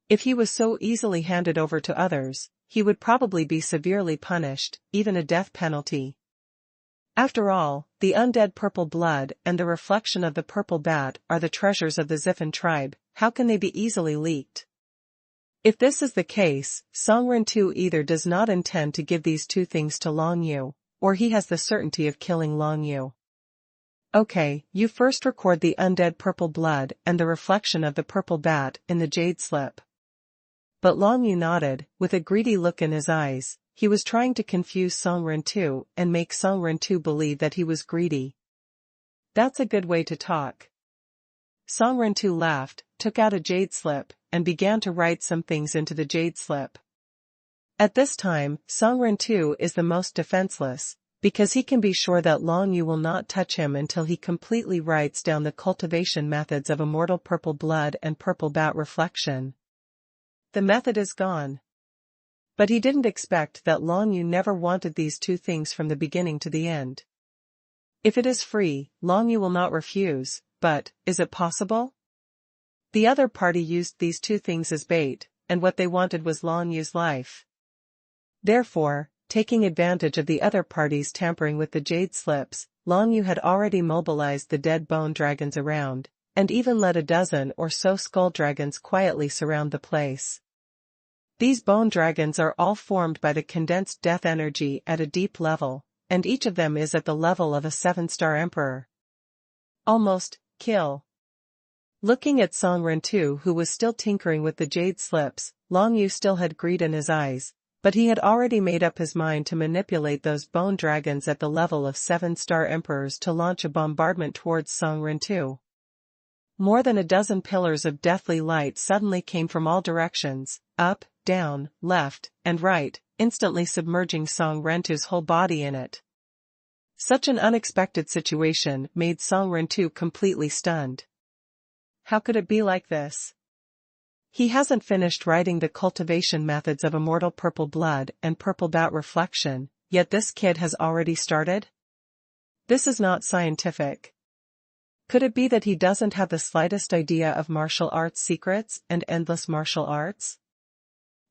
If he was so easily handed over to others, he would probably be severely punished, even a death penalty. After all, the undead purple blood and the reflection of the purple bat are the treasures of the Zifen tribe. How can they be easily leaked? If this is the case, Songren Tu either does not intend to give these two things to Long Yu, or he has the certainty of killing Long Yu. Okay, you first record the undead purple blood and the reflection of the purple bat in the jade slip. But Long Yu nodded, with a greedy look in his eyes. He was trying to confuse Songren Tu and make Songren Tu believe that he was greedy. That's a good way to talk. Songren Tu laughed, took out a jade slip, and began to write some things into the jade slip. At this time, Songren Tu is the most defenseless, because he can be sure that Long Yu will not touch him until he completely writes down the cultivation methods of immortal purple blood and purple bat reflection. The method is gone. But he didn't expect that Long Yu never wanted these two things from the beginning to the end. If it is free, Long Yu will not refuse, but, is it possible? The other party used these two things as bait, and what they wanted was Long Yu's life. Therefore, taking advantage of the other party's tampering with the jade slips, Long Yu had already mobilized the dead bone dragons around, and even let a dozen or so skull dragons quietly surround the place. These bone dragons are all formed by the condensed death energy at a deep level, and each of them is at the level of a 7-star emperor. Almost, kill. Looking at Songren Tu, who was still tinkering with the jade slips, Long Yu still had greed in his eyes, but he had already made up his mind to manipulate those bone dragons at the level of 7-star emperors to launch a bombardment towards Songren Tu. More than a dozen pillars of deathly light suddenly came from all directions, up, down, left, and right, instantly submerging Songren Tu's whole body in it. Such an unexpected situation made Songren Tu completely stunned. How could it be like this? He hasn't finished writing the cultivation methods of immortal purple blood and purple bat reflection, yet this kid has already started? This is not scientific. Could it be that he doesn't have the slightest idea of martial arts secrets and endless martial arts?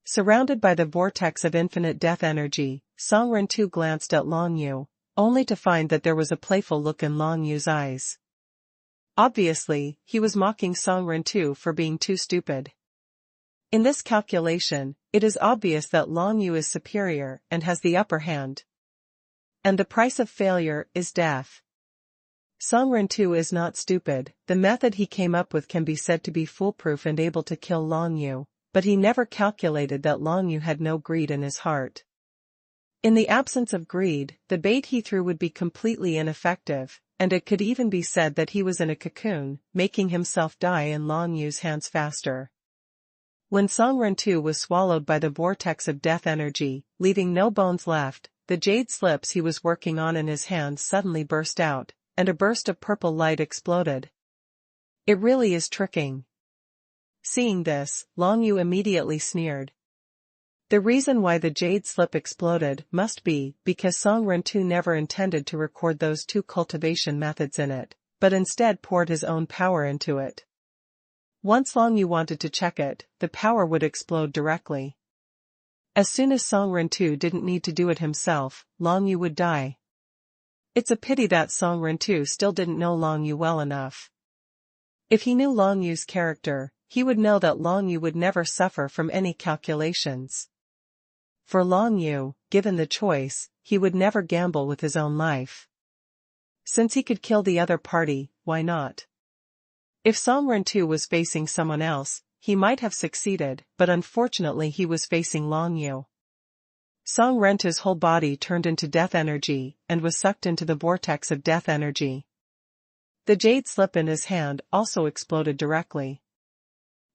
Surrounded by the vortex of infinite death energy, Songren Tu glanced at Long Yu, only to find that there was a playful look in Long Yu's eyes. Obviously, he was mocking Songren Tu for being too stupid. In this calculation, it is obvious that Long Yu is superior and has the upper hand. And the price of failure is death. Songren Tu is not stupid. The method he came up with can be said to be foolproof and able to kill Long Yu, but he never calculated that Long Yu had no greed in his heart. In the absence of greed, the bait he threw would be completely ineffective, and it could even be said that he was in a cocoon, making himself die in Long Yu's hands faster. When Songren Tu was swallowed by the vortex of death energy, leaving no bones left, the jade slips he was working on in his hands suddenly burst out, and a burst of purple light exploded. It really is tricking. Seeing this, Long Yu immediately sneered. The reason why the jade slip exploded must be because Songren Tu never intended to record those two cultivation methods in it, but instead poured his own power into it. Once Long Yu wanted to check it, the power would explode directly. As soon as Songren Tu didn't need to do it himself, Long Yu would die. It's a pity that Songren Tu still didn't know Long Yu well enough. If he knew Long Yu's character, he would know that Long Yu would never suffer from any calculations. For Long Yu, given the choice, he would never gamble with his own life. Since he could kill the other party, why not? If Songren Tu was facing someone else, he might have succeeded, but unfortunately he was facing Long Yu. Song Rentu's whole body turned into death energy and was sucked into the vortex of death energy. The jade slip in his hand also exploded directly.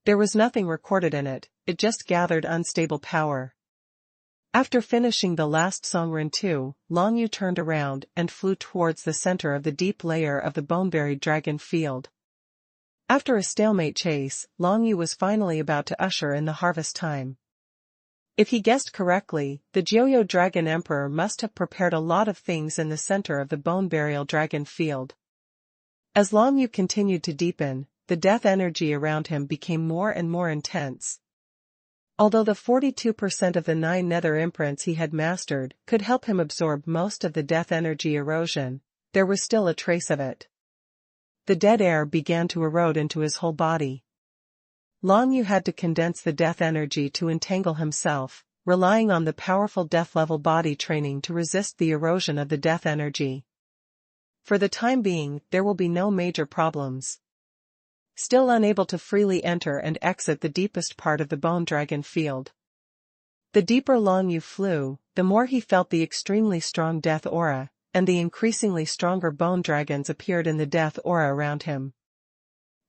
There was nothing recorded in it, it just gathered unstable power. After finishing the last Song Rentu, Long Yu turned around and flew towards the center of the deep layer of the bone-buried dragon field. After a stalemate chase, Long Yu was finally about to usher in the harvest time. If he guessed correctly, the Joyo Dragon Emperor must have prepared a lot of things in the center of the bone-burial dragon field. As Long Yu continued to deepen, the death energy around him became more and more intense. Although the 42% of the 9 nether imprints he had mastered could help him absorb most of the death energy erosion, there was still a trace of it. The dead air began to erode into his whole body. Long Yu had to condense the death energy to entangle himself, relying on the powerful death-level body training to resist the erosion of the death energy. For the time being, there will be no major problems. Still unable to freely enter and exit the deepest part of the bone dragon field. The deeper Long Yu flew, the more he felt the extremely strong death aura, and the increasingly stronger bone dragons appeared in the death aura around him.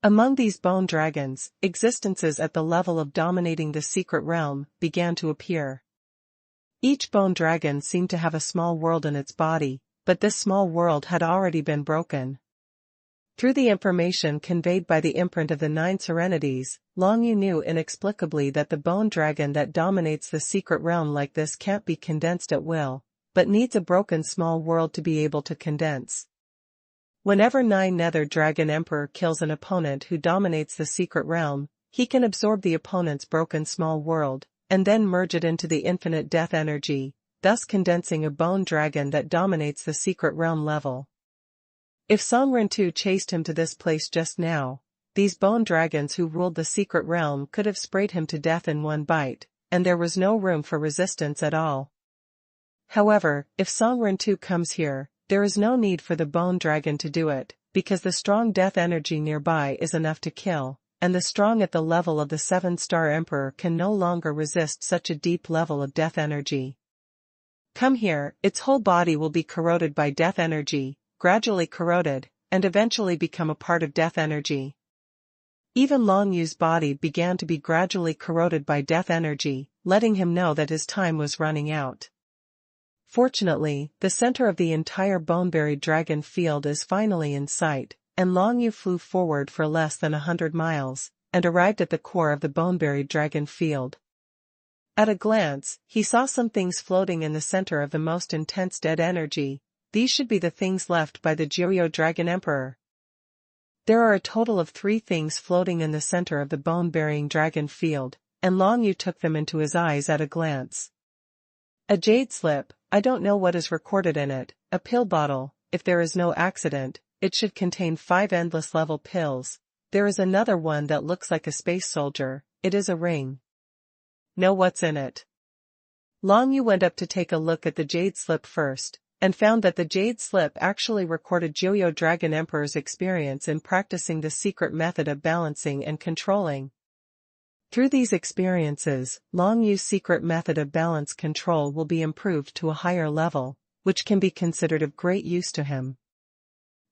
Among these bone dragons, existences at the level of dominating the secret realm began to appear. Each bone dragon seemed to have a small world in its body, but this small world had already been broken. Through the information conveyed by the imprint of the 9 serenities, Long Yu knew inexplicably that the bone dragon that dominates the secret realm like this can't be condensed at will, but needs a broken small world to be able to condense. Whenever 9 nether dragon emperor kills an opponent who dominates the secret realm, he can absorb the opponent's broken small world, and then merge it into the infinite death energy, thus condensing a bone dragon that dominates the secret realm level. If Song Rentu chased him to this place just now, these bone dragons who ruled the secret realm could have sprayed him to death in one bite, and there was no room for resistance at all. However, if Song Rentu comes here, there is no need for the bone dragon to do it, because the strong death energy nearby is enough to kill, and the strong at the level of the 7-star emperor can no longer resist such a deep level of death energy. Come here, its whole body will be corroded by death energy, gradually corroded, and eventually become a part of death energy. Even Long Yu's body began to be gradually corroded by death energy, letting him know that his time was running out. Fortunately, the center of the entire bone-buried dragon field is finally in sight, and Long Yu flew forward for less than 100 miles, and arrived at the core of the bone-buried dragon field. At a glance, he saw some things floating in the center of the most intense dead energy. These should be the things left by the Joyo Dragon Emperor. There are a total of 3 things floating in the center of the bone-burying dragon field, and Long Yu took them into his eyes at a glance. A jade slip, I don't know what is recorded in it, a pill bottle, if there is no accident, it should contain 5 endless level pills. There is another one that looks like a space soldier, it is a ring. Know what's in it. Long Yu went up to take a look at the jade slip first, and found that the jade slip actually recorded Joyo Dragon Emperor's experience in practicing the secret method of balancing and controlling. Through these experiences, Long Yu's secret method of balance control will be improved to a higher level, which can be considered of great use to him.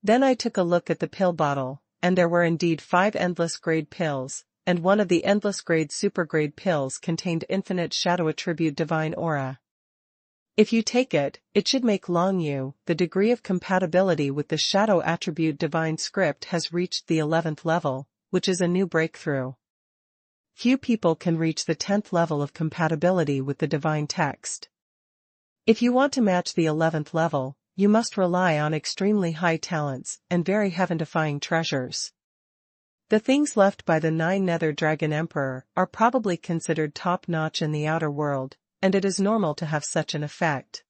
Then I took a look at the pill bottle, and there were indeed 5 endless grade pills, and one of the endless grade supergrade pills contained infinite shadow attribute divine aura. If you take it, it should make Long Yu, the degree of compatibility with the shadow attribute divine script has reached the 11th level, which is a new breakthrough. Few people can reach the 10th level of compatibility with the divine text. If you want to match the 11th level, you must rely on extremely high talents and very heaven-defying treasures. The things left by the 9 nether dragon emperor are probably considered top-notch in the outer world, and it is normal to have such an effect.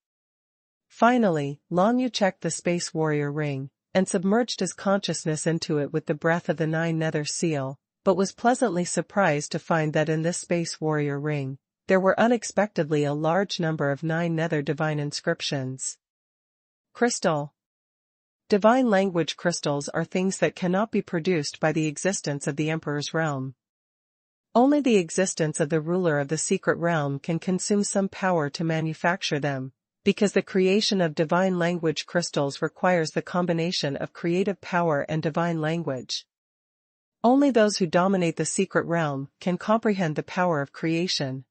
Finally, Long Yu checked the Space Warrior ring, and submerged his consciousness into it with the breath of the 9 nether seal, but was pleasantly surprised to find that in this Space Warrior ring, there were unexpectedly a large number of 9 nether divine inscriptions. Crystal. Divine language crystals are things that cannot be produced by the existence of the Emperor's realm. Only the existence of the ruler of the secret realm can consume some power to manufacture them, because the creation of divine language crystals requires the combination of creative power and divine language. Only those who dominate the secret realm can comprehend the power of creation.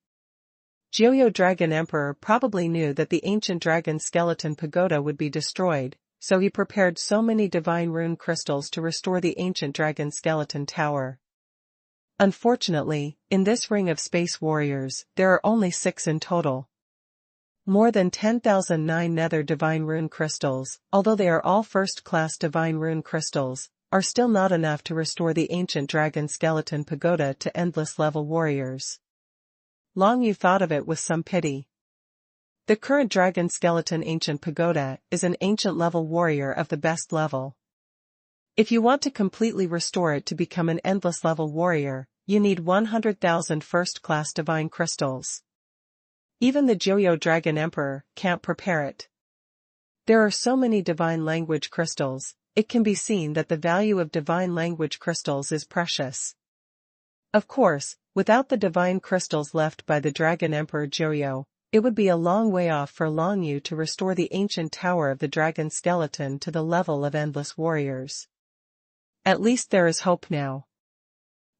Joyo Dragon Emperor probably knew that the ancient dragon skeleton pagoda would be destroyed, so he prepared so many divine rune crystals to restore the ancient dragon skeleton tower. Unfortunately, in this ring of space warriors, there are only 6 in total. More than 10,009 nether divine rune crystals, although they are all first-class divine rune crystals, are still not enough to restore the ancient dragon skeleton pagoda to endless level warriors. Long Yu thought of it with some pity. The current dragon skeleton ancient pagoda is an ancient level warrior of the best level. If you want to completely restore it to become an endless level warrior, you need 100,000 first-class divine crystals. Even the Joyo Dragon Emperor can't prepare it. There are so many divine language crystals, it can be seen that the value of divine language crystals is precious. Of course, without the divine crystals left by the Dragon Emperor Joyo, it would be a long way off for Long Yu to restore the ancient tower of the dragon skeleton to the level of endless warriors. At least there is hope now.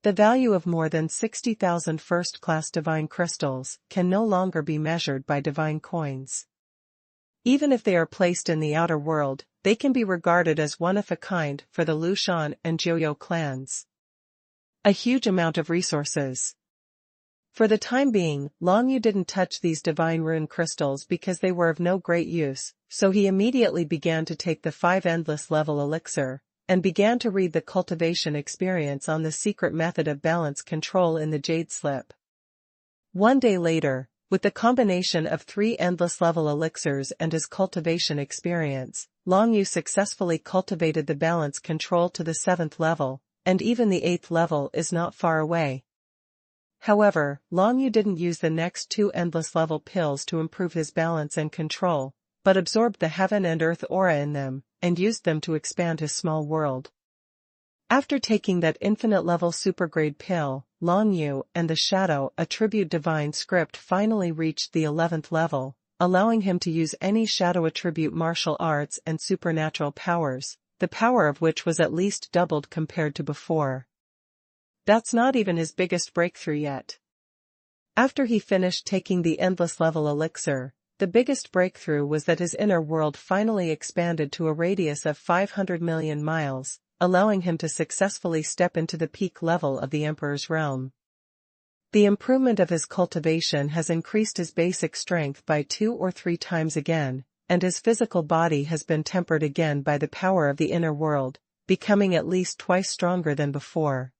The value of more than 60,000 first-class divine crystals can no longer be measured by divine coins. Even if they are placed in the outer world, they can be regarded as one of a kind for the Lushan and Joyo clans. A huge amount of resources. For the time being, Long Yu didn't touch these divine rune crystals because they were of no great use, so he immediately began to take the 5 endless level elixir, and began to read the cultivation experience on the secret method of balance control in the Jade Slip. One day later, with the combination of 3 endless level elixirs and his cultivation experience, Long Yu successfully cultivated the balance control to the 7th level, and even the 8th level is not far away. However, Long Yu didn't use the next 2 endless level pills to improve his balance and control, but absorbed the heaven and earth aura in them, and used them to expand his small world. After taking that infinite level supergrade pill, Long Yu and the Shadow Attribute Divine Script finally reached the 11th level, allowing him to use any Shadow Attribute martial arts and supernatural powers, the power of which was at least doubled compared to before. That's not even his biggest breakthrough yet. After he finished taking the endless level elixir, the biggest breakthrough was that his inner world finally expanded to a radius of 500 million miles, allowing him to successfully step into the peak level of the Emperor's realm. The improvement of his cultivation has increased his basic strength by 2 or 3 times again, and his physical body has been tempered again by the power of the inner world, becoming at least twice stronger than before.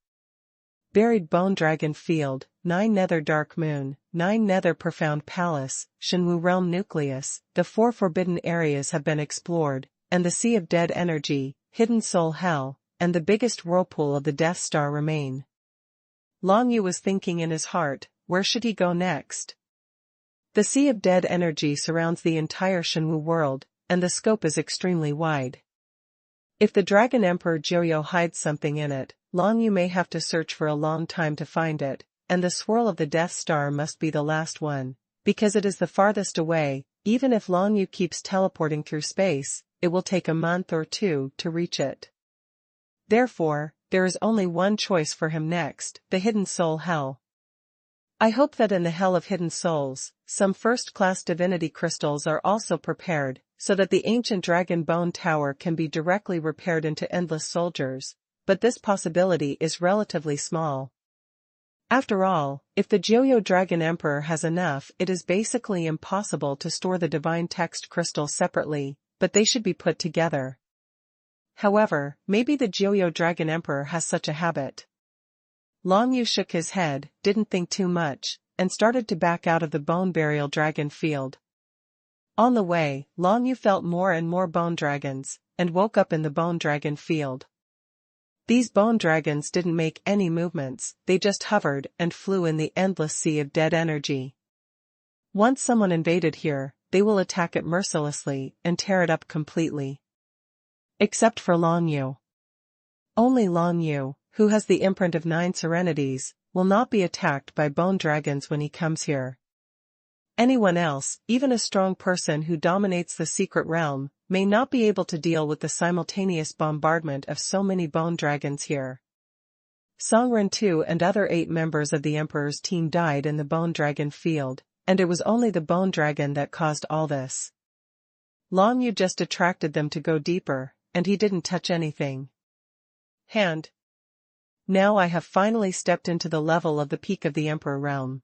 Buried Bone Dragon Field, 9 Nether Dark Moon, 9 Nether Profound Palace, Shenwu Realm Nucleus, the 4 forbidden areas have been explored, and the Sea of Dead Energy, Hidden Soul Hell, and the biggest whirlpool of the Death Star remain. Long Yu was thinking in his heart, where should he go next? The Sea of Dead Energy surrounds the entire Shenwu world, and the scope is extremely wide. If the Dragon Emperor Joyo hides something in it, Long Yu may have to search for a long time to find it, and the swirl of the Death Star must be the last one, because it is the farthest away. Even if Long Yu keeps teleporting through space, it will take a month or 2 to reach it. Therefore, there is only one choice for him next, the Hidden Soul Hell. I hope that in the Hell of Hidden Souls, some first-class divinity crystals are also prepared, so that the ancient Dragon Bone Tower can be directly repaired into endless soldiers, but this possibility is relatively small. After all, if the Joyo Dragon Emperor has enough, it is basically impossible to store the divine text crystals separately, but they should be put together. However, maybe the Joyo Dragon Emperor has such a habit. Long Yu shook his head, didn't think too much, and started to back out of the Bone Burial Dragon Field. On the way, Long Yu felt more and more bone dragons, and woke up in the Bone Dragon Field. These bone dragons didn't make any movements, they just hovered and flew in the endless sea of dead energy. Once someone invaded here, they will attack it mercilessly and tear it up completely. Except for Long Yu. Only Long Yu, who has the imprint of 9 serenities, will not be attacked by bone dragons when he comes here. Anyone else, even a strong person who dominates the secret realm, may not be able to deal with the simultaneous bombardment of so many bone dragons here. Songren too and other 8 members of the Emperor's team died in the bone dragon field, and it was only the bone dragon that caused all this. Long Yu just attracted them to go deeper, and he didn't touch anything. Now I have finally stepped into the level of the peak of the Emperor realm.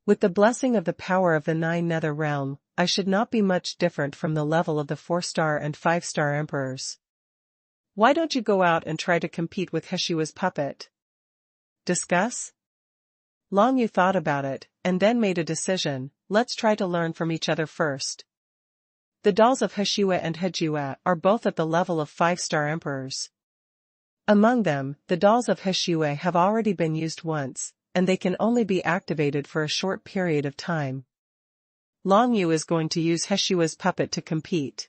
With the blessing of the power of the 9 Nether realm, I should not be much different from the level of the 4-star and 5-star emperors. Why don't you go out and try to compete with Heshua's puppet? Discuss? Long Yu thought about it, and then made a decision. Let's try to learn from each other first. The dolls of Heshua and Hejua are both at the level of 5-star emperors. Among them, the dolls of Heshua have already been used once, and they can only be activated for a short period of time. Long Yu is going to use Heshua's puppet to compete.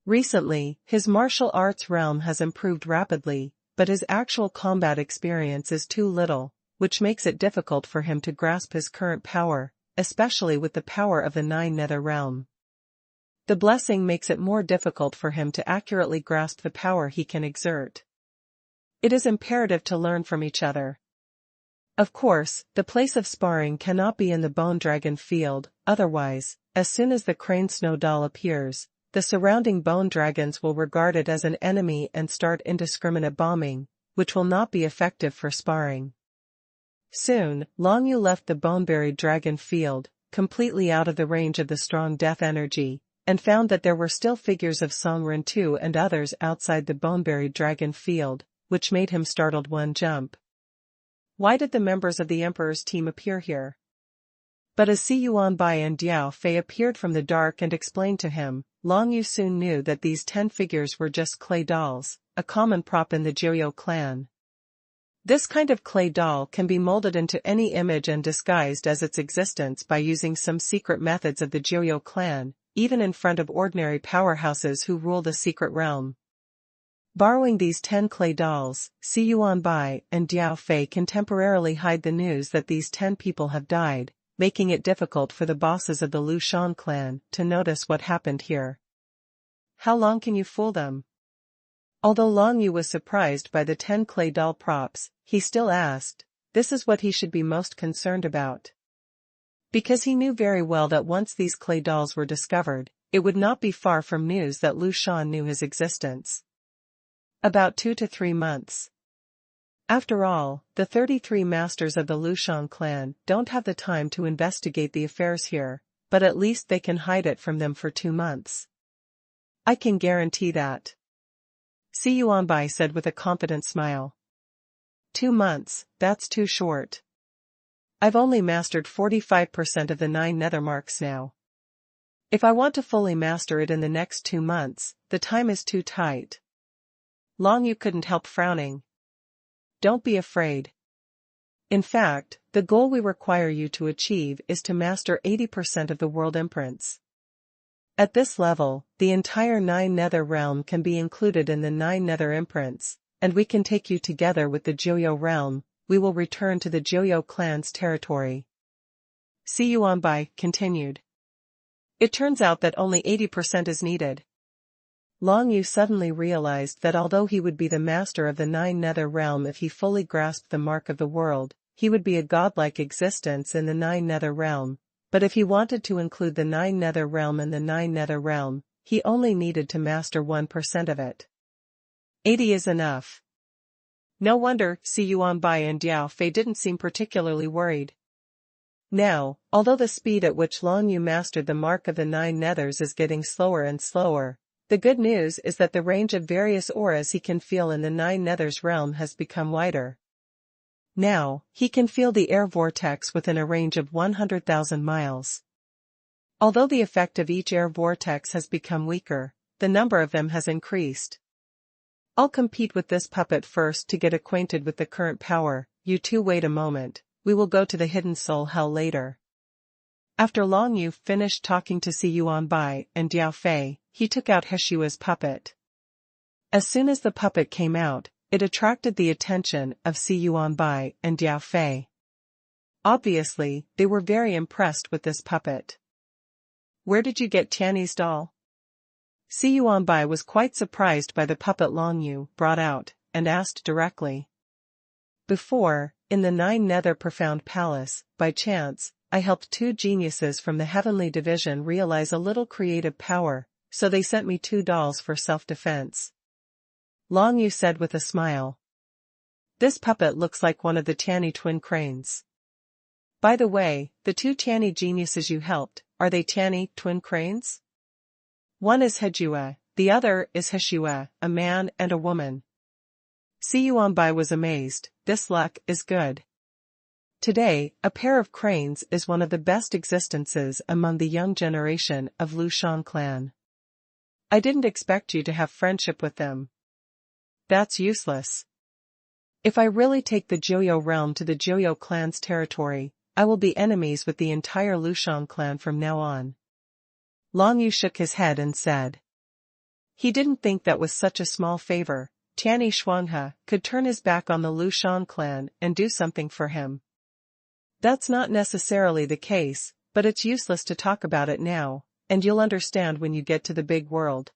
Recently, his martial arts realm has improved rapidly, but his actual combat experience is too little, which makes it difficult for him to grasp his current power, especially with the power of the 9 Nether realm. The blessing makes it more difficult for him to accurately grasp the power he can exert. It is imperative to learn from each other. Of course, the place of sparring cannot be in the bone dragon field, otherwise, as soon as the crane snow doll appears, the surrounding bone dragons will regard it as an enemy and start indiscriminate bombing, which will not be effective for sparring. Soon, Long Yu left the bone-buried dragon field, completely out of the range of the strong death energy, and found that there were still figures of Songren too and others outside the bone-buried dragon field, which made him startled one jump. Why did the members of the Emperor's team appear here? But as Si Yuanbai and Diao Fei appeared from the dark and explained to him, Long Yu soon knew that these 10 figures were just clay dolls, a common prop in the Joyo clan. This kind of clay doll can be molded into any image and disguised as its existence by using some secret methods of the Joyo clan, even in front of ordinary powerhouses who rule the secret realm. Borrowing these 10 clay dolls, Si Yuanbai and Diao Fei can temporarily hide the news that these 10 people have died, making it difficult for the bosses of the Lu Shan clan to notice what happened here. How long can you fool them? Although Long Yu was surprised by the 10 clay doll props, he still asked. This is what he should be most concerned about. Because he knew very well that once these clay dolls were discovered, it would not be far from news that Lu Shan knew his existence. About 2 to 3 months. After all, the 33 masters of the Lu Shan clan don't have the time to investigate the affairs here, but at least they can hide it from them for 2 months. I can guarantee that. Si Yuanbai said with a confident smile. 2 months, that's too short. I've only mastered 45% of the 9 nether marks now. If I want to fully master it in the next 2 months, the time is too tight. Long Yu couldn't help frowning. Don't be afraid. In fact, the goal we require you to achieve is to master 80% of the world imprints. At this level, the entire 9 nether realm can be included in the 9 nether imprints, and we can take you together with the Joyo realm. We will return to the Joyo clan's territory. Si Yuanbai continued. It turns out that only 80% is needed. Long Yu suddenly realized that although he would be the master of the 9 nether realm if he fully grasped the mark of the world, he would be a godlike existence in the 9 nether realm, but if he wanted to include the 9 nether realm in the 9 nether realm, he only needed to master 1% of it. 80 is enough. No wonder Si Yuanbai and Diao Fei didn't seem particularly worried. Now, although the speed at which Long Yu mastered the mark of the 9 nethers is getting slower and slower, the good news is that the range of various auras he can feel in the 9 nethers realm has become wider. Now, he can feel the air vortex within a range of 100,000 miles. Although the effect of each air vortex has become weaker, the number of them has increased. I'll compete with this puppet first to get acquainted with the current power. You two wait a moment, we will go to the hidden soul hell later. After Long Yu finished talking to Si Yuanbai and Diao Fei, he took out Heshua's puppet. As soon as the puppet came out, It attracted the attention of xuanhuan and Diao Fei. Obviously, they were very impressed with this puppet. "Where did you get Tiany's doll?" Xuanhuan was quite surprised by the puppet Long Yu brought out, and asked directly. "Before, in the Nine Nether Profound Palace, by chance, I helped two geniuses from the Heavenly Division realize a little creative power, so they sent me 2 dolls for self-defense." Long Yu said with a smile. "This puppet looks like one of the Tiany twin cranes. By the way, the 2 Tiany geniuses you helped, are they Tiany twin cranes?" "One is Hejue, the other is Heshue, a man and a woman." Xuanhuan was amazed. This luck is good. Today, a pair of cranes is one of the best existences among the young generation of Lushan clan. "I didn't expect you to have friendship with them." "That's useless. If I really take the Joyo realm to the Joyo clan's territory, I will be enemies with the entire Lushan clan from now on." Long Yu shook his head and said. He didn't think that with such a small favor, Tiany Shuanghe could turn his back on the Lushan clan and do something for him. "That's not necessarily the case, but it's useless to talk about it now, and you'll understand when you get to the big world.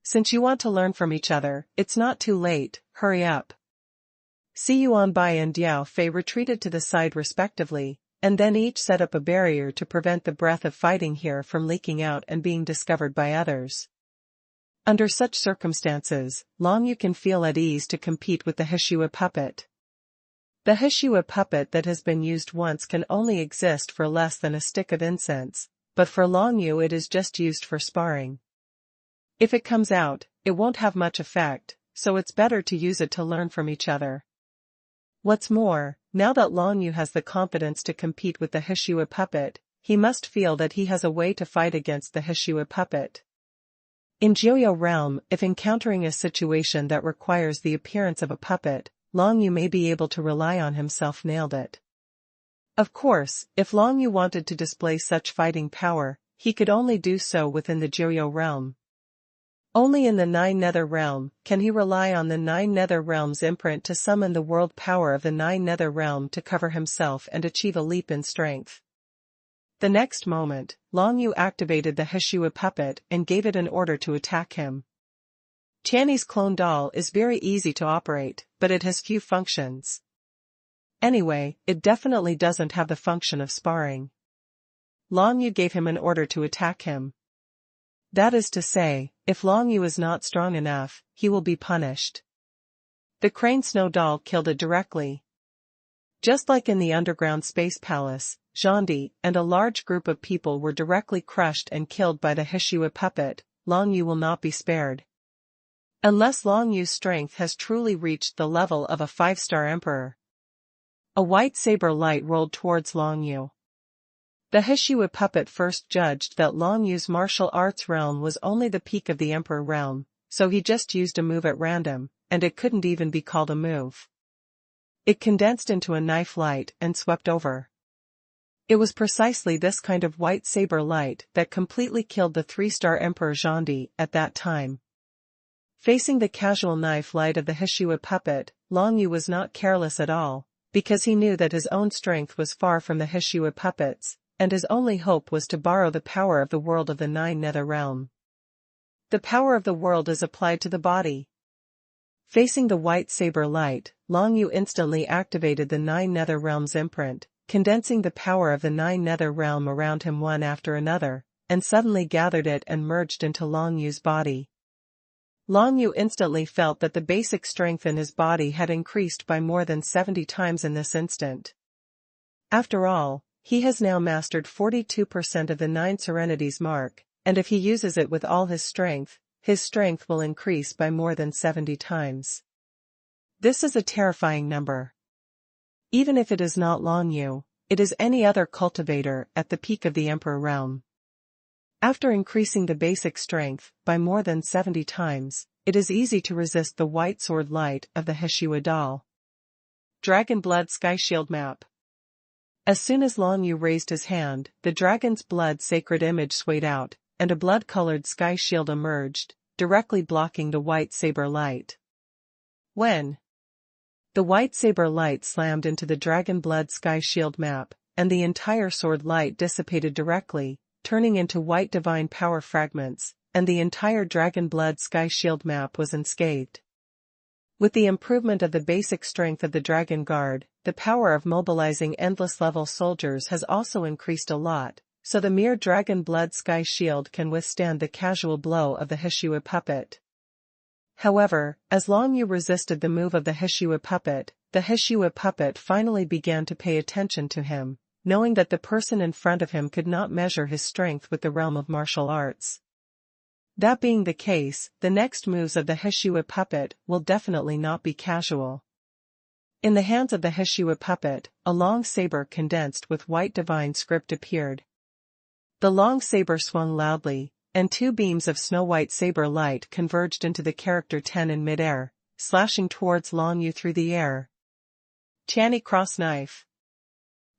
Since you want to learn from each other, it's not too late, hurry up." Xuanhuan and Diao Fei retreated to the side respectively, and then each set up a barrier to prevent the breath of fighting here from leaking out and being discovered by others. Under such circumstances, Long Yu can feel at ease to compete with the Heshue puppet. The Heshue puppet that has been used once can only exist for less than a stick of incense, but for Long Yu it is just used for sparring. If it comes out, it won't have much effect, so it's better to use it to learn from each other. What's more, now that Long Yu has the confidence to compete with the Heshue puppet, he must feel that he has a way to fight against the Heshue puppet. In Joyo realm, if encountering a situation that requires the appearance of a puppet, Long Yu may be able to rely on himself nailed it. Of course, if Long Yu wanted to display such fighting power, he could only do so within the Joyo realm. Only in the Nine Nether realm can he rely on the Nine Nether realm's imprint to summon the world power of the Nine Nether realm to cover himself and achieve a leap in strength. The next moment, Long Yu activated the Heshue puppet and gave it an order to attack him. Tiany's clone doll is very easy to operate, but it has few functions. Anyway, it definitely doesn't have the function of sparring. Long Yu gave him an order to attack him. That is to say, if Long Yu is not strong enough, he will be punished. The Crane Snow doll killed it directly. Just like in the underground space palace, Zhandi and a large group of people were directly crushed and killed by the Heshue puppet. Long Yu will not be spared. Unless Long Yu's strength has truly reached the level of a 5-star emperor. A white saber light rolled towards Long Yu. The Heshue puppet first judged that Long Yu's martial arts realm was only the peak of the Emperor realm, so he just used a move at random, and it couldn't even be called a move. It condensed into a knife light and swept over. It was precisely this kind of white saber light that completely killed the 3-star Emperor Zhandi at that time. Facing the casual knife light of the Heshue puppet, Long Yu was not careless at all, because he knew that his own strength was far from the Heshue puppet's, and his only hope was to borrow the power of the world of the Nine Nether realm. The power of the world is applied to the body. Facing the white saber light, Long Yu instantly activated the Nine Nether realm's imprint, condensing the power of the Nine Nether realm around him one after another, and suddenly gathered it and merged into Long Yu's body. Long Yu instantly felt that the basic strength in his body had increased by more than 70 times in this instant. After all, he has now mastered 42% of the 9 Serenities mark, and if he uses it with all his strength will increase by more than 70 times. This is a terrifying number. Even if it is not Long Yu, it is any other cultivator at the peak of the Emperor realm. After increasing the basic strength by more than 70 times, it is easy to resist the white sword light of the Heshue doll. Dragon Blood Sky Shield Map. As soon as Long Yu raised his hand, the dragon's blood sacred image swayed out, and a blood-colored sky shield emerged, directly blocking the white saber light. When the white saber light slammed into the dragon blood sky shield map, and the entire sword light dissipated directly, turning into white divine power fragments, and the entire dragon blood sky shield map was unscathed. With the improvement of the basic strength of the Dragon Guard, the power of mobilizing endless level soldiers has also increased a lot, so the mere dragon blood sky shield can withstand the casual blow of the Hishui puppet. However, as Long Yu resisted the move of the Hishui puppet finally began to pay attention to him, knowing that the person in front of him could not measure his strength with the realm of martial arts. That being the case, the next moves of the Hishui puppet will definitely not be casual. In the hands of the Hishui puppet, a long saber condensed with white divine script appeared. The long saber swung loudly, and two beams of snow-white saber light converged into the character 10 in mid-air, slashing towards Long Yu through the air. Tianyi cross knife.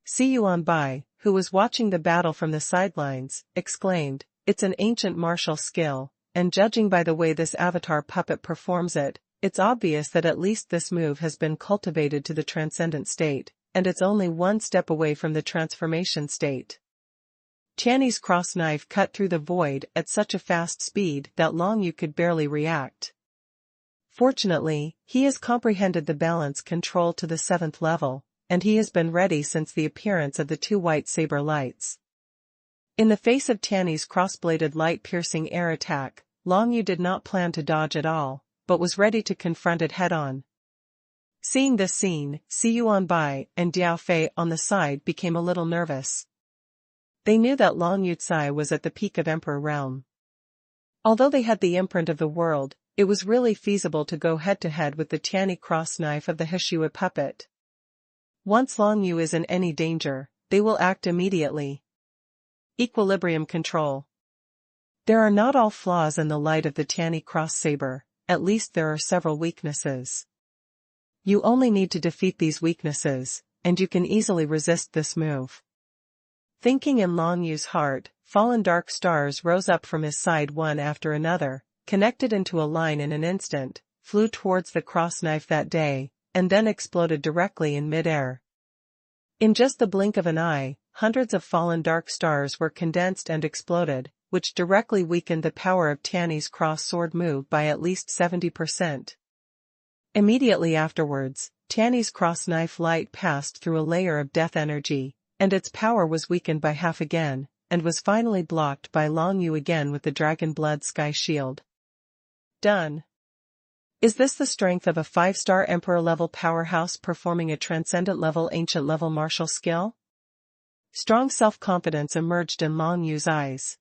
Xuanhuan Bai, who was watching the battle from the sidelines, exclaimed, "It's an ancient martial skill, and judging by the way this avatar puppet performs it, it's obvious that at least this move has been cultivated to the transcendent state, and it's only one step away from the transformation state." Tianyi's cross knife cut through the void at such a fast speed that Long Yu could barely react. Fortunately, he has comprehended the balance control to the 7th level, and he has been ready since the appearance of the two white saber lights. In the face of Tianyi's cross-bladed light-piercing air attack, Long Yu did not plan to dodge at all, but was ready to confront it head-on. Seeing this scene, Xuanhuan Bai and Diao Fei on the side became a little nervous. They knew that Long Yu Tsai was at the peak of Emperor realm. Although they had the imprint of the world, it was really feasible to go head-to-head with the Tianyi cross knife of the Hishui puppet. Once Long Yu is in any danger, they will act immediately. Equilibrium control. There are not all flaws in the light of the Tianyi cross saber, at least there are several weaknesses. You only need to defeat these weaknesses, and you can easily resist this move. Thinking in Long Yu's heart, fallen dark stars rose up from his side one after another, connected into a line in an instant, flew towards the cross knife that day, and then exploded directly in mid-air. In just the blink of an eye, hundreds of fallen dark stars were condensed and exploded, which directly weakened the power of Tianyi's cross sword move by at least 70%. Immediately afterwards, Tianyi's cross knife light passed through a layer of death energy, and its power was weakened by half again, and was finally blocked by Long Yu again with the Dragon Blood Sky Shield. Done. Is this the strength of a 5-star Emperor-level powerhouse performing a transcendent-level ancient-level martial skill? Strong self-confidence emerged in Long Yu's eyes.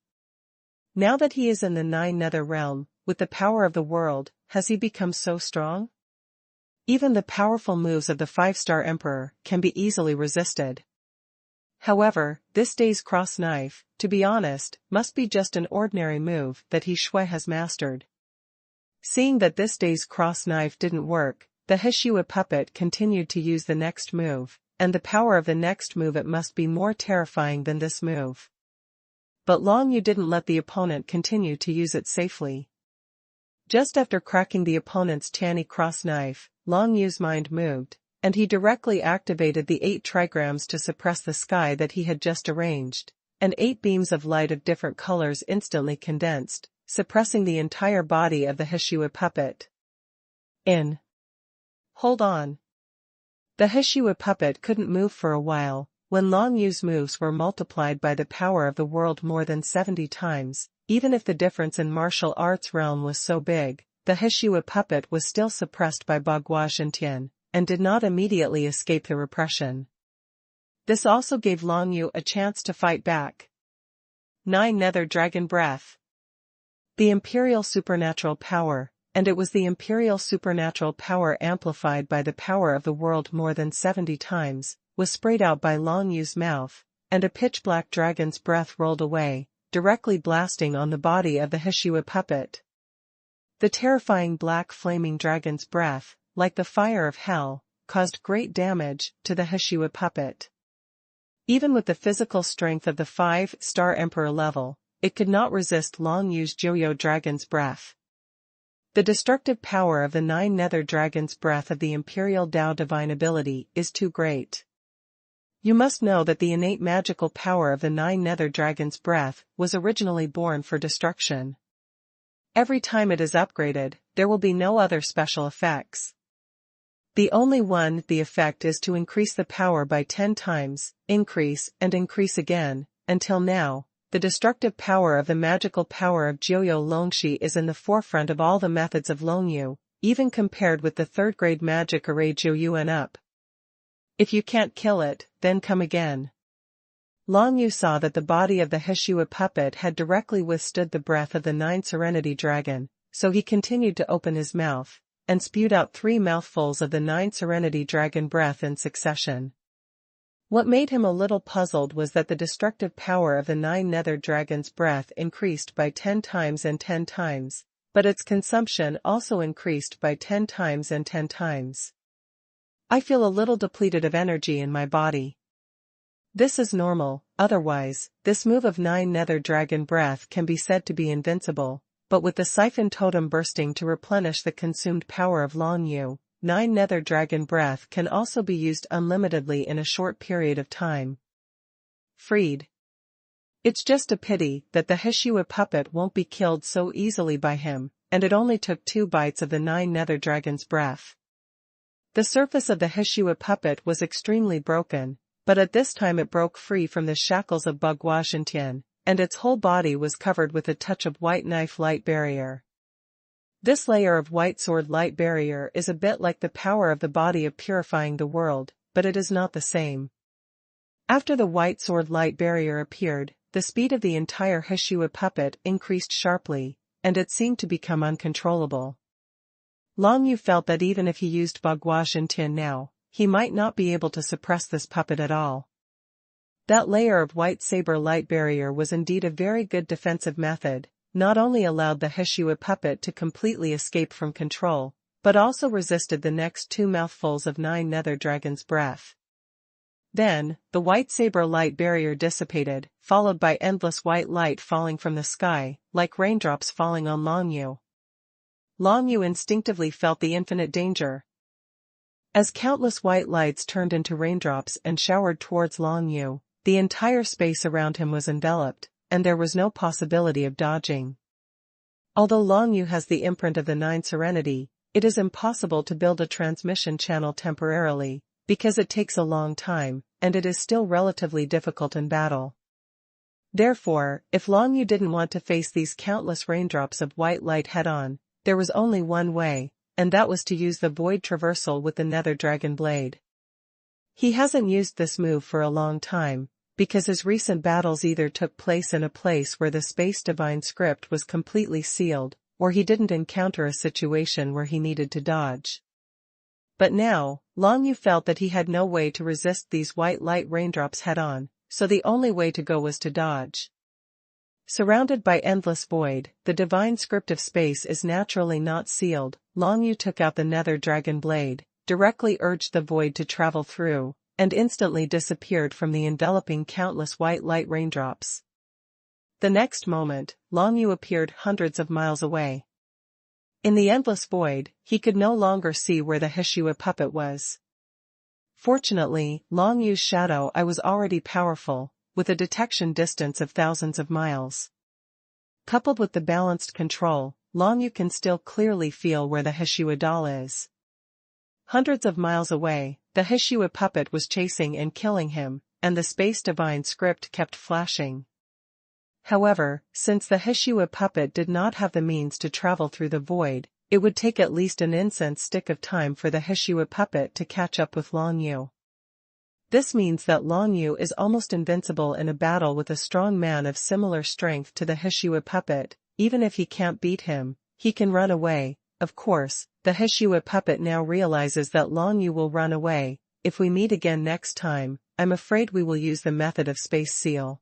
Now that he is in the 9 Nether Realm, with the power of the world, has he become so strong? Even the powerful moves of the 5-star Emperor can be easily resisted. However, this day's cross knife, to be honest, must be just an ordinary move that he Shui has mastered. Seeing that this day's cross knife didn't work, the Hishui puppet continued to use the next move, and the power of the next move it must be more terrifying than this move. But Long Yu didn't let the opponent continue to use it safely. Just after cracking the opponent's Tianyi cross knife, Long Yu's mind moved, and he directly activated the 8 trigrams to suppress the sky that he had just arranged, and 8 beams of light of different colors instantly condensed, suppressing the entire body of the Hishui puppet. Hold on. The Hishui puppet couldn't move for a while. When Long Yu's moves were multiplied by the power of the world more than 70 times, even if the difference in martial arts realm was so big, the Hishui puppet was still suppressed by Bagua Zhentian, and did not immediately escape the repression. This also gave Long Yu a chance to fight back. 9 Nether Dragon Breath. The Imperial Supernatural Power, and it was the Imperial Supernatural Power amplified by the power of the world more than 70 times, was sprayed out by Long Yu's mouth, and a pitch-black dragon's breath rolled away, directly blasting on the body of the Hishui puppet. The terrifying black flaming dragon's breath, like the fire of hell, caused great damage to the Hishui puppet. Even with the physical strength of the 5-star Emperor level, it could not resist Long Yu's Joyo dragon's breath. The destructive power of the 9 nether dragons' breath of the Imperial Tao divine ability is too great. You must know that the innate magical power of the 9 nether dragons' breath was originally born for destruction. Every time it is upgraded, there will be no other special effects. The only one, the effect is to increase the power by 10 times, increase and increase again, until now, the destructive power of the magical power of Jiuyou Longxi is in the forefront of all the methods of Longyu, even compared with the 3rd grade magic array Jiuyou and up. If you can't kill it, then come again. Longyu saw that the body of the Hishua puppet had directly withstood the breath of the 9 Serenity Dragon, so he continued to open his mouth, and spewed out 3 mouthfuls of the 9 Serenity Dragon breath in succession. What made him a little puzzled was that the destructive power of the 9 nether dragons' breath increased by 10 times and 10 times, but its consumption also increased by 10 times and 10 times. I feel a little depleted of energy in my body. This is normal, otherwise, this move of 9 nether dragon breath can be said to be invincible, but with the siphon totem bursting to replenish the consumed power of Longyu, 9 nether dragon breath can also be used unlimitedly in a short period of time. Freed. It's just a pity that the Hishua puppet won't be killed so easily by him, and it only took 2 bites of the 9 nether dragon's breath. The surface of the Hishua puppet was extremely broken, but at this time it broke free from the shackles of Bagua Shintian, and its whole body was covered with a touch of white knife light barrier. This layer of white sword light barrier is a bit like the power of the body of purifying the world, but it is not the same. After the white sword light barrier appeared, the speed of the entire Hishua puppet increased sharply, and it seemed to become uncontrollable. Longyu felt that even if he used Bagua Shintian now, he might not be able to suppress this puppet at all. That layer of white saber light barrier was indeed a very good defensive method, not only allowed the Hishua puppet to completely escape from control, but also resisted the next 2 mouthfuls of 9 nether dragon's breath. Then, the white saber light barrier dissipated, followed by endless white light falling from the sky, like raindrops falling on Longyu. Longyu instinctively felt the infinite danger. As countless white lights turned into raindrops and showered towards Longyu, the entire space around him was enveloped, and there was no possibility of dodging. Although Longyu has the imprint of the 9 Serenity, it is impossible to build a transmission channel temporarily, because it takes a long time, and it is still relatively difficult in battle. Therefore, if Longyu didn't want to face these countless raindrops of white light head-on, there was only one way, and that was to use the void traversal with the nether dragon blade. He hasn't used this move for a long time, because his recent battles either took place in a place where the space divine script was completely sealed, or he didn't encounter a situation where he needed to dodge. But now, Longyu felt that he had no way to resist these white light raindrops head-on, so the only way to go was to dodge. Surrounded by endless void, the divine script of space is naturally not sealed. Longyu took out the nether dragon blade, directly urged the void to travel through, and instantly disappeared from the enveloping countless white light raindrops. The next moment, Longyu appeared hundreds of miles away. In the endless void, he could no longer see where the Hishua puppet was. Fortunately, Longyu's shadow eye was already powerful, with a detection distance of thousands of miles. Coupled with the balanced control, Longyu can still clearly feel where the Hishua doll is. Hundreds of miles away, the Hishua puppet was chasing and killing him, and the space divine script kept flashing. However, since the Hishua puppet did not have the means to travel through the void, it would take at least an incense stick of time for the Hishua puppet to catch up with Longyu. This means that Longyu is almost invincible in a battle with a strong man of similar strength to the Hishua puppet. Even if he can't beat him, he can run away. Of course, the Hishua puppet now realizes that Longyu will run away. If we meet again next time, I'm afraid we will use the method of space seal.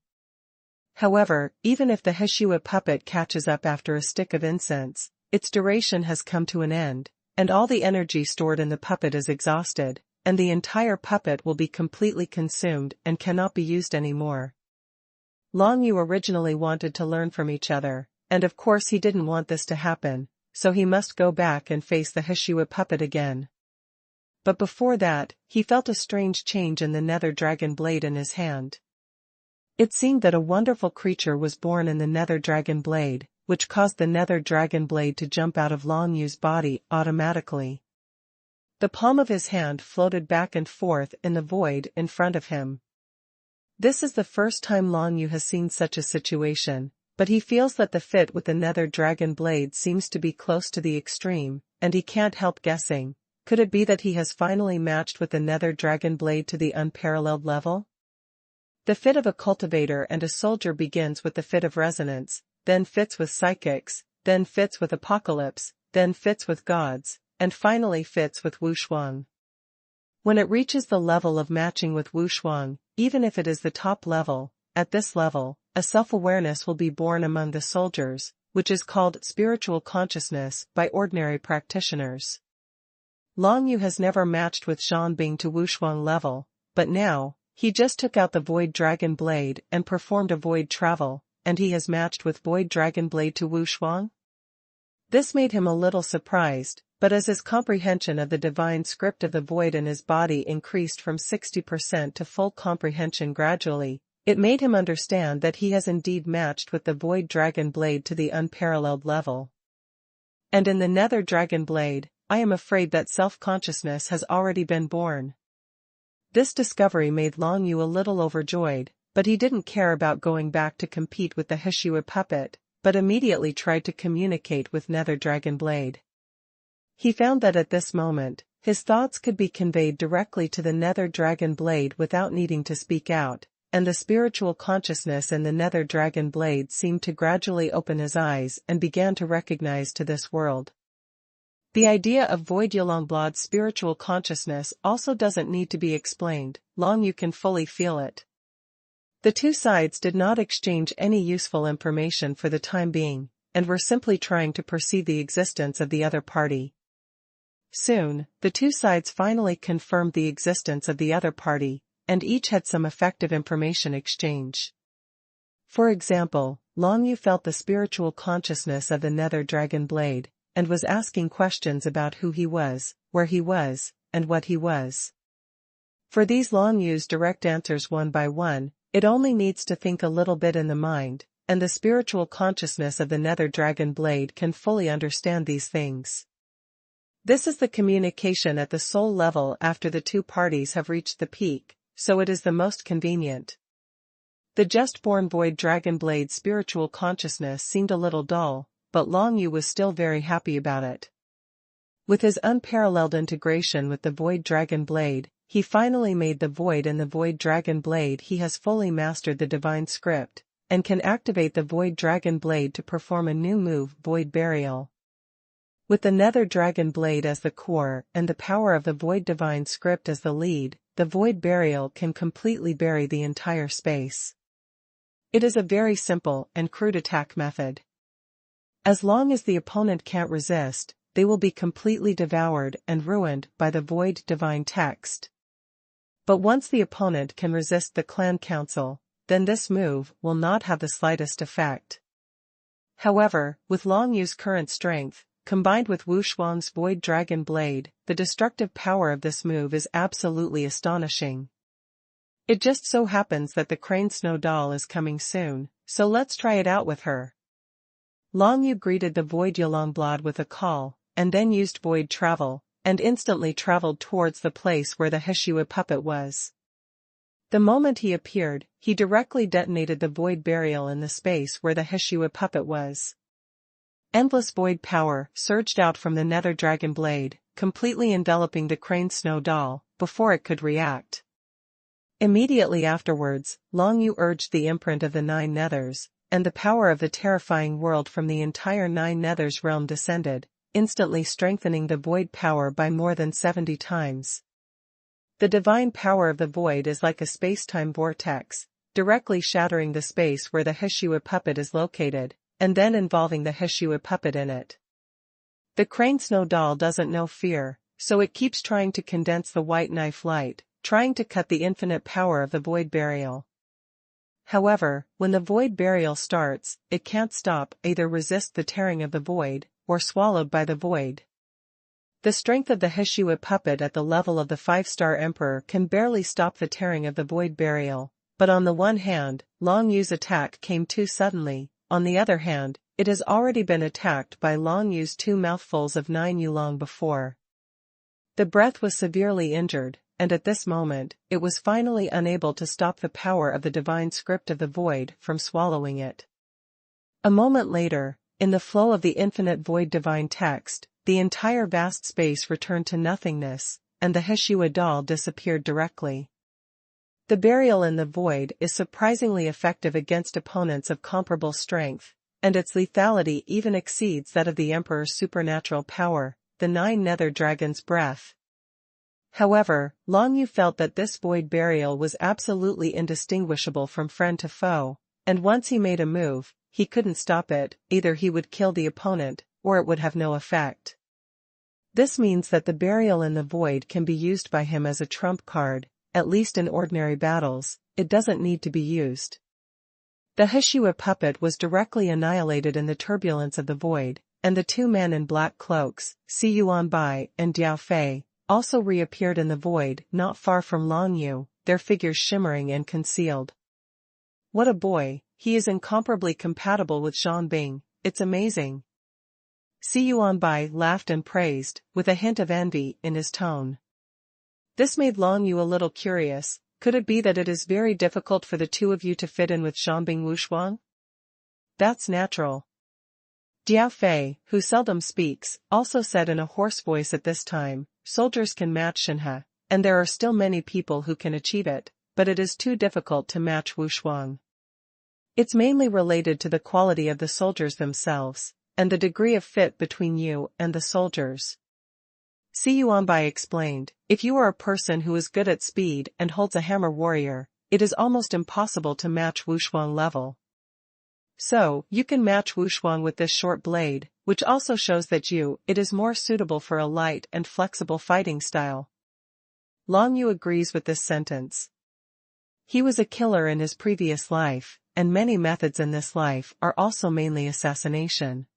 However, even if the Hishua puppet catches up after a stick of incense, its duration has come to an end, and all the energy stored in the puppet is exhausted, and the entire puppet will be completely consumed and cannot be used anymore. Longyu originally wanted to learn from each other, and of course he didn't want this to happen, so he must go back and face the Hshua puppet again. But before that, he felt a strange change in the nether dragon blade in his hand. It seemed that a wonderful creature was born in the nether dragon blade, which caused the nether dragon blade to jump out of Long Yu's body automatically. The palm of his hand floated back and forth in the void in front of him. This is the first time Long Yu has seen such a situation, but he feels that the fit with the nether dragon blade seems to be close to the extreme, and he can't help guessing, could it be that he has finally matched with the nether dragon blade to the unparalleled level? The fit of a cultivator and a soldier begins with the fit of resonance, then fits with psychics, then fits with apocalypse, then fits with gods, and finally fits with xuanhuan. When it reaches the level of matching with xuanhuan, even if it is the top level, at this level, a self-awareness will be born among the soldiers, which is called spiritual consciousness by ordinary practitioners. Long Yu has never matched with Zhanbing to xuanhuan level, but now, he just took out the Void Dragon Blade and performed a void travel, and he has matched with Void Dragon Blade to xuanhuan? This made him a little surprised, but as his comprehension of the divine script of the void in his body increased from 60% to full comprehension gradually, it made him understand that he has indeed matched with the Void Dragon Blade to the unparalleled level. And in the Nether Dragon Blade, I am afraid that self-consciousness has already been born. This discovery made Long Yu a little overjoyed, but he didn't care about going back to compete with the Hshua puppet, but immediately tried to communicate with Nether Dragon Blade. He found that at this moment, his thoughts could be conveyed directly to the Nether Dragon Blade without needing to speak out, and the spiritual consciousness in the Nether Dragon Blade seemed to gradually open his eyes and began to recognize to this world. The idea of Void Yulongblad's spiritual consciousness also doesn't need to be explained, Long Yu can fully feel it. The two sides did not exchange any useful information for the time being, and were simply trying to perceive the existence of the other party. Soon, the two sides finally confirmed the existence of the other party, and each had some effective information exchange. For example, Long Yu felt the spiritual consciousness of the Nether Dragon Blade, and was asking questions about who he was, where he was, and what he was. For these Long Yu's direct answers one by one, it only needs to think a little bit in the mind, and the spiritual consciousness of the Nether Dragon Blade can fully understand these things. This is the communication at the soul level after the two parties have reached the peak, so it is the most convenient. The just-born Void Dragon Blade's spiritual consciousness seemed a little dull, but Long Yu was still very happy about it. With his unparalleled integration with the Void Dragon Blade, he finally made the void in the Void Dragon Blade. He has fully mastered the divine script, and can activate the Void Dragon Blade to perform a new move, Void Burial. With the Nether Dragon Blade as the core and the power of the Void Divine Script as the lead, the Void Burial can completely bury the entire space. It is a very simple and crude attack method. As long as the opponent can't resist, they will be completely devoured and ruined by the Void Divine Text. But once the opponent can resist the Clan Council, then this move will not have the slightest effect. However, with Long Yu's current strength, combined with xuanhuan's Void Dragon Blade, the destructive power of this move is absolutely astonishing. It just so happens that the Crane Snow Doll is coming soon, so let's try it out with her. Long Yu greeted the Void Yulongblad with a call, and then used Void Travel, and instantly traveled towards the place where the Hshua puppet was. The moment he appeared, he directly detonated the Void Burial in the space where the Hshua puppet was. Endless void power surged out from the Nether Dragon Blade, completely enveloping the Crane Snow Doll, before it could react. Immediately afterwards, Long Yu urged the imprint of the Nine Nethers, and the power of the terrifying world from the entire Nine Nethers realm descended, instantly strengthening the void power by more than 70 times. The divine power of the void is like a space-time vortex, directly shattering the space where the Hshua puppet is located, and then involving the Hshua puppet in it. The Crane Snow Doll doesn't know fear, so it keeps trying to condense the white knife light, trying to cut the infinite power of the Void Burial. However, when the Void Burial starts, it can't stop, either resist the tearing of the void, or swallowed by the void. The strength of the Heshua puppet at the level of the 5-star emperor can barely stop the tearing of the void burial, but on the one hand, Long Yu's attack came too suddenly, on the other hand, it has already been attacked by Long Yu's 2 mouthfuls of 9 yu long before. The breath was severely injured, and at this moment, it was finally unable to stop the power of the divine script of the void from swallowing it. A moment later, in the flow of the infinite void divine text, the entire vast space returned to nothingness, and the Heshua doll disappeared directly. The burial in the void is surprisingly effective against opponents of comparable strength, and its lethality even exceeds that of the Emperor's supernatural power, the 9 nether dragon's breath. However, Long Yu felt that this void burial was absolutely indistinguishable from friend to foe, and once he made a move, he couldn't stop it. Either he would kill the opponent, or it would have no effect. This means that the burial in the void can be used by him as a trump card, at least in ordinary battles. It doesn't need to be used. The Heshua puppet was directly annihilated in the turbulence of the void, and the 2 men in black cloaks, Xuanhuan and Diao Fei, also reappeared in the void not far from Long Yu, their figures shimmering and concealed. What a boy, he is incomparably compatible with Zhanbing, it's amazing. Xuanbai laughed and praised, with a hint of envy in his tone. This made Long Yu a little curious. Could it be that it is very difficult for the 2 of you to fit in with Zhanbing Wushuang? That's natural. Diao Fei, who seldom speaks, also said in a hoarse voice at this time, soldiers can match Shenhe, and there are still many people who can achieve it, but it is too difficult to match Wushuang. It's mainly related to the quality of the soldiers themselves, and the degree of fit between you and the soldiers. Xuanbai explained, if you are a person who is good at speed and holds a hammer warrior, it is almost impossible to match Wushuang level. So, you can match Wushuang with this short blade, which also shows that it is more suitable for a light and flexible fighting style. Long Yu agrees with this sentence. He was a killer in his previous life, and many methods in this life are also mainly assassination.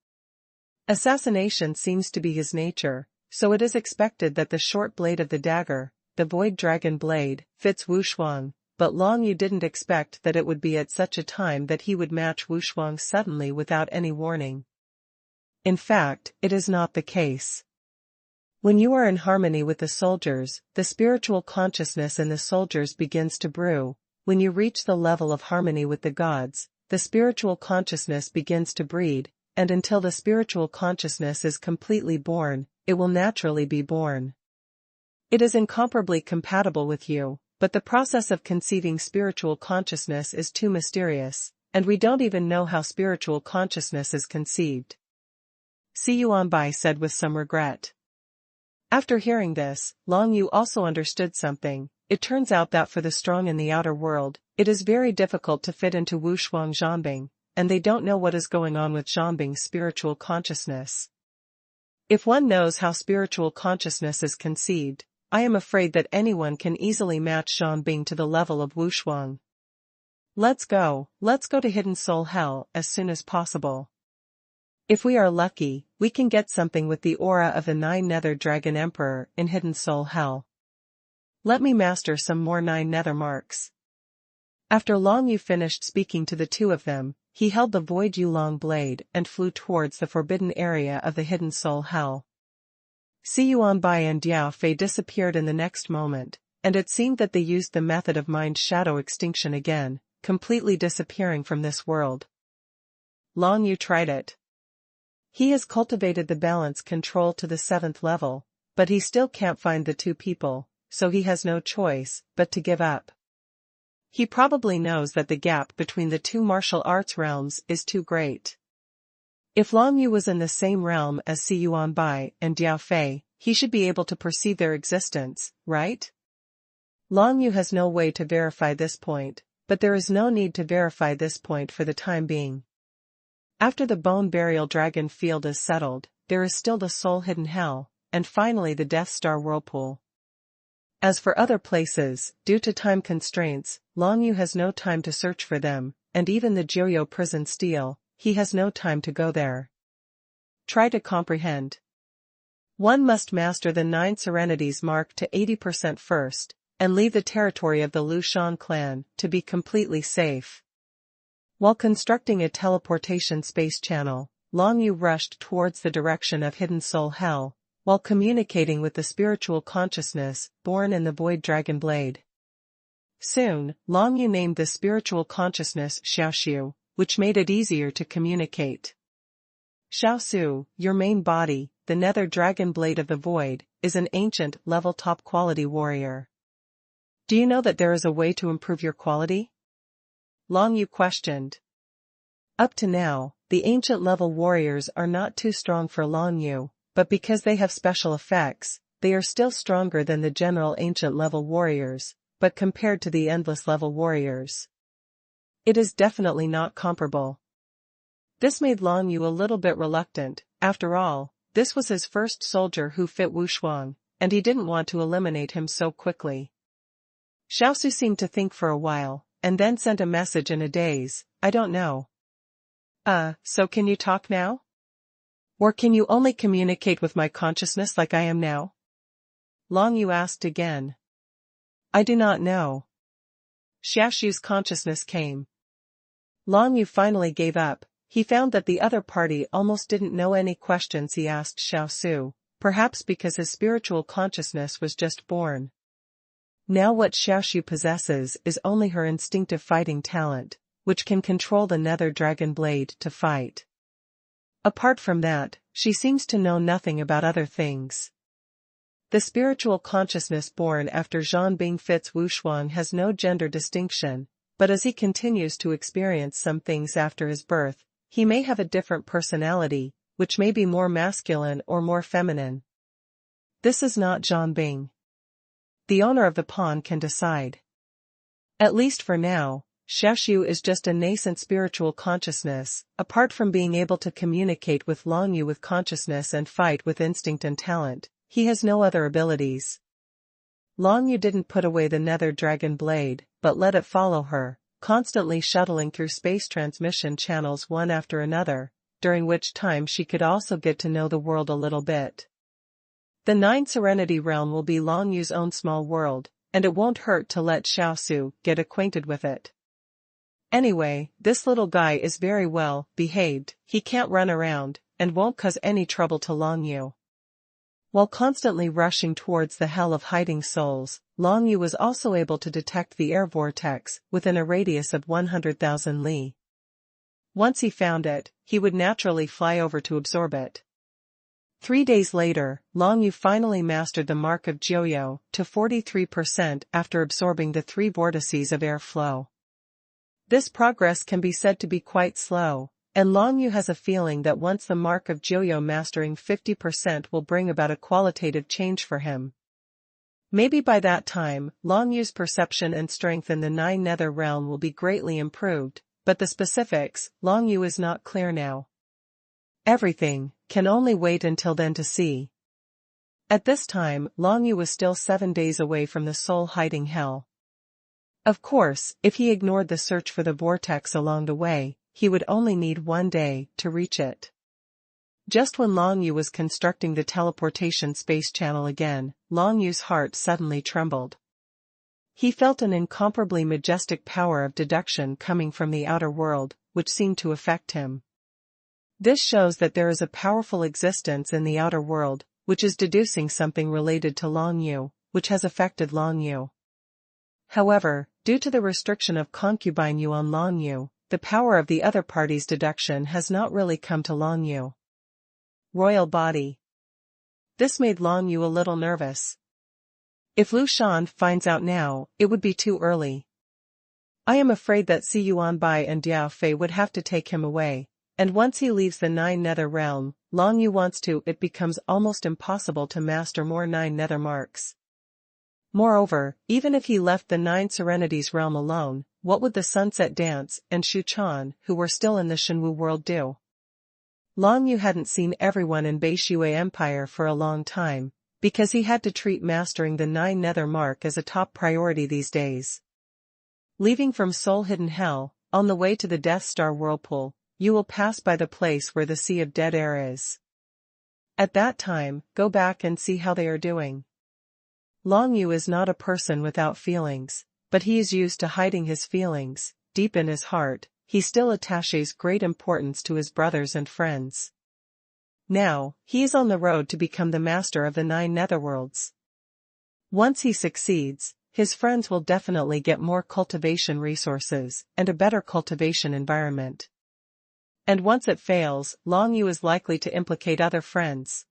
Assassination seems to be his nature, so it is expected that the short blade of the dagger, the Void Dragon blade, fits Wushuang, but Long Yu didn't expect that it would be at such a time that he would match Wushuang suddenly without any warning. In fact, it is not the case. When you are in harmony with the soldiers, the spiritual consciousness in the soldiers begins to brew. When you reach the level of harmony with the gods, the spiritual consciousness begins to breed, and until the spiritual consciousness is completely born, it will naturally be born. It is incomparably compatible with you, but the process of conceiving spiritual consciousness is too mysterious, and we don't even know how spiritual consciousness is conceived. Xuanbai said with some regret. After hearing this, Long Yu also understood something. It turns out that for the strong in the outer world, it is very difficult to fit into Wushuang Zhanbing, and they don't know what is going on with Zhanbing's spiritual consciousness. If one knows how spiritual consciousness is conceived, I am afraid that anyone can easily match Zhanbing to the level of Wushuang. Let's go to Hidden Soul Hell as soon as possible. If we are lucky, we can get something with the aura of the 9 Nether Dragon Emperor in Hidden Soul Hell. Let me master some more 9 nether marks. After Long Yu finished speaking to the 2 of them, he held the Void Yulong blade and flew towards the forbidden area of the Hidden Soul Hell. Xuanbai and Diao Fei disappeared in the next moment, and it seemed that they used the method of mind shadow extinction again, completely disappearing from this world. Long Yu tried it. He has cultivated the balance control to the 7th level, but he still can't find the 2 people, so he has no choice but to give up. He probably knows that the gap between the 2 martial arts realms is too great. If Long Yu was in the same realm as Xuanbai and Diao Fei, he should be able to perceive their existence, right? Long Yu has no way to verify this point, but there is no need to verify this point for the time being. After the Bone Burial Dragon field is settled, there is still the Soul Hidden Hell, and finally the Death Star Whirlpool. As for other places, due to time constraints, Long Yu has no time to search for them, and even the Joyo Prison Steel, he has no time to go there. Try to comprehend. One must master the 9 Serenities mark to 80% first, and leave the territory of the Lu Shan clan to be completely safe. While constructing a teleportation space channel, Long Yu rushed towards the direction of Hidden Soul Hell, while communicating with the spiritual consciousness born in the Void Dragon Blade. Soon, Long Yu named the spiritual consciousness Xiaoxiu, which made it easier to communicate. Xiaoxiu, your main body, the Nether Dragon Blade of the Void, is an ancient, level top quality warrior. Do you know that there is a way to improve your quality? Long Yu questioned. Up to now, the ancient level warriors are not too strong for Long Yu, but because they have special effects, they are still stronger than the general ancient level warriors, but compared to the endless level warriors, it is definitely not comparable. This made Long Yu a little bit reluctant. After all, this was his first soldier who fit Wu Shuang, and he didn't want to eliminate him so quickly. Xiaosu seemed to think for a while, and then sent a message in a daze. I don't know. So can you talk now? Or can you only communicate with my consciousness like I am now? Long Yu asked again. I do not know. Xiaoxiu's consciousness came. Long Yu finally gave up. He found that the other party almost didn't know any questions he asked Xiaoxiu, perhaps because his spiritual consciousness was just born. Now what Xiaoxiu possesses is only her instinctive fighting talent, which can control the Nether Dragon Blade to fight. Apart from that, she seems to know nothing about other things. The spiritual consciousness born after Zhan Bing fits Wu Shuang has no gender distinction, but as he continues to experience some things after his birth, he may have a different personality, which may be more masculine or more feminine. This is not Zhan Bing. The owner of the pawn can decide. At least for now, Xiaoxiu is just a nascent spiritual consciousness, apart from being able to communicate with Long Yu with consciousness and fight with instinct and talent. He has no other abilities. Long Yu didn't put away the Nether Dragon Blade, but let it follow her, constantly shuttling through space transmission channels one after another, during which time she could also get to know the world a little bit. The 9 Serenity Realm will be Long Yu's own small world, and it won't hurt to let Xiaoxiu get acquainted with it. Anyway, this little guy is very well behaved, he can't run around, and won't cause any trouble to Long Yu. While constantly rushing towards the Hell of Hiding Souls, Long Yu was also able to detect the air vortex within a radius of 100,000 li. Once he found it, he would naturally fly over to absorb it. 3 days later, Long Yu finally mastered the mark of Jiuyou to 43% after absorbing the 3 vortices of air flow. This progress can be said to be quite slow, and Long Yu has a feeling that once the mark of Jiuyou mastering 50% will bring about a qualitative change for him. Maybe by that time, Long Yu's perception and strength in the 9 Nether realm will be greatly improved, but the specifics, Long Yu is not clear now. Everything can only wait until then to see. At this time, Long Yu was still 7 days away from the soul hiding hell. Of course, if he ignored the search for the vortex along the way, he would only need 1 day to reach it. Just when Long Yu was constructing the teleportation space channel again, Long Yu's heart suddenly trembled. He felt an incomparably majestic power of deduction coming from the outer world, which seemed to affect him. This shows that there is a powerful existence in the outer world, which is deducing something related to Long Yu, which has affected Long Yu. However, due to the restriction of concubine Yu on Long Yu, the power of the other party's deduction has not really come to Long Yu. Royal body. This made Long Yu a little nervous. If Lu Shan finds out now, it would be too early. I am afraid that Si Yuanbai and Diao Fei would have to take him away, and once he leaves the 9 Nether realm, Long Yu wants to, it becomes almost impossible to master more 9 Nether marks. Moreover, even if he left the 9 Serenities realm alone, what would the Sunset Dance and Shu Chan, who were still in the Shenwu world, do? Long Yu hadn't seen everyone in Beishui Empire for a long time, because he had to treat mastering the 9 Nether mark as a top priority these days. Leaving from Soul Hidden Hell, on the way to the Death Star Whirlpool, you will pass by the place where the Sea of Dead Air is. At that time, go back and see how they are doing. Long Yu is not a person without feelings, but he is used to hiding his feelings. Deep in his heart, he still attaches great importance to his brothers and friends. Now, he is on the road to become the master of the 9 netherworlds. Once he succeeds, his friends will definitely get more cultivation resources and a better cultivation environment. And once it fails, Long Yu is likely to implicate other friends.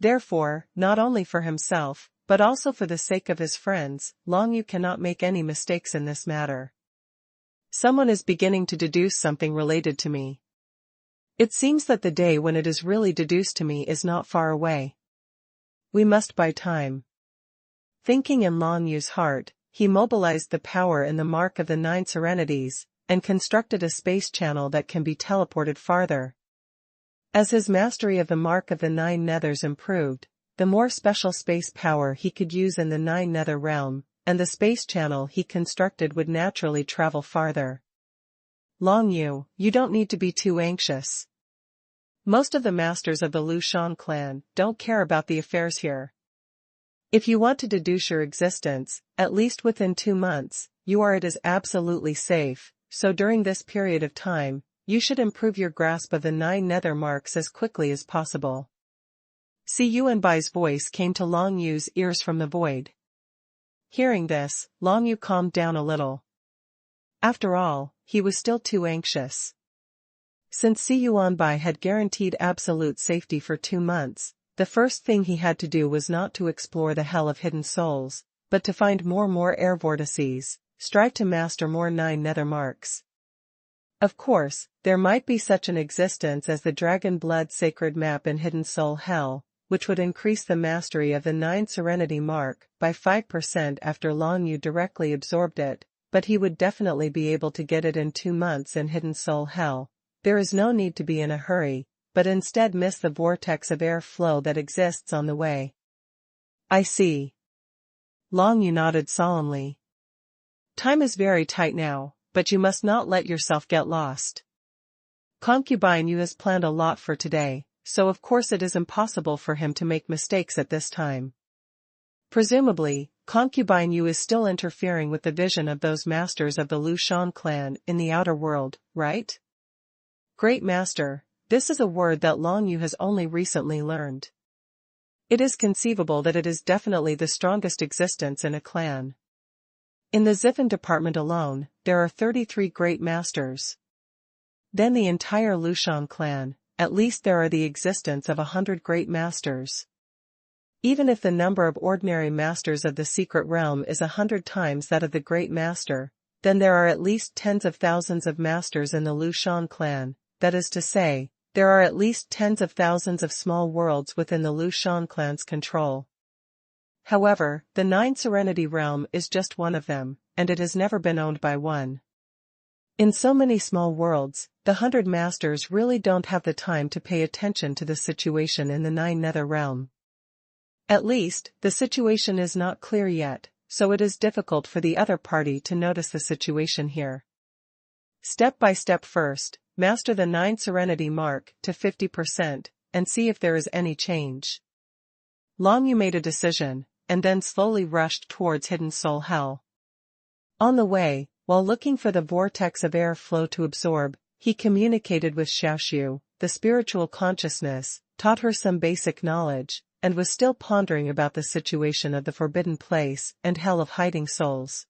Therefore, not only for himself, but also for the sake of his friends, Long Yu cannot make any mistakes in this matter. Someone is beginning to deduce something related to me. It seems that the day when it is really deduced to me is not far away. We must buy time. Thinking in Long Yu's heart, he mobilized the power in the mark of the 9 serenities, and constructed a space channel that can be teleported farther. As his mastery of the mark of the 9 nethers improved, the more special space power he could use in the 9 nether realm, and the space channel he constructed would naturally travel farther. Long Yu, you don't need to be too anxious. Most of the masters of the Lu Shan clan don't care about the affairs here. If you want to deduce your existence, at least within 2 months, it is absolutely safe, so during this period of time, you should improve your grasp of the 9 nether marks as quickly as possible. Si Yuanbai's voice came to Long Yu's ears from the void. Hearing this, Long Yu calmed down a little. After all, he was still too anxious. Since Si Yuanbai had guaranteed absolute safety for 2 months, the first thing he had to do was not to explore the hell of hidden souls, but to find more air vortices, strive to master more 9 nether marks. Of course, there might be such an existence as the Dragon Blood Sacred Map in Hidden Soul Hell, which would increase the mastery of the 9 Serenity mark by 5% after Long Yu directly absorbed it, but he would definitely be able to get it in 2 months in Hidden Soul Hell. There is no need to be in a hurry, but instead miss the vortex of air flow that exists on the way. I see. Long Yu nodded solemnly. Time is very tight now, but you must not let yourself get lost. Concubine Yu has planned a lot for today, so of course it is impossible for him to make mistakes at this time. Presumably, Concubine Yu is still interfering with the vision of those masters of the Lu Shan clan in the outer world, right? Great Master, this is a word that Long Yu has only recently learned. It is conceivable that it is definitely the strongest existence in a clan. In the Zifen department alone, there are 33 great masters. Then the entire Lu Shan clan, at least there are the existence of 100 great masters. Even if the number of ordinary masters of the secret realm is 100 times that of the great master, then there are at least tens of thousands of masters in the Lu Shan clan, that is to say, there are at least tens of thousands of small worlds within the Lu Shan clan's control. However, the 9 Serenity realm is just one of them, and it has never been owned by one. In so many small worlds, the 100 masters really don't have the time to pay attention to the situation in the 9 nether realm. At least, the situation is not clear yet, so it is difficult for the other party to notice the situation here. Step by step first, master the 9 Serenity mark to 50%, and see if there is any change. Long Yu made a decision, and then slowly rushed towards Hidden Soul Hell. On the way, while looking for the vortex of air flow to absorb, he communicated with Xiaoxiu, the spiritual consciousness, taught her some basic knowledge, and was still pondering about the situation of the forbidden place and hell of hiding souls.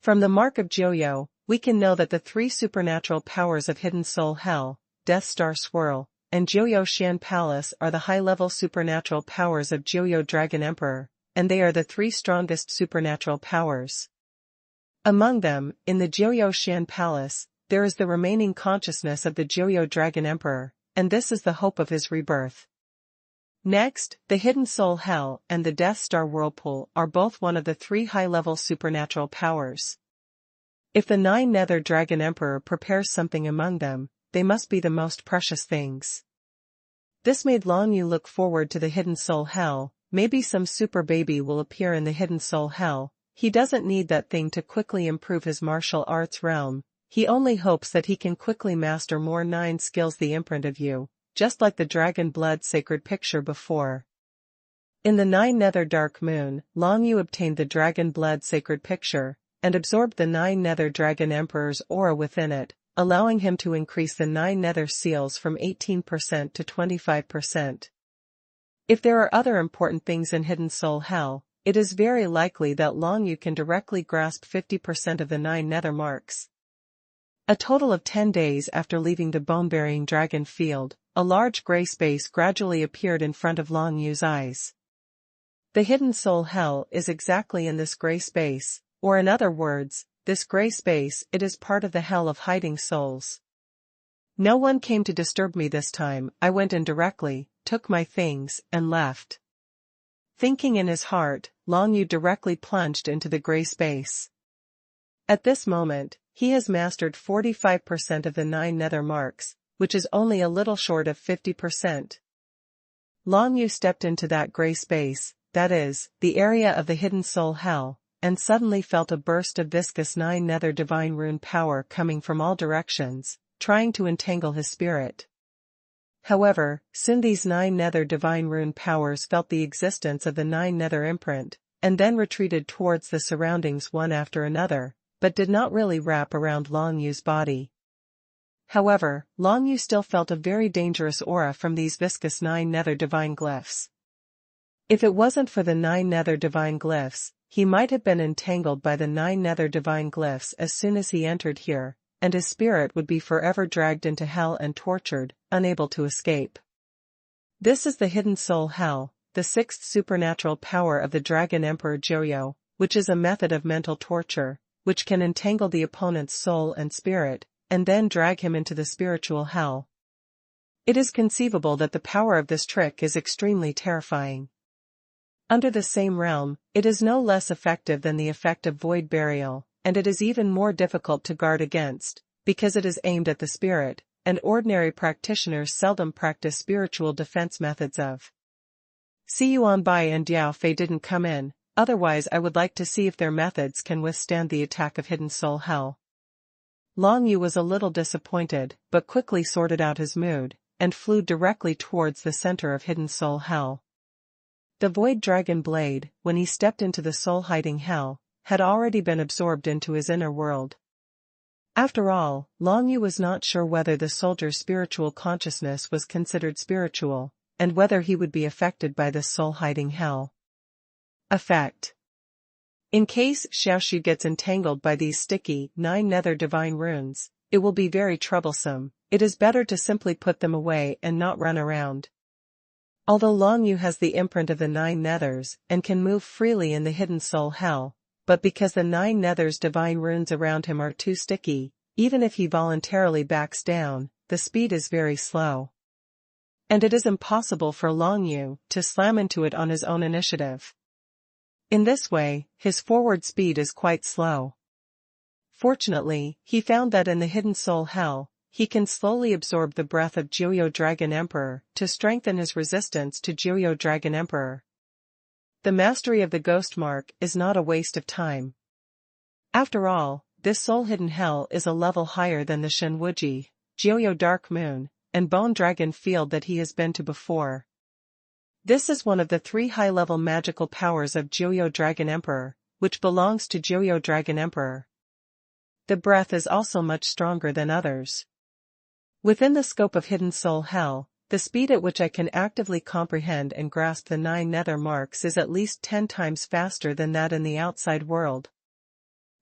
From the mark of Joyo, we can know that the 3 supernatural powers of Hidden Soul Hell, Death Star Swirl, and Joyo Xian Palace are the high-level supernatural powers of Joyo Dragon Emperor, and they are the 3 strongest supernatural powers. Among them, in the Joyo Xian Palace, there is the remaining consciousness of the Joyo Dragon Emperor, and this is the hope of his rebirth. Next, the Hidden Soul Hell and the Death Star Whirlpool are both one of the 3 high-level supernatural powers. If the 9 Nether Dragon Emperor prepares something among them, they must be the most precious things. This made Long Yu look forward to the Hidden Soul Hell. Maybe some super baby will appear in the Hidden Soul Hell. He doesn't need that thing to quickly improve his martial arts realm. He only hopes that he can quickly master more 9 skills. The imprint of you, just like the dragon blood sacred picture before. In the 9 Nether Dark Moon, Long Yu obtained the dragon blood sacred picture, and absorbed the 9 Nether Dragon Emperor's aura within it, allowing him to increase the 9 Nether seals from 18% to 25%. If there are other important things in Hidden Soul Hell, it is very likely that Long Yu can directly grasp 50% of the 9 Nether marks. A total of 10 days after leaving the bone-burying dragon field, a large gray space gradually appeared in front of Long Yu's eyes. The Hidden Soul Hell is exactly in this gray space, or in other words, this gray space, it is part of the Hell of Hiding Souls. No one came to disturb me this time. I went in directly, took my things, and left. Thinking in his heart, Long Yu directly plunged into the gray space. At this moment, he has mastered 45% of the 9 Nether marks, which is only a little short of 50%. Long Yu stepped into that gray space, that is, the area of the Hidden Soul Hell, and suddenly felt a burst of viscous 9 Nether divine rune power coming from all directions, trying to entangle his spirit. However, soon these 9 Nether divine rune powers felt the existence of the 9 Nether imprint, and then retreated towards the surroundings one after another, but did not really wrap around Long Yu's body. However, Long Yu still felt a very dangerous aura from these viscous 9 Nether divine glyphs. If it wasn't for the 9 Nether divine glyphs, he might have been entangled by the 9 Nether divine glyphs as soon as he entered here, and his spirit would be forever dragged into hell and tortured, unable to escape. This is the Hidden Soul Hell, the 6th supernatural power of the Dragon Emperor Joyo, which is a method of mental torture, which can entangle the opponent's soul and spirit, and then drag him into the spiritual hell. It is conceivable that the power of this trick is extremely terrifying. Under the same realm, it is no less effective than the effect of void burial, and it is even more difficult to guard against, because it is aimed at the spirit, and ordinary practitioners seldom practice spiritual defense methods of. See Yuan Bai and Diao Fei didn't come in, otherwise I would like to see if their methods can withstand the attack of Hidden Soul Hell. Long Yu was a little disappointed, but quickly sorted out his mood, and flew directly towards the center of Hidden Soul Hell. The Void Dragon Blade, when he stepped into the soul-hiding hell, had already been absorbed into his inner world. After all, Long Yu was not sure whether the soldier's spiritual consciousness was considered spiritual, and whether he would be affected by this soul-hiding hell. Effect. In case Xiaoxu gets entangled by these sticky 9 Nether divine runes, it will be very troublesome. It is better to simply put them away and not run around. Although Long Yu has the imprint of the 9 Nethers, and can move freely in the Hidden Soul Hell, but because the 9 Nethers divine runes around him are too sticky, even if he voluntarily backs down, the speed is very slow. And it is impossible for Long Yu to slam into it on his own initiative. In this way, his forward speed is quite slow. Fortunately, he found that in the Hidden Soul Hell, he can slowly absorb the breath of Joyo Dragon Emperor to strengthen his resistance to Joyo Dragon Emperor. The mastery of the Ghost Mark is not a waste of time. After all, this soul-hidden hell is a level higher than the Shenwuji, Joyo Dark Moon, and Bone Dragon Field that he has been to before. This is one of the 3 high-level magical powers of Joyo Dragon Emperor, which belongs to Joyo Dragon Emperor. The breath is also much stronger than others. Within the scope of Hidden Soul Hell, the speed at which I can actively comprehend and grasp the 9 Nether marks is at least 10 times faster than that in the outside world.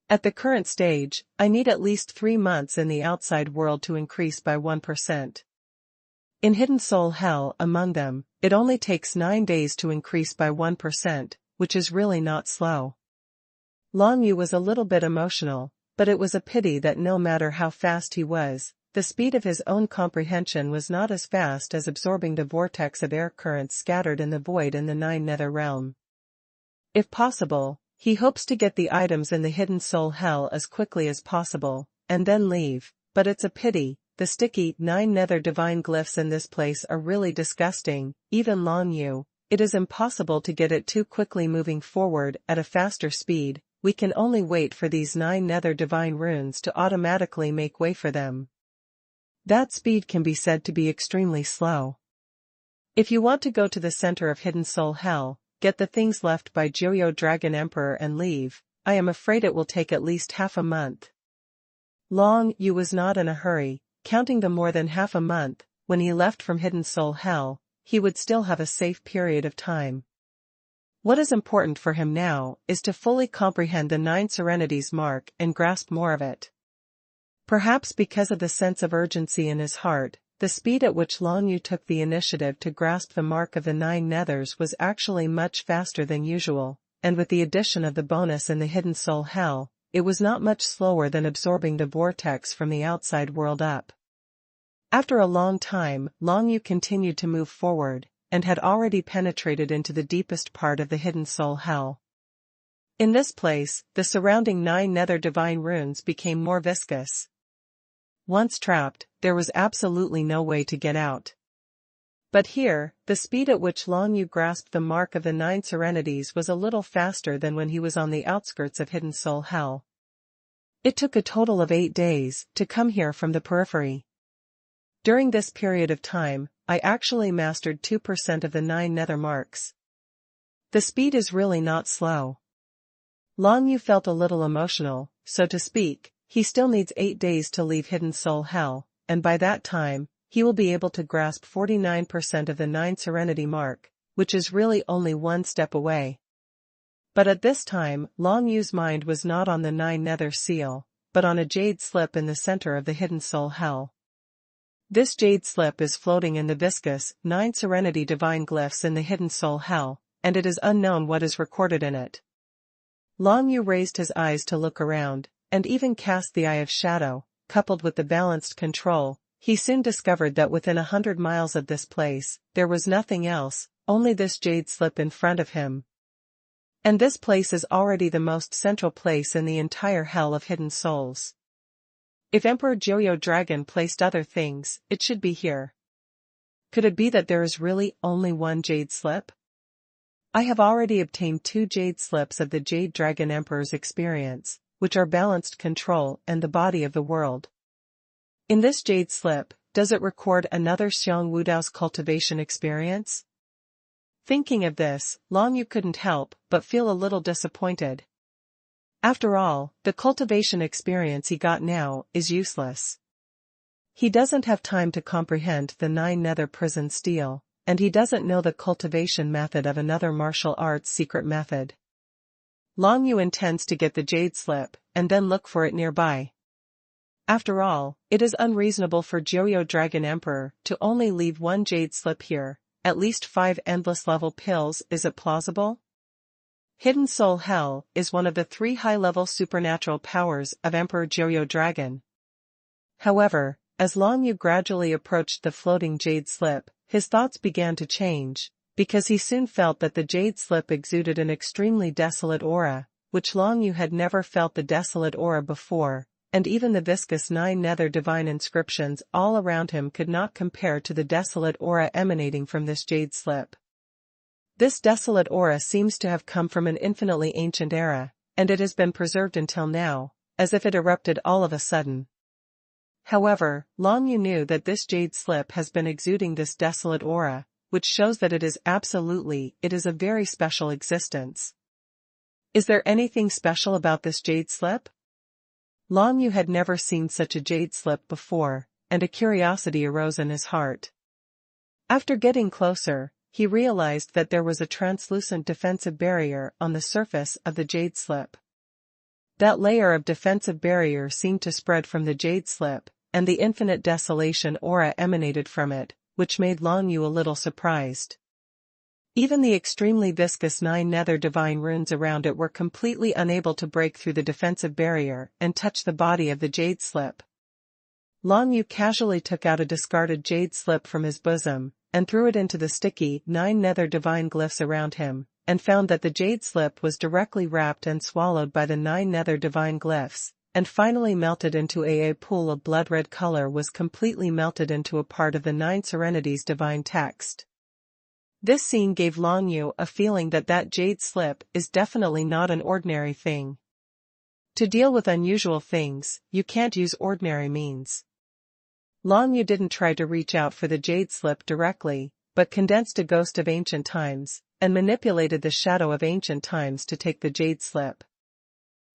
At the current stage, I need at least 3 months in the outside world to increase by 1%. In Hidden Soul Hell, among them, it only takes 9 days to increase by 1%, which is really not slow. Long Yu was a little bit emotional, but it was a pity that no matter how fast he was, the speed of his own comprehension was not as fast as absorbing the vortex of air currents scattered in the void in the 9 Nether realm. If possible, he hopes to get the items in the Hidden Soul Hell as quickly as possible, and then leave, but it's a pity. The sticky 9 Nether divine glyphs in this place are really disgusting. Even Long Yu, it is impossible to get it too quickly moving forward at a faster speed. We can only wait for these 9 Nether divine runes to automatically make way for them. That speed can be said to be extremely slow. If you want to go to the center of Hidden Soul Hell, get the things left by Joyo Dragon Emperor and leave, I am afraid it will take at least half a month. Long Yu was not in a hurry, counting the more than half a month. When he left from Hidden Soul Hell, he would still have a safe period of time. What is important for him now is to fully comprehend the 9 Serenities mark and grasp more of it. Perhaps because of the sense of urgency in his heart, the speed at which Long Yu took the initiative to grasp the mark of the 9 nethers was actually much faster than usual, and with the addition of the bonus in the Hidden Soul Hell, it was not much slower than absorbing the vortex from the outside world up. After a long time, Long Yu continued to move forward, and had already penetrated into the deepest part of the Hidden Soul Hell. In this place, the surrounding 9 nether divine runes became more viscous. Once trapped, there was absolutely no way to get out. But here, the speed at which Long Yu grasped the mark of the 9 serenities was a little faster than when he was on the outskirts of Hidden Soul Hell. It took a total of 8 days to come here from the periphery. During this period of time, I actually mastered 2% of the 9 nether marks. The speed is really not slow. Long Yu felt a little emotional, so to speak. He still needs 8 days to leave Hidden Soul Hell, and by that time, he will be able to grasp 49% of the 9 Serenity mark, which is really only one step away. But at this time, Long Yu's mind was not on the 9 nether seal, but on a jade slip in the center of the Hidden Soul Hell. This jade slip is floating in the viscous 9 Serenity divine glyphs in the Hidden Soul Hell, and it is unknown what is recorded in it. Long Yu raised his eyes to look around, and even cast the Eye of Shadow, coupled with the balanced control. He soon discovered that within 100 miles of this place, there was nothing else, only this jade slip in front of him. And this place is already the most central place in the entire Hell of Hidden Souls. If Emperor Joyo Dragon placed other things, it should be here. Could it be that there is really only one jade slip? I have already obtained 2 jade slips of the Jade Dragon Emperor's experience, which are balanced control and the body of the world. In this jade slip, does it record another Xiang Wudao's cultivation experience? Thinking of this, Long Yu couldn't help but feel a little disappointed. After all, the cultivation experience he got now is useless. He doesn't have time to comprehend the 9 nether prison steel, and he doesn't know the cultivation method of another martial arts secret method. Long Yu intends to get the jade slip, and then look for it nearby. After all, it is unreasonable for Joyo Dragon Emperor to only leave 1 jade slip here, at least 5 endless level pills. Is it plausible? Hidden Soul Hell is one of the 3 high-level supernatural powers of Emperor Joyo Dragon. However, as Long Yu gradually approached the floating jade slip, his thoughts began to change, because he soon felt that the jade slip exuded an extremely desolate aura, which Long Yu had never felt the desolate aura before, and even the viscous 9 nether divine inscriptions all around him could not compare to the desolate aura emanating from this jade slip. This desolate aura seems to have come from an infinitely ancient era, and it has been preserved until now, as if it erupted all of a sudden. However, Long Yu knew that this jade slip has been exuding this desolate aura, which shows that it is a very special existence. Is there anything special about this jade slip? Long Yu had never seen such a jade slip before, and a curiosity arose in his heart. After getting closer, he realized that there was a translucent defensive barrier on the surface of the jade slip. That layer of defensive barrier seemed to spread from the jade slip, and the infinite desolation aura emanated from it, which made Long Yu a little surprised. Even the extremely viscous 9 nether divine runes around it were completely unable to break through the defensive barrier and touch the body of the jade slip. Long Yu casually took out a discarded jade slip from his bosom, and threw it into the sticky 9 nether divine glyphs around him, and found that the jade slip was directly wrapped and swallowed by the 9 nether divine glyphs, and finally melted into a pool of blood red color was completely melted into a part of the 9 Serenities divine text. This scene gave Long Yu a feeling that that jade slip is definitely not an ordinary thing. To deal with unusual things, you can't use ordinary means. Long Yu didn't try to reach out for the jade slip directly, but condensed a ghost of ancient times, and manipulated the shadow of ancient times to take the jade slip.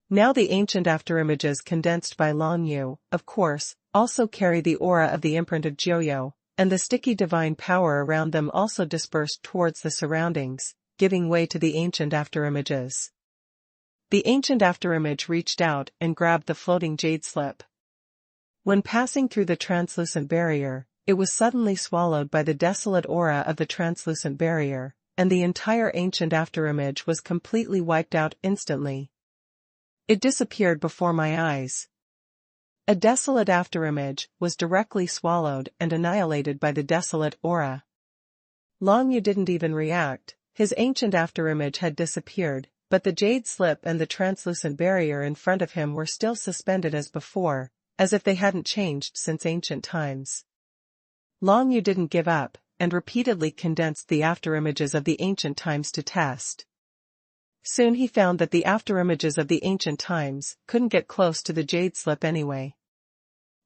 Now the ancient afterimages condensed by Long Yu, of course, also carry the aura of the imprint of Joyo, and the sticky divine power around them also dispersed towards the surroundings, giving way to the ancient afterimages. The ancient afterimage reached out and grabbed the floating jade slip. When passing through the translucent barrier, it was suddenly swallowed by the desolate aura of the translucent barrier, and the entire ancient afterimage was completely wiped out instantly. It disappeared before my eyes. A desolate afterimage was directly swallowed and annihilated by the desolate aura. Long Yu didn't even react. His ancient afterimage had disappeared, but the jade slip and the translucent barrier in front of him were still suspended as before, as if they hadn't changed since ancient times. Long Yu didn't give up, and repeatedly condensed the afterimages of the ancient times to test. Soon he found that the afterimages of the ancient times couldn't get close to the jade slip anyway.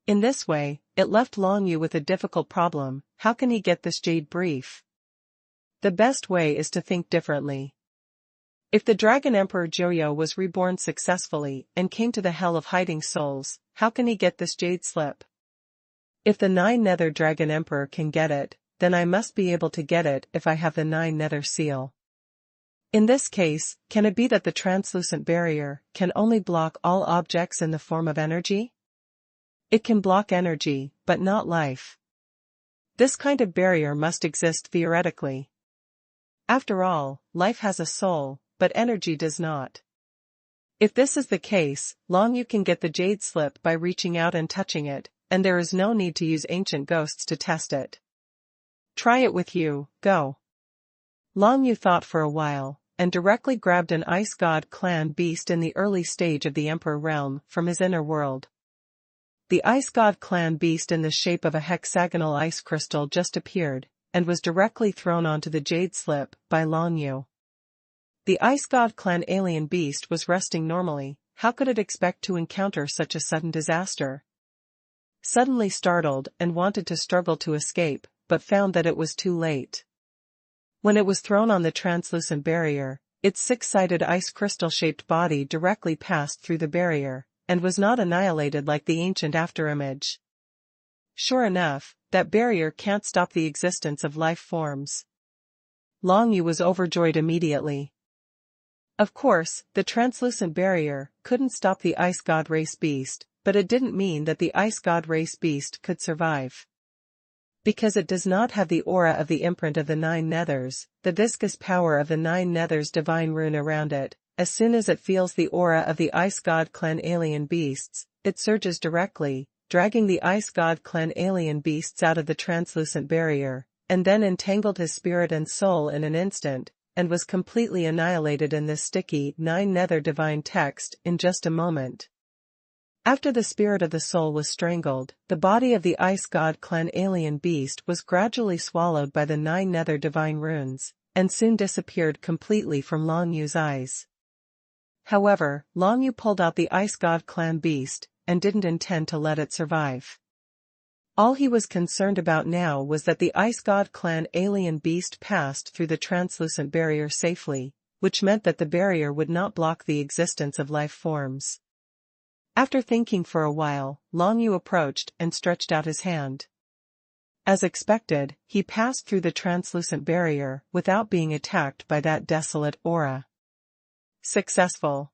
In this way, it left Long Yu with a difficult problem: how can he get this jade brief? The best way is to think differently. If the Dragon Emperor Joyo was reborn successfully and came to the Hell of Hiding Souls, how can he get this jade slip? If the 9 Nether Dragon Emperor can get it, then I must be able to get it if I have the 9 Nether seal. In this case, can it be that the translucent barrier can only block all objects in the form of energy? It can block energy, but not life. This kind of barrier must exist theoretically. After all, life has a soul, but energy does not. If this is the case, Long Yu can get the jade slip by reaching out and touching it, and there is no need to use ancient ghosts to test it. Try it with you, go. Long Yu thought for a while, and directly grabbed an ice god clan beast in the early stage of the Emperor realm from his inner world. The ice god clan beast in the shape of a hexagonal ice crystal just appeared, and was directly thrown onto the jade slip by Long Yu. The ice god clan alien beast was resting normally. How could it expect to encounter such a sudden disaster? Suddenly startled and wanted to struggle to escape, but found that it was too late. When it was thrown on the translucent barrier, its 6-sided ice crystal-shaped body directly passed through the barrier, and was not annihilated like the ancient afterimage. Sure enough, that barrier can't stop the existence of life forms. Long Yu was overjoyed immediately. Of course, the translucent barrier couldn't stop the ice god race beast, but it didn't mean that the ice god race beast could survive. Because it does not have the aura of the imprint of the 9 Nethers, the viscous power of the 9 Nethers divine rune around it, as soon as it feels the aura of the ice god clan alien beasts, it surges directly, dragging the ice god clan alien beasts out of the translucent barrier, and then entangled his spirit and soul in an instant, and was completely annihilated in this sticky 9 Nether divine text in just a moment. After the spirit of the soul was strangled, the body of the ice god clan alien beast was gradually swallowed by the 9 Nether divine runes, and soon disappeared completely from Long Yu's eyes. However, Long Yu pulled out the ice god clan beast, and didn't intend to let it survive. All he was concerned about now was that the ice god clan alien beast passed through the translucent barrier safely, which meant that the barrier would not block the existence of life forms. After thinking for a while, Long Yu approached and stretched out his hand. As expected, he passed through the translucent barrier without being attacked by that desolate aura. Successful.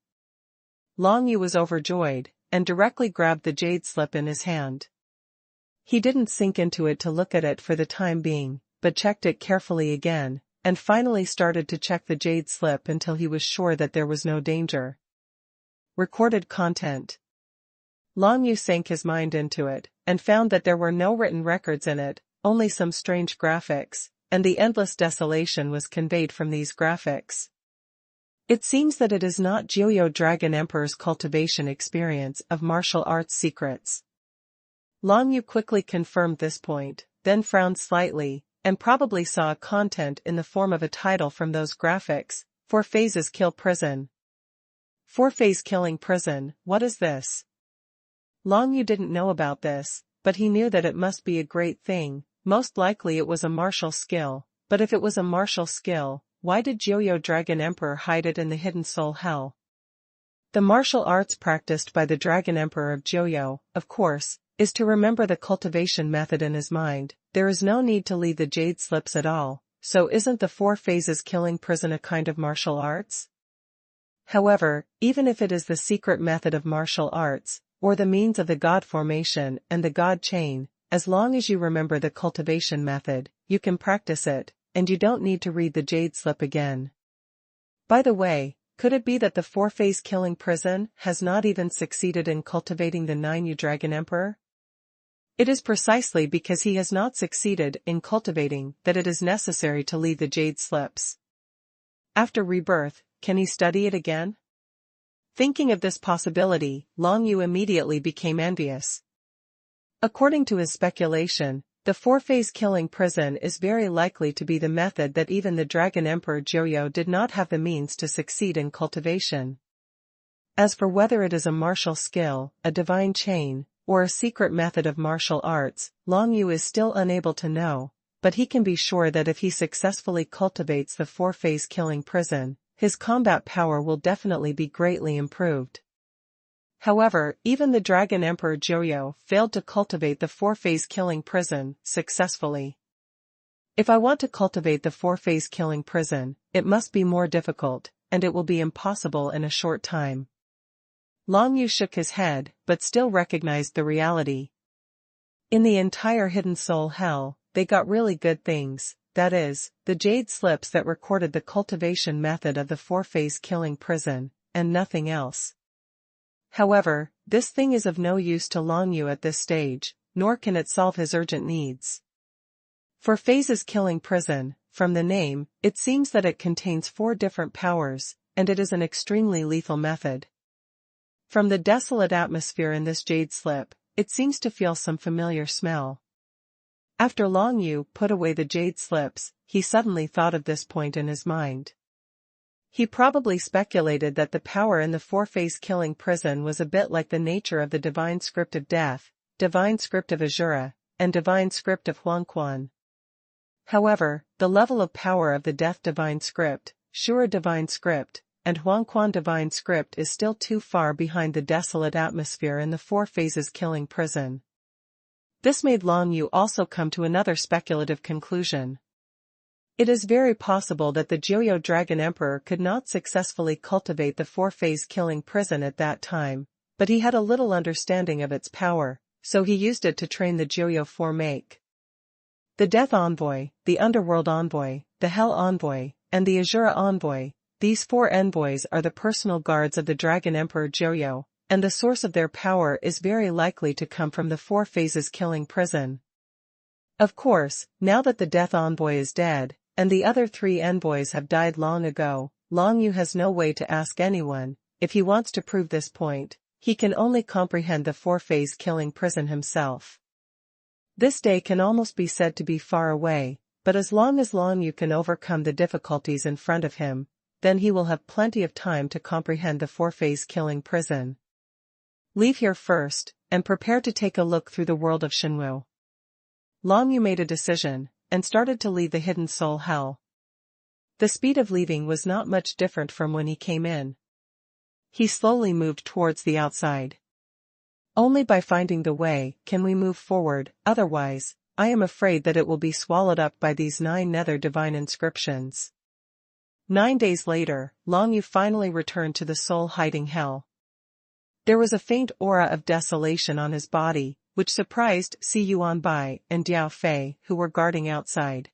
Long Yu was overjoyed, and directly grabbed the jade slip in his hand. He didn't sink into it to look at it for the time being, but checked it carefully again, and finally started to check the jade slip until he was sure that there was no danger. Recorded content. Long Yu sank his mind into it, and found that there were no written records in it, only some strange graphics, and the endless desolation was conveyed from these graphics. It seems that it is not Joyo Dragon Emperor's cultivation experience of martial arts secrets. Long Yu quickly confirmed this point, then frowned slightly, and probably saw a content in the form of a title from those graphics: 4 phases kill prison. 4 phase killing prison, what is this? Long Yu didn't know about this, but he knew that it must be a great thing. Most likely it was a martial skill, but if it was a martial skill, why did Joyo Dragon Emperor hide it in the hidden soul hell? The martial arts practiced by the Dragon Emperor of Joyo, of course, is to remember the cultivation method in his mind. There is no need to lead the jade slips at all, so isn't the 4 phases killing prison a kind of martial arts? However, even if it is the secret method of martial arts, or the means of the god formation and the god chain, as long as you remember the cultivation method, you can practice it, and you don't need to read the jade slip again. By the way, could it be that the 4-phase killing prison has not even succeeded in cultivating the 9th Dragon Emperor? It is precisely because he has not succeeded in cultivating that it is necessary to lead the jade slips. After rebirth, can he study it again? Thinking of this possibility, Long Yu immediately became envious. According to his speculation, the 4-phase killing prison is very likely to be the method that even the Dragon Emperor Joyo did not have the means to succeed in cultivation. As for whether it is a martial skill, a divine chain, or a secret method of martial arts, Long Yu is still unable to know, but he can be sure that if he successfully cultivates the 4-phase killing prison, his combat power will definitely be greatly improved. However, even the Dragon Emperor Joyo failed to cultivate the 4-phase killing prison successfully. If I want to cultivate the 4-phase killing prison, it must be more difficult, and it will be impossible in a short time. Long Yu shook his head, but still recognized the reality. In the entire Hidden Soul Hell, they got really good things, that is, the jade slips that recorded the cultivation method of the 4-phase killing prison, and nothing else. However, this thing is of no use to Long Yu at this stage, nor can it solve his urgent needs. 4 phases killing prison, from the name, it seems that it contains 4 different powers, and it is an extremely lethal method. From the desolate atmosphere in this jade slip, it seems to feel some familiar smell. After Long Yu put away the jade slips, he suddenly thought of this point in his mind. He probably speculated that the power in the 4-phase killing prison was a bit like the nature of the divine script of death, divine script of Azura, and divine script of xuanhuan. However, the level of power of the death divine script, Shura divine script, and xuanhuan divine script is still too far behind the desolate atmosphere in the 4 phases killing prison. This made Long Yu also come to another speculative conclusion. It is very possible that the Joyo Dragon Emperor could not successfully cultivate the 4-phase killing prison at that time, but he had a little understanding of its power, so he used it to train the Joyo 4 make. The Death Envoy, the Underworld Envoy, the Hell Envoy, and the Azura Envoy, these 4 envoys are the personal guards of the Dragon Emperor Joyo, and the source of their power is very likely to come from the 4 phases killing prison. Of course, now that the Death Envoy is dead, and the other 3 envoys have died long ago, Long Yu has no way to ask anyone. If he wants to prove this point, he can only comprehend the 4-phase killing prison himself. This day can almost be said to be far away, but as long as Long Yu can overcome the difficulties in front of him, then he will have plenty of time to comprehend the 4-phase killing prison. Leave here first, and prepare to take a look through the world of Shenwu. Long Yu made a decision, and started to leave the Hidden Soul Hell. The speed of leaving was not much different from when he came in. He slowly moved towards the outside. Only by finding the way can we move forward, otherwise, I am afraid that it will be swallowed up by these 9 nether divine inscriptions. 9 days later, Long Yu finally returned to the soul hiding hell. There was a faint aura of desolation on his body, which surprised Si Yuanbai and Diao Fei, who were guarding outside.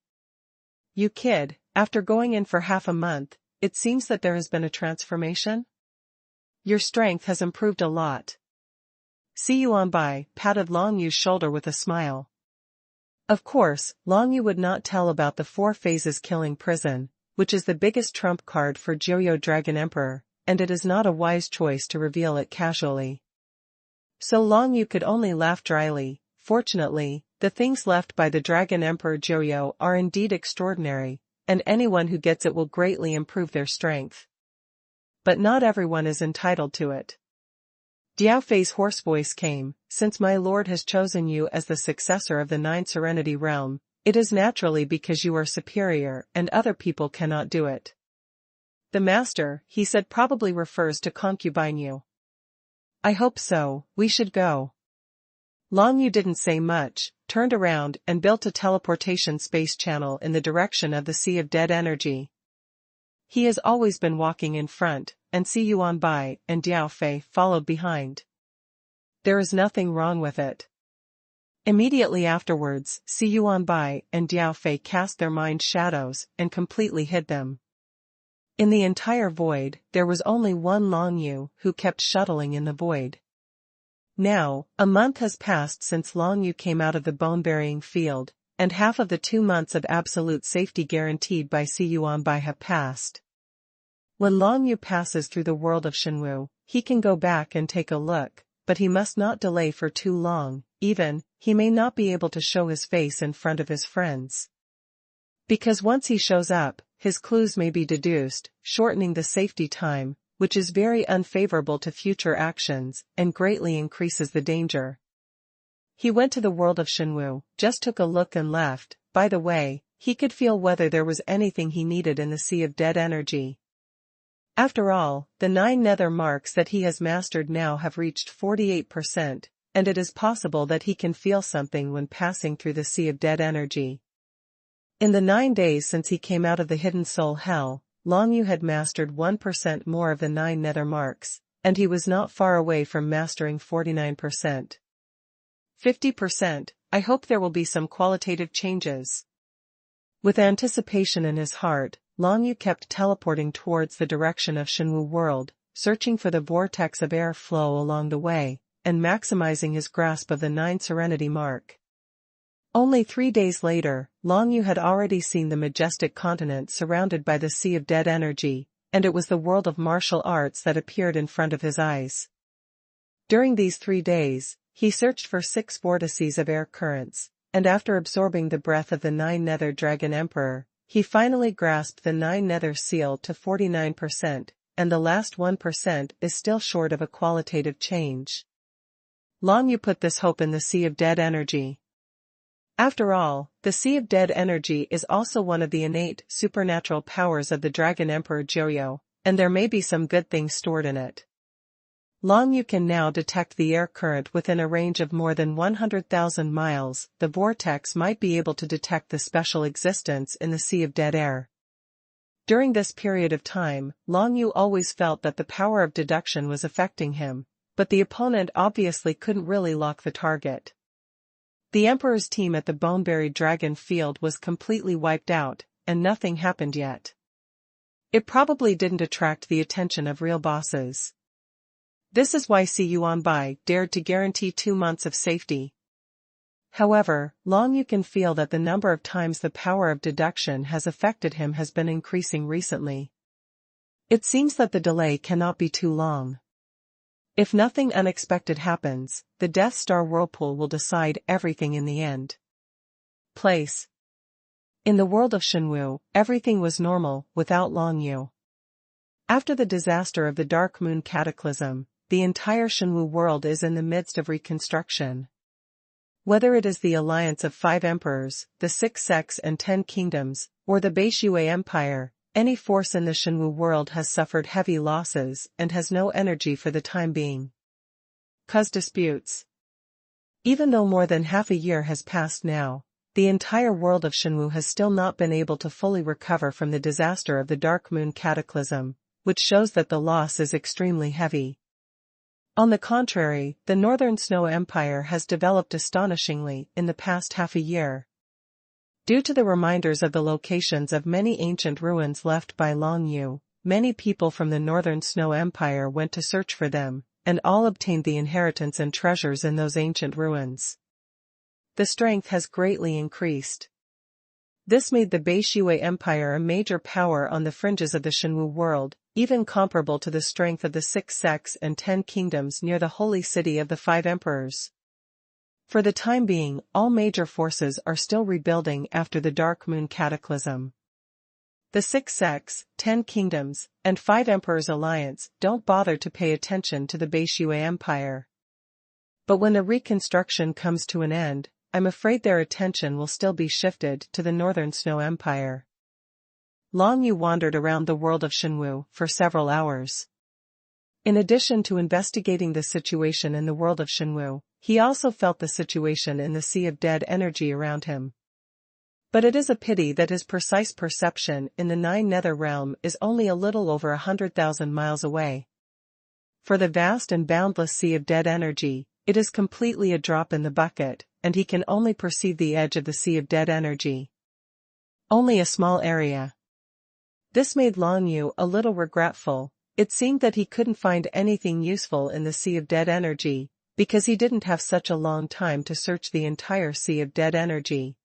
You kid, after going in for half a month, it seems that there has been a transformation? Your strength has improved a lot. Si Yuanbai patted Long Yu's shoulder with a smile. Of course, Long Yu would not tell about the 4 phases killing prison, which is the biggest trump card for Joyo Dragon Emperor, and it is not a wise choice to reveal it casually. So Long Yu could only laugh dryly. Fortunately, the things left by the Dragon Emperor Joyo are indeed extraordinary, and anyone who gets it will greatly improve their strength. But not everyone is entitled to it. Diao Fei's hoarse voice came, "Since my lord has chosen you as the successor of the Nine Serenity Realm, it is naturally because you are superior and other people cannot do it." "The master," he said, "probably refers to concubine Yu." "I hope so, we should go." Long Yu didn't say much, turned around and built a teleportation space channel in the direction of the Sea of Dead Energy. He has always been walking in front, and Xuanhuan and Diao Fei followed behind. There is nothing wrong with it. Immediately afterwards, Xuanhuan and Diao Fei cast their mind shadows and completely hid them. In the entire void, there was only one Long Yu who kept shuttling in the void. Now, a month has passed since Long Yu came out of the bone-burying field, and half of the 2 months of absolute safety guaranteed by Xuanhuan have passed. When Long Yu passes through the world of Shenwu, he can go back and take a look, but he must not delay for too long, he may not be able to show his face in front of his friends. Because once he shows up, his clues may be deduced, shortening the safety time, which is very unfavorable to future actions, and greatly increases the danger. He went to the world of Shenwu, just took a look and left. By the way, he could feel whether there was anything he needed in the Sea of Dead Energy. After all, the 9 nether marks that he has mastered now have reached 48%, and it is possible that he can feel something when passing through the Sea of Dead Energy. In the 9 days since he came out of the Hidden Soul Hell, Long Yu had mastered 1% more of the 9 nether marks, and he was not far away from mastering 49%. 50%, I hope there will be some qualitative changes. With anticipation in his heart, Long Yu kept teleporting towards the direction of Shenwu World, searching for the vortex of air flow along the way, and maximizing his grasp of the 9 Serenity mark. Only 3 days later, Long Yu had already seen the majestic continent surrounded by the Sea of Dead Energy, and it was the world of martial arts that appeared in front of his eyes. During these 3 days, he searched for 6 vortices of air currents, and after absorbing the breath of the 9 Nether Dragon Emperor, he finally grasped the 9 Nether seal to 49%, and the last 1% is still short of a qualitative change. Long Yu put this hope in the Sea of Dead Energy. After all, the Sea of Dead Energy is also one of the innate, supernatural powers of the Dragon Emperor Joyo, and there may be some good things stored in it. Long Yu can now detect the air current within a range of more than 100,000 miles. The vortex might be able to detect the special existence in the Sea of Dead Air. During this period of time, Long Yu always felt that the power of deduction was affecting him, but the opponent obviously couldn't really lock the target. The Emperor's team at the Bone-Buried Dragon Field was completely wiped out, and nothing happened yet. It probably didn't attract the attention of real bosses. This is why Xuanhuan dared to guarantee 2 months of safety. However, Long Yu can feel that the number of times the power of deduction has affected him has been increasing recently. It seems that the delay cannot be too long. If nothing unexpected happens, the Death Star Whirlpool will decide everything in the end. Place. In the world of Shenwu, everything was normal, without Long Yu. After the disaster of the Dark Moon Cataclysm, the entire Shenwu world is in the midst of reconstruction. Whether it is the alliance of 5 emperors, the 6 sects and 10 kingdoms, or the Beishui Empire, any force in the Shenwu world has suffered heavy losses and has no energy for the time being. Cause disputes. Even though more than half a year has passed now, the entire world of Shenwu has still not been able to fully recover from the disaster of the Dark Moon Cataclysm, which shows that the loss is extremely heavy. On the contrary, the Northern Snow Empire has developed astonishingly in the past half a year. Due to the reminders of the locations of many ancient ruins left by Long Yu, many people from the Northern Snow Empire went to search for them, and all obtained the inheritance and treasures in those ancient ruins. The strength has greatly increased. This made the Beishui Empire a major power on the fringes of the Shenwu world, even comparable to the strength of the 6 sects and 10 kingdoms near the holy city of the 5 emperors. For the time being, all major forces are still rebuilding after the Dark Moon Cataclysm. The 6 sects, 10 kingdoms, and 5 emperors alliance don't bother to pay attention to the Baishui Empire. But when the reconstruction comes to an end, I'm afraid their attention will still be shifted to the Northern Snow Empire. Long Yu wandered around the world of Xuanhuan for several hours. In addition to investigating the situation in the world of Xuanhuan, he also felt the situation in the sea of dead energy around him. But it is a pity that his precise perception in the 9 Nether Realm is only a little over 100,000 miles away. For the vast and boundless sea of dead energy, it is completely a drop in the bucket, and he can only perceive the edge of the sea of dead energy. Only a small area. This made Long Yu a little regretful. It seemed that he couldn't find anything useful in the sea of dead energy, because he didn't have such a long time to search the entire sea of dead energy.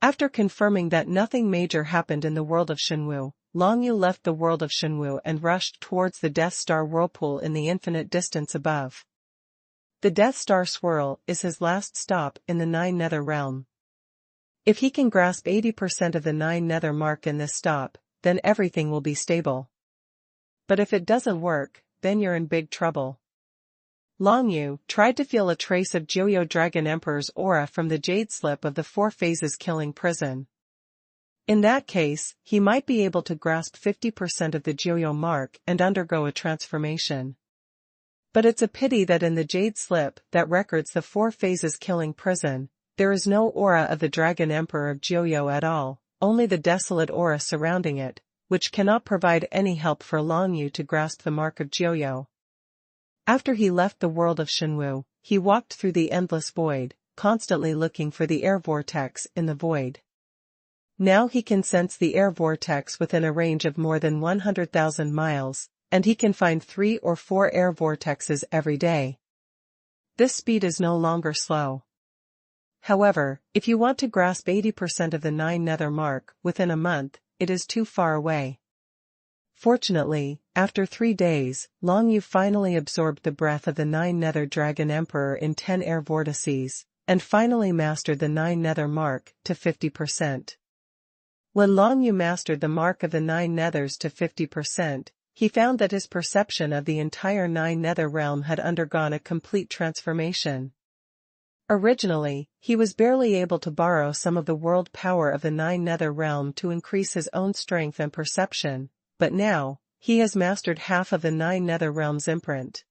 After confirming that nothing major happened in the world of Xuanhuan, Long Yu left the world of Xuanhuan and rushed towards the Death Star whirlpool in the infinite distance above. The Death Star swirl is his last stop in the 9 Nether Realm. If he can grasp 80% of the 9 Nether mark in this stop, then everything will be stable. But if it doesn't work, then you're in big trouble. Long Yu tried to feel a trace of Joyo Dragon Emperor's aura from the jade slip of the 4 phases killing prison. In that case, he might be able to grasp 50% of the Joyo mark and undergo a transformation. But it's a pity that in the jade slip that records the 4 phases killing prison, there is no aura of the Dragon Emperor of Joyo at all, only the desolate aura surrounding it, which cannot provide any help for Long Yu to grasp the mark of Joyo. After he left the world of Xuanhuan, he walked through the endless void, constantly looking for the air vortex in the void. Now he can sense the air vortex within a range of more than 100,000 miles, and he can find 3 or 4 air vortexes every day. This speed is no longer slow. However, if you want to grasp 80% of the 9 Nether mark within a month, it is too far away. Fortunately, after 3 days, Long Yu finally absorbed the breath of the 9 Nether Dragon Emperor in 10 air vortices, and finally mastered the 9 Nether mark to 50%. When Long Yu mastered the mark of the 9 Nethers to 50%, he found that his perception of the entire 9 Nether realm had undergone a complete transformation. Originally, he was barely able to borrow some of the world power of the 9 Nether realm to increase his own strength and perception, but now, he has mastered half of the 9 Nether realm's imprint.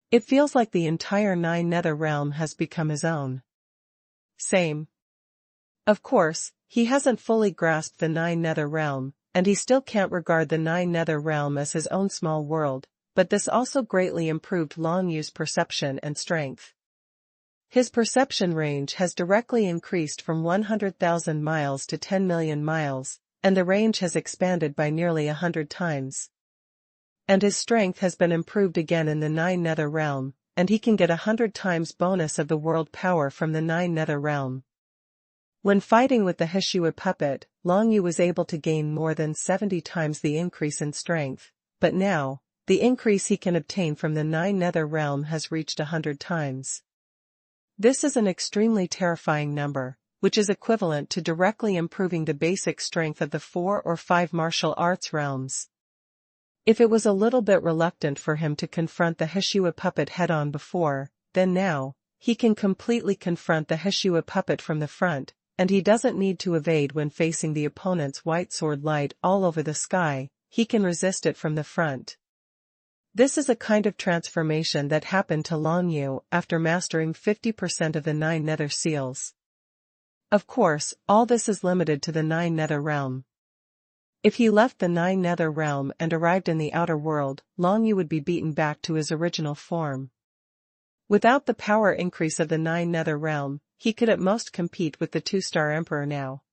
It feels like the entire 9 Nether realm has become his own. Same. Of course, he hasn't fully grasped the 9 Nether realm, and he still can't regard the 9 Nether realm as his own small world, but this also greatly improved Long Yu's perception and strength. His perception range has directly increased from 100,000 miles to 10 million miles, and the range has expanded by nearly 100 times. And his strength has been improved again in the 9 Nether realm, and he can get 100 times bonus of the world power from the 9 Nether realm. When fighting with the Heshua puppet, Long Yu was able to gain more than 70 times the increase in strength, but now, the increase he can obtain from the 9 Nether realm has reached 100 times. This is an extremely terrifying number, which is equivalent to directly improving the basic strength of the 4 or 5 martial arts realms. If it was a little bit reluctant for him to confront the Heshua puppet head-on before, then now, he can completely confront the Heshua puppet from the front, and he doesn't need to evade when facing the opponent's white sword light all over the sky, he can resist it from the front. This is a kind of transformation that happened to Long Yu after mastering 50% of the 9 Nether seals. Of course, all this is limited to the 9 Nether realm. If he left the 9 Nether realm and arrived in the outer world, Long Yu would be beaten back to his original form. Without the power increase of the 9 Nether realm, he could at most compete with the 2-star Emperor now.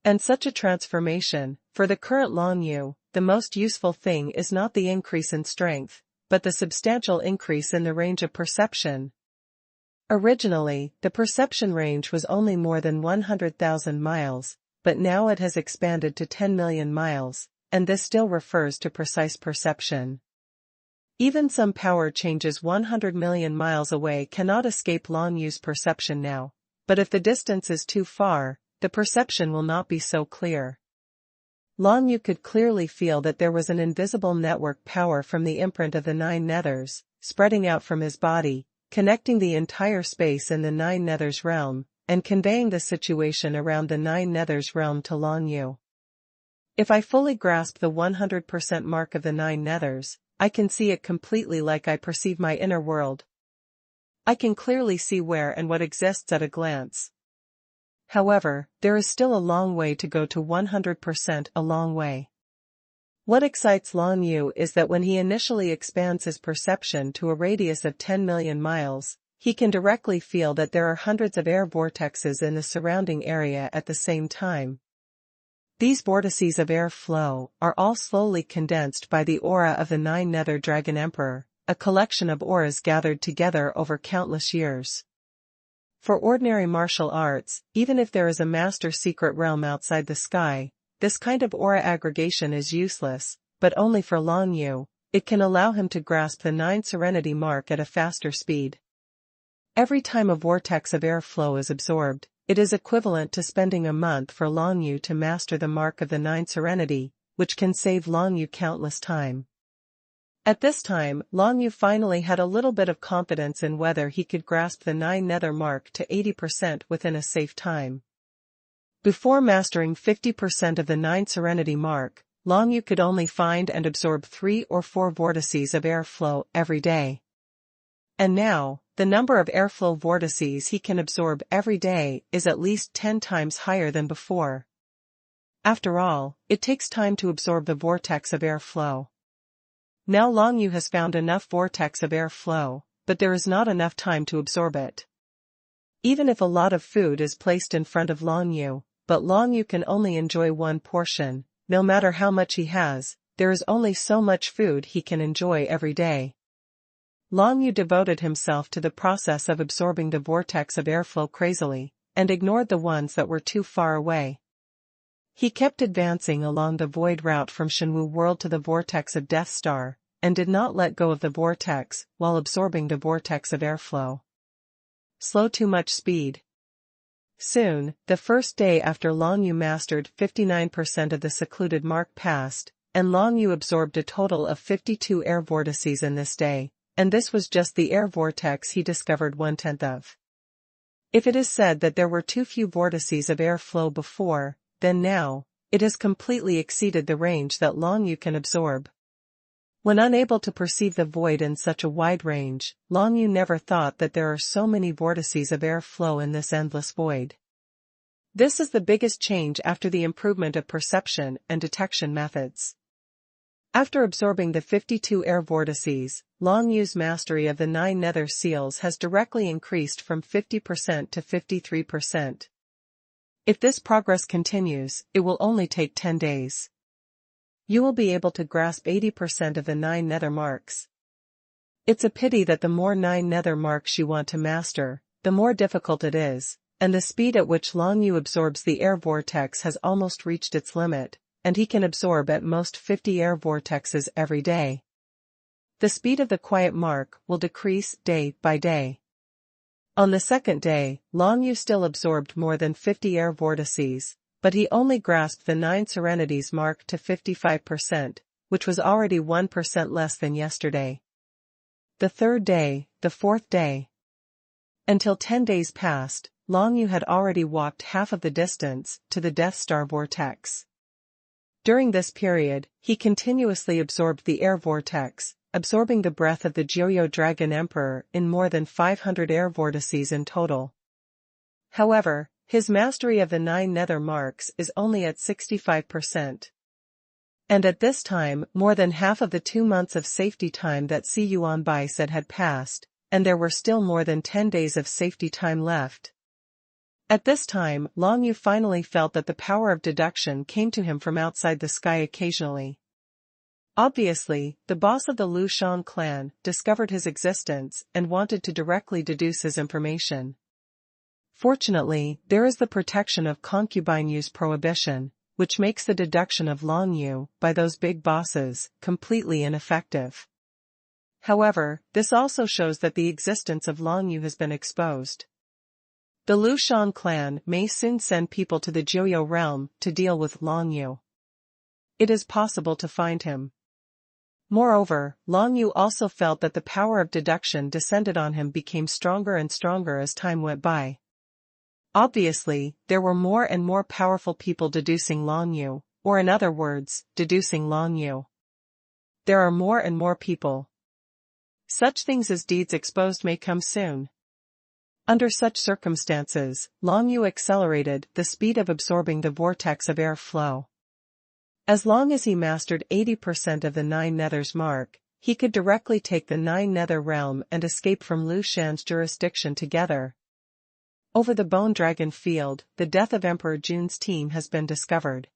And such a transformation, for the current Long Yu, the most useful thing is not the increase in strength, but the substantial increase in the range of perception. Originally, the perception range was only more than 100,000 miles, but now it has expanded to 10 million miles, and this still refers to precise perception. Even some power changes 100 million miles away cannot escape Long Yu's perception now, but if the distance is too far, the perception will not be so clear. Long Yu could clearly feel that there was an invisible network power from the imprint of the nine nethers, spreading out from his body, connecting the entire space in the nine nethers realm, and conveying the situation around the nine nethers realm to Long Yu. If I fully grasp the 100% mark of the nine nethers, I can see it completely like I perceive my inner world. I can clearly see where and what exists at a glance. However, there is still a long way to go to 100%, a long way. What excites Long Yu is that when he initially expands his perception to a radius of 10 million miles, he can directly feel that there are hundreds of air vortexes in the surrounding area at the same time. These vortices of air flow are all slowly condensed by the aura of the Nine Nether Dragon Emperor, a collection of auras gathered together over countless years. For ordinary martial arts, even if there is a master secret realm outside the sky, this kind of aura aggregation is useless, but only for Long Yu. It can allow him to grasp the 9 Serenity mark at a faster speed. Every time a vortex of air flow is absorbed, it is equivalent to spending a month for Long Yu to master the mark of the 9 Serenity, which can save Long Yu countless time. At this time, Long Yu finally had a little bit of confidence in whether he could grasp the 9 Nether mark to 80% within a safe time. Before mastering 50% of the 9 Serenity mark, Long Yu could only find and absorb 3 or 4 vortices of airflow every day. And now, the number of airflow vortices he can absorb every day is at least 10 times higher than before. After all, it takes time to absorb the vortex of airflow. Now Long Yu has found enough vortex of airflow, but there is not enough time to absorb it. Even if a lot of food is placed in front of Long Yu, but Long Yu can only enjoy one portion, no matter how much he has, there is only so much food he can enjoy every day. Long Yu devoted himself to the process of absorbing the vortex of airflow crazily, and ignored the ones that were too far away. He kept advancing along the void route from Shenwu World to the vortex of Death Star, and did not let go of the vortex while absorbing the vortex of airflow. Slow too much speed. Soon, the first day after Long Yu mastered 59% of the secluded mark passed, and Long Yu absorbed a total of 52 air vortices in this day, and this was just the air vortex he discovered 1/10 of. If it is said that there were too few vortices of airflow before, then now, it has completely exceeded the range that Long Yu can absorb. When unable to perceive the void in such a wide range, Long Yu never thought that there are so many vortices of airflow in this endless void. This is the biggest change after the improvement of perception and detection methods. After absorbing the 52 air vortices, Long Yu's mastery of the 9 nether seals has directly increased from 50% to 53%. If this progress continues, it will only take 10 days. You will be able to grasp 80% of the 9 nether marks. It's a pity that the more 9 nether marks you want to master, the more difficult it is, and the speed at which Long Yu absorbs the air vortex has almost reached its limit, and he can absorb at most 50 air vortexes every day. The speed of the quiet mark will decrease day by day. On the second day, Long Yu still absorbed more than 50 air vortices, but he only grasped the 9 Serenities mark to 55%, which was already 1% less than yesterday. The third day, the fourth day. Until 10 days passed, Long Yu had already walked half of the distance to the Death Star vortex. During this period, he continuously absorbed the air vortex, absorbing the breath of the Joyo Dragon Emperor in more than 500 air vortices in total. However, his mastery of the 9 nether marks is only at 65%. And at this time, more than half of the 2 months of safety time that Si Yuanbai said had passed, and there were still more than 10 days of safety time left. At this time, Long Yu finally felt that the power of deduction came to him from outside the sky occasionally. Obviously, the boss of the Lu Shan clan discovered his existence and wanted to directly deduce his information. Fortunately, there is the protection of concubine use prohibition, which makes the deduction of Long Yu by those big bosses completely ineffective. However, this also shows that the existence of Long Yu has been exposed. The Lu Shan clan may soon send people to the Joyo realm to deal with Long Yu. it is possible to find him. Moreover, Long Yu also felt that the power of deduction descended on him became stronger and stronger as time went by. Obviously, there were more and more powerful people deducing Long Yu, or in other words, deducing Long Yu. There are more and more people. Such things as deeds exposed may come soon. Under such circumstances, Long Yu accelerated the speed of absorbing the vortex of air flow. As long as he mastered 80% of the 9 Nethers mark, he could directly take the 9 Nether realm and escape from Lu Shan's jurisdiction together. Over the Bone Dragon field, the death of Emperor Jun's team has been discovered.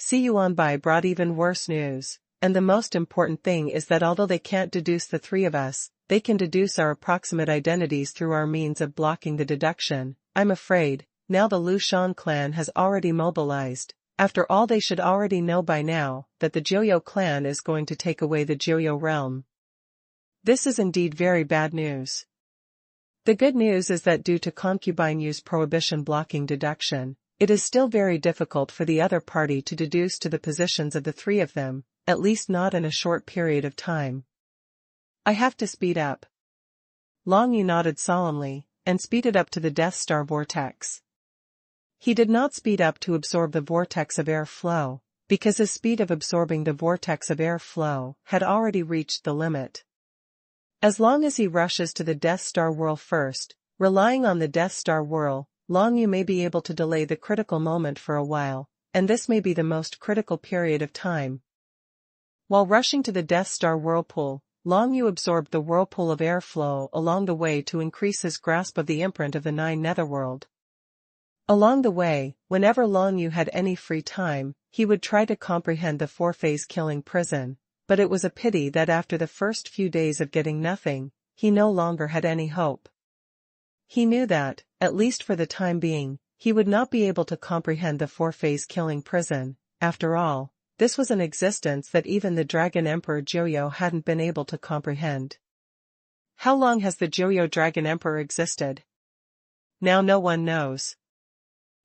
Xuanhuan brought even worse news, and the most important thing is that although they can't deduce the three of us, they can deduce our approximate identities through our means of blocking the deduction. I'm afraid, now the Lu Shan clan has already mobilized. After all, they should already know by now that the Joyo clan is going to take away the Joyo realm. This is indeed very bad news. The good news is that due to Concubine Yu's prohibition blocking deduction, it is still very difficult for the other party to deduce to the positions of the three of them, at least not in a short period of time. I have to speed up. Long Yu nodded solemnly, and speeded up to the Death Star vortex. He did not speed up to absorb the vortex of air flow, because his speed of absorbing the vortex of air flow had already reached the limit. As long as he rushes to the Death Star whirl first, relying on the Death Star whirl, Long Yu may be able to delay the critical moment for a while, and this may be the most critical period of time. While rushing to the Death Star whirlpool, Long Yu absorbed the whirlpool of airflow along the way to increase his grasp of the imprint of the 9 Netherworld. Along the way, whenever Long Yu had any free time, he would try to comprehend the 4-phase killing prison, but it was a pity that after the first few days of getting nothing, he no longer had any hope. He knew that, at least for the time being, he would not be able to comprehend the 4-phase killing prison. After all, this was an existence that even the Dragon Emperor Joyo hadn't been able to comprehend. How long has the Joyo Dragon Emperor existed? Now no one knows.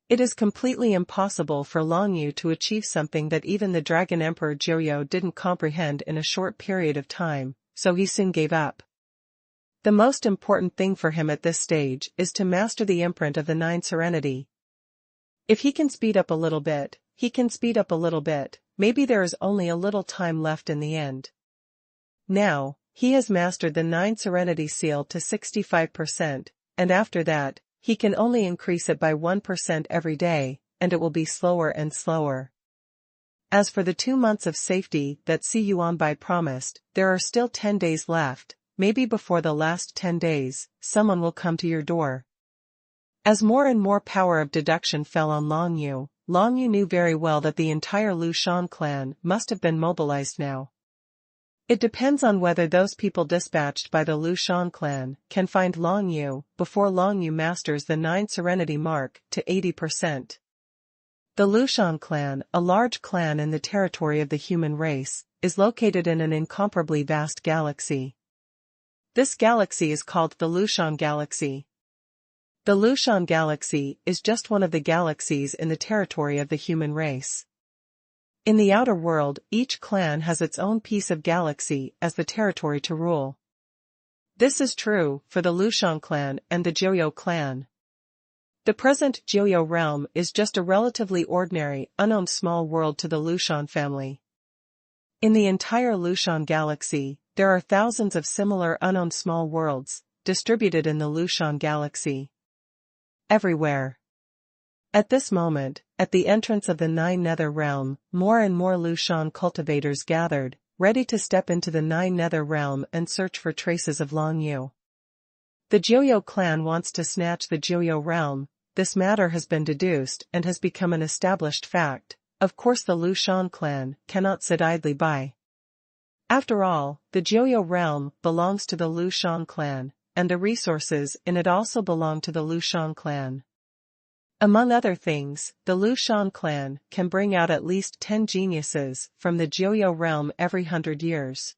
It is completely impossible for Long Yu to achieve something that even the Dragon Emperor Joyo didn't comprehend in a short period of time, so he soon gave up. The most important thing for him at this stage is to master the imprint of the 9 Serenity. If he can speed up a little bit, he can speed up a little bit, maybe there is only a little time left in the end. Now, he has mastered the 9 Serenity seal to 65%, and after that, he can only increase it by 1% every day, and it will be slower and slower. As for the 2 months of safety that Xuanbai promised, there are still 10 days left. Maybe before the last 10 days, someone will come to your door. As more and more power of deduction fell on Long Yu knew very well that the entire Lu Shan clan must have been mobilized now. It depends on whether those people dispatched by the Lu Shan clan can find Long Yu before Long Yu masters the 9 Serenity mark to 80%. The Lu Shan clan, a large clan in the territory of the human race, is located in an incomparably vast galaxy. This galaxy is called the Lu Shan Galaxy. The Lu Shan Galaxy is just one of the galaxies in the territory of the human race. In the outer world, each clan has its own piece of galaxy as the territory to rule. This is true for the Lu Shan clan and the Joyo clan. The present Joyo realm is just a relatively ordinary, unowned small world to the Lu Shan family. In the entire Lu Shan Galaxy, there are thousands of similar unowned small worlds, distributed in the Lu Shan Galaxy. Everywhere. At this moment, at the entrance of the 9 Nether realm, more and more Lu Shan cultivators gathered, ready to step into the 9 Nether realm and search for traces of Long Yu. The Joyo clan wants to snatch the Joyo realm. This matter has been deduced and has become an established fact. Of course the Lu Shan clan cannot sit idly by. After all, the Joyo realm belongs to the Lu Shan clan, and the resources in it also belong to the Lu Shan clan. Among other things, the Lu Shan clan can bring out at least 10 geniuses from the Joyo realm every 100 years.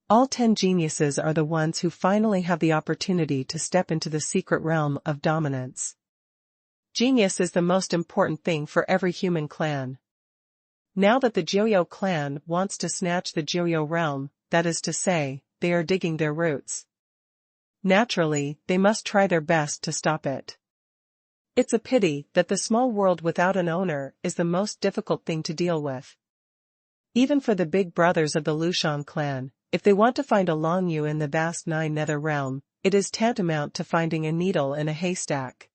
All 10 geniuses are the ones who finally have the opportunity to step into the secret realm of dominance. Genius is the most important thing for every human clan. Now that the Joyo clan wants to snatch the Joyo realm, that is to say, they are digging their roots. Naturally, they must try their best to stop it. It's a pity that the small world without an owner is the most difficult thing to deal with. Even for the big brothers of the Lushan clan, if they want to find a Long Yu in the vast Nine Nether realm, it is tantamount to finding a needle in a haystack.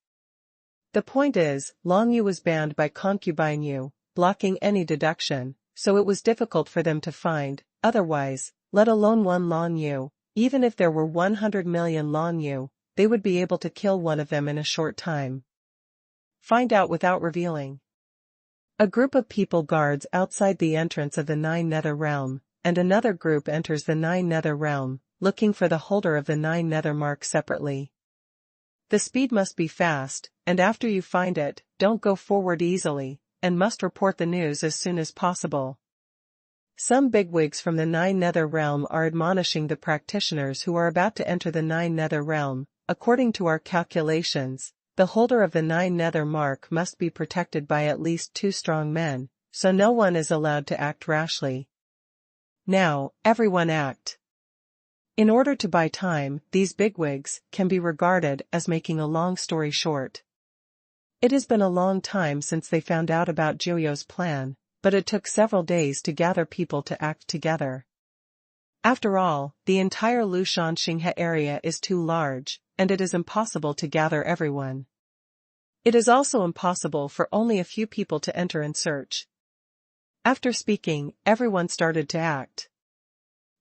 The point is, Long Yu was banned by Concubine Yu, blocking any deduction, so it was difficult for them to find, otherwise, let alone one Long Yu, even if there were 100 million Long Yu, they would be able to kill one of them in a short time. Find out without revealing. A group of people guards outside the entrance of the Nine Nether realm, and another group enters the Nine Nether realm, looking for the holder of the Nine Nether mark separately. The speed must be fast, and after you find it, don't go forward easily, and must report the news as soon as possible. Some bigwigs from the Nine Nether realm are admonishing the practitioners who are about to enter the Nine Nether realm. According to our calculations, the holder of the Nine Nether mark must be protected by at least 2 strong men, so no one is allowed to act rashly. Now, everyone act. In order to buy time, these bigwigs can be regarded as making a long story short. It has been a long time since they found out about Joyo's plan, but it took several days to gather people to act together. After all, the entire Lushan Xinghe area is too large, and it is impossible to gather everyone. It is also impossible for only a few people to enter and search. After speaking, everyone started to act.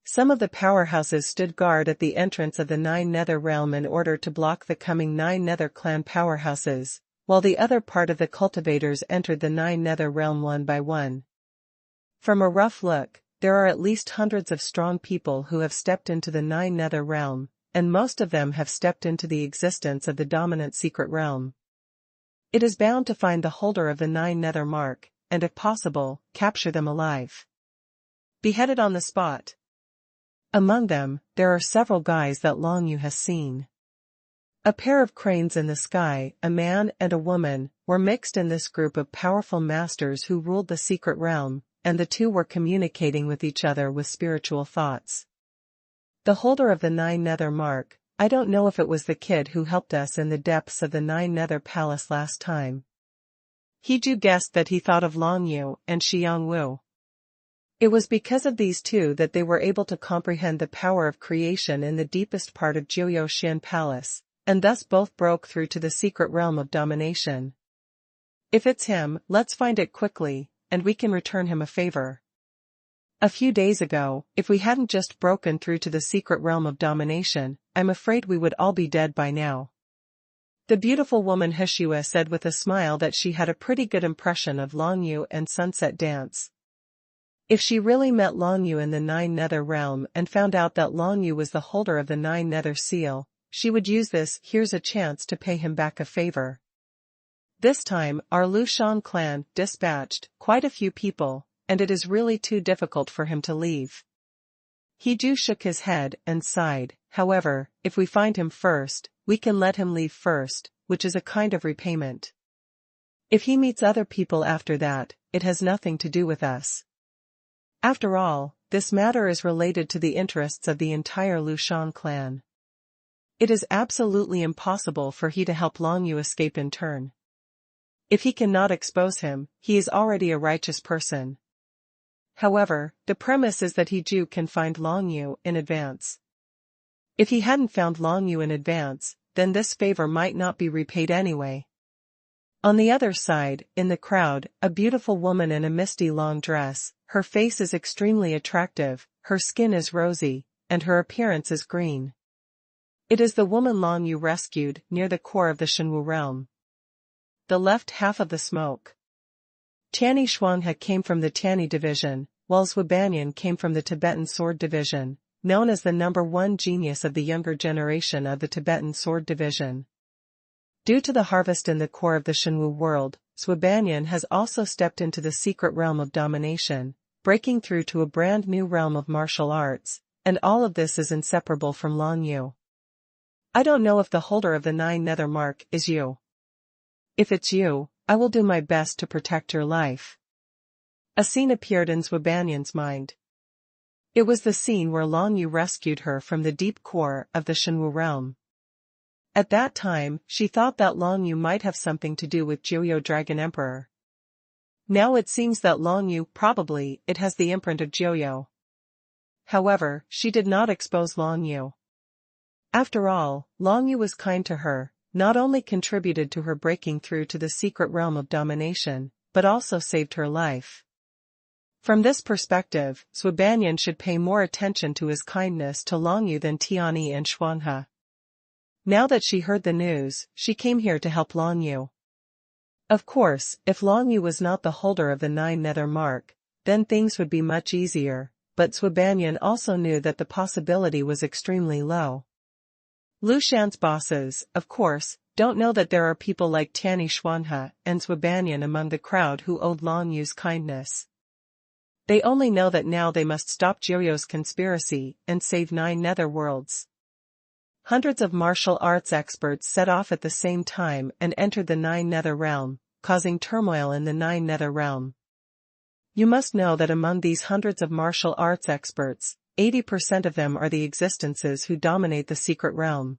Some of the powerhouses stood guard at the entrance of the Nine Nether realm in order to block the coming Nine Nether clan powerhouses, while the other part of the cultivators entered the Nine Nether realm one by one. From a rough look, there are at least hundreds of strong people who have stepped into the Nine Nether realm, and most of them have stepped into the existence of the dominant secret realm. It is bound to find the holder of the Nine Nether mark, and if possible, capture them alive. Beheaded on the spot. Among them, there are several guys that Long Yu has seen. A pair of cranes in the sky, a man and a woman, were mixed in this group of powerful masters who ruled the secret realm, and the two were communicating with each other with spiritual thoughts. The holder of the Nine Nether mark, I don't know if it was the kid who helped us in the depths of the Nine Nether palace last time. Heju guessed that he thought of Long Yu and Xiang Wu. It was because of these two that they were able to comprehend the power of creation in the deepest part of Joyo Xian Palace, and thus both broke through to the secret realm of domination. If it's him, let's find it quickly, and we can return him a favor. A few days ago, if we hadn't just broken through to the secret realm of domination, I'm afraid we would all be dead by now. The beautiful woman Heshua said with a smile that she had a pretty good impression of Long Yu and Sunset Dance. If she really met Long Yu in the Nine Nether realm and found out that Long Yu was the holder of the Nine Nether seal, she would use this "here's a chance" to pay him back a favor. This time, our Lushan clan dispatched quite a few people, and it is really too difficult for him to leave. Heju shook his head and sighed. However, if we find him first, we can let him leave first, which is a kind of repayment. If he meets other people after that, it has nothing to do with us. After all, this matter is related to the interests of the entire Lushan clan. It is absolutely impossible for he to help Long Yu escape in turn. If he cannot expose him, he is already a righteous person. However, the premise is that Heju can find Long Yu in advance. If he hadn't found Long Yu in advance, then this favor might not be repaid anyway. On the other side, in the crowd, a beautiful woman in a misty long dress, her face is extremely attractive, her skin is rosy, and her appearance is green. It is the woman Long Yu rescued near the core of the Shenwu realm. The left half of the smoke. Tianyi Shuanghe came from the Tianyi division, while Zhu Banyan came from the Tibetan sword division, known as the #1 genius of the younger generation of the Tibetan sword division. Due to the harvest in the core of the Shenwu world, Zhu Banyan has also stepped into the secret realm of domination, breaking through to a brand new realm of martial arts, and all of this is inseparable from Long Yu. I don't know if the holder of the Nine Nether mark is you. If it's you, I will do my best to protect your life. A scene appeared in Swabanyan's mind. It was the scene where Long Yu rescued her from the deep core of the Xuanhuan realm. At that time, she thought that Long Yu might have something to do with Joyo Dragon Emperor. Now it seems that Long Yu probably it has the imprint of Joyo. However, she did not expose Long Yu. After all, Long Yu was kind to her, not only contributed to her breaking through to the secret realm of domination, but also saved her life. From this perspective, Swabanyan should pay more attention to his kindness to Long Yu than Tianyi and Xuanhe. Now that she heard the news, she came here to help Long Yu. Of course, if Long Yu was not the holder of the 9 nether mark, then things would be much easier, but Swabanyan also knew that the possibility was extremely low. Lu Shan's bosses, of course, don't know that there are people like Tianyi Xuanhe and Swabanyan among the crowd who owed Long Yu's kindness. They only know that now they must stop Joyo's conspiracy and save 9 netherworlds. Hundreds of martial arts experts set off at the same time and entered the 9 nether realm, causing turmoil in the 9 nether realm. You must know that among these hundreds of martial arts experts, 80% of them are the existences who dominate the secret realm.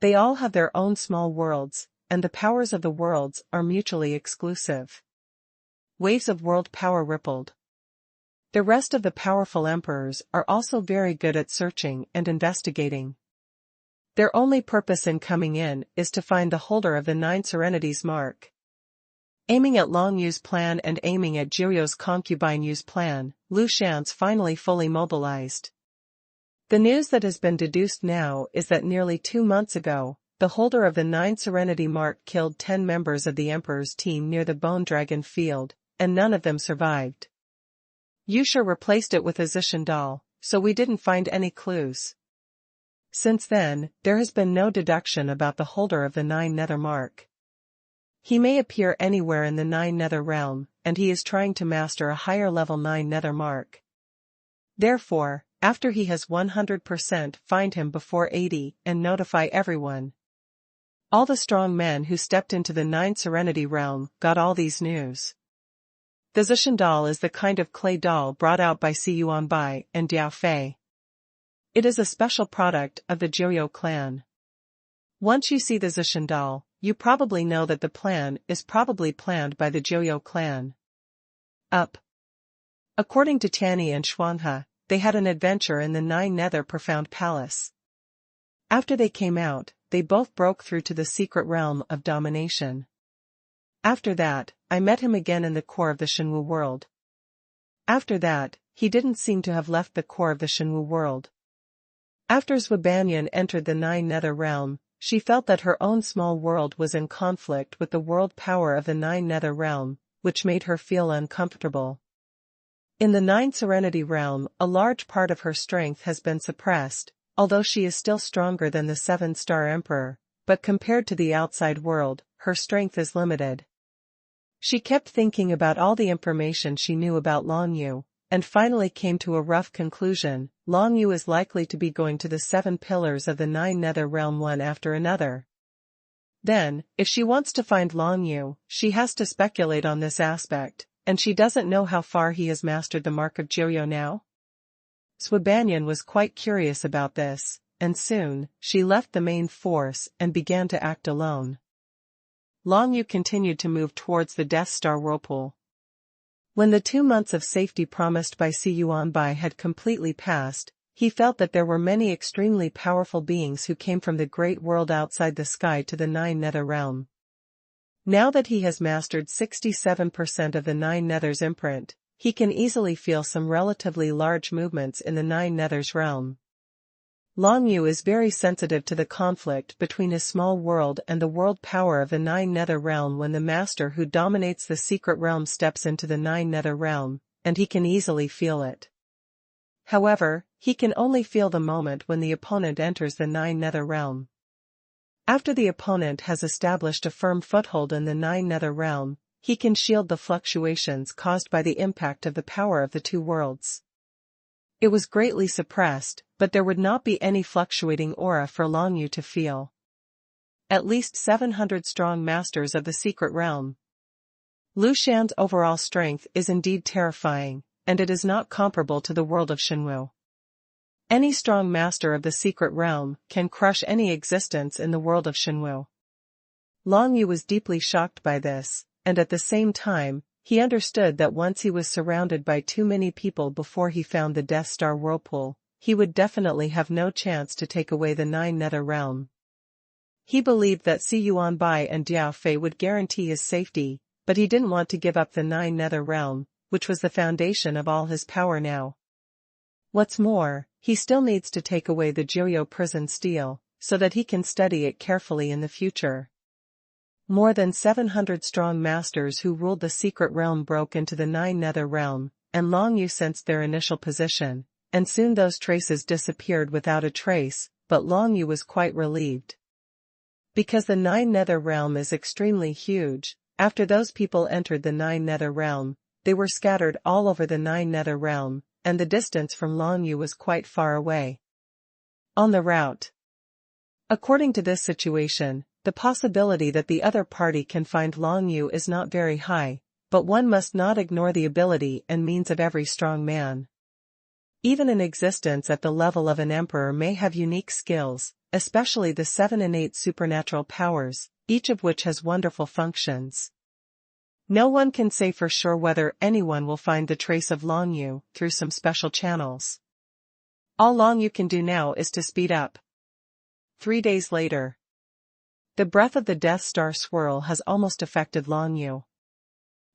They all have their own small worlds, and the powers of the worlds are mutually exclusive. Waves of world power rippled. The rest of the powerful emperors are also very good at searching and investigating. Their only purpose in coming in is to find the holder of the 9 Serenities mark. Aiming at Long Yu's plan and aiming at Joyo's concubine Yu's plan, Lu Shan's finally fully mobilized. The news that has been deduced now is that nearly 2 months ago, the holder of the 9 Serenity mark killed 10 members of the Emperor's team near the Bone Dragon field, and none of them survived. Yusha replaced it with a Zishan doll, so we didn't find any clues. Since then, there has been no deduction about the holder of the 9 nether mark. He may appear anywhere in the 9 nether realm, and he is trying to master a higher level 9 nether mark. Therefore, after he has 100%, find him before 80 and notify everyone. All the strong men who stepped into the 9 Serenity realm got all these news. The Zishan doll is the kind of clay doll brought out by Si Yuanbai and Diao Fei. It is a special product of the Joyo clan. Once you see the Zishan doll, you probably know that the plan is probably planned by the Joyo clan. Up. According to Tianyi and Xuanhe, they had an adventure in the 9 nether profound palace. After they came out, they both broke through to the secret realm of domination. After that, I met him again in the core of the Xuanhuan world. After that, he didn't seem to have left the core of the Xuanhuan world. After Swabanyan entered the 9 nether realm, she felt that her own small world was in conflict with the world power of the 9 nether realm, which made her feel uncomfortable. In the 9 Serenity realm, a large part of her strength has been suppressed, although she is still stronger than the 7-star Emperor, but compared to the outside world, her strength is limited. She kept thinking about all the information she knew about Long Yu, and finally came to a rough conclusion: Long Yu is likely to be going to the 7 pillars of the 9 nether realm one after another. Then, if she wants to find Long Yu, she has to speculate on this aspect, and she doesn't know how far he has mastered the mark of Joyo now. Swabanyan was quite curious about this, and soon, she left the main force and began to act alone. Long Yu continued to move towards the Death Star whirlpool. When the 2 months of safety promised by Si Yuanbai had completely passed, he felt that there were many extremely powerful beings who came from the great world outside the sky to the 9 nether realm. Now that he has mastered 67% of the 9 nether's imprint, he can easily feel some relatively large movements in the 9 nether's realm. Long Yu is very sensitive to the conflict between his small world and the world power of the 9 nether realm when the master who dominates the secret realm steps into the 9 nether realm, and he can easily feel it. However, he can only feel the moment when the opponent enters the 9 nether realm. After the opponent has established a firm foothold in the 9 nether realm, he can shield the fluctuations caused by the impact of the power of the 2 worlds. It was greatly suppressed, but there would not be any fluctuating aura for Long Yu to feel. At least 700 strong masters of the secret realm. Lu Shan's overall strength is indeed terrifying, and it is not comparable to the world of Xuanhuan. Any strong master of the secret realm can crush any existence in the world of Xuanhuan. Long Yu was deeply shocked by this, and at the same time, he understood that once he was surrounded by too many people before he found the Death Star whirlpool, he would definitely have no chance to take away the 9 Nether Realm. He believed that xuanhuan and Diao Fei would guarantee his safety, but he didn't want to give up the 9 Nether Realm, which was the foundation of all his power now. What's more, he still needs to take away the Joyo prison steel, so that he can study it carefully in the future. More than 700 strong masters who ruled the secret realm broke into the 9 Nether Realm, and Long Yu sensed their initial position, and soon those traces disappeared without a trace, but Long Yu was quite relieved. Because the 9 Nether Realm is extremely huge, after those people entered the 9 Nether Realm, they were scattered all over the 9 Nether Realm, and the distance from Long Yu was quite far away. On the route. According to this situation, the possibility that the other party can find Long Yu is not very high, but one must not ignore the ability and means of every strong man. Even an existence at the level of an emperor may have unique skills, especially the 7 innate supernatural powers, each of which has wonderful functions. No one can say for sure whether anyone will find the trace of Long Yu through some special channels. All Long Yu can do now is to speed up. 3 days later. The breath of the Death Star swirl has almost affected Long Yu.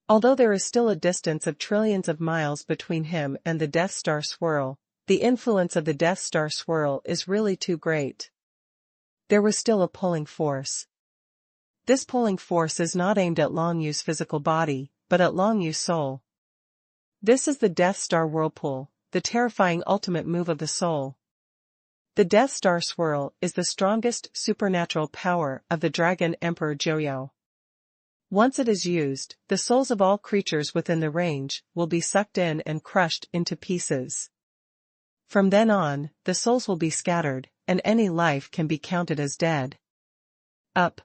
Although there is still a distance of trillions of miles between him and the Death Star swirl, the influence of the Death Star swirl is really too great. There was still a pulling force. This pulling force is not aimed at Long Yu's physical body, but at Long Yu's soul. This is the Death Star whirlpool, the terrifying ultimate move of the soul. The Death Star swirl is the strongest supernatural power of the Dragon Emperor Joyo. Once it is used, the souls of all creatures within the range will be sucked in and crushed into pieces. From then on, the souls will be scattered, and any life can be counted as dead. Up.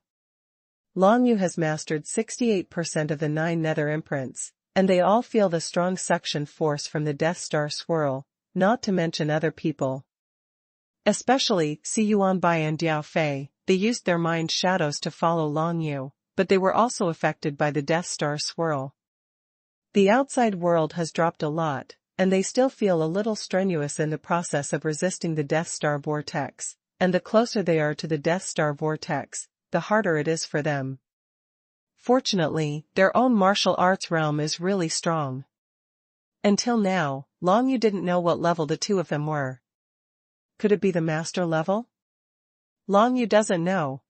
Long Yu has mastered 68% of the 9 Nether imprints, and they all feel the strong suction force from the Death Star swirl, not to mention other people. Especially xuanhuan and Diao Fei, they used their mind shadows to follow Long Yu, but they were also affected by the Death Star swirl. The outside world has dropped a lot, and they still feel a little strenuous in the process of resisting the Death Star vortex, and the closer they are to the Death Star vortex, the harder it is for them. Fortunately, their own martial arts realm is really strong. Until now, Long Yu didn't know what level the two of them were. Could it be the master level? Long Yu doesn't know.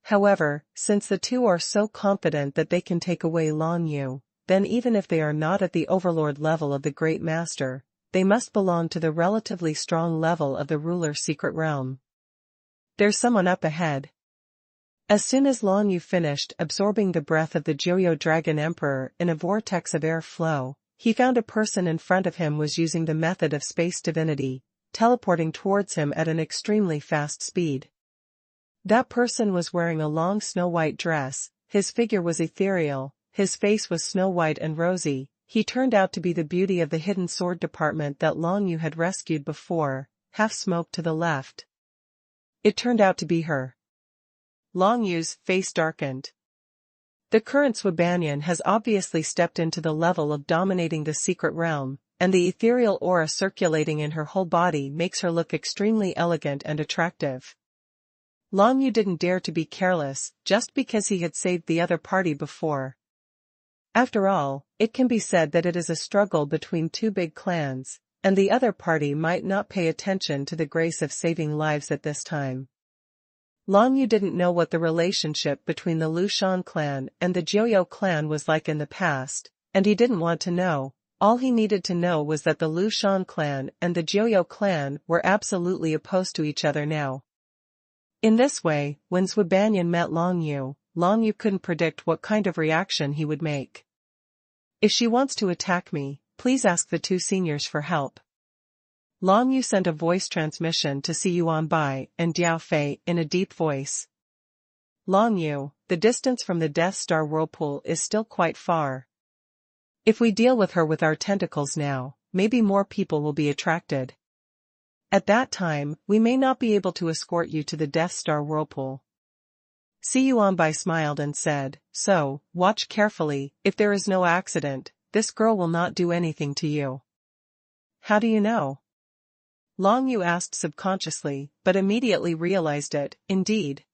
However, since the two are so confident that they can take away Long Yu, then even if they are not at the overlord level of the Great Master, they must belong to the relatively strong level of the ruler secret realm. There's someone up ahead. As soon as Long Yu finished absorbing the breath of the Joyo Dragon Emperor in a vortex of air flow, he found a person in front of him was using the method of space divinity, teleporting towards him at an extremely fast speed. That person was wearing a long snow-white dress, his figure was ethereal, his face was snow-white and rosy. He turned out to be the beauty of the hidden sword department that Long Yu had rescued before, half smoked to the left. It turned out to be her. Long Yu's face darkened. The current Swabanyan has obviously stepped into the level of dominating the secret realm, and the ethereal aura circulating in her whole body makes her look extremely elegant and attractive. Long Yu didn't dare to be careless, just because he had saved the other party before. After all, it can be said that it is a struggle between two big clans, and the other party might not pay attention to the grace of saving lives at this time. Long Yu didn't know what the relationship between the Lu Shan clan and the Joyo clan was like in the past, and he didn't want to know. All he needed to know was that the Lu Shan clan and the Joyo clan were absolutely opposed to each other now. In this way, when Swabanyan met Long Yu couldn't predict what kind of reaction he would make. If she wants to attack me, please ask the two seniors for help. Long Yu sent a voice transmission to xuanhuan and Diao Fei in a deep voice. Long Yu, the distance from the Death Star whirlpool is still quite far. If we deal with her with our tentacles now, maybe more people will be attracted. At that time, we may not be able to escort you to the Death Star whirlpool. Xuanhuan smiled and said, so, watch carefully, if there is no accident, this girl will not do anything to you. How do you know? Long Yu asked subconsciously, but immediately realized it, indeed.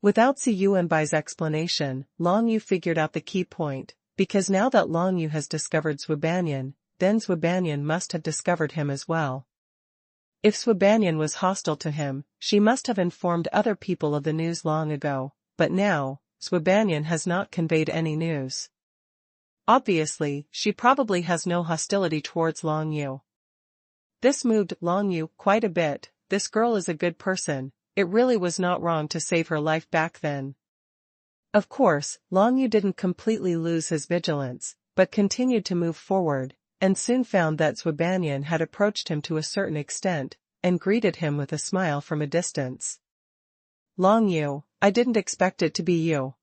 Without Xuanhuan's explanation, Long Yu figured out the key point, because now that Long Yu has discovered Xuanhuan, then Xuanhuan must have discovered him as well. If Xuanhuan was hostile to him, she must have informed other people of the news long ago, but now, Xuanhuan has not conveyed any news. Obviously, she probably has no hostility towards Long Yu. This moved Long Yu quite a bit. This girl is a good person, it really was not wrong to save her life back then. Of course, Long Yu didn't completely lose his vigilance, but continued to move forward, and soon found that Xuanhuan had approached him to a certain extent, and greeted him with a smile from a distance. Long Yu, I didn't expect it to be you.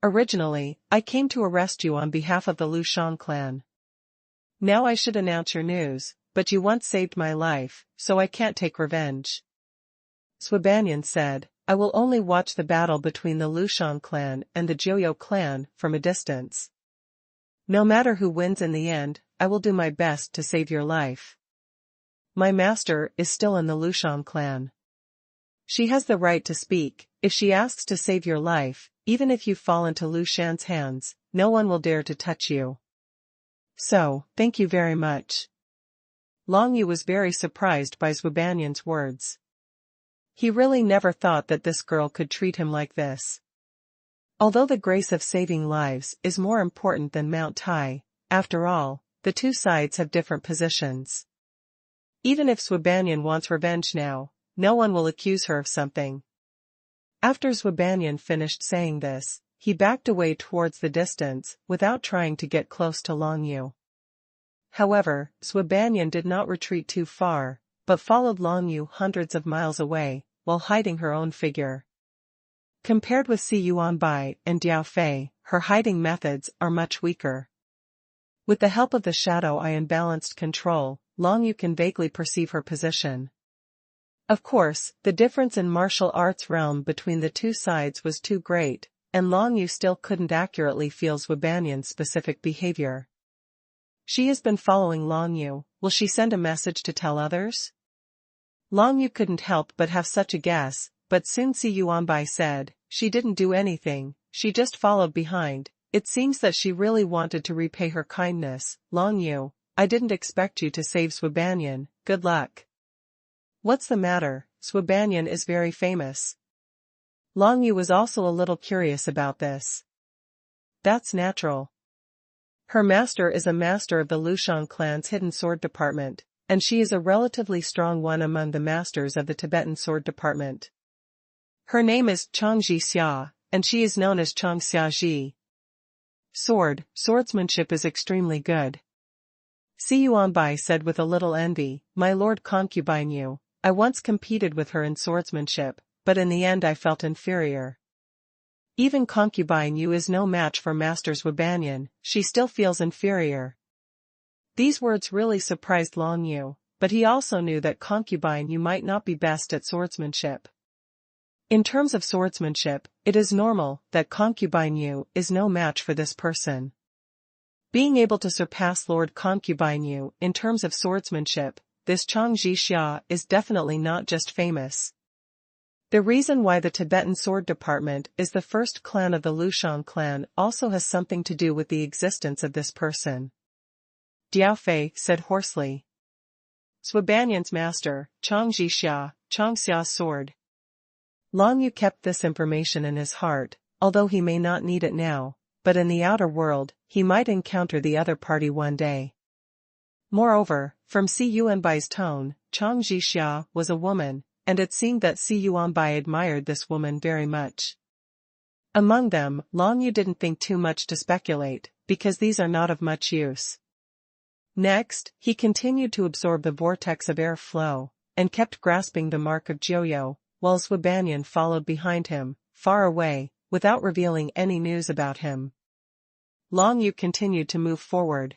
Originally, I came to arrest you on behalf of the Lushan clan. Now I should announce your news, but you once saved my life, so I can't take revenge. Xuanhuan said, I will only watch the battle between the Lushan clan and the Joyo clan from a distance. No matter who wins in the end, I will do my best to save your life. My master is still in the Lushan clan. She has the right to speak. If she asks to save your life, even if you fall into Lushan's hands, no one will dare to touch you. So, thank you very much. Long Yu was very surprised by Xuanhuan's words. He really never thought that this girl could treat him like this. Although the grace of saving lives is more important than Mount Tai, after all, the two sides have different positions. Even if Xuanhuan wants revenge now, no one will accuse her of something. After Xuanhuan finished saying this, he backed away towards the distance, without trying to get close to Long Yu. However, Xuanhuan did not retreat too far, but followed Long Yu hundreds of miles away, while hiding her own figure. Compared with Xuanhuan and Diao Fei, her hiding methods are much weaker. With the help of the shadow eye and balanced control, Long Yu can vaguely perceive her position. Of course, the difference in martial arts realm between the two sides was too great, and Long Yu still couldn't accurately feel Xuanhuan's specific behavior. She has been following Long Yu, will she send a message to tell others? Long Yu couldn't help but have such a guess, but soon Xuanhuan said, she didn't do anything, she just followed behind. It seems that she really wanted to repay her kindness. Long Yu, I didn't expect you to save Xuanhuan, good luck. What's the matter? Xuanhuan is very famous. Long Yu was also a little curious about this. That's natural. Her master is a master of the Lushan clan's hidden sword department, and she is a relatively strong one among the masters of the Tibetan sword department. Her name is Changji Xia, and she is known as Chang Xiaji. Swordsmanship is extremely good. Xuanhuan said with a little envy, my lord concubine Yu, I once competed with her in swordsmanship, but in the end I felt inferior. Even concubine Yu is no match for Master Xuanhuan, she still feels inferior. These words really surprised Long Yu, but he also knew that concubine Yu might not be best at swordsmanship. In terms of swordsmanship, it is normal that concubine Yu is no match for this person. Being able to surpass Lord Concubine Yu in terms of swordsmanship, this Changji Xia is definitely not just famous. The reason why the Tibetan sword department is the first clan of the Lushan clan also has something to do with the existence of this person. Diao Fei said hoarsely. Xuanhuan's master, Changji Xia, Chang Xia's sword. Long Yu kept this information in his heart, although he may not need it now, but in the outer world, he might encounter the other party one day. Moreover, from Xuanhuan's tone, Changji Xia was a woman, and it seemed that Xuanhuan admired this woman very much. Among them, Long Yu didn't think too much to speculate, because these are not of much use. Next, he continued to absorb the vortex of air flow, and kept grasping the mark of Joyo, while Xuanhuan followed behind him, far away, without revealing any news about him. Long Yu continued to move forward.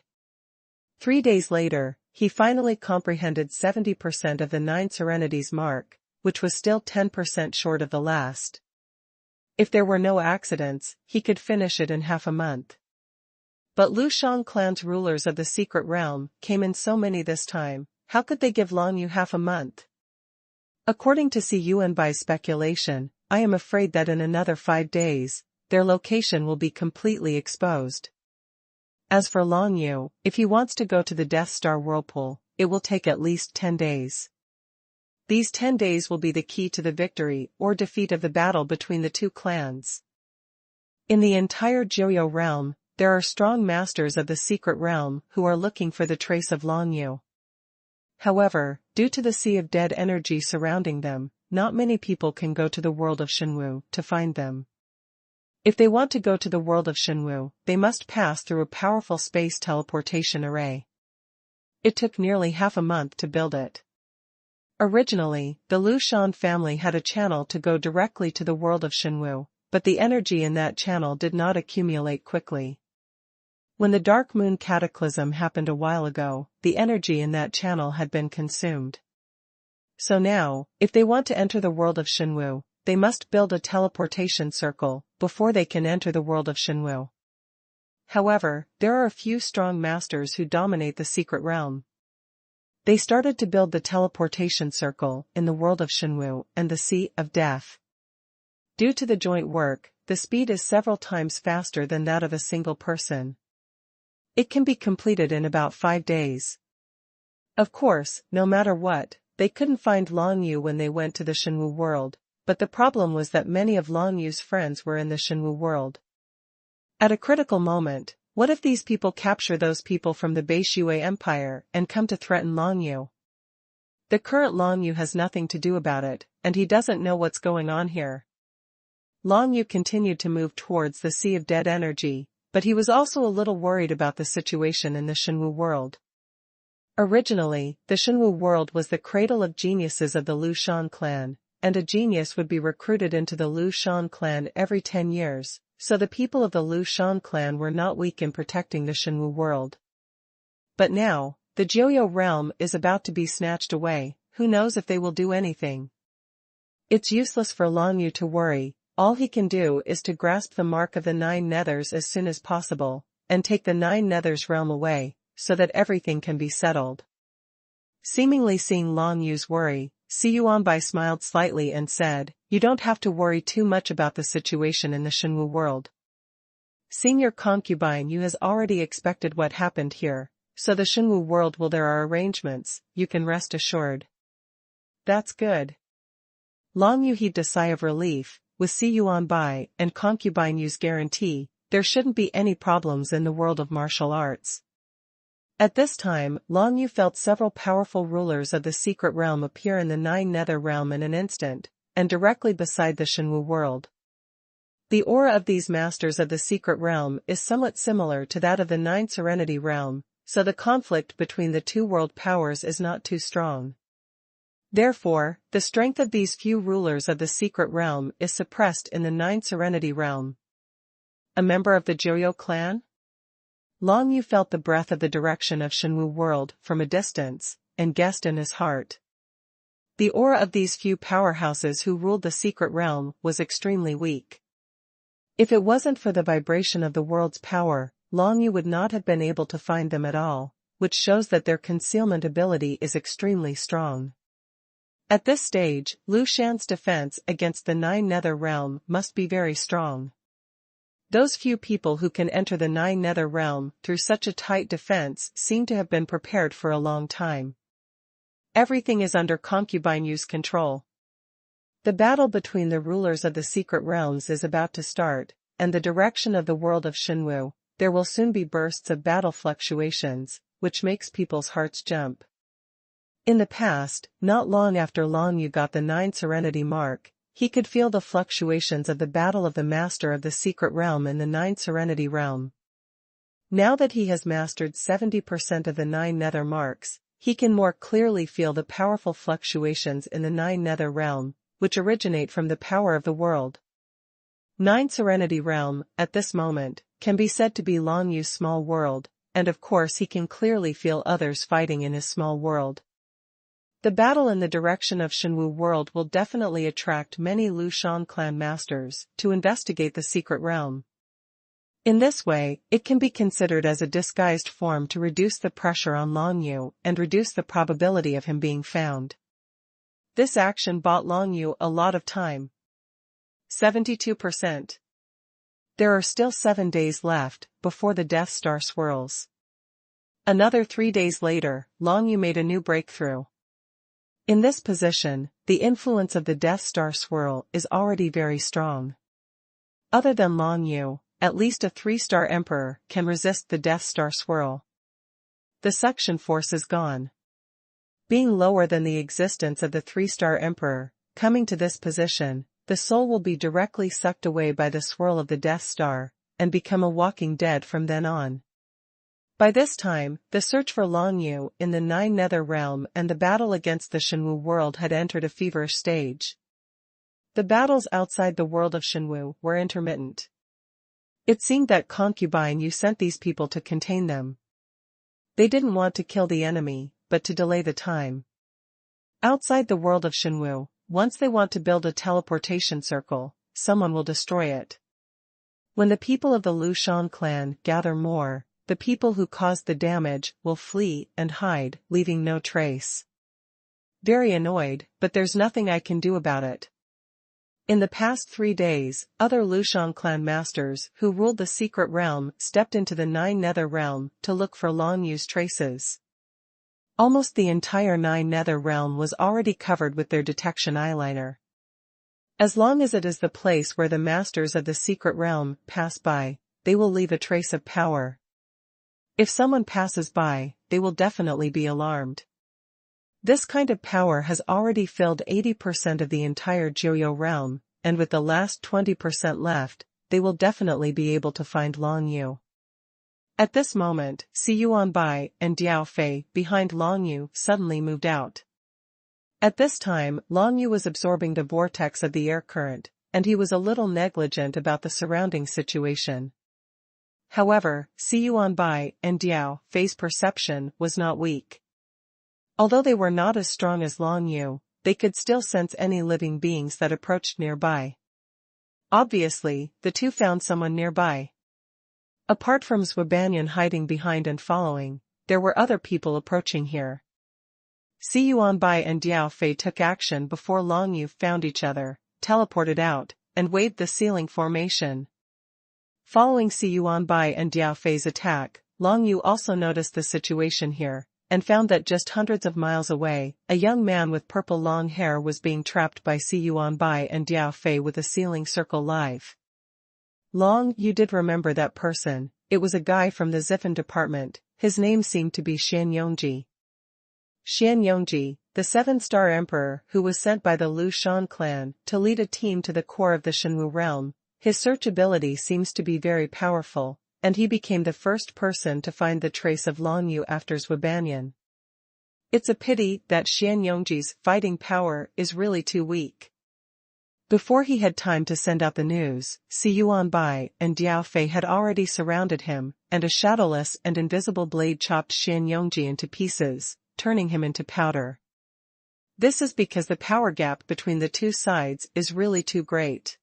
3 days later, he finally comprehended 70% of the 9 Serenities mark, which was still 10% short of the last. If there were no accidents, he could finish it in half a month. But Lu Shang clan's rulers of the secret realm came in so many this time, how could they give Long Yu half a month? According to Xuanhuan by speculation, I am afraid that in another 5 days, their location will be completely exposed. As for Long Yu, if he wants to go to the Death Star Whirlpool, it will take at least 10 days. These 10 days will be the key to the victory or defeat of the battle between the two clans. In the entire Joyo realm, there are strong masters of the secret realm who are looking for the trace of Long Yu. However, due to the sea of dead energy surrounding them, not many people can go to the world of Shenwu to find them. If they want to go to the world of Shenwu, they must pass through a powerful space teleportation array. It took nearly half a month to build it. Originally, the Lu Shan family had a channel to go directly to the world of Shenwu, but the energy in that channel did not accumulate quickly. When the Dark Moon Cataclysm happened a while ago, the energy in that channel had been consumed. So now, if they want to enter the world of Shenwu, they must build a teleportation circle before they can enter the world of Shenwu. However, there are a few strong masters who dominate the secret realm. They started to build the teleportation circle in the world of Shenwu and the Sea of Death. Due to the joint work, the speed is several times faster than that of a single person. It can be completed in about 5 days. Of course, no matter what, they couldn't find Long Yu when they went to the Shenwu world, but the problem was that many of Long Yu's friends were in the Shenwu world. At a critical moment, what if these people capture those people from the Beishui Empire and come to threaten Long Yu? The current Long Yu has nothing to do about it, and he doesn't know what's going on here. Long Yu continued to move towards the Sea of Dead Energy, but he was also a little worried about the situation in the Shenwu world. Originally, the Shenwu world was the cradle of geniuses of the Lu Shan clan, and a genius would be recruited into the Lu Shan clan every 10 years, so the people of the Lu Shan clan were not weak in protecting the Shenwu world. But now, the Joyo realm is about to be snatched away, who knows if they will do anything. It's useless for Long Yu to worry. All he can do is to grasp the mark of the 9 nethers as soon as possible, and take the 9 nethers realm away, so that everything can be settled. Seemingly seeing Long Yu's worry, Xuanbai smiled slightly and said, "You don't have to worry too much about the situation in the Shenwu world. Seeing your concubine Yu has already expected what happened here, so the Shenwu world will there are arrangements, you can rest assured." That's good. Long Yu heaved a sigh of relief. With Xuanbai and concubine Yu's guarantee, there shouldn't be any problems in the world of martial arts. At this time, Long Yu felt several powerful rulers of the secret realm appear in the 9 nether realm in an instant, and directly beside the Shenwu world. The aura of these masters of the secret realm is somewhat similar to that of the 9 serenity realm, so the conflict between the two world powers is not too strong. Therefore, the strength of these few rulers of the secret realm is suppressed in the 9 Serenity realm. A member of the Joyo clan? Long Yu felt the breath of the direction of Shenwu world from a distance, and guessed in his heart. The aura of these few powerhouses who ruled the secret realm was extremely weak. If it wasn't for the vibration of the world's power, Long Yu would not have been able to find them at all, which shows that their concealment ability is extremely strong. At this stage, Lu Shan's defense against the 9 nether realm must be very strong. Those few people who can enter the 9 nether realm through such a tight defense seem to have been prepared for a long time. Everything is under concubine Yu's control. The battle between the rulers of the secret realms is about to start, and the direction of the world of Shenwu, there will soon be bursts of battle fluctuations, which makes people's hearts jump. In the past, not long after Long Yu got the 9 Serenity mark, he could feel the fluctuations of the battle of the master of the secret realm in the 9 Serenity realm. Now that he has mastered 70% of the 9 nether marks, he can more clearly feel the powerful fluctuations in the 9 nether realm, which originate from the power of the world. 9 Serenity Realm, at this moment, can be said to be Long Yu's small world, and of course he can clearly feel others fighting in his small world. The battle in the direction of Xuanhu world will definitely attract many Lu Shan clan masters to investigate the secret realm. In this way, it can be considered as a disguised form to reduce the pressure on Long Yu and reduce the probability of him being found. This action bought Long Yu a lot of time. 72%. There are still 7 days left before the Death Star swirls. Another 3 days later, Long Yu made a new breakthrough. In this position, the influence of the Death Star swirl is already very strong. Other than Long Yu, at least a 3-star emperor can resist the Death Star swirl. The suction force is gone. Being lower than the existence of the 3-star emperor, coming to this position, the soul will be directly sucked away by the swirl of the Death Star, and become a walking dead from then on. By this time, the search for Long Yu in the 9 Nether Realm and the battle against the Xuanhu world had entered a feverish stage. The battles outside the world of Xuanhu were intermittent. It seemed that Concubine Yu sent these people to contain them. They didn't want to kill the enemy, but to delay the time. Outside the world of Xuanhu, once they want to build a teleportation circle, someone will destroy it. When the people of the Lu Shan clan gather more, the people who caused the damage will flee and hide, leaving no trace. Very annoyed, but there's nothing I can do about it. In the past 3 days, other Lu Shan clan masters who ruled the secret realm stepped into the 9 Nether Realm to look for Long Yu's traces. Almost the entire 9 Nether Realm was already covered with their detection eyeliner. As long as it is the place where the masters of the secret realm pass by, they will leave a trace of power. If someone passes by, they will definitely be alarmed. This kind of power has already filled 80% of the entire Joyo realm, and with the last 20% left, they will definitely be able to find Long Yu. At this moment, Si Yuanbai and Diao Fei behind Long Yu suddenly moved out. At this time, Long Yu was absorbing the vortex of the air current, and he was a little negligent about the surrounding situation. However, Si Yuanbai and Diao Fei's perception was not weak. Although they were not as strong as Long Yu, they could still sense any living beings that approached nearby. Obviously, the two found someone nearby. Apart from Xuanhuan hiding behind and following, there were other people approaching here. Si Yuanbai and Diao Fei took action before Long Yu found each other, teleported out, and waved the ceiling formation. Following Si Yuanbai and Diao Fei's attack, Long Yu also noticed the situation here, and found that just hundreds of miles away, a young man with purple long hair was being trapped by Si Yuanbai and Diao Fei with a ceiling circle live. Long Yu did remember that person. It was a guy from the Zifen department. His name seemed to be Xian Yongji. Xian Yongji, the 7-star emperor who was sent by the Lu Shan clan to lead a team to the core of the Xuanhu realm. His search ability seems to be very powerful, and he became the first person to find the trace of Long Yu after Xuanhuan. It's a pity that Xian Yongji's fighting power is really too weak. Before he had time to send out the news, Si Yuanbai and Diao Fei had already surrounded him, and a shadowless and invisible blade chopped Xian Yongji into pieces, turning him into powder. This is because the power gap between the two sides is really too great.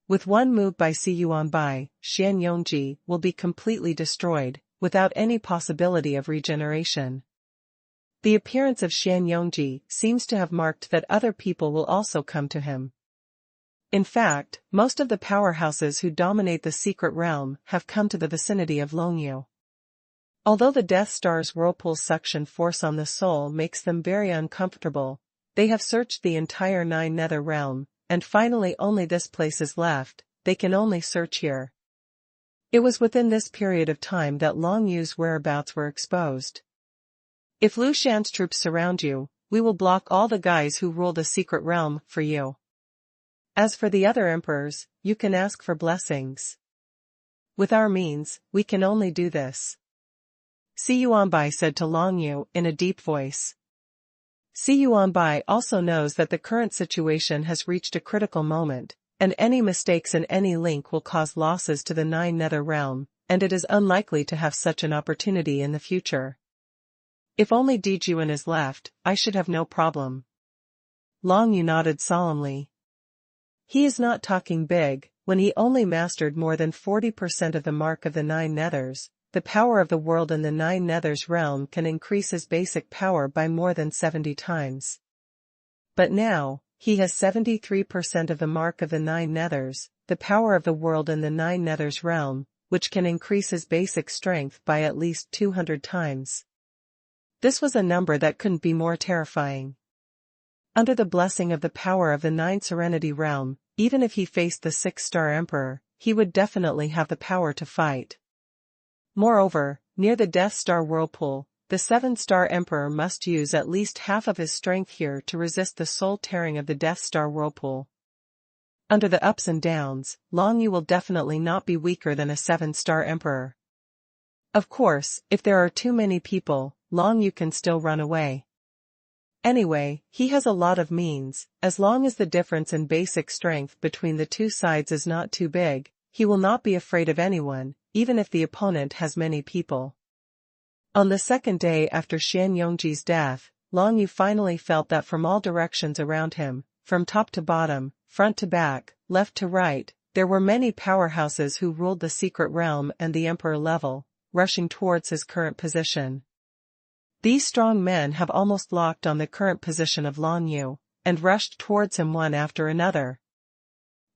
With one move by Si Yuanbai, Xian Yongji will be completely destroyed, without any possibility of regeneration. The appearance of Xian Yongji seems to have marked that other people will also come to him. In fact, most of the powerhouses who dominate the secret realm have come to the vicinity of Long Yu. Although the Death Star's whirlpool suction force on the soul makes them very uncomfortable, they have searched the entire 9 Nether Realm, and finally only this place is left. They can only search here. It was within this period of time that Long Yu's whereabouts were exposed. If Lu Shan's troops surround you, we will block all the guys who rule the secret realm for you. As for the other emperors, you can ask for blessings. With our means, we can only do this. Si Yuanbai said to Long Yu in a deep voice. Si Yuanbai also knows that the current situation has reached a critical moment, and any mistakes in any link will cause losses to the 9 Nether realm, and it is unlikely to have such an opportunity in the future. If only Dijuan is left, I should have no problem. Long Yu nodded solemnly. He is not talking big. When he only mastered more than 40% of the mark of the 9 Nethers, the power of the world in the 9 Nethers realm can increase his basic power by more than 70 times. But now, he has 73% of the mark of the 9 Nethers, the power of the world in the 9 Nethers realm, which can increase his basic strength by at least 200 times. This was a number that couldn't be more terrifying. Under the blessing of the power of the 9 Serenity realm, even if he faced the 6-star Emperor, he would definitely have the power to fight. Moreover, near the Death Star Whirlpool, the 7-star Emperor must use at least half of his strength here to resist the soul tearing of the Death Star Whirlpool. Under the ups and downs, Long Yu will definitely not be weaker than a 7-star Emperor. Of course, if there are too many people, Long Yu can still run away. Anyway, he has a lot of means. As long as the difference in basic strength between the two sides is not too big, he will not be afraid of anyone, even if the opponent has many people. On the second day after Xian Yongji's death, Long Yu finally felt that from all directions around him, from top to bottom, front to back, left to right, there were many powerhouses who ruled the secret realm and the Emperor level, rushing towards his current position. These strong men have almost locked on the current position of Long Yu, and rushed towards him one after another.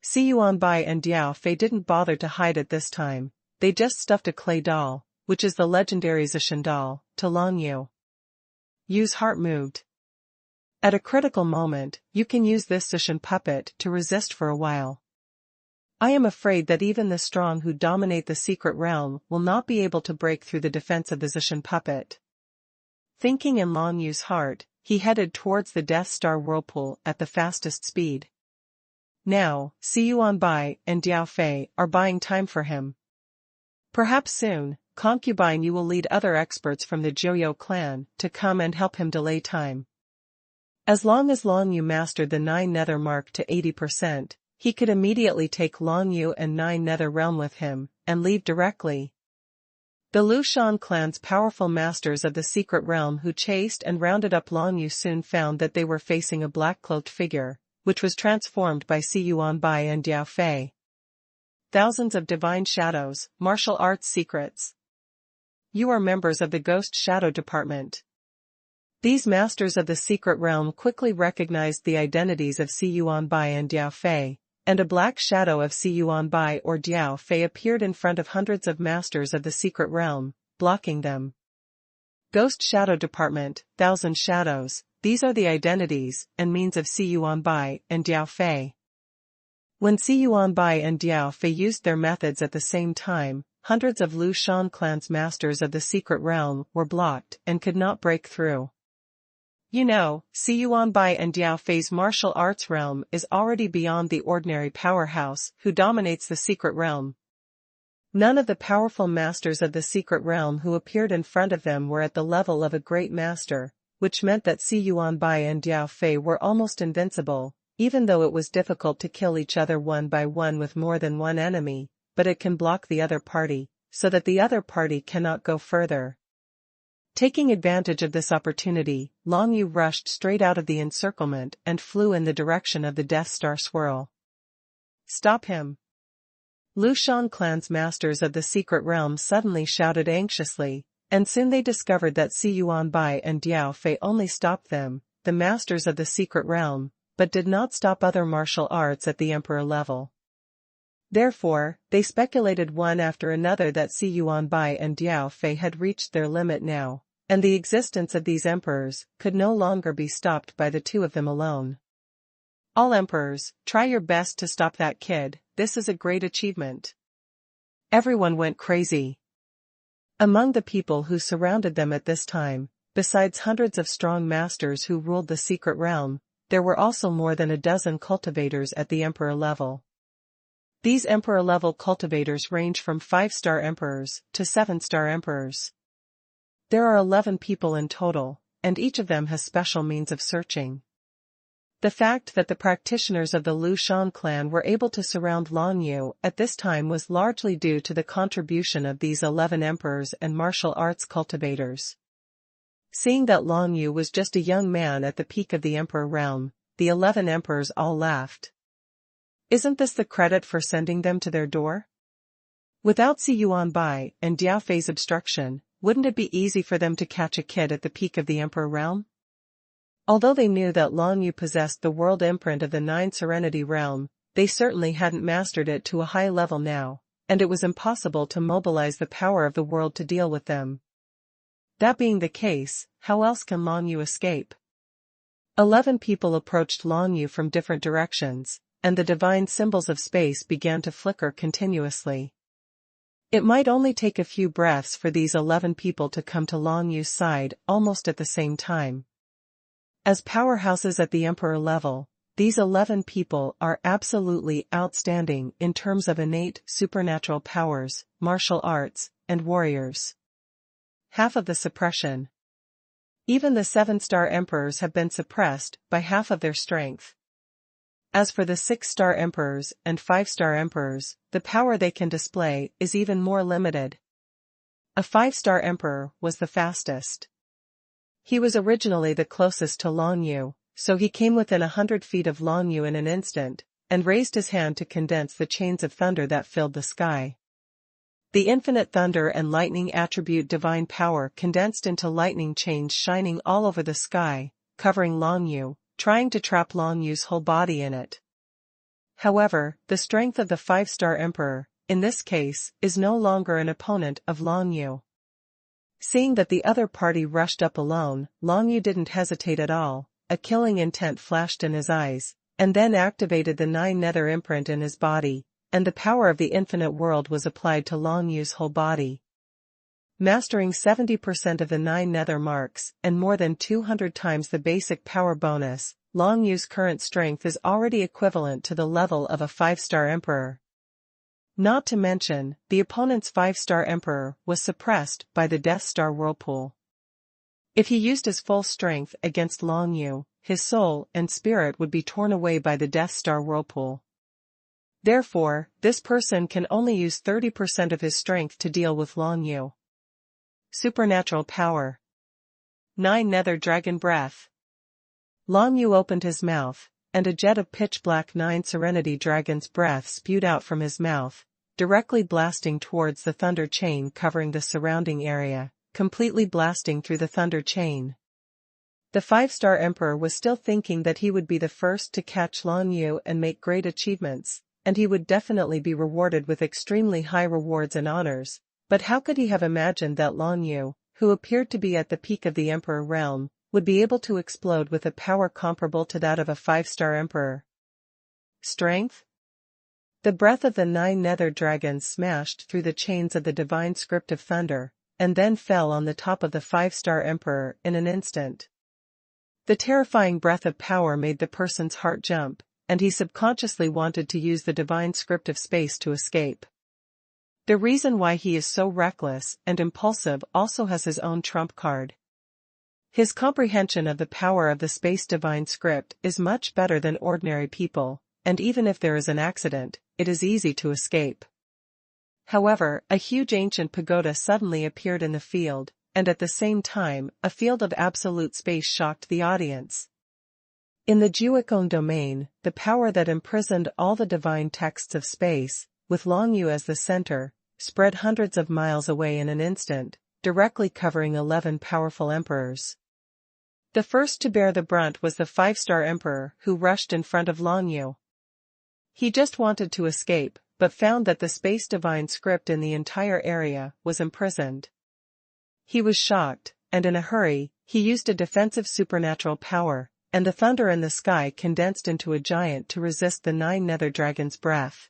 Si Yuanbai and Diao Fei didn't bother to hide it this time, they just stuffed a clay doll, which is the legendary Zishan doll, to Long Yu. Yu's heart moved. At a critical moment, you can use this Zishan puppet to resist for a while. I am afraid that even the strong who dominate the secret realm will not be able to break through the defense of the Zishan puppet. Thinking in Long Yu's heart, he headed towards the Death Star Whirlpool at the fastest speed. Now, Si Yuanbai and Diao Fei are buying time for him. Perhaps soon, Concubine Yu will lead other experts from the Joyo clan to come and help him delay time. As long as Long Yu mastered the 9 Nether mark to 80%, he could immediately take Long Yu and 9 Nether realm with him, and leave directly. The Lu Shan clan's powerful masters of the secret realm who chased and rounded up Long Yu soon found that they were facing a black-cloaked figure, which was transformed by Si Yuanbai and Diao Fei. Thousands of divine shadows, martial arts secrets. You are members of the Ghost Shadow Department. These masters of the secret realm quickly recognized the identities of Si Yuanbai and Diao Fei, and a black shadow of Si Yuanbai or Diao Fei appeared in front of hundreds of masters of the secret realm, blocking them. Ghost Shadow Department, 1,000 shadows, these are the identities and means of Si Yuanbai and Diao Fei. When Si Yuanbai and Diao Fei used their methods at the same time, hundreds of Lu Shan clan's masters of the secret realm were blocked and could not break through. You know, Si Yuanbai and Diao Fei's martial arts realm is already beyond the ordinary powerhouse who dominates the secret realm. None of the powerful masters of the secret realm who appeared in front of them were at the level of a great master, which meant that Si Yuanbai and Diao Fei were almost invincible, even though it was difficult to kill each other one by one with more than one enemy, but it can block the other party, so that the other party cannot go further. Taking advantage of this opportunity, Long Yu rushed straight out of the encirclement and flew in the direction of the Death Star swirl. Stop him! Lu Shan clan's masters of the secret realm suddenly shouted anxiously, and soon they discovered that Si Yuanbai and Diao Fei only stopped them, the masters of the secret realm, but did not stop other martial arts at the Emperor level. Therefore, they speculated one after another that Si Yuanbai and Diao Fei had reached their limit now, and the existence of these emperors could no longer be stopped by the two of them alone. All emperors, try your best to stop that kid, this is a great achievement. Everyone went crazy. Among the people who surrounded them at this time, besides hundreds of strong masters who ruled the secret realm, there were also more than a dozen cultivators at the Emperor level. These Emperor-level cultivators range from 5-star emperors to 7-star emperors. There are 11 people in total, and each of them has special means of searching. The fact that the practitioners of the Lu Shan clan were able to surround Long Yu at this time was largely due to the contribution of these 11 emperors and martial arts cultivators. Seeing that Long Yu was just a young man at the peak of the emperor realm, the 11 emperors all laughed. Isn't this the credit for sending them to their door? Without Si Yuanbai and Diao Fei's obstruction, wouldn't it be easy for them to catch a kid at the peak of the emperor realm? Although they knew that Long Yu possessed the world imprint of the 9 Serenity realm, they certainly hadn't mastered it to a high level now, and it was impossible to mobilize the power of the world to deal with them. That being the case, how else can Long Yu escape? 11 people approached Long Yu from different directions, and the divine symbols of space began to flicker continuously. It might only take a few breaths for these 11 people to come to Long Yu's side almost at the same time. As powerhouses at the emperor level, these 11 people are absolutely outstanding in terms of innate supernatural powers, martial arts, and warriors. Half of the suppression. Even the 7-star emperors have been suppressed by half of their strength. As for the 6-star emperors and 5-star emperors, the power they can display is even more limited. A 5-star emperor was the fastest. He was originally the closest to Long Yu, so he came within 100 feet of Long Yu in an instant, and raised his hand to condense the chains of thunder that filled the sky. The infinite thunder and lightning attribute divine power condensed into lightning chains shining all over the sky, covering Long Yu, trying to trap Long Yu's whole body in it. However, the strength of the 5-star emperor, in this case, is no longer an opponent of Long Yu. Seeing that the other party rushed up alone, Long Yu didn't hesitate at all, a killing intent flashed in his eyes, and then activated the 9 nether imprint in his body, and the power of the infinite world was applied to Long Yu's whole body. Mastering 70% of the 9 nether marks and more than 200 times the basic power bonus, Long Yu's current strength is already equivalent to the level of a 5-star emperor. Not to mention, the opponent's 5-star emperor was suppressed by the Death Star whirlpool. If he used his full strength against Long Yu, his soul and spirit would be torn away by the Death Star whirlpool. Therefore, this person can only use 30% of his strength to deal with Long Yu. Supernatural power. 9 nether dragon breath. Long Yu opened his mouth, and a jet of pitch-black 9 serenity dragon's breath spewed out from his mouth, directly blasting towards the thunder chain covering the surrounding area, completely blasting through the thunder chain. The 5-star emperor was still thinking that he would be the first to catch Long Yu and make great achievements, and he would definitely be rewarded with extremely high rewards and honors, but how could he have imagined that Long Yu, who appeared to be at the peak of the emperor realm, would be able to explode with a power comparable to that of a 5-star emperor? Strength? The breath of the 9 nether dragons smashed through the chains of the divine script of thunder, and then fell on the top of the 5-star emperor in an instant. The terrifying breath of power made the person's heart jump, and he subconsciously wanted to use the divine script of space to escape. The reason why he is so reckless and impulsive also has his own trump card. His comprehension of the power of the space divine script is much better than ordinary people, and even if there is an accident, it is easy to escape. However, a huge ancient pagoda suddenly appeared in the field, and at the same time, a field of absolute space shocked the audience. In the Juikong domain, the power that imprisoned all the divine texts of space, with Long Yu as the center, spread hundreds of miles away in an instant, directly covering 11 powerful emperors. The first to bear the brunt was the 5-star emperor who rushed in front of Long Yu. He just wanted to escape, but found that the space divine script in the entire area was imprisoned. He was shocked, and in a hurry, he used a defensive supernatural power, and the thunder in the sky condensed into a giant to resist the 9 nether dragon's breath.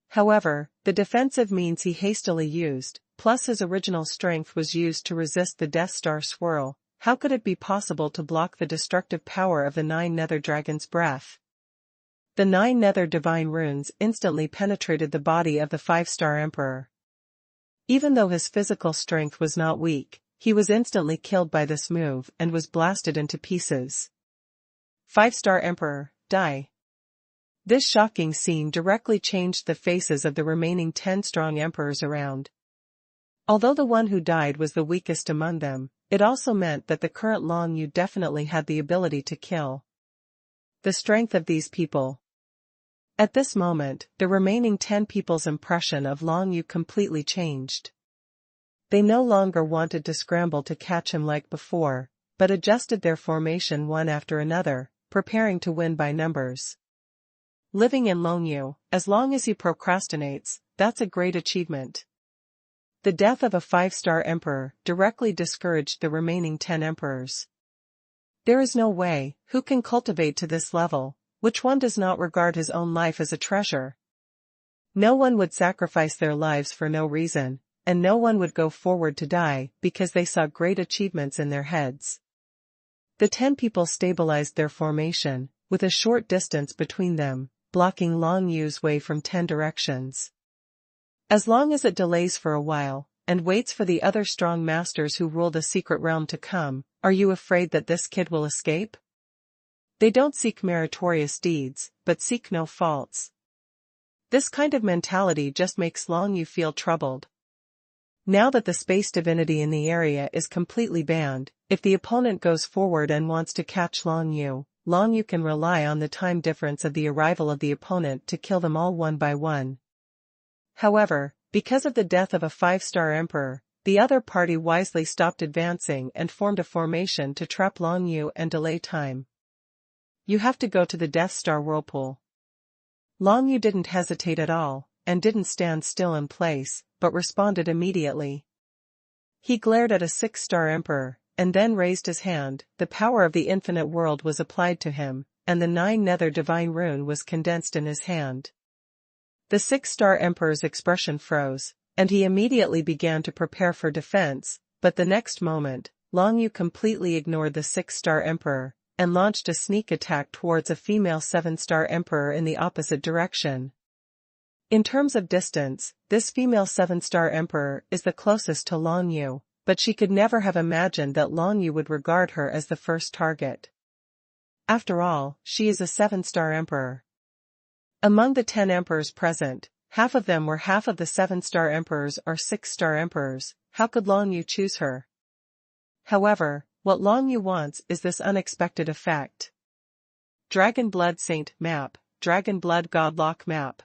However, the defensive means he hastily used, plus his original strength was used to resist the Death Star swirl. How could it be possible to block the destructive power of the 9 nether dragon's breath? The 9 nether divine runes instantly penetrated the body of the 5-star emperor. Even though his physical strength was not weak, he was instantly killed by this move and was blasted into pieces. 5-star Emperor, die. This shocking scene directly changed the faces of the remaining 10 strong emperors around. Although the one who died was the weakest among them, it also meant that the current Long Yu definitely had the ability to kill. The strength of these people. At this moment, the remaining 10 people's impression of Long Yu completely changed. They no longer wanted to scramble to catch him like before, but adjusted their formation one after another, preparing to win by numbers. Living in Long Yu, as long as he procrastinates, that's a great achievement. The death of a 5-star emperor directly discouraged the remaining 10 emperors. There is no way, who can cultivate to this level, which one does not regard his own life as a treasure? No one would sacrifice their lives for no reason, and no one would go forward to die because they saw great achievements in their heads. The 10 people stabilized their formation, with a short distance between them, blocking Long Yu's way from 10 directions. As long as it delays for a while, and waits for the other strong masters who rule the secret realm to come, are you afraid that this kid will escape? They don't seek meritorious deeds, but seek no faults. This kind of mentality just makes Long Yu feel troubled. Now that the space divinity in the area is completely banned, if the opponent goes forward and wants to catch Long Yu can rely on the time difference of the arrival of the opponent to kill them all one by one. However, because of the death of a 5-star emperor, the other party wisely stopped advancing and formed a formation to trap Long Yu and delay time. You have to go to the Death Star whirlpool. Long Yu didn't hesitate at all, and didn't stand still in place, but responded immediately. He glared at a 6-star emperor, and then raised his hand. The power of the infinite world was applied to him, and the 9 nether divine rune was condensed in his hand. The 6-star emperor's expression froze, and he immediately began to prepare for defense, but the next moment, Long Yu completely ignored the 6-star emperor, and launched a sneak attack towards a female 7-star emperor in the opposite direction. In terms of distance, this female 7-star emperor is the closest to Long Yu, but she could never have imagined that Long Yu would regard her as the first target. After all, she is a 7-star emperor. Among the 10 emperors present, half of them were half of the 7-star emperors or 6-star emperors. How could Long Yu choose her? However, what Long Yu wants is this unexpected effect. Dragon Blood Saint Map, Dragon Blood Godlock Map.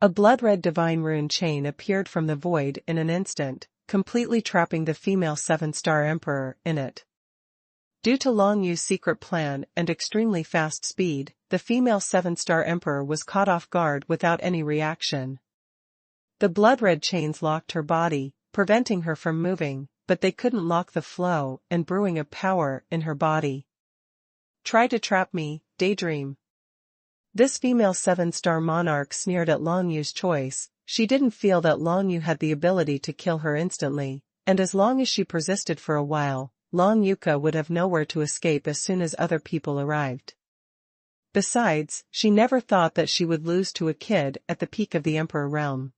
A blood-red divine rune chain appeared from the void in an instant, completely trapping the female 7-star emperor in it. Due to Long Yu's secret plan and extremely fast speed, the female 7-star emperor was caught off guard without any reaction. The blood-red chains locked her body, preventing her from moving, but they couldn't lock the flow and brewing of power in her body. Try to trap me, daydream. This female 7-star monarch sneered at Long Yu's choice. She didn't feel that Long Yu had the ability to kill her instantly, and as long as she persisted for a while, Long Yuka would have nowhere to escape as soon as other people arrived. Besides, she never thought that she would lose to a kid at the peak of the Emperor realm.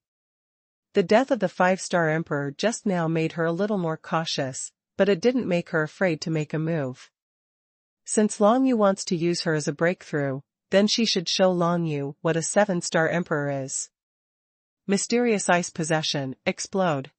The death of the 5-star emperor just now made her a little more cautious, but it didn't make her afraid to make a move. Since Long Yu wants to use her as a breakthrough, then she should show Long Yu what a 7-star emperor is. Mysterious ice possession, explode.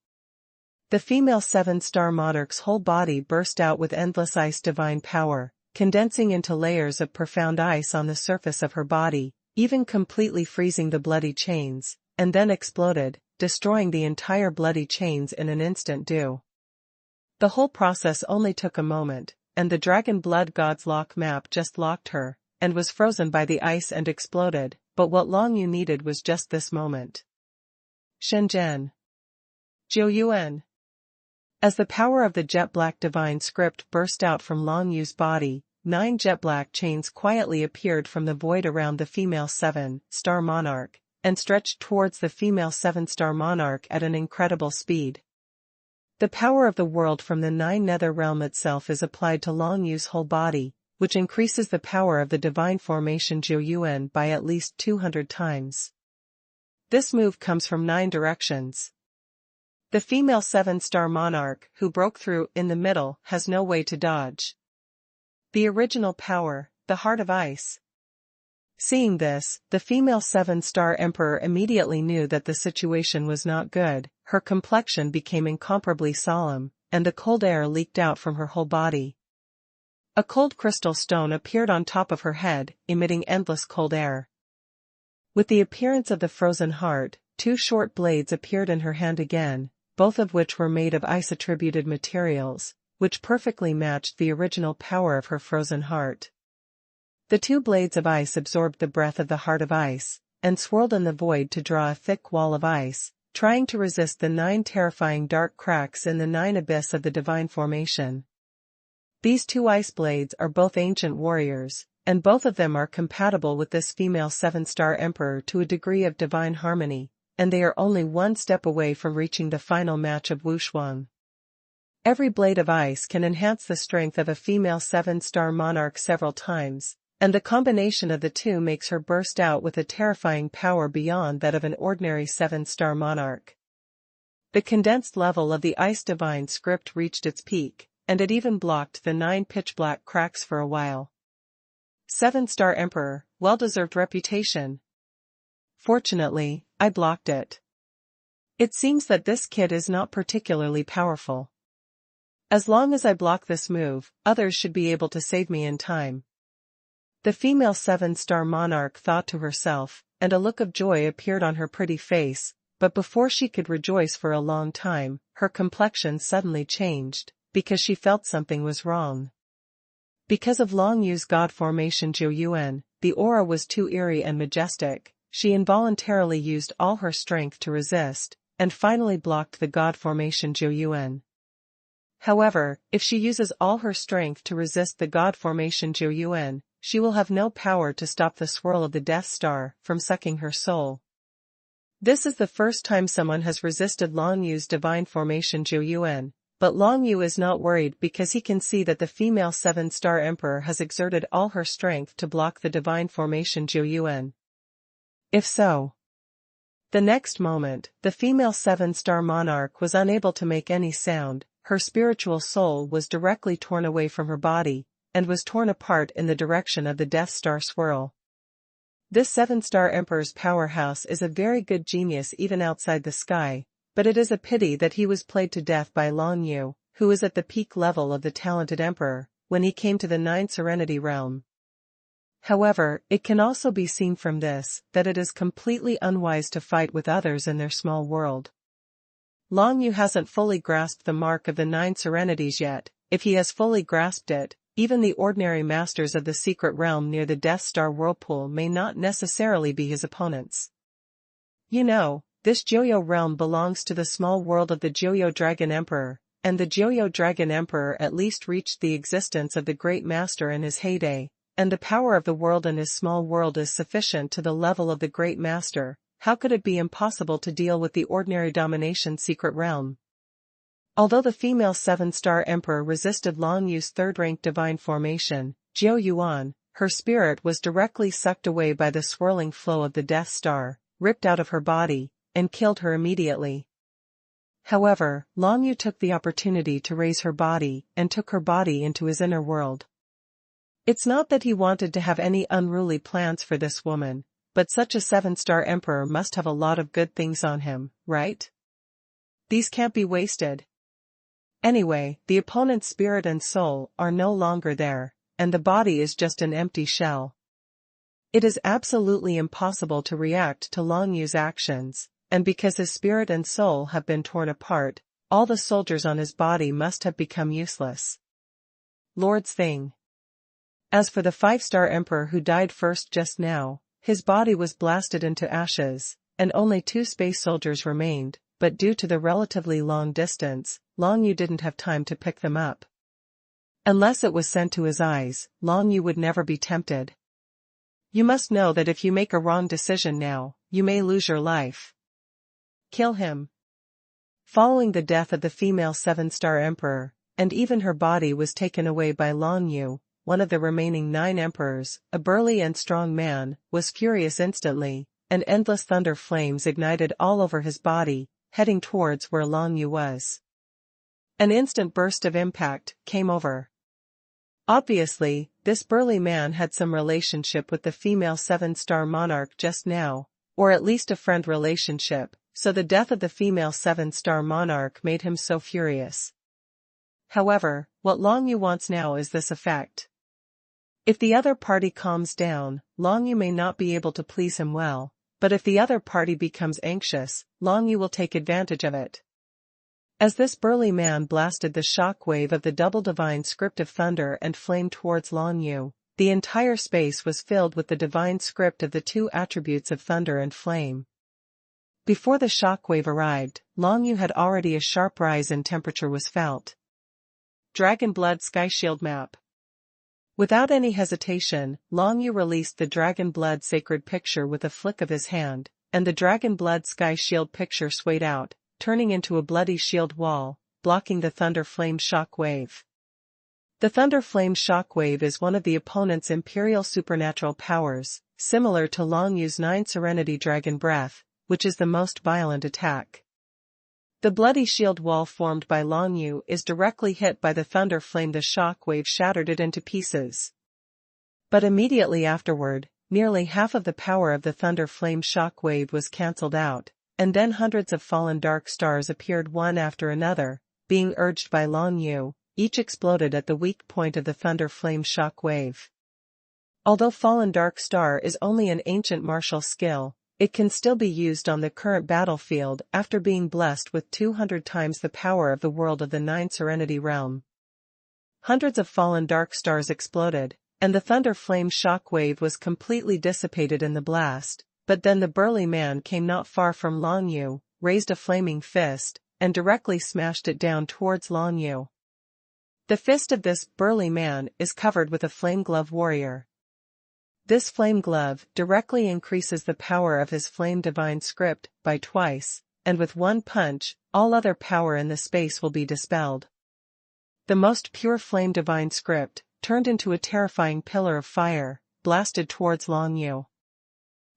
The female 7-star monarch's whole body burst out with endless ice divine power, condensing into layers of profound ice on the surface of her body, even completely freezing the bloody chains, and then exploded, destroying the entire bloody chains in an instant. The whole process only took a moment, and the Dragon Blood God's Lock map just locked her, and was frozen by the ice and exploded, but what Long Yu needed was just this moment. Shenzhen. Jiuyuan. As the power of the jet-black divine script burst out from Long Yu's body, 9 jet-black chains quietly appeared from the void around the female 7-star monarch, and stretched towards the female 7-star monarch at an incredible speed. The power of the world from the 9 nether realm itself is applied to Long Yu's whole body, which increases the power of the divine formation Jiuyuan by at least 200 times. This move comes from 9 directions. The female 7-star monarch, who broke through in the middle, has no way to dodge. The original power, the heart of ice. Seeing this, the female 7-star emperor immediately knew that the situation was not good. Her complexion became incomparably solemn, and the cold air leaked out from her whole body. A cold crystal stone appeared on top of her head, emitting endless cold air. With the appearance of the frozen heart, 2 short blades appeared in her hand again, both of which were made of ice-attributed materials, which perfectly matched the original power of her frozen heart. The 2 blades of ice absorbed the breath of the heart of ice, and swirled in the void to draw a thick wall of ice, trying to resist the 9 terrifying dark cracks in the 9 abyss of the divine formation. These 2 ice blades are both ancient warriors, and both of them are compatible with this female 7-star emperor to a degree of divine harmony, and they are only 1 step away from reaching the final match of xuanhuan. Every blade of ice can enhance the strength of a female 7-star monarch several times, and the combination of the 2 makes her burst out with a terrifying power beyond that of an ordinary 7-star monarch. The condensed level of the ice divine script reached its peak, and it even blocked the 9 pitch-black cracks for a while. 7-star emperor, well-deserved reputation. Fortunately, I blocked it. It seems that this kid is not particularly powerful. As long as I block this move, others should be able to save me in time. The female 7-star monarch thought to herself, and a look of joy appeared on her pretty face, but before she could rejoice for a long time, her complexion suddenly changed, because she felt something was wrong. Because of Long Yu's god formation Zhou, the aura was too eerie and majestic. She involuntarily used all her strength to resist, and finally blocked the god formation Zhou. However, if she uses all her strength to resist the god formation Zhou, she will have no power to stop the swirl of the Death Star from sucking her soul. This is the first time someone has resisted Long Yu's divine formation Zhou, but Long Yu is not worried because he can see that the female 7-star emperor has exerted all her strength to block the divine formation Zhou. If so. The next moment, the female 7-star monarch was unable to make any sound. Her spiritual soul was directly torn away from her body, and was torn apart in the direction of the Death Star swirl. This 7-star emperor's powerhouse is a very good genius even outside the sky, but it is a pity that he was played to death by Long Yu, who is at the peak level of the talented emperor, when he came to the 9 Serenity realm. However, it can also be seen from this, that it is completely unwise to fight with others in their small world. Long Yu hasn't fully grasped the mark of the 9 Serenities yet. If he has fully grasped it, even the ordinary masters of the secret realm near the Death Star whirlpool may not necessarily be his opponents. You know, this Joyo realm belongs to the small world of the Joyo Dragon Emperor, and the Joyo Dragon Emperor at least reached the existence of the Great Master in his heyday, and the power of the world in his small world is sufficient to the level of the Great Master. How could it be impossible to deal with the ordinary domination secret realm? Although the female 7-star emperor resisted Long Yu's 3rd-rank divine formation, Zhou Yuan, her spirit was directly sucked away by the swirling flow of the Death Star, ripped out of her body, and killed her immediately. However, Long Yu took the opportunity to raise her body, and took her body into his inner world. It's not that he wanted to have any unruly plans for this woman, but such a 7-star emperor must have a lot of good things on him, right? These can't be wasted. Anyway, the opponent's spirit and soul are no longer there, and the body is just an empty shell. It is absolutely impossible to react to Long Yu's actions, and because his spirit and soul have been torn apart, all the soldiers on his body must have become useless. Lord's thing. As for the 5-star emperor who died first just now, his body was blasted into ashes, and only 2 space soldiers remained, but due to the relatively long distance, Long Yu didn't have time to pick them up. Unless it was sent to his eyes, Long Yu would never be tempted. You must know that if you make a wrong decision now, you may lose your life. Kill him. Following the death of the female 7-star emperor, and even her body was taken away by Long Yu, one of the remaining 9 emperors, a burly and strong man, was furious instantly, and endless thunder flames ignited all over his body, heading towards where Long Yu was. An instant burst of impact came over. Obviously, this burly man had some relationship with the female 7-star monarch just now, or at least a friend relationship, so the death of the female 7-star monarch made him so furious. However, what Long Yu wants now is this effect. If the other party calms down, Long Yu may not be able to please him well, but if the other party becomes anxious, Long Yu will take advantage of it. As this burly man blasted the shock wave of the double divine script of thunder and flame towards Long Yu, the entire space was filled with the divine script of the two attributes of thunder and flame. Before the shock wave arrived, Long Yu had already a sharp rise in temperature was felt. Dragon Blood Sky Shield Map. Without any hesitation, Long Yu released the Dragon Blood Sacred Picture with a flick of his hand, and the Dragon Blood Sky Shield Picture swayed out, turning into a bloody shield wall, blocking the Thunder Flame Shock Wave. The Thunder Flame Shock Wave is one of the opponent's imperial supernatural powers, similar to Long Yu's 9 Serenity Dragon Breath, which is the most violent attack. The bloody shield wall formed by Long Yu is directly hit by the thunder flame. The shock wave shattered it into pieces. But immediately afterward, nearly half of the power of the thunder flame shock wave was cancelled out, and then hundreds of fallen dark stars appeared one after another, being urged by Long Yu, each exploded at the weak point of the thunder flame shock wave. Although fallen dark star is only an ancient martial skill, it can still be used on the current battlefield after being blessed with 200 times the power of the world of the 9 Serenity Realm. Hundreds of fallen dark stars exploded, and the thunder flame shock wave was completely dissipated in the blast, but then the burly man came not far from Long Yu, raised a flaming fist, and directly smashed it down towards Long Yu. The fist of this burly man is covered with a flame glove warrior. This flame glove directly increases the power of his flame divine script by twice, and with one punch, all other power in the space will be dispelled. The most pure flame divine script, turned into a terrifying pillar of fire, blasted towards Long Yu.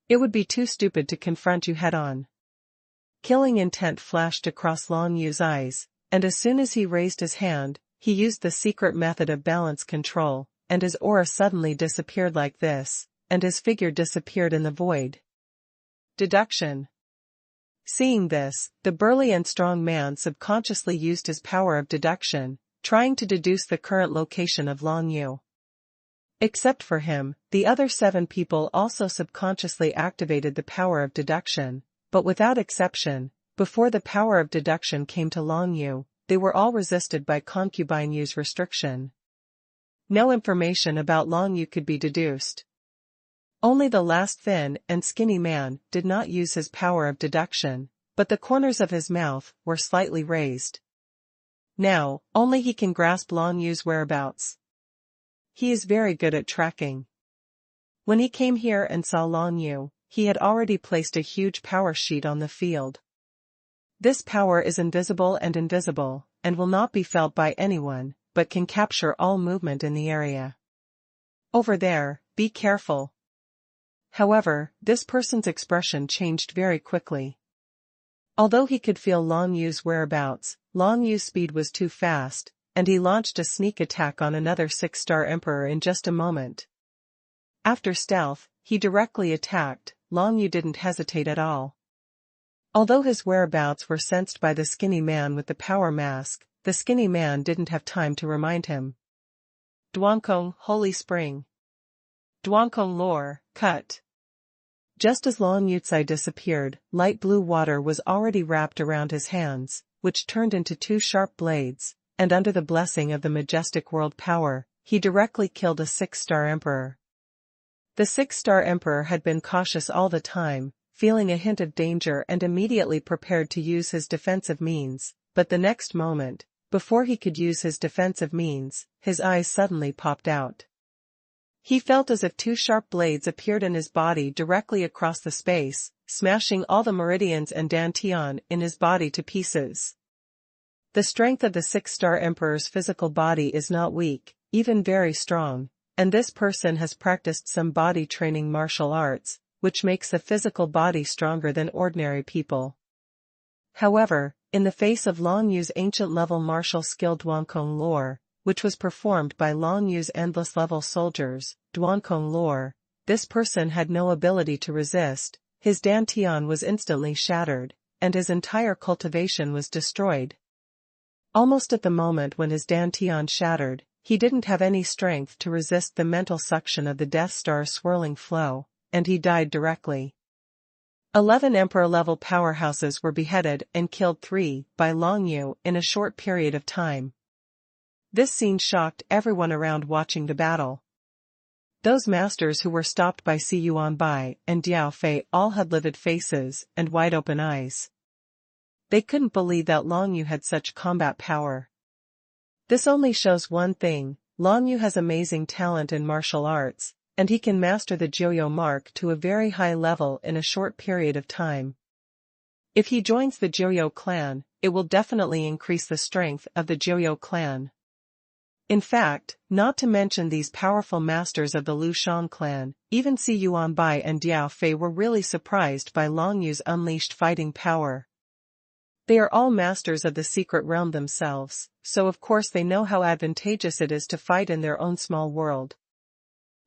It would be too stupid to confront you head-on. Killing intent flashed across Long Yu's eyes, and as soon as he raised his hand, he used the secret method of balance control, and his aura suddenly disappeared like this, and his figure disappeared in the void. Deduction. Seeing this, the burly and strong man subconsciously used his power of deduction, trying to deduce the current location of Long Yu. Except for him, the other 7 people also subconsciously activated the power of deduction, but without exception, before the power of deduction came to Long Yu, they were all resisted by Concubine Yu's restriction. No information about Long Yu could be deduced. Only the last thin and skinny man did not use his power of deduction, but the corners of his mouth were slightly raised. Now, only he can grasp Long Yu's whereabouts. He is very good at tracking. When he came here and saw Long Yu, he had already placed a huge power sheet on the field. This power is invisible, and will not be felt by anyone, but can capture all movement in the area. Over there, be careful. However, this person's expression changed very quickly. Although he could feel Long Yu's whereabouts, Long Yu's speed was too fast, and he launched a sneak attack on another 6-star emperor in just a moment. After stealth, he directly attacked. Long Yu didn't hesitate at all. Although his whereabouts were sensed by the skinny man with the power mask, the skinny man didn't have time to remind him. Duankong, Holy Spring. Duankong lore, cut. Just as Long Yutsai disappeared, light blue water was already wrapped around his hands, which turned into 2 sharp blades, and under the blessing of the majestic world power, he directly killed a 6-star emperor. The 6-star emperor had been cautious all the time, feeling a hint of danger and immediately prepared to use his defensive means, but the next moment, before he could use his defensive means, his eyes suddenly popped out. He felt as if 2 sharp blades appeared in his body directly across the space, smashing all the meridians and dantian in his body to pieces. The strength of the 6-star emperor's physical body is not weak, even very strong, and this person has practiced some body training martial arts, which makes the physical body stronger than ordinary people. However, in the face of Long Yu's ancient level martial skill Duankong lore, which was performed by Long Yu's endless-level soldiers, Duankong lore. This person had no ability to resist, his dantian was instantly shattered, and his entire cultivation was destroyed. Almost at the moment when his dantian shattered, he didn't have any strength to resist the mental suction of the Death Star's swirling flow, and he died directly. 11 Emperor-level powerhouses were beheaded and killed 3 by Long Yu in a short period of time. This scene shocked everyone around watching the battle. Those masters who were stopped by Xuanhuan and Diao Fei all had livid faces and wide-open eyes. They couldn't believe that Long Yu had such combat power. This only shows one thing: Long Yu has amazing talent in martial arts, and he can master the Joyo mark to a very high level in a short period of time. If he joins the Joyo clan, it will definitely increase the strength of the Joyo clan. In fact, not to mention these powerful masters of the Lu Shan clan, even Xuanhuan and Diao Fei were really surprised by Long Yu's unleashed fighting power. They are all masters of the secret realm themselves, so of course they know how advantageous it is to fight in their own small world.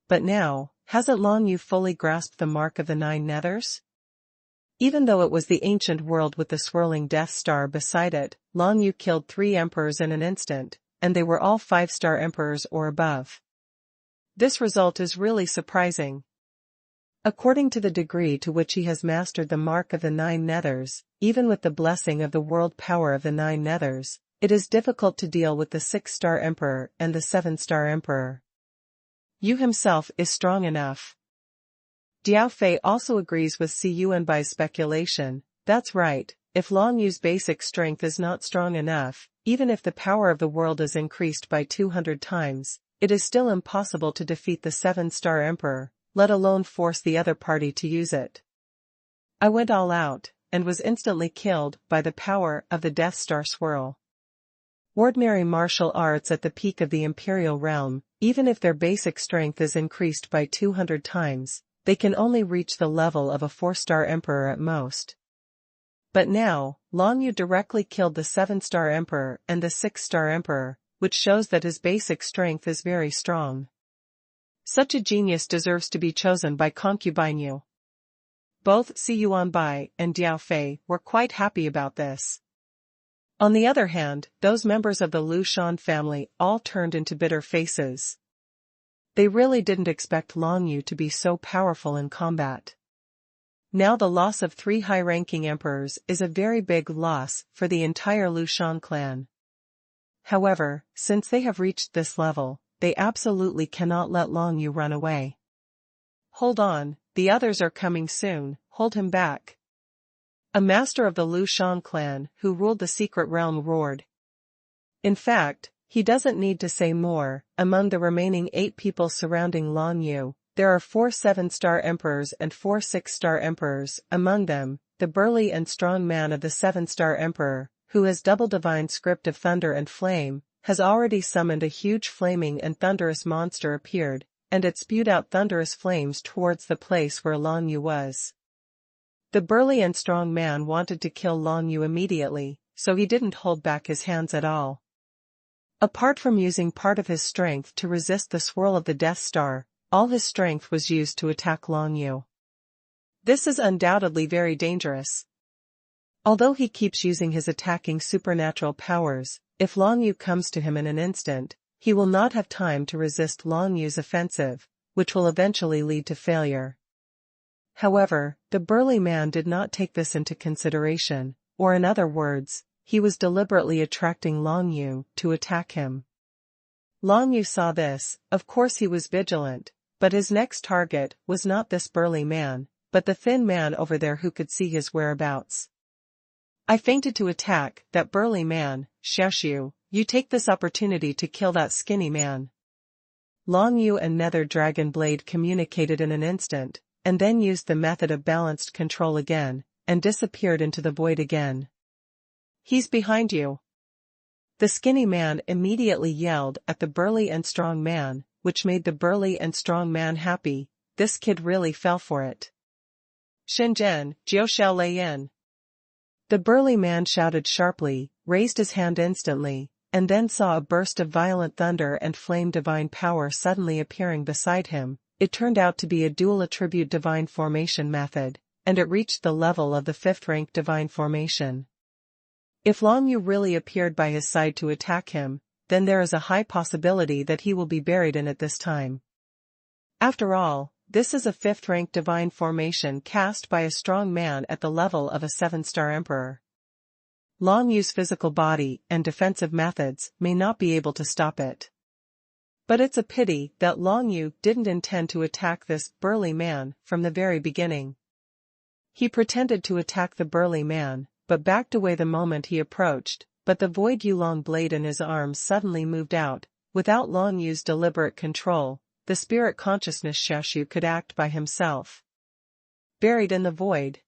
But now, hasn't Long Yu fully grasped the mark of the 9 nethers? Even though it was the ancient world with the swirling Death Star beside it, Long Yu killed 3 emperors in an instant, and they were all 5-star emperors or above. This result is really surprising. According to the degree to which he has mastered the mark of the 9 nethers, even with the blessing of the world power of the 9 nethers, it is difficult to deal with the 6-star emperor and the 7-star emperor. Yu himself is strong enough. Diao Fei also agrees with Xuanhuan's speculation. That's right, if Long Yu's basic strength is not strong enough, even if the power of the world is increased by 200 times, it is still impossible to defeat the 7-star emperor, let alone force the other party to use it. I went all out, and was instantly killed by the power of the Death Star swirl. Ordinary martial arts at the peak of the Imperial realm, even if their basic strength is increased by 200 times, they can only reach the level of a 4-star emperor at most. But now, Long Yu directly killed the 7-star emperor and the 6-star emperor, which shows that his basic strength is very strong. Such a genius deserves to be chosen by concubine Yu. Both Xuanhuan and Diao Fei were quite happy about this. On the other hand, those members of the Lu Shan family all turned into bitter faces. They really didn't expect Long Yu to be so powerful in combat. Now the loss of 3 high-ranking emperors is a very big loss for the entire Lu Shan clan. However, since they have reached this level, they absolutely cannot let Long Yu run away. Hold on, the others are coming soon, hold him back. A master of the Lu Shan clan who ruled the secret realm roared. In fact, he doesn't need to say more. Among the remaining 8 people surrounding Long Yu, there are 4 7-star emperors and 4 6-star emperors. Among them, the burly and strong man of the 7-star emperor, who has double divine script of thunder and flame, has already summoned a huge flaming and thunderous monster appeared, and it spewed out thunderous flames towards the place where Long Yu was. The burly and strong man wanted to kill Long Yu immediately, so he didn't hold back his hands at all. Apart from using part of his strength to resist the swirl of the Death Star, all his strength was used to attack Long Yu. This is undoubtedly very dangerous. Although he keeps using his attacking supernatural powers, if Long Yu comes to him in an instant, he will not have time to resist Long Yu's offensive, which will eventually lead to failure. However, the burly man did not take this into consideration, or in other words, he was deliberately attracting Long Yu to attack him. Long Yu saw this, of course he was vigilant, but his next target was not this burly man, but the thin man over there who could see his whereabouts. I feinted to attack that burly man. Xiaoxiu, you take this opportunity to kill that skinny man. Long Yu and Nether Dragon Blade communicated in an instant, and then used the method of balanced control again, and disappeared into the void again. He's behind you. The skinny man immediately yelled at the burly and strong man, which made the burly and strong man happy. This kid really fell for it. Shenzhen, Jiu Xiao Lei Yin. The burly man shouted sharply, raised his hand instantly, and then saw a burst of violent thunder and flame divine power suddenly appearing beside him. It turned out to be a dual attribute divine formation method, and it reached the level of the 5th rank divine formation. If Long Yu really appeared by his side to attack him, then there is a high possibility that he will be buried in it this time. After all, this is a 5th rank divine formation cast by a strong man at the level of a 7-star emperor. Long Yu's physical body and defensive methods may not be able to stop it. But it's a pity that Long Yu didn't intend to attack this burly man from the very beginning. He pretended to attack the burly man, but backed away the moment he approached, but the void Yulong blade in his arms suddenly moved out. Without Long Yu's deliberate control, the spirit consciousness Xiaoshu could act by himself. Buried in the void.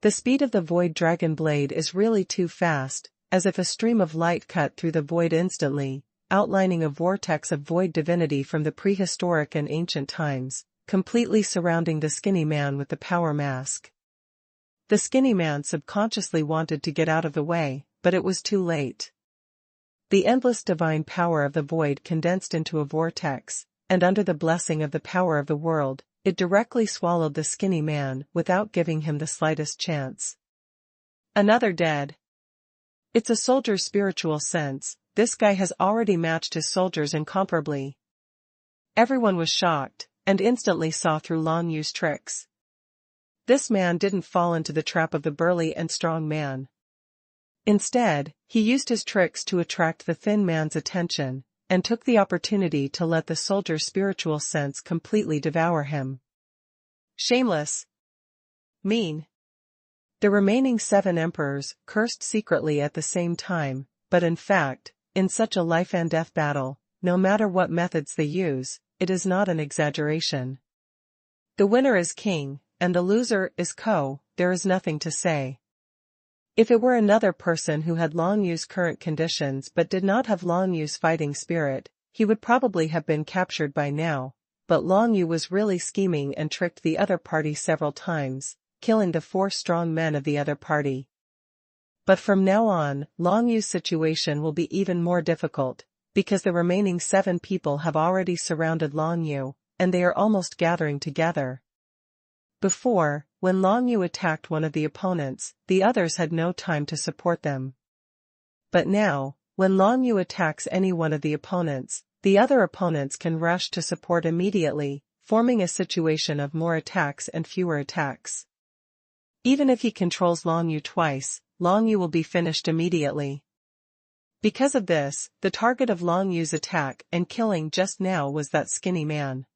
The speed of the void dragon blade is really too fast, as if a stream of light cut through the void instantly, outlining a vortex of void divinity from the prehistoric and ancient times, completely surrounding the skinny man with the power mask. The skinny man subconsciously wanted to get out of the way, but it was too late. The endless divine power of the void condensed into a vortex, and under the blessing of the power of the world, it directly swallowed the skinny man without giving him the slightest chance. Another dead. It's a soldier's spiritual sense. This guy has already matched his soldiers incomparably. Everyone was shocked, and instantly saw through Long Yu's tricks. This man didn't fall into the trap of the burly and strong man. Instead, he used his tricks to attract the thin man's attention, and took the opportunity to let the soldier's spiritual sense completely devour him. Shameless. Mean. The remaining 7 emperors cursed secretly at the same time, but in fact, in such a life-and-death battle, no matter what methods they use, it is not an exaggeration. The winner is king, and the loser is ko. There is nothing to say. If it were another person who had Long Yu's current conditions but did not have Long Yu's fighting spirit, he would probably have been captured by now, but Long Yu was really scheming and tricked the other party several times, killing the 4 strong men of the other party. But from now on, Long Yu's situation will be even more difficult, because the remaining 7 people have already surrounded Long Yu, and they are almost gathering together. Before, when Long Yu attacked one of the opponents, the others had no time to support them. But now, when Long Yu attacks any one of the opponents, the other opponents can rush to support immediately, forming a situation of more attacks and fewer attacks. Even if he controls Long Yu twice, Long Yu will be finished immediately. Because of this, the target of Long Yu's attack and killing just now was that skinny man.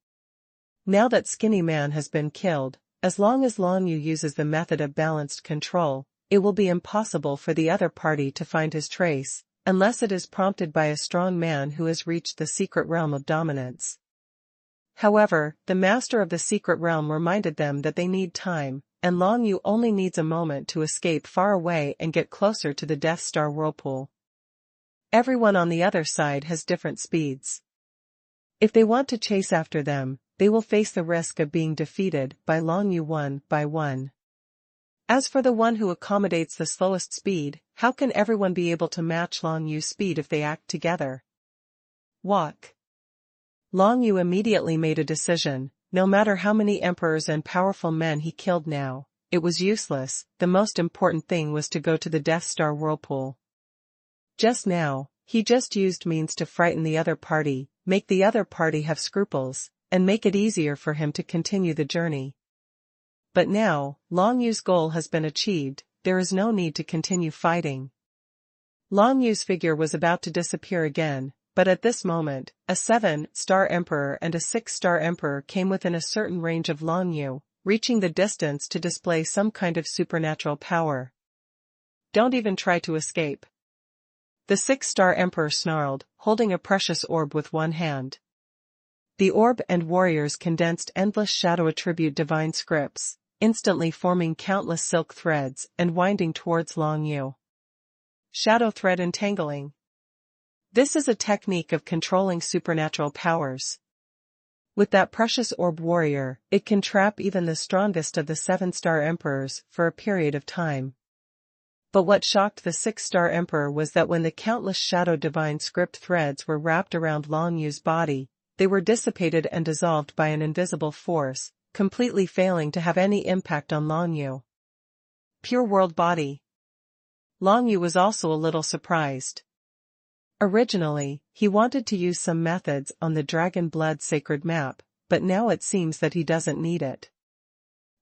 Now that skinny man has been killed, as long as Long Yu uses the method of balanced control, it will be impossible for the other party to find his trace, unless it is prompted by a strong man who has reached the secret realm of dominance. However, the master of the secret realm reminded them that they need time, and Long Yu only needs a moment to escape far away and get closer to the Death Star whirlpool. Everyone on the other side has different speeds. If they want to chase after them, they will face the risk of being defeated by Long Yu one by one. As for the one who accommodates the slowest speed, how can everyone be able to match Long Yu's speed if they act together? Walk. Long Yu immediately made a decision. No matter how many emperors and powerful men he killed now, it was useless. The most important thing was to go to the Death Star whirlpool. Just now, he just used means to frighten the other party, make the other party have scruples, and make it easier for him to continue the journey. But now, Long Yu's goal has been achieved, there is no need to continue fighting. Long Yu's figure was about to disappear again, but at this moment, a 7-star emperor and a 6-star emperor came within a certain range of Long Yu, reaching the distance to display some kind of supernatural power. Don't even try to escape. The 6-star emperor snarled, holding a precious orb with one hand. The orb and warriors condensed endless shadow attribute divine scripts, instantly forming countless silk threads and winding towards Long Yu. Shadow thread entangling. This is a technique of controlling supernatural powers. With that precious orb warrior, it can trap even the strongest of the 7-star emperors for a period of time. But what shocked the six-star emperor was that when the countless shadow divine script threads were wrapped around Long Yu's body, they were dissipated and dissolved by an invisible force, completely failing to have any impact on Long Yu. Pure world body. Long Yu was also a little surprised. Originally, he wanted to use some methods on the Dragon Blood sacred map, but now it seems that he doesn't need it.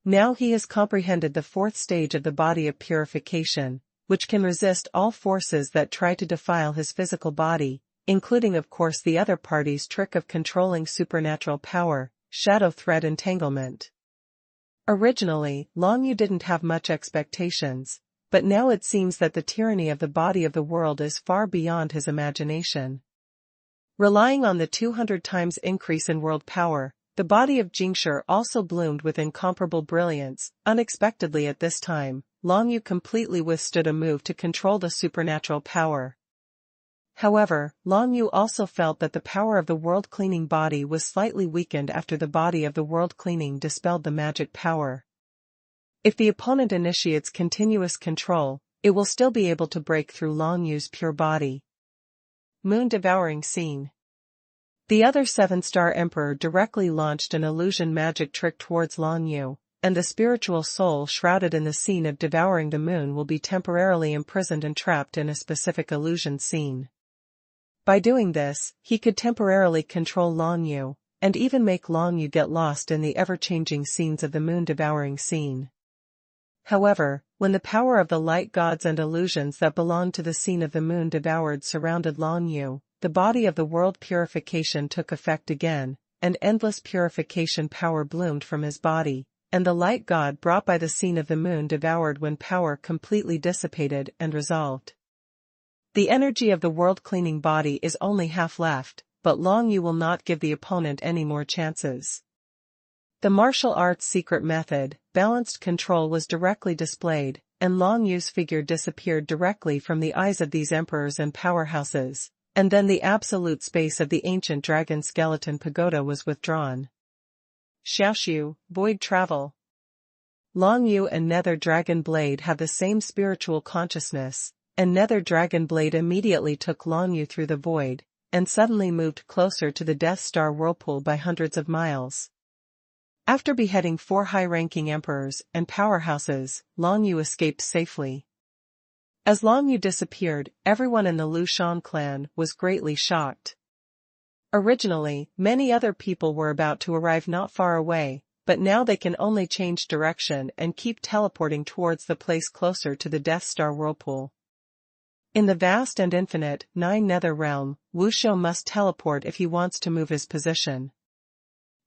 Now he has comprehended the fourth stage of the body of purification, which can resist all forces that try to defile his physical body, including of course the other party's trick of controlling supernatural power, shadow thread entanglement. Originally, Long Yu didn't have much expectations, but now it seems that the tyranny of the body of the world is far beyond his imagination. Relying on the 200 times increase in world power, the body of Jingshi also bloomed with incomparable brilliance. Unexpectedly at this time, Long Yu completely withstood a move to control the supernatural power. However, Long Yu also felt that the power of the world-cleaning body was slightly weakened after the body of the world-cleaning dispelled the magic power. If the opponent initiates continuous control, it will still be able to break through Long Yu's pure body. Moon-devouring scene. The other seven-star emperor directly launched an illusion magic trick towards Long Yu, and the spiritual soul shrouded in the scene of devouring the moon will be temporarily imprisoned and trapped in a specific illusion scene. By doing this, he could temporarily control Long Yu, and even make Long Yu get lost in the ever-changing scenes of the moon-devouring scene. However, when the power of the light gods and illusions that belonged to the scene of the moon devoured surrounded Long Yu, the body of the world purification took effect again, and endless purification power bloomed from his body, and the light god brought by the scene of the moon devoured when power completely dissipated and resolved. The energy of the world-cleaning body is only half left, but Long Yu will not give the opponent any more chances. The martial arts secret method, balanced control, was directly displayed, and Long Yu's figure disappeared directly from the eyes of these emperors and powerhouses, and then the absolute space of the ancient dragon skeleton pagoda was withdrawn. Xiaoxiu, void travel. Long Yu and Nether Dragon Blade have the same spiritual consciousness, and Nether Dragon Blade immediately took Long Yu through the void, and suddenly moved closer to the Death Star whirlpool by hundreds of miles. After beheading 4 high-ranking emperors and powerhouses, Long Yu escaped safely. As Long Yu disappeared, everyone in the Lu Shan clan was greatly shocked. Originally, many other people were about to arrive not far away, but now they can only change direction and keep teleporting towards the place closer to the Death Star whirlpool. In the vast and infinite 9 Nether realm, Wu Shou must teleport if he wants to move his position.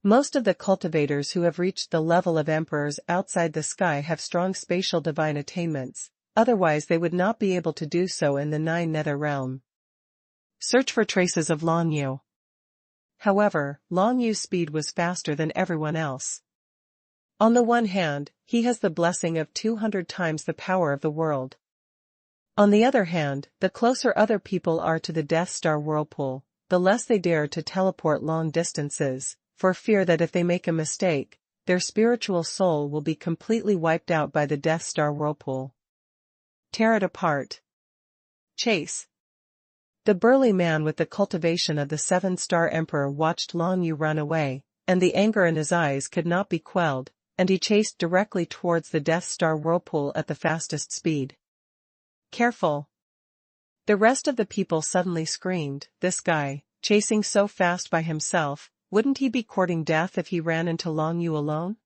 Most of the cultivators who have reached the level of emperors outside the sky have strong spatial divine attainments, otherwise they would not be able to do so in the 9 Nether realm. Search for traces of Long Yu. However, Long Yu's speed was faster than everyone else. On the one hand, he has the blessing of 200 times the power of the world. On the other hand, the closer other people are to the Death Star whirlpool, the less they dare to teleport long distances, for fear that if they make a mistake, their spiritual soul will be completely wiped out by the Death Star whirlpool. Tear it apart. Chase. The burly man with the cultivation of the 7-star emperor watched Long Yu run away, and the anger in his eyes could not be quelled, and he chased directly towards the Death Star whirlpool at the fastest speed. Careful. The rest of the people suddenly screamed, this guy, chasing so fast by himself, wouldn't he be courting death if he ran into Long Yu alone?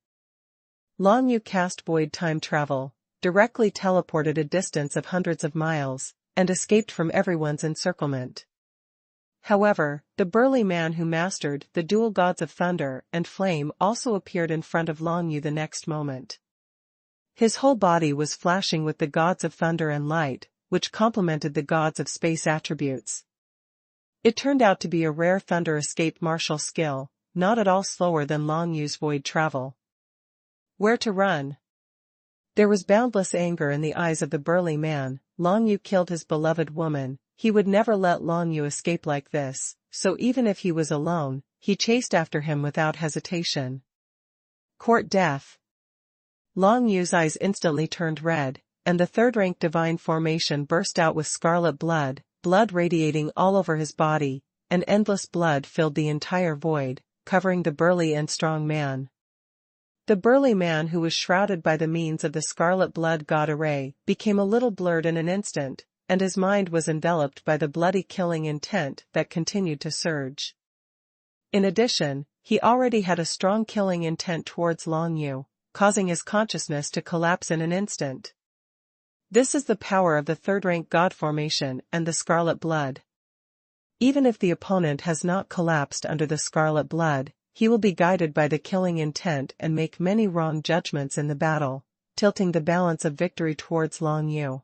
Long Yu cast void time travel, directly teleported a distance of hundreds of miles, and escaped from everyone's encirclement. However, the burly man who mastered the dual gods of thunder and flame also appeared in front of Long Yu the next moment. His whole body was flashing with the gods of thunder and light, which complemented the gods of space attributes. It turned out to be a rare thunder escape martial skill, not at all slower than Long Yu's void travel. Where to run? There was boundless anger in the eyes of the burly man. Long Yu killed his beloved woman, he would never let Long Yu escape like this, so even if he was alone, he chased after him without hesitation. Court death. Long Yu's eyes instantly turned red, and the third-rank divine formation burst out with scarlet blood, blood radiating all over his body, and endless blood filled the entire void, covering the burly and strong man. The burly man, who was shrouded by the means of the scarlet blood god array, became a little blurred in an instant, and his mind was enveloped by the bloody killing intent that continued to surge. In addition, he already had a strong killing intent towards Long Yu, causing his consciousness to collapse in an instant. This is the power of the third-rank god formation and the scarlet blood. Even if the opponent has not collapsed under the scarlet blood, he will be guided by the killing intent and make many wrong judgments in the battle, tilting the balance of victory towards Long Yu.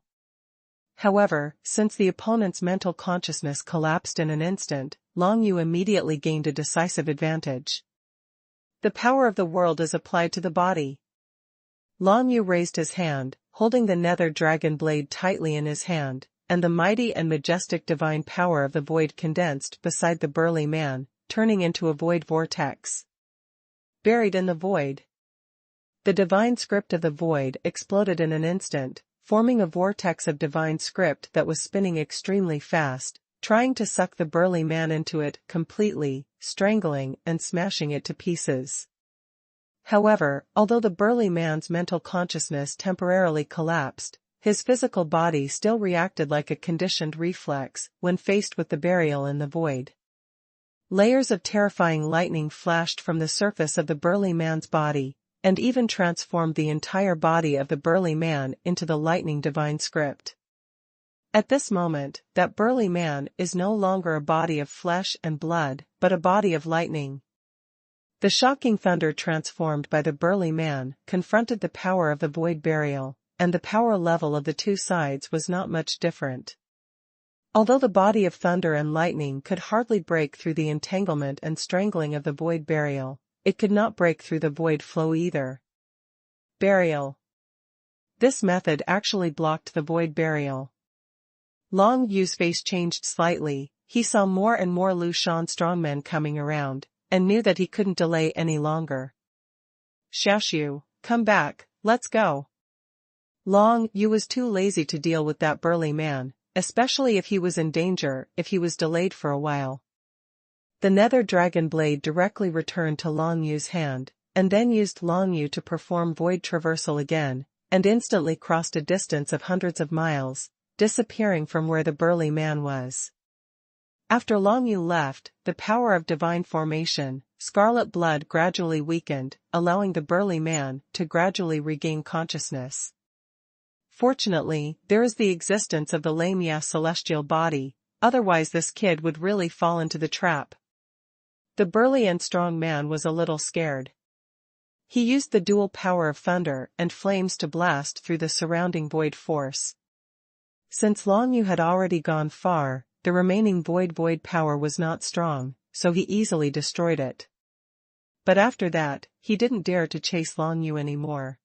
However, since the opponent's mental consciousness collapsed in an instant, Long Yu immediately gained a decisive advantage. The power of the world is applied to the body. Long Yu raised his hand, holding the nether dragon blade tightly in his hand, and the mighty and majestic divine power of the void condensed beside the burly man, turning into a void vortex. Buried in the void. The divine script of the void exploded in an instant, forming a vortex of divine script that was spinning extremely fast, trying to suck the burly man into it completely, strangling and smashing it to pieces. However, although the burly man's mental consciousness temporarily collapsed, his physical body still reacted like a conditioned reflex when faced with the burial in the void. Layers of terrifying lightning flashed from the surface of the burly man's body, and even transformed the entire body of the burly man into the lightning divine script. At this moment, that burly man is no longer a body of flesh and blood, but a body of lightning. The shocking thunder transformed by the burly man confronted the power of the void burial, and the power level of the two sides was not much different. Although the body of thunder and lightning could hardly break through the entanglement and strangling of the void burial, it could not break through the void flow either. Burial. This method actually blocked the void burial. Long Yu's face changed slightly. He saw more and more Lu Shan strongmen coming around, and knew that he couldn't delay any longer. Xiaoxiu, come back, let's go. Long Yu was too lazy to deal with that burly man, especially if he was in danger, if he was delayed for a while. The nether dragon blade directly returned to Long Yu's hand, and then used Long Yu to perform void traversal again, and instantly crossed a distance of hundreds of miles, disappearing from where the burly man was. After Long Yu left, the power of divine formation, scarlet blood gradually weakened, allowing the burly man to gradually regain consciousness. Fortunately, there is the existence of the Lamia celestial body, otherwise this kid would really fall into the trap. The burly and strong man was a little scared. He used the dual power of thunder and flames to blast through the surrounding void force. Since Long Yu had already gone far, the remaining void power was not strong, so he easily destroyed it. But after that, he didn't dare to chase Long Yu anymore.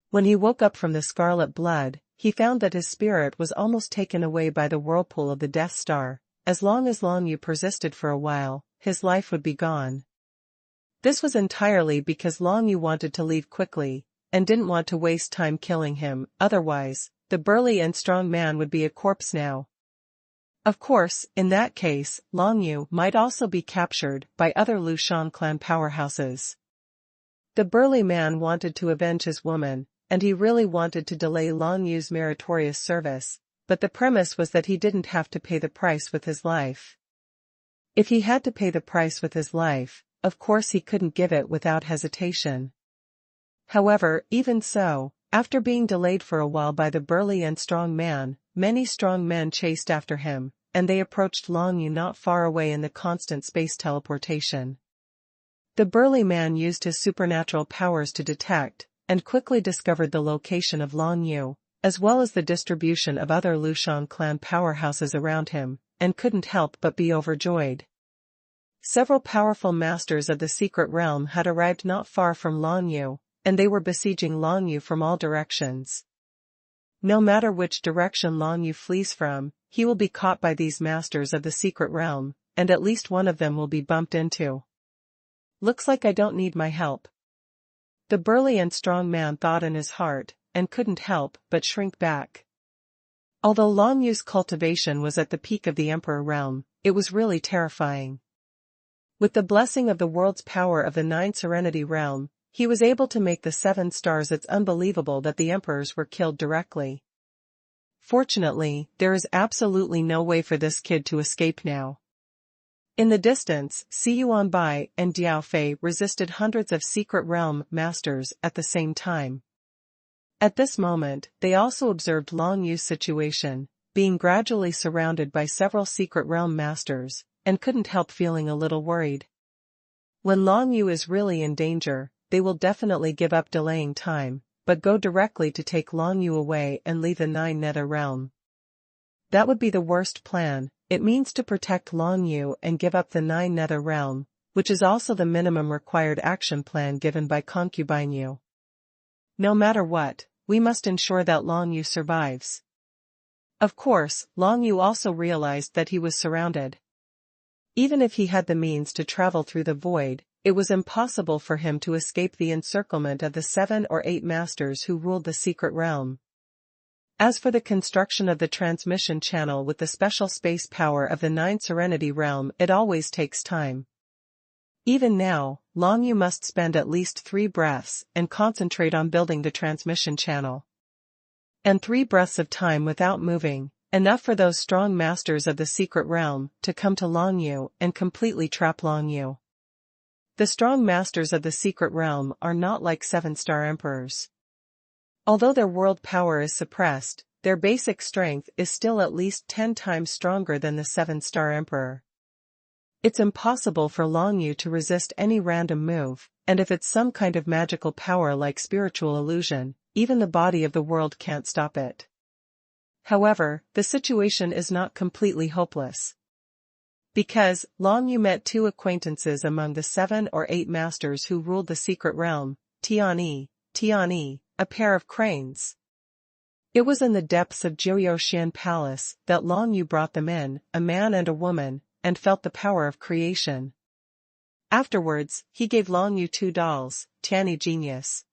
When he woke up from the scarlet blood, he found that his spirit was almost taken away by the whirlpool of the Death Star. As long as Long Yu persisted for a while, his life would be gone. This was entirely because Long Yu wanted to leave quickly, and didn't want to waste time killing him, otherwise, the burly and strong man would be a corpse now. Of course, in that case, Long Yu might also be captured by other Lu Shan clan powerhouses. The burly man wanted to avenge his woman, and he really wanted to delay Long Yu's meritorious service, but the premise was that he didn't have to pay the price with his life. If he had to pay the price with his life, of course he couldn't give it without hesitation. However, even so, after being delayed for a while by the burly and strong man, many strong men chased after him, and they approached Long Yu not far away in the constant space teleportation. The burly man used his supernatural powers to detect, and quickly discovered the location of Long Yu, as well as the distribution of other Lu Shan clan powerhouses around him, and couldn't help but be overjoyed. Several powerful masters of the secret realm had arrived not far from Long Yu, and they were besieging Long Yu from all directions. No matter which direction Long Yu flees from, he will be caught by these masters of the secret realm, and at least one of them will be bumped into. Looks like I don't need my help. The burly and strong man thought in his heart, and couldn't help but shrink back. Although Long Yu's cultivation was at the peak of the Emperor realm, it was really terrifying. With the blessing of the world's power of the 9 Serenity realm, he was able to make the 7 stars. It's unbelievable that the emperors were killed directly. Fortunately, there is absolutely no way for this kid to escape now. In the distance, Xiyuan Bai and Diao Fei resisted hundreds of secret realm masters at the same time. At this moment, they also observed Long Yu's situation, being gradually surrounded by several secret realm masters, and couldn't help feeling a little worried. When Long Yu is really in danger, they will definitely give up delaying time, but go directly to take Long Yu away and leave the 9 Nether realm. That would be the worst plan. It means to protect Long Yu and give up the 9 Nether realm, which is also the minimum required action plan given by Concubine Yu. No matter what, we must ensure that Long Yu survives. Of course, Long Yu also realized that he was surrounded. Even if he had the means to travel through the void, it was impossible for him to escape the encirclement of the 7 or 8 masters who ruled the secret realm. As for the construction of the transmission channel with the special space power of the 9 Serenity realm, it always takes time. Even now, Long Yu must spend at least 3 breaths and concentrate on building the transmission channel. And 3 breaths of time without moving, enough for those strong masters of the secret realm to come to Long Yu and completely trap Long Yu. The strong masters of the secret realm are not like 7-star emperors. Although their world power is suppressed, their basic strength is still at least 10 times stronger than the 7-star emperor. It's impossible for Long Yu to resist any random move, and if it's some kind of magical power like spiritual illusion, even the body of the world can't stop it. However, the situation is not completely hopeless. Because, Long Yu met 2 acquaintances among the 7 or 8 masters who ruled the secret realm, Tianyi, a pair of cranes. It was in the depths of Joyo Xian Palace that Long Yu brought them in, a man and a woman, and felt the power of creation. Afterwards, he gave Long Yu 2 dolls, Tianyi Genius.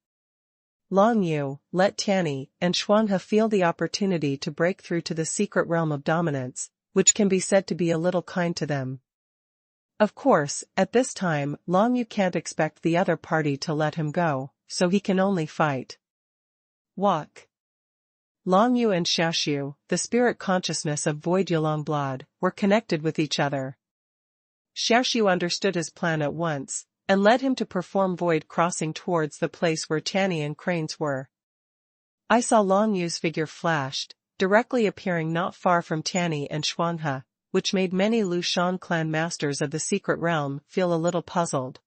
Long Yu, let Tianyi and Xuanhuan feel the opportunity to break through to the secret realm of dominance, which can be said to be a little kind to them. Of course, at this time, Long Yu can't expect the other party to let him go, so he can only fight. Walk. Long Yu and Xiaoxiu, the spirit consciousness of Void Yulongblad, were connected with each other. Xiaoxiu understood his plan at once, and led him to perform void crossing towards the place where Tianyi and cranes were. I saw Long Yu's figure flashed, directly appearing not far from Tianyi and Xuanhuan, which made many Lu Shan clan masters of the secret realm feel a little puzzled.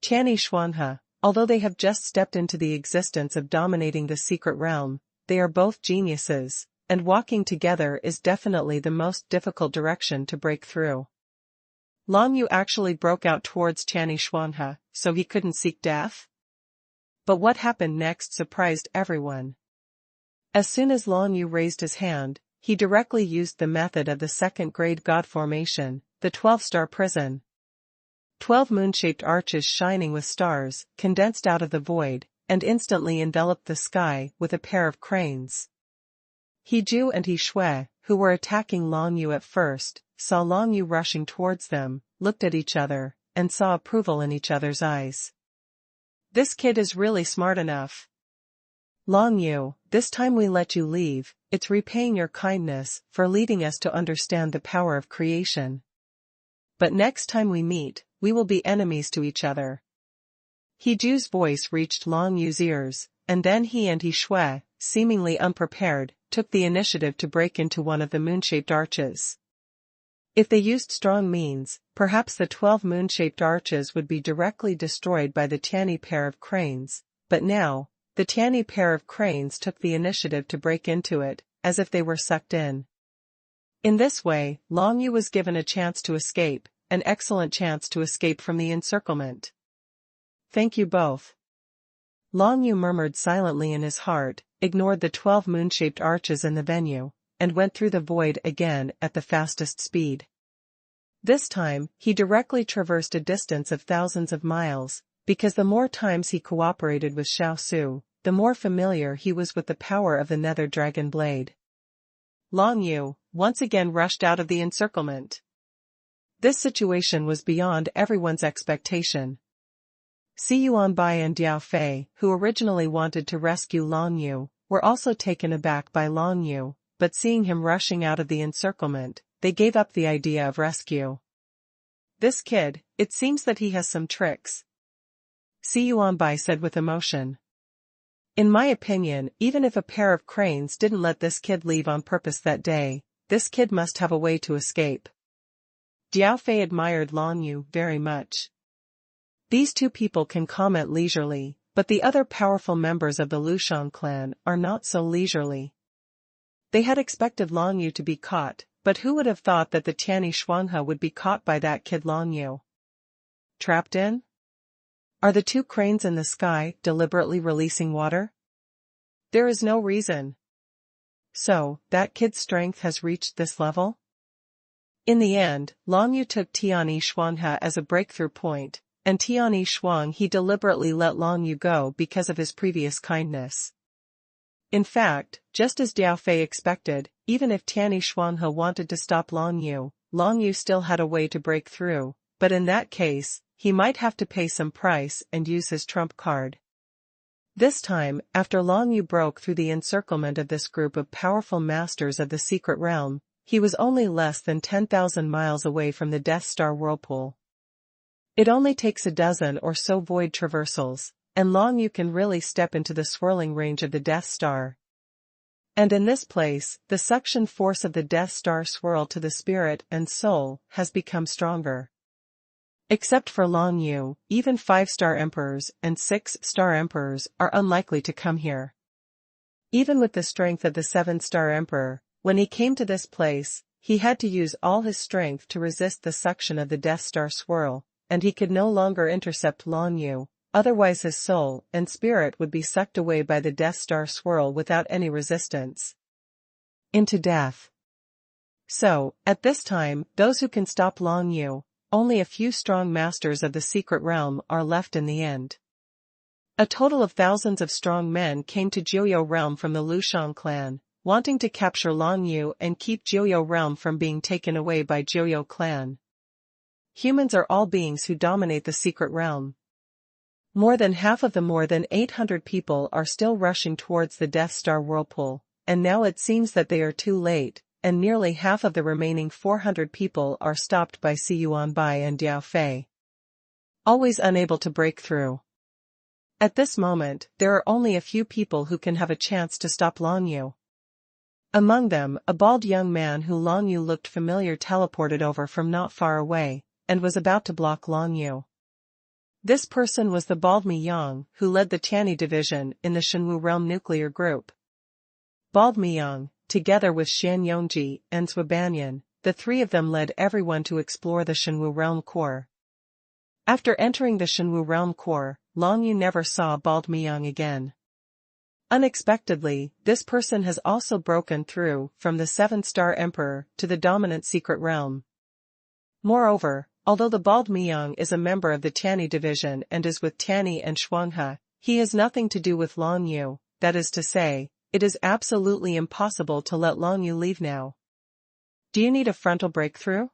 Tianyi Xuanhuan, although they have just stepped into the existence of dominating the secret realm, they are both geniuses, and walking together is definitely the most difficult direction to break through. Long Yu actually broke out towards Tianyi Xuanhuan, so he couldn't seek death? But what happened next surprised everyone. As soon as Long Yu raised his hand, he directly used the method of the 2nd-grade god formation, the 12-star prison. 12 moon-shaped arches shining with stars, condensed out of the void, and instantly enveloped the sky with a pair of cranes. He Ju and He Shui, who were attacking Long Yu at first, saw Long Yu rushing towards them, looked at each other, and saw approval in each other's eyes. This kid is really smart enough. Long Yu, this time we let you leave, it's repaying your kindness for leading us to understand the power of creation. But next time we meet, we will be enemies to each other. He Ju's voice reached Long Yu's ears, and then he and He Shui, seemingly unprepared, took the initiative to break into one of the moon-shaped arches. If they used strong means, perhaps the 12 moon-shaped arches would be directly destroyed by the Tianyi pair of cranes, but now, the Tianyi pair of cranes took the initiative to break into it, as if they were sucked in. In this way, Long Yu was given a chance to escape, an excellent chance to escape from the encirclement. Thank you both. Long Yu murmured silently in his heart, ignored the 12 moon-shaped arches in the venue, and went through the void again at the fastest speed. This time, he directly traversed a distance of thousands of miles, because the more times he cooperated with Xiao Su, the more familiar he was with the power of the nether dragon blade. Long Yu once again rushed out of the encirclement. This situation was beyond everyone's expectation. Xuanhuan and Diao Fei, who originally wanted to rescue Long Yu, were also taken aback by Long Yu, but seeing him rushing out of the encirclement, they gave up the idea of rescue. "This kid, it seems that he has some tricks," Xuanhuan said with emotion. "In my opinion, even if a pair of cranes didn't let this kid leave on purpose that day, this kid must have a way to escape." Diao Fei admired Long Yu very much. These two people can comment leisurely, but the other powerful members of the Lushan clan are not so leisurely. They had expected Long Yu to be caught, but who would have thought that the Tianyi Xuanhe would be caught by that kid Long Yu? Trapped in? Are the two cranes in the sky deliberately releasing water? There is no reason. So, that kid's strength has reached this level? In the end, Long Yu took Tianyi Xuanhe as a breakthrough point, and Tianyi Xuang he deliberately let Long Yu go because of his previous kindness. In fact, just as Diao Fei expected, even if Tianyi Xuanhe wanted to stop Long Yu still had a way to break through, but in that case, he might have to pay some price and use his trump card. This time, after Long Yu broke through the encirclement of this group of powerful masters of the secret realm, he was only less than 10,000 miles away from the Death Star whirlpool. It only takes a dozen or so void traversals, and Long Yu can really step into the swirling range of the Death Star. And in this place, the suction force of the Death Star swirl to the spirit and soul has become stronger. Except for Long Yu, even 5-star emperors and 6-star emperors are unlikely to come here. Even with the strength of the 7-star emperor, when he came to this place, he had to use all his strength to resist the suction of the Death Star swirl, and he could no longer intercept Long Yu, otherwise his soul and spirit would be sucked away by the Death Star swirl without any resistance. Into death. So, at this time, those who can stop Long Yu, only a few strong masters of the secret realm are left in the end. A total of thousands of strong men came to Jiuyou realm from the Lushan clan, wanting to capture Long Yu and keep Jiuyou realm from being taken away by Jiuyou clan. Humans are all beings who dominate the secret realm. More than half of the more than 800 people are still rushing towards the Death Star whirlpool, and now it seems that they are too late, and nearly half of the remaining 400 people are stopped by Xuanhuan and Diao Fei. Always unable to break through. At this moment, there are only a few people who can have a chance to stop Long Yu. Among them, a bald young man who Long Yu looked familiar teleported over from not far away, and was about to block Long Yu. This person was the bald Mi Yang, who led the Tianyi division in the Shenwu realm nuclear group. Bald Mi Yang, together with Shan Yongji and Zhou Banyan, the three of them led everyone to explore the Shenwu realm core. After entering the Shenwu realm core, Long Yu never saw bald Mi Yang again. Unexpectedly, this person has also broken through from the 7-star emperor to the dominant secret realm. Moreover, although the bald Mi Yang is a member of the Tianyi division and is with Tianyi and Xuanhe, he has nothing to do with Long Yu, that is to say, it is absolutely impossible to let Long Yu leave now. Do you need a frontal breakthrough?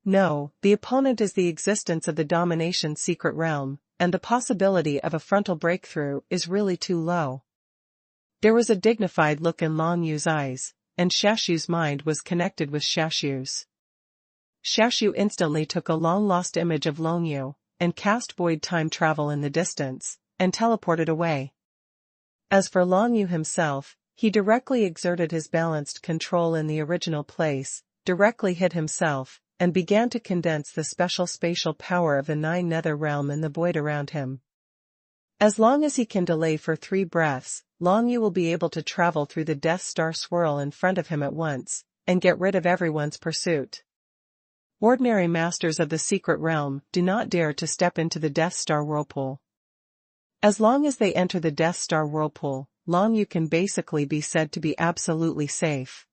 No, the opponent is the existence of the domination secret realm, and the possibility of a frontal breakthrough is really too low. There was a dignified look in Long Yu's eyes, and Xiaxu's mind was connected with Xiaxu's. Xiaxu instantly took a long-lost image of Long Yu, and cast void time travel in the distance, and teleported away. As for Long Yu himself, he directly exerted his balanced control in the original place, directly hid himself, and began to condense the special spatial power of the 9 nether realm in the void around him. As long as he can delay for 3 breaths, Long Yu will be able to travel through the Death Star swirl in front of him at once, and get rid of everyone's pursuit. Ordinary masters of the secret realm do not dare to step into the Death Star whirlpool. As long as they enter the Death Star whirlpool, Long Yu can basically be said to be absolutely safe.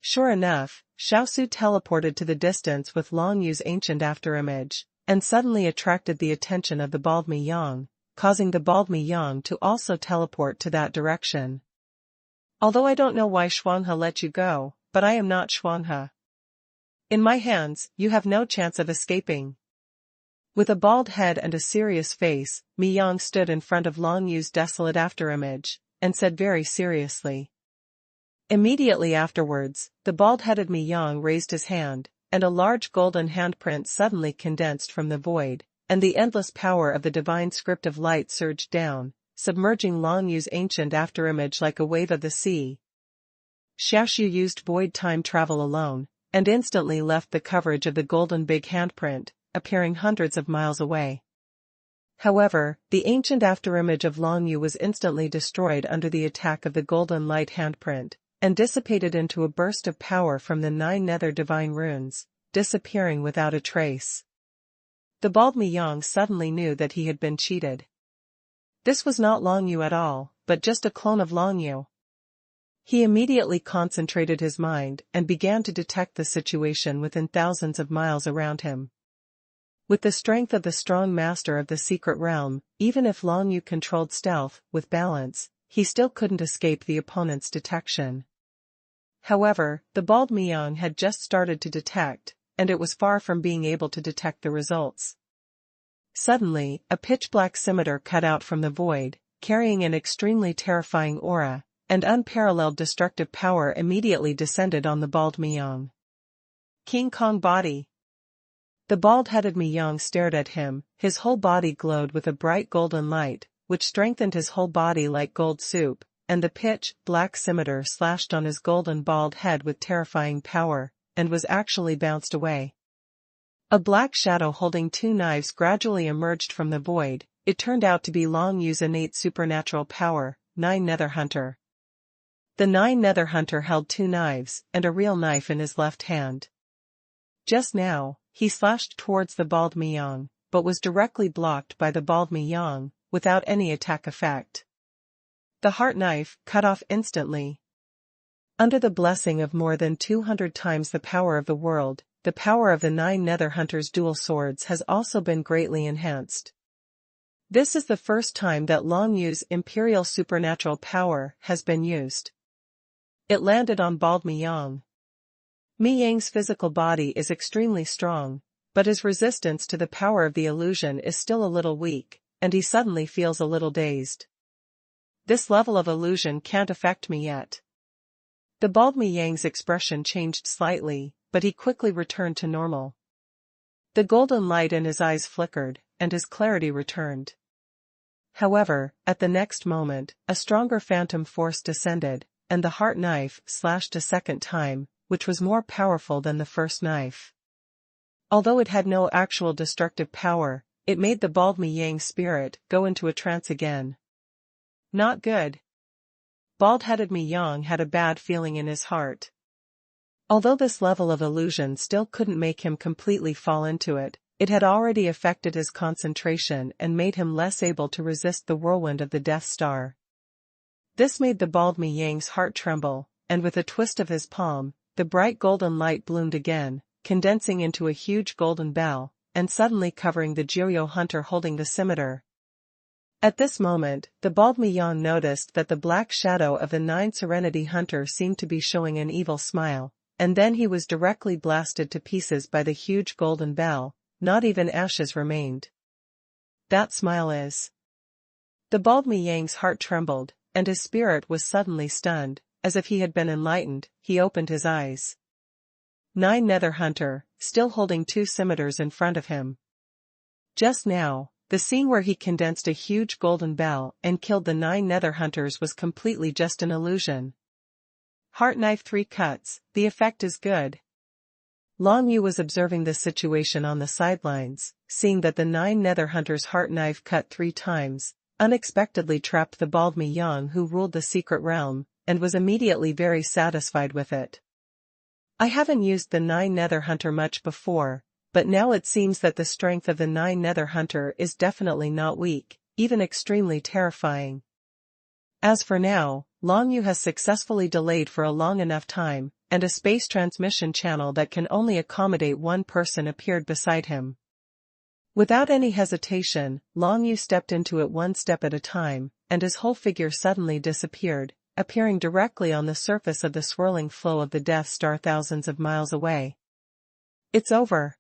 Sure enough, Xiaosu teleported to the distance with Long Yu's ancient afterimage, and suddenly attracted the attention of the bald Mi Yang, causing the bald Miyang to also teleport to that direction. Although I don't know why Xuanhe let you go, but I am not Xuanhe. In my hands, you have no chance of escaping. With a bald head and a serious face, Miyang stood in front of Long Yu's desolate afterimage, and said very seriously. Immediately afterwards, the bald-headed Miyang raised his hand, and a large golden handprint suddenly condensed from the void, and the endless power of the divine script of light surged down, submerging Long Yu's ancient afterimage like a wave of the sea. Xiaoxiu used void time travel alone, and instantly left the coverage of the golden big handprint, appearing hundreds of miles away. However, the ancient afterimage of Long Yu was instantly destroyed under the attack of the golden light handprint, and dissipated into a burst of power from the 9 nether divine runes, disappearing without a trace. The bald Miyang suddenly knew that he had been cheated. This was not Long Yu at all, but just a clone of Long Yu. He immediately concentrated his mind and began to detect the situation within thousands of miles around him. With the strength of the strong master of the secret realm, even if Long Yu controlled stealth with balance, he still couldn't escape the opponent's detection. However, the bald Miyang had just started to detect, and it was far from being able to detect the results. Suddenly, a pitch-black scimitar cut out from the void, carrying an extremely terrifying aura, and unparalleled destructive power immediately descended on the bald Miyang. King Kong body. The bald-headed Miyang stared at him, his whole body glowed with a bright golden light, which strengthened his whole body like gold soup, and the pitch-black scimitar slashed on his golden bald head with terrifying power, and was actually bounced away. A black shadow holding 2 knives gradually emerged from the void. It turned out to be Long Yu's innate supernatural power, 9 Nether Hunter. The 9 Nether Hunter held 2 knives, and a real knife in his left hand. Just now, he slashed towards the bald Miyang, but was directly blocked by the bald Miyang, without any attack effect. The heart knife cut off instantly. Under the blessing of more than 200 times the power of the world, the power of the 9 Nether Hunters' dual swords has also been greatly enhanced. This is the first time that Long Yu's imperial supernatural power has been used. It landed on bald Miyang. Miyang's physical body is extremely strong, but his resistance to the power of the illusion is still a little weak, and he suddenly feels a little dazed. This level of illusion can't affect me yet. The bald Miyang's expression changed slightly, but he quickly returned to normal. The golden light in his eyes flickered, and his clarity returned. However, at the next moment, a stronger phantom force descended, and the heart knife slashed a second time, which was more powerful than the first knife. Although it had no actual destructive power, it made the bald Miyang's spirit go into a trance again. Not good. Bald-headed Miyang had a bad feeling in his heart. Although this level of illusion still couldn't make him completely fall into it, it had already affected his concentration and made him less able to resist the whirlwind of the Death Star. This made the bald Miyang's heart tremble, and with a twist of his palm, the bright golden light bloomed again, condensing into a huge golden bell, and suddenly covering the Joyo hunter holding the scimitar. At this moment, the bald Miyang noticed that the black shadow of the 9 Serenity Hunter seemed to be showing an evil smile, and then he was directly blasted to pieces by the huge golden bell. Not even ashes remained. That smile is. The bald Miyang's heart trembled, and his spirit was suddenly stunned, as if he had been enlightened. He opened his eyes. 9 Nether Hunter, still holding 2 scimitars in front of him. Just now, the scene where he condensed a huge golden bell and killed the 9 Nether Hunters was completely just an illusion. Heart knife 3 cuts, the effect is good. Long Yu was observing this situation on the sidelines, seeing that the 9 Nether Hunters' heart knife cut 3 times, unexpectedly trapped the bald Miyang who ruled the secret realm, and was immediately very satisfied with it. I haven't used the 9 Nether Hunter much before, but now it seems that the strength of the 9 Nether Hunter is definitely not weak, even extremely terrifying. As for now, Long Yu has successfully delayed for a long enough time, and a space transmission channel that can only accommodate one person appeared beside him. Without any hesitation, Long Yu stepped into it one step at a time, and his whole figure suddenly disappeared, appearing directly on the surface of the swirling flow of the Death Star thousands of miles away. It's over.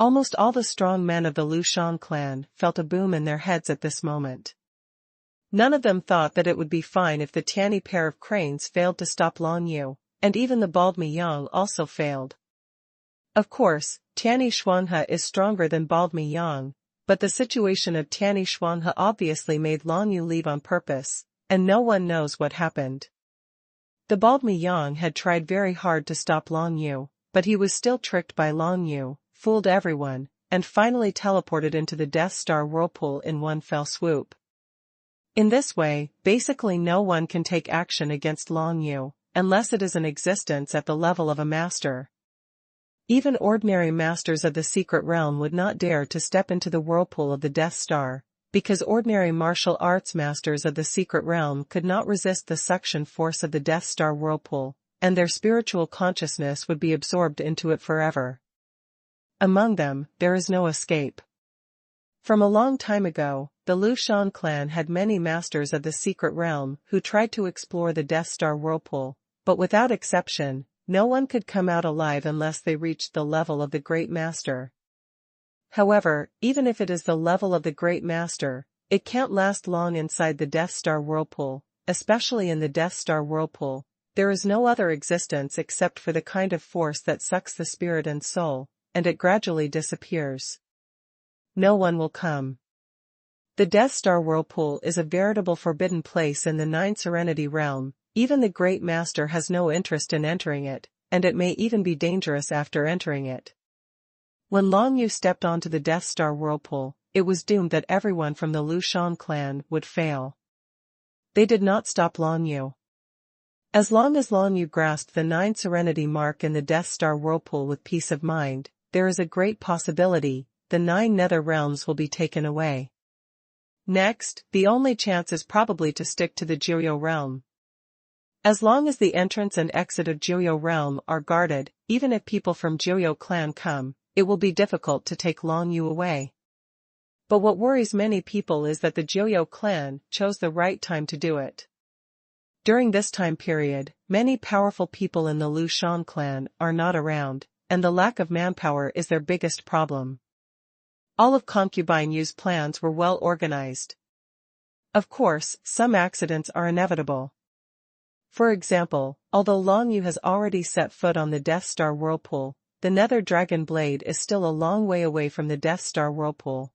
Almost all the strong men of the Lu Shan clan felt a boom in their heads at this moment. None of them thought that it would be fine if the tiny pair of cranes failed to stop Long Yu, and even the bald Mi Yang also failed. Of course, Tianyi Xuanhe is stronger than bald Mi Yang, but the situation of Tianyi Xuanhe obviously made Long Yu leave on purpose, and no one knows what happened. The bald Mi Yang had tried very hard to stop Long Yu, but he was still tricked by Long Yu, fooled everyone, and finally teleported into the Death Star whirlpool in one fell swoop. In this way, basically no one can take action against Long Yu, unless it is an existence at the level of a master. Even ordinary masters of the secret realm would not dare to step into the whirlpool of the Death Star, because ordinary martial arts masters of the secret realm could not resist the suction force of the Death Star whirlpool, and their spiritual consciousness would be absorbed into it forever. Among them, there is no escape. From a long time ago, the Lu Shan clan had many masters of the secret realm who tried to explore the Death Star whirlpool, but without exception, no one could come out alive unless they reached the level of the Great Master. However, even if it is the level of the Great Master, it can't last long inside the Death Star whirlpool, especially in the Death Star whirlpool. There is no other existence except for the kind of force that sucks the spirit and soul, and it gradually disappears. No one will come. The Death Star whirlpool is a veritable forbidden place in the Nine Serenity realm. Even the Great Master has no interest in entering it, and it may even be dangerous after entering it. When Long Yu stepped onto the Death Star whirlpool, it was doomed that everyone from the Lu Shan clan would fail. They did not stop Long Yu. As long as Long Yu grasped the 9 Serenity mark in the Death Star whirlpool with peace of mind, there is a great possibility the 9 nether realms will be taken away. Next, the only chance is probably to stick to the Jiuyo realm. As long as the entrance and exit of Jiuyo realm are guarded, even if people from Jiuyo clan come, it will be difficult to take Long Yu away. But what worries many people is that the Jiuyo clan chose the right time to do it. During this time period, many powerful people in the Lu Shan clan are not around, and the lack of manpower is their biggest problem. All of Concubine Yu's plans were well organized. Of course, some accidents are inevitable. For example, although Long Yu has already set foot on the Death Star whirlpool, the Nether Dragon Blade is still a long way away from the Death Star whirlpool.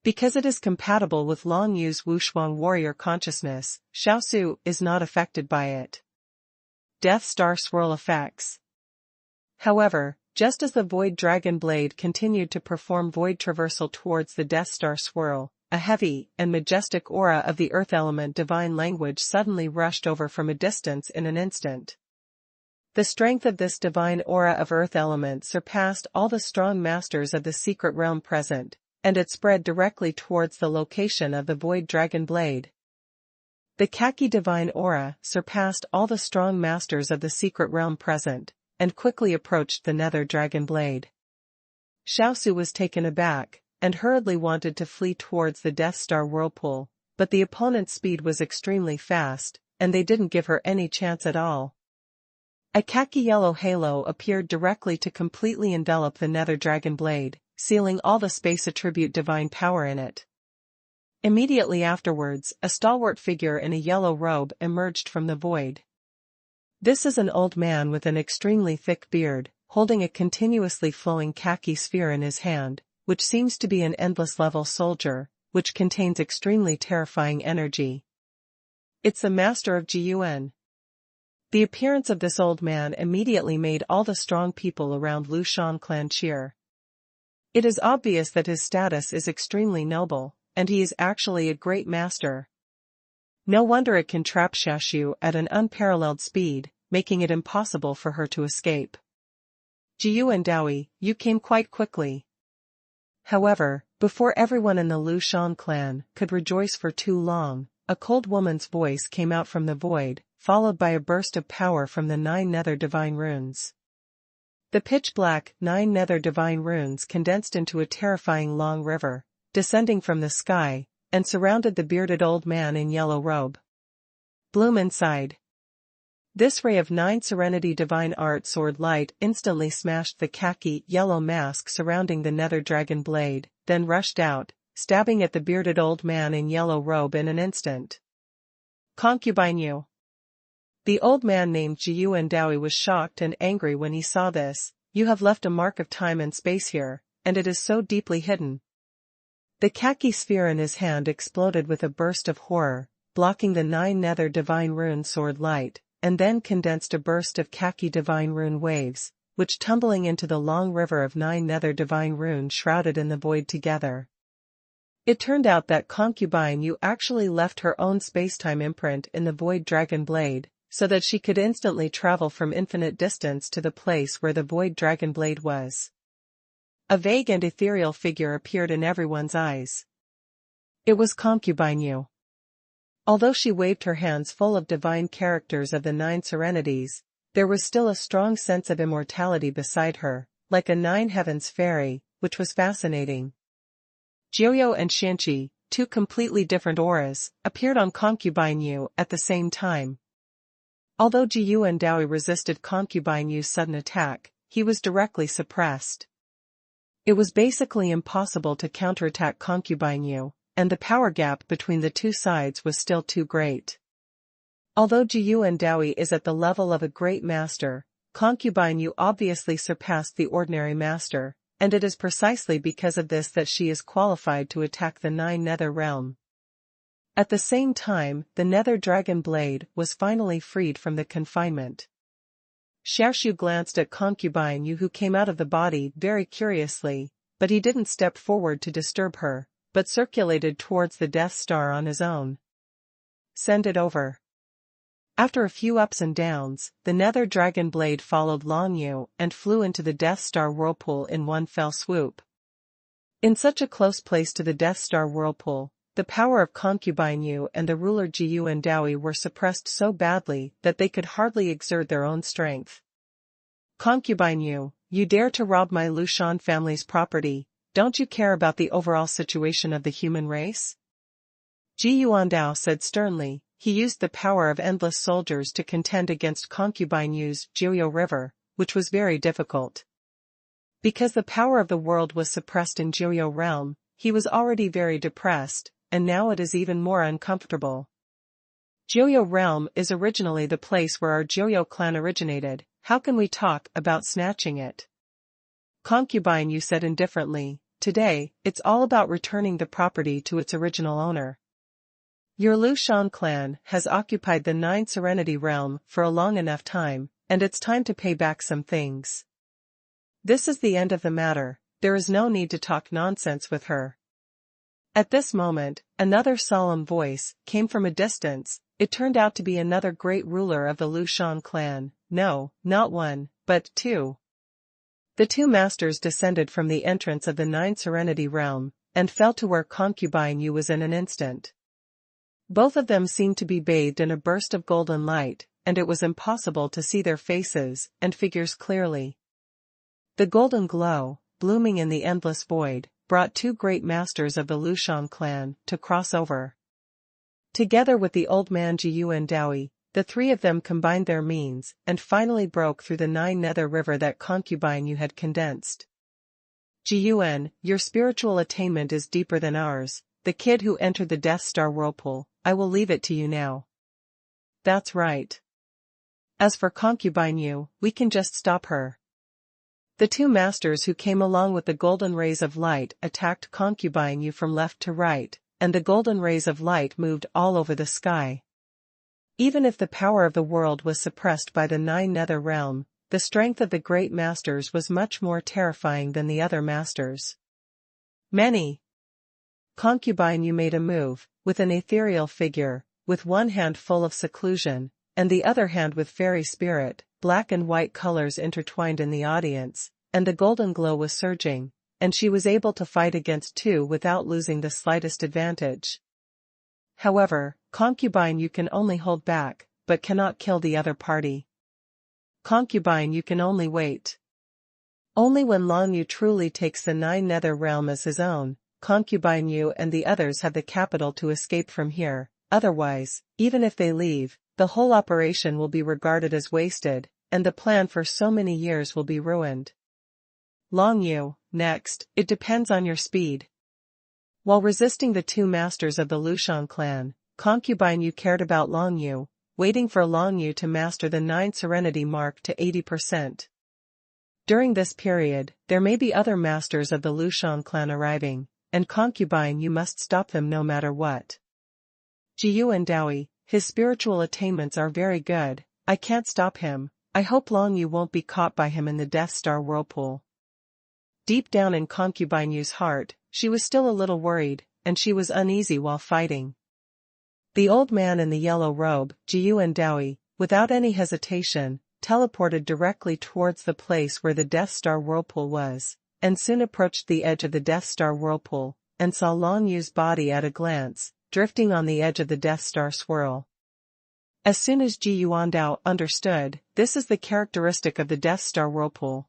Because it is compatible with Long Yu's Wuxuan warrior consciousness, Xiaosu is not affected by it. Death Star swirl effects. However, just as the Void Dragon Blade continued to perform void traversal towards the Death Star swirl, a heavy and majestic aura of the Earth element divine language suddenly rushed over from a distance in an instant. The strength of this divine aura of Earth element surpassed all the strong masters of the secret realm present, and it spread directly towards the location of the Void Dragon Blade. The khaki divine aura surpassed all the strong masters of the secret realm present, and quickly approached the Nether Dragon Blade. Xiaosu was taken aback, and hurriedly wanted to flee towards the Death Star whirlpool, but the opponent's speed was extremely fast, and they didn't give her any chance at all. A khaki-yellow halo appeared directly to completely envelop the Nether Dragon Blade, sealing all the space attribute divine power in it. Immediately afterwards, a stalwart figure in a yellow robe emerged from the void. This is an old man with an extremely thick beard, holding a continuously flowing khaki sphere in his hand, which seems to be an endless level soldier, which contains extremely terrifying energy. It's the master of Jiyuan. The appearance of this old man immediately made all the strong people around Lu Shan clan cheer. It is obvious that his status is extremely noble, and he is actually a great master. No wonder it can trap Xiaosu at an unparalleled speed, making it impossible for her to escape. Jiyuan Daoi, you came quite quickly. However, before everyone in the Lu Shan clan could rejoice for too long, a cold woman's voice came out from the void, followed by a burst of power from the 9 nether divine runes. The pitch-black 9 nether divine runes condensed into a terrifying long river, descending from the sky, and surrounded the bearded old man in yellow robe. Bloom inside. This ray of 9 Serenity Divine Art Sword light instantly smashed the khaki yellow mask surrounding the nether dragon blade, then rushed out, stabbing at the bearded old man in yellow robe in an instant. Concubine Yu. The old man named Jiuan Daoi was shocked and angry when he saw this. You have left a mark of time and space here, and it is so deeply hidden. The khaki sphere in his hand exploded with a burst of horror, blocking the 9 nether divine rune sword light, and then condensed a burst of khaki divine rune waves, which tumbling into the long river of 9 nether divine runes shrouded in the void together. It turned out that Concubine Yu actually left her own spacetime imprint in the void dragon blade, so that she could instantly travel from infinite distance to the place where the void dragon blade was. A vague and ethereal figure appeared in everyone's eyes. It was Concubine Yu. Although she waved her hands full of divine characters of the 9 serenities, there was still a strong sense of immortality beside her, like a 9 heavens fairy, which was fascinating. Jiuyo and Xianqi, 2 completely different auras, appeared on Concubine Yu at the same time. Although Jiuan Daoi resisted Concubine Yu's sudden attack, he was directly suppressed. It was basically impossible to counterattack Concubine Yu, and the power gap between the two sides was still too great. Although Jiuan Daoi is at the level of a great master, Concubine Yu obviously surpassed the ordinary master, and it is precisely because of this that she is qualified to attack the 9 nether realm. At the same time, the nether dragon blade was finally freed from the confinement. Xiaoshu glanced at Concubine Yu, who came out of the body very curiously, but he didn't step forward to disturb her, but circulated towards the Death Star on his own. Send it over. After a few ups and downs, the nether dragon blade followed Long Yu and flew into the Death Star whirlpool in one fell swoop. In such a close place to the Death Star whirlpool, the power of Concubine Yu and the ruler Jiuan Daoi were suppressed so badly that they could hardly exert their own strength. Concubine Yu, you dare to rob my Lushan family's property, don't you care about the overall situation of the human race? Jiuan Dao said sternly. He used the power of endless soldiers to contend against Concubine Yu's Jiuyo River, which was very difficult. Because the power of the world was suppressed in Jiuyo realm, he was already very depressed, and now it is even more uncomfortable. Jiuyo realm is originally the place where our Jiuyo clan originated. How can we talk about snatching it? Concubine Yu said indifferently, today, it's all about returning the property to its original owner. Your Lushan clan has occupied the 9 Serenity realm for a long enough time, and it's time to pay back some things. This is the end of the matter, there is no need to talk nonsense with her. At this moment, another solemn voice came from a distance. It turned out to be another great ruler of the Lushan clan. No, not one, but 2. The 2 masters descended from the entrance of the 9 Serenity realm, and fell to where Concubine Yu was in an instant. Both of them seemed to be bathed in a burst of golden light, and it was impossible to see their faces and figures clearly. The golden glow, blooming in the endless void, brought 2 great masters of the Lushan clan to cross over. Together with the old man Jiuan Daoi, the 3 of them combined their means and finally broke through the 9 nether river that Concubine Yu had condensed. Jiuan, your spiritual attainment is deeper than ours, the kid who entered the Death Star whirlpool. I will leave it to you now. That's right. As for Concubine Yu, we can just stop her. The 2 masters who came along with the golden rays of light attacked Concubine Yu from left to right, and the golden rays of light moved all over the sky. Even if the power of the world was suppressed by the 9 nether realm, the strength of the great masters was much more terrifying than the other masters. Many. Concubine Yu made a move, with an ethereal figure, with one hand full of seclusion, and the other hand with fairy spirit. Black and white colors intertwined in the audience, and the golden glow was surging, and she was able to fight against 2 without losing the slightest advantage. However, Concubine Yu can only hold back, but cannot kill the other party. Concubine Yu can only wait. Only when Long Yu truly takes the 9 nether realm as his own, concubine Yu and the others have the capital to escape from here. Otherwise, even if they leave, the whole operation will be regarded as wasted, and the plan for so many years will be ruined. Long Yu, next, it depends on your speed. While resisting the 2 masters of the Lushan clan, concubine Yu cared about Long Yu, waiting for Long Yu to master the 9 serenity mark to 80%. During this period, there may be other masters of the Lushan clan arriving, and concubine Yu must stop them no matter what. Jiyu and Dowie, his spiritual attainments are very good, I can't stop him, I hope Long Yu won't be caught by him in the Death Star whirlpool. Deep down in concubine Yu's heart, she was still a little worried, and she was uneasy while fighting. The old man in the yellow robe, Jiyu and Dowie, without any hesitation, teleported directly towards the place where the Death Star whirlpool was, and soon approached the edge of the Death Star whirlpool, and saw Long Yu's body at a glance, drifting on the edge of the Death Star swirl. As soon as Ji Yuandao understood, this is the characteristic of the Death Star whirlpool.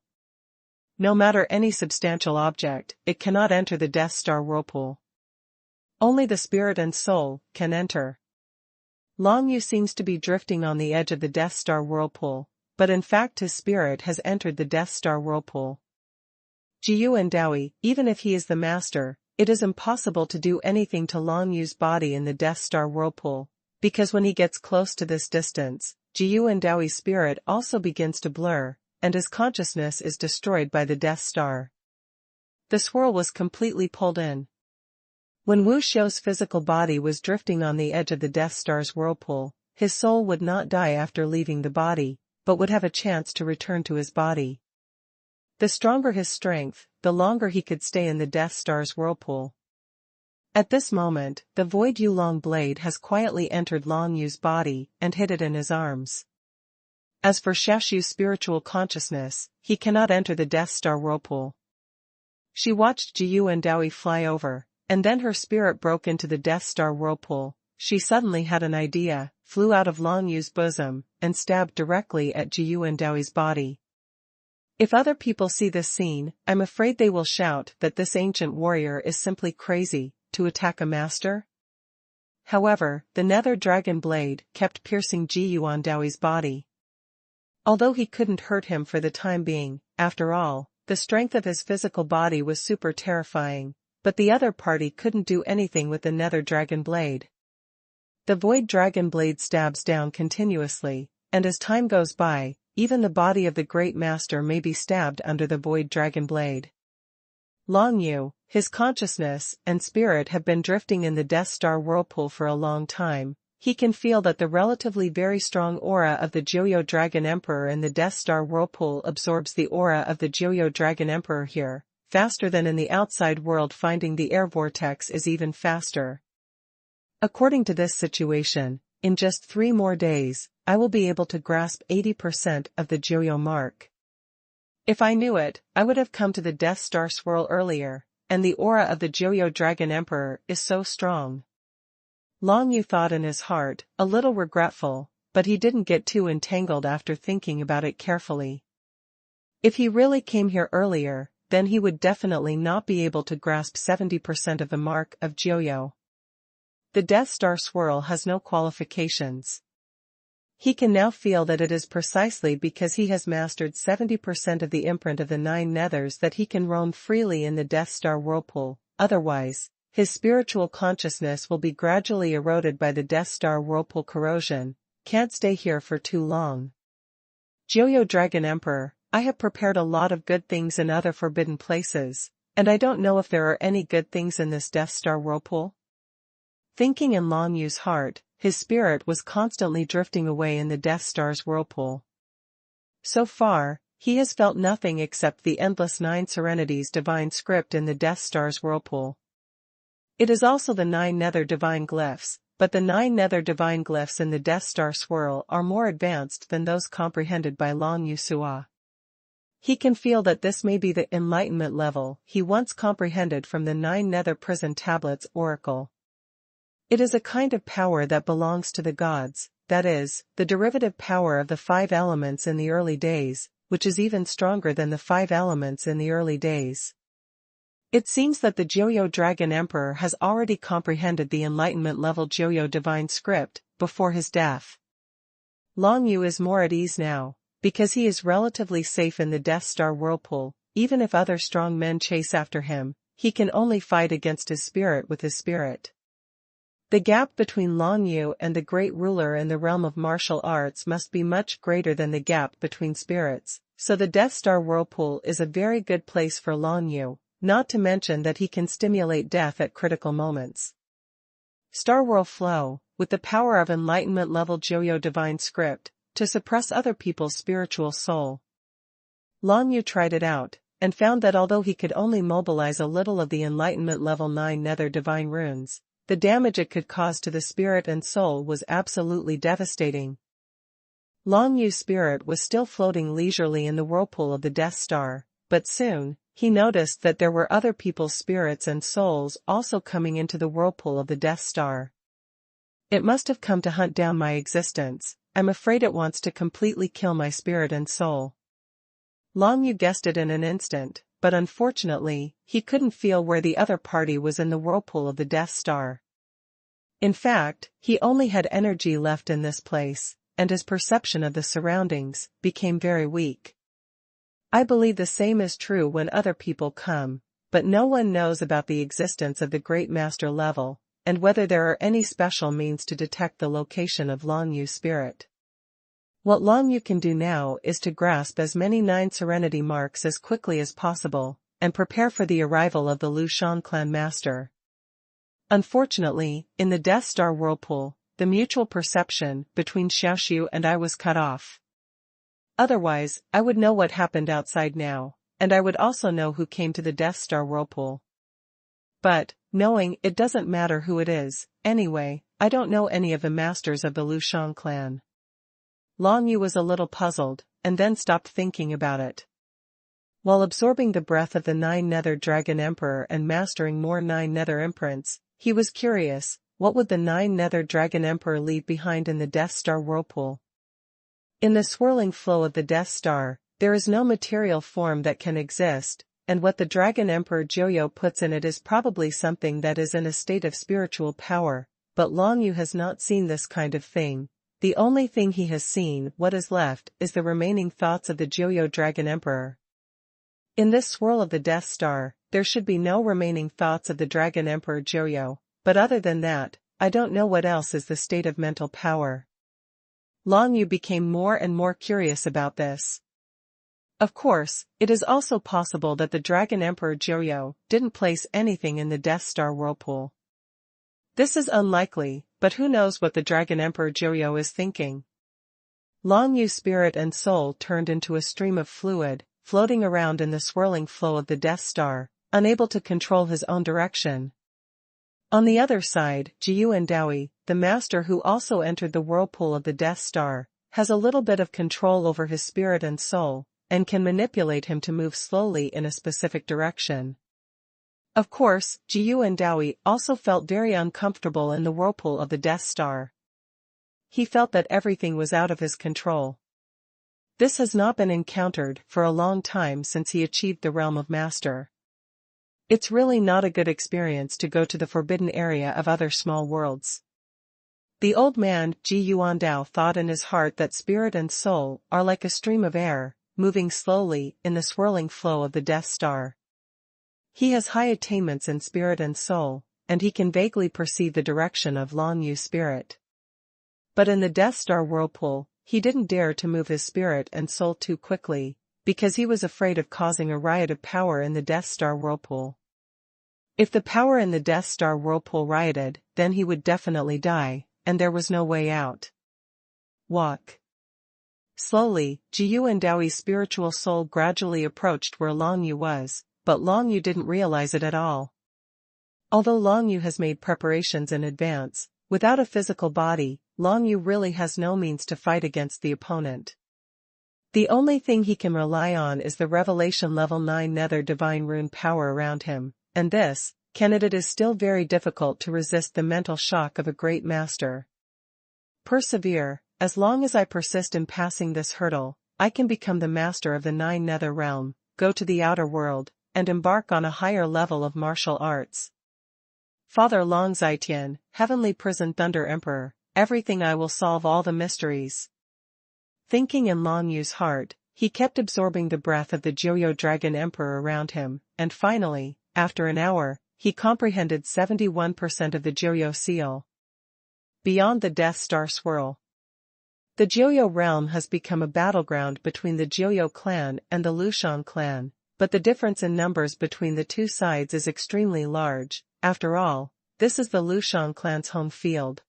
No matter any substantial object, it cannot enter the Death Star whirlpool. Only the spirit and soul can enter. Long Yu seems to be drifting on the edge of the Death Star whirlpool, but in fact his spirit has entered the Death Star whirlpool. Jiyu and Dowie, even if he is the master, it is impossible to do anything to Long Yu's body in the Death Star whirlpool, because when he gets close to this distance, Jiyu and Dowie's spirit also begins to blur, and his consciousness is destroyed by the Death Star. The swirl was completely pulled in. When Wu Xiu's physical body was drifting on the edge of the Death Star's whirlpool, his soul would not die after leaving the body, but would have a chance to return to his body. The stronger his strength, the longer he could stay in the Death Star's whirlpool. At this moment, the Void Yulong blade has quietly entered Long Yu's body and hid it in his arms. As for Xiaoshu's spiritual consciousness, he cannot enter the Death Star whirlpool. She watched Jiyu and Dowie fly over, and then her spirit broke into the Death Star whirlpool. She suddenly had an idea, flew out of Long Yu's bosom, and stabbed directly at Jiyu and Dowie's body. If other people see this scene, I'm afraid they will shout that this ancient warrior is simply crazy, to attack a master. However, the nether dragon blade kept piercing Ji Yuandowie's body. Although he couldn't hurt him for the time being, after all, the strength of his physical body was super terrifying, but the other party couldn't do anything with the nether dragon blade. The void dragon blade stabs down continuously, and as time goes by, even the body of the great master may be stabbed under the void dragon blade. Long Yu, his consciousness and spirit have been drifting in the Death Star whirlpool for a long time. He can feel that the relatively very strong aura of the Joyo Dragon Emperor in the Death Star whirlpool absorbs the aura of the Joyo Dragon Emperor here, faster than in the outside world. Finding the air vortex is even faster. According to this situation, in just 3 more days, I will be able to grasp 80% of the Joyo mark. If I knew it, I would have come to the Death Star swirl earlier, and the aura of the Joyo Dragon Emperor is so strong. Long Yu thought in his heart, a little regretful, but he didn't get too entangled after thinking about it carefully. If he really came here earlier, then he would definitely not be able to grasp 70% of the mark of Joyo. The Death Star swirl has no qualifications. He can now feel that it is precisely because he has mastered 70% of the imprint of the 9 nethers that he can roam freely in the Death Star whirlpool. Otherwise, his spiritual consciousness will be gradually eroded by the Death Star whirlpool corrosion. Can't stay here for too long. Joyo Dragon Emperor, I have prepared a lot of good things in other forbidden places, and I don't know if there are any good things in this Death Star whirlpool. Thinking in Long Yu's heart, his spirit was constantly drifting away in the Death Star's whirlpool. So far, he has felt nothing except the endless 9 serenities divine script in the Death Star's whirlpool. It is also the 9 nether divine glyphs, but the 9 nether divine glyphs in the Death Star swirl are more advanced than those comprehended by Long Yu Sua. He can feel that this may be the Enlightenment level he once comprehended from the 9 nether prison tablets oracle. It is a kind of power that belongs to the gods, that is, the derivative power of the 5 elements in the early days, which is even stronger than the 5 elements in the early days. It seems that the Joyo Dragon Emperor has already comprehended the Enlightenment level Joyo Divine Script before his death. Long Yu is more at ease now, because he is relatively safe in the Death Star whirlpool. Even if other strong men chase after him, he can only fight against his spirit with his spirit. The gap between Long Yu and the great ruler in the realm of martial arts must be much greater than the gap between spirits, so the Death Star whirlpool is a very good place for Long Yu, not to mention that he can stimulate death at critical moments. Star Whirl Flow, with the power of Enlightenment level Joyo Divine Script, to suppress other people's spiritual soul. Long Yu tried it out, and found that although he could only mobilize a little of the Enlightenment level 9 Nether Divine Runes, the damage it could cause to the spirit and soul was absolutely devastating. Long Yu's spirit was still floating leisurely in the whirlpool of the Death Star, but soon, he noticed that there were other people's spirits and souls also coming into the whirlpool of the Death Star. It must have come to hunt down my existence. I'm afraid it wants to completely kill my spirit and soul. Long Yu guessed it in an instant, but unfortunately, he couldn't feel where the other party was in the whirlpool of the Death Star. In fact, he only had energy left in this place, and his perception of the surroundings became very weak. I believe the same is true when other people come, but no one knows about the existence of the Great Master level, and whether there are any special means to detect the location of Long Yu's spirit. What Long Yu can do now is to grasp as many 9 Serenity marks as quickly as possible, and prepare for the arrival of the Lu Shan clan master. Unfortunately, in the Death Star whirlpool, the mutual perception between Xiaoxiu and I was cut off. Otherwise, I would know what happened outside now, and I would also know who came to the Death Star whirlpool. But, knowing it doesn't matter who it is, anyway, I don't know any of the masters of the Lu Shan clan. Long Yu was a little puzzled, and then stopped thinking about it. While absorbing the breath of the 9 Nether Dragon Emperor and mastering more 9 Nether imprints, he was curious, what would the 9 Nether Dragon Emperor leave behind in the Death Star whirlpool? In the swirling flow of the Death Star, there is no material form that can exist, and what the Dragon Emperor Joyo puts in it is probably something that is in a state of spiritual power, but Long Yu has not seen this kind of thing. The only thing he has seen, what is left, is the remaining thoughts of the Joyo Dragon Emperor. In this swirl of the Death Star, there should be no remaining thoughts of the Dragon Emperor Joyo, but other than that, I don't know what else is the state of mental power. Long Yu became more and more curious about this. Of course, it is also possible that the Dragon Emperor Joyo didn't place anything in the Death Star whirlpool. This is unlikely, but who knows what the Dragon Emperor Joyo is thinking. Long Yu's spirit and soul turned into a stream of fluid, floating around in the swirling flow of the Death Star, unable to control his own direction. On the other side, Jiyuan Daoi, the master who also entered the whirlpool of the Death Star, has a little bit of control over his spirit and soul, and can manipulate him to move slowly in a specific direction. Of course, Jiyuan Daoi also felt very uncomfortable in the whirlpool of the Death Star. He felt that everything was out of his control. This has not been encountered for a long time since he achieved the realm of Master. It's really not a good experience to go to the forbidden area of other small worlds. The old man, Ji Yuandao, thought in his heart that spirit and soul are like a stream of air, moving slowly in the swirling flow of the Death Star. He has high attainments in spirit and soul, and he can vaguely perceive the direction of Long Yu's spirit. But in the Death Star whirlpool, he didn't dare to move his spirit and soul too quickly, because he was afraid of causing a riot of power in the Death Star whirlpool. If the power in the Death Star whirlpool rioted, then he would definitely die, and there was no way out. Walk. Slowly, Jiyuan Daoi's spiritual soul gradually approached where Long Yu was, but Long Yu didn't realize it at all. Although Long Yu has made preparations in advance, without a physical body, Long Yu really has no means to fight against the opponent. The only thing he can rely on is the Revelation Level 9 Nether Divine Rune power around him, and this, it is still very difficult to resist the mental shock of a great master. Persevere. As long as I persist in passing this hurdle, I can become the master of the 9 nether realm, go to the outer world, and embark on a higher level of martial arts. Father Long Zitian, Heavenly Prison Thunder Emperor, everything I will solve all the mysteries. Thinking in Long Yu's heart, he kept absorbing the breath of the Joyo Dragon Emperor around him, and finally, after an hour, he comprehended 71% of the Joyo seal. Beyond the Death Star swirl. The Joyo realm has become a battleground between the Joyo clan and the Lushan clan, but the difference in numbers between the two sides is extremely large. After all, this is the Lushan clan's home field.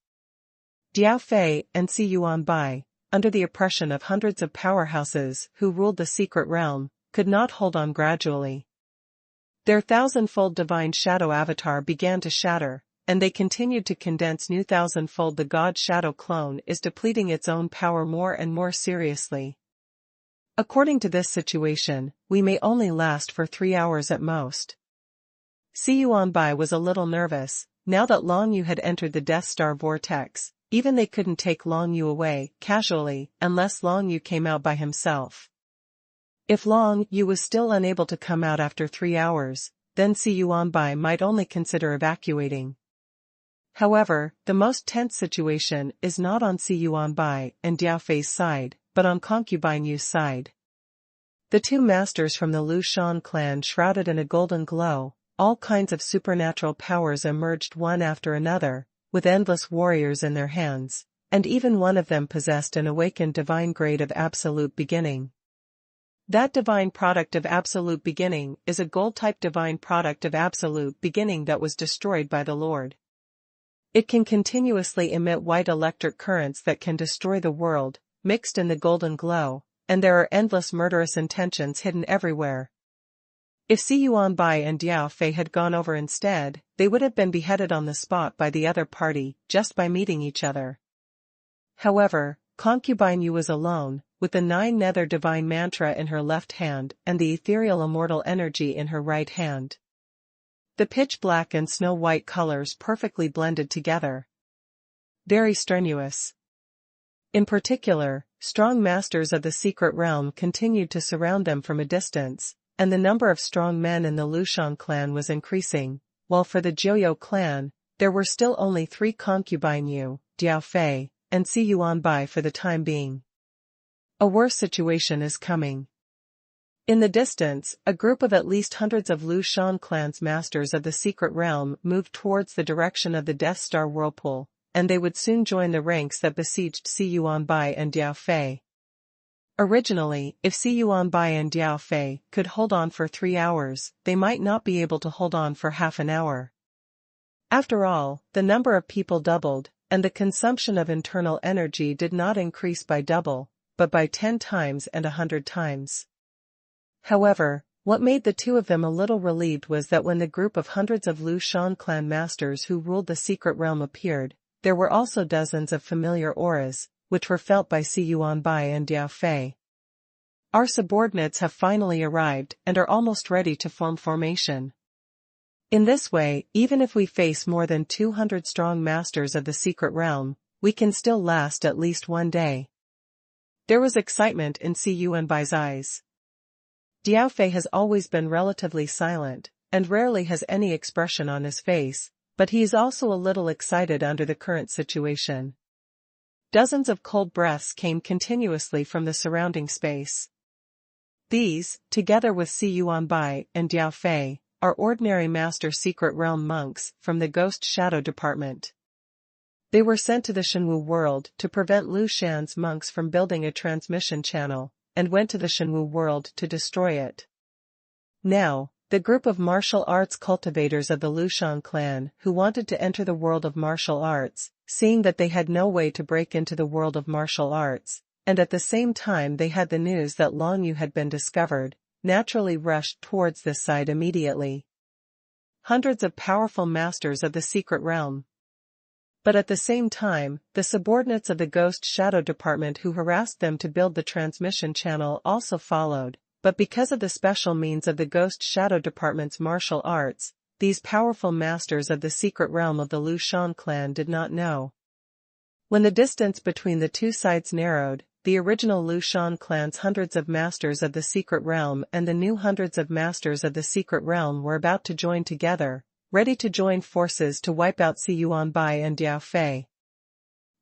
Diao Fei and Si Yuanbai, under the oppression of hundreds of powerhouses who ruled the secret realm, could not hold on gradually. Their thousandfold divine shadow avatar began to shatter, and they continued to condense new thousandfold. The god shadow clone is depleting its own power more and more seriously. According to this situation, we may only last for 3 hours at most. Si Yuanbai was a little nervous, now that Long Yu had entered the Death Star vortex. Even they couldn't take Long Yu away, casually, unless Long Yu came out by himself. If Long Yu was still unable to come out after 3 hours, then Si Yuanbai might only consider evacuating. However, the most tense situation is not on Si Yuanbai and Diao Fei's side, but on Concubine Yu's side. The two masters from the Lushan clan shrouded in a golden glow, all kinds of supernatural powers emerged one after another, with endless warriors in their hands, and even one of them possessed an awakened divine grade of absolute beginning. That divine product of absolute beginning is a gold-type divine product of absolute beginning that was destroyed by the Lord. It can continuously emit white electric currents that can destroy the world, mixed in the golden glow, and there are endless murderous intentions hidden everywhere. If Si Yuanbai and Diao Fei had gone over instead, they would have been beheaded on the spot by the other party, just by meeting each other. However, Concubine Yu was alone, with the 9 nether divine mantra in her left hand and the ethereal immortal energy in her right hand. The pitch black and snow white colors perfectly blended together. Very strenuous. In particular, strong masters of the secret realm continued to surround them from a distance, and the number of strong men in the Lushan clan was increasing, while for the Joyo clan, there were still only 3 Concubine Yu, Diao Fei, and Si Yuanbai for the time being. A worse situation is coming. In the distance, a group of at least hundreds of Lushan clan's masters of the secret realm moved towards the direction of the Death Star whirlpool, and they would soon join the ranks that besieged Si Yuanbai and Diao Fei. Originally, if Si Yuanbai and Diao Fei could hold on for 3 hours, they might not be able to hold on for half an hour. After all, the number of people doubled, and the consumption of internal energy did not increase by double, but by 10 times and 100 times. However, what made the two of them a little relieved was that when the group of hundreds of Lushan clan masters who ruled the secret realm appeared, there were also dozens of familiar auras, which were felt by Si Yuanbai and Diao Fei. Our subordinates have finally arrived and are almost ready to form formation. In this way, even if we face more than 200 strong masters of the secret realm, we can still last at least 1 day. There was excitement in Si Yuanbai's eyes. Diao Fei has always been relatively silent, and rarely has any expression on his face, but he is also a little excited under the current situation. Dozens of cold breaths came continuously from the surrounding space. These, together with Si Yuanbai and Diao Fei, are ordinary Master Secret Realm monks from the Ghost Shadow Department. They were sent to the Shenwu world to prevent Lu Shan's monks from building a transmission channel, and went to the Shenwu world to destroy it. Now, the group of martial arts cultivators of the Lushan clan who wanted to enter the world of martial arts, seeing that they had no way to break into the world of martial arts, and at the same time they had the news that Long Yu had been discovered, naturally rushed towards this side immediately. Hundreds of powerful masters of the secret realm. But at the same time, the subordinates of the Ghost Shadow Department who harassed them to build the transmission channel also followed, but because of the special means of the Ghost Shadow Department's martial arts, these powerful masters of the secret realm of the Lushan clan did not know. When the distance between the two sides narrowed, the original Lu Shan clan's hundreds of masters of the secret realm and the new hundreds of masters of the secret realm were about to join together, ready to join forces to wipe out Xuanbai and Diao Fei.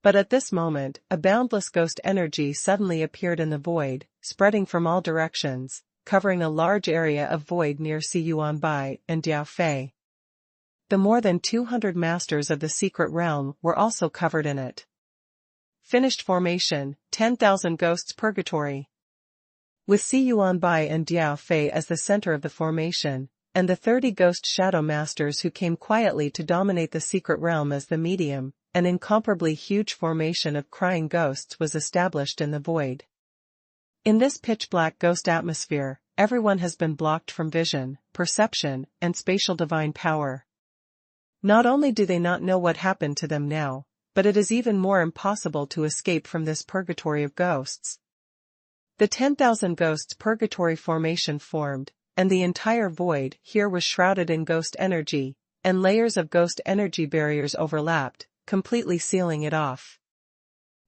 But at this moment, a boundless ghost energy suddenly appeared in the void, spreading from all directions, covering a large area of void near Xuanbai and Diao Fei. The more than 200 masters of the secret realm were also covered in it. Finished formation, 10,000 ghosts purgatory. With Xuanbai and Diao Fei as the center of the formation, and the 30 ghost shadow masters who came quietly to dominate the secret realm as the medium, an incomparably huge formation of crying ghosts was established in the void. In this pitch-black ghost atmosphere, everyone has been blocked from vision, perception, and spatial divine power. Not only do they not know what happened to them now, but it is even more impossible to escape from this purgatory of ghosts. The 10,000 ghosts purgatory formation formed, and the entire void here was shrouded in ghost energy, and layers of ghost energy barriers overlapped, completely sealing it off.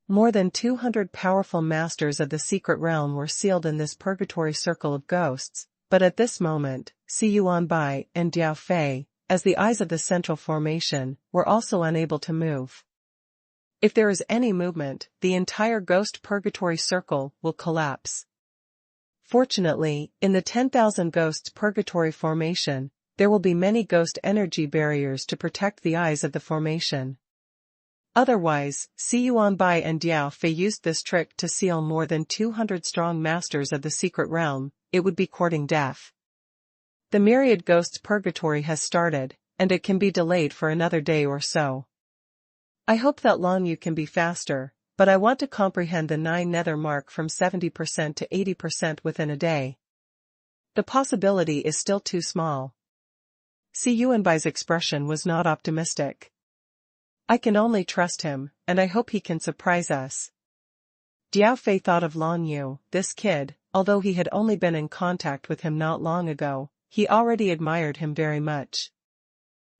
More than 200 powerful masters of the secret realm were sealed in this purgatory circle of ghosts, but at this moment, Xuanbai and Diao Fei, as the eyes of the central formation, were also unable to move. If there is any movement, the entire ghost purgatory circle will collapse. Fortunately, in the 10,000 ghosts purgatory formation, there will be many ghost energy barriers to protect the eyes of the formation. Otherwise, Xuanbai and Diao Fei used this trick to seal more than 200 strong masters of the secret realm, it would be courting death. The myriad ghosts purgatory has started, and it can be delayed for another day or so. I hope that Long Yu can be faster, but I want to comprehend the 9 nether mark from 70% to 80% within a day. The possibility is still too small. Xuanbai's expression was not optimistic. I can only trust him, and I hope he can surprise us. Diao Fei thought of Long Yu, this kid, although he had only been in contact with him not long ago, he already admired him very much.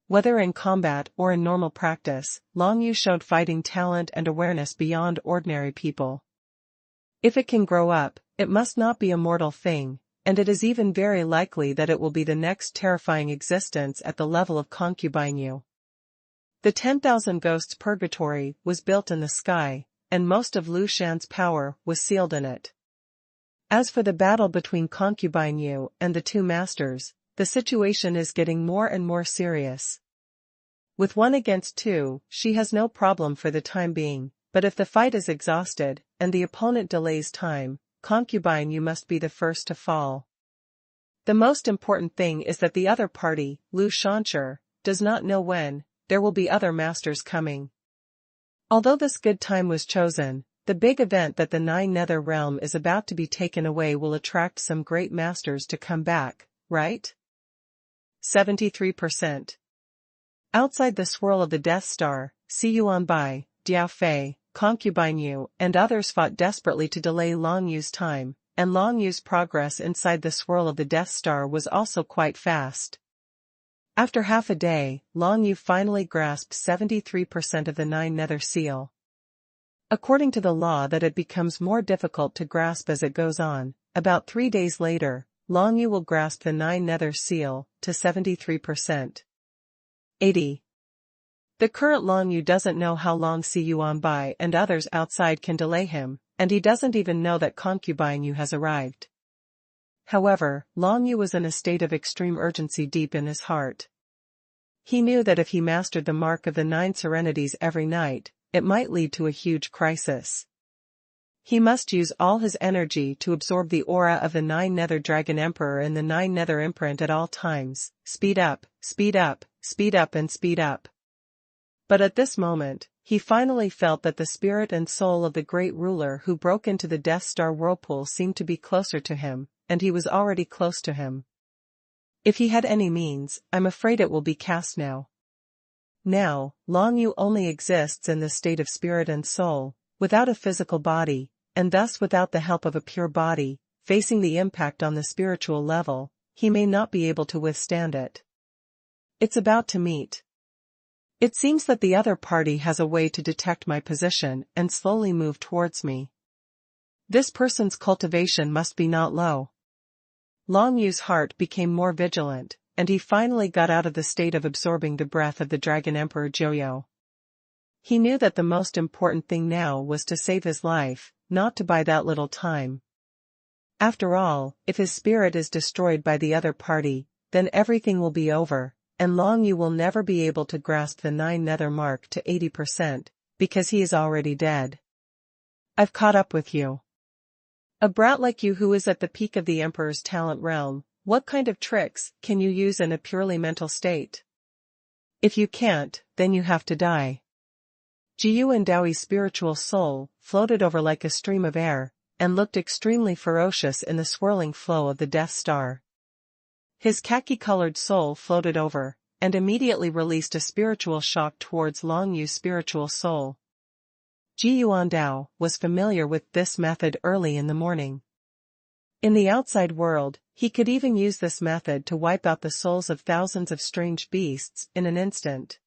Whether in combat or in normal practice, Long Yu showed fighting talent and awareness beyond ordinary people. If it can grow up, it must not be a mortal thing, and it is even very likely that it will be the next terrifying existence at the level of Concubine Yu. The 10,000 ghosts purgatory was built in the sky, and most of Lu Shan's power was sealed in it. As for the battle between Concubine Yu and the two masters, the situation is getting more and more serious. With 1 against 2, she has no problem for the time being, but if the fight is exhausted, and the opponent delays time, Concubine Yu must be the first to fall. The most important thing is that the other party, Lu Shancher, does not know when there will be other masters coming. Although this good time was chosen, the big event that the 9 nether realm is about to be taken away will attract some great masters to come back, right? 73%. Outside the swirl of the Death Star, Xuanbai, Diao Fei, Concubine Yu, and others fought desperately to delay Long Yu's time, and Long Yu's progress inside the swirl of the Death Star was also quite fast. After half a day, Long Yu finally grasped 73% of the 9 nether seal. According to the law that it becomes more difficult to grasp as it goes on, about 3 days later, Long Yu will grasp the 9 nether seal, to 73%. 80. The current Long Yu doesn't know how long Xuanbai and others outside can delay him, and he doesn't even know that Concubine Yu has arrived. However, Long Yu was in a state of extreme urgency deep in his heart. He knew that if he mastered the mark of the 9 serenities every night, it might lead to a huge crisis. He must use all his energy to absorb the aura of the 9 nether dragon emperor and the 9 nether imprint at all times, speed up, speed up, speed up and speed up. But at this moment, he finally felt that the spirit and soul of the great ruler who broke into the Death Star whirlpool seemed to be closer to him, and he was already close to him. If he had any means, I'm afraid it will be cast now. Now, Long Yu only exists in the state of spirit and soul, without a physical body, and thus without the help of a pure body, facing the impact on the spiritual level, he may not be able to withstand it. It's about to meet. It seems that the other party has a way to detect my position and slowly move towards me. This person's cultivation must be not low. Long Yu's heart became more vigilant, and he finally got out of the state of absorbing the breath of the Dragon Emperor Joyo. He knew that the most important thing now was to save his life, not to buy that little time. After all, if his spirit is destroyed by the other party, then everything will be over, and Long Yu will never be able to grasp the 9 nether mark to 80%, because he is already dead. I've caught up with you. A brat like you who is at the peak of the Emperor's talent realm, what kind of tricks can you use in a purely mental state? If you can't, then you have to die. Jiyu and Daoi's spiritual soul floated over like a stream of air, and looked extremely ferocious in the swirling flow of the Death Star. His khaki-colored soul floated over, and immediately released a spiritual shock towards Long Yu's spiritual soul. Ji Yuandao was familiar with this method early in the morning. In the outside world, he could even use this method to wipe out the souls of thousands of strange beasts in an instant.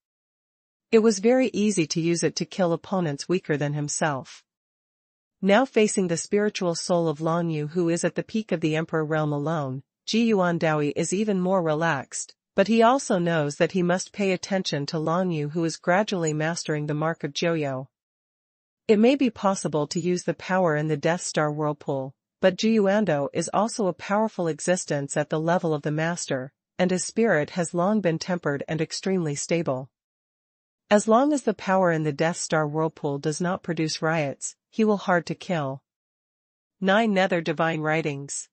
It was very easy to use it to kill opponents weaker than himself. Now facing the spiritual soul of Long Yu who is at the peak of the Emperor realm alone, Ji Yuandao is even more relaxed, but he also knows that he must pay attention to Long Yu who is gradually mastering the mark of Joyo. It may be possible to use the power in the Death Star whirlpool, but Ji Yuandao is also a powerful existence at the level of the master, and his spirit has long been tempered and extremely stable. As long as the power in the Death Star whirlpool does not produce riots, he will hard to kill. 9 Nether Divine Writings.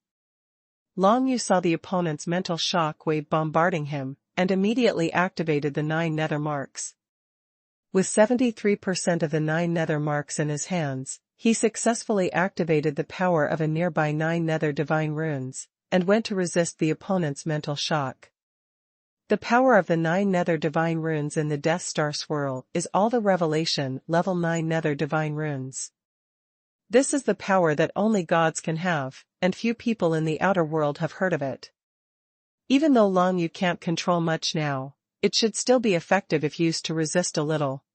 Long Yu saw the opponent's mental shock wave bombarding him, and immediately activated the 9 nether marks. With 73% of the 9 nether marks in his hands, he successfully activated the power of a nearby 9 nether divine runes, and went to resist the opponent's mental shock. The power of the 9 nether divine runes in the Death Star swirl is all the revelation level 9 nether divine runes. This is the power that only gods can have, and few people in the outer world have heard of it. Even though Long Yu can't control much now, it should still be effective if used to resist a little.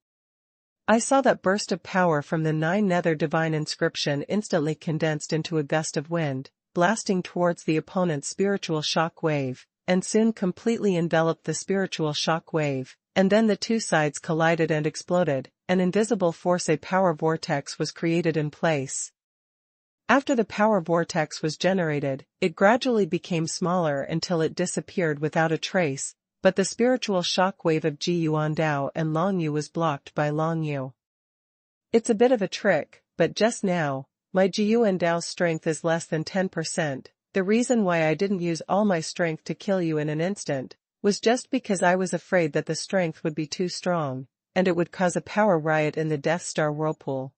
I saw that burst of power from the 9 nether divine inscription instantly condensed into a gust of wind, blasting towards the opponent's spiritual shock wave, and soon completely enveloped the spiritual shock wave, and then the two sides collided and exploded. An invisible force, a power vortex, was created in place. After the power vortex was generated, it gradually became smaller until it disappeared without a trace, but the spiritual shock wave of Ji Yuandao and Long Yu was blocked by Long Yu. It's a bit of a trick, but just now, my Ji Yuandao's strength is less than 10%. The reason why I didn't use all my strength to kill you in an instant was just because I was afraid that the strength would be too strong, and it would cause a power riot in the Death Star whirlpool.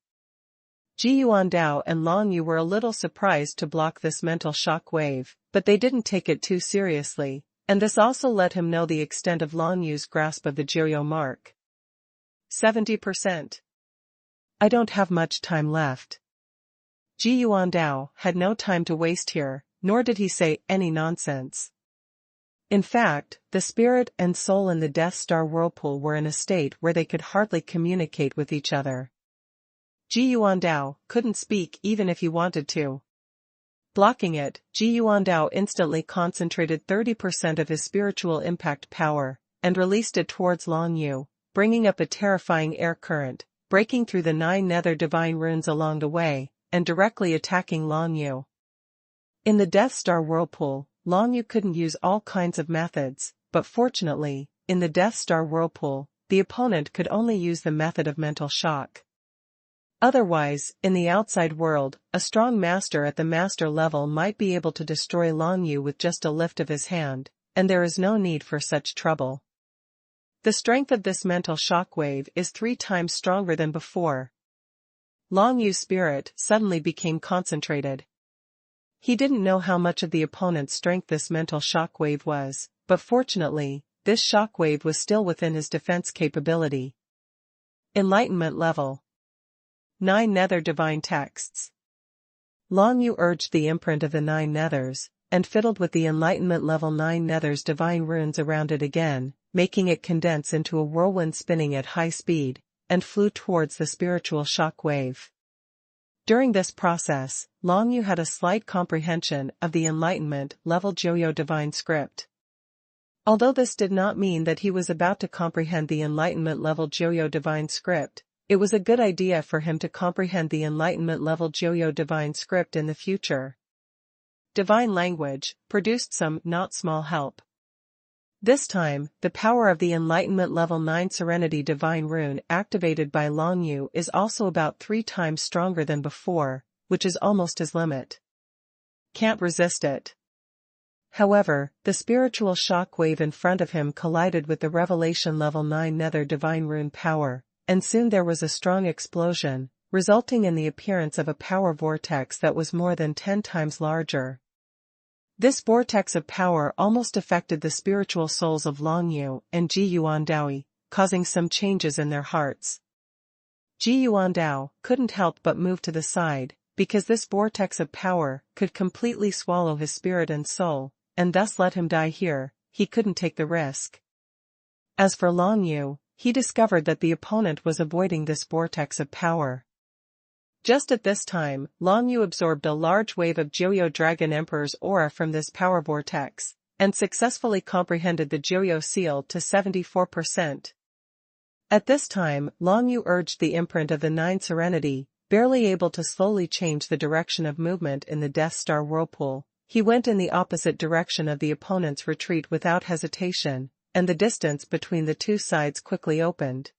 Ji Yuandao and Long Yu were a little surprised to block this mental shock wave, but they didn't take it too seriously, and this also let him know the extent of Long Yu's grasp of the Joyo mark. 70%. I don't have much time left. Ji Yuandao had no time to waste here, nor did he say any nonsense. In fact, the spirit and soul in the Death Star whirlpool were in a state where they could hardly communicate with each other. Ji Yuandao couldn't speak even if he wanted to. Blocking it, Ji Yuandao instantly concentrated 30% of his spiritual impact power, and released it towards Long Yu, bringing up a terrifying air current, breaking through the 9 nether divine runes along the way, and directly attacking Long Yu. In the Death Star whirlpool, Long Yu couldn't use all kinds of methods, but fortunately, in the Death Star whirlpool, the opponent could only use the method of mental shock. Otherwise, in the outside world, a strong master at the master level might be able to destroy Long Yu with just a lift of his hand, and there is no need for such trouble. The strength of this mental shockwave is 3 times stronger than before. Long Yu's spirit suddenly became concentrated. He didn't know how much of the opponent's strength this mental shockwave was, but fortunately, this shockwave was still within his defense capability. Enlightenment level. 9 Nether Divine Texts. Long Yu urged the imprint of the 9 Nethers, and fiddled with the Enlightenment level 9 Nethers divine runes around it again, making it condense into a whirlwind spinning at high speed, and flew towards the spiritual shockwave. During this process, Long Yu had a slight comprehension of the Enlightenment level Joyo divine script. Although this did not mean that he was about to comprehend the Enlightenment level Joyo divine script, it was a good idea for him to comprehend the Enlightenment level Joyo divine script in the future. Divine language produced some not small help. This time, the power of the Enlightenment level 9 Serenity divine rune activated by Long Yu is also about 3 times stronger than before, which is almost his limit. Can't resist it. However, the spiritual shock wave in front of him collided with the Revelation level 9 Nether divine rune power, and soon there was a strong explosion, resulting in the appearance of a power vortex that was more than 10 times larger. This vortex of power almost affected the spiritual souls of Long Yu and Ji Yuandao, causing some changes in their hearts. Ji Yuandao couldn't help but move to the side, because this vortex of power could completely swallow his spirit and soul, and thus let him die here. He couldn't take the risk. As for Long Yu, he discovered that the opponent was avoiding this vortex of power. Just at this time, Long Yu absorbed a large wave of Joyo Dragon Emperor's aura from this power vortex, and successfully comprehended the Joyo seal to 74%. At this time, Long Yu urged the imprint of the 9 Serenity, barely able to slowly change the direction of movement in the Death Star whirlpool. He went in the opposite direction of the opponent's retreat without hesitation, and the distance between the two sides quickly opened.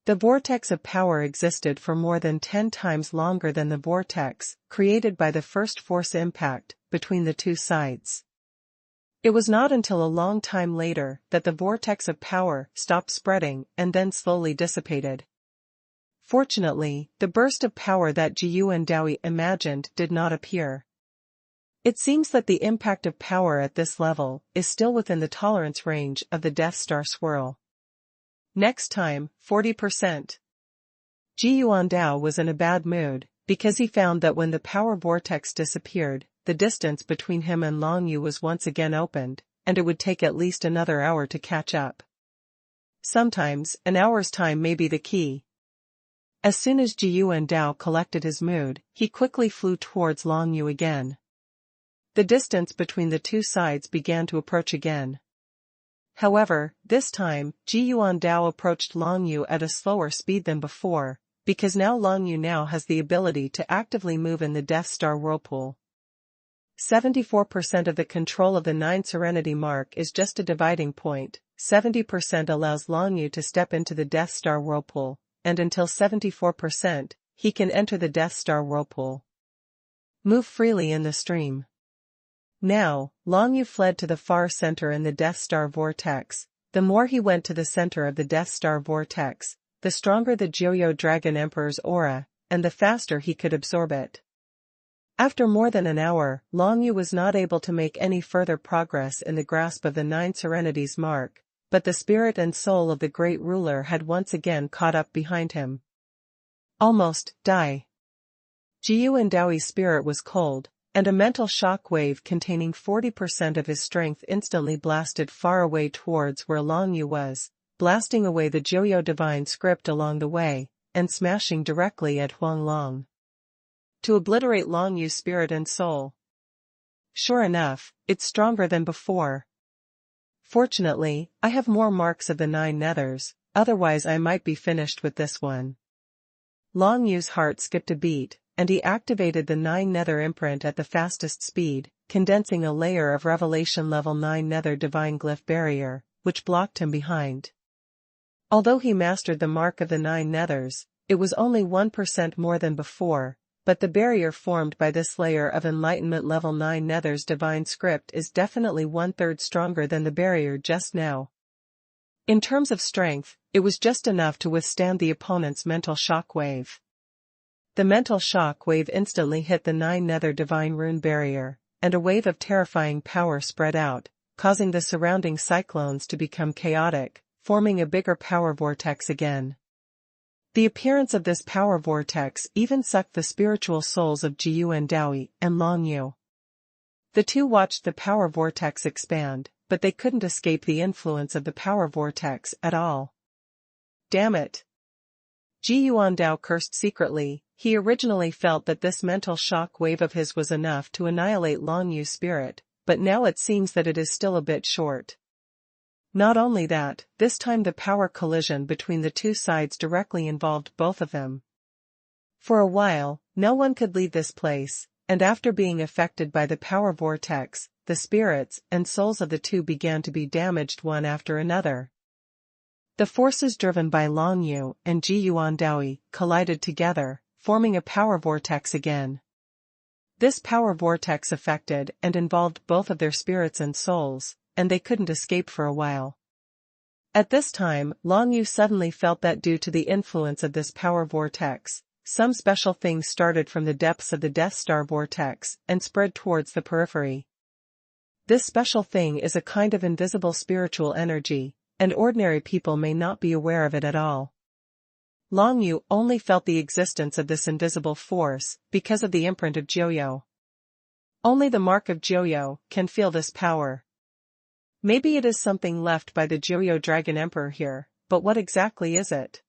The vortex of power existed for more than 10 times longer than the vortex created by the first force impact between the two sides. It was not until a long time later that the vortex of power stopped spreading and then slowly dissipated. Fortunately, the burst of power that Ji Yuandao imagined did not appear. It seems that the impact of power at this level is still within the tolerance range of the Death Star swirl. Next time, 40%. Ji Yuandao was in a bad mood, because he found that when the power vortex disappeared, the distance between him and Long Yu was once again opened, and it would take at least another hour to catch up. Sometimes, an hour's time may be the key. As soon as Ji Yuandao collected his mood, he quickly flew towards Long Yu again. The distance between the two sides began to approach again. However, this time, Ji Yuandao approached Long Yu at a slower speed than before, because now Long Yu now has the ability to actively move in the Death Star whirlpool. 74% of the control of the 9 Serenity mark is just a dividing point. 70% allows Long Yu to step into the Death Star whirlpool, and until 74%, he can enter the Death Star whirlpool. Move freely in the stream. Now, Long Yu fled to the far center in the Death Star vortex. The more he went to the center of the Death Star vortex, the stronger the Joyo Dragon Emperor's aura, and the faster he could absorb it. After more than an hour, Long Yu was not able to make any further progress in the grasp of the 9 Serenity's mark, but the spirit and soul of the great ruler had once again caught up behind him. Almost, die. Ji Yuandao's spirit was cold, and a mental shock wave containing 40% of his strength instantly blasted far away towards where Long Yu was, blasting away the Joyo divine script along the way, and smashing directly at Huang Long. To obliterate Long Yu's spirit and soul. Sure enough, it's stronger than before. Fortunately, I have more marks of the 9 nethers, otherwise I might be finished with this one. Long Yu's heart skipped a beat, and he activated the 9 nether imprint at the fastest speed, condensing a layer of Revelation level 9 nether divine glyph barrier, which blocked him behind. Although he mastered the mark of the 9 nethers, it was only 1% more than before, but the barrier formed by this layer of Enlightenment level 9 nethers divine script is definitely 1/3 stronger than the barrier just now. In terms of strength, it was just enough to withstand the opponent's mental shock wave. The mental shock wave instantly hit the 9 nether divine rune barrier, and a wave of terrifying power spread out, causing the surrounding cyclones to become chaotic, forming a bigger power vortex again. The appearance of this power vortex even sucked the spiritual souls of Ji Yuandao and Long Yu. The two watched the power vortex expand, but they couldn't escape the influence of the power vortex at all. Damn it! Ji Yuandao cursed secretly. He originally felt that this mental shock wave of his was enough to annihilate Long Yu's spirit, but now it seems that it is still a bit short. Not only that, this time the power collision between the two sides directly involved both of them. For a while, no one could leave this place, and after being affected by the power vortex, the spirits and souls of the two began to be damaged one after another. The forces driven by Long Yu and Ji Yuandao collided together, forming a power vortex again. This power vortex affected and involved both of their spirits and souls, and they couldn't escape for a while. At this time, Long Yu suddenly felt that due to the influence of this power vortex, some special things started from the depths of the Death Star vortex and spread towards the periphery. This special thing is a kind of invisible spiritual energy, and ordinary people may not be aware of it at all. Long Yu only felt the existence of this invisible force because of the imprint of Joyo. Only the mark of Joyo can feel this power. Maybe it is something left by the Joyo Dragon Emperor here, but what exactly is it?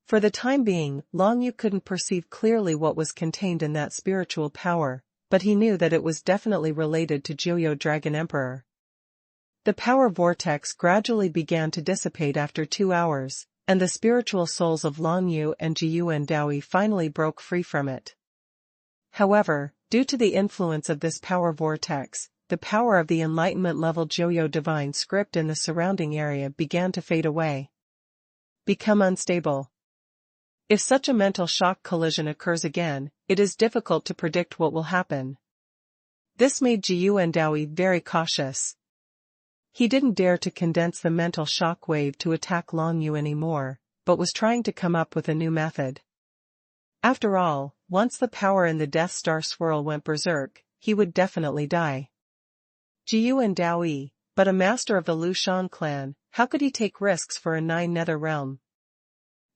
For the time being, Long Yu couldn't perceive clearly what was contained in that spiritual power, but he knew that it was definitely related to Joyo Dragon Emperor. The power vortex gradually began to dissipate after 2 hours, and the spiritual souls of Long Yu and Ji Yuandao finally broke free from it. However, due to the influence of this power vortex, the power of the Enlightenment level Joyo divine script in the surrounding area began to fade away. Become unstable. If such a mental shock collision occurs again, it is difficult to predict what will happen. This made Ji Yuandao very cautious. He didn't dare to condense the mental shock wave to attack Long Yu anymore, but was trying to come up with a new method. After all, once the power in the Death Star swirl went berserk, he would definitely die. Ji Yuandao, but a master of the Lu Shan clan, how could he take risks for a 9 nether realm?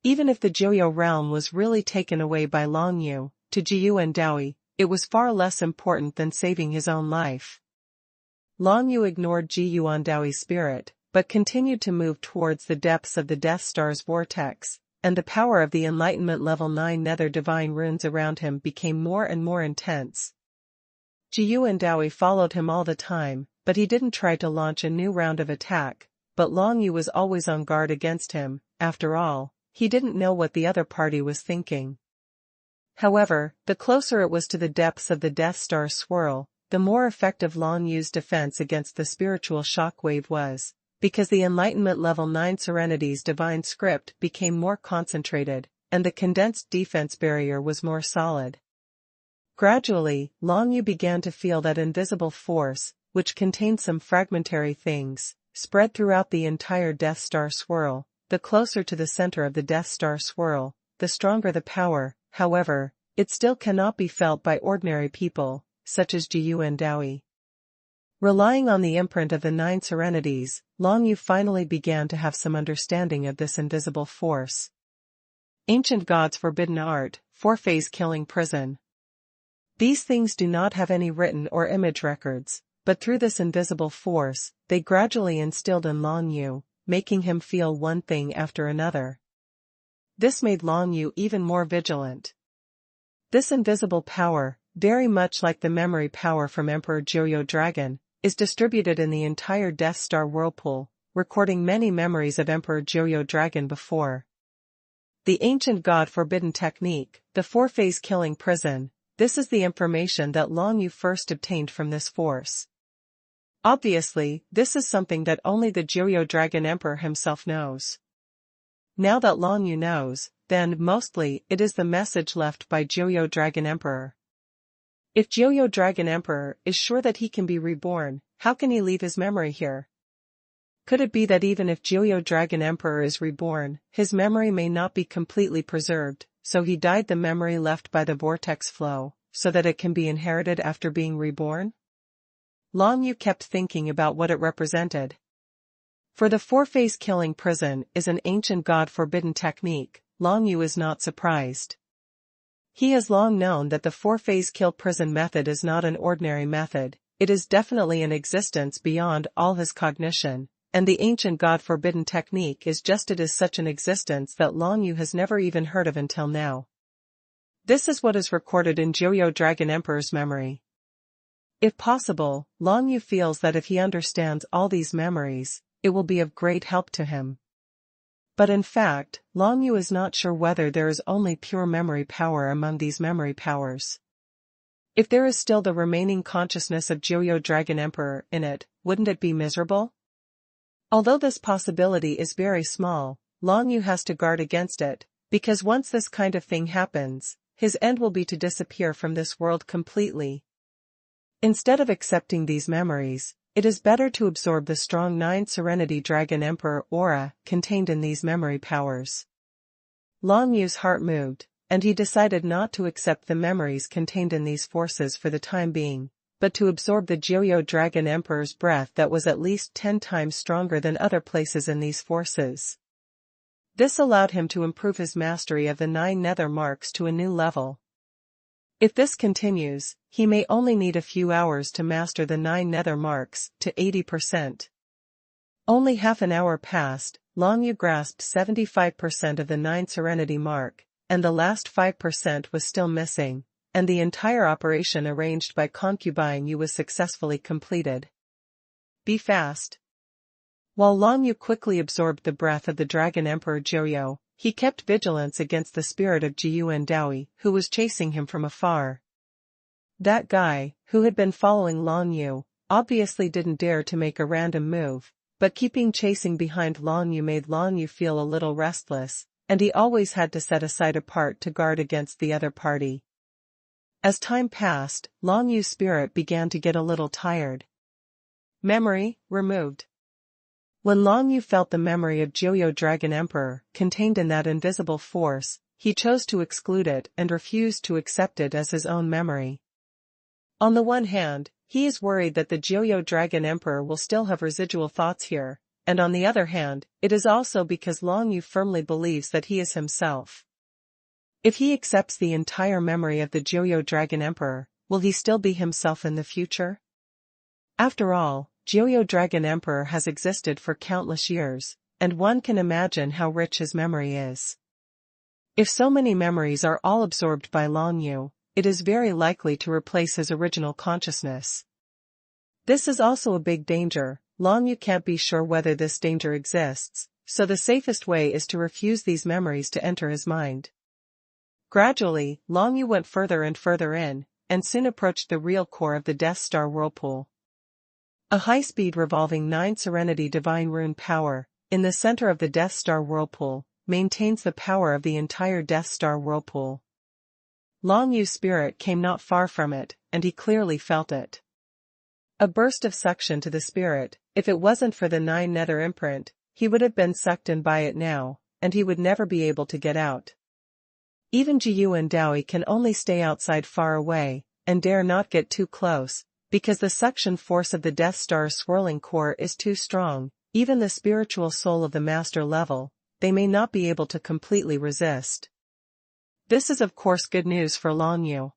Even if the Joyo realm was really taken away by Long Yu, to Ji Yuandao, it was far less important than saving his own life. Long Yu ignored Ji Yuandao's spirit, but continued to move towards the depths of the Death Star's vortex, and the power of the Enlightenment level 9 nether divine runes around him became more and more intense. Ji Yuandao followed him all the time, but he didn't try to launch a new round of attack, but Long Yu was always on guard against him. After all, he didn't know what the other party was thinking. However, the closer it was to the depths of the Death Star swirl, the more effective Long Yu's defense against the spiritual shockwave was, because the Enlightenment level 9 Serenity's divine script became more concentrated, and the condensed defense barrier was more solid. Gradually, Long Yu began to feel that invisible force, which contained some fragmentary things, spread throughout the entire Death Star swirl. The closer to the center of the Death Star swirl, the stronger the power. However, it still cannot be felt by ordinary people, such as Ji Yuandao. Relying on the imprint of the 9 Serenities, Long Yu finally began to have some understanding of this invisible force. Ancient God's Forbidden Art, 4-phase killing prison. These things do not have any written or image records, but through this invisible force, they gradually instilled in Long Yu, making him feel one thing after another. This made Long Yu even more vigilant. This invisible power, very much like the memory power from Emperor Joyo Dragon, is distributed in the entire Death Star whirlpool, recording many memories of Emperor Joyo Dragon before. The ancient God Forbidden technique, the 4-phase killing prison, this is the information that Long Yu first obtained from this force. Obviously, this is something that only the Joyo Dragon Emperor himself knows. Now that Long Yu knows, then mostly it is the message left by Joyo Dragon Emperor. If Joyo Dragon Emperor is sure that he can be reborn, how can he leave his memory here? Could it be that even if Joyo Dragon Emperor is reborn, his memory may not be completely preserved, so he died the memory left by the vortex flow, so that it can be inherited after being reborn? Long Yu kept thinking about what it represented. For the 4-phase killing prison is an ancient God Forbidden technique, Long Yu is not surprised. He has long known that the 4-phase kill prison method is not an ordinary method, it is definitely an existence beyond all his cognition, and the ancient God-forbidden technique is just it is such an existence that Long Yu has never even heard of until now. This is what is recorded in Joyo Dragon Emperor's memory. If possible, Long Yu feels that if he understands all these memories, it will be of great help to him. But in fact, Long Yu is not sure whether there is only pure memory power among these memory powers. If there is still the remaining consciousness of Joyo Dragon Emperor in it, wouldn't it be miserable? Although this possibility is very small, Long Yu has to guard against it, because once this kind of thing happens, his end will be to disappear from this world completely. Instead of accepting these memories, it is better to absorb the strong 9 Serenity Dragon Emperor aura contained in these memory powers. Long Yu's heart moved, and he decided not to accept the memories contained in these forces for the time being, but to absorb the Joyo Dragon Emperor's breath that was at least 10 times stronger than other places in these forces. This allowed him to improve his mastery of the 9 nether marks to a new level. If this continues, he may only need a few hours to master the 9 nether marks to 80%. Only half an hour passed, Long Yu grasped 75% of the 9 Serenity mark, and the last 5% was still missing, and the entire operation arranged by Concubine Yu was successfully completed. Be fast. While Long Yu quickly absorbed the breath of the Dragon Emperor Joyo, he kept vigilance against the spirit of Jiyuan Daoi, who was chasing him from afar. That guy, who had been following Long Yu, obviously didn't dare to make a random move, but keeping chasing behind Long Yu made Long Yu feel a little restless, and he always had to set aside a part to guard against the other party. As time passed, Long Yu's spirit began to get a little tired. Memory, removed. When Long Yu felt the memory of Joyo Dragon Emperor contained in that invisible force, he chose to exclude it and refused to accept it as his own memory. On the one hand, he is worried that the Joyo Dragon Emperor will still have residual thoughts here, and on the other hand, it is also because Long Yu firmly believes that he is himself. If he accepts the entire memory of the Joyo Dragon Emperor, will he still be himself in the future? After all, Joyo Dragon Emperor has existed for countless years, and one can imagine how rich his memory is. If so many memories are all absorbed by Long Yu, it is very likely to replace his original consciousness. This is also a big danger. Long Yu can't be sure whether this danger exists, so the safest way is to refuse these memories to enter his mind. Gradually, Long Yu went further and further in, and soon approached the real core of the Death Star whirlpool. A high-speed revolving 9 Serenity Divine Rune power, in the center of the Death Star whirlpool, maintains the power of the entire Death Star whirlpool. Long Yu's spirit came not far from it, and he clearly felt it. A burst of suction to the spirit. If it wasn't for the 9 nether imprint, he would have been sucked in by it now, and he would never be able to get out. Even Jiyuan Daoi can only stay outside far away, and dare not get too close, because the suction force of the Death Star's swirling core is too strong. Even the spiritual soul of the master level, they may not be able to completely resist. This is of course good news for Long Yu.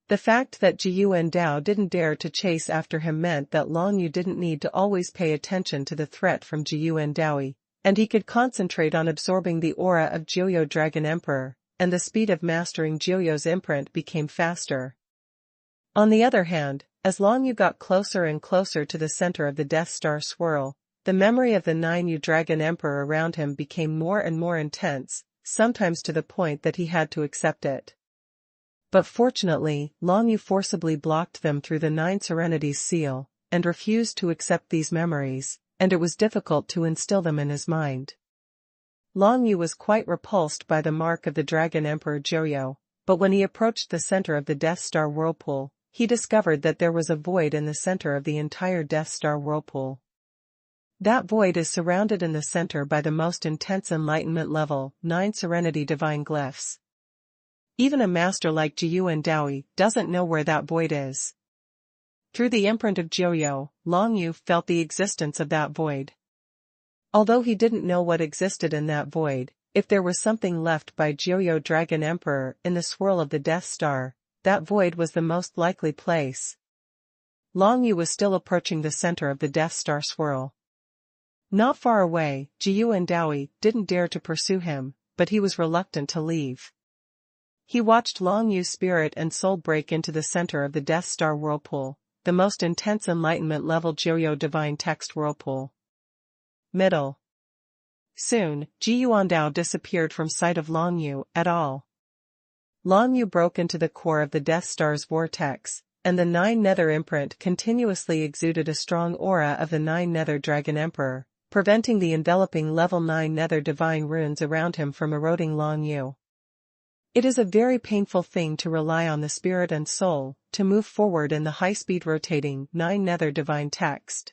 The fact that Jiyuan Dao didn't dare to chase after him meant that Long Yu didn't need to always pay attention to the threat from Jiyuan Daoi, and he could concentrate on absorbing the aura of Joyo Dragon Emperor, and the speed of mastering Joyo's imprint became faster. On the other hand, as Long Yu got closer and closer to the center of the Death Star swirl, the memory of the 9 Yu Dragon Emperor around him became more and more intense, sometimes to the point that he had to accept it. But fortunately, Long Yu forcibly blocked them through the 9 Serenity's seal, and refused to accept these memories, and it was difficult to instill them in his mind. Long Yu was quite repulsed by the mark of the Dragon Emperor Joyo, but when he approached the center of the Death Star whirlpool, he discovered that there was a void in the center of the entire Death Star whirlpool. That void is surrounded in the center by the most intense Enlightenment level, 9 Serenity Divine Glyphs. Even a master like Jiyuan Daoi doesn't know where that void is. Through the imprint of Joyo, Long Yu felt the existence of that void. Although he didn't know what existed in that void, if there was something left by Joyo Dragon Emperor in the swirl of the Death Star, that void was the most likely place. Long Yu was still approaching the center of the Death Star swirl. Not far away, Jiyu and Dowie didn't dare to pursue him, but he was reluctant to leave. He watched Long Yu's spirit and soul break into the center of the Death Star whirlpool, the most intense Enlightenment level Jiyu divine text whirlpool. Middle. Soon, Ji Yuandao disappeared from sight of Long Yu at all. Long Yu broke into the core of the Death Star's vortex, and the Nine Nether imprint continuously exuded a strong aura of the Nine Nether Dragon Emperor, preventing the enveloping level 9 Nether divine runes around him from eroding Long Yu. It is a very painful thing to rely on the spirit and soul to move forward in the high-speed rotating 9 Nether divine text.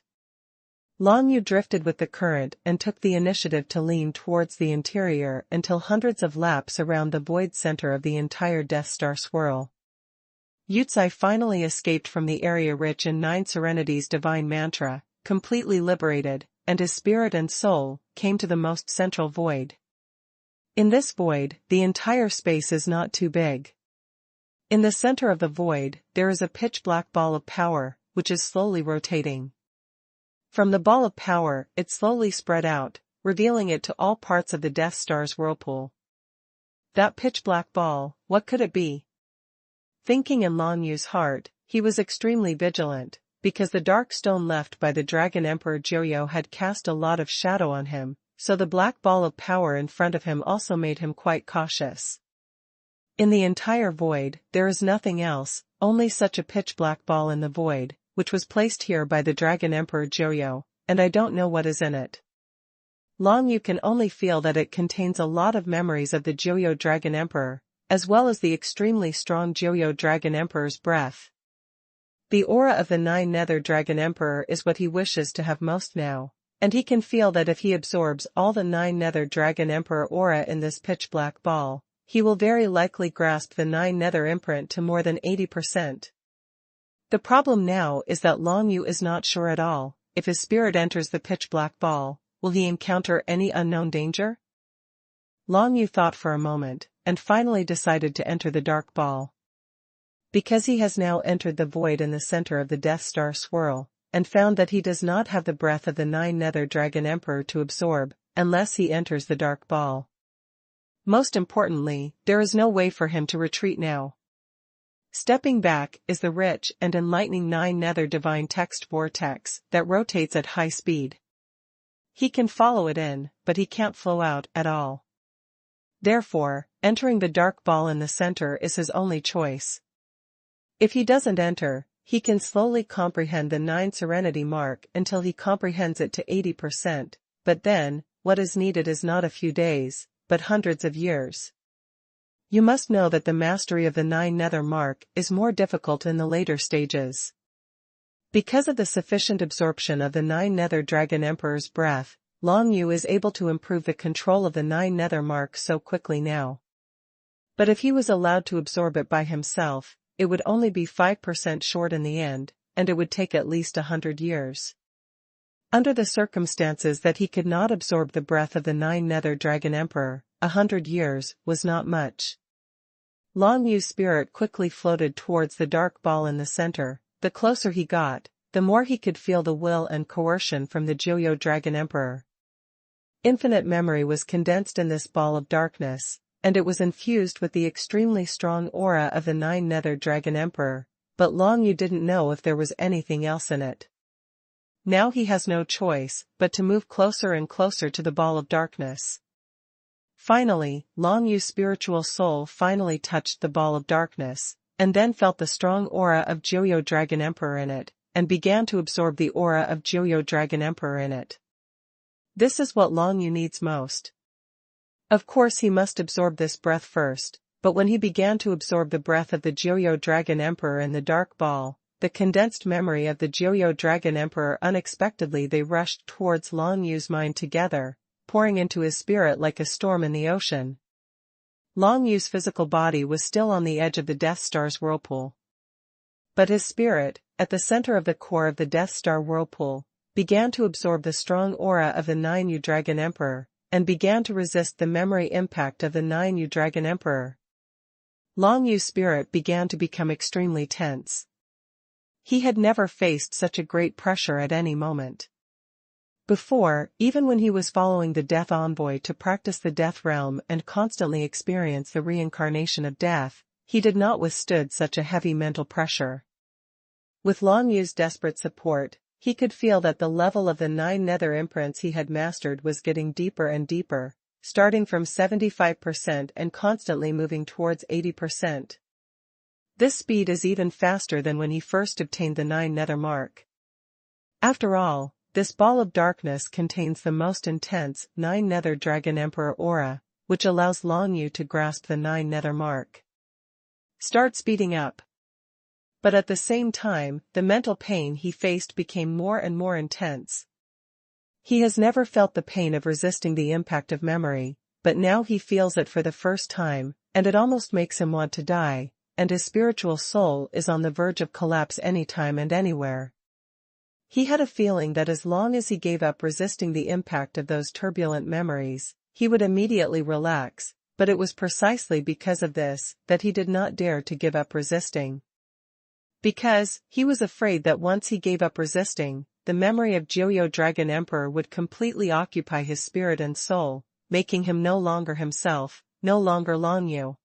Long Yu drifted with the current and took the initiative to lean towards the interior until hundreds of laps around the void center of the entire Death Star swirl. Yucai finally escaped from the area rich in 9 Serenity's divine mantra, completely liberated, and his spirit and soul came to the most central void. In this void, the entire space is not too big. In the center of the void, there is a pitch-black ball of power, which is slowly rotating. From the ball of power, it slowly spread out, revealing it to all parts of the Death Star's whirlpool. That pitch-black ball, what could it be? Thinking in Long Yu's heart, he was extremely vigilant, because the dark stone left by the Dragon Emperor Jiyu had cast a lot of shadow on him, so the black ball of power in front of him also made him quite cautious. In the entire void, there is nothing else, only such a pitch-black ball in the void, which was placed here by the Dragon Emperor Jiyu, and I don't know what is in it. Long Yu can only feel that it contains a lot of memories of the Jiyu Dragon Emperor, as well as the extremely strong Jiyu Dragon Emperor's breath. The aura of the 9 Nether Dragon Emperor is what he wishes to have most now, and he can feel that if he absorbs all the 9 Nether Dragon Emperor aura in this pitch-black ball, he will very likely grasp the 9 Nether imprint to more than 80%. The problem now is that Long Yu is not sure at all, if his spirit enters the pitch-black ball, will he encounter any unknown danger? Long Yu thought for a moment, and finally decided to enter the dark ball. Because he has now entered the void in the center of the Death Star swirl, and found that he does not have the breath of the 9 Nether Dragon Emperor to absorb, unless he enters the dark ball. Most importantly, there is no way for him to retreat now. Stepping back is the rich and enlightening 9 Nether divine text vortex that rotates at high speed. He can follow it in, but he can't flow out at all. Therefore, entering the dark ball in the center is his only choice. If he doesn't enter, he can slowly comprehend the 9 Serenity mark until he comprehends it to 80%, but then, what is needed is not a few days, but hundreds of years. You must know that the mastery of the 9 Nether mark is more difficult in the later stages. Because of the sufficient absorption of the 9 Nether Dragon Emperor's breath, Long Yu is able to improve the control of the 9 Nether mark so quickly now. But if he was allowed to absorb it by himself, it would only be 5% short in the end, and it would take at least 100 years. Under the circumstances that he could not absorb the breath of the 9 Nether Dragon Emperor, 100 years was not much. Long Yu's spirit quickly floated towards the dark ball in the center. The closer he got, the more he could feel the will and coercion from the Jiyu Dragon Emperor. Infinite memory was condensed in this ball of darkness, and it was infused with the extremely strong aura of the 9 Nether Dragon Emperor, but Long Yu didn't know if there was anything else in it. Now he has no choice but to move closer and closer to the ball of darkness. Finally, Long Yu's spiritual soul finally touched the ball of darkness, and then felt the strong aura of Jiyu Dragon Emperor in it, and began to absorb the aura of Jiyu Dragon Emperor in it. This is what Long Yu needs most. Of course he must absorb this breath first, but when he began to absorb the breath of the Jiyu Dragon Emperor in the dark ball, the condensed memory of the Jiyu Dragon Emperor unexpectedly they rushed towards Long Yu's mind together, pouring into his spirit like a storm in the ocean. Long Yu's physical body was still on the edge of the Death Star's whirlpool. But his spirit, at the center of the core of the Death Star whirlpool, began to absorb the strong aura of the 9 Yu Dragon Emperor, and began to resist the memory impact of the 9 Yu Dragon Emperor. Long Yu's spirit began to become extremely tense. He had never faced such a great pressure at any moment. Before, even when he was following the Death Envoy to practice the Death Realm and constantly experience the reincarnation of death, he did not withstood such a heavy mental pressure. With Long Yu's desperate support, he could feel that the level of the 9 nether imprints he had mastered was getting deeper and deeper, starting from 75% and constantly moving towards 80%. This speed is even faster than when he first obtained the 9 nether mark. After all, this ball of darkness contains the most intense 9 nether Dragon Emperor aura, which allows Long Yu to grasp the 9 nether mark. Start speeding up. But at the same time, the mental pain he faced became more and more intense. He has never felt the pain of resisting the impact of memory, but now he feels it for the first time, and it almost makes him want to die, and his spiritual soul is on the verge of collapse anytime and anywhere. He had a feeling that as long as he gave up resisting the impact of those turbulent memories, he would immediately relax, but it was precisely because of this that he did not dare to give up resisting. Because he was afraid that once he gave up resisting, the memory of Joyo Dragon Emperor would completely occupy his spirit and soul, making him no longer himself, no longer Long Yu.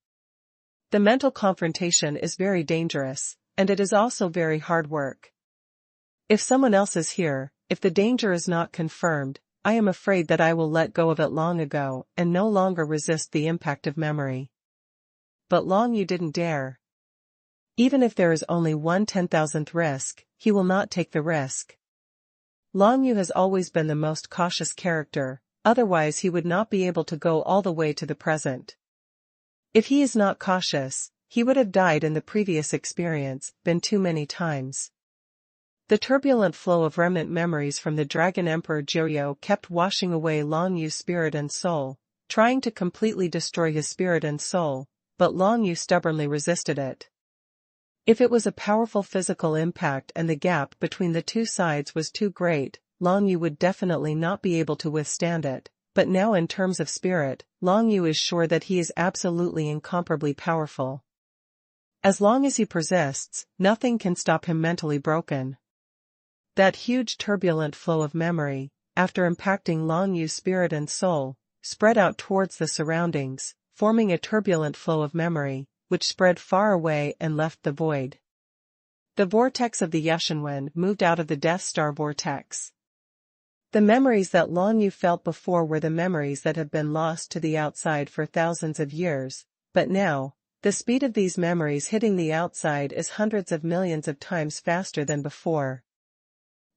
The mental confrontation is very dangerous, and it is also very hard work. If someone else is here, if the danger is not confirmed, I am afraid that I will let go of it long ago and no longer resist the impact of memory. But Long Yu didn't dare. Even if there is only 1/10,000th risk, he will not take the risk. Long Yu has always been the most cautious character, otherwise he would not be able to go all the way to the present. If he is not cautious, he would have died in the previous experience, been too many times. The turbulent flow of remnant memories from the Dragon Emperor Joyo kept washing away Long Yu's spirit and soul, trying to completely destroy his spirit and soul, but Long Yu stubbornly resisted it. If it was a powerful physical impact and the gap between the two sides was too great, Long Yu would definitely not be able to withstand it, but now in terms of spirit, Long Yu is sure that he is absolutely incomparably powerful. As long as he persists, nothing can stop him mentally broken. That huge turbulent flow of memory, after impacting Long Yu's spirit and soul, spread out towards the surroundings, forming a turbulent flow of memory, which spread far away and left the void. The vortex of the xuanhuan moved out of the Death Star vortex. The memories that Long Yu felt before were the memories that have been lost to the outside for thousands of years, but now, the speed of these memories hitting the outside is hundreds of millions of times faster than before.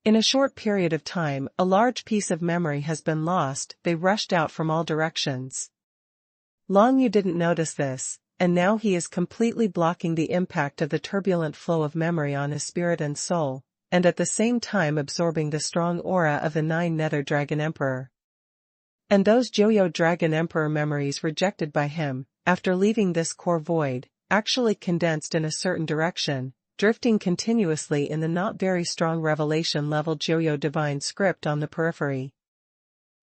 In a short period of time, a large piece of memory has been lost. They rushed out from all directions. Long Yu didn't notice this, and now he is completely blocking the impact of the turbulent flow of memory on his spirit and soul, and at the same time absorbing the strong aura of the 9 nether Dragon Emperor. And those Joyo Dragon Emperor memories rejected by him, after leaving this core void, actually condensed in a certain direction, drifting continuously in the not very strong revelation level Joyo divine script on the periphery.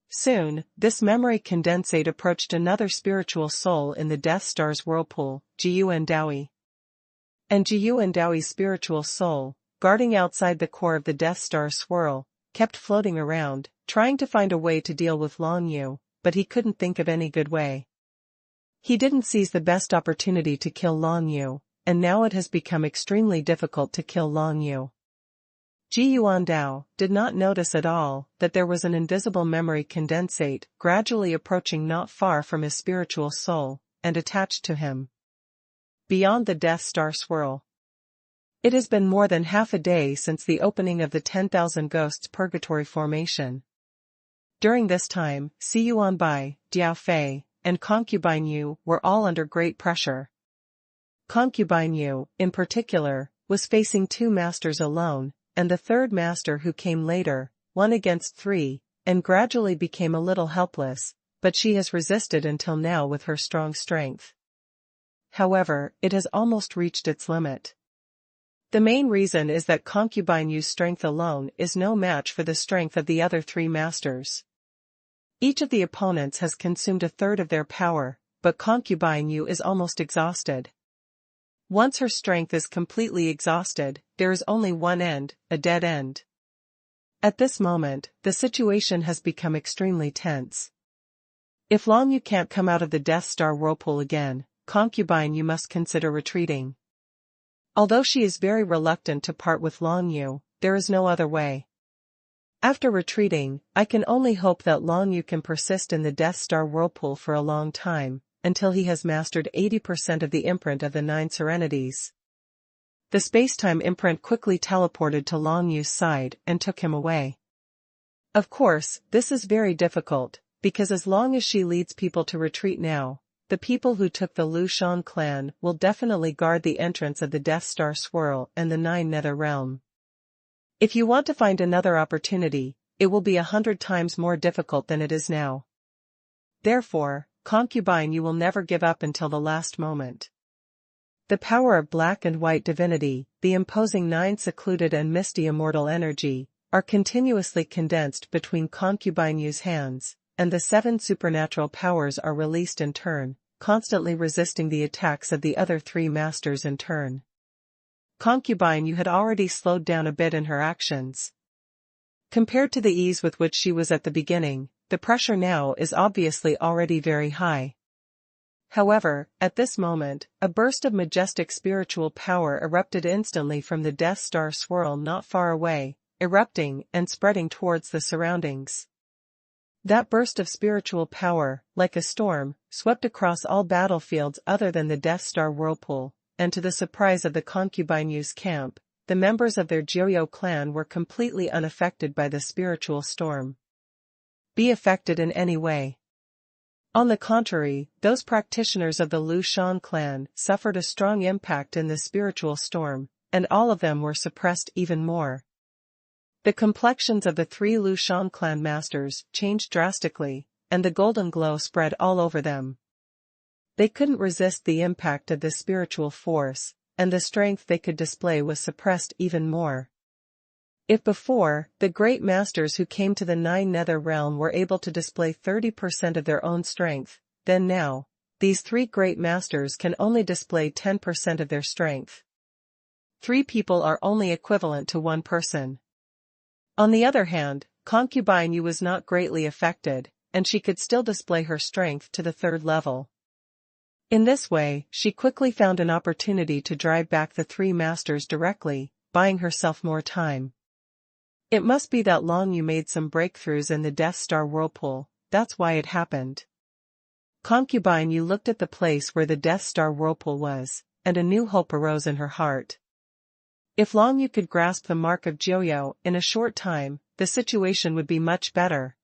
Soon, this memory condensate approached another spiritual soul in the Death Star's whirlpool, Jiyu Dawi. And Jiyu Dawi's spiritual soul, guarding outside the core of the Death Star swirl, kept floating around, trying to find a way to deal with Long Yu, but he couldn't think of any good way. He didn't seize the best opportunity to kill Long Yu, and now it has become extremely difficult to kill Long Yu. Jiyu Dao did not notice at all that there was an invisible memory condensate gradually approaching not far from his spiritual soul, and attached to him. Beyond the Death Star swirl. It has been more than half a day since the opening of the 10,000 Ghosts Purgatory formation. During this time, Si Yuanbai, Diao Fei, and Concubine Yu were all under great pressure. Concubine Yu, in particular, was facing 2 masters alone, and the 3rd master who came later, 1 against 3, and gradually became a little helpless, but she has resisted until now with her strong strength. However, it has almost reached its limit. The main reason is that Concubine Yu's strength alone is no match for the strength of the other 3 masters. Each of the opponents has consumed a third of their power, but Concubine Yu is almost exhausted. Once her strength is completely exhausted, there is only one end, a dead end. At this moment, the situation has become extremely tense. If Long Yu can't come out of the Death Star whirlpool again, concubine you must consider retreating. Although she is very reluctant to part with Long Yu, there is no other way. After retreating, I can only hope that Long Yu can persist in the Death Star whirlpool for a long time, until he has mastered 80% of the imprint of the 9 serenities. The space-time imprint quickly teleported to Long Yu's side and took him away. Of course, this is very difficult, because as long as she leads people to retreat now, the people who took the Lu Shan clan will definitely guard the entrance of the Death Star swirl and the 9 Nether Realm. If you want to find another opportunity, it will be 100 times more difficult than it is now. Therefore, concubine, you will never give up until the last moment. The power of black and white divinity, the imposing 9 secluded and misty immortal energy, are continuously condensed between concubine Yu's hands, and the 7 supernatural powers are released in turn, constantly resisting the attacks of the other 3 masters in turn. Concubine Yu had already slowed down a bit in her actions. Compared to the ease with which she was at the beginning, the pressure now is obviously already very high. However, at this moment, a burst of majestic spiritual power erupted instantly from the Death Star swirl not far away, erupting and spreading towards the surroundings. That burst of spiritual power, like a storm, swept across all battlefields other than the Death Star whirlpool, and to the surprise of the concubine Yu's camp, the members of their Joyo clan were completely unaffected by the spiritual storm. Be affected in any way. On the contrary, those practitioners of the Lu Shan clan suffered a strong impact in the spiritual storm, and all of them were suppressed even more. The complexions of the 3 Lu Shan clan masters changed drastically, and the golden glow spread all over them. They couldn't resist the impact of the spiritual force, and the strength they could display was suppressed even more. If before, the great masters who came to the 9 Nether Realm were able to display 30% of their own strength, then now, these 3 great masters can only display 10% of their strength. 3 people are only equivalent to 1 person. On the other hand, concubine Yu was not greatly affected, and she could still display her strength to the 3rd level. In this way, she quickly found an opportunity to drive back the 3 masters directly, buying herself more time. It must be that Long Yu made some breakthroughs in the Death Star whirlpool, that's why it happened. Concubine Yu looked at the place where the Death Star whirlpool was, and a new hope arose in her heart. If Long Yu could grasp the mark of Joyo in a short time, the situation would be much better.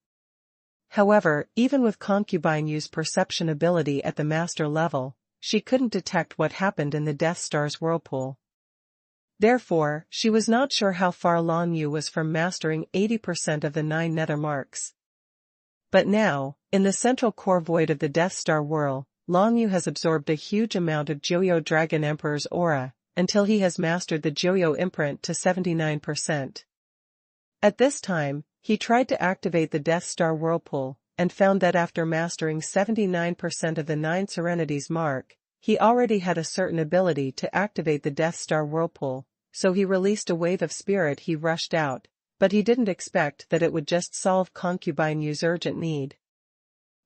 However, even with concubine Yu's perception ability at the master level, she couldn't detect what happened in the Death Star's whirlpool. Therefore, she was not sure how far Long Yu was from mastering 80% of the 9 nether marks. But now, in the central core void of the Death Star whirl, Long Yu has absorbed a huge amount of Joyo Dragon Emperor's aura, until he has mastered the Joyo imprint to 79%. At this time, he tried to activate the Death Star whirlpool, and found that after mastering 79% of the 9 serenities mark, he already had a certain ability to activate the Death Star whirlpool, so he released a wave of spirit. He rushed out, but he didn't expect that it would just solve concubine Yu's urgent need.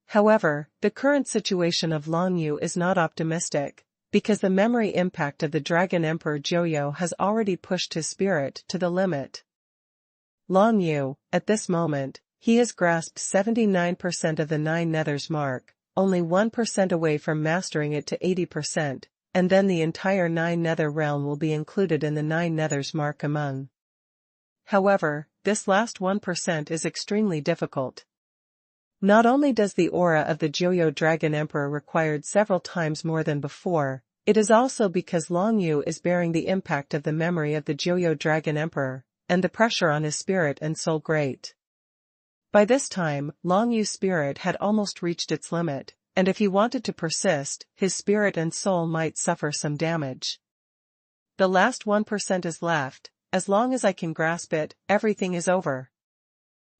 However, the current situation of Long Yu is not optimistic, because the memory impact of the Dragon Emperor Joyo has already pushed his spirit to the limit. Long Yu, at this moment, he has grasped 79% of the 9 nethers mark, only 1% away from mastering it to 80%, and then the entire 9 nether realm will be included in the 9 nethers mark among. However, this last 1% is extremely difficult. Not only does the aura of the Joyo Dragon Emperor required several times more than before, it is also because Long Yu is bearing the impact of the memory of the Joyo Dragon Emperor, and the pressure on his spirit and soul great. By this time, Long Yu's spirit had almost reached its limit, and if he wanted to persist, his spirit and soul might suffer some damage. The last 1% is left. As long as I can grasp it, everything is over.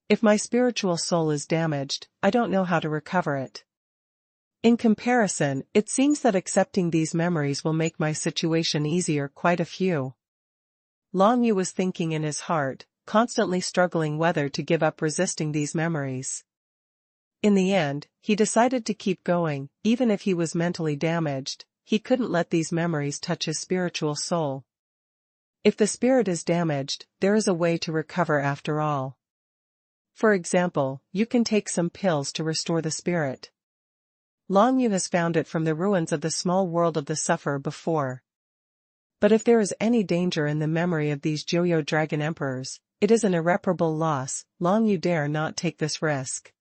If my spiritual soul is damaged, I don't know how to recover it. In comparison, it seems that accepting these memories will make my situation easier quite a few. Long Yu was thinking in his heart, constantly struggling whether to give up resisting these memories. In the end, he decided to keep going, even if he was mentally damaged. He couldn't let these memories touch his spiritual soul. If the spirit is damaged, there is a way to recover after all. For example, you can take some pills to restore the spirit. Long Yu has found it from the ruins of the small world of the sufferer before. But if there is any danger in the memory of these Joyo Dragon Emperors, it is an irreparable loss. Long Yu dare not take this risk.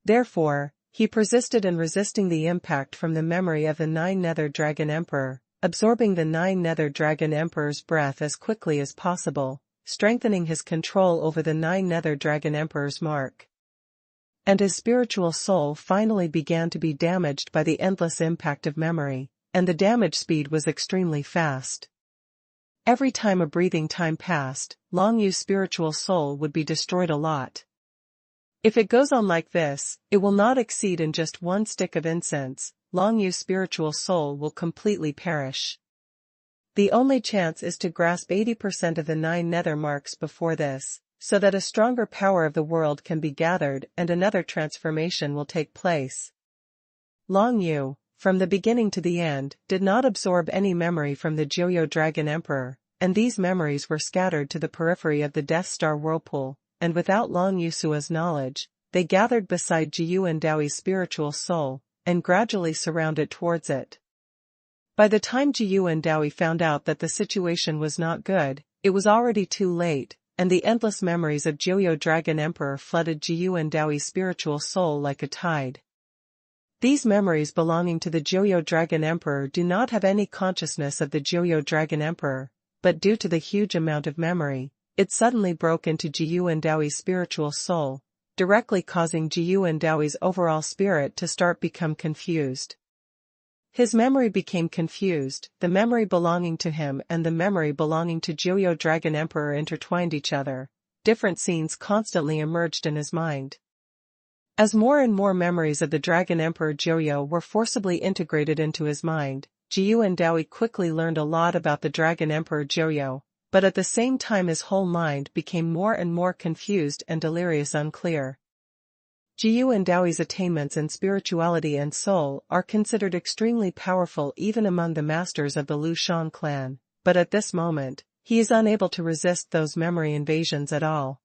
Therefore, he persisted in resisting the impact from the memory of the 9 Nether Dragon Emperor, absorbing the 9 Nether Dragon Emperor's breath as quickly as possible, strengthening his control over the 9 Nether Dragon Emperor's mark. And his spiritual soul finally began to be damaged by the endless impact of memory, and the damage speed was extremely fast. Every time a breathing time passed, Long Yu's spiritual soul would be destroyed a lot. If it goes on like this, it will not exceed in just one stick of incense. Long Yu's spiritual soul will completely perish. The only chance is to grasp 80% of the 9 nether marks before this, so that a stronger power of the world can be gathered and another transformation will take place. Long Yu, from the beginning to the end, did not absorb any memory from the Joyo Dragon Emperor, and these memories were scattered to the periphery of the Death Star whirlpool, and without Long Yusua's knowledge, they gathered beside Jiyu and Daoi's spiritual soul, and gradually surrounded towards it. By the time Jiyu and Daoi found out that the situation was not good, it was already too late, and the endless memories of Joyo Dragon Emperor flooded Jiyu and Daoi's spiritual soul like a tide. These memories belonging to the Joyo Dragon Emperor do not have any consciousness of the Joyo Dragon Emperor, but due to the huge amount of memory, it suddenly broke into Jiyu and Daoi's spiritual soul, directly causing Jiyu and Daoi's overall spirit to start become confused. His memory became confused, the memory belonging to him and the memory belonging to Joyo Dragon Emperor intertwined each other. Different scenes constantly emerged in his mind. As more and more memories of the Dragon Emperor Joyo were forcibly integrated into his mind, Jiyu and Daoi quickly learned a lot about the Dragon Emperor Joyo, but at the same time his whole mind became more and more confused and delirious unclear. Jiyu and Daoi's attainments in spirituality and soul are considered extremely powerful even among the masters of the Lu Shan clan, but at this moment, he is unable to resist those memory invasions at all.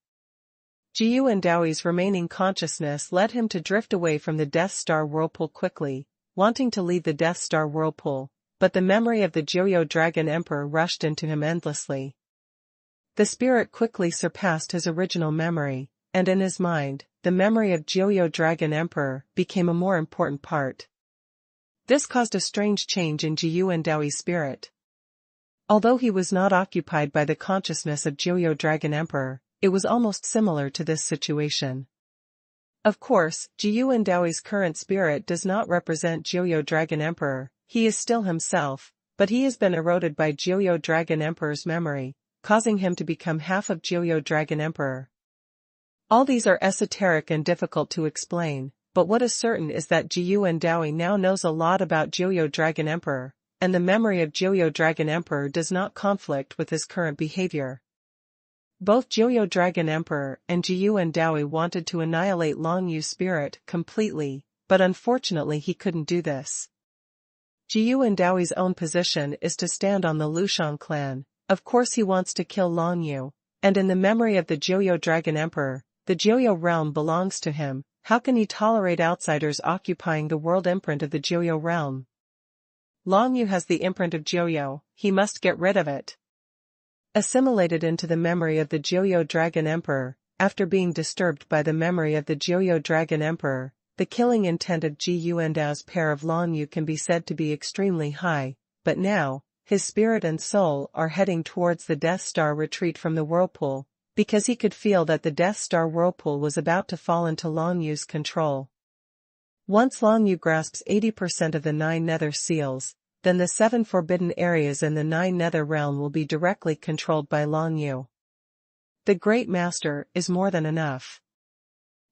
Jiyu and Daoi's remaining consciousness led him to drift away from the Death Star whirlpool quickly, wanting to leave the Death Star whirlpool, but the memory of the Joyo Dragon Emperor rushed into him endlessly. The spirit quickly surpassed his original memory, and in his mind, the memory of Joyo Dragon Emperor became a more important part. This caused a strange change in Jiyu and Daoi's spirit. Although he was not occupied by the consciousness of Joyo Dragon Emperor, it was almost similar to this situation. Of course, Jiyu and Daoi's current spirit does not represent Joyo Dragon Emperor, he is still himself, but he has been eroded by Joyo Dragon Emperor's memory, causing him to become half of Joyo Dragon Emperor. All these are esoteric and difficult to explain, but what is certain is that Jiyu and Daoi now knows a lot about Joyo Dragon Emperor, and the memory of Joyo Dragon Emperor does not conflict with his current behavior. Both Joyo Dragon Emperor and Jiyu and Daoi wanted to annihilate Long Yu's spirit completely, but unfortunately he couldn't do this. Jiyu and Daoi's own position is to stand on the Lu Shan clan. Of course he wants to kill Long Yu, and in the memory of the Joyo Dragon Emperor, the Joyo realm belongs to him. How can he tolerate outsiders occupying the world imprint of the Joyo realm? Long Yu has the imprint of Joyo, he must get rid of it. Assimilated into the memory of the Joyo Dragon Emperor, after being disturbed by the memory of the Joyo Dragon Emperor, the killing intent of Jiyu and Daoi's pair of Long Yu can be said to be extremely high, but now, his spirit and soul are heading towards the Death Star retreat from the whirlpool, because he could feel that the Death Star whirlpool was about to fall into Long Yu's control. Once Long Yu grasps 80% of the 9 nether seals, then the 7 forbidden areas in the 9 nether realm will be directly controlled by Long Yu. The Great Master is more than enough.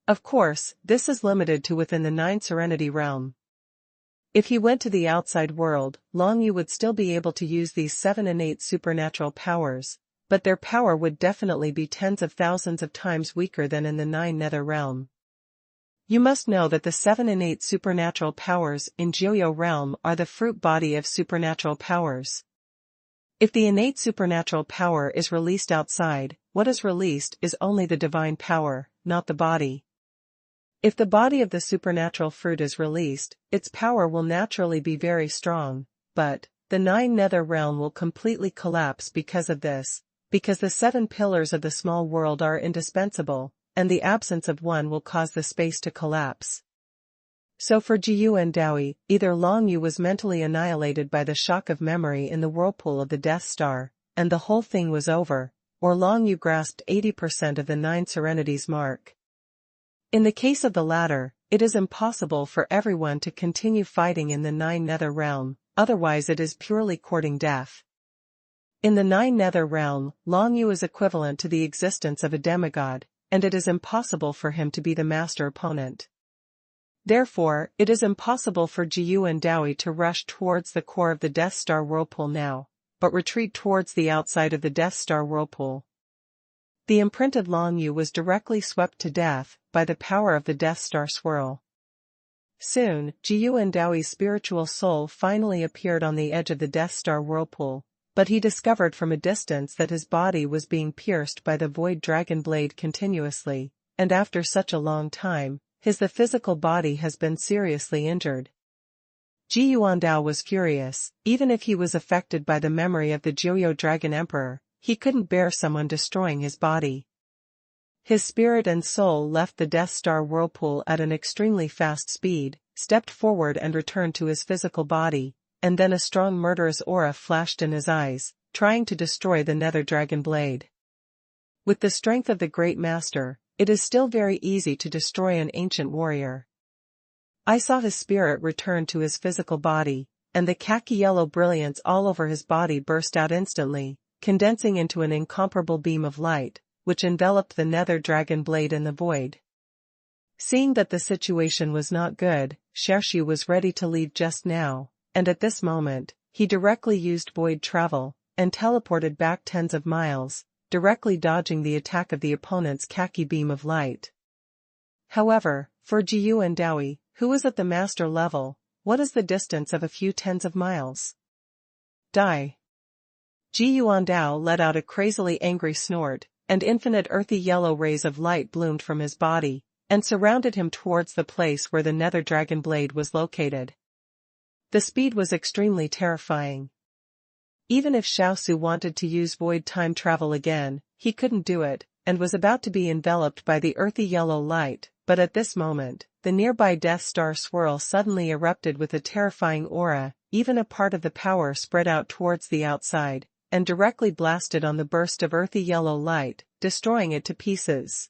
Of course, this is limited to within the 9 Serenity realm. If he went to the outside world, Long Yu would still be able to use these 7 innate supernatural powers, but their power would definitely be tens of thousands of times weaker than in the 9 nether realm. You must know that the 7 innate supernatural powers in Joyo realm are the fruit body of supernatural powers. If the innate supernatural power is released outside, what is released is only the divine power, not the body. If the body of the supernatural fruit is released, its power will naturally be very strong, but the 9 nether realm will completely collapse because of this, because the 7 pillars of the small world are indispensable, and the absence of one will cause the space to collapse. So for Jiyu and Daoi, either Long Yu was mentally annihilated by the shock of memory in the whirlpool of the Death Star, and the whole thing was over, or Long Yu grasped 80% of the 9 serenities mark. In the case of the latter, it is impossible for everyone to continue fighting in the 9 nether realm, otherwise it is purely courting death. In the 9 nether realm, Long Yu is equivalent to the existence of a demigod, and it is impossible for him to be the master opponent. Therefore, it is impossible for Jiyu and Daoi to rush towards the core of the Death Star whirlpool now, but retreat towards the outside of the Death Star whirlpool. The imprinted Long Yu was directly swept to death by the power of the Death Star swirl. Soon, Jiyu and Daoi's spiritual soul finally appeared on the edge of the Death Star whirlpool, but he discovered from a distance that his body was being pierced by the Void Dragon Blade continuously, and after such a long time, the physical body has been seriously injured. Ji Yuandao was furious. Even if he was affected by the memory of the Joyo Dragon Emperor, he couldn't bear someone destroying his body. His spirit and soul left the Death Star whirlpool at an extremely fast speed, stepped forward and returned to his physical body, and then a strong murderous aura flashed in his eyes, trying to destroy the Nether Dragon Blade. With the strength of the Great Master, it is still very easy to destroy an ancient warrior. I saw his spirit return to his physical body, and the khaki-yellow brilliance all over his body burst out instantly, condensing into an incomparable beam of light, which enveloped the Nether Dragon Blade in the void. Seeing that the situation was not good, Xiaoxu was ready to leave just now, and at this moment, he directly used void travel, and teleported back tens of miles, directly dodging the attack of the opponent's khaki beam of light. However, for Jiyu and Daoi, who was at the master level, what is the distance of a few tens of miles? Die. Ji Yuandao let out a crazily angry snort, and infinite earthy yellow rays of light bloomed from his body, and surrounded him towards the place where the Nether Dragon Blade was located. The speed was extremely terrifying. Even if Xiaosu wanted to use void time travel again, he couldn't do it, and was about to be enveloped by the earthy yellow light, but at this moment, the nearby Death Star swirl suddenly erupted with a terrifying aura, even a part of the power spread out towards the outside, and directly blasted on the burst of earthy yellow light, destroying it to pieces.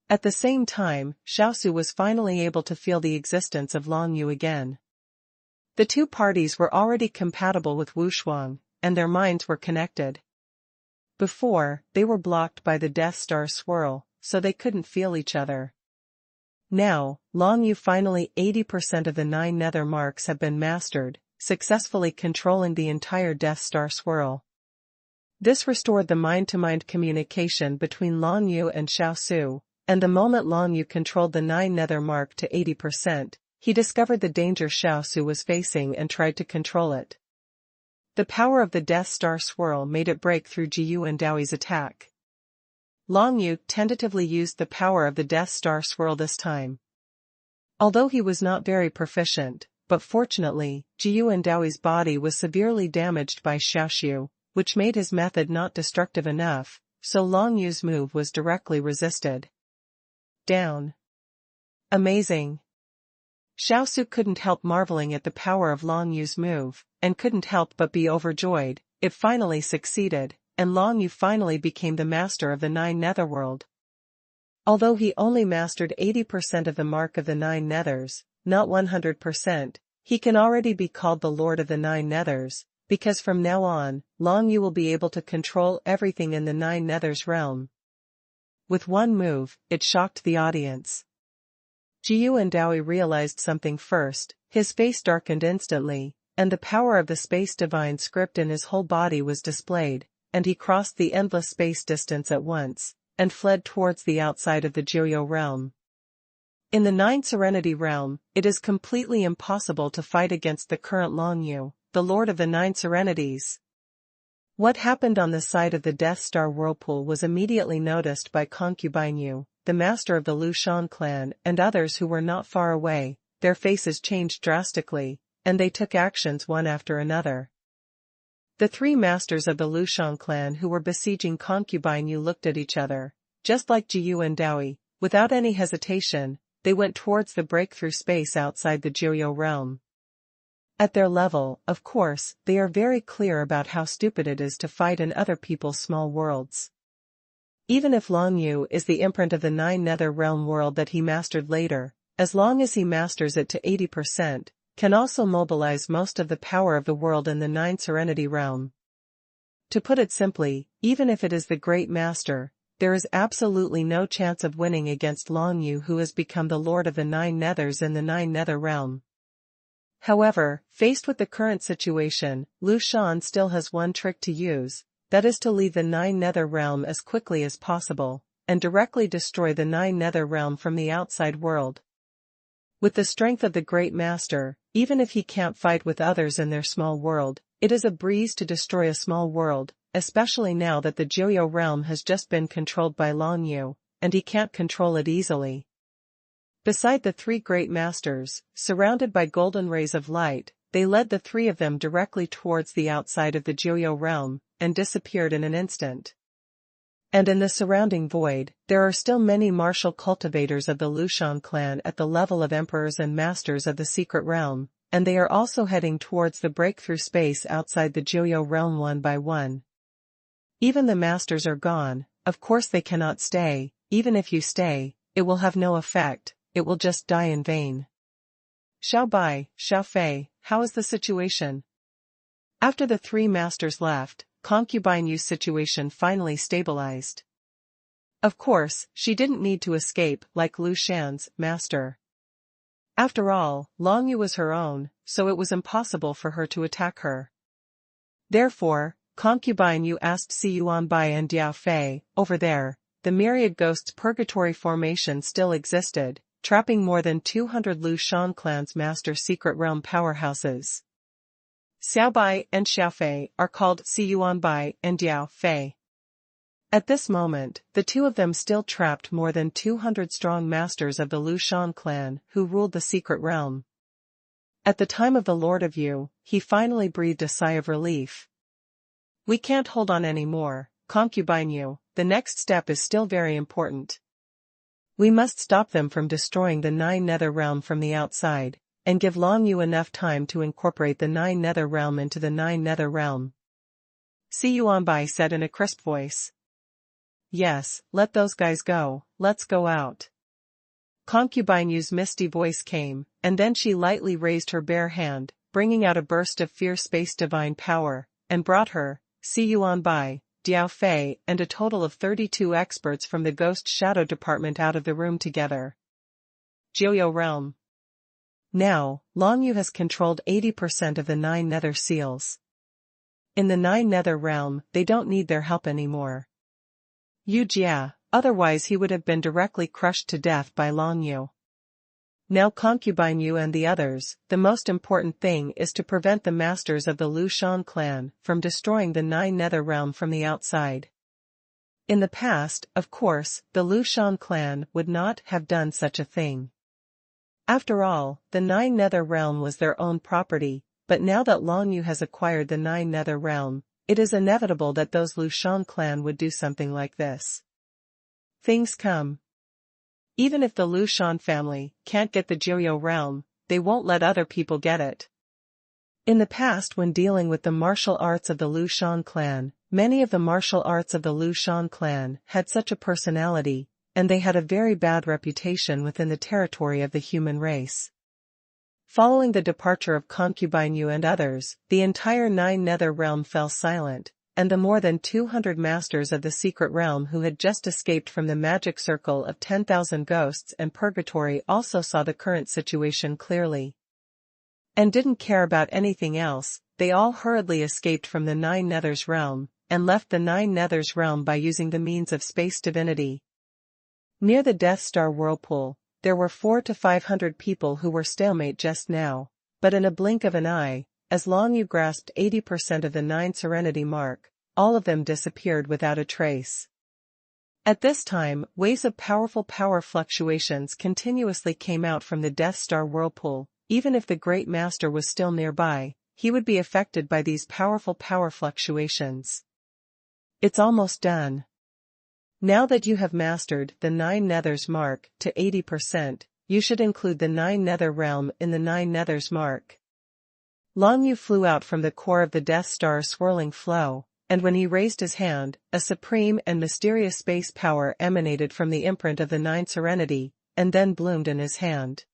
At the same time, Xiaosu was finally able to feel the existence of Long Yu again. The two parties were already compatible with Wushuang, and their minds were connected. Before, they were blocked by the Death Star swirl, so they couldn't feel each other. Now, Long Yu finally 80% of the 9 nether marks have been mastered, successfully controlling the entire Death Star swirl. This restored the mind-to-mind communication between Long Yu and Xiaosu, and the moment Long Yu controlled the 9 nether mark to 80%, he discovered the danger Xiaosu was facing and tried to control it. The power of the Death Star swirl made it break through Jiyu and Daoi's attack. Long Yu tentatively used the power of the Death Star swirl this time. Although he was not very proficient, but fortunately, Jiyu and Daoi's body was severely damaged by Xiaoxu, which made his method not destructive enough, so Long Yu's move was directly resisted. Down. Amazing. Xiaosu couldn't help marveling at the power of Long Yu's move, and couldn't help but be overjoyed. It finally succeeded, and Long Yu finally became the master of the 9 netherworld. Although he only mastered 80% of the mark of the 9 nethers, not 100%, he can already be called the Lord of the 9 nethers, because from now on, Long Yu will be able to control everything in the 9 nethers realm. With one move, it shocked the audience. Jiyu and Daoi realized something first. His face darkened instantly, and the power of the Space Divine script in his whole body was displayed, and he crossed the endless space distance at once, and fled towards the outside of the Joyo realm. In the Nine Serenity realm, it is completely impossible to fight against the current Long Yu, the Lord of the Nine Serenities. What happened on the side of the Death Star whirlpool was immediately noticed by Concubine Yu, the master of the Lu Shan clan, and others who were not far away. Their faces changed drastically, and they took actions one after another. The three masters of the Lu Shan clan who were besieging Concubine Yu looked at each other. Just like Jiyu and Daoi, without any hesitation, they went towards the breakthrough space outside the Joyo realm. At their level, of course, they are very clear about how stupid it is to fight in other people's small worlds. Even if Long Yu is the imprint of the Nine Nether Realm world that he mastered later, as long as he masters it to 80%, can also mobilize most of the power of the world in the Nine Serenity realm. To put it simply, even if it is the Great Master, there is absolutely no chance of winning against Long Yu, who has become the Lord of the Nine Nethers in the Nine Nether realm. However, faced with the current situation, Lu Shan still has one trick to use, that is to leave the Nine Nether realm as quickly as possible, and directly destroy the Nine Nether realm from the outside world. With the strength of the Great Master, even if he can't fight with others in their small world, it is a breeze to destroy a small world, especially now that the Joyo realm has just been controlled by Long Yu, and he can't control it easily. Beside the three great masters, surrounded by golden rays of light, they led the three of them directly towards the outside of the Joyo realm, and disappeared in an instant. And in the surrounding void, there are still many martial cultivators of the Lu Shan clan at the level of emperors and masters of the secret realm, and they are also heading towards the breakthrough space outside the Joyo realm one by one. Even the masters are gone. Of course they cannot stay. Even if you stay, it will have no effect, it will just die in vain. Xiao Bai, Xiao Fei, how is the situation? After the three masters left, Concubine Yu's situation finally stabilized. Of course, she didn't need to escape like Lu Shan's master. After all, Long Yu was her own, so it was impossible for her to attack her. Therefore, Concubine Yu asked Xuanhuan and Diao Fei, over there, the myriad ghosts purgatory formation still existed, trapping more than 200 Lu Shan clan's master secret realm powerhouses. Xiao Bai and Xiao Fei are called Xuanhuan and Diao Fei. At this moment, the two of them still trapped more than 200 strong masters of the Lu Shan clan who ruled the secret realm. At the time of the Lord of Yu, he finally breathed a sigh of relief. We can't hold on anymore, Concubine Yu, the next step is still very important. We must stop them from destroying the Nine Nether realm from the outside, and give Long Yu enough time to incorporate the Nine Nether realm into the Nine Nether realm. Xuanbai said in a crisp voice. Yes, let those guys go, let's go out. Concubine Yu's misty voice came, and then she lightly raised her bare hand, bringing out a burst of fierce space divine power, and brought her, Xuanbai, Diao Fei and a total of 32 experts from the Ghost Shadow Department out of the room together. Joyo Realm. Now, Long Yu has controlled 80% of the Nine Nether Seals. In the Nine Nether Realm, they don't need their help anymore. Yu Jia, otherwise he would have been directly crushed to death by Long Yu. Now Concubine Yu and the others, the most important thing is to prevent the masters of the Lu Shan clan from destroying the Nine Nether Realm from the outside. In the past, of course, the Lu Shan clan would not have done such a thing. After all, the Nine Nether Realm was their own property, but now that Long Yu has acquired the Nine Nether Realm, it is inevitable that those Lu Shan clan would do something like this. Things come. Even if the Lu Shan family can't get the Joyo realm, they won't let other people get it. In the past, when dealing with the martial arts of the Lu Shan clan, many of the martial arts of the Lu Shan clan had such a personality, and they had a very bad reputation within the territory of the human race. Following the departure of Concubine Yu and others, the entire Nine Nether realm fell silent, and the more than 200 masters of the secret realm who had just escaped from the magic circle of 10,000 ghosts and purgatory also saw the current situation clearly. And didn't care about anything else, they all hurriedly escaped from the Nine Nether's realm, and left the Nine Nethers realm by using the means of space divinity. Near the Death Star whirlpool, there were 400 to 500 people who were stalemate just now, but in a blink of an eye, as long you grasped 80% of the 9 Serenity mark, all of them disappeared without a trace. At this time, waves of powerful power fluctuations continuously came out from the Death Star whirlpool. Even if the Great Master was still nearby, he would be affected by these powerful power fluctuations. It's almost done. Now that you have mastered the 9 Nethers mark to 80%, you should include the 9 Nether realm in the 9 Nethers mark. Long Yu flew out from the core of the Death Star's swirling flow, and when he raised his hand, a supreme and mysterious space power emanated from the imprint of the 9 Serenity, and then bloomed in his hand.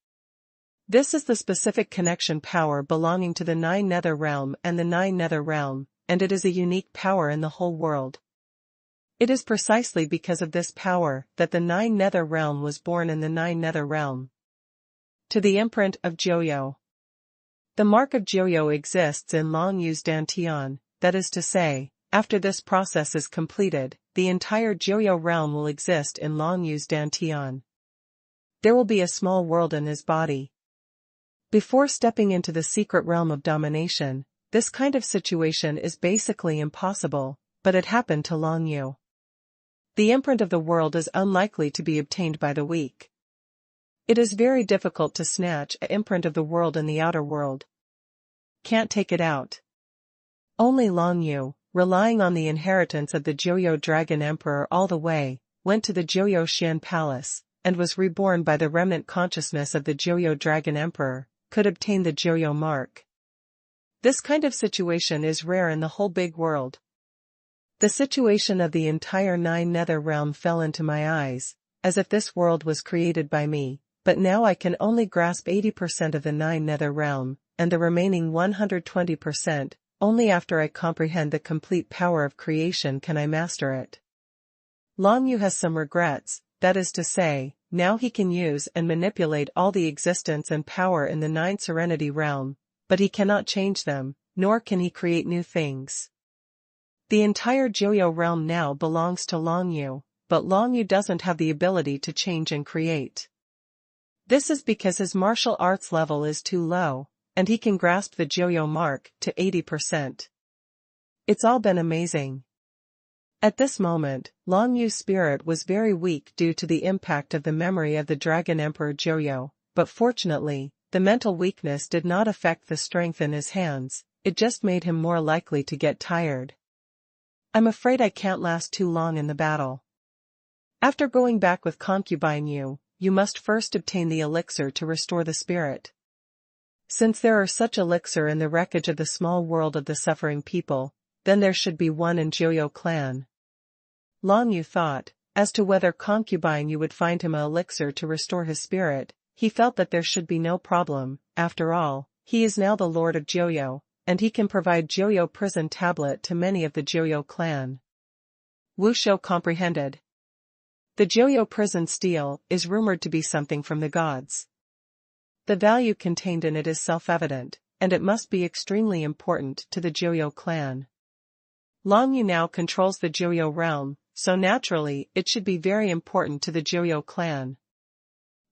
This is the specific connection power belonging to the 9 Nether realm and the 9 Nether realm, and it is a unique power in the whole world. It is precisely because of this power that the 9 Nether realm was born in the 9 Nether realm. To the imprint of Joyo. The mark of Joyo exists in Long Yu's Dantian, that is to say, after this process is completed, the entire Joyo realm will exist in Long Yu's Dantian. There will be a small world in his body. Before stepping into the secret realm of domination, this kind of situation is basically impossible, but it happened to Long Yu. The imprint of the world is unlikely to be obtained by the weak. It is very difficult to snatch an imprint of the world in the outer world. Can't take it out. Only Long Yu, relying on the inheritance of the Joyo Dragon Emperor all the way, went to the Joyo Xian Palace, and was reborn by the remnant consciousness of the Joyo Dragon Emperor, could obtain the Joyo mark. This kind of situation is rare in the whole big world. The situation of the entire 9 Nether realm fell into my eyes, as if this world was created by me, but now I can only grasp 80% of the 9 Nether realm, and the remaining 120%, only after I comprehend the complete power of creation can I master it. Long Yu has some regrets, that is to say, now he can use and manipulate all the existence and power in the 9 Serenity realm, but he cannot change them, nor can he create new things. The entire Joyo realm now belongs to Long Yu, but Long Yu doesn't have the ability to change and create. This is because his martial arts level is too low, and he can grasp the Joyo mark to 80%. It's all been amazing. At this moment, Long Yu's spirit was very weak due to the impact of the memory of the Dragon Emperor Joyo, but fortunately, the mental weakness did not affect the strength in his hands, it just made him more likely to get tired. I'm afraid I can't last too long in the battle. After going back with concubine Yu, you must first obtain the elixir to restore the spirit. Since there are such elixir in the wreckage of the small world of the suffering people, then there should be one in Joyo clan. Long Yu thought, as to whether concubine Yu would find him an elixir to restore his spirit, he felt that there should be no problem, after all, he is now the lord of Joyo, and he can provide Joyo prison tablet to many of the Joyo clan. Wu Shou comprehended. The Joyo prison steel is rumored to be something from the gods. The value contained in it is self-evident, and it must be extremely important to the Joyo clan. Long Yu now controls the Joyo realm, so naturally it should be very important to the Joyo clan.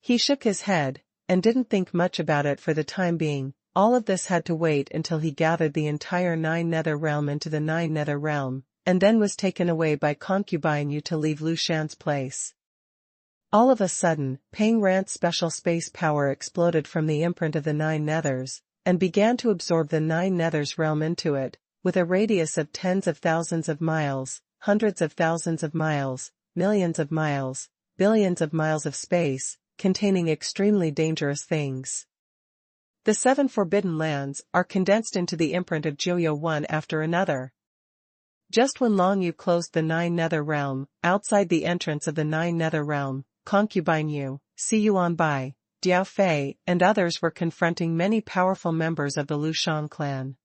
He shook his head, and didn't think much about it for the time being. All of this had to wait until he gathered the entire 9 Nether realm into the 9 Nether realm, and then was taken away by concubine Yu to leave Lu Shan's place. All of a sudden, Pang Rant's special space power exploded from the imprint of the 9 Nethers, and began to absorb the 9 Nethers realm into it, with a radius of tens of thousands of miles, hundreds of thousands of miles, millions of miles, billions of miles of space, containing extremely dangerous things. The 7 forbidden lands are condensed into the imprint of Joyo one after another. Just when Long Yu closed the 9 Nether realm, outside the entrance of the 9 Nether realm, concubine Yu, Si Yuanbai, Diao Fei, and others were confronting many powerful members of the Lu Shan clan.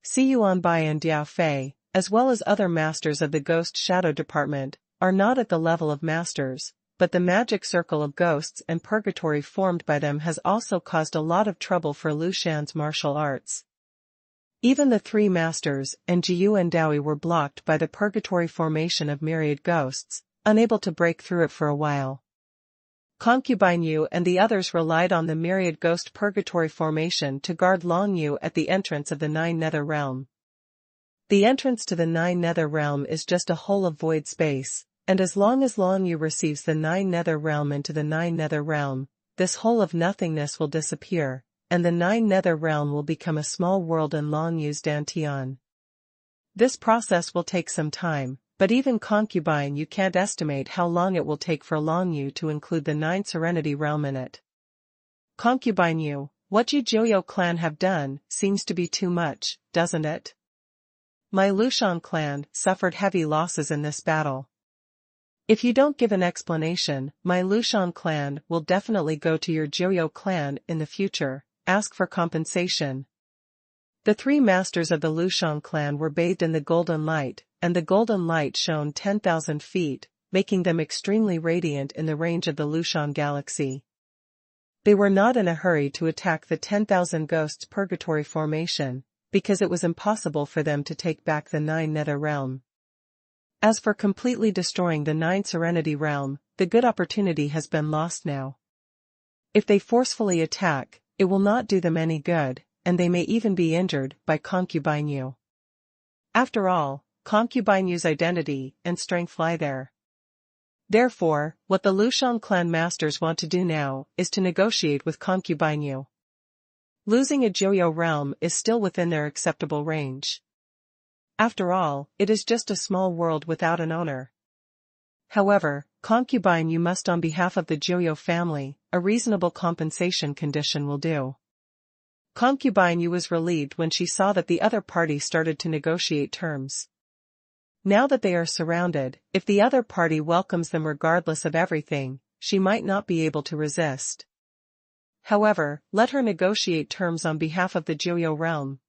Si Yuanbai and Diao Fei, as well as other masters of the Ghost Shadow Department, are not at the level of masters, but the magic circle of ghosts and purgatory formed by them has also caused a lot of trouble for Lu Shan's martial arts. Even the three masters and Jiyu and Dowie were blocked by the purgatory formation of myriad ghosts, unable to break through it for a while. Concubine Yu and the others relied on the myriad ghost purgatory formation to guard Long Yu at the entrance of the Nine Nether Realm. The entrance to the Nine Nether Realm is just a hole of void space, and as long as Long Yu receives the Nine Nether Realm into the Nine Nether Realm, this hole of nothingness will disappear, and the Nine Nether Realm will become a small world in Long Yu's Dantian. This process will take some time, but even Concubine Yu can't estimate how long it will take for Long Yu to include the Nine Serenity Realm in it. Concubine Yu, what you Joyo clan have done seems to be too much, doesn't it? My Lushan clan suffered heavy losses in this battle. If you don't give an explanation, my Lushan clan will definitely go to your Joyo clan in the future, ask for compensation. The three masters of the Lushan clan were bathed in the golden light, and the golden light shone 10,000 feet, making them extremely radiant in the range of the Lushan galaxy. They were not in a hurry to attack the 10,000 ghosts purgatory formation, because it was impossible for them to take back the Nine Nether Realm. As for completely destroying the Nine Serenity Realm, the good opportunity has been lost now. If they forcefully attack, it will not do them any good, and they may even be injured by Concubine Yu. After all, Concubine Yu's identity and strength lie there. Therefore, what the Lushan clan masters want to do now is to negotiate with Concubine Yu. Losing a Joyo realm is still within their acceptable range. After all, it is just a small world without an owner. However, Concubine Yu must on behalf of the Joyo family, a reasonable compensation condition will do. Concubine Yu was relieved when she saw that the other party started to negotiate terms. Now that they are surrounded, if the other party welcomes them regardless of everything, she might not be able to resist. However, let her negotiate terms on behalf of the Joyo realm.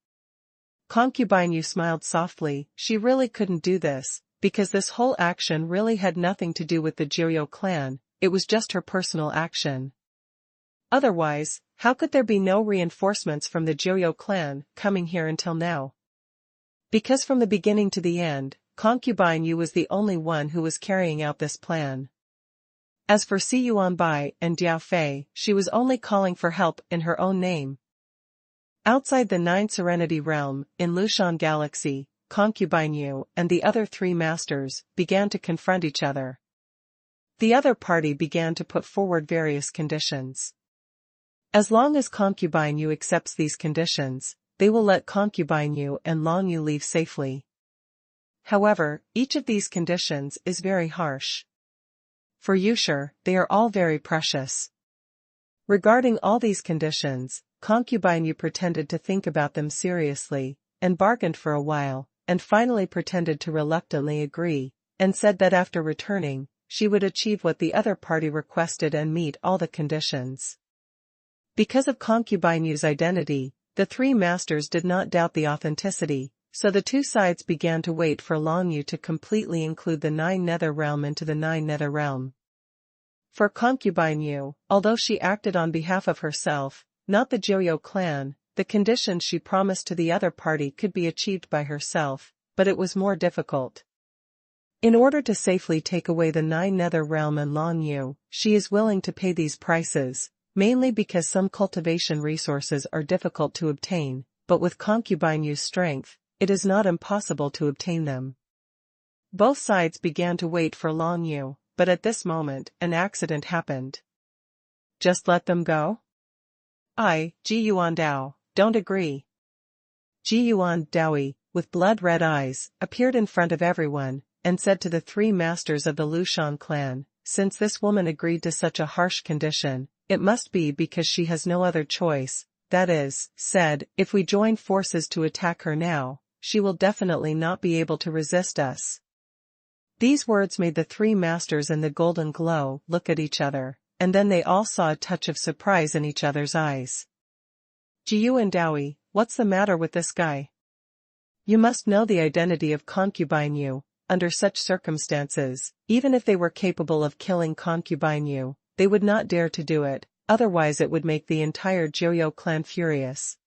Concubine Yu smiled softly. She really couldn't do this, because this whole action really had nothing to do with the Joyo clan, it was just her personal action. Otherwise, how could there be no reinforcements from the Joyo clan coming here until now? Because from the beginning to the end, Concubine Yu was the only one who was carrying out this plan. As for Si Yuanbai and Diao Fei, she was only calling for help in her own name. Outside the Nine Serenity Realm, in Lushan Galaxy, Concubine Yu and the other three masters began to confront each other. The other party began to put forward various conditions. As long as Concubine Yu accepts these conditions, they will let Concubine Yu and Long Yu leave safely. However, each of these conditions is very harsh. For Yushur, they are all very precious. Regarding all these conditions, Concubine Yu pretended to think about them seriously, and bargained for a while, and finally pretended to reluctantly agree, and said that after returning, she would achieve what the other party requested and meet all the conditions. Because of Concubine Yu's identity, the three masters did not doubt the authenticity, so the two sides began to wait for Long Yu to completely include the Nine Nether Realm into the Nine Nether Realm. For Concubine Yu, although she acted on behalf of herself, not the Joyo clan, the conditions she promised to the other party could be achieved by herself, but it was more difficult. In order to safely take away the Nine Nether Realm and Long Yu, she is willing to pay these prices, mainly because some cultivation resources are difficult to obtain, but with Concubine Yu's strength, it is not impossible to obtain them. Both sides began to wait for Long Yu, but at this moment, an accident happened. Just let them go? I, Ji Yuan Dao, don't agree. Ji Yuan Daoi, with blood-red eyes, appeared in front of everyone, and said to the three masters of the Lushan clan, since this woman agreed to such a harsh condition, it must be because she has no other choice, that is, said, if we join forces to attack her now, she will definitely not be able to resist us. These words made the three masters in the golden glow look at each other, and then they all saw a touch of surprise in each other's eyes. Jiyu and Daoi, what's the matter with this guy? You must know the identity of Concubine Yu. Under such circumstances, even if they were capable of killing Concubine Yu, they would not dare to do it, otherwise it would make the entire Joyo clan furious.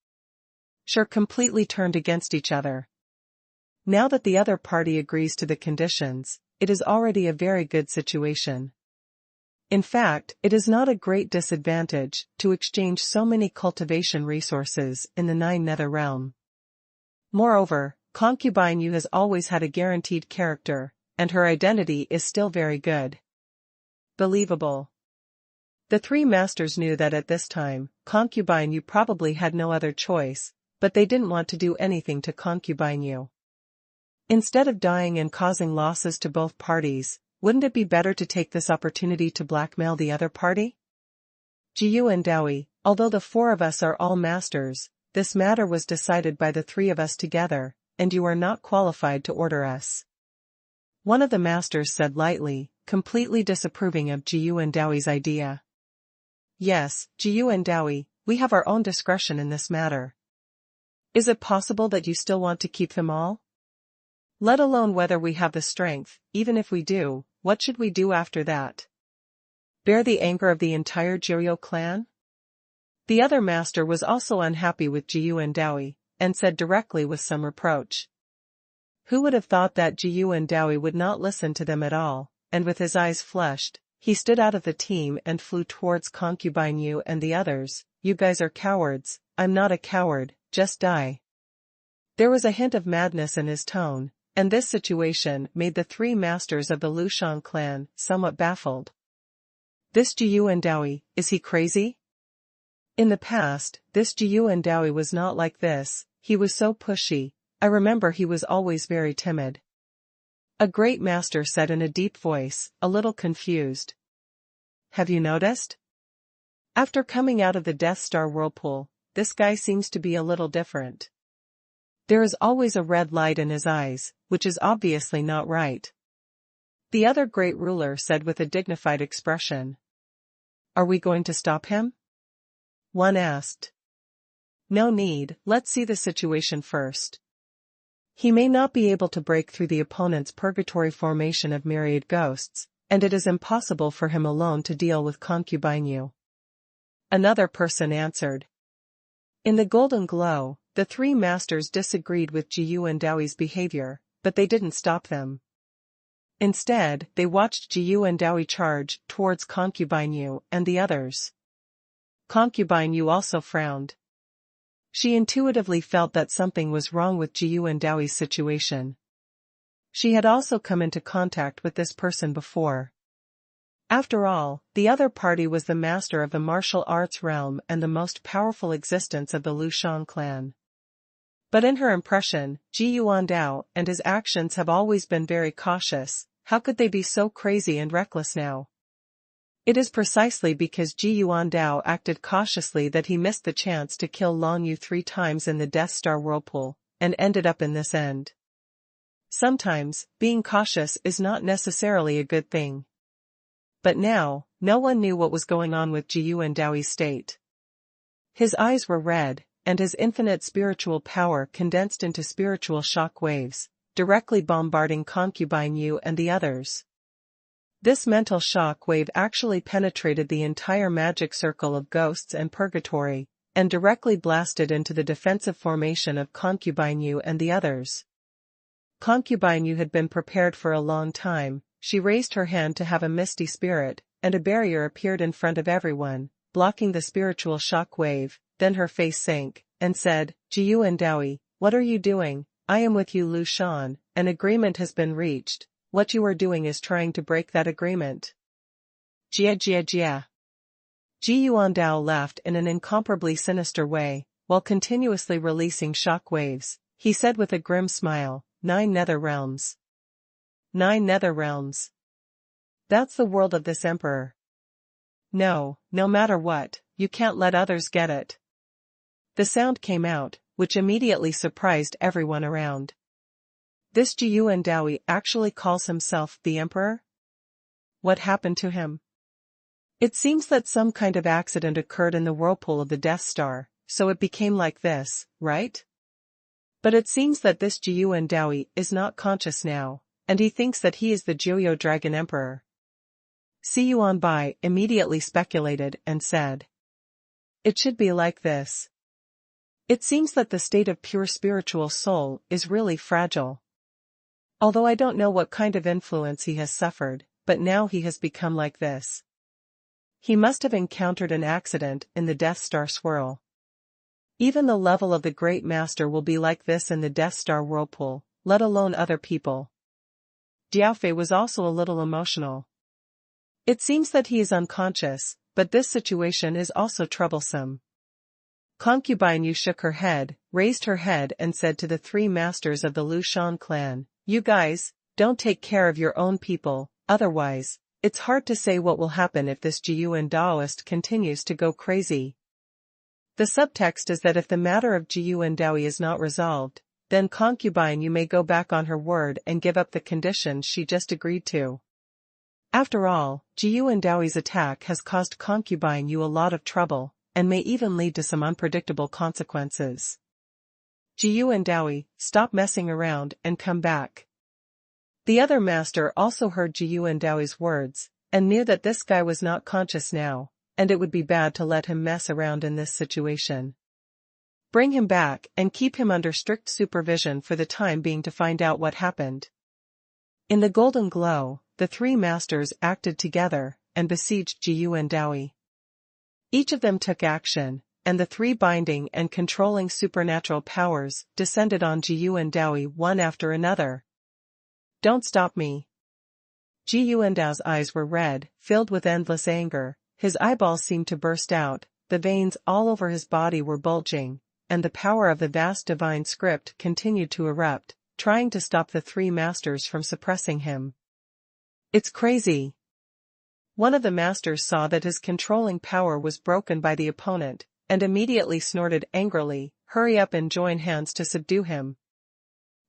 sure completely turned against each other. Now that the other party agrees to the conditions, it is already a very good situation. In fact, it is not a great disadvantage to exchange so many cultivation resources in the 9 Nether realm. Moreover, Concubine Yu has always had a guaranteed character, and her identity is still very good. Believable. The 3 masters knew that at this time, Concubine Yu probably had no other choice, but they didn't want to do anything to Concubine Yu. Instead of dying and causing losses to both parties, wouldn't it be better to take this opportunity to blackmail the other party? Jiyu and Dowie, although the 4 of us are all masters, this matter was decided by the 3 of us together, and you are not qualified to order us. One of the masters said lightly, completely disapproving of Jiyu and Dowie's idea. Yes, Jiyu and Dowie, we have our own discretion in this matter. Is it possible that you still want to keep them all? Let alone whether we have the strength, even if we do, what should we do after that? Bear the anger of the entire Joyo clan? The other master was also unhappy with Jiyu and Dowie, and said directly with some reproach. Who would have thought that Jiyu and Dowie would not listen to them at all, and with his eyes flushed, he stood out of the team and flew towards Concubine Yu and the others. You guys are cowards. I'm not a coward, just die. There was a hint of madness in his tone, and this situation made the 3 masters of the Lushan clan somewhat baffled. This Jiyu and Dowie, is he crazy? In the past, this Jiyu and Dowie was not like this. He was so pushy. I remember he was always very timid. A great master said in a deep voice, a little confused. Have you noticed? After coming out of the Death Star whirlpool, this guy seems to be a little different. There is always a red light in his eyes, which is obviously not right. The other great ruler said with a dignified expression. Are we going to stop him? One asked. No need, let's see the situation first. He may not be able to break through the opponent's purgatory formation of myriad ghosts, and it is impossible for him alone to deal with Concubine Yu. Another person answered. In the golden glow, the 3 masters disagreed with Jiyu and Dowie's behavior, but they didn't stop them. Instead, they watched Jiyu and Dowie charge towards Concubine Yu and the others. Concubine Yu also frowned. She intuitively felt that something was wrong with Jiyu and Dowie's situation. She had also come into contact with this person before. After all, the other party was the master of the martial arts realm and the most powerful existence of the Lushan clan. But in her impression, Ji Yuandao and his actions have always been very cautious. How could they be so crazy and reckless now? It is precisely because Ji Yuandao acted cautiously that he missed the chance to kill Long Yu 3 times in the Death Star whirlpool, and ended up in this end. Sometimes, being cautious is not necessarily a good thing. But now, no one knew what was going on with Ji Yuandao state. His eyes were red, and his infinite spiritual power condensed into spiritual shock waves, directly bombarding Concubine Yu and the others. This mental shock wave actually penetrated the entire magic circle of ghosts and purgatory, and directly blasted into the defensive formation of Concubine Yu and the others. Concubine Yu had been prepared for a long time. She raised her hand to have a misty spirit, and a barrier appeared in front of everyone, blocking the spiritual shock wave. Then her face sank, and said, Ji Yuandao, what are you doing? I am with you, Lushan. An agreement has been reached. What you are doing is trying to break that agreement. Jia Jia Jia. Ji Yuandao laughed in an incomparably sinister way, while continuously releasing shock waves. He said with a grim smile, 9 nether realms. 9 nether realms. That's the world of this emperor. No matter what, you can't let others get it. The sound came out, which immediately surprised everyone around. This Ji Yuandao actually calls himself the emperor? What happened to him? It seems that some kind of accident occurred in the whirlpool of the Death Star, so it became like this, right? But it seems that this Ji Yuandao is not conscious now, and he thinks that he is the Joyo Dragon Emperor. Si Yuanbai immediately speculated and said. It should be like this. It seems that the state of pure spiritual soul is really fragile. Although I don't know what kind of influence he has suffered, but now he has become like this. He must have encountered an accident in the Death Star swirl. Even the level of the Great Master will be like this in the Death Star whirlpool, let alone other people. Diaofei was also a little emotional. It seems that he is unconscious, but this situation is also troublesome. Concubine Yu shook her head, raised her head and said to the three masters of the Lu Shan clan, "You guys, don't take care of your own people, otherwise, it's hard to say what will happen if this Jiyuan Daoist continues to go crazy." The subtext is that if the matter of Jiyuan Daoist is not resolved, then Concubine Yu may go back on her word and give up the conditions she just agreed to. After all, Jiyuan Daoist's attack has caused Concubine Yu a lot of trouble, and may even lead to some unpredictable consequences. Jiyuan Daoist, stop messing around and come back. The other master also heard Jiyuan Daoist's words, and knew that this guy was not conscious now, and it would be bad to let him mess around in this situation. Bring him back and keep him under strict supervision for the time being to find out what happened. In the golden glow, the three masters acted together and besieged Jiyuan Daoist. Each of them took action, and the three binding and controlling supernatural powers descended on Jiyuan Daoist one after another. "Don't stop me." Jiyuan Daoist's eyes were red, filled with endless anger, his eyeballs seemed to burst out, the veins all over his body were bulging, and the power of the vast divine script continued to erupt, trying to stop the three masters from suppressing him. "It's crazy." One of the masters saw that his controlling power was broken by the opponent, and immediately snorted angrily, "Hurry up and join hands to subdue him."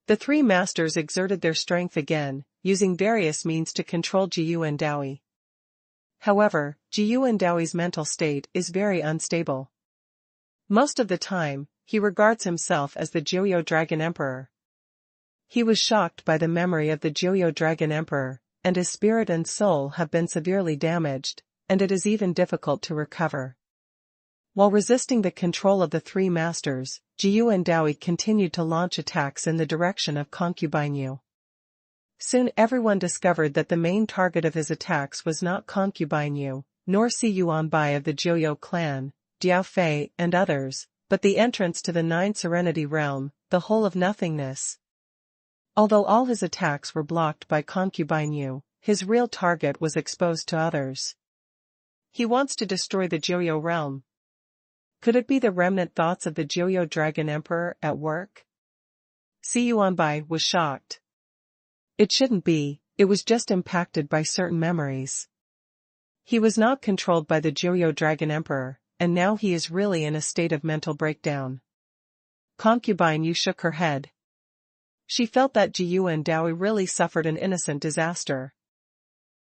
The three masters exerted their strength again, using various means to control Jiyuan Daoist. However, Jiyuan Daoist's mental state is very unstable. Most of the time, he regards himself as the Joyo Dragon Emperor. He was shocked by the memory of the Joyo Dragon Emperor, and his spirit and soul have been severely damaged, and it is even difficult to recover. While resisting the control of the three masters, Jiyuan Daoist continued to launch attacks in the direction of Concubine Yu. Soon everyone discovered that the main target of his attacks was not Concubine Yu, nor Si Yuanbai of the Joyo clan, Diaofei and others, but the entrance to the Nine Serenity Realm, the Whole of Nothingness. Although all his attacks were blocked by Concubine Yu, his real target was exposed to others. He wants to destroy the Joyo realm. Could it be the remnant thoughts of the Joyo Dragon Emperor at work? Si Yuanbai was shocked. It shouldn't be, it was just impacted by certain memories. He was not controlled by the Joyo Dragon Emperor, and now he is really in a state of mental breakdown. Concubine Yu shook her head. She felt that Jiyuan Daoist really suffered an innocent disaster.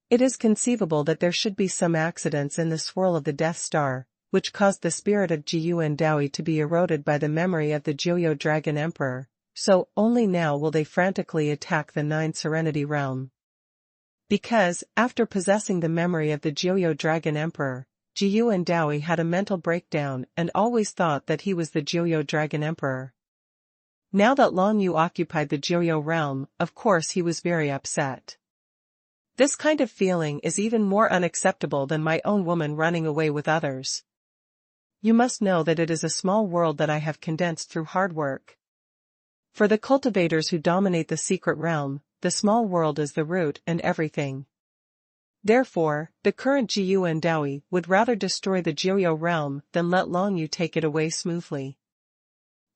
It is conceivable that there should be some accidents in the swirl of the Death Star, which caused the spirit of Jiyuan Daoist to be eroded by the memory of the Joyo Dragon Emperor, so only now will they frantically attack the Nine Serenity Realm. Because, after possessing the memory of the Joyo Dragon Emperor, Jiyuan Daoist had a mental breakdown and always thought that he was the Joyo Dragon Emperor. Now that Long Yu occupied the Joyo realm, of course he was very upset. This kind of feeling is even more unacceptable than my own woman running away with others. You must know that it is a small world that I have condensed through hard work. For the cultivators who dominate the secret realm, the small world is the root and everything. Therefore, the current Jiyuan Daoist would rather destroy the Joyo realm than let Long Yu take it away smoothly.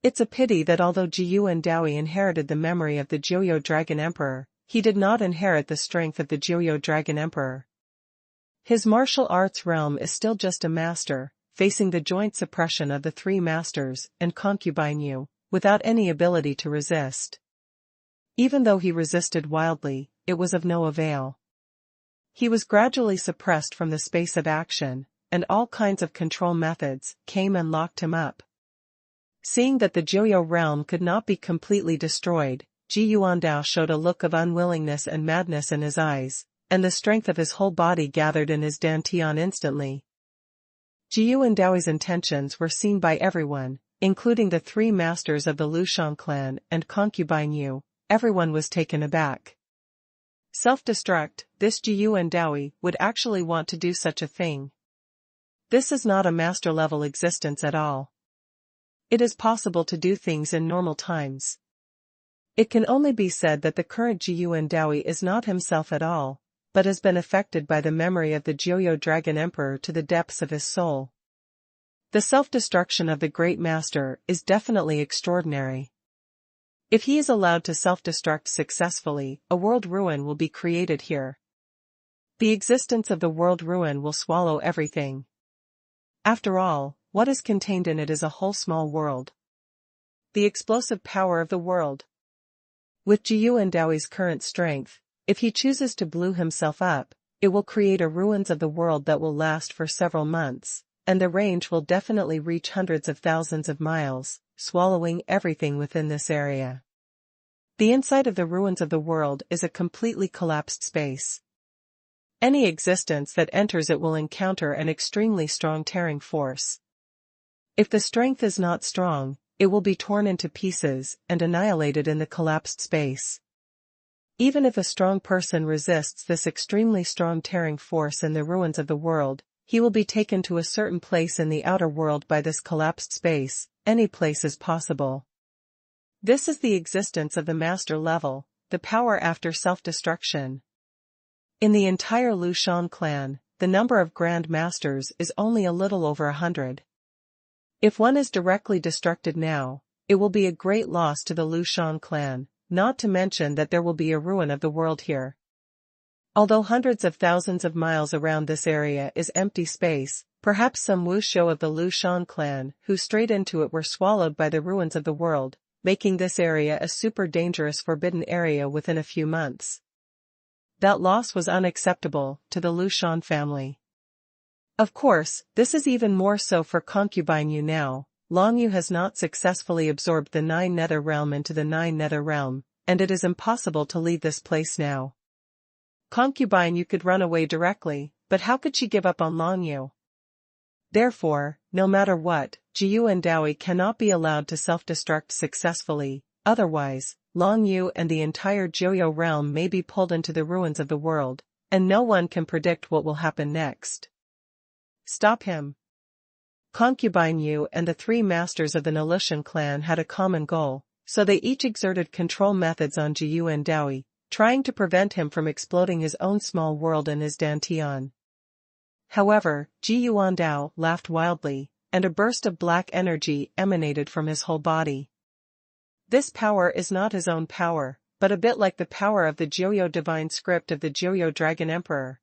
It's a pity that although Jiyuan Daoist inherited the memory of the Joyo Dragon Emperor, he did not inherit the strength of the Joyo Dragon Emperor. His martial arts realm is still just a master, facing the joint suppression of the three masters and Concubine Yu, without any ability to resist. Even though he resisted wildly, it was of no avail. He was gradually suppressed from the space of action, and all kinds of control methods came and locked him up. Seeing that the Joyo realm could not be completely destroyed, Jiyuan Daoist showed a look of unwillingness and madness in his eyes, and the strength of his whole body gathered in his dantian instantly. Jiyuan Daoist's intentions were seen by everyone, including the three masters of the Lushan clan and concubine Yu, everyone was taken aback. Self-destruct, this Jiyuan Dawi would actually want to do such a thing. This is not a master-level existence at all. It is possible to do things in normal times. It can only be said that the current Jiyuan Dawi is not himself at all, but has been affected by the memory of the Joyo Dragon Emperor to the depths of his soul. The self-destruction of the Great Master is definitely extraordinary. If he is allowed to self-destruct successfully, a world ruin will be created here. The existence of the world ruin will swallow everything. After all, what is contained in it is a whole small world. The explosive power of the world. With Jiyuan Daoi's current strength, if he chooses to blow himself up, it will create a ruins of the world that will last for several months, and the range will definitely reach hundreds of thousands of miles, swallowing everything within this area. The inside of the ruins of the world is a completely collapsed space. Any existence that enters it will encounter an extremely strong tearing force. If the strength is not strong, it will be torn into pieces and annihilated in the collapsed space. Even if a strong person resists this extremely strong tearing force in the ruins of the world, he will be taken to a certain place in the outer world by this collapsed space. Any place is possible. This is the existence of the master level, the power after self-destruction. In the entire Lushan clan, the number of Grand Masters is only a little over 100. If one is directly destructed now, it will be a great loss to the Lushan clan, not to mention that there will be a ruin of the world here. Although hundreds of thousands of miles around this area is empty space, perhaps some wushou of the Lushan clan who strayed into it were swallowed by the ruins of the world, making this area a super dangerous forbidden area within a few months. That loss was unacceptable to the Lushan family. Of course, this is even more so for concubine Yu now. Long Yu has not successfully absorbed the 9 Nether Realm into the 9 Nether Realm, and it is impossible to leave this place now. Concubine Yu could run away directly, but how could she give up on Long Yu? Therefore, no matter what, Jiyuan Dawi cannot be allowed to self-destruct successfully, otherwise, Long Yu and the entire Joyo realm may be pulled into the ruins of the world, and no one can predict what will happen next. Stop him. Concubine Yu and the three masters of the Nelushan clan had a common goal, so they each exerted control methods on Jiyuan Dawi, trying to prevent him from exploding his own small world in his dantian. However, Jiyuan Dao laughed wildly, and a burst of black energy emanated from his whole body. This power is not his own power, but a bit like the power of the Joyo divine script of the Joyo Dragon Emperor.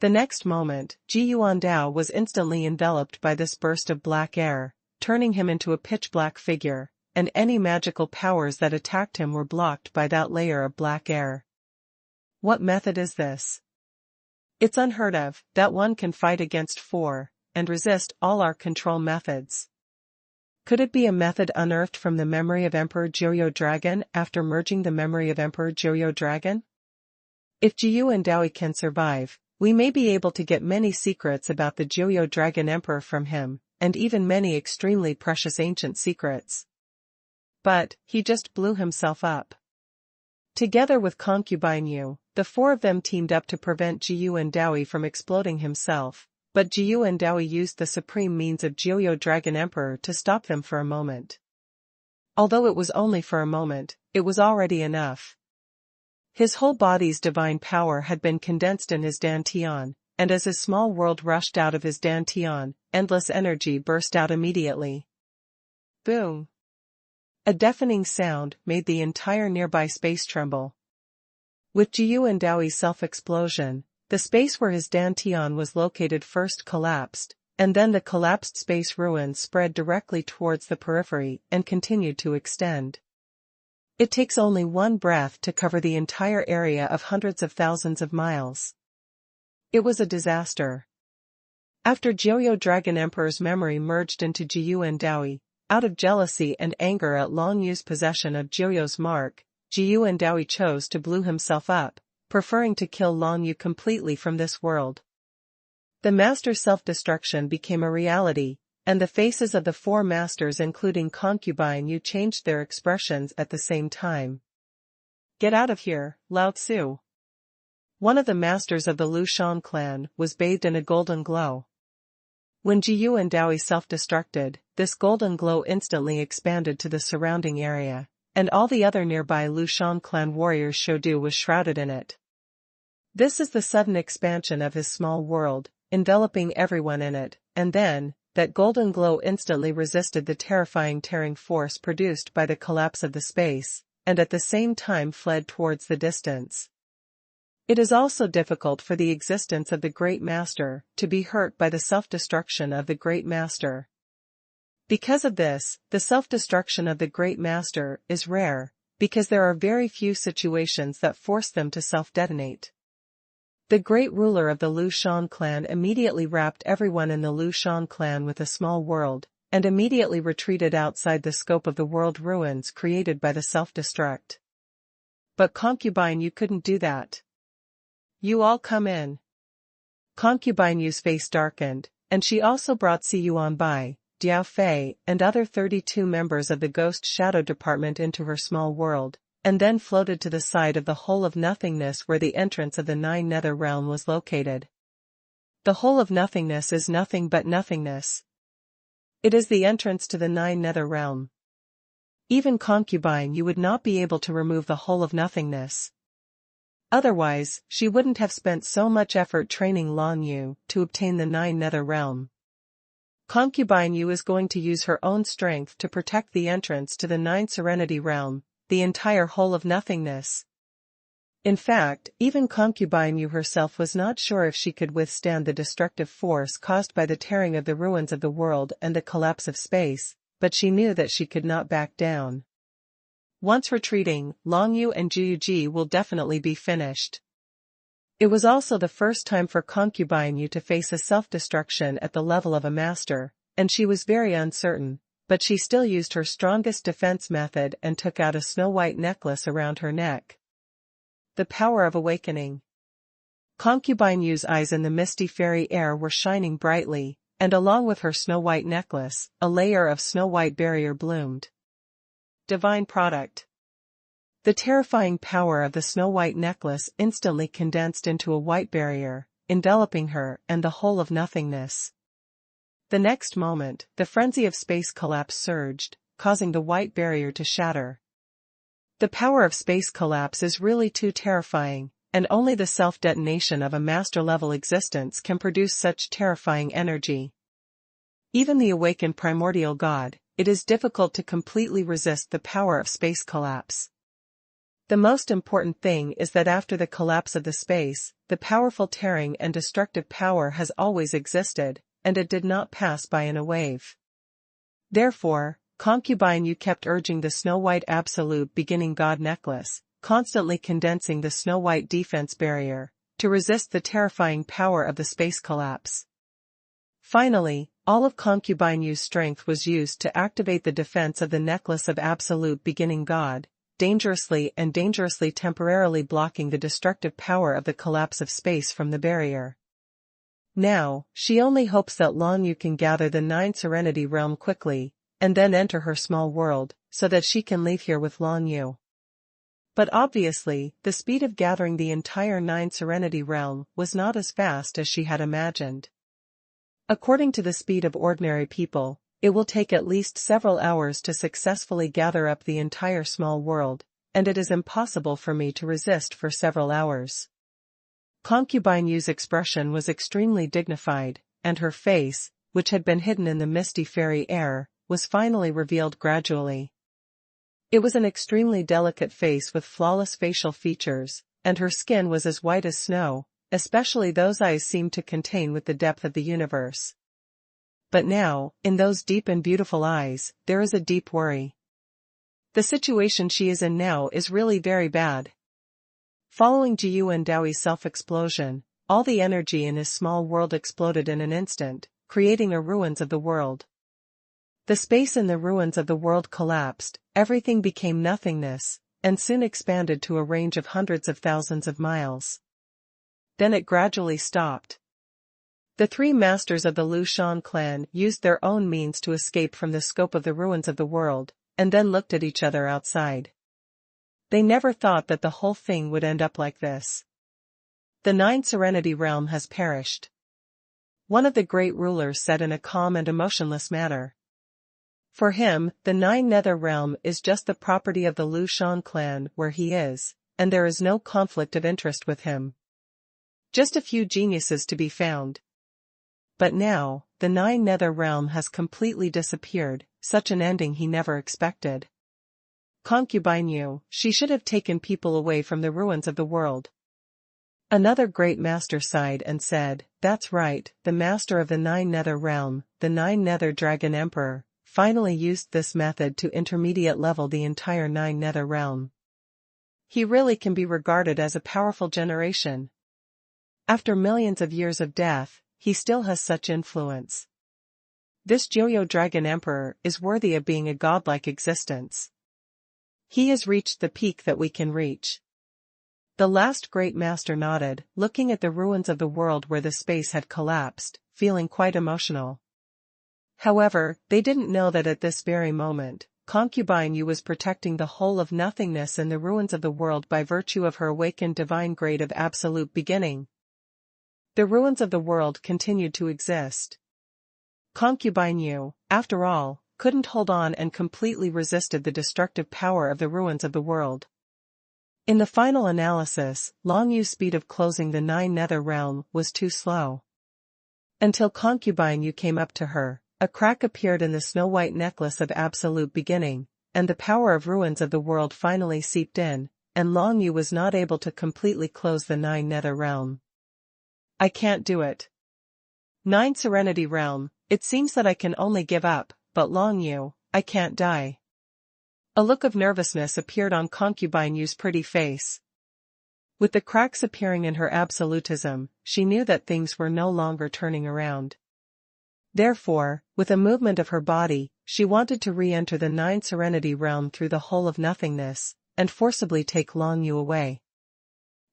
The next moment, Jiyuan Dao was instantly enveloped by this burst of black air, turning him into a pitch-black figure, and any magical powers that attacked him were blocked by that layer of black air. What method is this? It's unheard of that one can fight against 4 and resist all our control methods. Could it be a method unearthed from the memory of Emperor Joyo Dragon after merging the memory of Emperor Joyo Dragon? If Jiyuan Dawi can survive, we may be able to get many secrets about the Joyo Dragon Emperor from him, and even many extremely precious ancient secrets. But, he just blew himself up. Together with concubine Yu, the 4 of them teamed up to prevent Jiyuan Dawi from exploding himself, but Jiyuan Dawi used the supreme means of Joyo Dragon Emperor to stop them for a moment. Although it was only for a moment, it was already enough. His whole body's divine power had been condensed in his dantian, and as his small world rushed out of his dantian, endless energy burst out immediately. Boom! A deafening sound made the entire nearby space tremble. With Jiyuan Daoi's self-explosion, the space where his dantian was located first collapsed, and then the collapsed space ruins spread directly towards the periphery and continued to extend. It takes only one breath to cover the entire area of hundreds of thousands of miles. It was a disaster. After Joyo Dragon Emperor's memory merged into Jiyuan Dawi, out of jealousy and anger at Long Yu's possession of Joyo's mark, Jiyuan Dawi chose to blow himself up, preferring to kill Long Yu completely from this world. The master's self-destruction became a reality, and the faces of the four masters including Concubine Yu changed their expressions at the same time. "Get out of here, Lao Tzu." One of the masters of the Lu Shan clan was bathed in a golden glow. When Jiyu and Daoi self-destructed, this golden glow instantly expanded to the surrounding area, and all the other nearby Lu Shan clan warriors Shodu was shrouded in it. This is the sudden expansion of his small world, enveloping everyone in it, and then, that golden glow instantly resisted the terrifying tearing force produced by the collapse of the space, and at the same time fled towards the distance. It is also difficult for the existence of the Great Master to be hurt by the self-destruction of the Great Master. Because of this, the self-destruction of the Great Master is rare, because there are very few situations that force them to self-detonate. The great ruler of the Lu Shan clan immediately wrapped everyone in the Lu Shan clan with a small world, and immediately retreated outside the scope of the world ruins created by the self-destruct. But Concubine Yu couldn't do that. "You all come in." Concubine Yu's face darkened, and she also brought Si Yuan Bai, Diao Fei, and other 32 members of the Ghost Shadow Department into her small world, and then floated to the side of the Hole of Nothingness where the entrance of the Nine Nether Realm was located. The Hole of Nothingness is nothing but nothingness. It is the entrance to the Nine Nether Realm. Even Concubine Yu would not be able to remove the Hole of Nothingness. Otherwise, she wouldn't have spent so much effort training Lan Yu to obtain the Nine Nether Realm. Concubine Yu is going to use her own strength to protect the entrance to the Nine Serenity Realm, the entire Hole of Nothingness. In fact, even Concubine Yu herself was not sure if she could withstand the destructive force caused by the tearing of the ruins of the world and the collapse of space, but she knew that she could not back down. Once retreating, Long Yu and Juyuji will definitely be finished. It was also the first time for Concubine Yu to face a self-destruction at the level of a master, and she was very uncertain, but she still used her strongest defense method and took out a snow-white necklace around her neck. The power of awakening. Concubine Yu's eyes in the misty fairy air were shining brightly, and along with her snow-white necklace, a layer of snow-white barrier bloomed. Divine product. The terrifying power of the snow-white necklace instantly condensed into a white barrier, enveloping her and the whole of nothingness. The next moment, the frenzy of space collapse surged, causing the white barrier to shatter. The power of space collapse is really too terrifying, and only the self-detonation of a master-level existence can produce such terrifying energy. Even the awakened primordial god, it is difficult to completely resist the power of space collapse. The most important thing is that after the collapse of the space, the powerful tearing and destructive power has always existed, and it did not pass by in a wave. Therefore, Concubine Yu kept urging the snow-white absolute beginning god necklace, constantly condensing the snow-white defense barrier, to resist the terrifying power of the space collapse. Finally, all of Concubine Yu's strength was used to activate the defense of the necklace of absolute beginning god, dangerously temporarily blocking the destructive power of the collapse of space from the barrier. Now, she only hopes that Lan Yu can gather the Nine Serenity Realm quickly, and then enter her small world, so that she can leave here with Lan Yu. But obviously, the speed of gathering the entire Nine Serenity Realm was not as fast as she had imagined. According to the speed of ordinary people, it will take at least several hours to successfully gather up the entire small world, and it is impossible for me to resist for several hours. Concubine Yu's expression was extremely dignified, and her face, which had been hidden in the misty fairy air, was finally revealed gradually. It was an extremely delicate face with flawless facial features, and her skin was as white as snow, especially those eyes seemed to contain with the depth of the universe. But now, in those deep and beautiful eyes, there is a deep worry. The situation she is in now is really very bad. Following Jiyuan Daoi's self-explosion, all the energy in his small world exploded in an instant, creating a ruins of the world. The space in the ruins of the world collapsed, everything became nothingness, and soon expanded to a range of hundreds of thousands of miles. Then it gradually stopped. The three masters of the Liu Shan clan used their own means to escape from the scope of the ruins of the world, and then looked at each other outside. They never thought that the whole thing would end up like this. The Nine Serenity Realm has perished. One of the great rulers said in a calm and emotionless manner. For him, the Nine Nether Realm is just the property of the Liu Shan clan where he is, and there is no conflict of interest with him. Just a few geniuses to be found. But now, the Nine Nether Realm has completely disappeared, such an ending he never expected. Concubine Yu, she should have taken people away from the ruins of the world. Another great master sighed and said, that's right, the master of the Nine Nether Realm, the Nine Nether Dragon Emperor, finally used this method to intermediate level the entire Nine Nether Realm. He really can be regarded as a powerful generation. After millions of years of death, he still has such influence. This Joyo Dragon Emperor is worthy of being a godlike existence. He has reached the peak that we can reach. The last great master nodded, looking at the ruins of the world where the space had collapsed, feeling quite emotional. However, they didn't know that at this very moment, Concubine Yu was protecting the whole of nothingness in the ruins of the world by virtue of her awakened divine grade of absolute beginning. The ruins of the world continued to exist. Concubine Yu, after all, couldn't hold on and completely resisted the destructive power of the ruins of the world. In the final analysis, Long Yu's speed of closing the Nine Nether Realm was too slow. Until Concubine Yu came up to her, a crack appeared in the snow-white necklace of absolute beginning, and the power of ruins of the world finally seeped in, and Long Yu was not able to completely close the Nine Nether Realm. I can't do it. Nine Serenity Realm, it seems that I can only give up, but Long Yu, I can't die. A look of nervousness appeared on Concubine Yu's pretty face. With the cracks appearing in her absolutism, she knew that things were no longer turning around. Therefore, with a movement of her body, she wanted to re-enter the Nine Serenity Realm through the hole of nothingness, and forcibly take Long Yu away.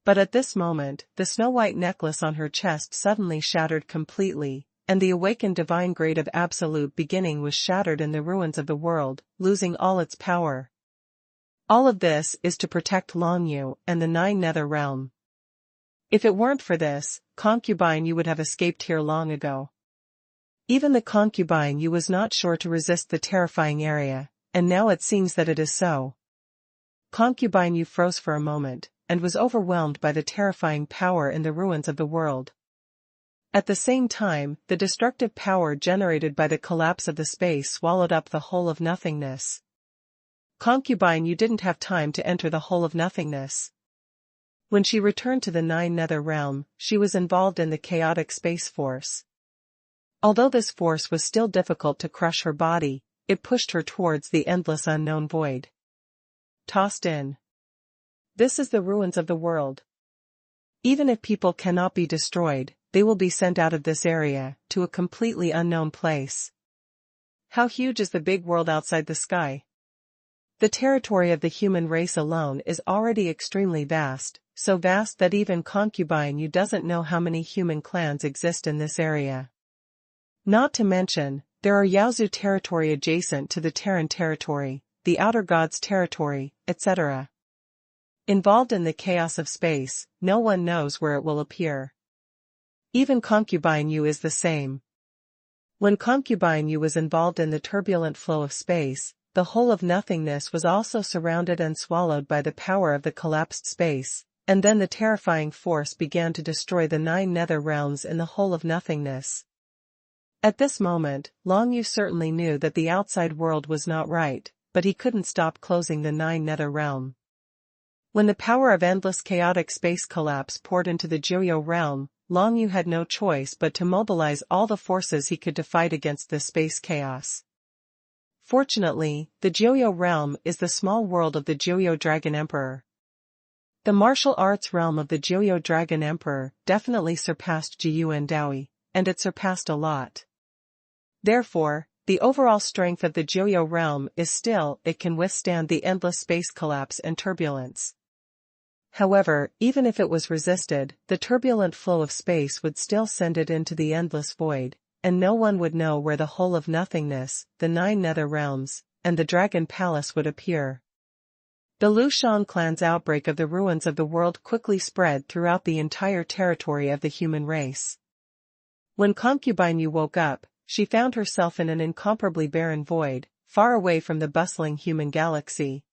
But at this moment, the snow-white necklace on her chest suddenly shattered completely, and the awakened divine grade of absolute beginning was shattered in the ruins of the world, losing all its power. All of this is to protect Long Yu and the Nine Nether Realm. If it weren't for this, Concubine Yu would have escaped here long ago. Even the Concubine Yu was not sure to resist the terrifying area, and now it seems that it is so. Concubine Yu froze for a moment, and was overwhelmed by the terrifying power in the ruins of the world. At the same time, the destructive power generated by the collapse of the space swallowed up the whole of nothingness. Concubine Yu didn't have time to enter the whole of nothingness. When she returned to the Nine Nether Realm, she was involved in the chaotic space force. Although this force was still difficult to crush her body, it pushed her towards the endless unknown void. Tossed in. This is the ruins of the world. Even if people cannot be destroyed, they will be sent out of this area, to a completely unknown place. How huge is the big world outside the sky? The territory of the human race alone is already extremely vast, so vast that even Concubine Yu doesn't know how many human clans exist in this area. Not to mention, there are Yaozu territory adjacent to the Terran territory, the Outer Gods territory, etc. Involved in the chaos of space, no one knows where it will appear. Even Concubine Yu is the same. When Concubine Yu was involved in the turbulent flow of space, the whole of nothingness was also surrounded and swallowed by the power of the collapsed space, and then the terrifying force began to destroy the Nine Nether Realms in the whole of nothingness. At this moment, Long Yu certainly knew that the outside world was not right, but he couldn't stop closing the Nine Nether Realm. When the power of endless chaotic space collapse poured into the Joyo realm, Long Yu had no choice but to mobilize all the forces he could to fight against this space chaos. Fortunately, the Joyo realm is the small world of the Joyo Dragon Emperor. The martial arts realm of the Joyo Dragon Emperor definitely surpassed Jiyuan Daoi, and it surpassed a lot. Therefore, the overall strength of the Joyo realm is still it can withstand the endless space collapse and turbulence. However, even if it was resisted, the turbulent flow of space would still send it into the endless void, and no one would know where the whole of nothingness, the 9 nether realms, and the Dragon Palace would appear. The Lushan clan's outbreak of the ruins of the world quickly spread throughout the entire territory of the human race. When Concubine Yu woke up, she found herself in an incomparably barren void, far away from the bustling human galaxy.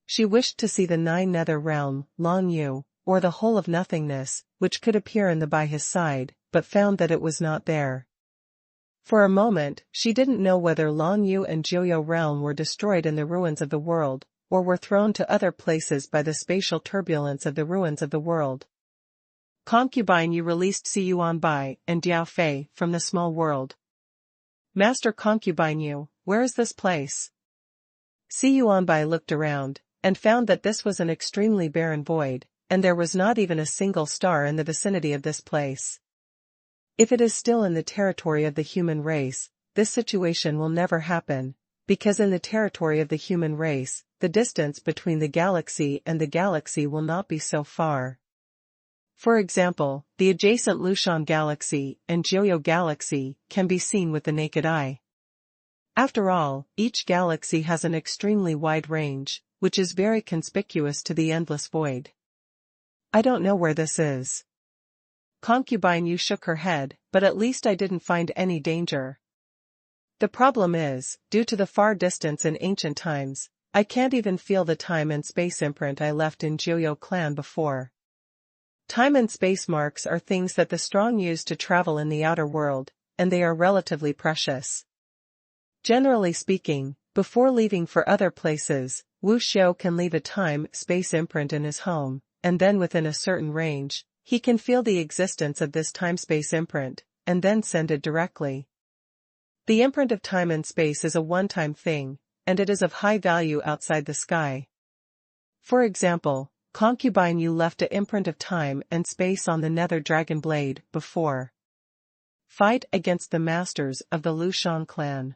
She wished to see the 9 nether realm, Long Yu, or the whole of nothingness, which could appear in the by his side, but found that it was not there. For a moment, she didn't know whether Long Yu and Joyo realm were destroyed in the ruins of the world, or were thrown to other places by the spatial turbulence of the ruins of the world. Concubine Yu released Xuanhuan and Diao Fei from the small world. Master Concubine Yu, where is this place? Xuanhuan looked around, and found that this was an extremely barren void, and there was not even a single star in the vicinity of this place. If it is still in the territory of the human race, this situation will never happen, because in the territory of the human race, the distance between the galaxy and the galaxy will not be so far. For example, the adjacent Lushan galaxy and Joyo galaxy can be seen with the naked eye. After all, each galaxy has an extremely wide range, which is very conspicuous to the endless void. I don't know where this is. Concubine Yu shook her head, but at least I didn't find any danger. The problem is, due to the far distance in ancient times, I can't even feel the time and space imprint I left in Joyo clan before. Time and space marks are things that the strong use to travel in the outer world, and they are relatively precious. Generally speaking, before leaving for other places, Wu Xiao can leave a time-space imprint in his home, and then within a certain range, he can feel the existence of this time-space imprint, and then send it directly. The imprint of time and space is a one-time thing, and it is of high value outside the sky. For example, Concubine Yu left an imprint of time and space on the Nether Dragon Blade before fight against the masters of the Lushan clan.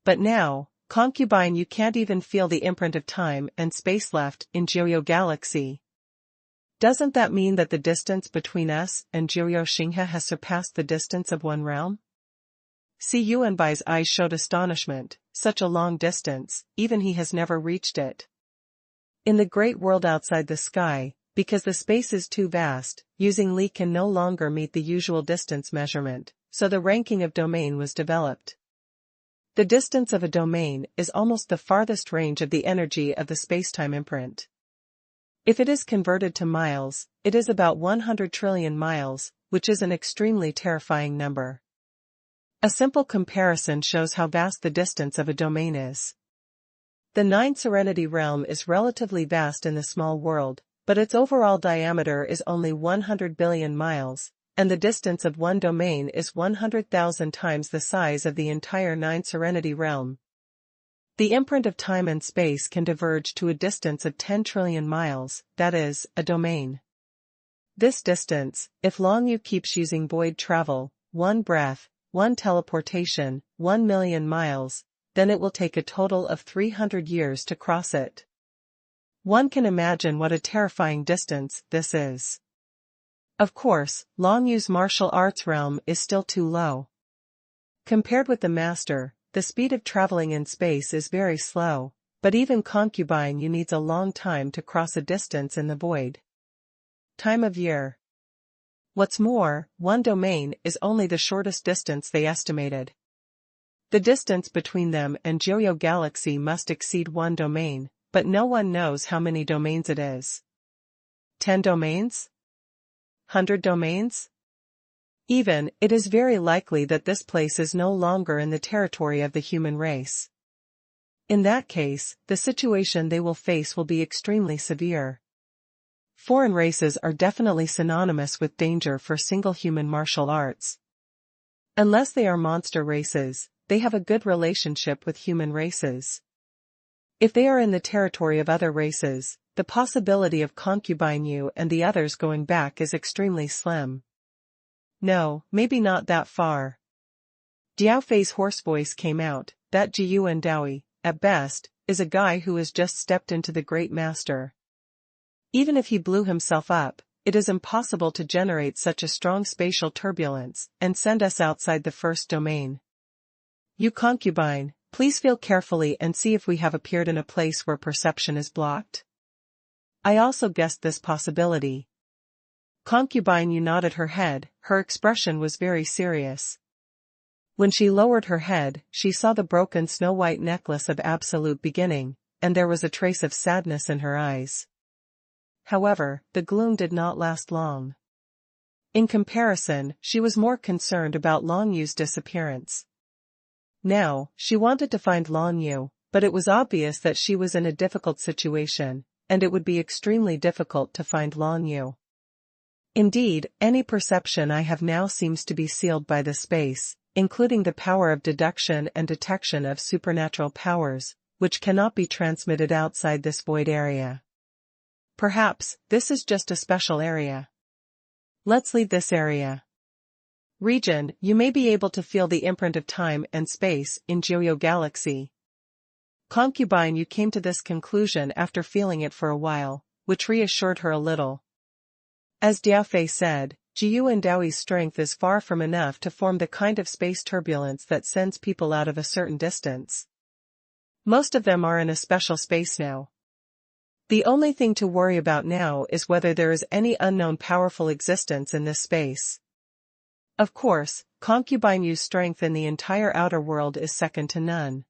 But now, Concubine Yu can't even feel the imprint of time and space left in Joyo Galaxy. Doesn't that mean that the distance between us and Joyo Xinghe has surpassed the distance of one realm? Xuanbai's eyes showed astonishment. Such a long distance, even he has never reached it. In the great world outside the sky, because the space is too vast, using Li can no longer meet the usual distance measurement, so the ranking of domain was developed. The distance of a domain is almost the farthest range of the energy of the spacetime imprint. If it is converted to miles, it is about 100 trillion miles, which is an extremely terrifying number. A simple comparison shows how vast the distance of a domain is. The 9 Serenity realm is relatively vast in the small world, but its overall diameter is only 100 billion miles, and the distance of one domain is 100,000 times the size of the entire 9 Serenity realm. The imprint of time and space can diverge to a distance of 10 trillion miles, that is, a domain. This distance, if Long Yu keeps using void travel, one breath, one teleportation, 1 million miles, then it will take a total of 300 years to cross it. One can imagine what a terrifying distance this is. Of course, Long Yu's martial arts realm is still too low. Compared with the master, the speed of traveling in space is very slow, but even Concubine Yu needs a long time to cross a distance in the void. Time of year. What's more, one domain is only the shortest distance they estimated. The distance between them and Joyo Galaxy must exceed one domain, but no one knows how many domains it is. 10 domains? 100 domains? Even, it is very likely that this place is no longer in the territory of the human race. In that case, the situation they will face will be extremely severe. Foreign races are definitely synonymous with danger for single human martial arts. Unless they are monster races, they have a good relationship with human races. If they are in the territory of other races, the possibility of Concubine Yu and the others going back is extremely slim. No, maybe not that far. Diao Fei's hoarse voice came out. That Jiyuan Daoi, at best, is a guy who has just stepped into the Great Master. Even if he blew himself up, it is impossible to generate such a strong spatial turbulence and send us outside the first domain. You concubine, please feel carefully and see if we have appeared in a place where perception is blocked. I also guessed this possibility. Concubine, you nodded her head, her expression was very serious. When she lowered her head, she saw the broken snow-white necklace of absolute beginning, and there was a trace of sadness in her eyes. However, the gloom did not last long. In comparison, she was more concerned about Long Yu's disappearance. Now, she wanted to find Long Yu, but it was obvious that she was in a difficult situation, and it would be extremely difficult to find Long Yu. Indeed, any perception I have now seems to be sealed by the space, including the power of deduction and detection of supernatural powers, which cannot be transmitted outside this void area. Perhaps, this is just a special area. Let's leave this area. Region, you may be able to feel the imprint of time and space in Joyo Galaxy. Concubine, you came to this conclusion after feeling it for a while, which reassured her a little. As Diafei said, Jiyu and Daoi's strength is far from enough to form the kind of space turbulence that sends people out of a certain distance. Most of them are in a special space now. The only thing to worry about now is whether there is any unknown powerful existence in this space. Of course, Concubine Yu's strength in the entire outer world is second to none.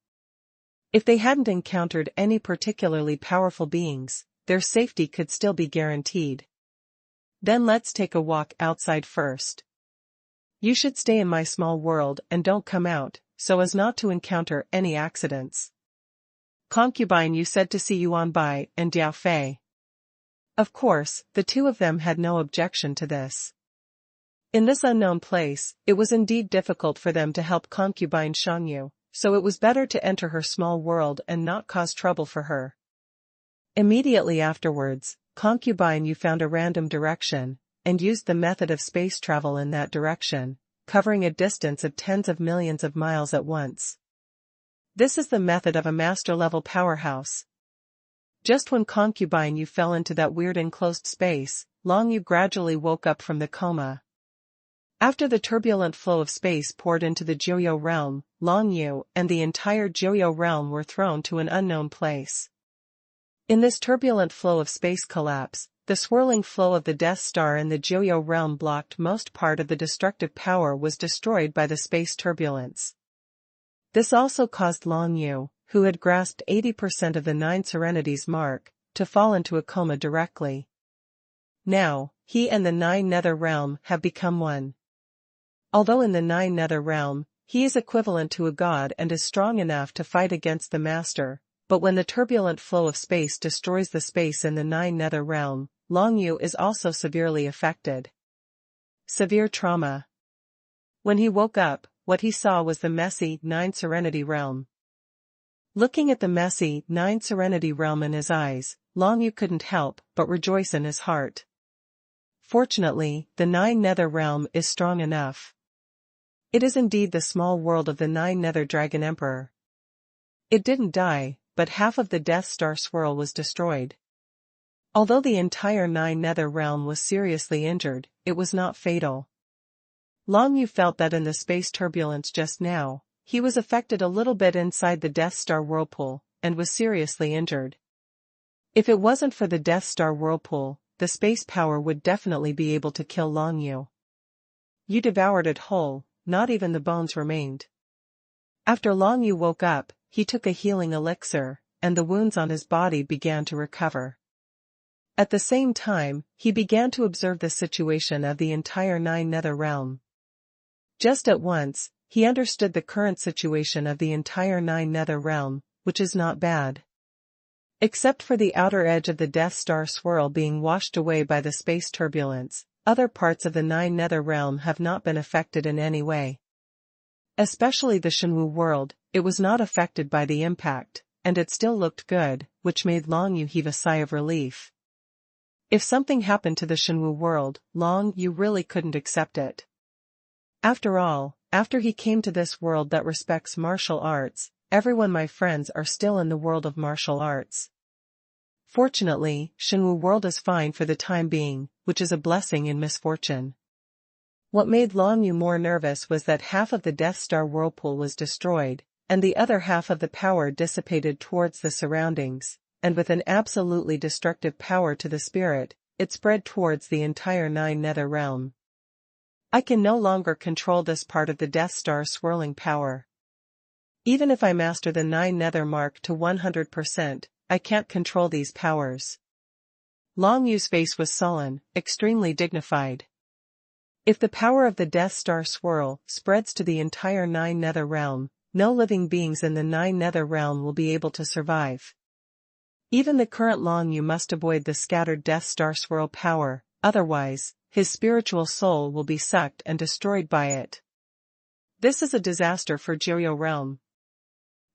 If they hadn't encountered any particularly powerful beings, their safety could still be guaranteed. Then let's take a walk outside first. You should stay in my small world and don't come out, so as not to encounter any accidents. Concubine, you said to see Yuan Bai and Diao Fei. Of course, the two of them had no objection to this. In this unknown place, it was indeed difficult for them to help Concubine Shanyu, so it was better to enter her small world and not cause trouble for her. Immediately afterwards, Concubine Yu found a random direction, and used the method of space travel in that direction, covering a distance of tens of millions of miles at once. This is the method of a master-level powerhouse. Just when Concubine Yu fell into that weird enclosed space, Long Yu gradually woke up from the coma. After the turbulent flow of space poured into the Joyo realm, Long Yu and the entire Joyo realm were thrown to an unknown place. In this turbulent flow of space collapse, the swirling flow of the Death Star in the Joyo realm blocked most part of the destructive power was destroyed by the space turbulence. This also caused Long Yu, who had grasped 80% of the 9 Serenities mark, to fall into a coma directly. Now, he and the 9 Nether realm have become one. Although in the 9 Nether realm, he is equivalent to a god and is strong enough to fight against the Master, but when the turbulent flow of space destroys the space in the 9 Nether realm, Long Yu is also severely affected. Severe trauma. When he woke up, what he saw was the messy 9 Serenity realm. Looking at the messy 9 Serenity realm in his eyes, Long Yu couldn't help but rejoice in his heart. Fortunately, the 9 Nether realm is strong enough. It is indeed the small world of the 9 Nether Dragon Emperor. It didn't die, but half of the Death Star swirl was destroyed. Although the entire 9 Nether realm was seriously injured, it was not fatal. Long Yu felt that in the space turbulence just now, he was affected a little bit inside the Death Star whirlpool, and was seriously injured. If it wasn't for the Death Star whirlpool, the space power would definitely be able to kill Long Yu. You devoured it whole, not even the bones remained. After Long Yu woke up, he took a healing elixir, and the wounds on his body began to recover. At the same time, he began to observe the situation of the entire 9 Nether realm. Just at once, he understood the current situation of the entire 9 Nether realm, which is not bad. Except for the outer edge of the Death Star swirl being washed away by the space turbulence, other parts of the 9 Nether realm have not been affected in any way. Especially the Shenwu world, it was not affected by the impact, and it still looked good, which made Long Yu heave a sigh of relief. If something happened to the Shenwu world, Long Yu really couldn't accept it. After all, after he came to this world that respects martial arts, everyone my friends are still in the world of martial arts. Fortunately, Shenwu world is fine for the time being, which is a blessing in misfortune. What made Long Yu more nervous was that half of the Death Star whirlpool was destroyed, and the other half of the power dissipated towards the surroundings, and with an absolutely destructive power to the spirit, it spread towards the entire Nine Nether realm. I can no longer control this part of the Death Star swirling power. Even if I master the Nine Nether mark to 100%, I can't control these powers. Long Yu's face was sullen, extremely dignified. If the power of the Death Star swirl spreads to the entire Nine Nether realm, no living beings in the Nine Nether realm will be able to survive. Even the current Long Yu must avoid the scattered Death Star swirl power, otherwise, his spiritual soul will be sucked and destroyed by it. This is a disaster for Joyo realm.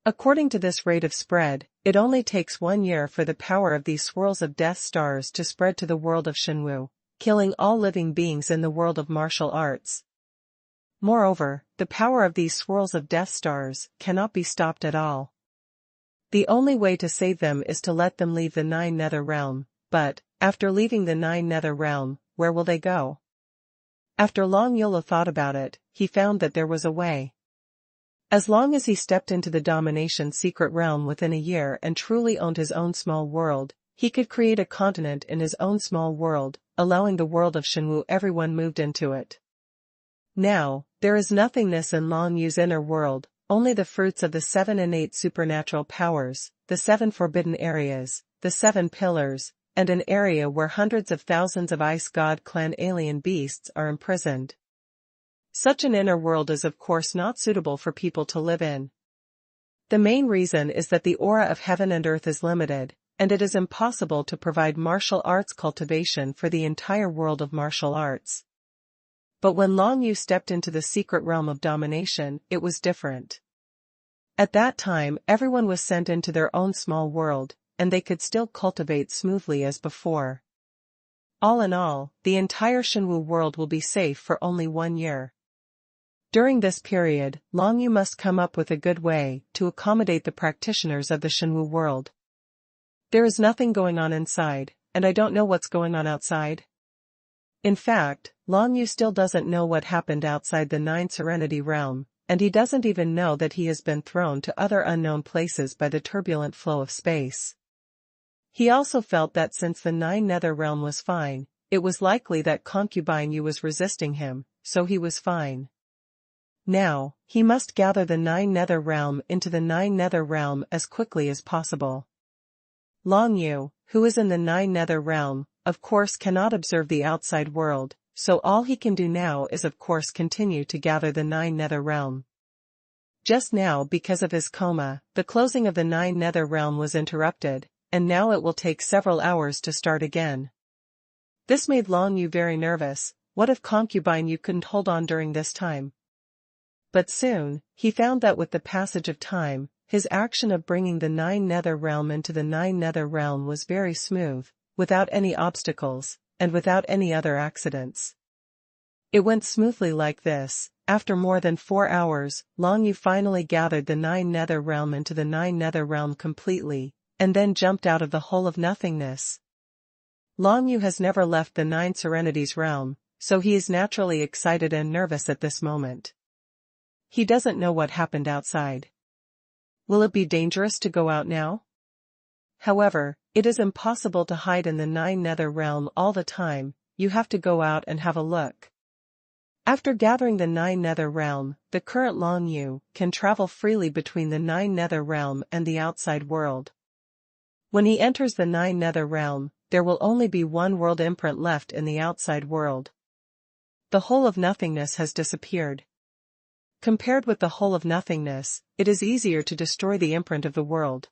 According to this rate of spread, it only takes 1 year for the power of these swirls of Death Stars to spread to the world of Shenwu, killing all living beings in the world of martial arts. Moreover, the power of these swirls of Death Stars cannot be stopped at all. The only way to save them is to let them leave the Nine Nether realm, but, after leaving the Nine Nether realm, where will they go? After Long Yu thought about it, he found that there was a way. As long as he stepped into the domination secret realm within a year and truly owned his own small world, he could create a continent in his own small world, allowing the world of Shenwu everyone moved into it. Now, there is nothingness in Long Yu's inner world, only the fruits of the 7 innate supernatural powers, the 7 forbidden areas, the 7 pillars, and an area where hundreds of thousands of Ice God clan alien beasts are imprisoned. Such an inner world is of course not suitable for people to live in. The main reason is that the aura of heaven and earth is limited, and it is impossible to provide martial arts cultivation for the entire world of martial arts. But when Long Yu stepped into the secret realm of domination, it was different. At that time, everyone was sent into their own small world, and they could still cultivate smoothly as before. All in all, the entire Shenwu world will be safe for only 1 year. During this period, Long Yu must come up with a good way to accommodate the practitioners of the Shenwu world. There is nothing going on inside, and I don't know what's going on outside. In fact, Long Yu still doesn't know what happened outside the Nine Serenity realm, and he doesn't even know that he has been thrown to other unknown places by the turbulent flow of space. He also felt that since the Nine Nether realm was fine, it was likely that Concubine Yu was resisting him, so he was fine. Now, he must gather the Nine Nether realm into the Nine Nether realm as quickly as possible. Long Yu, who is in the Nine Nether realm, of course cannot observe the outside world, so all he can do now is of course continue to gather the Nine Nether realm. Just now, because of his coma, the closing of the Nine Nether realm was interrupted, and now it will take several hours to start again. This made Long Yu very nervous. What if Concubine Yu couldn't hold on during this time? But soon, he found that with the passage of time, his action of bringing the Nine Nether realm into the Nine Nether realm was very smooth, without any obstacles, and without any other accidents. It went smoothly like this. After more than 4 hours, Long Yu finally gathered the Nine Nether realm into the Nine Nether realm completely, and then jumped out of the hole of nothingness. Long Yu has never left the Nine Serenities realm, so he is naturally excited and nervous at this moment. He doesn't know what happened outside. Will it be dangerous to go out now? However, it is impossible to hide in the Nine Nether realm all the time. You have to go out and have a look. After gathering the Nine Nether realm, the current Long Yu can travel freely between the Nine Nether realm and the outside world. When he enters the Nine Nether realm, there will only be one world imprint left in the outside world. The whole of nothingness has disappeared. Compared with the whole of nothingness, it is easier to destroy the imprint of the world.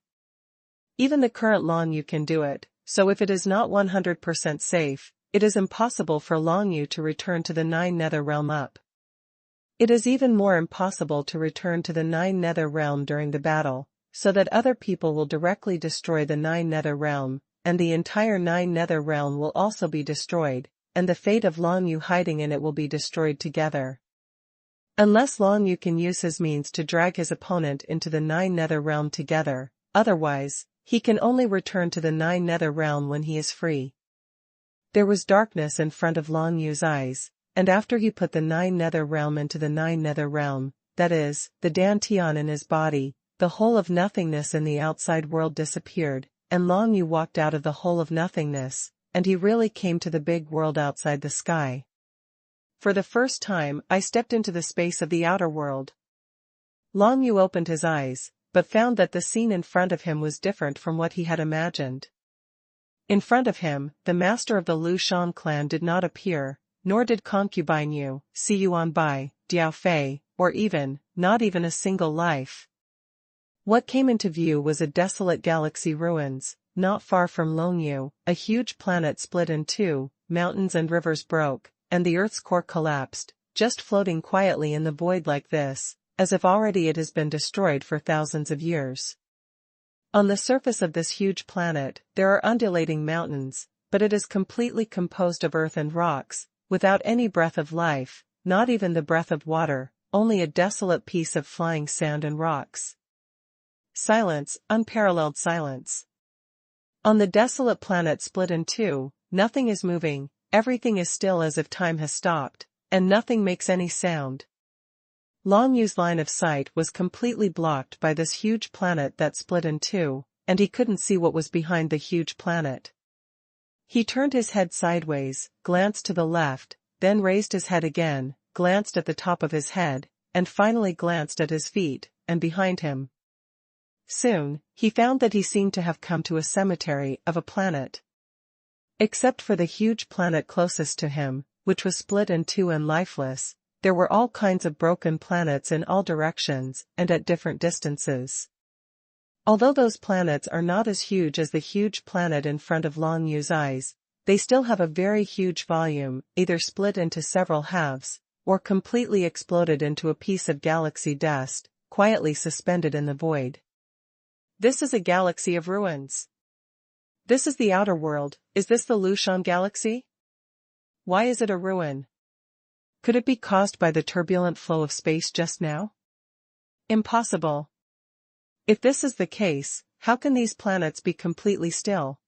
Even the current Long Yu can do it, so if it is not 100% safe, it is impossible for Long Yu to return to the Nine Nether realm up. It is even more impossible to return to the Nine Nether realm during the battle, so that other people will directly destroy the Nine Nether realm, and the entire Nine Nether realm will also be destroyed, and the fate of Long Yu hiding in it will be destroyed together. Unless Long Yu can use his means to drag his opponent into the Nine Nether realm together, otherwise, he can only return to the Nine Nether Realm when he is free. There was darkness in front of Long Yu's eyes, and after he put the Nine Nether Realm into the Nine Nether Realm, that is, the Dantian in his body, the whole of nothingness in the outside world disappeared, and Long Yu walked out of the whole of nothingness, and he really came to the big world outside the sky. For the first time, I stepped into the space of the outer world. Long Yu opened his eyes, but found that the scene in front of him was different from what he had imagined. In front of him, the master of the Lu Shan clan did not appear, nor did concubine Yu, Xuanhuan, Diao Fei, or not even a single life. What came into view was a desolate galaxy ruins, not far from Long Yu, a huge planet split in two, mountains and rivers broke, and the Earth's core collapsed, just floating quietly in the void like this, as if already it has been destroyed for thousands of years. On the surface of this huge planet, there are undulating mountains, but it is completely composed of earth and rocks, without any breath of life, not even the breath of water, only a desolate piece of flying sand and rocks. Silence, unparalleled silence. On the desolate planet split in two, nothing is moving, everything is still as if time has stopped, and nothing makes any sound. Long Yu's line of sight was completely blocked by this huge planet that split in two, and he couldn't see what was behind the huge planet. He turned his head sideways, glanced to the left, then raised his head again, glanced at the top of his head, and finally glanced at his feet, and behind him. Soon, he found that he seemed to have come to a cemetery of a planet. Except for the huge planet closest to him, which was split in two and lifeless, there were all kinds of broken planets in all directions and at different distances. Although those planets are not as huge as the huge planet in front of Long Yu's eyes, they still have a very huge volume, either split into several halves, or completely exploded into a piece of galaxy dust, quietly suspended in the void. This is a galaxy of ruins. This is the outer world. Is this the Lu Shan galaxy? Why is it a ruin? Could it be caused by the turbulent flow of space just now? Impossible. If this is the case, how can these planets be completely still?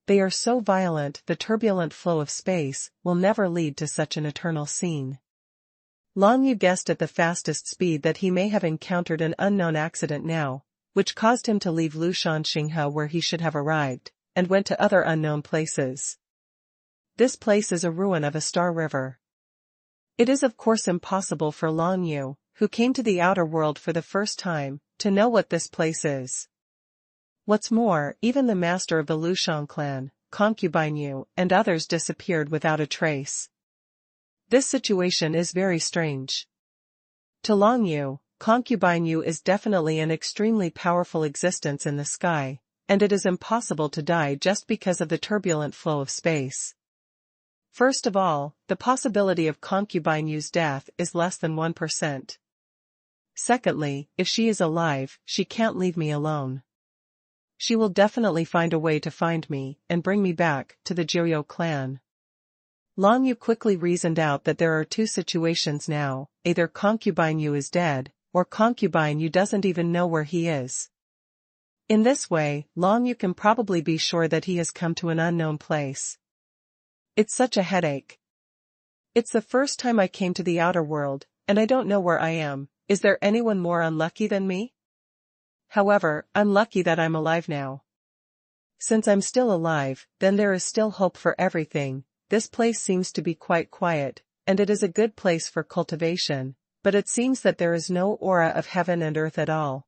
They are so violent, the turbulent flow of space will never lead to such an eternal scene. Long Yu guessed at the fastest speed that he may have encountered an unknown accident now, which caused him to leave Lu Shan Xinghe where he should have arrived, and went to other unknown places. This place is a ruin of a star river. It is of course impossible for Long Yu, who came to the outer world for the first time, to know what this place is. What's more, even the master of the Lu Shan clan, concubine Yu, and others disappeared without a trace. This situation is very strange. To Long Yu, concubine Yu is definitely an extremely powerful existence in the sky, and it is impossible to die just because of the turbulent flow of space. First of all, the possibility of concubine Yu's death is less than 1%. Secondly, if she is alive, she can't leave me alone. She will definitely find a way to find me and bring me back to the Joyo clan. Long Yu quickly reasoned out that there are two situations now, either concubine Yu is dead, or concubine Yu doesn't even know where he is. In this way, Long Yu can probably be sure that he has come to an unknown place. It's such a headache. It's the first time I came to the outer world, and I don't know where I am. Is there anyone more unlucky than me? However, I'm lucky that I'm alive now. Since I'm still alive, then there is still hope for everything. This place seems to be quite quiet, and it is a good place for cultivation, but it seems that there is no aura of heaven and earth at all.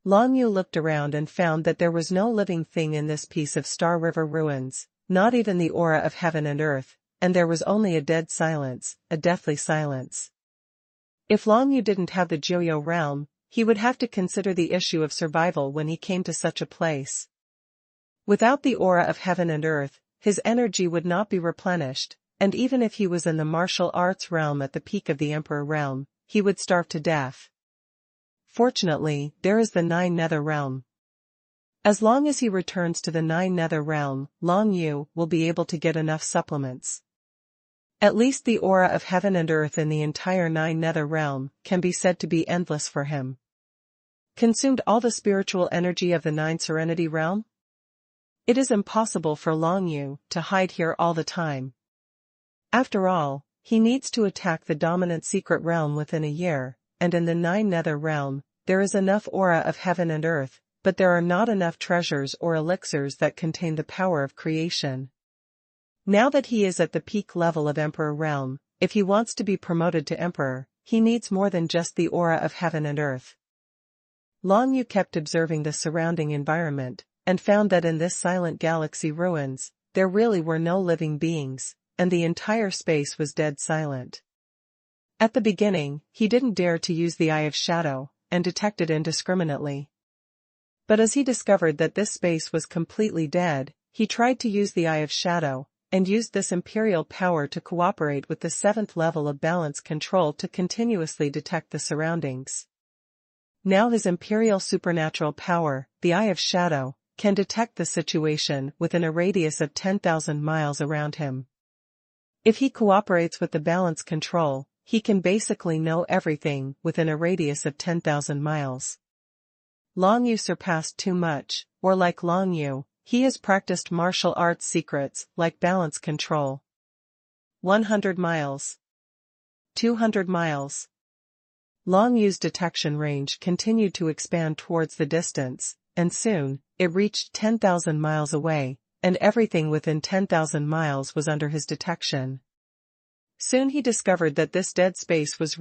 Long Yu looked around and found that there was no living thing in this piece of Star River ruins, not even the aura of heaven and earth, and there was only a dead silence, a deathly silence. If Long Yu didn't have the Joyo realm, he would have to consider the issue of survival when he came to such a place. Without the aura of heaven and earth, his energy would not be replenished, and even if he was in the martial arts realm at the peak of the Emperor realm, he would starve to death. Fortunately, there is the Nine Nether realm. As long as he returns to the Nine Nether realm, Long Yu will be able to get enough supplements. At least the aura of heaven and earth in the entire Nine Nether realm can be said to be endless for him. Consumed all the spiritual energy of the Nine Serenity Realm? It is impossible for Long Yu to hide here all the time. After all, he needs to attack the dominant secret realm within a year, and in the Nine Nether Realm, there is enough aura of heaven and earth, but there are not enough treasures or elixirs that contain the power of creation. Now that he is at the peak level of Emperor Realm, if he wants to be promoted to Emperor, he needs more than just the aura of heaven and earth. Long Yu kept observing the surrounding environment, and found that in this silent galaxy ruins, there really were no living beings, and the entire space was dead silent. At the beginning, he didn't dare to use the Eye of Shadow, and detected indiscriminately. But as he discovered that this space was completely dead, he tried to use the Eye of Shadow, and used this imperial power to cooperate with the 7th level of balance control to continuously detect the surroundings. Now his imperial supernatural power, the Eye of Shadow, can detect the situation within a radius of 10,000 miles around him. If he cooperates with the balance control, he can basically know everything within a radius of 10,000 miles. Long Yu surpassed too much, or like Long Yu, he has practiced martial arts secrets like balance control. 100 miles. 200 miles. Long Yu's detection range continued to expand towards the distance, and soon, it reached 10,000 miles away, and everything within 10,000 miles was under his detection. Soon he discovered that this dead space was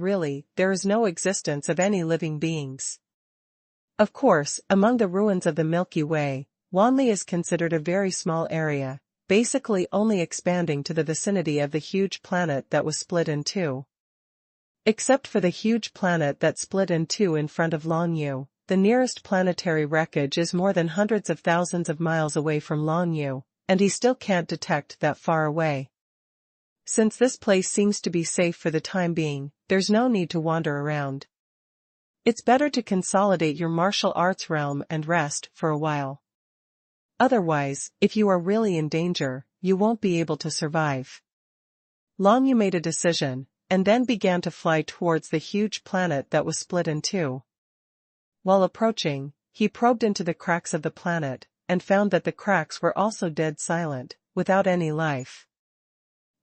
there is no existence of any living beings. Of course, among the ruins of the Milky Way, Wanli is considered a very small area, basically only expanding to the vicinity of the huge planet that was split in two. Except for the huge planet that split in two in front of Long Yu, the nearest planetary wreckage is more than hundreds of thousands of miles away from Long Yu, and he still can't detect that far away. Since this place seems to be safe for the time being, there's no need to wander around. It's better to consolidate your martial arts realm and rest for a while. Otherwise, if you are really in danger, you won't be able to survive. Long Yu made a decision, and then began to fly towards the huge planet that was split in two. While approaching, he probed into the cracks of the planet, and found that the cracks were also dead silent, without any life.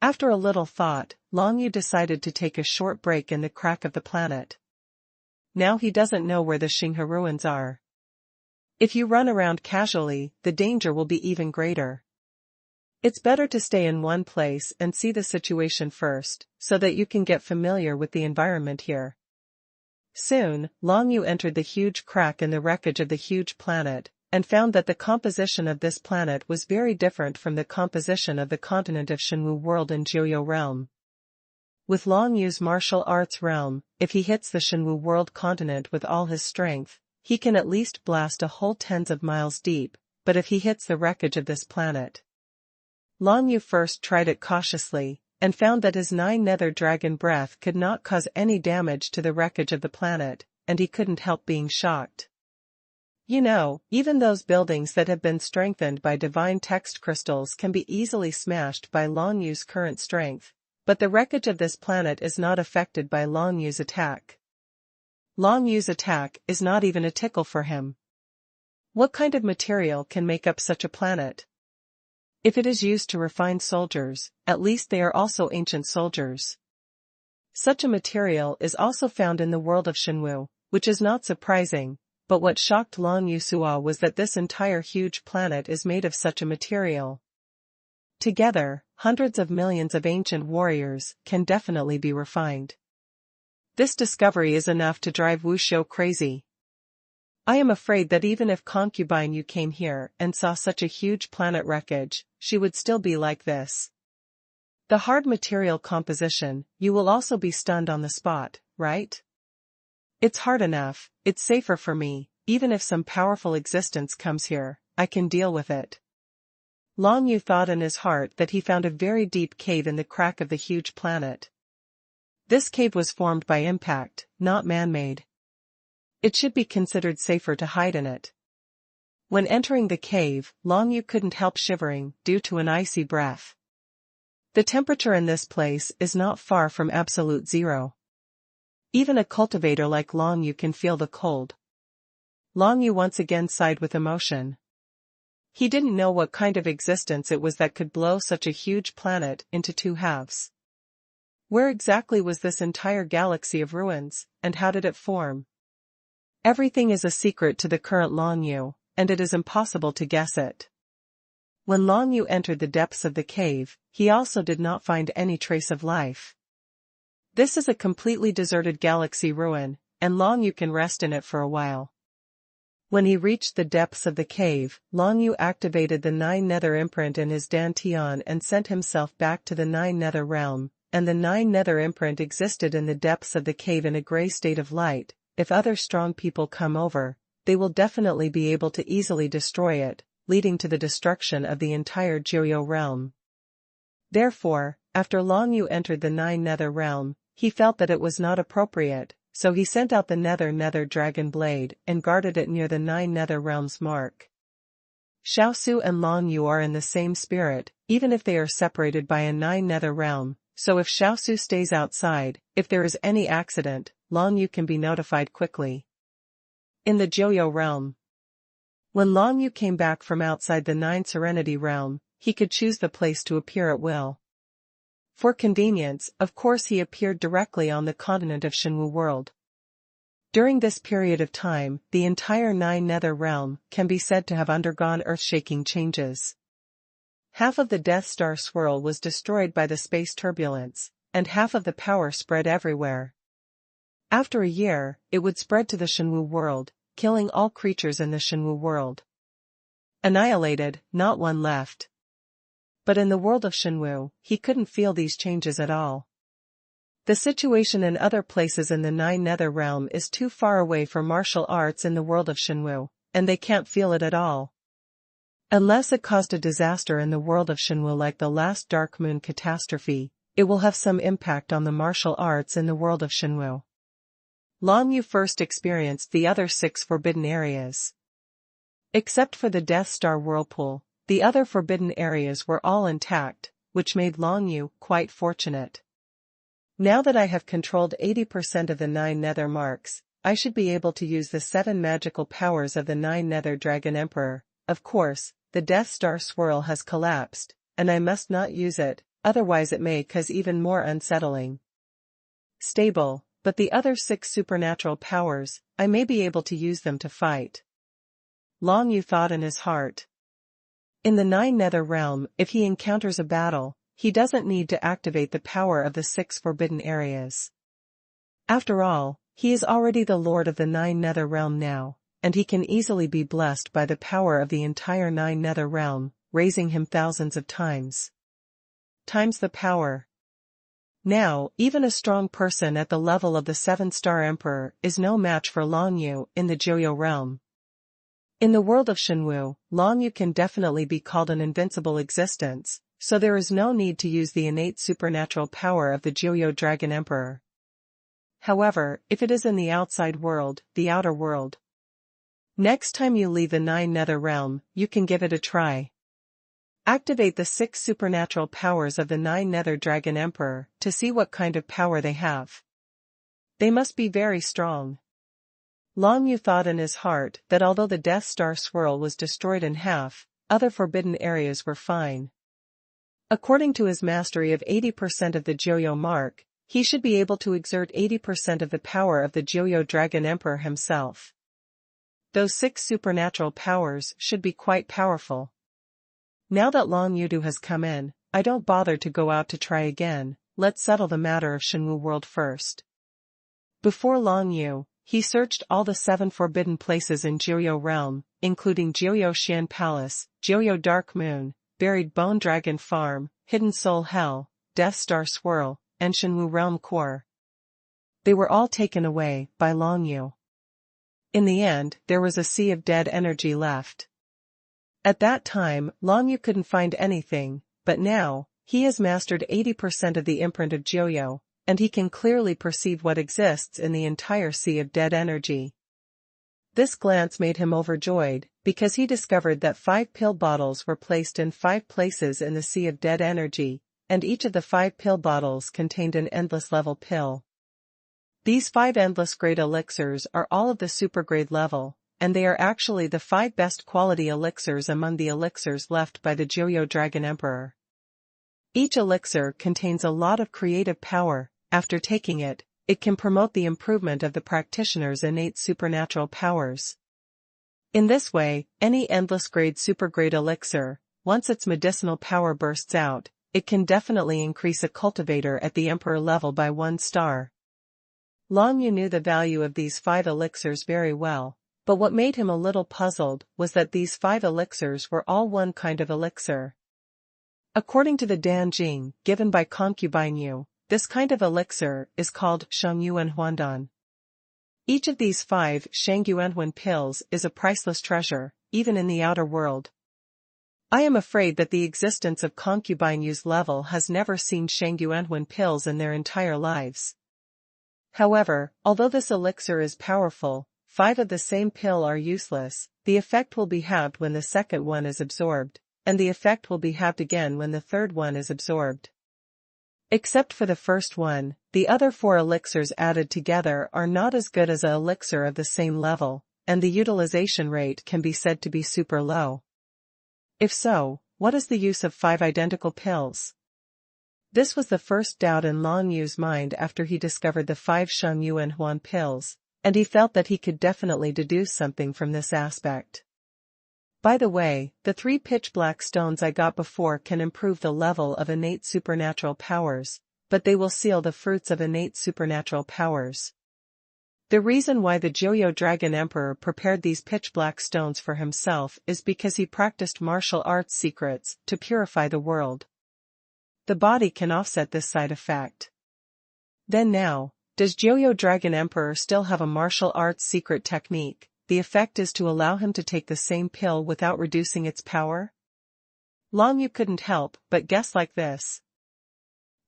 After a little thought, Long Yu decided to take a short break in the crack of the planet. Now he doesn't know where the Xinghe ruins are. If you run around casually, the danger will be even greater. It's better to stay in one place and see the situation first, so that you can get familiar with the environment here. Soon, Long Yu entered the huge crack in the wreckage of the huge planet, and found that the composition of this planet was very different from the composition of the continent of Xuanhuan world in Joyo realm. With Long Yu's martial arts realm, if he hits the Xuanhuan world continent with all his strength, he can at least blast a hole tens of miles deep, but if he hits the wreckage of this planet. Long Yu first tried it cautiously, and found that his 9 nether dragon breath could not cause any damage to the wreckage of the planet, and he couldn't help being shocked. You know, even those buildings that have been strengthened by divine text crystals can be easily smashed by Long Yu's current strength, but the wreckage of this planet is not affected by Long Yu's attack. Long Yu's attack is not even a tickle for him. What kind of material can make up such a planet? If it is used to refine soldiers, at least they are also ancient soldiers. Such a material is also found in the world of Xuanhuan, which is not surprising. But what shocked Long Yu saw was that this entire huge planet is made of such a material. Together, hundreds of millions of ancient warriors can definitely be refined. This discovery is enough to drive Wu Shou crazy. I am afraid that even if Concubine Yu came here and saw such a huge planet wreckage, she would still be like this. The hard material composition, you will also be stunned on the spot, right? It's hard enough, it's safer for me, even if some powerful existence comes here, I can deal with it. Long Yu thought in his heart that he found a very deep cave in the crack of the huge planet. This cave was formed by impact, not man-made. It should be considered safer to hide in it. When entering the cave, Long Yu couldn't help shivering due to an icy breath. The temperature in this place is not far from absolute zero. Even a cultivator like Long Yu can feel the cold. Long Yu once again sighed with emotion. He didn't know what kind of existence it was that could blow such a huge planet into two halves. Where exactly was this entire galaxy of ruins, and how did it form? Everything is a secret to the current Long Yu, and it is impossible to guess it. When Long Yu entered the depths of the cave, he also did not find any trace of life. This is a completely deserted galaxy ruin, and Long Yu can rest in it for a while. When he reached the depths of the cave, Long Yu activated the 9 Nether imprint in his dantian and sent himself back to the 9 Nether realm, and the 9 Nether imprint existed in the depths of the cave in a gray state of light. If other strong people come over, they will definitely be able to easily destroy it, leading to the destruction of the entire Joyo realm. Therefore, after Long Yu entered the 9 Nether realm, he felt that it was not appropriate, so he sent out the Nether Dragon Blade and guarded it near the 9 Nether realm's mark. Xiaosu and Long Yu are in the same spirit, even if they are separated by a 9 Nether realm, so if Xiaosu stays outside, if there is any accident, Long Yu can be notified quickly. In the Joyo realm. When Long Yu came back from outside the 9 Serenity realm, he could choose the place to appear at will. For convenience, of course he appeared directly on the continent of Xuanhuan world. During this period of time, the entire 9 Nether realm can be said to have undergone earth-shaking changes. Half of the Death Star swirl was destroyed by the space turbulence, and half of the power spread everywhere. After a year, it would spread to the Xuanhuan world, killing all creatures in the Xuanhuan world. Annihilated, not one left. But in the world of Xuanhuan, he couldn't feel these changes at all. The situation in other places in the 9 Nether realm is too far away for martial arts in the world of Xuanhuan, and they can't feel it at all. Unless it caused a disaster in the world of Xuanhuan like the last Dark Moon catastrophe, it will have some impact on the martial arts in the world of Xuanhuan. Long Yu first experienced the other 6 forbidden areas. Except for the Death Star whirlpool, the other forbidden areas were all intact, which made Long Yu quite fortunate. Now that I have controlled 80% of the 9 Nether marks, I should be able to use the 7 magical powers of the 9 Nether Dragon Emperor. Of course, the Death Star swirl has collapsed, and I must not use it, otherwise it may cause even more unsettling. Stable, but the other 6 supernatural powers, I may be able to use them to fight. Long Yu thought in his heart. In the 9 Nether realm, if he encounters a battle, he doesn't need to activate the power of the 6 forbidden areas. After all, he is already the Lord of the 9 Nether realm now, and he can easily be blessed by the power of the entire 9 Nether realm, raising him thousands of times. Times the power. Now, even a strong person at the level of the 7-star Emperor is no match for Long Yu in the Joyo realm. In the world of Xuanhuan, Long Yu can definitely be called an invincible existence, so there is no need to use the innate supernatural power of the Joyo Dragon Emperor. However, if it is in the outside world, the outer world. Next time you leave the 9 Nether realm, you can give it a try. Activate the 6 supernatural powers of the 9 Nether Dragon Emperor to see what kind of power they have. They must be very strong. Long Yu thought in his heart that although the Death Star swirl was destroyed in half, other forbidden areas were fine. According to his mastery of 80% of the Joyo mark, he should be able to exert 80% of the power of the Joyo Dragon Emperor himself. Those 6 supernatural powers should be quite powerful. Now that Long Yu has come in, I don't bother to go out to try again, let's settle the matter of Xuanhuan world first. Before Long Yu, he searched all the 7 forbidden places in Joyo realm, including Joyo Xian Palace, Joyo Dark Moon, Buried Bone Dragon Farm, Hidden Soul Hell, Death Star Swirl, and Xuanhuan realm core. They were all taken away by Long Yu. In the end, there was a sea of dead energy left. At that time, Long Yu couldn't find anything, but now, he has mastered 80% of the imprint of Joyo, and he can clearly perceive what exists in the entire sea of dead energy. This glance made him overjoyed, because he discovered that 5 pill bottles were placed in 5 places in the sea of dead energy, and each of the 5 pill bottles contained an endless level pill. These 5 endless grade elixirs are all of the supergrade level, and they are actually the 5 best quality elixirs among the elixirs left by the Joyo Dragon Emperor. Each elixir contains a lot of creative power. After taking it, it can promote the improvement of the practitioner's innate supernatural powers. In this way, any endless grade supergrade elixir, once its medicinal power bursts out, it can definitely increase a cultivator at the emperor level by 1 star. Long Yu knew the value of these 5 elixirs very well, but what made him a little puzzled was that these 5 elixirs were all one kind of elixir. According to the Dan Jing given by Concubine Yu, this kind of elixir is called xuanhuan. Each of these 5 xuanhuan pills is a priceless treasure, even in the outer world. I am afraid that the existence of Concubine Yu's level has never seen xuanhuan pills in their entire lives. However, although this elixir is powerful, 5 of the same pill are useless. The effect will be halved when the second one is absorbed, and the effect will be halved again when the third one is absorbed. Except for the first one, the other 4 elixirs added together are not as good as an elixir of the same level, and the utilization rate can be said to be super low. If so, what is the use of 5 identical pills? This was the first doubt in Long Yu's mind after he discovered the 5 xuanhuan pills, and he felt that he could definitely deduce something from this aspect. By the way, the 3 pitch-black stones I got before can improve the level of innate supernatural powers, but they will seal the fruits of innate supernatural powers. The reason why the Joyo Dragon Emperor prepared these pitch-black stones for himself is because he practiced martial arts secrets to purify the world. The body can offset this side effect. Then now, does Joyo Dragon Emperor still have a martial arts secret technique? The effect is to allow him to take the same pill without reducing its power? Long Yu couldn't help but guess like this.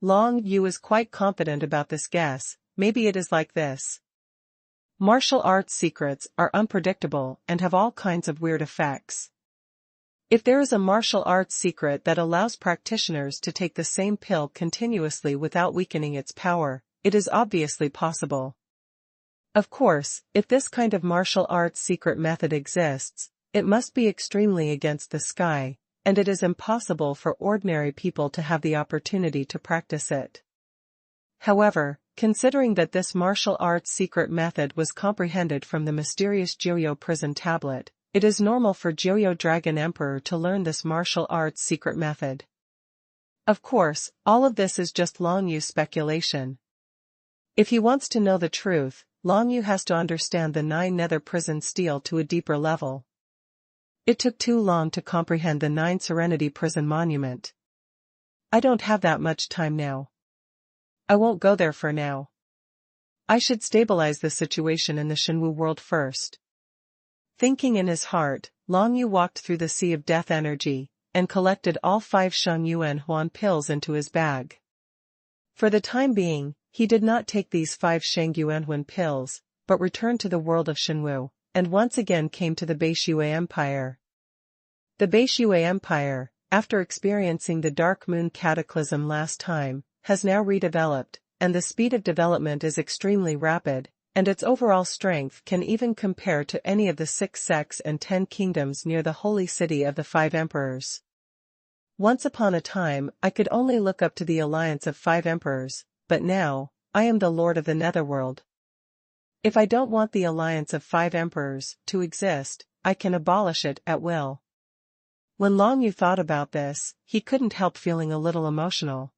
Long Yu is quite confident about this guess. Maybe it is like this. Martial arts secrets are unpredictable and have all kinds of weird effects. If there is a martial arts secret that allows practitioners to take the same pill continuously without weakening its power, it is obviously possible. Of course, if this kind of martial arts secret method exists, it must be extremely against the sky, and it is impossible for ordinary people to have the opportunity to practice it. However, considering that this martial arts secret method was comprehended from the mysterious Joyo prison tablet, it is normal for Joyo Dragon Emperor to learn this martial arts secret method. Of course, all of this is just Long Yu's speculation. If he wants to know the truth, Long Yu has to understand the 9 nether prison steel to a deeper level. It took too long to comprehend the 9 Serenity prison monument. I don't have that much time now. I won't go there for now. I should stabilize the situation in the Shenwu world first. Thinking in his heart, Long Yu walked through the sea of death energy, and collected all 5 xuanhuan pills into his bag. For the time being, he did not take these 5 xuanhuan pills, but returned to the world of Shenwu, and once again came to the Beishui Empire. The Beishui Empire, after experiencing the Dark Moon Cataclysm last time, has now redeveloped, and the speed of development is extremely rapid, and its overall strength can even compare to any of the 6 sects and 10 kingdoms near the holy city of the 5 emperors. Once upon a time, I could only look up to the alliance of 5 emperors, but now, I am the lord of the netherworld. If I don't want the alliance of 5 emperors to exist, I can abolish it at will. When Long Yu thought about this, he couldn't help feeling a little emotional.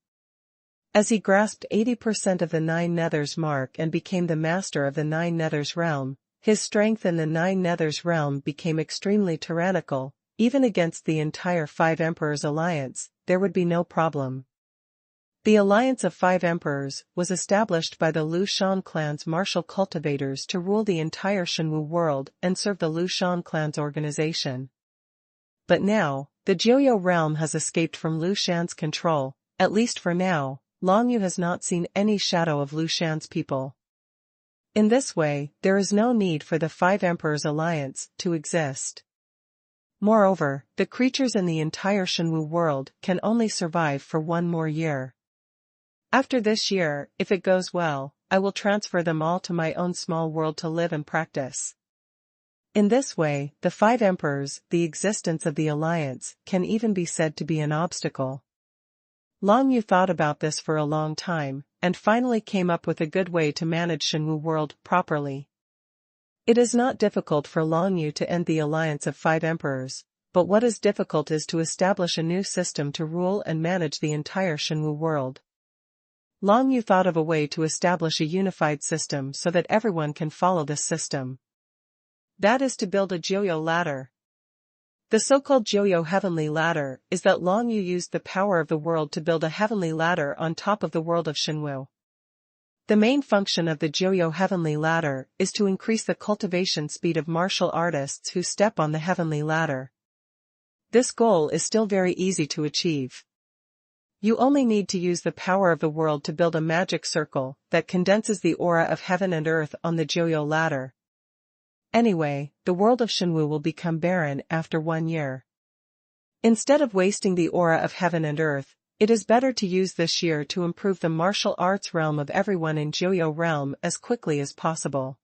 As he grasped 80% of the 9 Nethers mark and became the master of the 9 Nethers realm, his strength in the 9 Nethers realm became extremely tyrannical. Even against the entire 5 Emperors alliance, there would be no problem. The alliance of 5 emperors was established by the Lu Shan clan's martial cultivators to rule the entire Shenwu world and serve the Lu Shan clan's organization. But now, the Joyo realm has escaped from Lu Shan's control. At least for now, Long Yu has not seen any shadow of Lu Shan's people. In this way, there is no need for the 5 emperors alliance to exist. Moreover, the creatures in the entire Shenwu world can only survive for 1 more year. After this year, if it goes well, I will transfer them all to my own small world to live and practice. In this way, the 5 emperors, the existence of the alliance, can even be said to be an obstacle. Long Yu thought about this for a long time, and finally came up with a good way to manage Xuanhu world properly. It is not difficult for Long Yu to end the alliance of 5 emperors, but what is difficult is to establish a new system to rule and manage the entire Xuanhu world. Long Yu thought of a way to establish a unified system so that everyone can follow this system. That is to build a Joyo ladder. The so-called Joyo heavenly ladder is that Long Yu used the power of the world to build a heavenly ladder on top of the world of Xuanhu. The main function of the Joyo heavenly ladder is to increase the cultivation speed of martial artists who step on the heavenly ladder. This goal is still very easy to achieve. You only need to use the power of the world to build a magic circle that condenses the aura of heaven and earth on the Joyo ladder. Anyway, the world of Xuanhu will become barren after 1 year. Instead of wasting the aura of heaven and earth, it is better to use this year to improve the martial arts realm of everyone in Joyo realm as quickly as possible.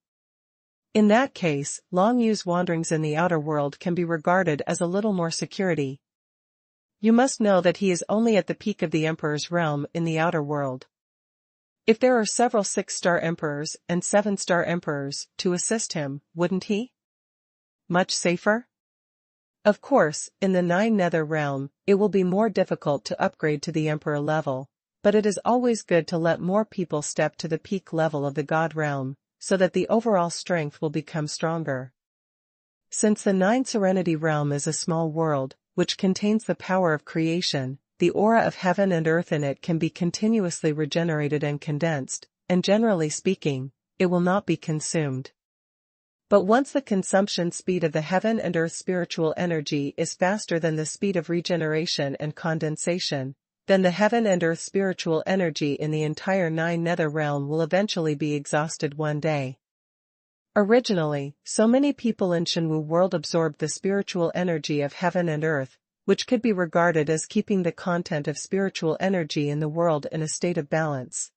In that case, Long Yu's wanderings in the outer world can be regarded as a little more security. You must know that he is only at the peak of the Emperor's realm in the outer world. If there are several 6-star emperors and 7-star emperors to assist him, wouldn't he? Much safer? Of course, in the 9 Nether realm, it will be more difficult to upgrade to the Emperor level, but it is always good to let more people step to the peak level of the God realm, so that the overall strength will become stronger. Since the 9 Serenity realm is a small world, which contains the power of creation, the aura of heaven and earth in it can be continuously regenerated and condensed, and generally speaking, it will not be consumed. But once the consumption speed of the heaven and earth spiritual energy is faster than the speed of regeneration and condensation, then the heaven and earth spiritual energy in the entire 9 Nether realm will eventually be exhausted one day. Originally, so many people in Xuanhu world absorbed the spiritual energy of heaven and earth, which could be regarded as keeping the content of spiritual energy in the world in a state of balance.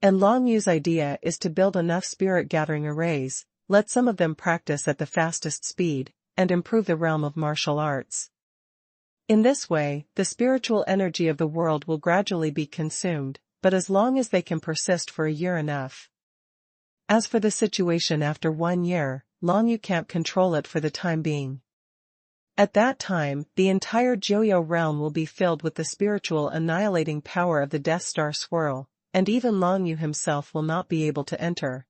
And Long Yu's idea is to build enough spirit gathering arrays, let some of them practice at the fastest speed, and improve the realm of martial arts. In this way, the spiritual energy of the world will gradually be consumed, but as long as they can persist for a year enough. As for the situation after 1 year, Long Yu can't control it for the time being. At that time, the entire Joyo realm will be filled with the spiritual annihilating power of the Death Star swirl, and even Long Yu himself will not be able to enter.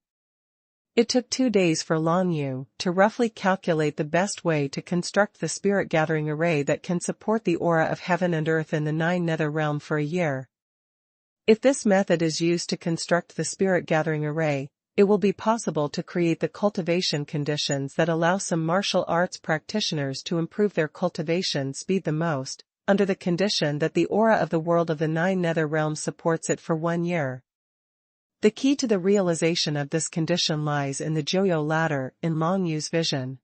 It took 2 days for Long Yu to roughly calculate the best way to construct the spirit gathering array that can support the aura of heaven and earth in the 9 Nether realm for a year. If this method is used to construct the spirit gathering array, it will be possible to create the cultivation conditions that allow some martial arts practitioners to improve their cultivation speed the most, under the condition that the aura of the world of the 9 Nether realm supports it for 1 year. The key to the realization of this condition lies in the Joyo ladder in Long Yu's vision.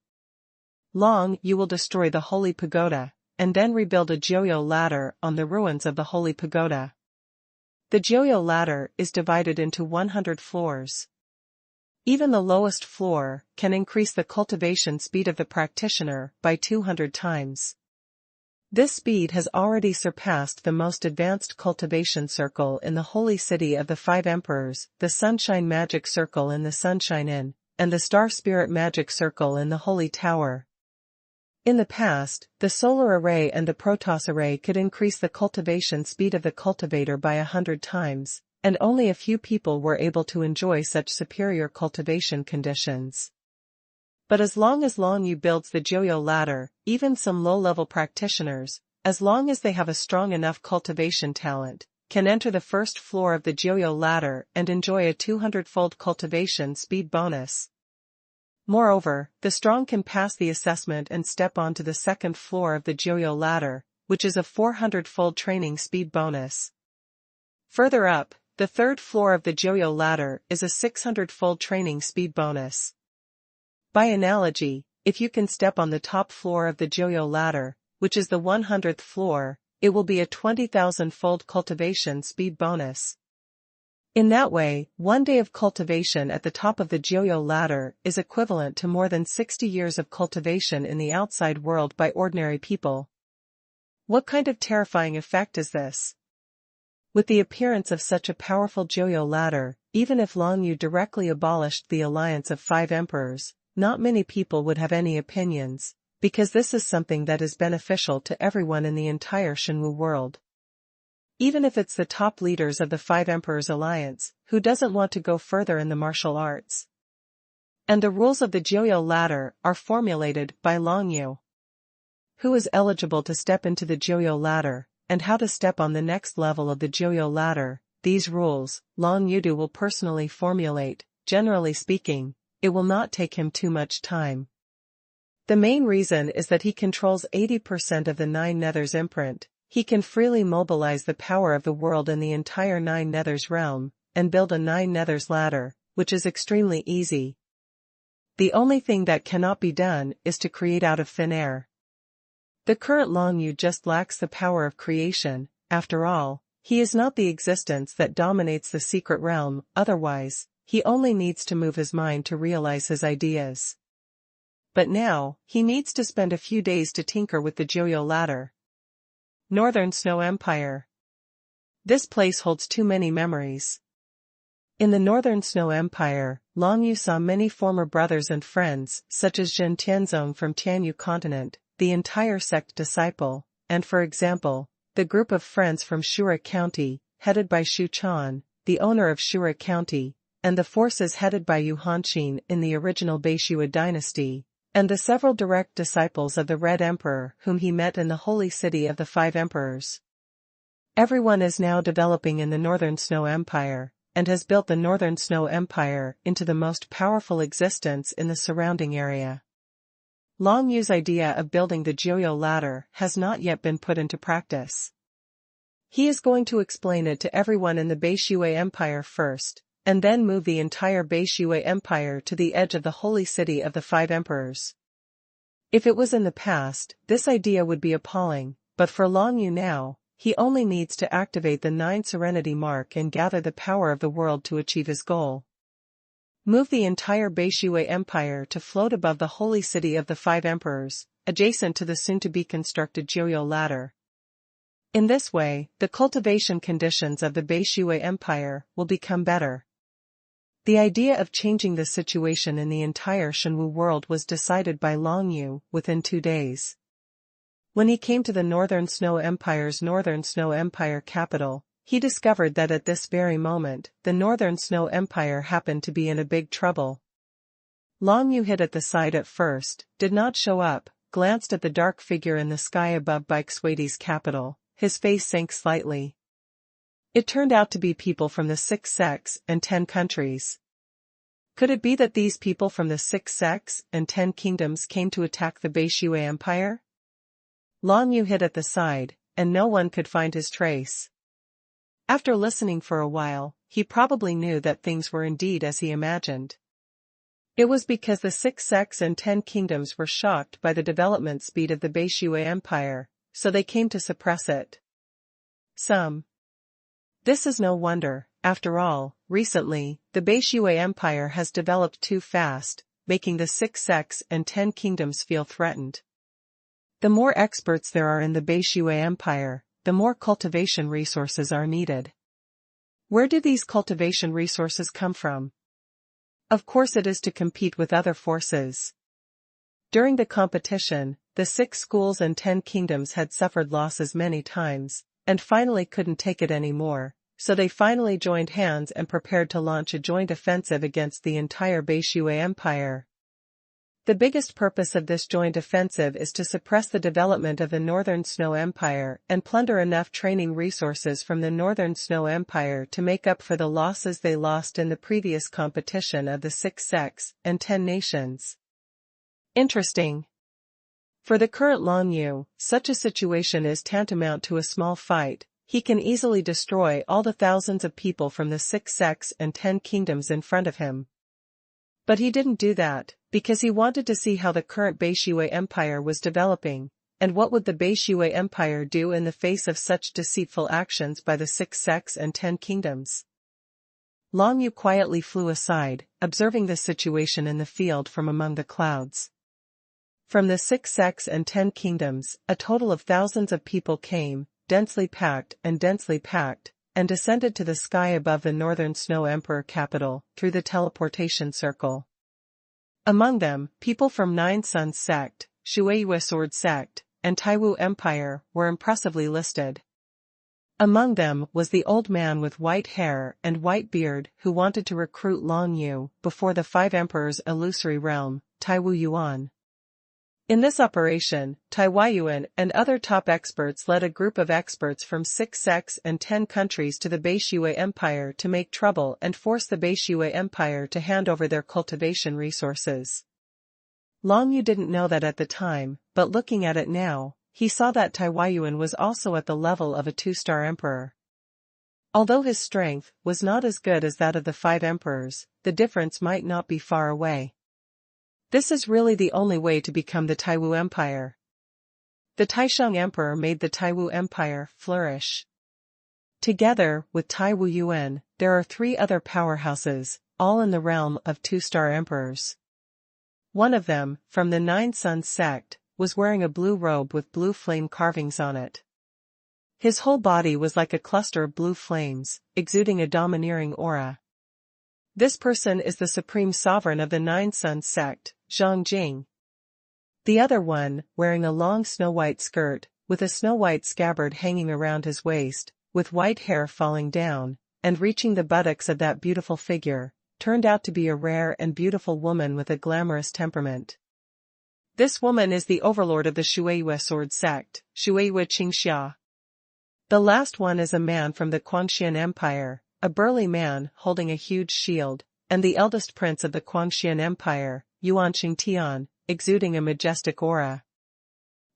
Long Yu will destroy the Holy Pagoda, and then rebuild a Joyo ladder on the ruins of the Holy Pagoda. The Joyo ladder is divided into 100 floors. Even the lowest floor can increase the cultivation speed of the practitioner by 200 times. This speed has already surpassed the most advanced cultivation circle in the holy city of the 5 emperors, the Sunshine Magic Circle in the Sunshine Inn, and the Star Spirit Magic Circle in the Holy Tower. In the past, the Solar Array and the Protoss Array could increase the cultivation speed of the cultivator by 100 times. And only a few people were able to enjoy such superior cultivation conditions. But as long as Long Yu builds the Joyo ladder, even some low-level practitioners, as long as they have a strong enough cultivation talent, can enter the first floor of the Joyo ladder and enjoy a 200-fold cultivation speed bonus. Moreover, the strong can pass the assessment and step onto the second floor of the Joyo ladder, which is a 400-fold training speed bonus. Further up, the third floor of the Joyo ladder is a 600-fold training speed bonus. By analogy, if you can step on the top floor of the Joyo ladder, which is the 100th floor, it will be a 20,000-fold cultivation speed bonus. In that way, one day of cultivation at the top of the Joyo ladder is equivalent to more than 60 years of cultivation in the outside world by ordinary people. What kind of terrifying effect is this? With the appearance of such a powerful Joyo ladder, even if Long Yu directly abolished the alliance of 5 emperors, not many people would have any opinions, because this is something that is beneficial to everyone in the entire Xuanhu world. Even if it's the top leaders of the 5 Emperors Alliance, who doesn't want to go further in the martial arts? And the rules of the Joyo ladder are formulated by Long Yu. Who is eligible to step into the Joyo ladder, and how to step on the next level of the Joyo ladder? These rules, Long Yu will personally formulate. Generally speaking, it will not take him too much time. The main reason is that he controls 80% of the 9 Nethers imprint. He can freely mobilize the power of the world in the entire 9 Nethers realm, and build a 9 Nethers ladder, which is extremely easy. The only thing that cannot be done is to create out of thin air. The current Long Yu just lacks the power of creation. After all, he is not the existence that dominates the secret realm, otherwise, he only needs to move his mind to realize his ideas. But now, he needs to spend a few days to tinker with the Joyo ladder. Northern Snow Empire. This place holds too many memories. In the Northern Snow Empire, Long Yu saw many former brothers and friends, such as Zhen Tianzong from Tianyu continent, the entire sect disciple, and for example, the group of friends from Shura County, headed by Xu Chan, the owner of Shura County, and the forces headed by Yu Hanqin in the original Beishua dynasty, and the several direct disciples of the Red Emperor whom he met in the holy city of the 5 Emperors. Everyone is now developing in the Northern Snow Empire, and has built the Northern Snow Empire into the most powerful existence in the surrounding area. Long Yu's idea of building the Joyo ladder has not yet been put into practice. He is going to explain it to everyone in the Beishua Empire first, and then move the entire Beishua Empire to the edge of the holy city of the 5 Emperors. If it was in the past, this idea would be appalling, but for Long Yu now, he only needs to activate the 9 Serenity Mark and gather the power of the world to achieve his goal. Move the entire Beishua Empire to float above the holy city of the 5 Emperors, adjacent to the soon-to-be constructed Joyo ladder. In this way, the cultivation conditions of the Beishua Empire will become better. The idea of changing the situation in the entire Xuanhu world was decided by Long Yu within 2 days. When he came to the Northern Snow Empire's Northern Snow Empire capital, he discovered that at this very moment, the Northern Snow Empire happened to be in a big trouble. Long Yu hid at the side at first, did not show up, glanced at the dark figure in the sky above Baikswadi's capital, his face sank slightly. It turned out to be people from the 6 sects and 10 countries. Could it be that these people from the 6 sects and 10 kingdoms came to attack the Beishua Empire? Long Yu hid at the side, and no one could find his trace. After listening for a while, he probably knew that things were indeed as he imagined. It was because the 6 sects and 10 kingdoms were shocked by the development speed of the Beishua Empire, so they came to suppress it. This is no wonder. After all, recently, the Beishua Empire has developed too fast, making the 6 sects and 10 kingdoms feel threatened. The more experts there are in the Beishua Empire, the more cultivation resources are needed. Where do these cultivation resources come from? Of course it is to compete with other forces. During the competition, the 6 schools and 10 kingdoms had suffered losses many times, and finally couldn't take it anymore. So they finally joined hands and prepared to launch a joint offensive against the entire Beishua Empire. The biggest purpose of this joint offensive is to suppress the development of the Northern Snow Empire and plunder enough training resources from the Northern Snow Empire to make up for the losses they lost in the previous competition of the 6 sects and 10 nations. Interesting. For the current Long Yu, such a situation is tantamount to a small fight. He can easily destroy all the thousands of people from the 6 sects and 10 kingdoms in front of him. But he didn't do that, because he wanted to see how the current Beishua Empire was developing, and what would the Beishua Empire do in the face of such deceitful actions by the 6 sects and 10 kingdoms. Long Yu quietly flew aside, observing the situation in the field from among the clouds. From the 6 sects and 10 kingdoms, a total of thousands of people came, densely packed, and descended to the sky above the northern Snow Emperor capital, through the teleportation circle. Among them, people from 9 Suns sect, Xuanhuan Sword sect, and Taiwu Empire were impressively listed. Among them was the old man with white hair and white beard who wanted to recruit Long Yu before the 5 emperors' illusory realm, Taiwu Yuan. In this operation, Taiwu Yuan and other top experts led a group of experts from 6 sects and 10 countries to the Beishue Empire to make trouble and force the Beishue Empire to hand over their cultivation resources. Long Yu didn't know that at the time, but looking at it now, he saw that Taiwu Yuan was also at the level of a 2-star emperor. Although his strength was not as good as that of the 5 emperors, the difference might not be far away. This is really the only way to become the Taiwu Empire. The Taisheng Emperor made the Taiwu Empire flourish. Together with Taiwu Yuan, there are 3 other powerhouses, all in the realm of 2-star emperors. One of them, from the 9 Suns sect, was wearing a blue robe with blue flame carvings on it. His whole body was like a cluster of blue flames, exuding a domineering aura. This person is the supreme sovereign of the 9 Suns sect, Zhang Jing. The other one, wearing a long snow-white skirt, with a snow-white scabbard hanging around his waist, with white hair falling down, and reaching the buttocks of that beautiful figure, turned out to be a rare and beautiful woman with a glamorous temperament. This woman is the overlord of the Xuanhuan Sword sect, Xuanhuan Qingxia. The last one is a man from the Quanxian Empire, a burly man holding a huge shield, and the eldest prince of the Quanxian Empire, Yuan Qingtian, exuding a majestic aura.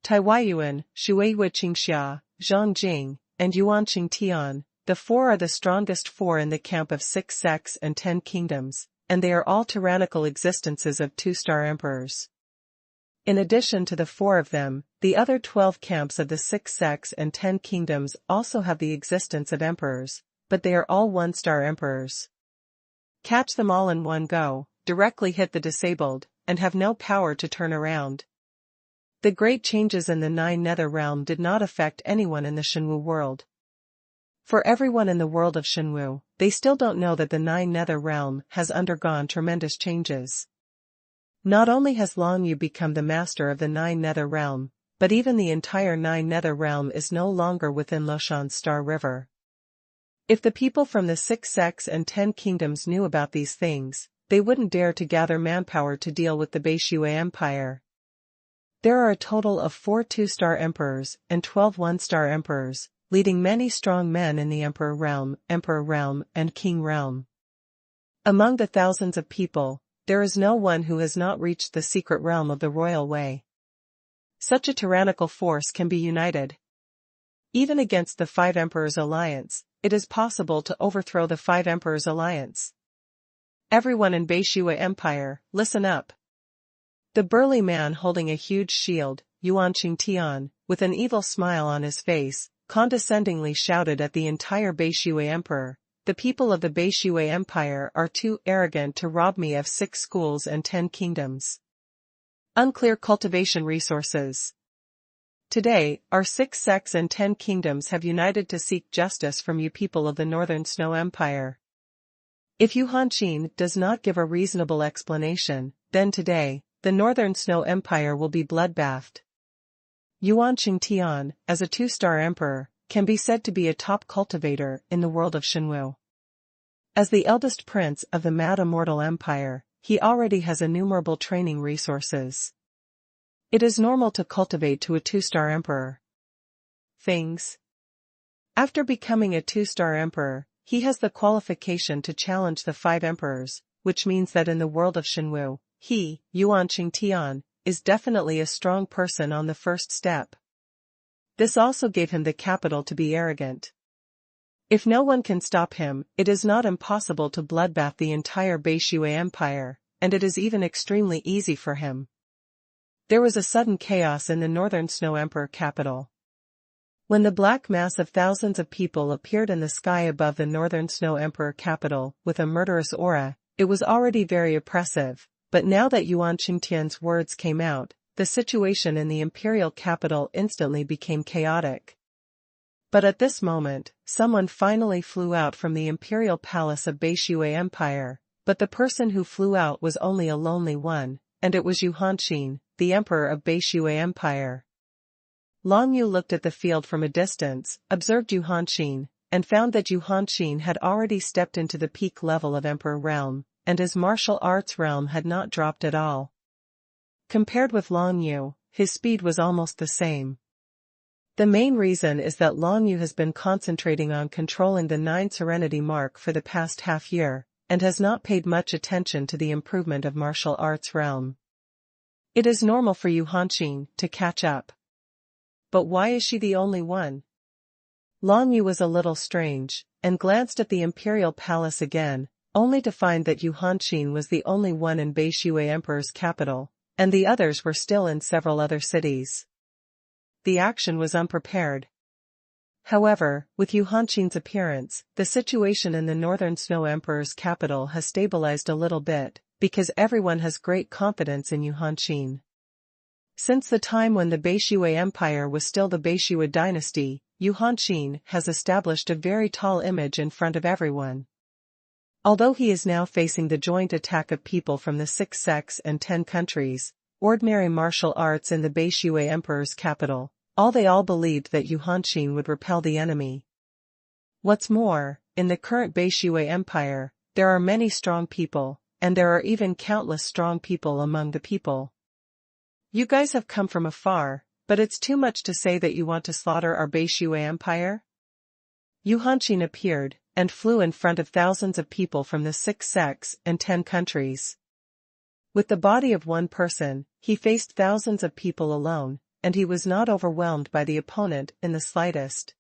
Taiwu Yuan, Xuanhuan Qingxia, Zhang Jing, and Yuan Qingtian, the 4 are the strongest 4 in the camp of 6 sects and 10 kingdoms, and they are all tyrannical existences of 2-star emperors. In addition to the 4 of them, the other 12 camps of the 6 sects and 10 kingdoms also have the existence of emperors, but they are all 1-star emperors. Catch them all in one go, directly hit the disabled, and have no power to turn around. The great changes in the 9 Nether Realm did not affect anyone in the Shenwu world. For everyone in the world of Shenwu, they still don't know that the 9 Nether Realm has undergone tremendous changes. Not only has Long Yu become the master of the 9 Nether Realm, but even the entire 9 Nether Realm is no longer within Loshan's Star River. If the people from the 6 sects and 10 kingdoms knew about these things, they wouldn't dare to gather manpower to deal with the Beishue Empire. There are a total of 4 2-star emperors and 12 1-star emperors, leading many strong men in the Emperor Realm, and King Realm. Among the thousands of people, there is no one who has not reached the secret realm of the royal way. Such a tyrannical force can be united. Even against the 5 emperors' alliance, it is possible to overthrow the 5 emperors' alliance. Everyone in Beishue Empire, listen up. The burly man holding a huge shield, Yuan Qingtian, with an evil smile on his face, condescendingly shouted at the entire Beishue Emperor, "The people of the Beishue Empire are too arrogant to rob me of 6 schools and 10 kingdoms. Unclear cultivation resources. Today, our 6 sects and 10 kingdoms have united to seek justice from you people of the Northern Snow Empire. If Yu Hanqin does not give a reasonable explanation, then today, the Northern Snow Empire will be bloodbathed." Yuan Qingtian, as a 2-star emperor, can be said to be a top cultivator in the world of Shenwu. As the eldest prince of the Mad Immortal Empire, he already has innumerable training resources. It is normal to cultivate to a 2-star emperor. Things. After becoming a 2-star emperor, he has the qualification to challenge the 5 emperors, which means that in the world of Shenwu, he, Yuan Qingtian, is definitely a strong person on the first step. This also gave him the capital to be arrogant. If no one can stop him, it is not impossible to bloodbath the entire Beishue Empire, and it is even extremely easy for him. There was a sudden chaos in the Northern Snow Emperor capital. When the black mass of thousands of people appeared in the sky above the northern Snow Emperor capital with a murderous aura, it was already very oppressive, but now that Yuan Qingtian's words came out, the situation in the imperial capital instantly became chaotic. But at this moment, someone finally flew out from the imperial palace of Beishui Empire, but the person who flew out was only a lonely one, and it was Yu Hanqin, the emperor of Beishui Empire. Long Yu looked at the field from a distance, observed Yu Hanqin, and found that Yu Hanqin had already stepped into the peak level of Emperor realm, and his martial arts realm had not dropped at all. Compared with Long Yu, his speed was almost the same. The main reason is that Long Yu has been concentrating on controlling the 9 Serenity mark for the past half year, and has not paid much attention to the improvement of martial arts realm. It is normal for Yu Hanqin to catch up. But why is she the only one? Long Yu was a little strange, and glanced at the imperial palace again, only to find that Yu Hanqin was the only one in Beishui Emperor's capital, and the others were still in several other cities. The action was unprepared. However, with Yu Hanqin's appearance, the situation in the northern Snow Emperor's capital has stabilized a little bit, because everyone has great confidence in Yu Hanqin. Since the time when the Beishui Empire was still the Beishui dynasty, Yu Hanqin has established a very tall image in front of everyone. Although he is now facing the joint attack of people from the 6 sects and 10 countries, ordinary martial arts in the Beishui Emperor's capital, they all believed that Yu Hanqin would repel the enemy. What's more, in the current Beishui Empire, there are many strong people, and there are even countless strong people among the people. You guys have come from afar, but it's too much to say that you want to slaughter our Beishui Empire? Yu Hanqin appeared, and flew in front of thousands of people from the 6 sects and 10 countries. With the body of one person, he faced thousands of people alone, and he was not overwhelmed by the opponent in the slightest.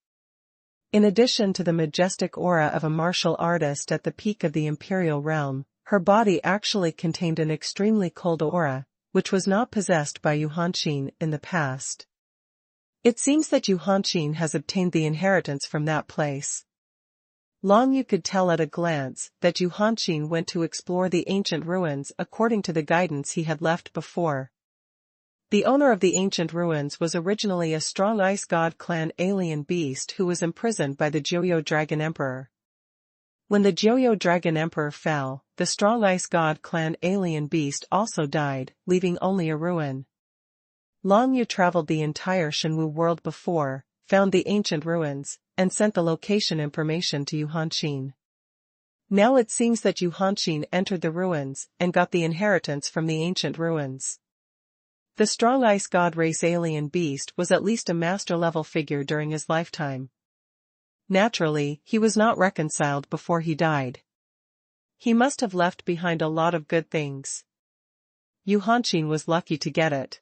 In addition to the majestic aura of a martial artist at the peak of the imperial realm, her body actually contained an extremely cold aura, which was not possessed by Yu Hanqin in the past. It seems that Yu Hanqin has obtained the inheritance from that place. Long Yu could tell at a glance that Yu Hanqin went to explore the ancient ruins according to the guidance he had left before. The owner of the ancient ruins was originally a strong ice god clan alien beast who was imprisoned by the Joyo Dragon Emperor. When the Joyo Dragon Emperor fell, the strong ice god clan alien beast also died, leaving only a ruin. Long Yu traveled the entire Xuanhuan world before, found the ancient ruins, and sent the location information to Yu Hanqin. Now it seems that Yu Hanqin entered the ruins and got the inheritance from the ancient ruins. The strong ice god race alien beast was at least a master-level figure during his lifetime. Naturally, he was not reconciled before he died. He must have left behind a lot of good things. Yu Hanqin was lucky to get it.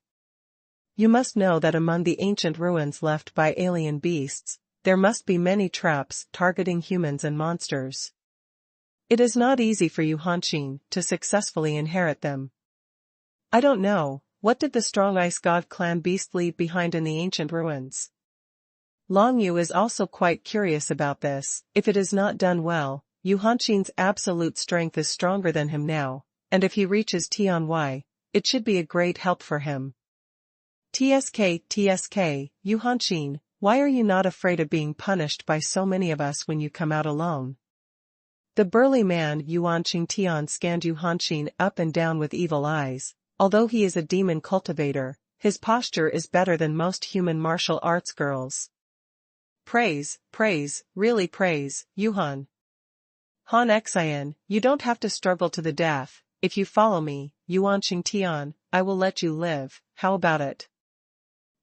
You must know that among the ancient ruins left by alien beasts, there must be many traps targeting humans and monsters. It is not easy for Yu Hanqin to successfully inherit them. I don't know, what did the strong ice god clan beast leave behind in the ancient ruins? Long Yu is also quite curious about this. If it is not done well, Yu Hanqin's absolute strength is stronger than him now, and if he reaches Tianwai, it should be a great help for him. TSK, Yu Hanqin, why are you not afraid of being punished by so many of us when you come out alone? The burly man Yuan Qingtian scanned Yu Hanqin up and down with evil eyes. Although he is a demon cultivator, his posture is better than most human martial arts girls. Praise, really praise, Yuhan. Han Xian, you don't have to struggle to the death. If you follow me, Yuan Qingtian, I will let you live. How about it?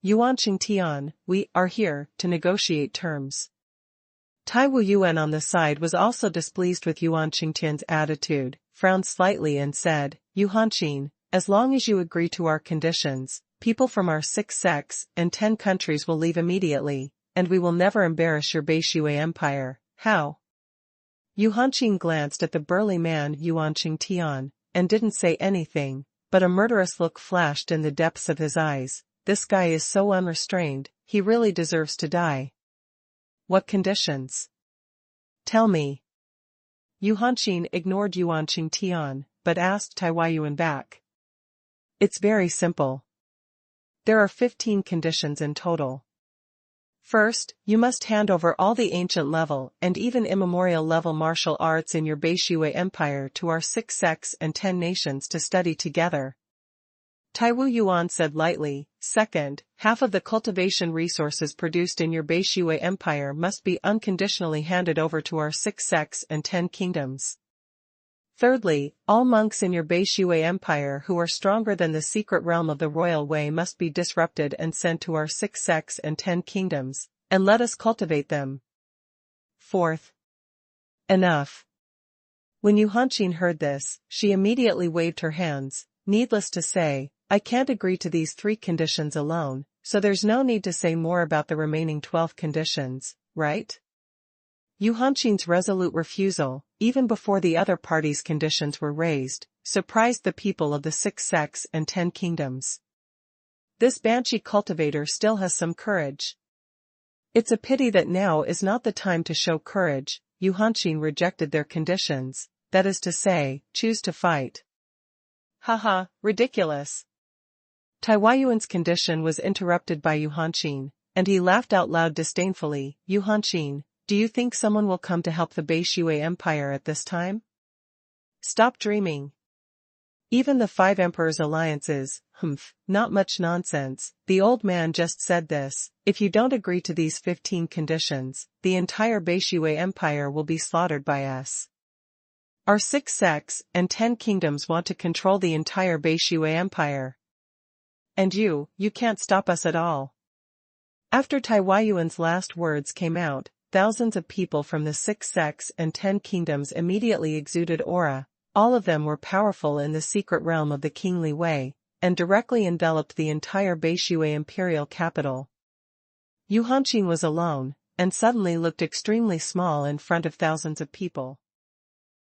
Yuan Qingtian, we are here to negotiate terms. Tai Wu Yuan on the side was also displeased with Yuan Qingtian's attitude, frowned slightly and said, Yu Hanqin, as long as you agree to our conditions, people from our 6 sects and 10 countries will leave immediately, and we will never embarrass your Beishui Empire. How? Yu Hanqin glanced at the burly man Yuan Qingtian, and didn't say anything, but a murderous look flashed in the depths of his eyes. This guy is so unrestrained, he really deserves to die. What conditions? Tell me. Yuanqing ignored Yuan Qingtian, but asked Tai Huayuan back. It's very simple. There are 15 conditions in total. First, you must hand over all the ancient level and even immemorial level martial arts in your Beishui Empire to our 6 sects and 10 nations to study together. Tai Huayuan said lightly. Second, half of the cultivation resources produced in your Beishui Empire must be unconditionally handed over to our 6 sects and 10 kingdoms. Thirdly, all monks in your Beishui Empire who are stronger than the secret realm of the royal way must be disrupted and sent to our 6 sects and 10 kingdoms, and let us cultivate them. Fourth. Enough. When Yuanqing heard this, she immediately waved her hands. Needless to say, I can't agree to these 3 conditions alone, so there's no need to say more about the remaining 12 conditions, right? Yuanqing's resolute refusal, even before the other party's conditions were raised, surprised the people of the 6 sects and 10 kingdoms. This Banshee cultivator still has some courage. It's a pity that now is not the time to show courage. Yuanqing rejected their conditions, that is to say, choose to fight. Haha, ridiculous. Tai Huayuan's condition was interrupted by Yuanqing, and he laughed out loud disdainfully. Yuanqing, do you think someone will come to help the Beishui Empire at this time? Stop dreaming. Even the 5 emperors' alliances, not much nonsense. The old man just said this. If you don't agree to these 15 conditions, the entire Beishui Empire will be slaughtered by us. Our 6 sects and 10 kingdoms want to control the entire Beishui Empire. And you can't stop us at all. After Tai Huayuan's last words came out, thousands of people from the 6 sects and 10 kingdoms immediately exuded aura. All of them were powerful in the secret realm of the kingly way, and directly enveloped the entire Beishui imperial capital. Yuanqing was alone, and suddenly looked extremely small in front of thousands of people.